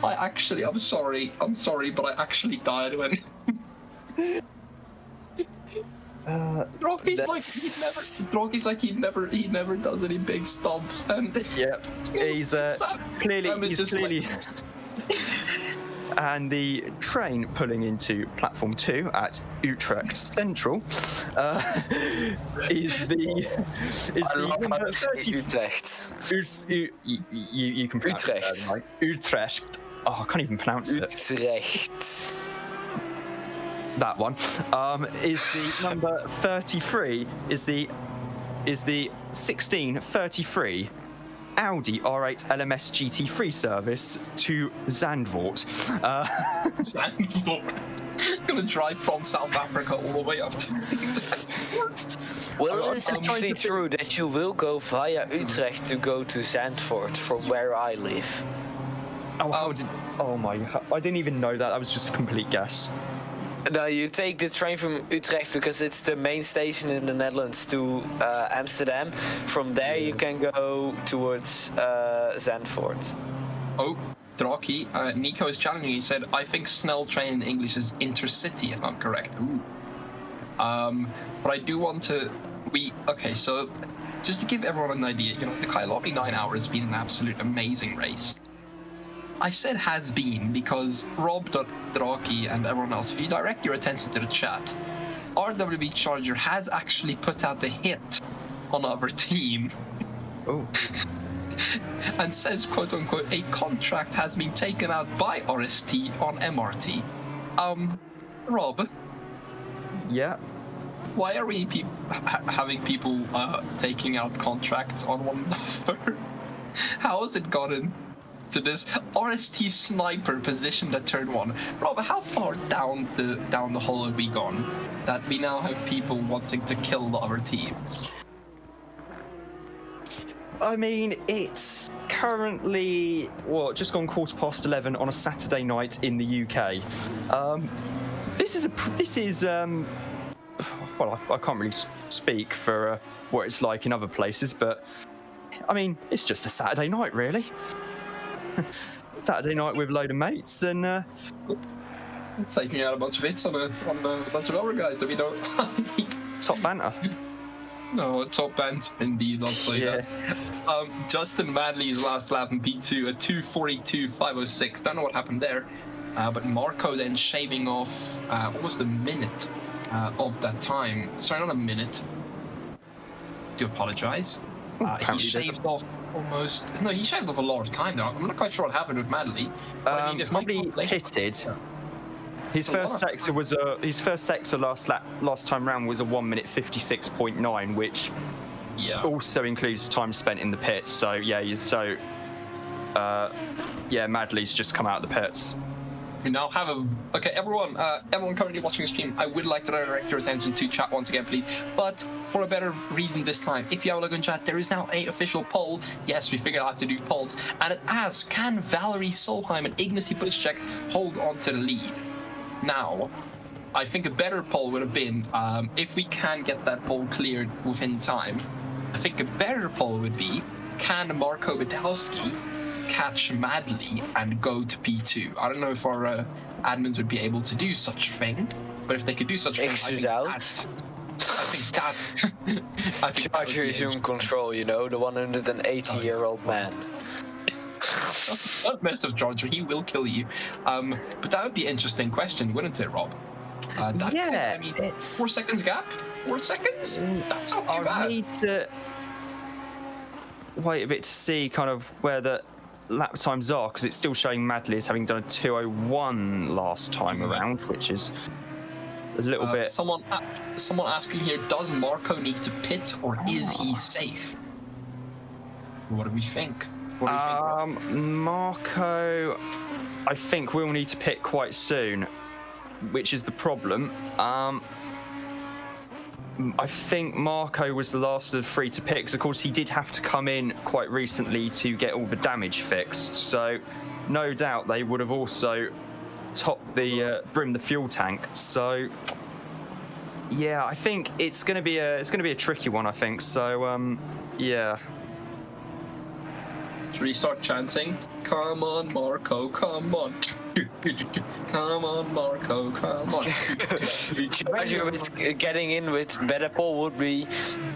I'm sorry, but I actually died when... Draakje's like he never does any big stomps, and
he's clearly and the train pulling into platform 2 at Utrecht Central is the number 30.
Utrecht.
You can pronounce
Utrecht.
It, Utrecht. Oh, I can't even pronounce it.
Utrecht.
That one is the number 33. Is the 1633 Audi R8 LMS GT3 service to Zandvoort.
Zandvoort. Gonna drive from South Africa all the way up to Zandvoort.
Well, it's actually true that you will go via Utrecht to go to Zandvoort from where I live.
I didn't even know that. That was just a complete guess.
No, you take the train from Utrecht because it's the main station in the Netherlands to Amsterdam. From there, you can go towards Zandvoort.
Oh, Draakje, Nico is challenging. He said, "I think Snell train in English is intercity, if I'm correct." Ooh. But I do want to. Okay, so just to give everyone an idea, the Kyalami 9 hours has been an absolute amazing race. I said has been because Rob, Draakje, and everyone else, if you direct your attention to the chat, RWB Charger has actually put out a hit on our team.
Oh.
And says, quote unquote, a contract has been taken out by RST on MRT. Rob?
Yeah?
Why are we having people taking out contracts on one another? How has it gotten to this RST sniper positioned at turn 1? Rob, how far down the hole have we gone that we now have people wanting to kill the other teams?
I mean, it's currently, just gone 11:15 on a Saturday night in the UK. Well, I can't really speak for what it's like in other places, but I mean, it's just a Saturday night, really. Saturday night with a load of mates and
taking out a bunch of hits on a bunch of other guys that we don't like.
Top banter.
No, top band indeed, I'll say that. Justin Madley's last lap in P2 at 2:42.506. Don't know what happened there. But Marco then shaving off almost a minute of that time. Sorry, not a minute. Do apologize. He shaved off almost. No, he shaved off a lot of time there. I'm not quite sure what happened with Madley. But I mean, if
Madley pitted. His first sector was last time round was a 1 minute 56.9, which also includes time spent in the pits. So Madley's just come out of the pits.
We now have everyone currently watching the stream, I would like to direct your attention to chat once again, please. But for a better reason this time, if you have a look in chat, there is now an official poll. Yes, we figured out how to do polls, and it asks, can Valerie Solheim and Ignacy Butchek hold on to the lead? Now, I think a better poll would have been, if we can get that poll cleared within time, I think a better poll would be, can Marco Badowski catch Madley and go to P2? I don't know if our admins would be able to do such a thing, but if they could do such a thing, I think that
Charger is in control, the 180-year-old man.
Don't mess with Charger, he will kill you. But that would be an interesting question, wouldn't it, Rob?
It's
4 seconds gap? 4 seconds? That's not too bad.
I need to wait a bit to see kind of where the lap times are, because it's still showing Madley as having done a 2:01 last time around, which is a little bit.
Someone asking here, does Marco need to pit or is he safe? What do we think?
Marco, I think we'll need to pit quite soon, which is the problem. I think Marco was the last of the 3 to pick, because of course he did have to come in quite recently to get all the damage fixed. So no doubt they would have also topped the brimmed the fuel tank. So yeah, I think it's going to be a tricky one, I think. So yeah.
Should we start chanting? Come on, Marco, come on. Come on, Marco, come on.
Getting in with better poll would be,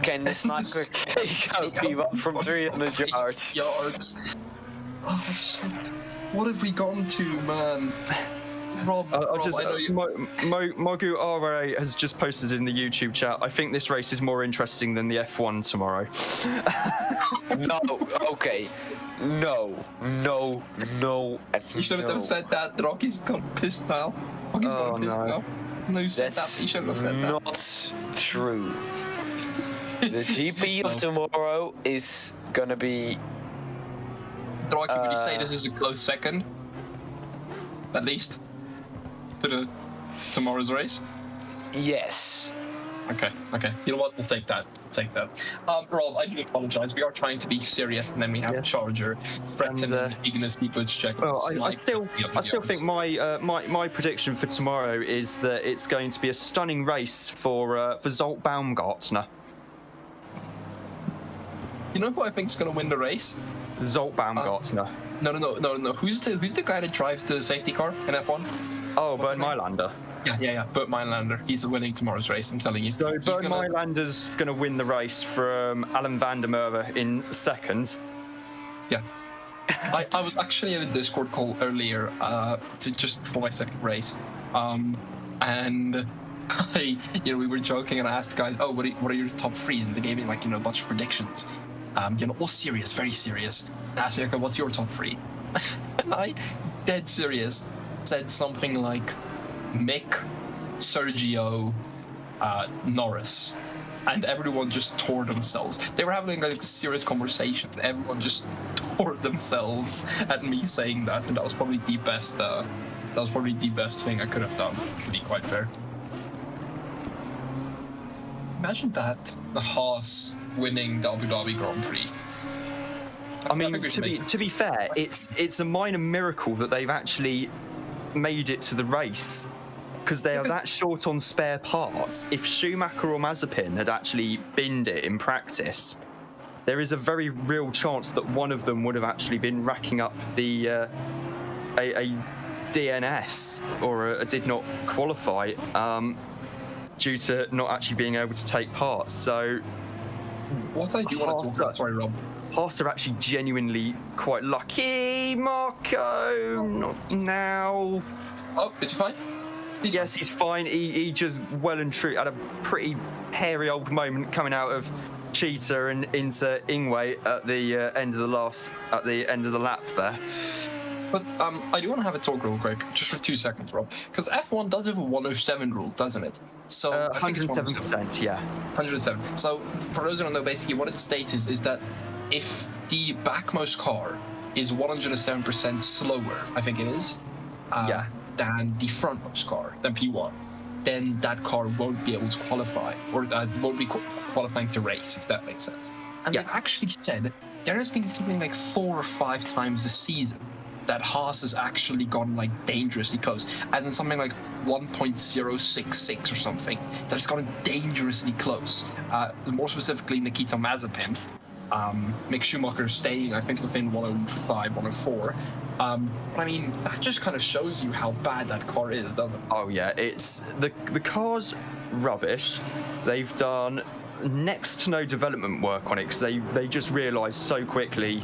can the sniper take out people from 300 yards?
Oh, shit. What have we gone to, man? Rob,
Mogu RA has just posted in the YouTube chat, I think this race is more interesting than the F1 tomorrow.
No, okay. No.
You shouldn't have said that. Rocky's gone pissed now. No, you said that. You shouldn't have said that.
Not true. The GP of tomorrow is gonna be.
Draakje, would you say this is a close second? At least? To tomorrow's race?
Yes.
Okay. You know what? We'll take that. Rob, I do apologize. We are trying to be serious, and then we have Charger threatening Ignis Sleepwich check.
Well, I still think my prediction for tomorrow is that it's going to be a stunning race for Zolt Baumgartner.
You know who I think is going to win the race?
Zolt Baumgartner.
No. Who's the guy that drives the safety car in F1?
Oh, Bernd Mailander.
Yeah. Bernd Mailander. He's winning tomorrow's race, I'm telling you.
So Bernd Mailander's going to win the race from Alan van der Merwe in second. Yeah.
I was actually in a Discord call earlier, just before my second race, and we were joking, and I asked the guys, "Oh, what are your top threes?" And they gave me a bunch of predictions, all serious, very serious. And asked me, "Okay, what's your top three?" And I, dead serious, said something like Mick, Sergio, Norris. And everyone just tore themselves. They were having a serious conversation. Everyone just tore themselves at me saying that, and that was probably the best. That was probably the best thing I could have done, to be quite fair. Imagine that, the Haas winning the Abu Dhabi Grand Prix.
I mean, to be fair, it's a minor miracle that they've actually made it to the race. Because they are that short on spare parts. If Schumacher or Mazepin had actually binned it in practice, there is a very real chance that one of them would have actually been racking up the a DNS or a did not qualify due to not actually being able to take part. So,
what I do want to talk about, sorry, Rob.
Haas are actually genuinely quite lucky. Marco, not now.
Oh, is he fine?
Yes, he's fine. He just well and true had a pretty hairy old moment coming out of Cheetah and into Ingwe at the end of the lap there.
But I do want to have a talk real quick, just for 2 seconds, Rob, because F1 does have a 107 rule, doesn't it? So
107%, yeah.
107. So for those who don't know, basically what it states is that if the backmost car is 107% slower, I think it is. Than the frontmost car, than P1, then that car won't be able to qualify, or won't be qualifying to race, if that makes sense. And they've actually said there has been something like 4 or 5 times this season that Haas has actually gotten dangerously close, as in something like 1.066 or something, that has gotten dangerously close. More specifically, Nikita Mazepin. Mick Schumacher staying, I think, within 105, 104. But I mean, that just kind of shows you how bad that car is, doesn't it?
Oh yeah, it's the car's rubbish. They've done next to no development work on it because they just realised so quickly,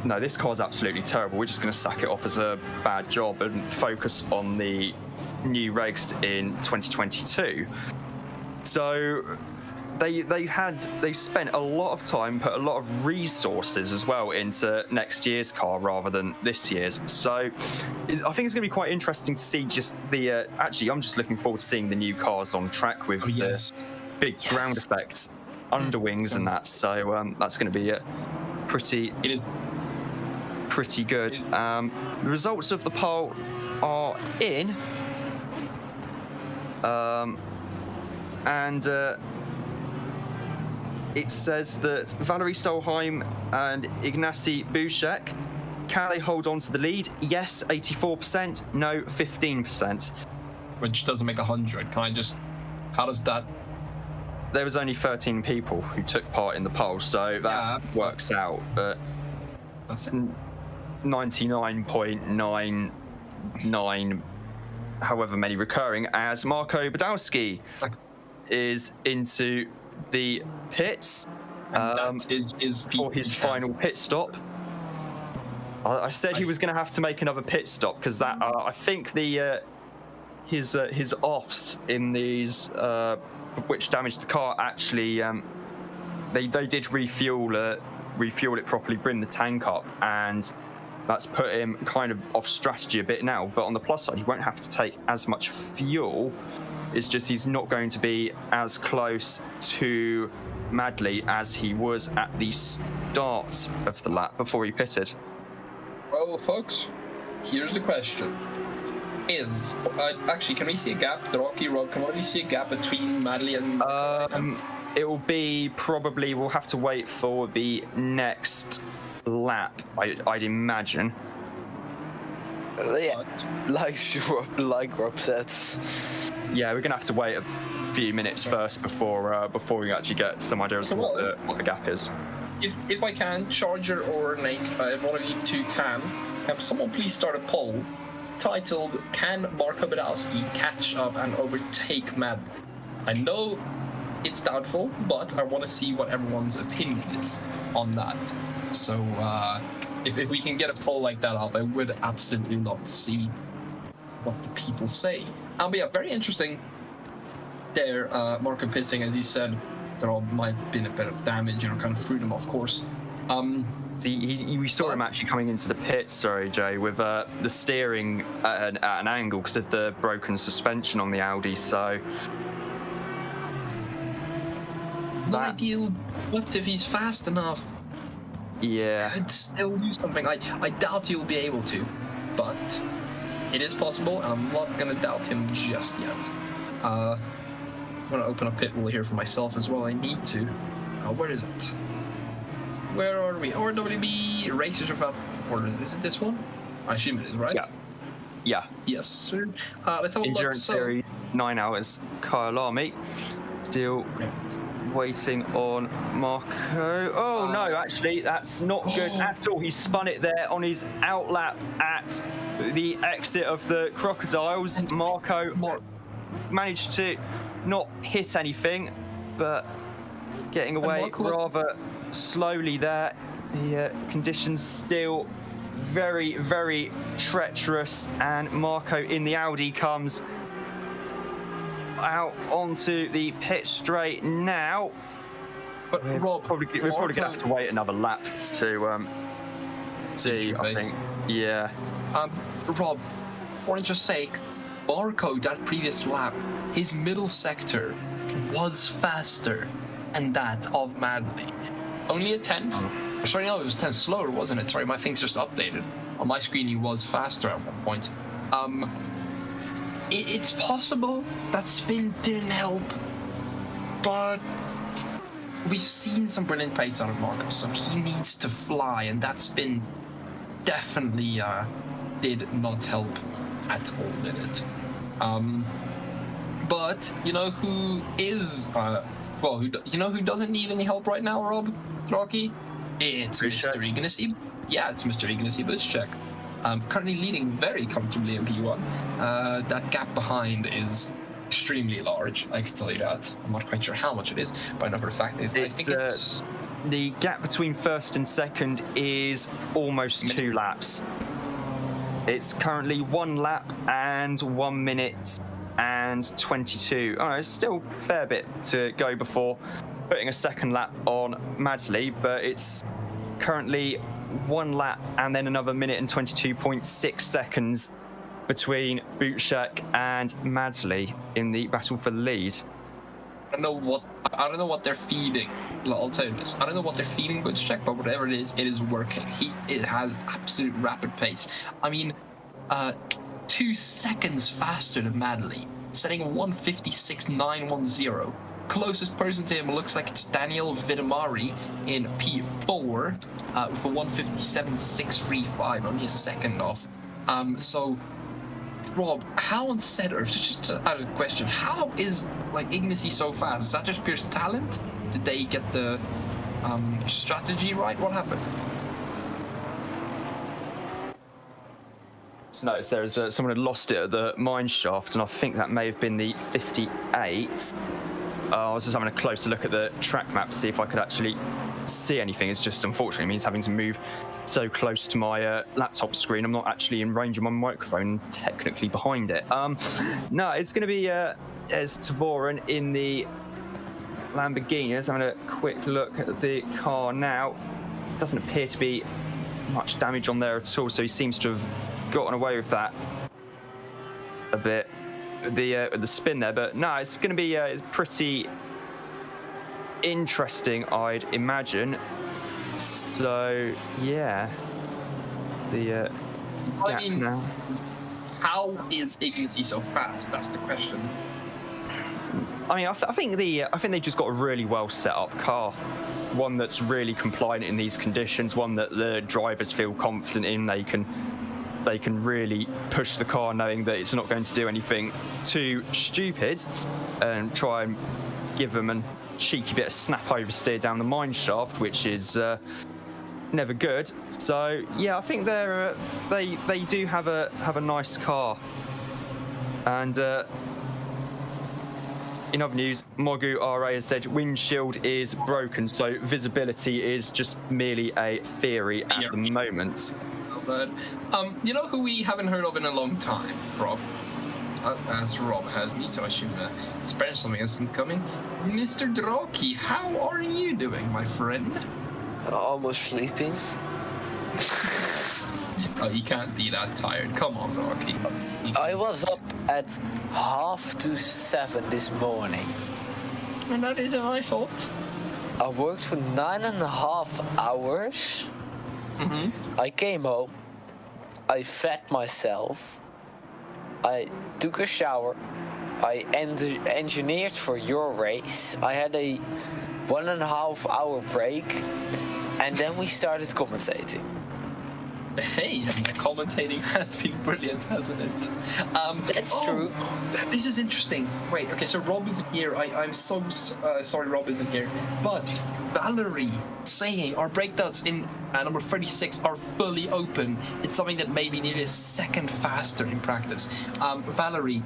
no, this car's absolutely terrible. We're just going to sack it off as a bad job and focus on the new regs in 2022. So they've spent a lot of time, put a lot of resources as well into next year's car rather than this year's. So I think it's going to be quite interesting to see just the. Actually, I'm just looking forward to seeing the new cars on track with the big ground effects, underwings, and that. So that's going to be pretty. It is pretty good. The results of the poll are in, and. It says that Valerie Solheim and Ignacy Bouchek, can they hold on to the lead? Yes, 84%. No, 15%.
Which doesn't make 100. How does that?
There was only 13 people who took part in the poll, so that works out at 99.99, however many recurring, as Marco Badowski is into the pits
that is
for his final pit stop. I said he was going to have to make another pit stop because that I think the his offs in these which damaged the car actually they did refuel it properly, bring the tank up, and that's put him kind of off strategy a bit now. But on the plus side, he won't have to take as much fuel. It's just he's not going to be as close to Madley as he was at the start of the lap before he pitted.
Well, folks, here's the question. is. Actually, can we see a gap? Draakje, Rob, can we see a gap between Madley and...
It will be probably, we'll have to wait for the next lap, I'd imagine.
Yeah, like Rob said.
Yeah, we're going to have to wait a few minutes first before we actually get some idea as to what the gap is.
If I can, Charger or Nate, if one of you two can someone please start a poll titled, "Can Marco Badowski catch up and overtake Madley?" I know it's doubtful, but I want to see what everyone's opinion is on that. So if we can get a poll like that up, I would absolutely love to see what the people say. But yeah, very interesting there, Marco pitting, as you said. There all might have been a bit of damage, kind of threw them off course.
We saw him actually coming into the pit, sorry, Jay, with the steering at an angle because of the broken suspension on the Audi, so...
Not ideal, but if he's fast enough,
yeah,
could still do something. I doubt he'll be able to, but it is possible, and I'm not going to doubt him just yet. I'm going to open a pit wall here for myself as well. I need to. Where is it? Where are we? RWB Racers of Or is it this one? I assume it is, right?
Yeah.
Yes, sir. Let's have a look.
Endurance Series, 9 hours. Kyalami. Still waiting on Marco. Oh, no, actually, that's not good at all. He spun it there on his outlap at the exit of the Crocodiles. Marco managed to not hit anything, but getting away rather slowly there. The conditions still very, very treacherous, and Marco in the Audi comes out onto the pit straight now.
But Rob,
we're probably gonna have to wait another lap to see. I think, yeah.
Rob, for just sake, Marco that previous lap, his middle sector was faster than that of Madley. Only a 10th. Sorry, no, it was 10 slower, wasn't it? Sorry, my thing's just updated. On my screen, he was faster at one point. It's possible that spin didn't help, but we've seen some brilliant pace out of Marco, so he needs to fly, and that spin definitely did not help at all, did it? But you know who is who doesn't need any help right now, Rob? Draakje? It's Mr. Ignacy. Yeah, it's Mr. Ignacy Buszczek. Currently leading very comfortably in P1. That gap behind is extremely large, I can tell you that. I'm not quite sure how much it is, but I know for a fact I think it's...
The gap between first and second is almost 2 laps. It's currently 1 lap and 1 minute and 22. Oh, it's still a fair bit to go before putting a second lap on Madley, but it's currently 1 lap and then another minute and 22.6 seconds between Buszczek and Madley in the battle for the lead.
I don't know what they're feeding. I'll tell you this. I don't know what they're feeding Buszczek, but whatever it is working. It has absolute rapid pace. I mean, 2 seconds faster than Madley, setting a 1:56.910. Closest person to him looks like it's Daniel Vidamari in P4 with a 1:57.635, only a second off. So, Rob, how on set Earth, just out of the question, how is Ignacy so fast? Is that just pure talent? Did they get the strategy right? What happened?
Notice there is someone had lost it at the mine shaft, and I think that may have been the 58. I was just having a closer look at the track map to see if I could actually see anything. It's just unfortunately means having to move so close to my laptop screen. I'm not actually in range of my microphone, technically behind it. No, it's going to be as Tavoren in the Lamborghini. Just having a quick look at the car now. Doesn't appear to be much damage on there at all, so he seems to have gotten away with that a bit. The spin there, but no, it's going to be pretty interesting, I'd imagine. So yeah, the gap now.
how is Ignacy so fast? That's the question.
I mean, I think they just got a really well set up car, one that's really compliant in these conditions, one that the drivers feel confident in. They can really push the car knowing that it's not going to do anything too stupid, and try and give them a cheeky bit of snap oversteer down the mine shaft, which is never good. So yeah, I think they do have a nice car. And in other news, Mogu RA has said windshield is broken, so visibility is just merely a theory at the moment.
You know who we haven't heard of in a long time, Rob? As Rob has me, so I should spare something as incoming. Mr. Draakje, how are you doing, my friend?
Almost sleeping.
Oh, you can't be that tired. Come on, Draakje.
I was up at 6:30 this morning.
And that isn't my fault.
I worked for 9.5 hours.
Mm-hmm.
I came home. I fed myself. I took a shower. I engineered for your race. I had a 1.5 hour break. And then we started commentating.
Hey, the commentating has been brilliant, hasn't it?
That's true.
This is interesting. Wait, okay, so Rob isn't here. I'm so sorry Rob isn't here. But Valerie saying our breakdowns in number 36 are fully open. It's something that maybe nearly a second faster in practice. Valerie,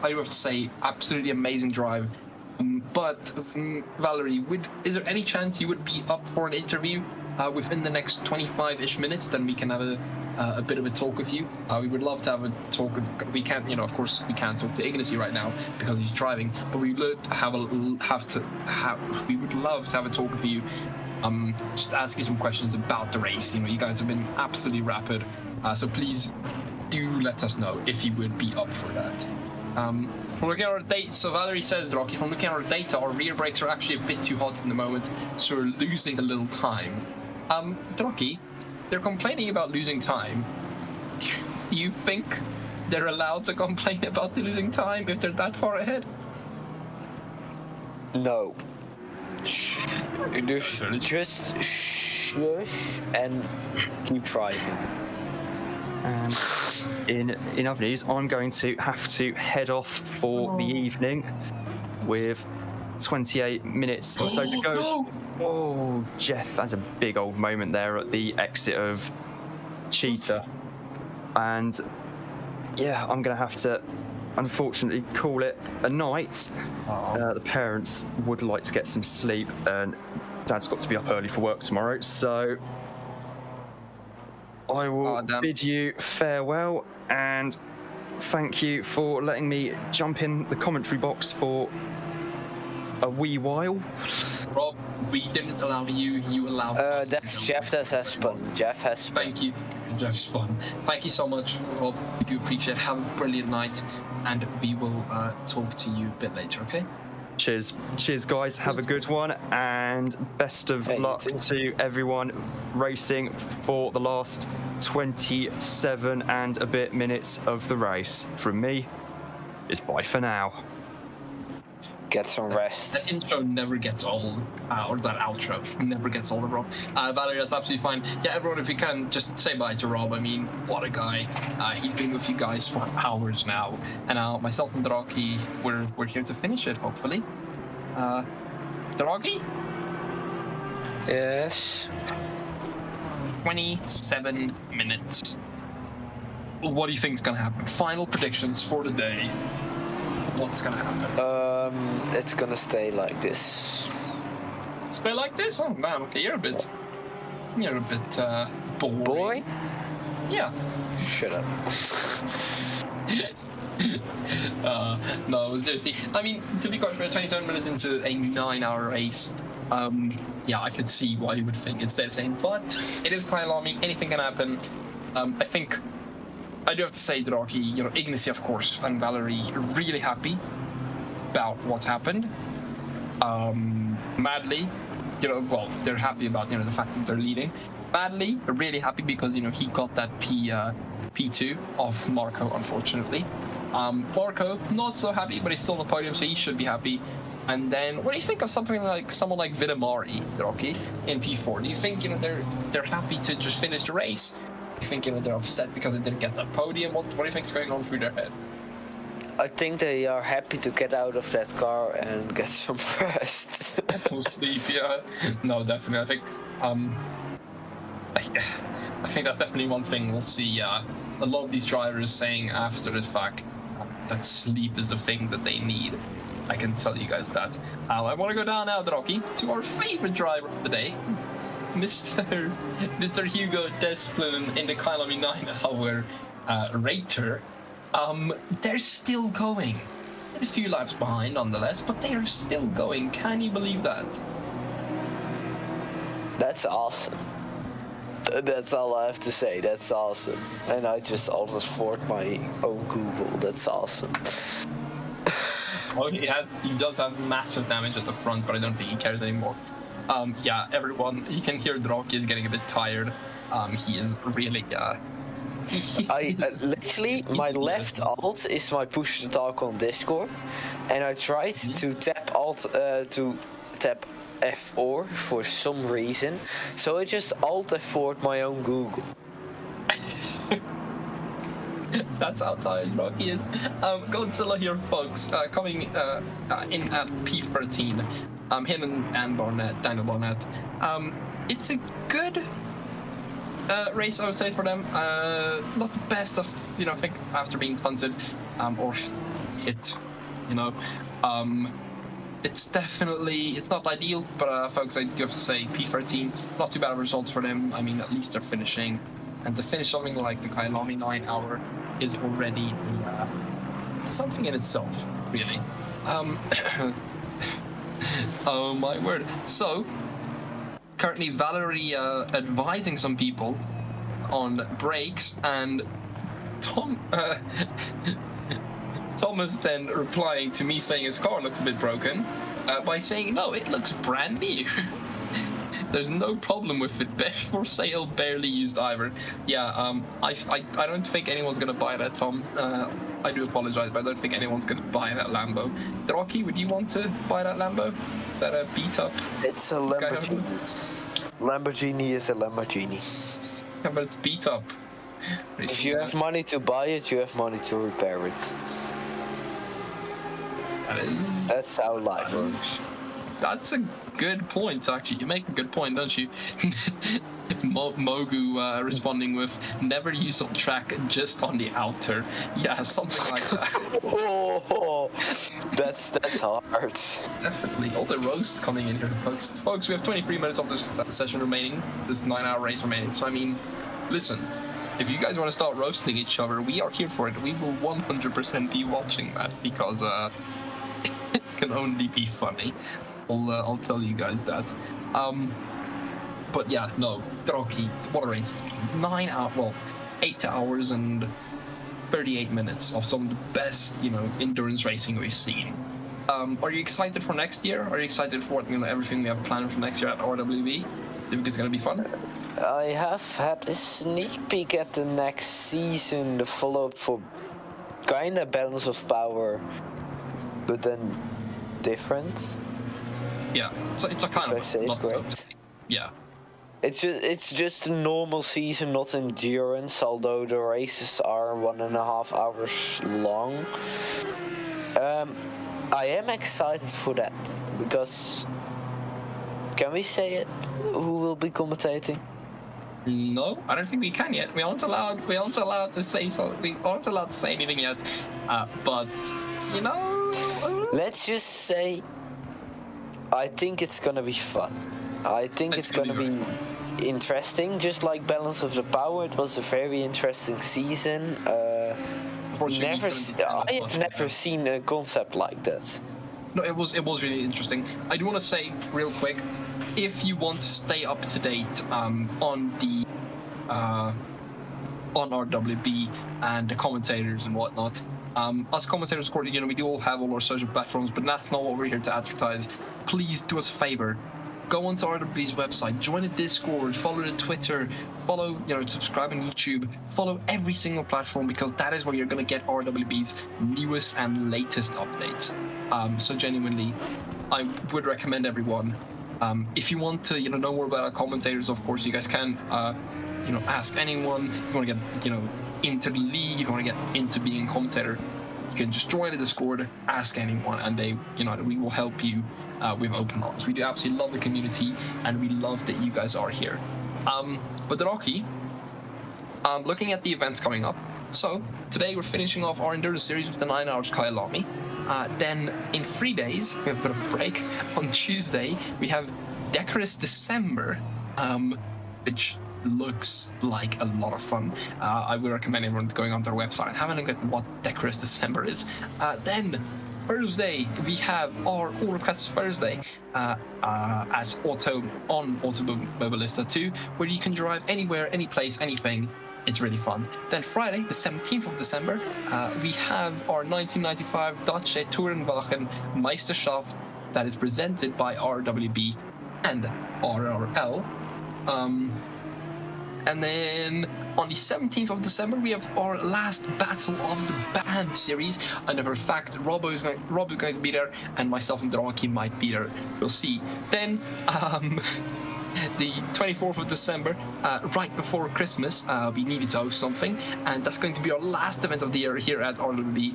I do have to say, absolutely amazing drive. But Valerie, is there any chance you would be up for an interview within the next 25-ish minutes? Then we can have a bit of a talk with you. We would love to have a talk with. We can't, of course, we can't talk to Ignacy right now because he's driving. But we would we would love to have a talk with you. Just ask you some questions about the race. You guys have been absolutely rapid. So please do let us know if you would be up for that. From looking at our data, so Valerie says, Draakje, from looking at our data, our rear brakes are actually a bit too hot in the moment, so we're losing a little time. Draakje, they're complaining about losing time. Do you think they're allowed to complain about the losing time if they're that far ahead?
No. Just shush and keep driving.
In other news, I'm going to have to head off for the evening with 28 minutes or so to go.
No.
Oh, Jeff has a big old moment there at the exit of Cheetah. And yeah, I'm going to have to, unfortunately, call it a night. The parents would like to get some sleep, and Dad's got to be up early for work tomorrow, so I will bid you farewell and thank you for letting me jump in the commentary box for a wee while.
Rob, we didn't allow you, you allowed us.
That's Jeff that has spun. Jeff has spun.
Thank you, Jeff spun. Thank you so much, Rob. We do appreciate it. Have a brilliant night, and we will talk to you a bit later, okay?
Cheers, guys. Have a good one, and best of luck to everyone racing for the last 27 and a bit minutes of the race. From me, it's bye for now.
Get some rest.
That intro never gets old, or that outro never gets old, Rob. Valerie, that's absolutely fine. Yeah, everyone, if you can, just say bye to Rob. I mean, what a guy. He's been with you guys for hours now. And now, myself and Draakje, we're here to finish it, hopefully. Draakje?
Yes?
27 minutes. What do you think is going to happen? Final predictions for the day. What's going to happen?
It's gonna stay like this.
Stay like this? Oh man, okay, you're a bit boring.
Boring?
Yeah.
Shut up.
No, seriously. I mean, to be quite fair, 27 minutes into a 9-hour race. Yeah, I could see why you would think it's the same, but it is Kyalami. Anything can happen. I think I do have to say, Draakje, Ignacy, of course, and Valerie are really happy about what's happened. Madly, well, they're happy about the fact that they're leading. badly. Really happy because, you know, he got that P2 off Marco, unfortunately. Marco, not so happy, but he's still on the podium, so he should be happy. And then, what do you think of someone like Vitamari, Draakje, in P4? Do you think, you know, they're happy to just finish the race? Do you think, you know, they're upset because they didn't get that podium? What do you think's going on through their head?
I think they are happy to get out of that car and get some rest.
Get some sleep, yeah. No, definitely. I think that's definitely one thing we'll see. A lot of these drivers saying after the fact that sleep is a thing that they need. I can tell you guys that. I want to go down now, Draakje, to our favorite driver of the day, Mr. Hugo Desplin in the Kyalami 9-hour rater. They're still going. A few laps behind, nonetheless, but they are still going. Can you believe that?
That's awesome. That's all I have to say. That's awesome. And I just also forward my own Google. That's awesome.
Oh, he does have massive damage at the front, but I don't think he cares anymore. Yeah, everyone, you can hear Draakje is getting a bit tired. He is really,
I literally, my left alt is my push to talk on Discord, and I tried to tap alt to tap F4 for some reason, so I just alt F4'd my own Google.
That's how tired Draakje is. Godzilla here, folks, coming in at P13. Him and Daniel Barnett. It's a good race, I would say, for them. Not the best of, you know, I think after being punted or hit, you know. It's definitely, it's not ideal, but folks, I do have to say P13, not too bad of results for them. I mean, at least they're finishing. And to finish something like the Kyalami 9-hour is already something in itself, really. Oh my word. So, currently Valerie advising some people on brakes, and Thomas then replying to me saying his car looks a bit broken by saying, no, it looks brand new. There's no problem with it. For sale, barely used either. Yeah, I don't think anyone's gonna buy that, Tom. I do apologize, but I don't think anyone's gonna buy that Lambo. Draakje, would you want to buy that Lambo? That beat up?
It's a Lamborghini. Lamborghini is a Lamborghini.
Yeah, but it's beat up.
If you have money to buy it, you have money to repair it. That's how life works.
That's a good point, actually. You make a good point, don't you? Mogu responding with, never use on track, just on the outer. Yeah, something like that.
Oh, that's hard.
Definitely. All the roasts coming in here, folks. Folks, we have 23 minutes of this session remaining, this 9-hour race remaining. So, I mean, listen, if you guys want to start roasting each other, we are here for it. We will 100% be watching that, because it can only be funny. I'll tell you guys that. But yeah, no, Draakje, what a race. 8 hours and 38 minutes of some of the best, you know, endurance racing we've seen. Are you excited for next year? Are you excited for, you know, everything we have planned for next year at RWB? Do you think it's gonna be fun?
I have had a sneak peek at the next season, the follow-up for kinda Balance of Power, but then different.
Yeah, so it's a kind of
great.
Yeah.
It's just a normal season, not endurance, although the races are 1.5 hours long. I am excited for that, because can we say it? Who will be commentating?
No, I don't think we can yet. We aren't allowed to say so. We aren't allowed to say anything yet. But you know,
let's just say I think it's gonna be fun. I think it's gonna be interesting, just like Balance of the Power. It was a very interesting season. I have never seen a concept like that.
No, it was really interesting. I do want to say real quick, if you want to stay up to date on the on RWB and the commentators and whatnot, us commentators, you know, we do all have all our social platforms, but that's not what we're here to advertise. Please do us a favor. go onto RWB's website, join the Discord, follow the Twitter, follow, subscribe on YouTube, follow every single platform, because that is where you're going to get RWB's newest and latest updates. So genuinely, I would recommend everyone, if you want to, know more about our commentators, of course, you guys can, ask anyone. If you want to get, into the league, if you want to get into being a commentator, you can just join the Discord, ask anyone, and they, we will help you with open arms. We do absolutely love the community, and we love that you guys are here. But Draakje, looking at the events coming up, so today we're finishing off our endurance series with the 9 hours Kyalami. Then in 3 days, we have a bit of a break. On Tuesday, we have Decorous December, which looks like a lot of fun. I would recommend everyone going onto our website and having a look at what Decorous December is. Then Thursday, we have our All Requests Thursday at Automobilista 2, where you can drive anywhere, any place, anything. It's really fun. Then Friday, the 17th of December, we have our 1995 Draakje Tourenwagen Meisterschaft that is presented by RWB and RRL. And then on the 17th of December, we have our last Battle of the Band series. And for a fact, Roblo is going to be there, and myself and Draakje might be there. We'll see. Then, the 24th of December, right before Christmas, we needed to host something, and that's going to be our last event of the year here at RWB.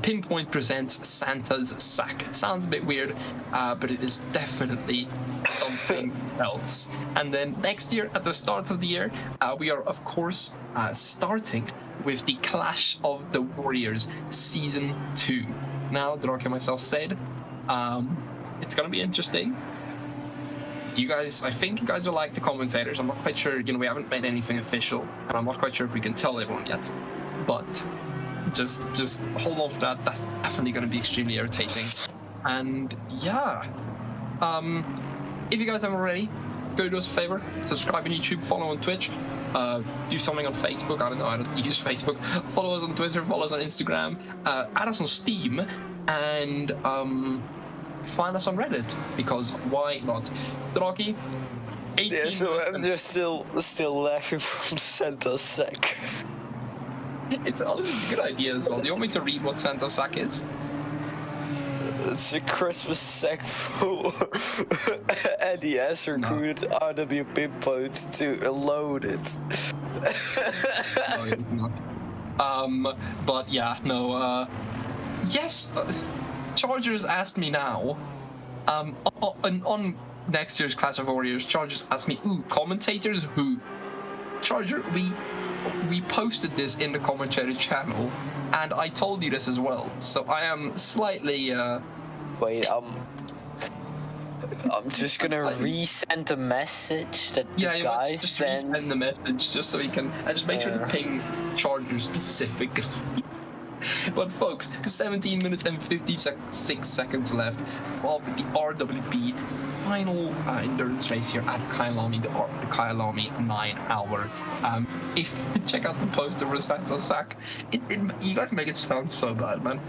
Pinpoint presents Santa's Sack. It sounds a bit weird, but it is definitely something else. And then next year, at the start of the year, we are, of course, starting with the Clash of the Warriors Season 2. Now, Draakje and myself said, it's going to be interesting. I think you guys will like the commentators. I'm not quite sure, we haven't made anything official, and I'm not quite sure if we can tell everyone yet. But just hold on for that. That's definitely going to be extremely irritating. And yeah, if you guys haven't already, go do us a favor, subscribe on YouTube, follow on Twitch, do something on Facebook. I don't use Facebook. Follow us on Twitter, follow us on Instagram, add us on Steam, and find us on Reddit, because why not? Draakje, 18
yeah, so I'm just still laughing from Santa's Sack.
It's honestly a good idea as well. Do you want me to read what Santa's Sack is?
It's a Christmas sack full, and he has recruited RW Pinpoint to load it.
No, it's not. But yeah, no. Yes. Chargers asked me now, on next year's Clash of Warriors, Chargers asked me, commentators who? Charger, we posted this in the commentary channel, and I told you this as well, so I am slightly,
Wait, I'm just gonna resend the message that the guy sent.
Resend the message, just so we can, just make sure to ping Chargers specifically. But folks, 17 minutes and 56 seconds left of the RWB final endurance race here at Kyalami, the Kyalami 9 hour. If you check out the poster for Santa's Sack, you guys make it sound so bad, man.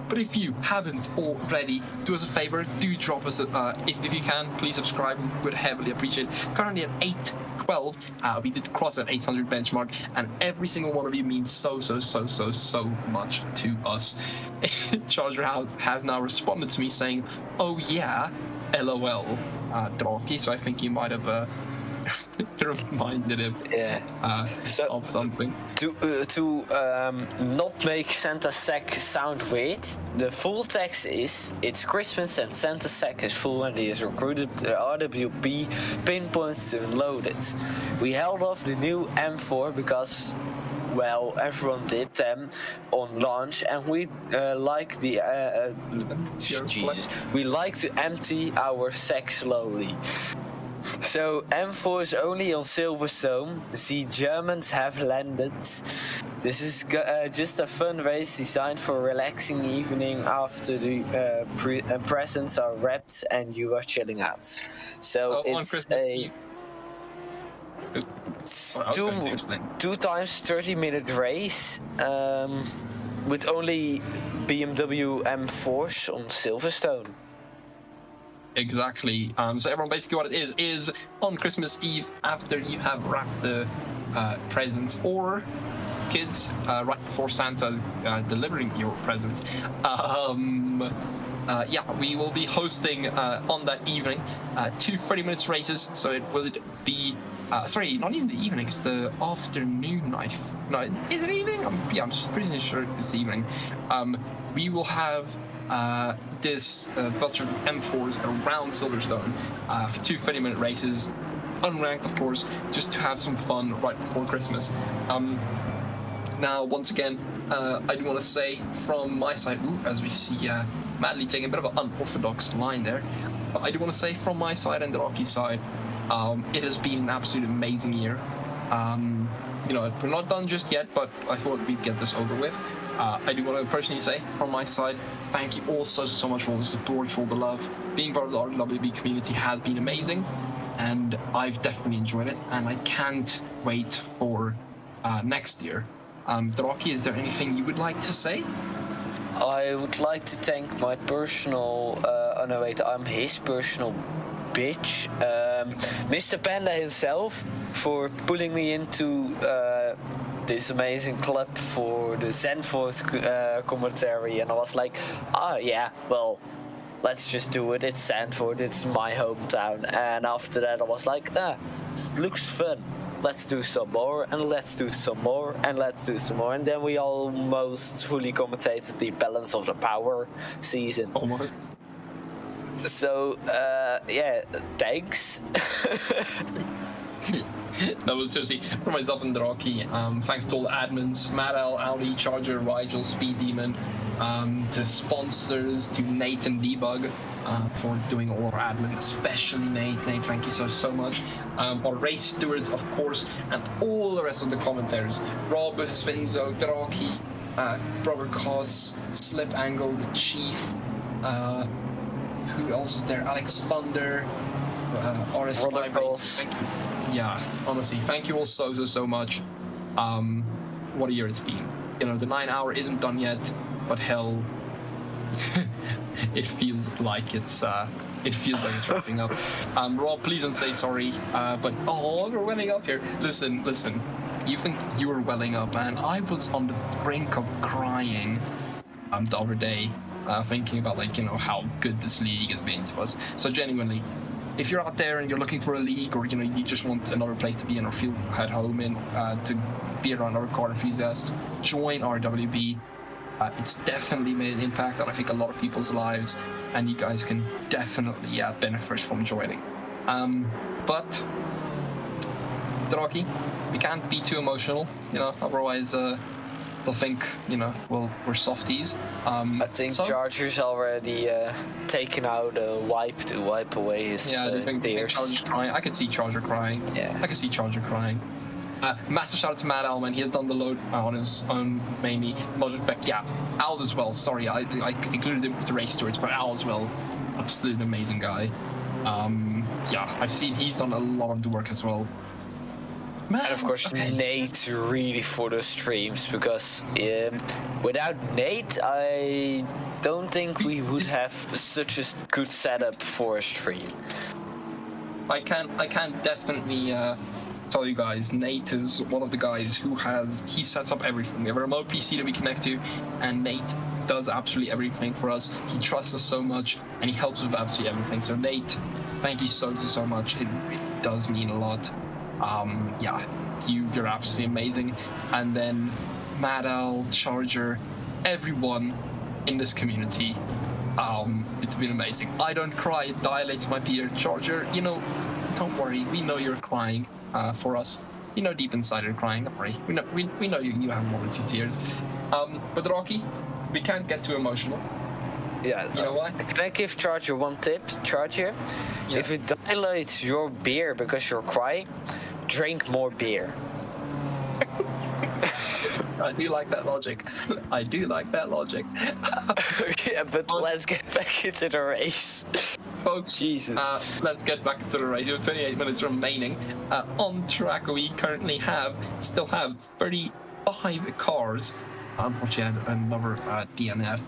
But if you haven't already, do us a favor, do drop us if you can, please subscribe. We would heavily appreciate it. Currently at 812, we did cross that 800 benchmark, and every single one of you means so much to us. Charger has now responded to me saying, "Oh yeah, LOL, Draakje." So I think you might have reminded him of something.
To not make Santa's Sack sound weird, the full text is, it's Christmas and Santa's Sack is full and he has recruited RWB Pinpoints to unload it. We held off the new M4 because, well, everyone did them on launch, and we like we like to empty our sack slowly. So M4 is only on Silverstone. The Germans have landed. This is just a fun race designed for a relaxing evening after the presents are wrapped and you are chilling out. So it's a 2 times 30-minute race with only BMW M4s on Silverstone.
Exactly. So everyone, basically what it is on Christmas Eve, after you have wrapped the presents, or kids right before Santa's delivering your presents. We will be hosting on that evening 2 30-minute races. So it will be sorry, not even the evening, it's the afternoon. No, is it evening? I'm pretty sure it's evening. We will have this bunch of M4s around Silverstone for 2 30-minute races, unranked of course, just to have some fun right before Christmas. Now, once again, I do want to say from my side, as we see Madly taking a bit of an unorthodox line there, but I do want to say from my side and the Draakje's side, it has been an absolute amazing year. We're not done just yet, but I thought we'd get this over with. I do want to personally say, from my side, thank you all so much for all the support, for all the love. Being part of the RWB community has been amazing, and I've definitely enjoyed it, and I can't wait for next year. Draakje, is there anything you would like to say?
I would like to thank my personal, I'm his personal bitch, Mr. Panda himself, for pulling me into this amazing club for the Zandvoort commentary, and I was like, let's just do it, it's Zandvoort, it's my hometown, and after that I was like, this looks fun. Let's do some more, and let's do some more, and let's do some more. And then we almost fully commentated the Balance of the Power season.
Almost.
So, thanks.
That was seriously for myself and Draakje. Thanks to all the admins, Madal, Audi, Charger, Rigel, Speed Demon, to sponsors, to Nate and Debug for doing all our admin, especially Nate. Nate, thank you so much. Our race stewards, of course, and all the rest of the commentators: Rob, Svinzo, Draakje, Brother Cos, Slip Angle, the Chief. Who else is there? Alex Thunder, RS Libraries. Yeah, honestly, thank you all so much. What a year it's been. The 9 hour isn't done yet, but hell, it feels like it's wrapping up. Rob, please don't say sorry. But we're welling up here. Listen. You think you were welling up, man? I was on the brink of crying the other day, thinking about how good this league has been to us. So genuinely, if you're out there and you're looking for a league, or you just want another place to be in or feel at home in, to be around other car enthusiasts, join RWB. It's definitely made an impact on, I think, a lot of people's lives, and you guys can definitely benefit from joining. But Draakje, we can't be too emotional, otherwise they'll think, we're softies.
I think Charger's already taken out a wipe to wipe away his tears.
Charger's crying. I could see Charger crying.
Yeah.
I could see Charger crying. Massive shout out to Matt Alman. He has done the load on his own mainly. Beck, Al as well. Sorry, I included him with the race stewards, but Al as well. Absolutely amazing guy. I've seen he's done a lot of the work as well.
And of course, Nate really for the streams, because without Nate, I don't think we would have such a good setup for a stream.
I can definitely tell you guys, Nate is one of the guys who he sets up everything. We have a remote PC that we connect to, and Nate does absolutely everything for us. He trusts us so much, and he helps with absolutely everything. So Nate, thank you so much. It does mean a lot. You're absolutely amazing. And then Madal, Charger, everyone in this community, it's been amazing. I don't cry, it dilates my beer. Charger, don't worry, we know you're crying for us. Deep inside you're crying, don't worry. We know you have 1 or 2 tears. But Draakje, we can't get too emotional.
Yeah.
You know why?
Can I give Charger one tip? Charger, if it dilates your beer because you're crying, drink more beer.
I do like that logic.
Yeah, but let's get back into the race.
Folks,
Jesus.
Let's get back into the race. We have 28 minutes remaining. On track, we currently still have 35 cars. Unfortunately, I had another DNF.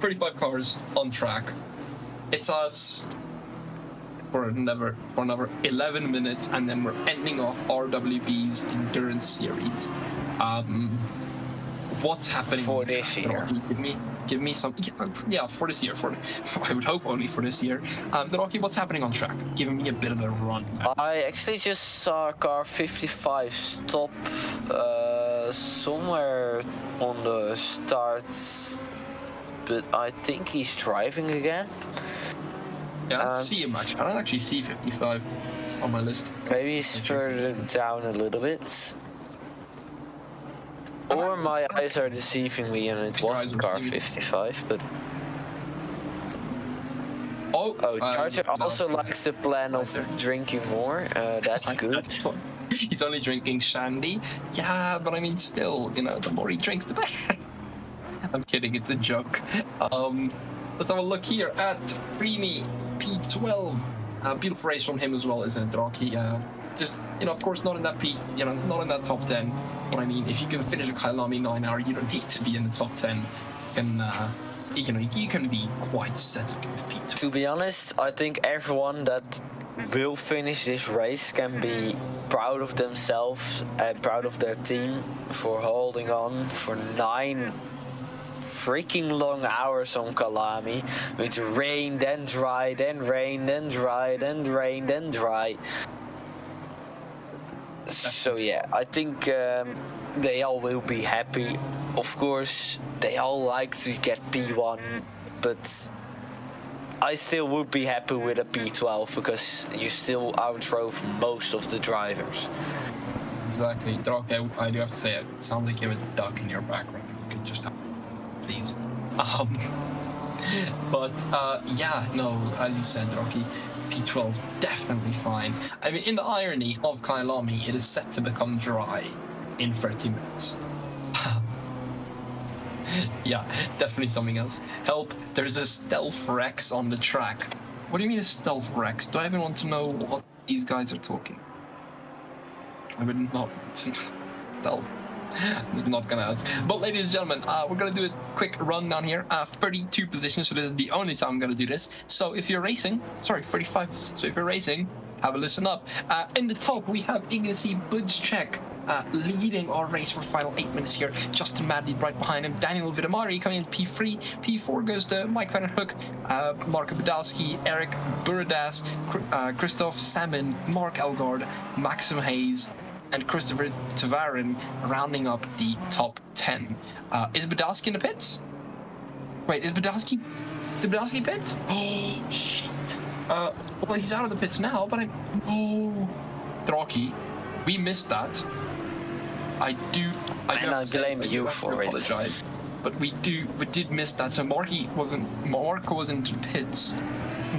35 cars on track. it's us for another 11 minutes, and then we're ending off RWB's endurance series. What's happening
for this year?
Give me some. Yeah, for this year. I would hope only for this year. Draakje, what's happening on track? Give me a bit of a run.
I actually just saw car 55 stop somewhere on the start, but I think he's driving again.
Yeah, I see him actually. I don't actually see 55 on my list.
Maybe he's further down a little bit. Or my eyes are deceiving me and it wasn't car 55, but... Charger also likes the plan of drinking more, that's good.
He's only drinking shandy. Yeah, but I mean still, you know, the more he drinks the better. I'm kidding, it's a joke. Let's have a look here at Preemy P12. Beautiful race from him as well, isn't it, Draakje? Just, you know, of course, not in that not in that top 10. But I mean, if you can finish a Kyalami 9-hour, you don't need to be in the top 10. You can be quite set with P12.
To be honest, I think everyone that will finish this race can be proud of themselves and proud of their team for holding on for 9 freaking long hours on Kyalami, with rain, then dry, then rain, then dry, then rain, then dry. So yeah, I think they all will be happy. Of course, they all like to get P1, but I still would be happy with a P12 because you still outdrove most of the drivers.
Exactly. Draakje, I do have to say, it sounds like you have a duck in your background. You could just have, please. Yeah, no, as you said, Draakje, P12 definitely fine. I mean, in the irony of Kyalami, it is set to become dry in 30 minutes. Yeah, definitely something else. Help, there's a stealth Rex on the track. What do you mean a stealth Rex? Do I even want to know what these guys are talking? I would not want to know. Stealth. I'm not gonna ask. But ladies and gentlemen, we're gonna do a quick rundown here. 32 positions, so this is the only time I'm gonna do this. So if you're racing, sorry, 35. So if you're racing, have a listen up. In the top, we have Ignacy Budjcek leading our race for the final 8 minutes here. Justin Madley right behind him. Daniel Vidamari coming in P3. P4 goes to Mike Van Hook, Marko Badalski, Eric Buradas, Christoph Salmon, Mark Elgard, Maxim Hayes, and Christopher Tavarin rounding up the top 10. Is Badalski in the pits? Wait, did Badalski pit? Oh, shit. Well, he's out of the pits now, but Draakje, we missed that. I blame you for it. Apologize, but we did miss that. So Marko was in the pits.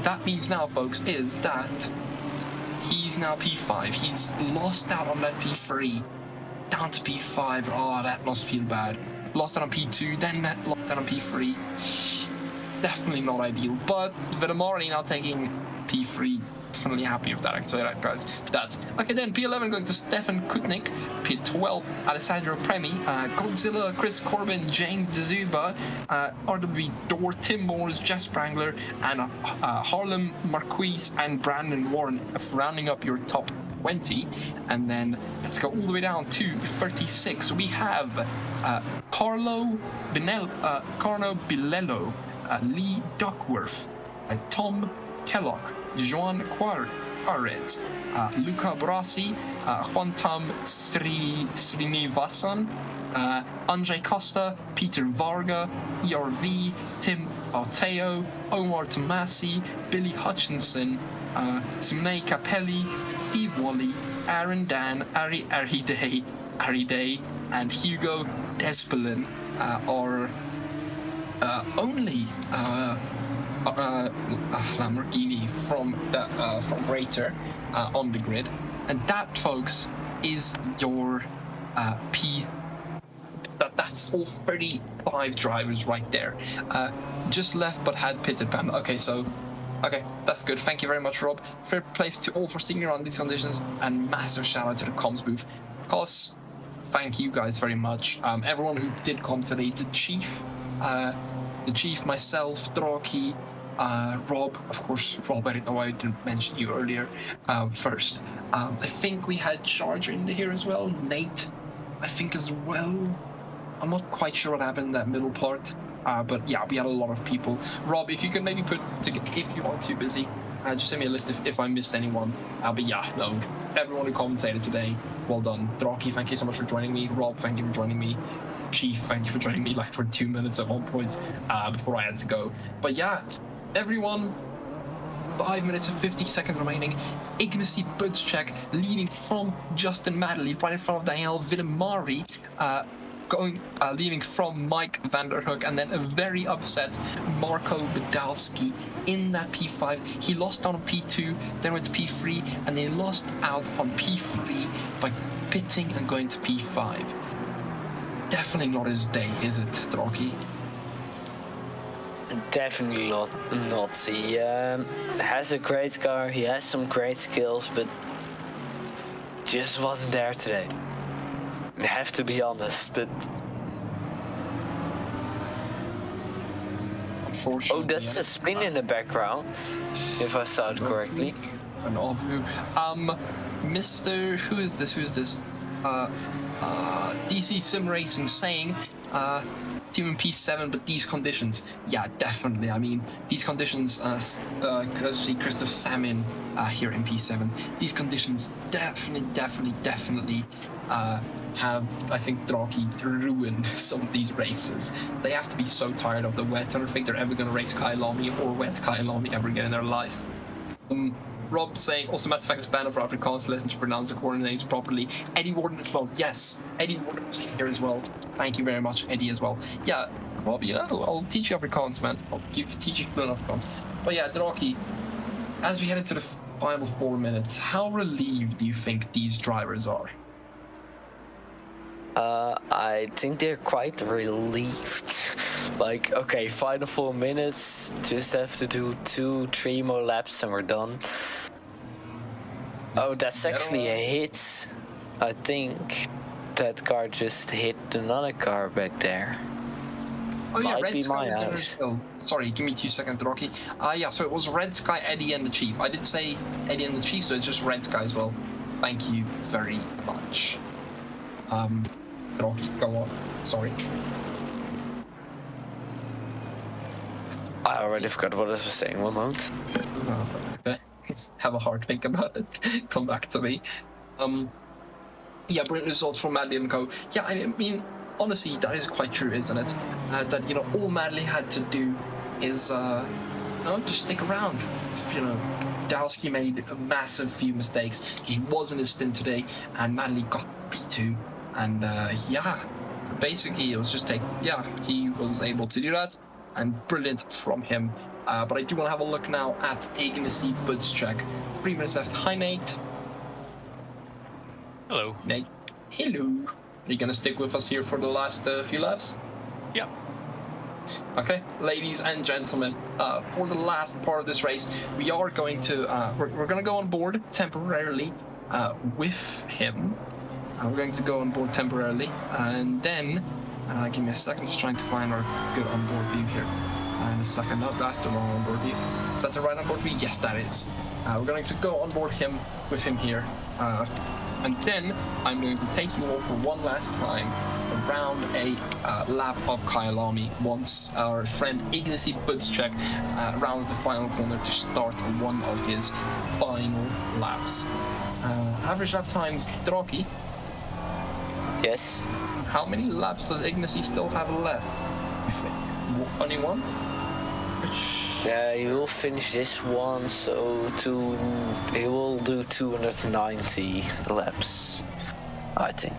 That means now, folks, is that he's now P5. He's lost out on that P3, down to P5. Oh, that must feel bad. Lost out on P2, then lost out on P3. Definitely not ideal. But Vidamari now taking P3. Definitely happy with that, actually, right, guys. Okay, then P11 going to Stefan Kutnik. P12, Alessandro Premi. Godzilla, Chris Corbin, James Dezuba, RWB Door, Tim Moores, Jeff Sprangler, and Harlem Marquise and Brandon Warren rounding up your top 20. And then let's go all the way down to 36. We have Carlo Bilello, Lee Duckworth, Tom Kellogg, Joan Quarez, Luca Brasi, Juantam Srinivasan, Andrei Costa, Peter Varga, ERV, Tim Alteo, Omar Tomasi, Billy Hutchinson, Simone Capelli, Steve Wally, Aaron Dan, Ari Day, and Hugo Despelin are only Lamborghini from Rater on the grid, and that, folks, is your P. That's all 35 drivers right there. Just left but had pitted Panda. Okay, that's good. Thank you very much, Rob. Fair play to all for sticking around these conditions, and massive shout out to the comms booth. Cos, thank you guys very much. Everyone who did come today, the Chief, myself, Draakje, Rob, of course, Rob, I don't know why I didn't mention you earlier first. I think we had Charger in here as well, Nate, I think as well. I'm not quite sure what happened in that middle part, but yeah, we had a lot of people. Rob, if you could maybe put together, if you aren't too busy, just send me a list if I missed anyone. But yeah, no, everyone who commentated today, well done. Draakje, thank you so much for joining me. Rob, thank you for joining me. Chief, thank you for joining me like for 2 minutes at one point before I had to go. But yeah, everyone, 5 minutes and 50 seconds remaining. Ignacy Budschek leading from Justin Madley right in front of Daniel Villamari, leading from Mike Vanderhoek, and then a very upset Marco Badalski in that P5. He lost out on P2, then went to P3, and then lost out on P3 by pitting and going to P5. Definitely not his day, is it, Draakje?
Definitely not. He has a great car, he has some great skills, but just wasn't there today. I have to be honest, but...
Unfortunately...
Oh, that's a spin in the background, if I saw it correctly.
An overview. Mr... Who is this? DC Sim Racing saying, team in P7, but these conditions. Yeah, definitely. I mean, these conditions, as you see Christoph Salmon here in P7, these conditions definitely have, I think, Draakje ruined some of these racers. They have to be so tired of the wet. I don't think they're ever going to race Kyalami or wet Kyalami ever again in their life. Rob saying, also Mass Effect is banned for Afrikaans, listen to pronounce the coordinates properly. Eddie Warden as well, yes. Eddie Warden was here as well. Thank you very much, Eddie, as well. Yeah, Rob, you know, I'll teach you Afrikaans, man. I'll teach you fluent Afrikaans. But yeah, Draakje, as we head into the final 4 minutes, how relieved do you think these drivers are?
I think they're quite relieved. Like, okay, final 4 minutes, just have to do 2-3 more laps and we're done. Oh, that's actually a hit. I think that car just hit another car back there.
Oh yeah,
Might
Red
be
Sky
my
was there
eyes.
still. Sorry, give me 2 seconds, Draakje. Yeah, so it was Red Sky, Eddie, and the Chief. I did say Eddie and the Chief, so it's just Red Sky as well. Thank you very much. Draakje, go on. Sorry.
I already forgot what I was saying, 1 moment.
Okay. Have a hard think about it. Come back to me. Yeah, brilliant results from Madley and Co. Yeah, I mean, honestly, that is quite true, isn't it? That, you know, all Madley had to do is, just stick around. You know, Dalsky made a massive few mistakes. Just wasn't his stint today, and Madley got P2. And, yeah, basically it was just he was able to do that. And brilliant from him. But I do want to have a look now at Ignacy Budschek. 3 minutes left. Hi, Nate.
Hello.
Nate. Hello. Are you going to stick with us here for the last few laps?
Yep.
Okay, ladies and gentlemen, for the last part of this race, we are going to, we're going to go on board temporarily with him. We're going to go on board temporarily, and then, give me a second, just trying to find our good onboard view here. And a second, no, that's the wrong onboard view. Is that the right onboard view? Yes, that is. We're going to go on board with him here, and then I'm going to take you all for one last time around a lap of Kyalami once our friend Ignacy Budschek rounds the final corner to start one of his final laps. Average lap times, Draakje.
Yes.
How many laps does Ignacy still have left? You think? Only one?
Yeah, he will finish this one, so he will do 290 laps, I think.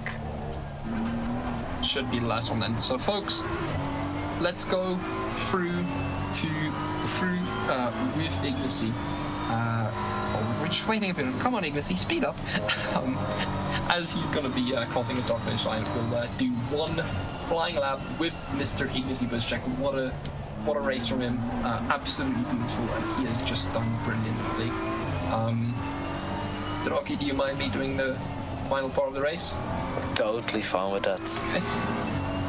Should be the last one then. So, folks, let's go through with Ignacy. We're just waiting a bit. Come on, Ignacy, speed up. As he's going to be crossing the start-finish line, we'll do one flying lap with Mr. Ignacy Budschek. What a race from him. Absolutely beautiful, and he has just done brilliantly. Draakje, do you mind me doing the final part of the race?
Totally fine with that.
Okay.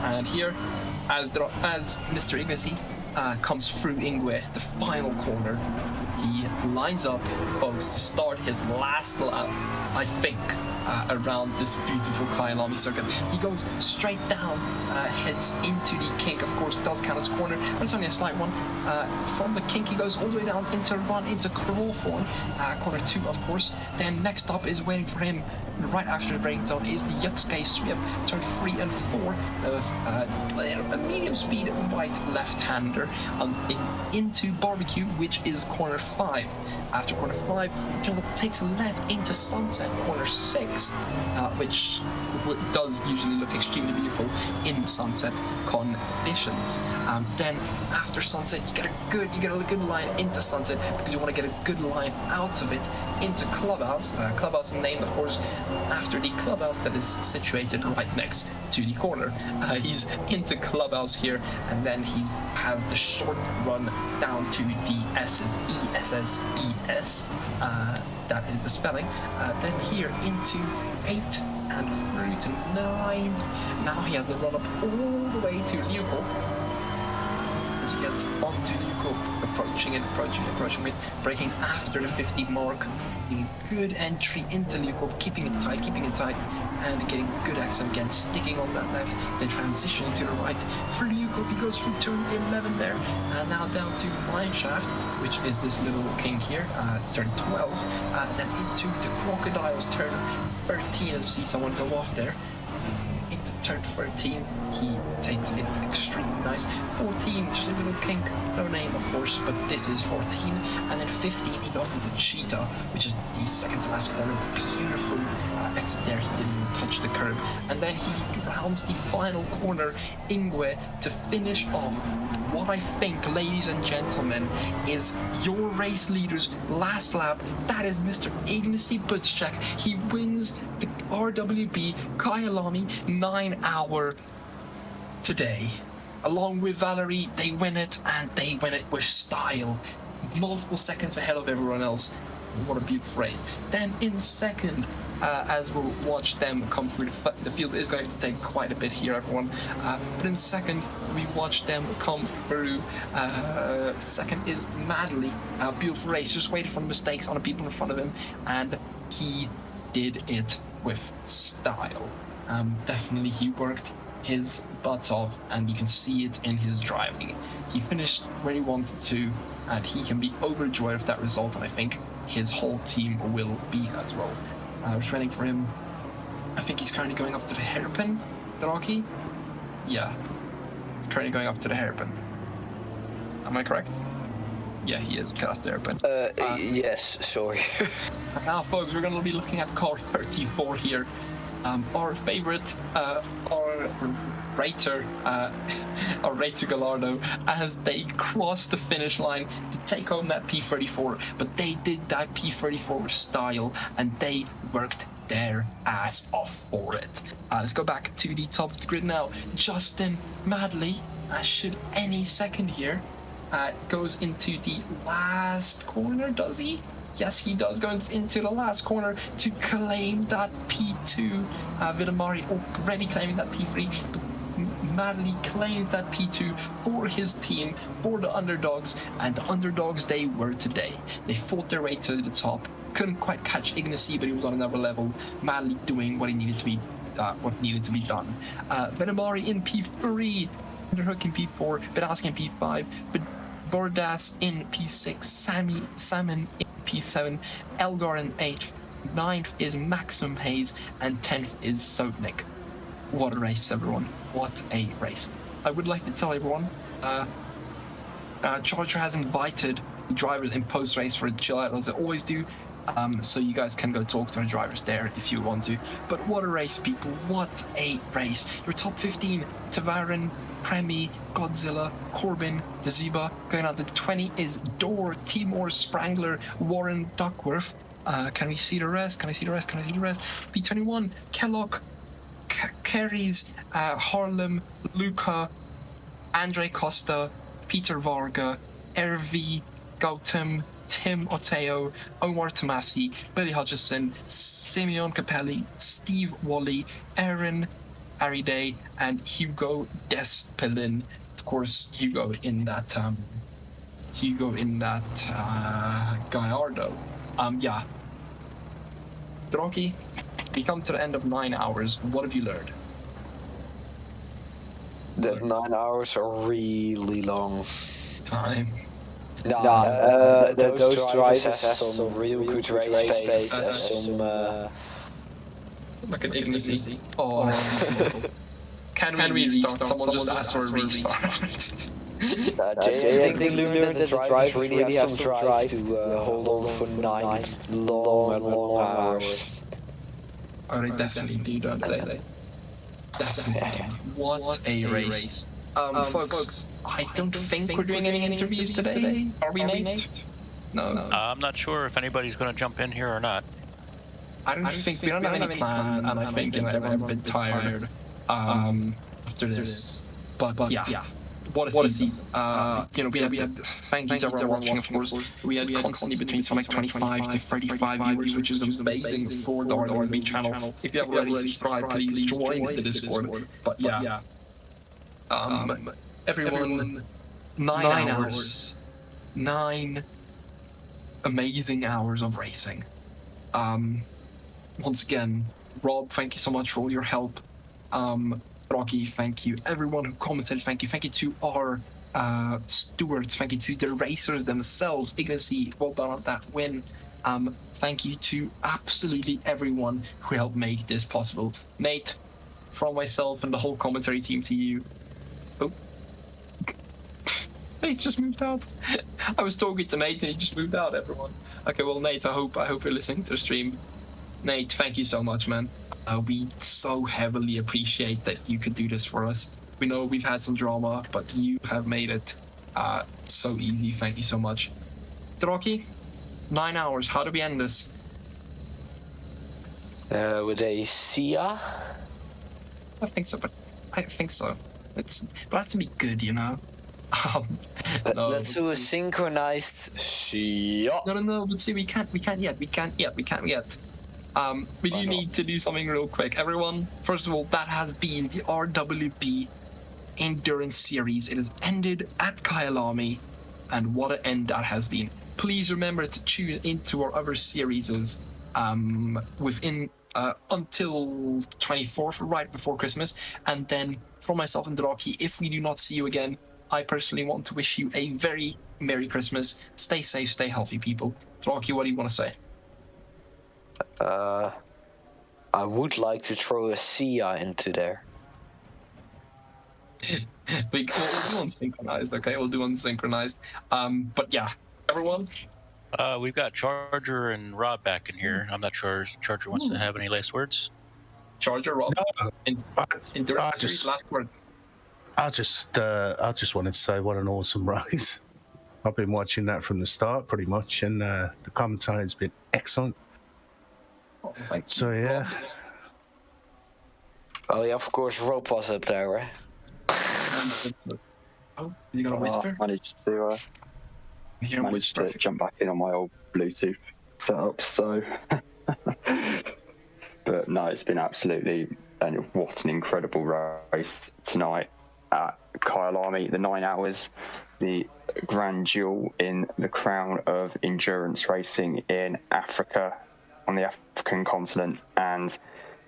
And here, as Mr. Ignacy comes through Ingwe, the final corner. He lines up, folks, to start his last lap, I think, around this beautiful Kyalami circuit. He goes straight down, heads into the kink, of course, does count as a corner, but it's only a slight one. From the kink, he goes all the way down into Crawthorne, corner 2, of course. Then next up is waiting for him, right after the braking zone, is the Yuxke Swim, turn 3 and 4, a medium speed white left-hander into Barbecue, which is corner 5. After corner 5, takes a left into Sunset, corner 6, which does usually look extremely beautiful in sunset conditions. Then after Sunset, you get a good line into Sunset because you want to get a good line out of it into Clubhouse. Clubhouse is named, of course, after the clubhouse that is situated right next to the corner. He's into Clubhouse here, and then he has the short run down to the SSES. That is the spelling. Then here into 8 and through to 9. Now he has the run up all the way to Leopold. As he gets onto Leopold, approaching it, breaking after the 50 mark. Getting good entry into Leopold, keeping it tight, and getting good accent again, sticking on that left, then transitioning to the right. Through Leopold, he goes through turn 11 there, and now down to Mineshaft, which is this little king here, turn 12, then into the Crocodiles, turn 13, as you see someone go off there. Into turn 13, he takes it extremely nice. 14, just a little kink, no name of course, but this is 14. And then 15, he goes into Cheetah, which is the second to last corner. Beautiful exit there, he didn't even touch the curb. And then he rounds the final corner, Ingwe, to finish off what I think, ladies and gentlemen, is your race leader's last lap. That is Mr. Ignacy Butchek. He wins the RWB Kyalami 9-hour today. Along with Valerie, they win it, and they win it with style. Multiple seconds ahead of everyone else. What a beautiful race. Then in second, as we'll watch them come through the field is going to take quite a bit here, everyone. But in second, we watch them come through. Second is Madly. Beautiful race, just waited for the mistakes on the people in front of him, and he did it with style. Definitely he worked his butt off, and you can see it in his driving. He finished where he wanted to, and he can be overjoyed with that result, and I think his whole team will be as well. Just waiting for him. I think he's currently going up to the hairpin, Draakje? Yeah, he's currently going up to the hairpin. Am I correct? Yeah, he is, because that's the hairpin.
Yes, sorry.
Now, folks, we're going to be looking at car 34 here. Our favorite, our Rater Gallardo, as they crossed the finish line to take home that P34, but they did that P34 with style, and they worked their ass off for it. Let's go back to the top of the grid now. Justin Madly, should any second here, goes into the last corner, does he? Yes, he does go into the last corner to claim that P2. Vidamari already claiming that P3. Madly claims that P2 for his team, for the underdogs, and the underdogs they were today. They fought their way to the top. Couldn't quite catch Ignacy, but he was on another level. Madly doing what needed to be done. Vidamari in P3, Underhook in P4, Bedask in P5, but Bordas in P6, Salmon in P7, Elgar in 8th, 9th is Maximum Hayes, and 10th is Sotnik. What a race, everyone. What a race. I would like to tell everyone, Charger has invited the drivers in post-race for a chill out, as they always do, so you guys can go talk to the drivers there if you want to. But what a race, people. What a race. Your top 15, Tavarin, Premi, Godzilla, Corbin, the Zeba. Going on to 20 is Door, Timor, Sprangler, Warren, Duckworth. Can we see the rest? P21, Kellogg, Kerry's, Harlem, Luca, Andre Costa, Peter Varga, RV, Gautam, Tim Oteo, Omar Tomasi, Billy Hutchison, Simeon Capelli, Steve Wally, Aaron Ariday, and Hugo Despelin of course, Hugo in that Gallardo. Yeah. Draakje, we come to the end of 9 hours. What have you learned?
That 9 hours are really long.
Time.
Those drivers have some real good race pace. Some
like an ignicy. Oh. Can we restart? Someone just asked for a restart.
Jay, I think we learned that the drivers really have some drive to hold on for 9 long hours.
Oh, they definitely do, don't they? Definitely. What a race. Folks, I don't think we're doing any interviews today. Are we, Nate? No.
I'm not sure if anybody's going to jump in here or not.
I don't think we don't have any plan, and I think everyone's a bit tired after this. But yeah. What a season. We had thank you to everyone watching, of course. We had constantly between 25 to 35 viewers, which is amazing for the RWB channel. If you haven't already subscribed, please join the Discord. But yeah. Everyone, 9 hours. 9 amazing hours of racing. Once again, Rob, thank you so much for all your help. Draakje, thank you. Everyone who commented, thank you. Thank you to our stewards. Thank you to the racers themselves. Ignacy, well done on that win. Thank you to absolutely everyone who helped make this possible. Nate, from myself and the whole commentary team to you. Oh. Nate just moved out. I was talking to Nate and he just moved out, everyone. Okay, well, Nate, I hope you're listening to the stream. Nate, thank you so much, man. We so heavily appreciate that you could do this for us. We know we've had some drama, but you have made it so easy. Thank you so much. Draakje, 9 hours. How do we end this?
With a SIA?
I think so, but it has to be good, you know?
Let's do a synchronized SIA.
No, but see, we can't yet. We do need to do something real quick. Everyone, first of all, that has been the RWB Endurance Series. It has ended at Kyalami, and what an end that has been. Please remember to tune into our other series within until 24th, right before Christmas. And then from myself and Draakje, if we do not see you again, I personally want to wish you a very Merry Christmas. Stay safe, stay healthy, people. Draakje, what do you want to say?
I would like to throw a SIA into there.
We'll do unsynchronized, okay? We'll do unsynchronized. But yeah, everyone.
We've got Charger and Rob back in here. I'm not sure if Charger wants to have any last words.
Charger, Rob. Last words.
I just wanted to say what an awesome race. I've been watching that from the start, pretty much, and the commentating's been excellent.
Oh, thank you.
So yeah.
Oh yeah, of course, Rob was up there, right?
Oh, is he gonna whisper?
I managed to jump back in on my old Bluetooth setup, so. But no, it's been absolutely, and what an incredible race tonight at Kyalami. The 9 hours, the grand jewel in the crown of endurance racing in Africa, on the African continent, and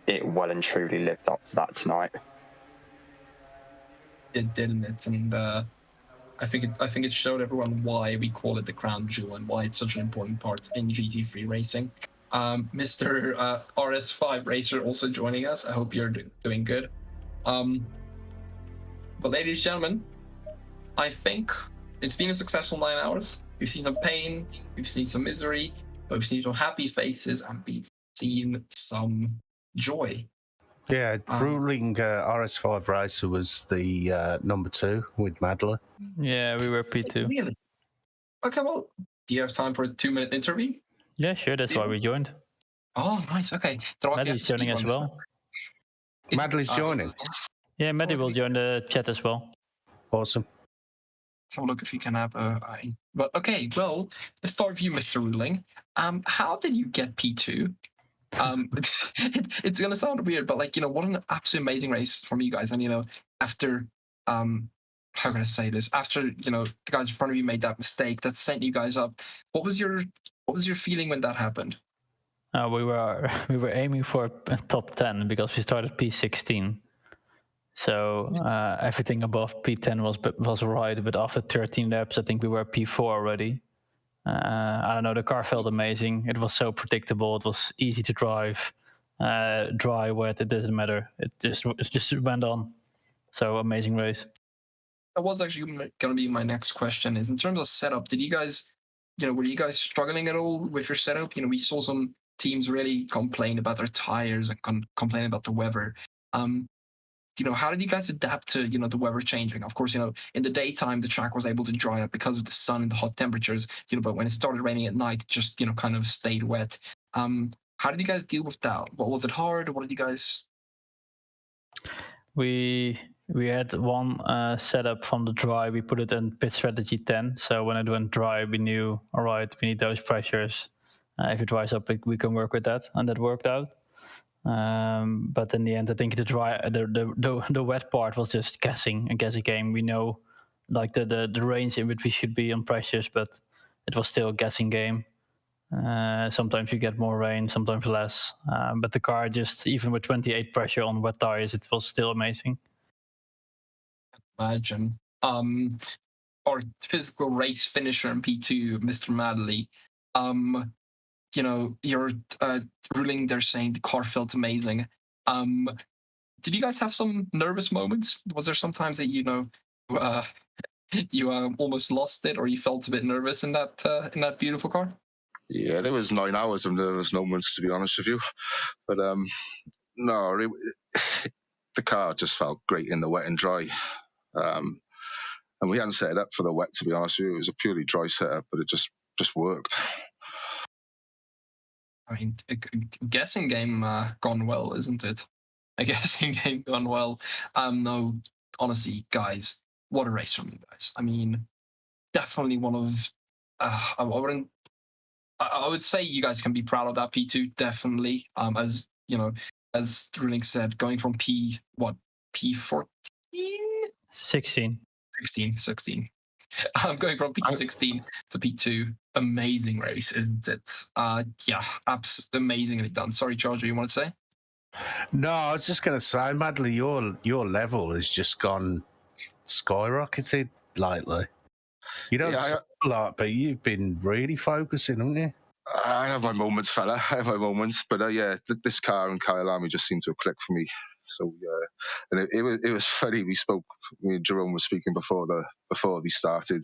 it well and truly lived up to that tonight.
It didn't it? And I think it showed everyone why we call it the crown jewel and why it's such an important part in GT3 racing. Mr. RS5 Racer also joining us. I hope you're doing good. But ladies and gentlemen, I think it's been a successful 9 hours. We've seen some pain, we've seen some misery, but we've seen some happy faces, and we've seen some joy.
Yeah, ruling RS5 Racer was the number 2 with Madeline.
Yeah, we were P2.
Really? Okay, well, do you have time for a 2-minute interview?
Yeah, sure, that's why we joined.
Oh, nice, okay.
Maddie's joining as well.
Madeline's joining?
Yeah, Maddie will join the chat as well.
Awesome.
Let's have a look if you can have But okay, well, let's start with you, Mr. Ruling. How did you get P2? It's gonna sound weird, but what an absolute amazing race from you guys. And after how can I say this? After the guys in front of you made that mistake that sent you guys up, what was your feeling when that happened?
We were aiming for a top 10 because we started P16. So everything above P10 was right, but after 13 laps, I think we were P4 already. I don't know. The car felt amazing. It was so predictable. It was easy to drive. Dry, wet, it doesn't matter. It just went on. So amazing race.
That was actually going to be my next question. Is in terms of setup, did you guys, were you guys struggling at all with your setup? We saw some teams really complain about their tires and complain about the weather. How did you guys adapt to the weather changing? Of course, in the daytime the track was able to dry up because of the sun and the hot temperatures. But when it started raining at night, it just kind of stayed wet. How did you guys deal with that? What was it hard? What did you guys?
We had one setup from the dry. We put it in pit strategy 10. So when it went dry, we knew, all right, we need those pressures. If it dries up, we can work with that, and that worked out. But in the end, I think the wet part was just guessing, a guessing game. We know like the range in which we should be on pressures, but it was still a guessing game. Sometimes you get more rain, sometimes less. But the car just, even with 28 pressure on wet tires, it was still amazing.
Imagine. Our physical race finisher in P2, Mr. Madley. Your ruling, they're saying the car felt amazing. Did you guys have some nervous moments? Was there sometimes that you almost lost it, or you felt a bit nervous in that beautiful car?
Yeah, there was 9 hours of nervous moments, to be honest with you. But no, the car just felt great in the wet and dry. And we hadn't set it up for the wet, to be honest with you. It was a purely dry setup, but it just worked.
I mean, a guessing game gone well, isn't it? A guessing game gone well. No, honestly, guys, what a race from you guys. I mean, definitely one of. I would say you guys can be proud of that P2. Definitely. As Ruling said, going from P14.
16.
I'm going from P16 to P2. Amazing race, isn't it? Yeah, amazingly done. Sorry, Charger, you want to say?
No, I was just going to say, Madley, your level has just gone skyrocketed lately. You don't say a lot, but you've been really focusing, haven't you?
I have my moments, fella. I have my moments, but this car and Kyalami just seemed to have clicked for me. So and it was funny. Me and Jerome were speaking before we started.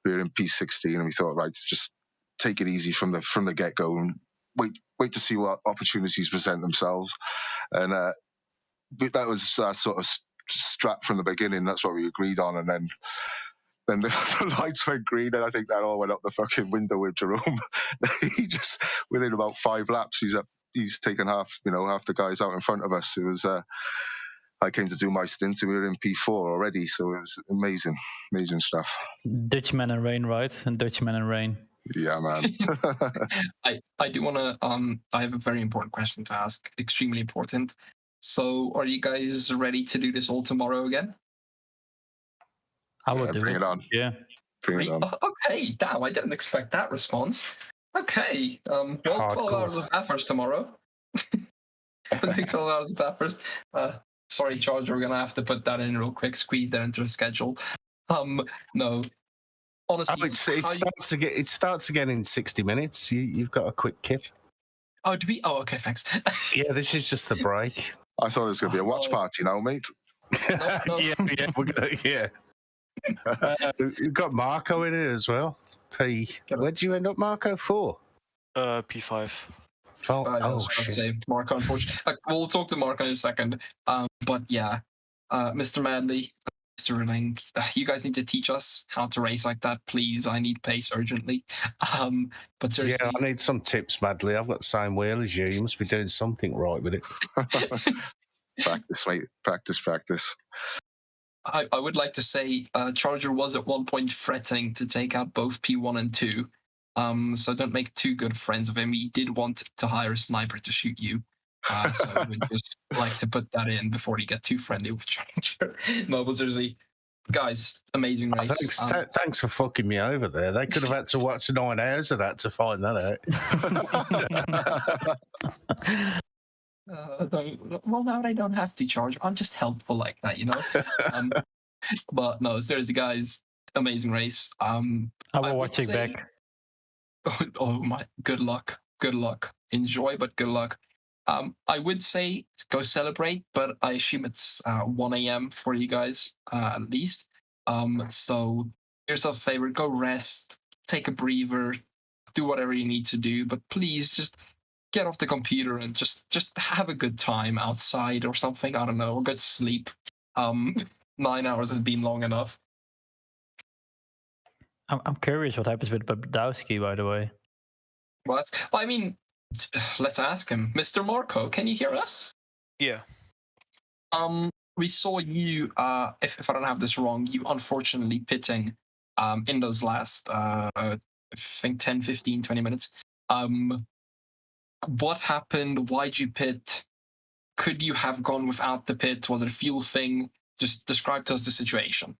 We were in P16, and we thought, right, just take it easy from the get go and wait to see what opportunities present themselves. And that was our sort of strap from the beginning. That's what we agreed on, and then the lights went green, and I think that all went up the fucking window with Jerome. He just, within about 5 laps, he's taken half the guys out in front of us. It was I came to do my stint, and we were in P4 already, so it was amazing stuff.
Dutchman and rain, right? And Dutchman and rain.
Yeah, man.
I do want to I have a very important question to ask, extremely important. So are you guys ready to do this all tomorrow again?
I would do
bring it on.
Yeah.
Bring it on.
Okay, damn, I didn't expect that response. Okay, well, 12 hours of Bathurst tomorrow. We'll take 12 hours of Bathurst. Sorry, Charger, we're going to have to put that in real quick, squeeze that into the schedule. No, honestly.
It starts again in 60 minutes. You've got a quick kip.
Oh, do we? Oh, okay, thanks.
Yeah, this is just the break.
I thought it was going to be a watch party now, mate.
No.
Yeah. You've got Marco in it as well. Where'd you end up, Marco? 4?
P5.
Shit. Marco, unfortunately. We'll talk to Marco in a second. But yeah, Mr. Madley, Mr. Ruling, you guys need to teach us how to race like that, please. I need pace urgently. But seriously,
yeah, I need some tips, Madley. I've got the same wheel as you. You must be doing something right with it.
Practice, mate. Practice.
I would like to say Charger was at one point threatening to take out both P1 and 2. So don't make too good friends of him. He did want to hire a sniper to shoot you. So I would just like to put that in before you get too friendly with Charger. No, but seriously, guys, amazing race.
Thanks for fucking me over there. They could have had to watch 9 hours of that to find that
out. Well, now I don't have to charge. I'm just helpful like that, you know. But no, seriously, guys, amazing race.
I will watch it back.
Oh my! Good luck. Good luck. Enjoy, but good luck. I would say go celebrate, but I assume it's 1 a.m. for you guys at least. So do yourself a favor, go rest, take a breather, do whatever you need to do, but please just get off the computer and just have a good time outside or something. I don't know, or good sleep. 9 hours has been long enough.
I'm curious what happens with Badowski, by the way.
Well, I mean, let's ask him. Mr. Marco, can you hear us?
Yeah.
We saw you, if I don't have this wrong, you unfortunately pitting in those last, I think 10, 15, 20 minutes. What happened? Why'd you pit? Could you have gone without the pit? Was it a fuel thing? Just describe to us the situation.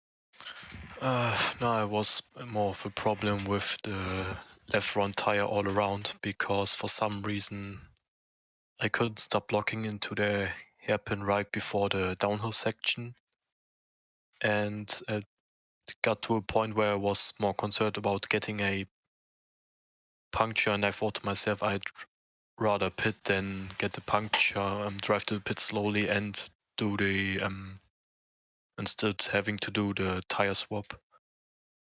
No, it was more of a problem with the left front tire all around, because for some reason I couldn't stop blocking into the hairpin right before the downhill section, and it got to a point where I was more concerned about getting a puncture, and I thought to myself I'd rather pit than get the puncture, drive to the pit slowly and do the instead having to do the tire swap.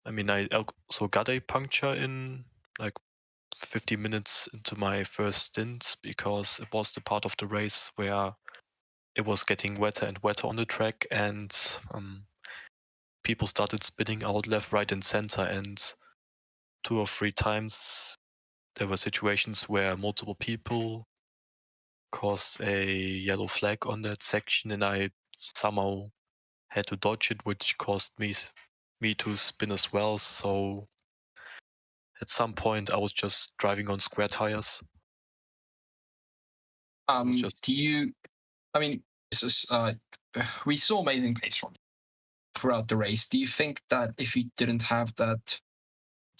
I mean, I also got a puncture in like 50 minutes into my first stint, because it was the part of the race where it was getting wetter and wetter on the track, and people started spinning out left, right, and center, and 2 or 3 times there were situations where multiple people caused a yellow flag on that section, and I somehow had to dodge it, which caused me to spin as well. So at some point I was just driving on square tires.
Do you? I mean, this is we saw amazing pace from you throughout the race. Do you think that if you didn't have that,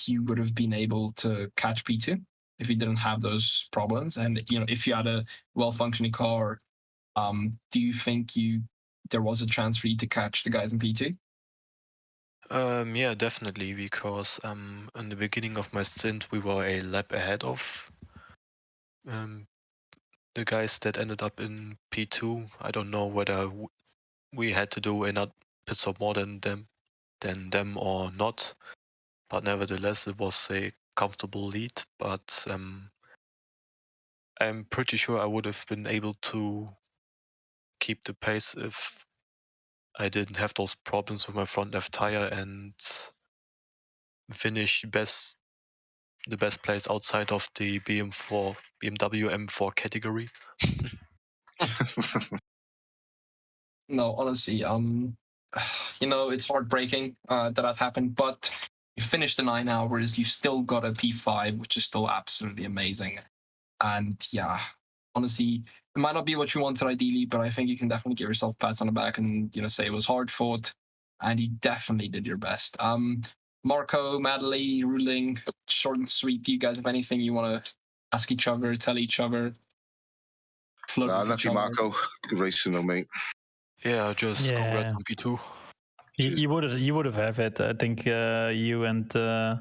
you would have been able to catch P2 if you didn't have those problems? And you know, if you had a well-functioning car, do you think there was a chance for you to catch the guys in P2?
Yeah, definitely, because in the beginning of my stint we were a lap ahead of the guys that ended up in P2. I don't know whether we had to do another pit stop more than them or not, but nevertheless it was a comfortable lead. But I'm pretty sure I would have been able to keep the pace if I didn't have those problems with my front left tire and finish the best place outside of the BMW M4 category.
No, honestly, you know, it's heartbreaking that happened, but you finished the 9 hours, you still got a P5, which is still absolutely amazing. And yeah, honestly, it might not be what you wanted ideally, but I think you can definitely give yourself pats on the back and, you know, say it was hard fought and you definitely did your best. Marco, Madeline, Ruling, short and sweet, do you guys have anything you want to ask each other, tell each other?
Lucky Marco, good racing though, mate.
Yeah, just congrats on P2.
You would have it. I think you and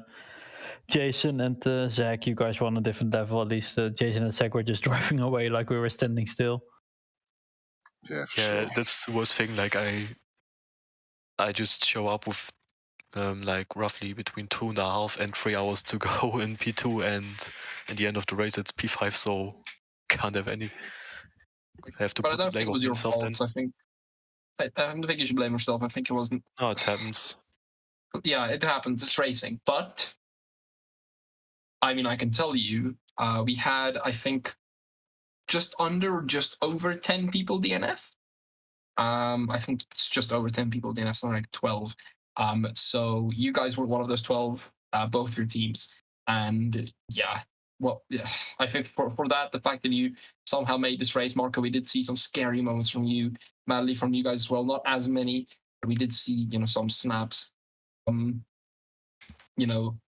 Jason and Zach, you guys were on a different level. At least Jason and Zach were just driving away like we were standing still.
Yeah, sure.
That's the worst thing. Like I just show up with like roughly between 2.5 and 3 hours to go in P2, and at the end of the race it's P5, so can't have any. I have to
but
put
I don't
the blame
think it was
on
your
myself
fault.
then.
I don't think you should blame yourself. I think it wasn't.
No, it happens.
Yeah, it happens. It's racing. But, I mean, I can tell you, we had, I think, just over 10 people DNF. I think it's just over 10 people DNF, something like 12. So you guys were one of those 12, both your teams. And yeah, well, yeah, I think for that, the fact that you somehow made this race, Marco, we did see some scary moments from you, Madeline, from you guys as well. Not as many We did see, some snaps.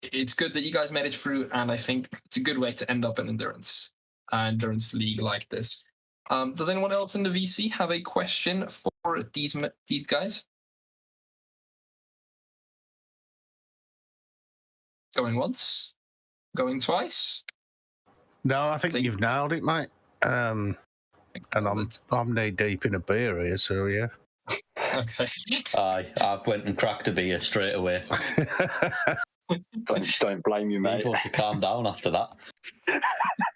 It's good that you guys made it through, and I think it's a good way to end up an endurance league like this. Does anyone else in the VC have a question for these guys? Going once, going twice.
No, I think you've nailed it, mate. And I'm knee deep in a beer here, so yeah.
Okay.
I've went and cracked a beer straight away.
Don't blame you, mate.
You want to calm down after that.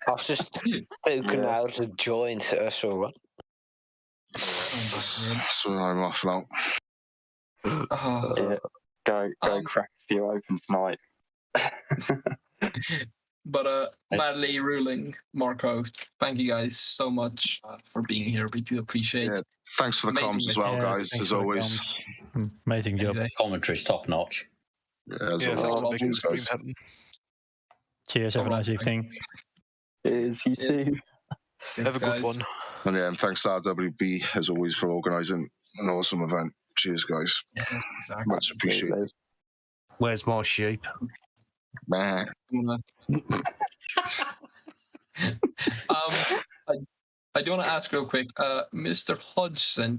I've just taken out a joint, so what?
That's where I'm off now.
Yeah. Go crack a few open tonight.
But madly ruling, Marco, thank you guys so much for being here. We do appreciate it.
Thanks for the comms as well, guys, as always.
Amazing job.
Commentary's top notch.
Yeah, as well. Cheers, guys.
Cheers, have a nice evening.
Cheers, you too.
Have a good one.
And thanks to RWB, as always, for organising an awesome event. Cheers, guys.
Yes, exactly.
Much appreciated.
Where's my sheep?
Nah.
I do want to ask real quick, Mr. Hodgson,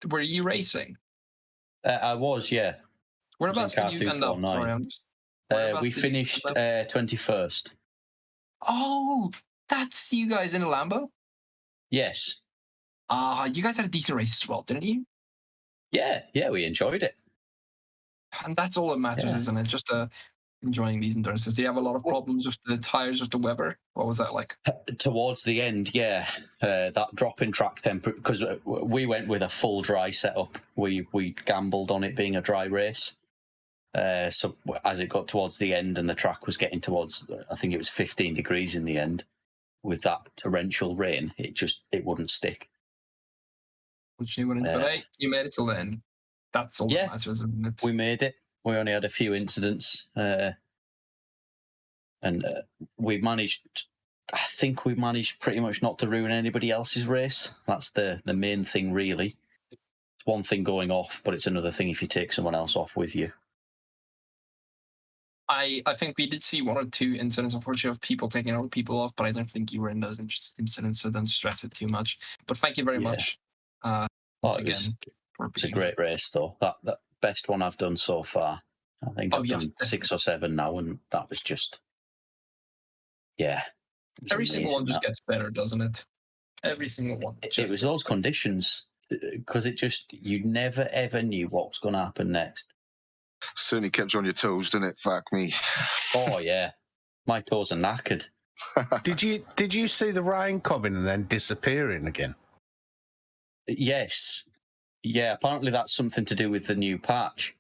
were you racing?
I was, yeah.
Whereabouts did you end up? Sorry,
we finished 21st.
Oh, that's you guys in a Lambo?
Yes.
You guys had a decent race as well, didn't you?
Yeah, we enjoyed it.
And that's all that matters, isn't it? Just enjoying these endurances. Do you have a lot of problems with the tires with the weather? What was that like?
Towards the end, yeah. That drop in track temperature, because we went with a full dry setup. We gambled on it being a dry race. So as it got towards the end and the track was getting towards, I think it was 15 degrees in the end, with that torrential rain, it wouldn't stick.
But you made it till the end. That's all that matters, isn't it?
We made it. We only had a few incidents, and we managed. I think we managed pretty much not to ruin anybody else's race. That's the main thing, really. It's one thing going off, but it's another thing if you take someone else off with you.
I think we did see one or two incidents, unfortunately, of people taking other people off, but I don't think you were in those incidents, so don't stress it too much. But thank you very much.
It's a great race, though. That best one I've done so far. I think I've done 6 or 7 now, and that was just,
Every single one just gets better, doesn't it? Every single one.
It was those conditions, because you never ever knew what was going to happen next.
Certainly kept you on your toes, didn't it? Fuck me.
Oh yeah, my toes are knackered.
Did you see the rain coming and then disappearing again?
Yes. Yeah, apparently that's something to do with the new patch.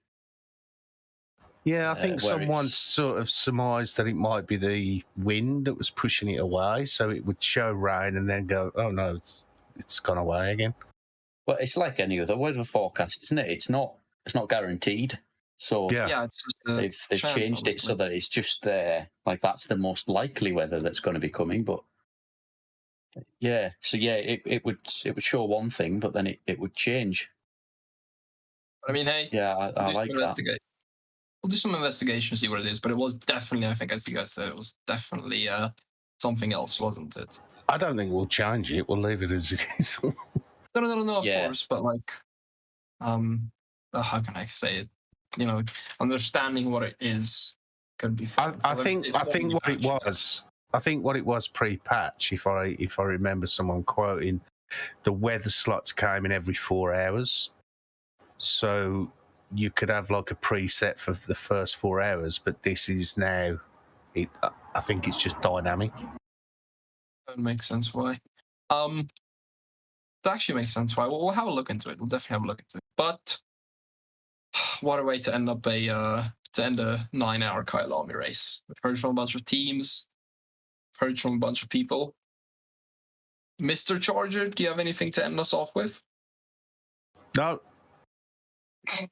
Yeah, I think someone sort of surmised that it might be the wind that was pushing it away, so it would show rain and then go, oh no, it's gone away again.
Well, it's like any other weather forecast, isn't it? It's not guaranteed. So
it's just
they've changed it so that it's just like that's the most likely weather that's going to be coming. But it would show one thing, but then it would change.
I mean, hey,
I like that.
We'll do some investigation, see what it is. But it was definitely, I think, as you guys said, it was definitely something else, wasn't it?
I don't think we'll change it. We'll leave it as it is.
No, of course. But like, how can I say it? Understanding what it is could be fun.
I think what it was pre-patch, if I remember someone quoting, the weather slots came in every 4 hours, so you could have like a preset for the first 4 hours. But this is now, I think it's just dynamic.
That makes sense. Why? That actually makes sense. Why? We'll have a look into it. We'll definitely have a look into it. But what a way to end a 9-hour Kyalami race. We've heard from a bunch of teams, heard from a bunch of people. Mr. Charger, do you have anything to end us off with?
No.
Okay.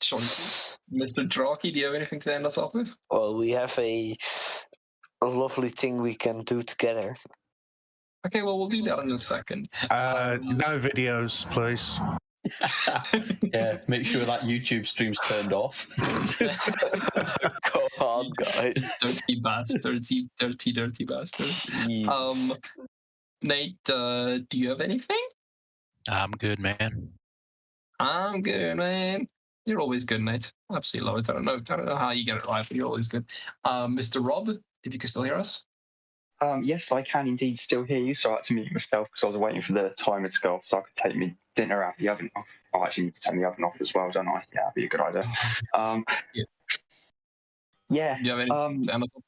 Mr. Draakje, do you have anything to end us off with?
Well, we have a lovely thing we can do together.
Okay, well, we'll do that in a second.
No videos, please.
Yeah, make sure that YouTube stream's turned off.
Come on, guys.
Dirty bastards, you dirty bastards. Nate, do you have anything?
I'm good, man.
I'm good, man. You're always good, Nate. Absolutely love it. I don't know how you get it right, but you're always good. Mr. Rob, if you can still hear us.
Yes, I can indeed still hear you. So I had to mute myself because I was waiting for the timer to go off so I could take my dinner out the oven off. I actually need to take the oven off as well, don't I? Yeah, that'd be a good idea. Yeah.
Do you have anything to Amazon?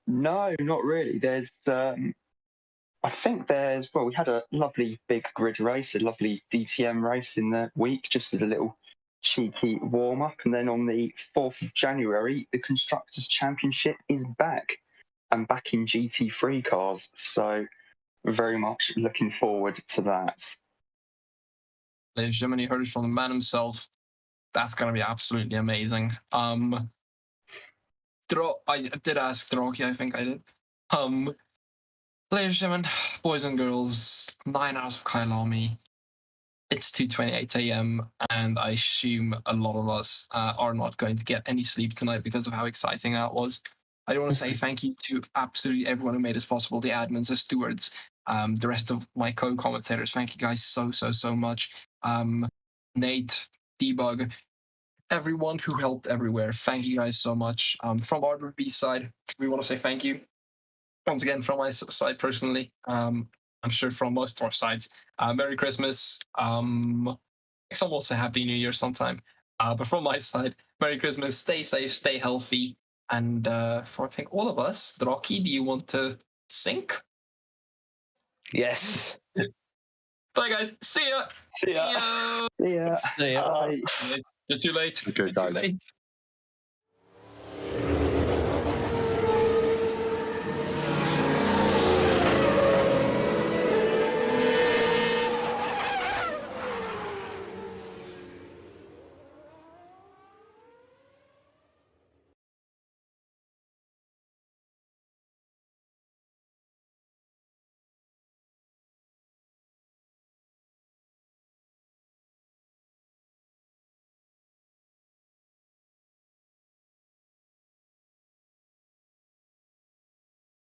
No, not really. There's, I think there's, well, we had a lovely big grid race, a lovely DTM race in the week, just as a little cheeky warm-up. And then on the 4th of January, the Constructors' Championship is back, and back in GT3 cars. So very much looking forward to that.
Ladies and gentlemen, you heard it from the man himself. That's going to be absolutely amazing. I did ask Draakje, I think I did. Ladies and gentlemen, boys and girls, 9 hours of Kyalami. It's 2:28 a.m. and I assume a lot of us are not going to get any sleep tonight because of how exciting that was. I do want to say thank you to absolutely everyone who made this possible, the admins, the stewards, the rest of my co-commentators. Thank you guys so much. Nate, Debug, everyone who helped everywhere. Thank you guys so much. From RWB side, we want to say thank you. Once again, from my side personally, I'm sure from most of our sides, Merry Christmas. Some will say Happy New Year sometime. But from my side, Merry Christmas, stay safe, stay healthy. And for I think all of us, Draakje, do you want to sync?
Yes.
Bye, guys. See ya.
See ya.
See ya.
See ya.
You're too late.
Okay, guys.
Too late.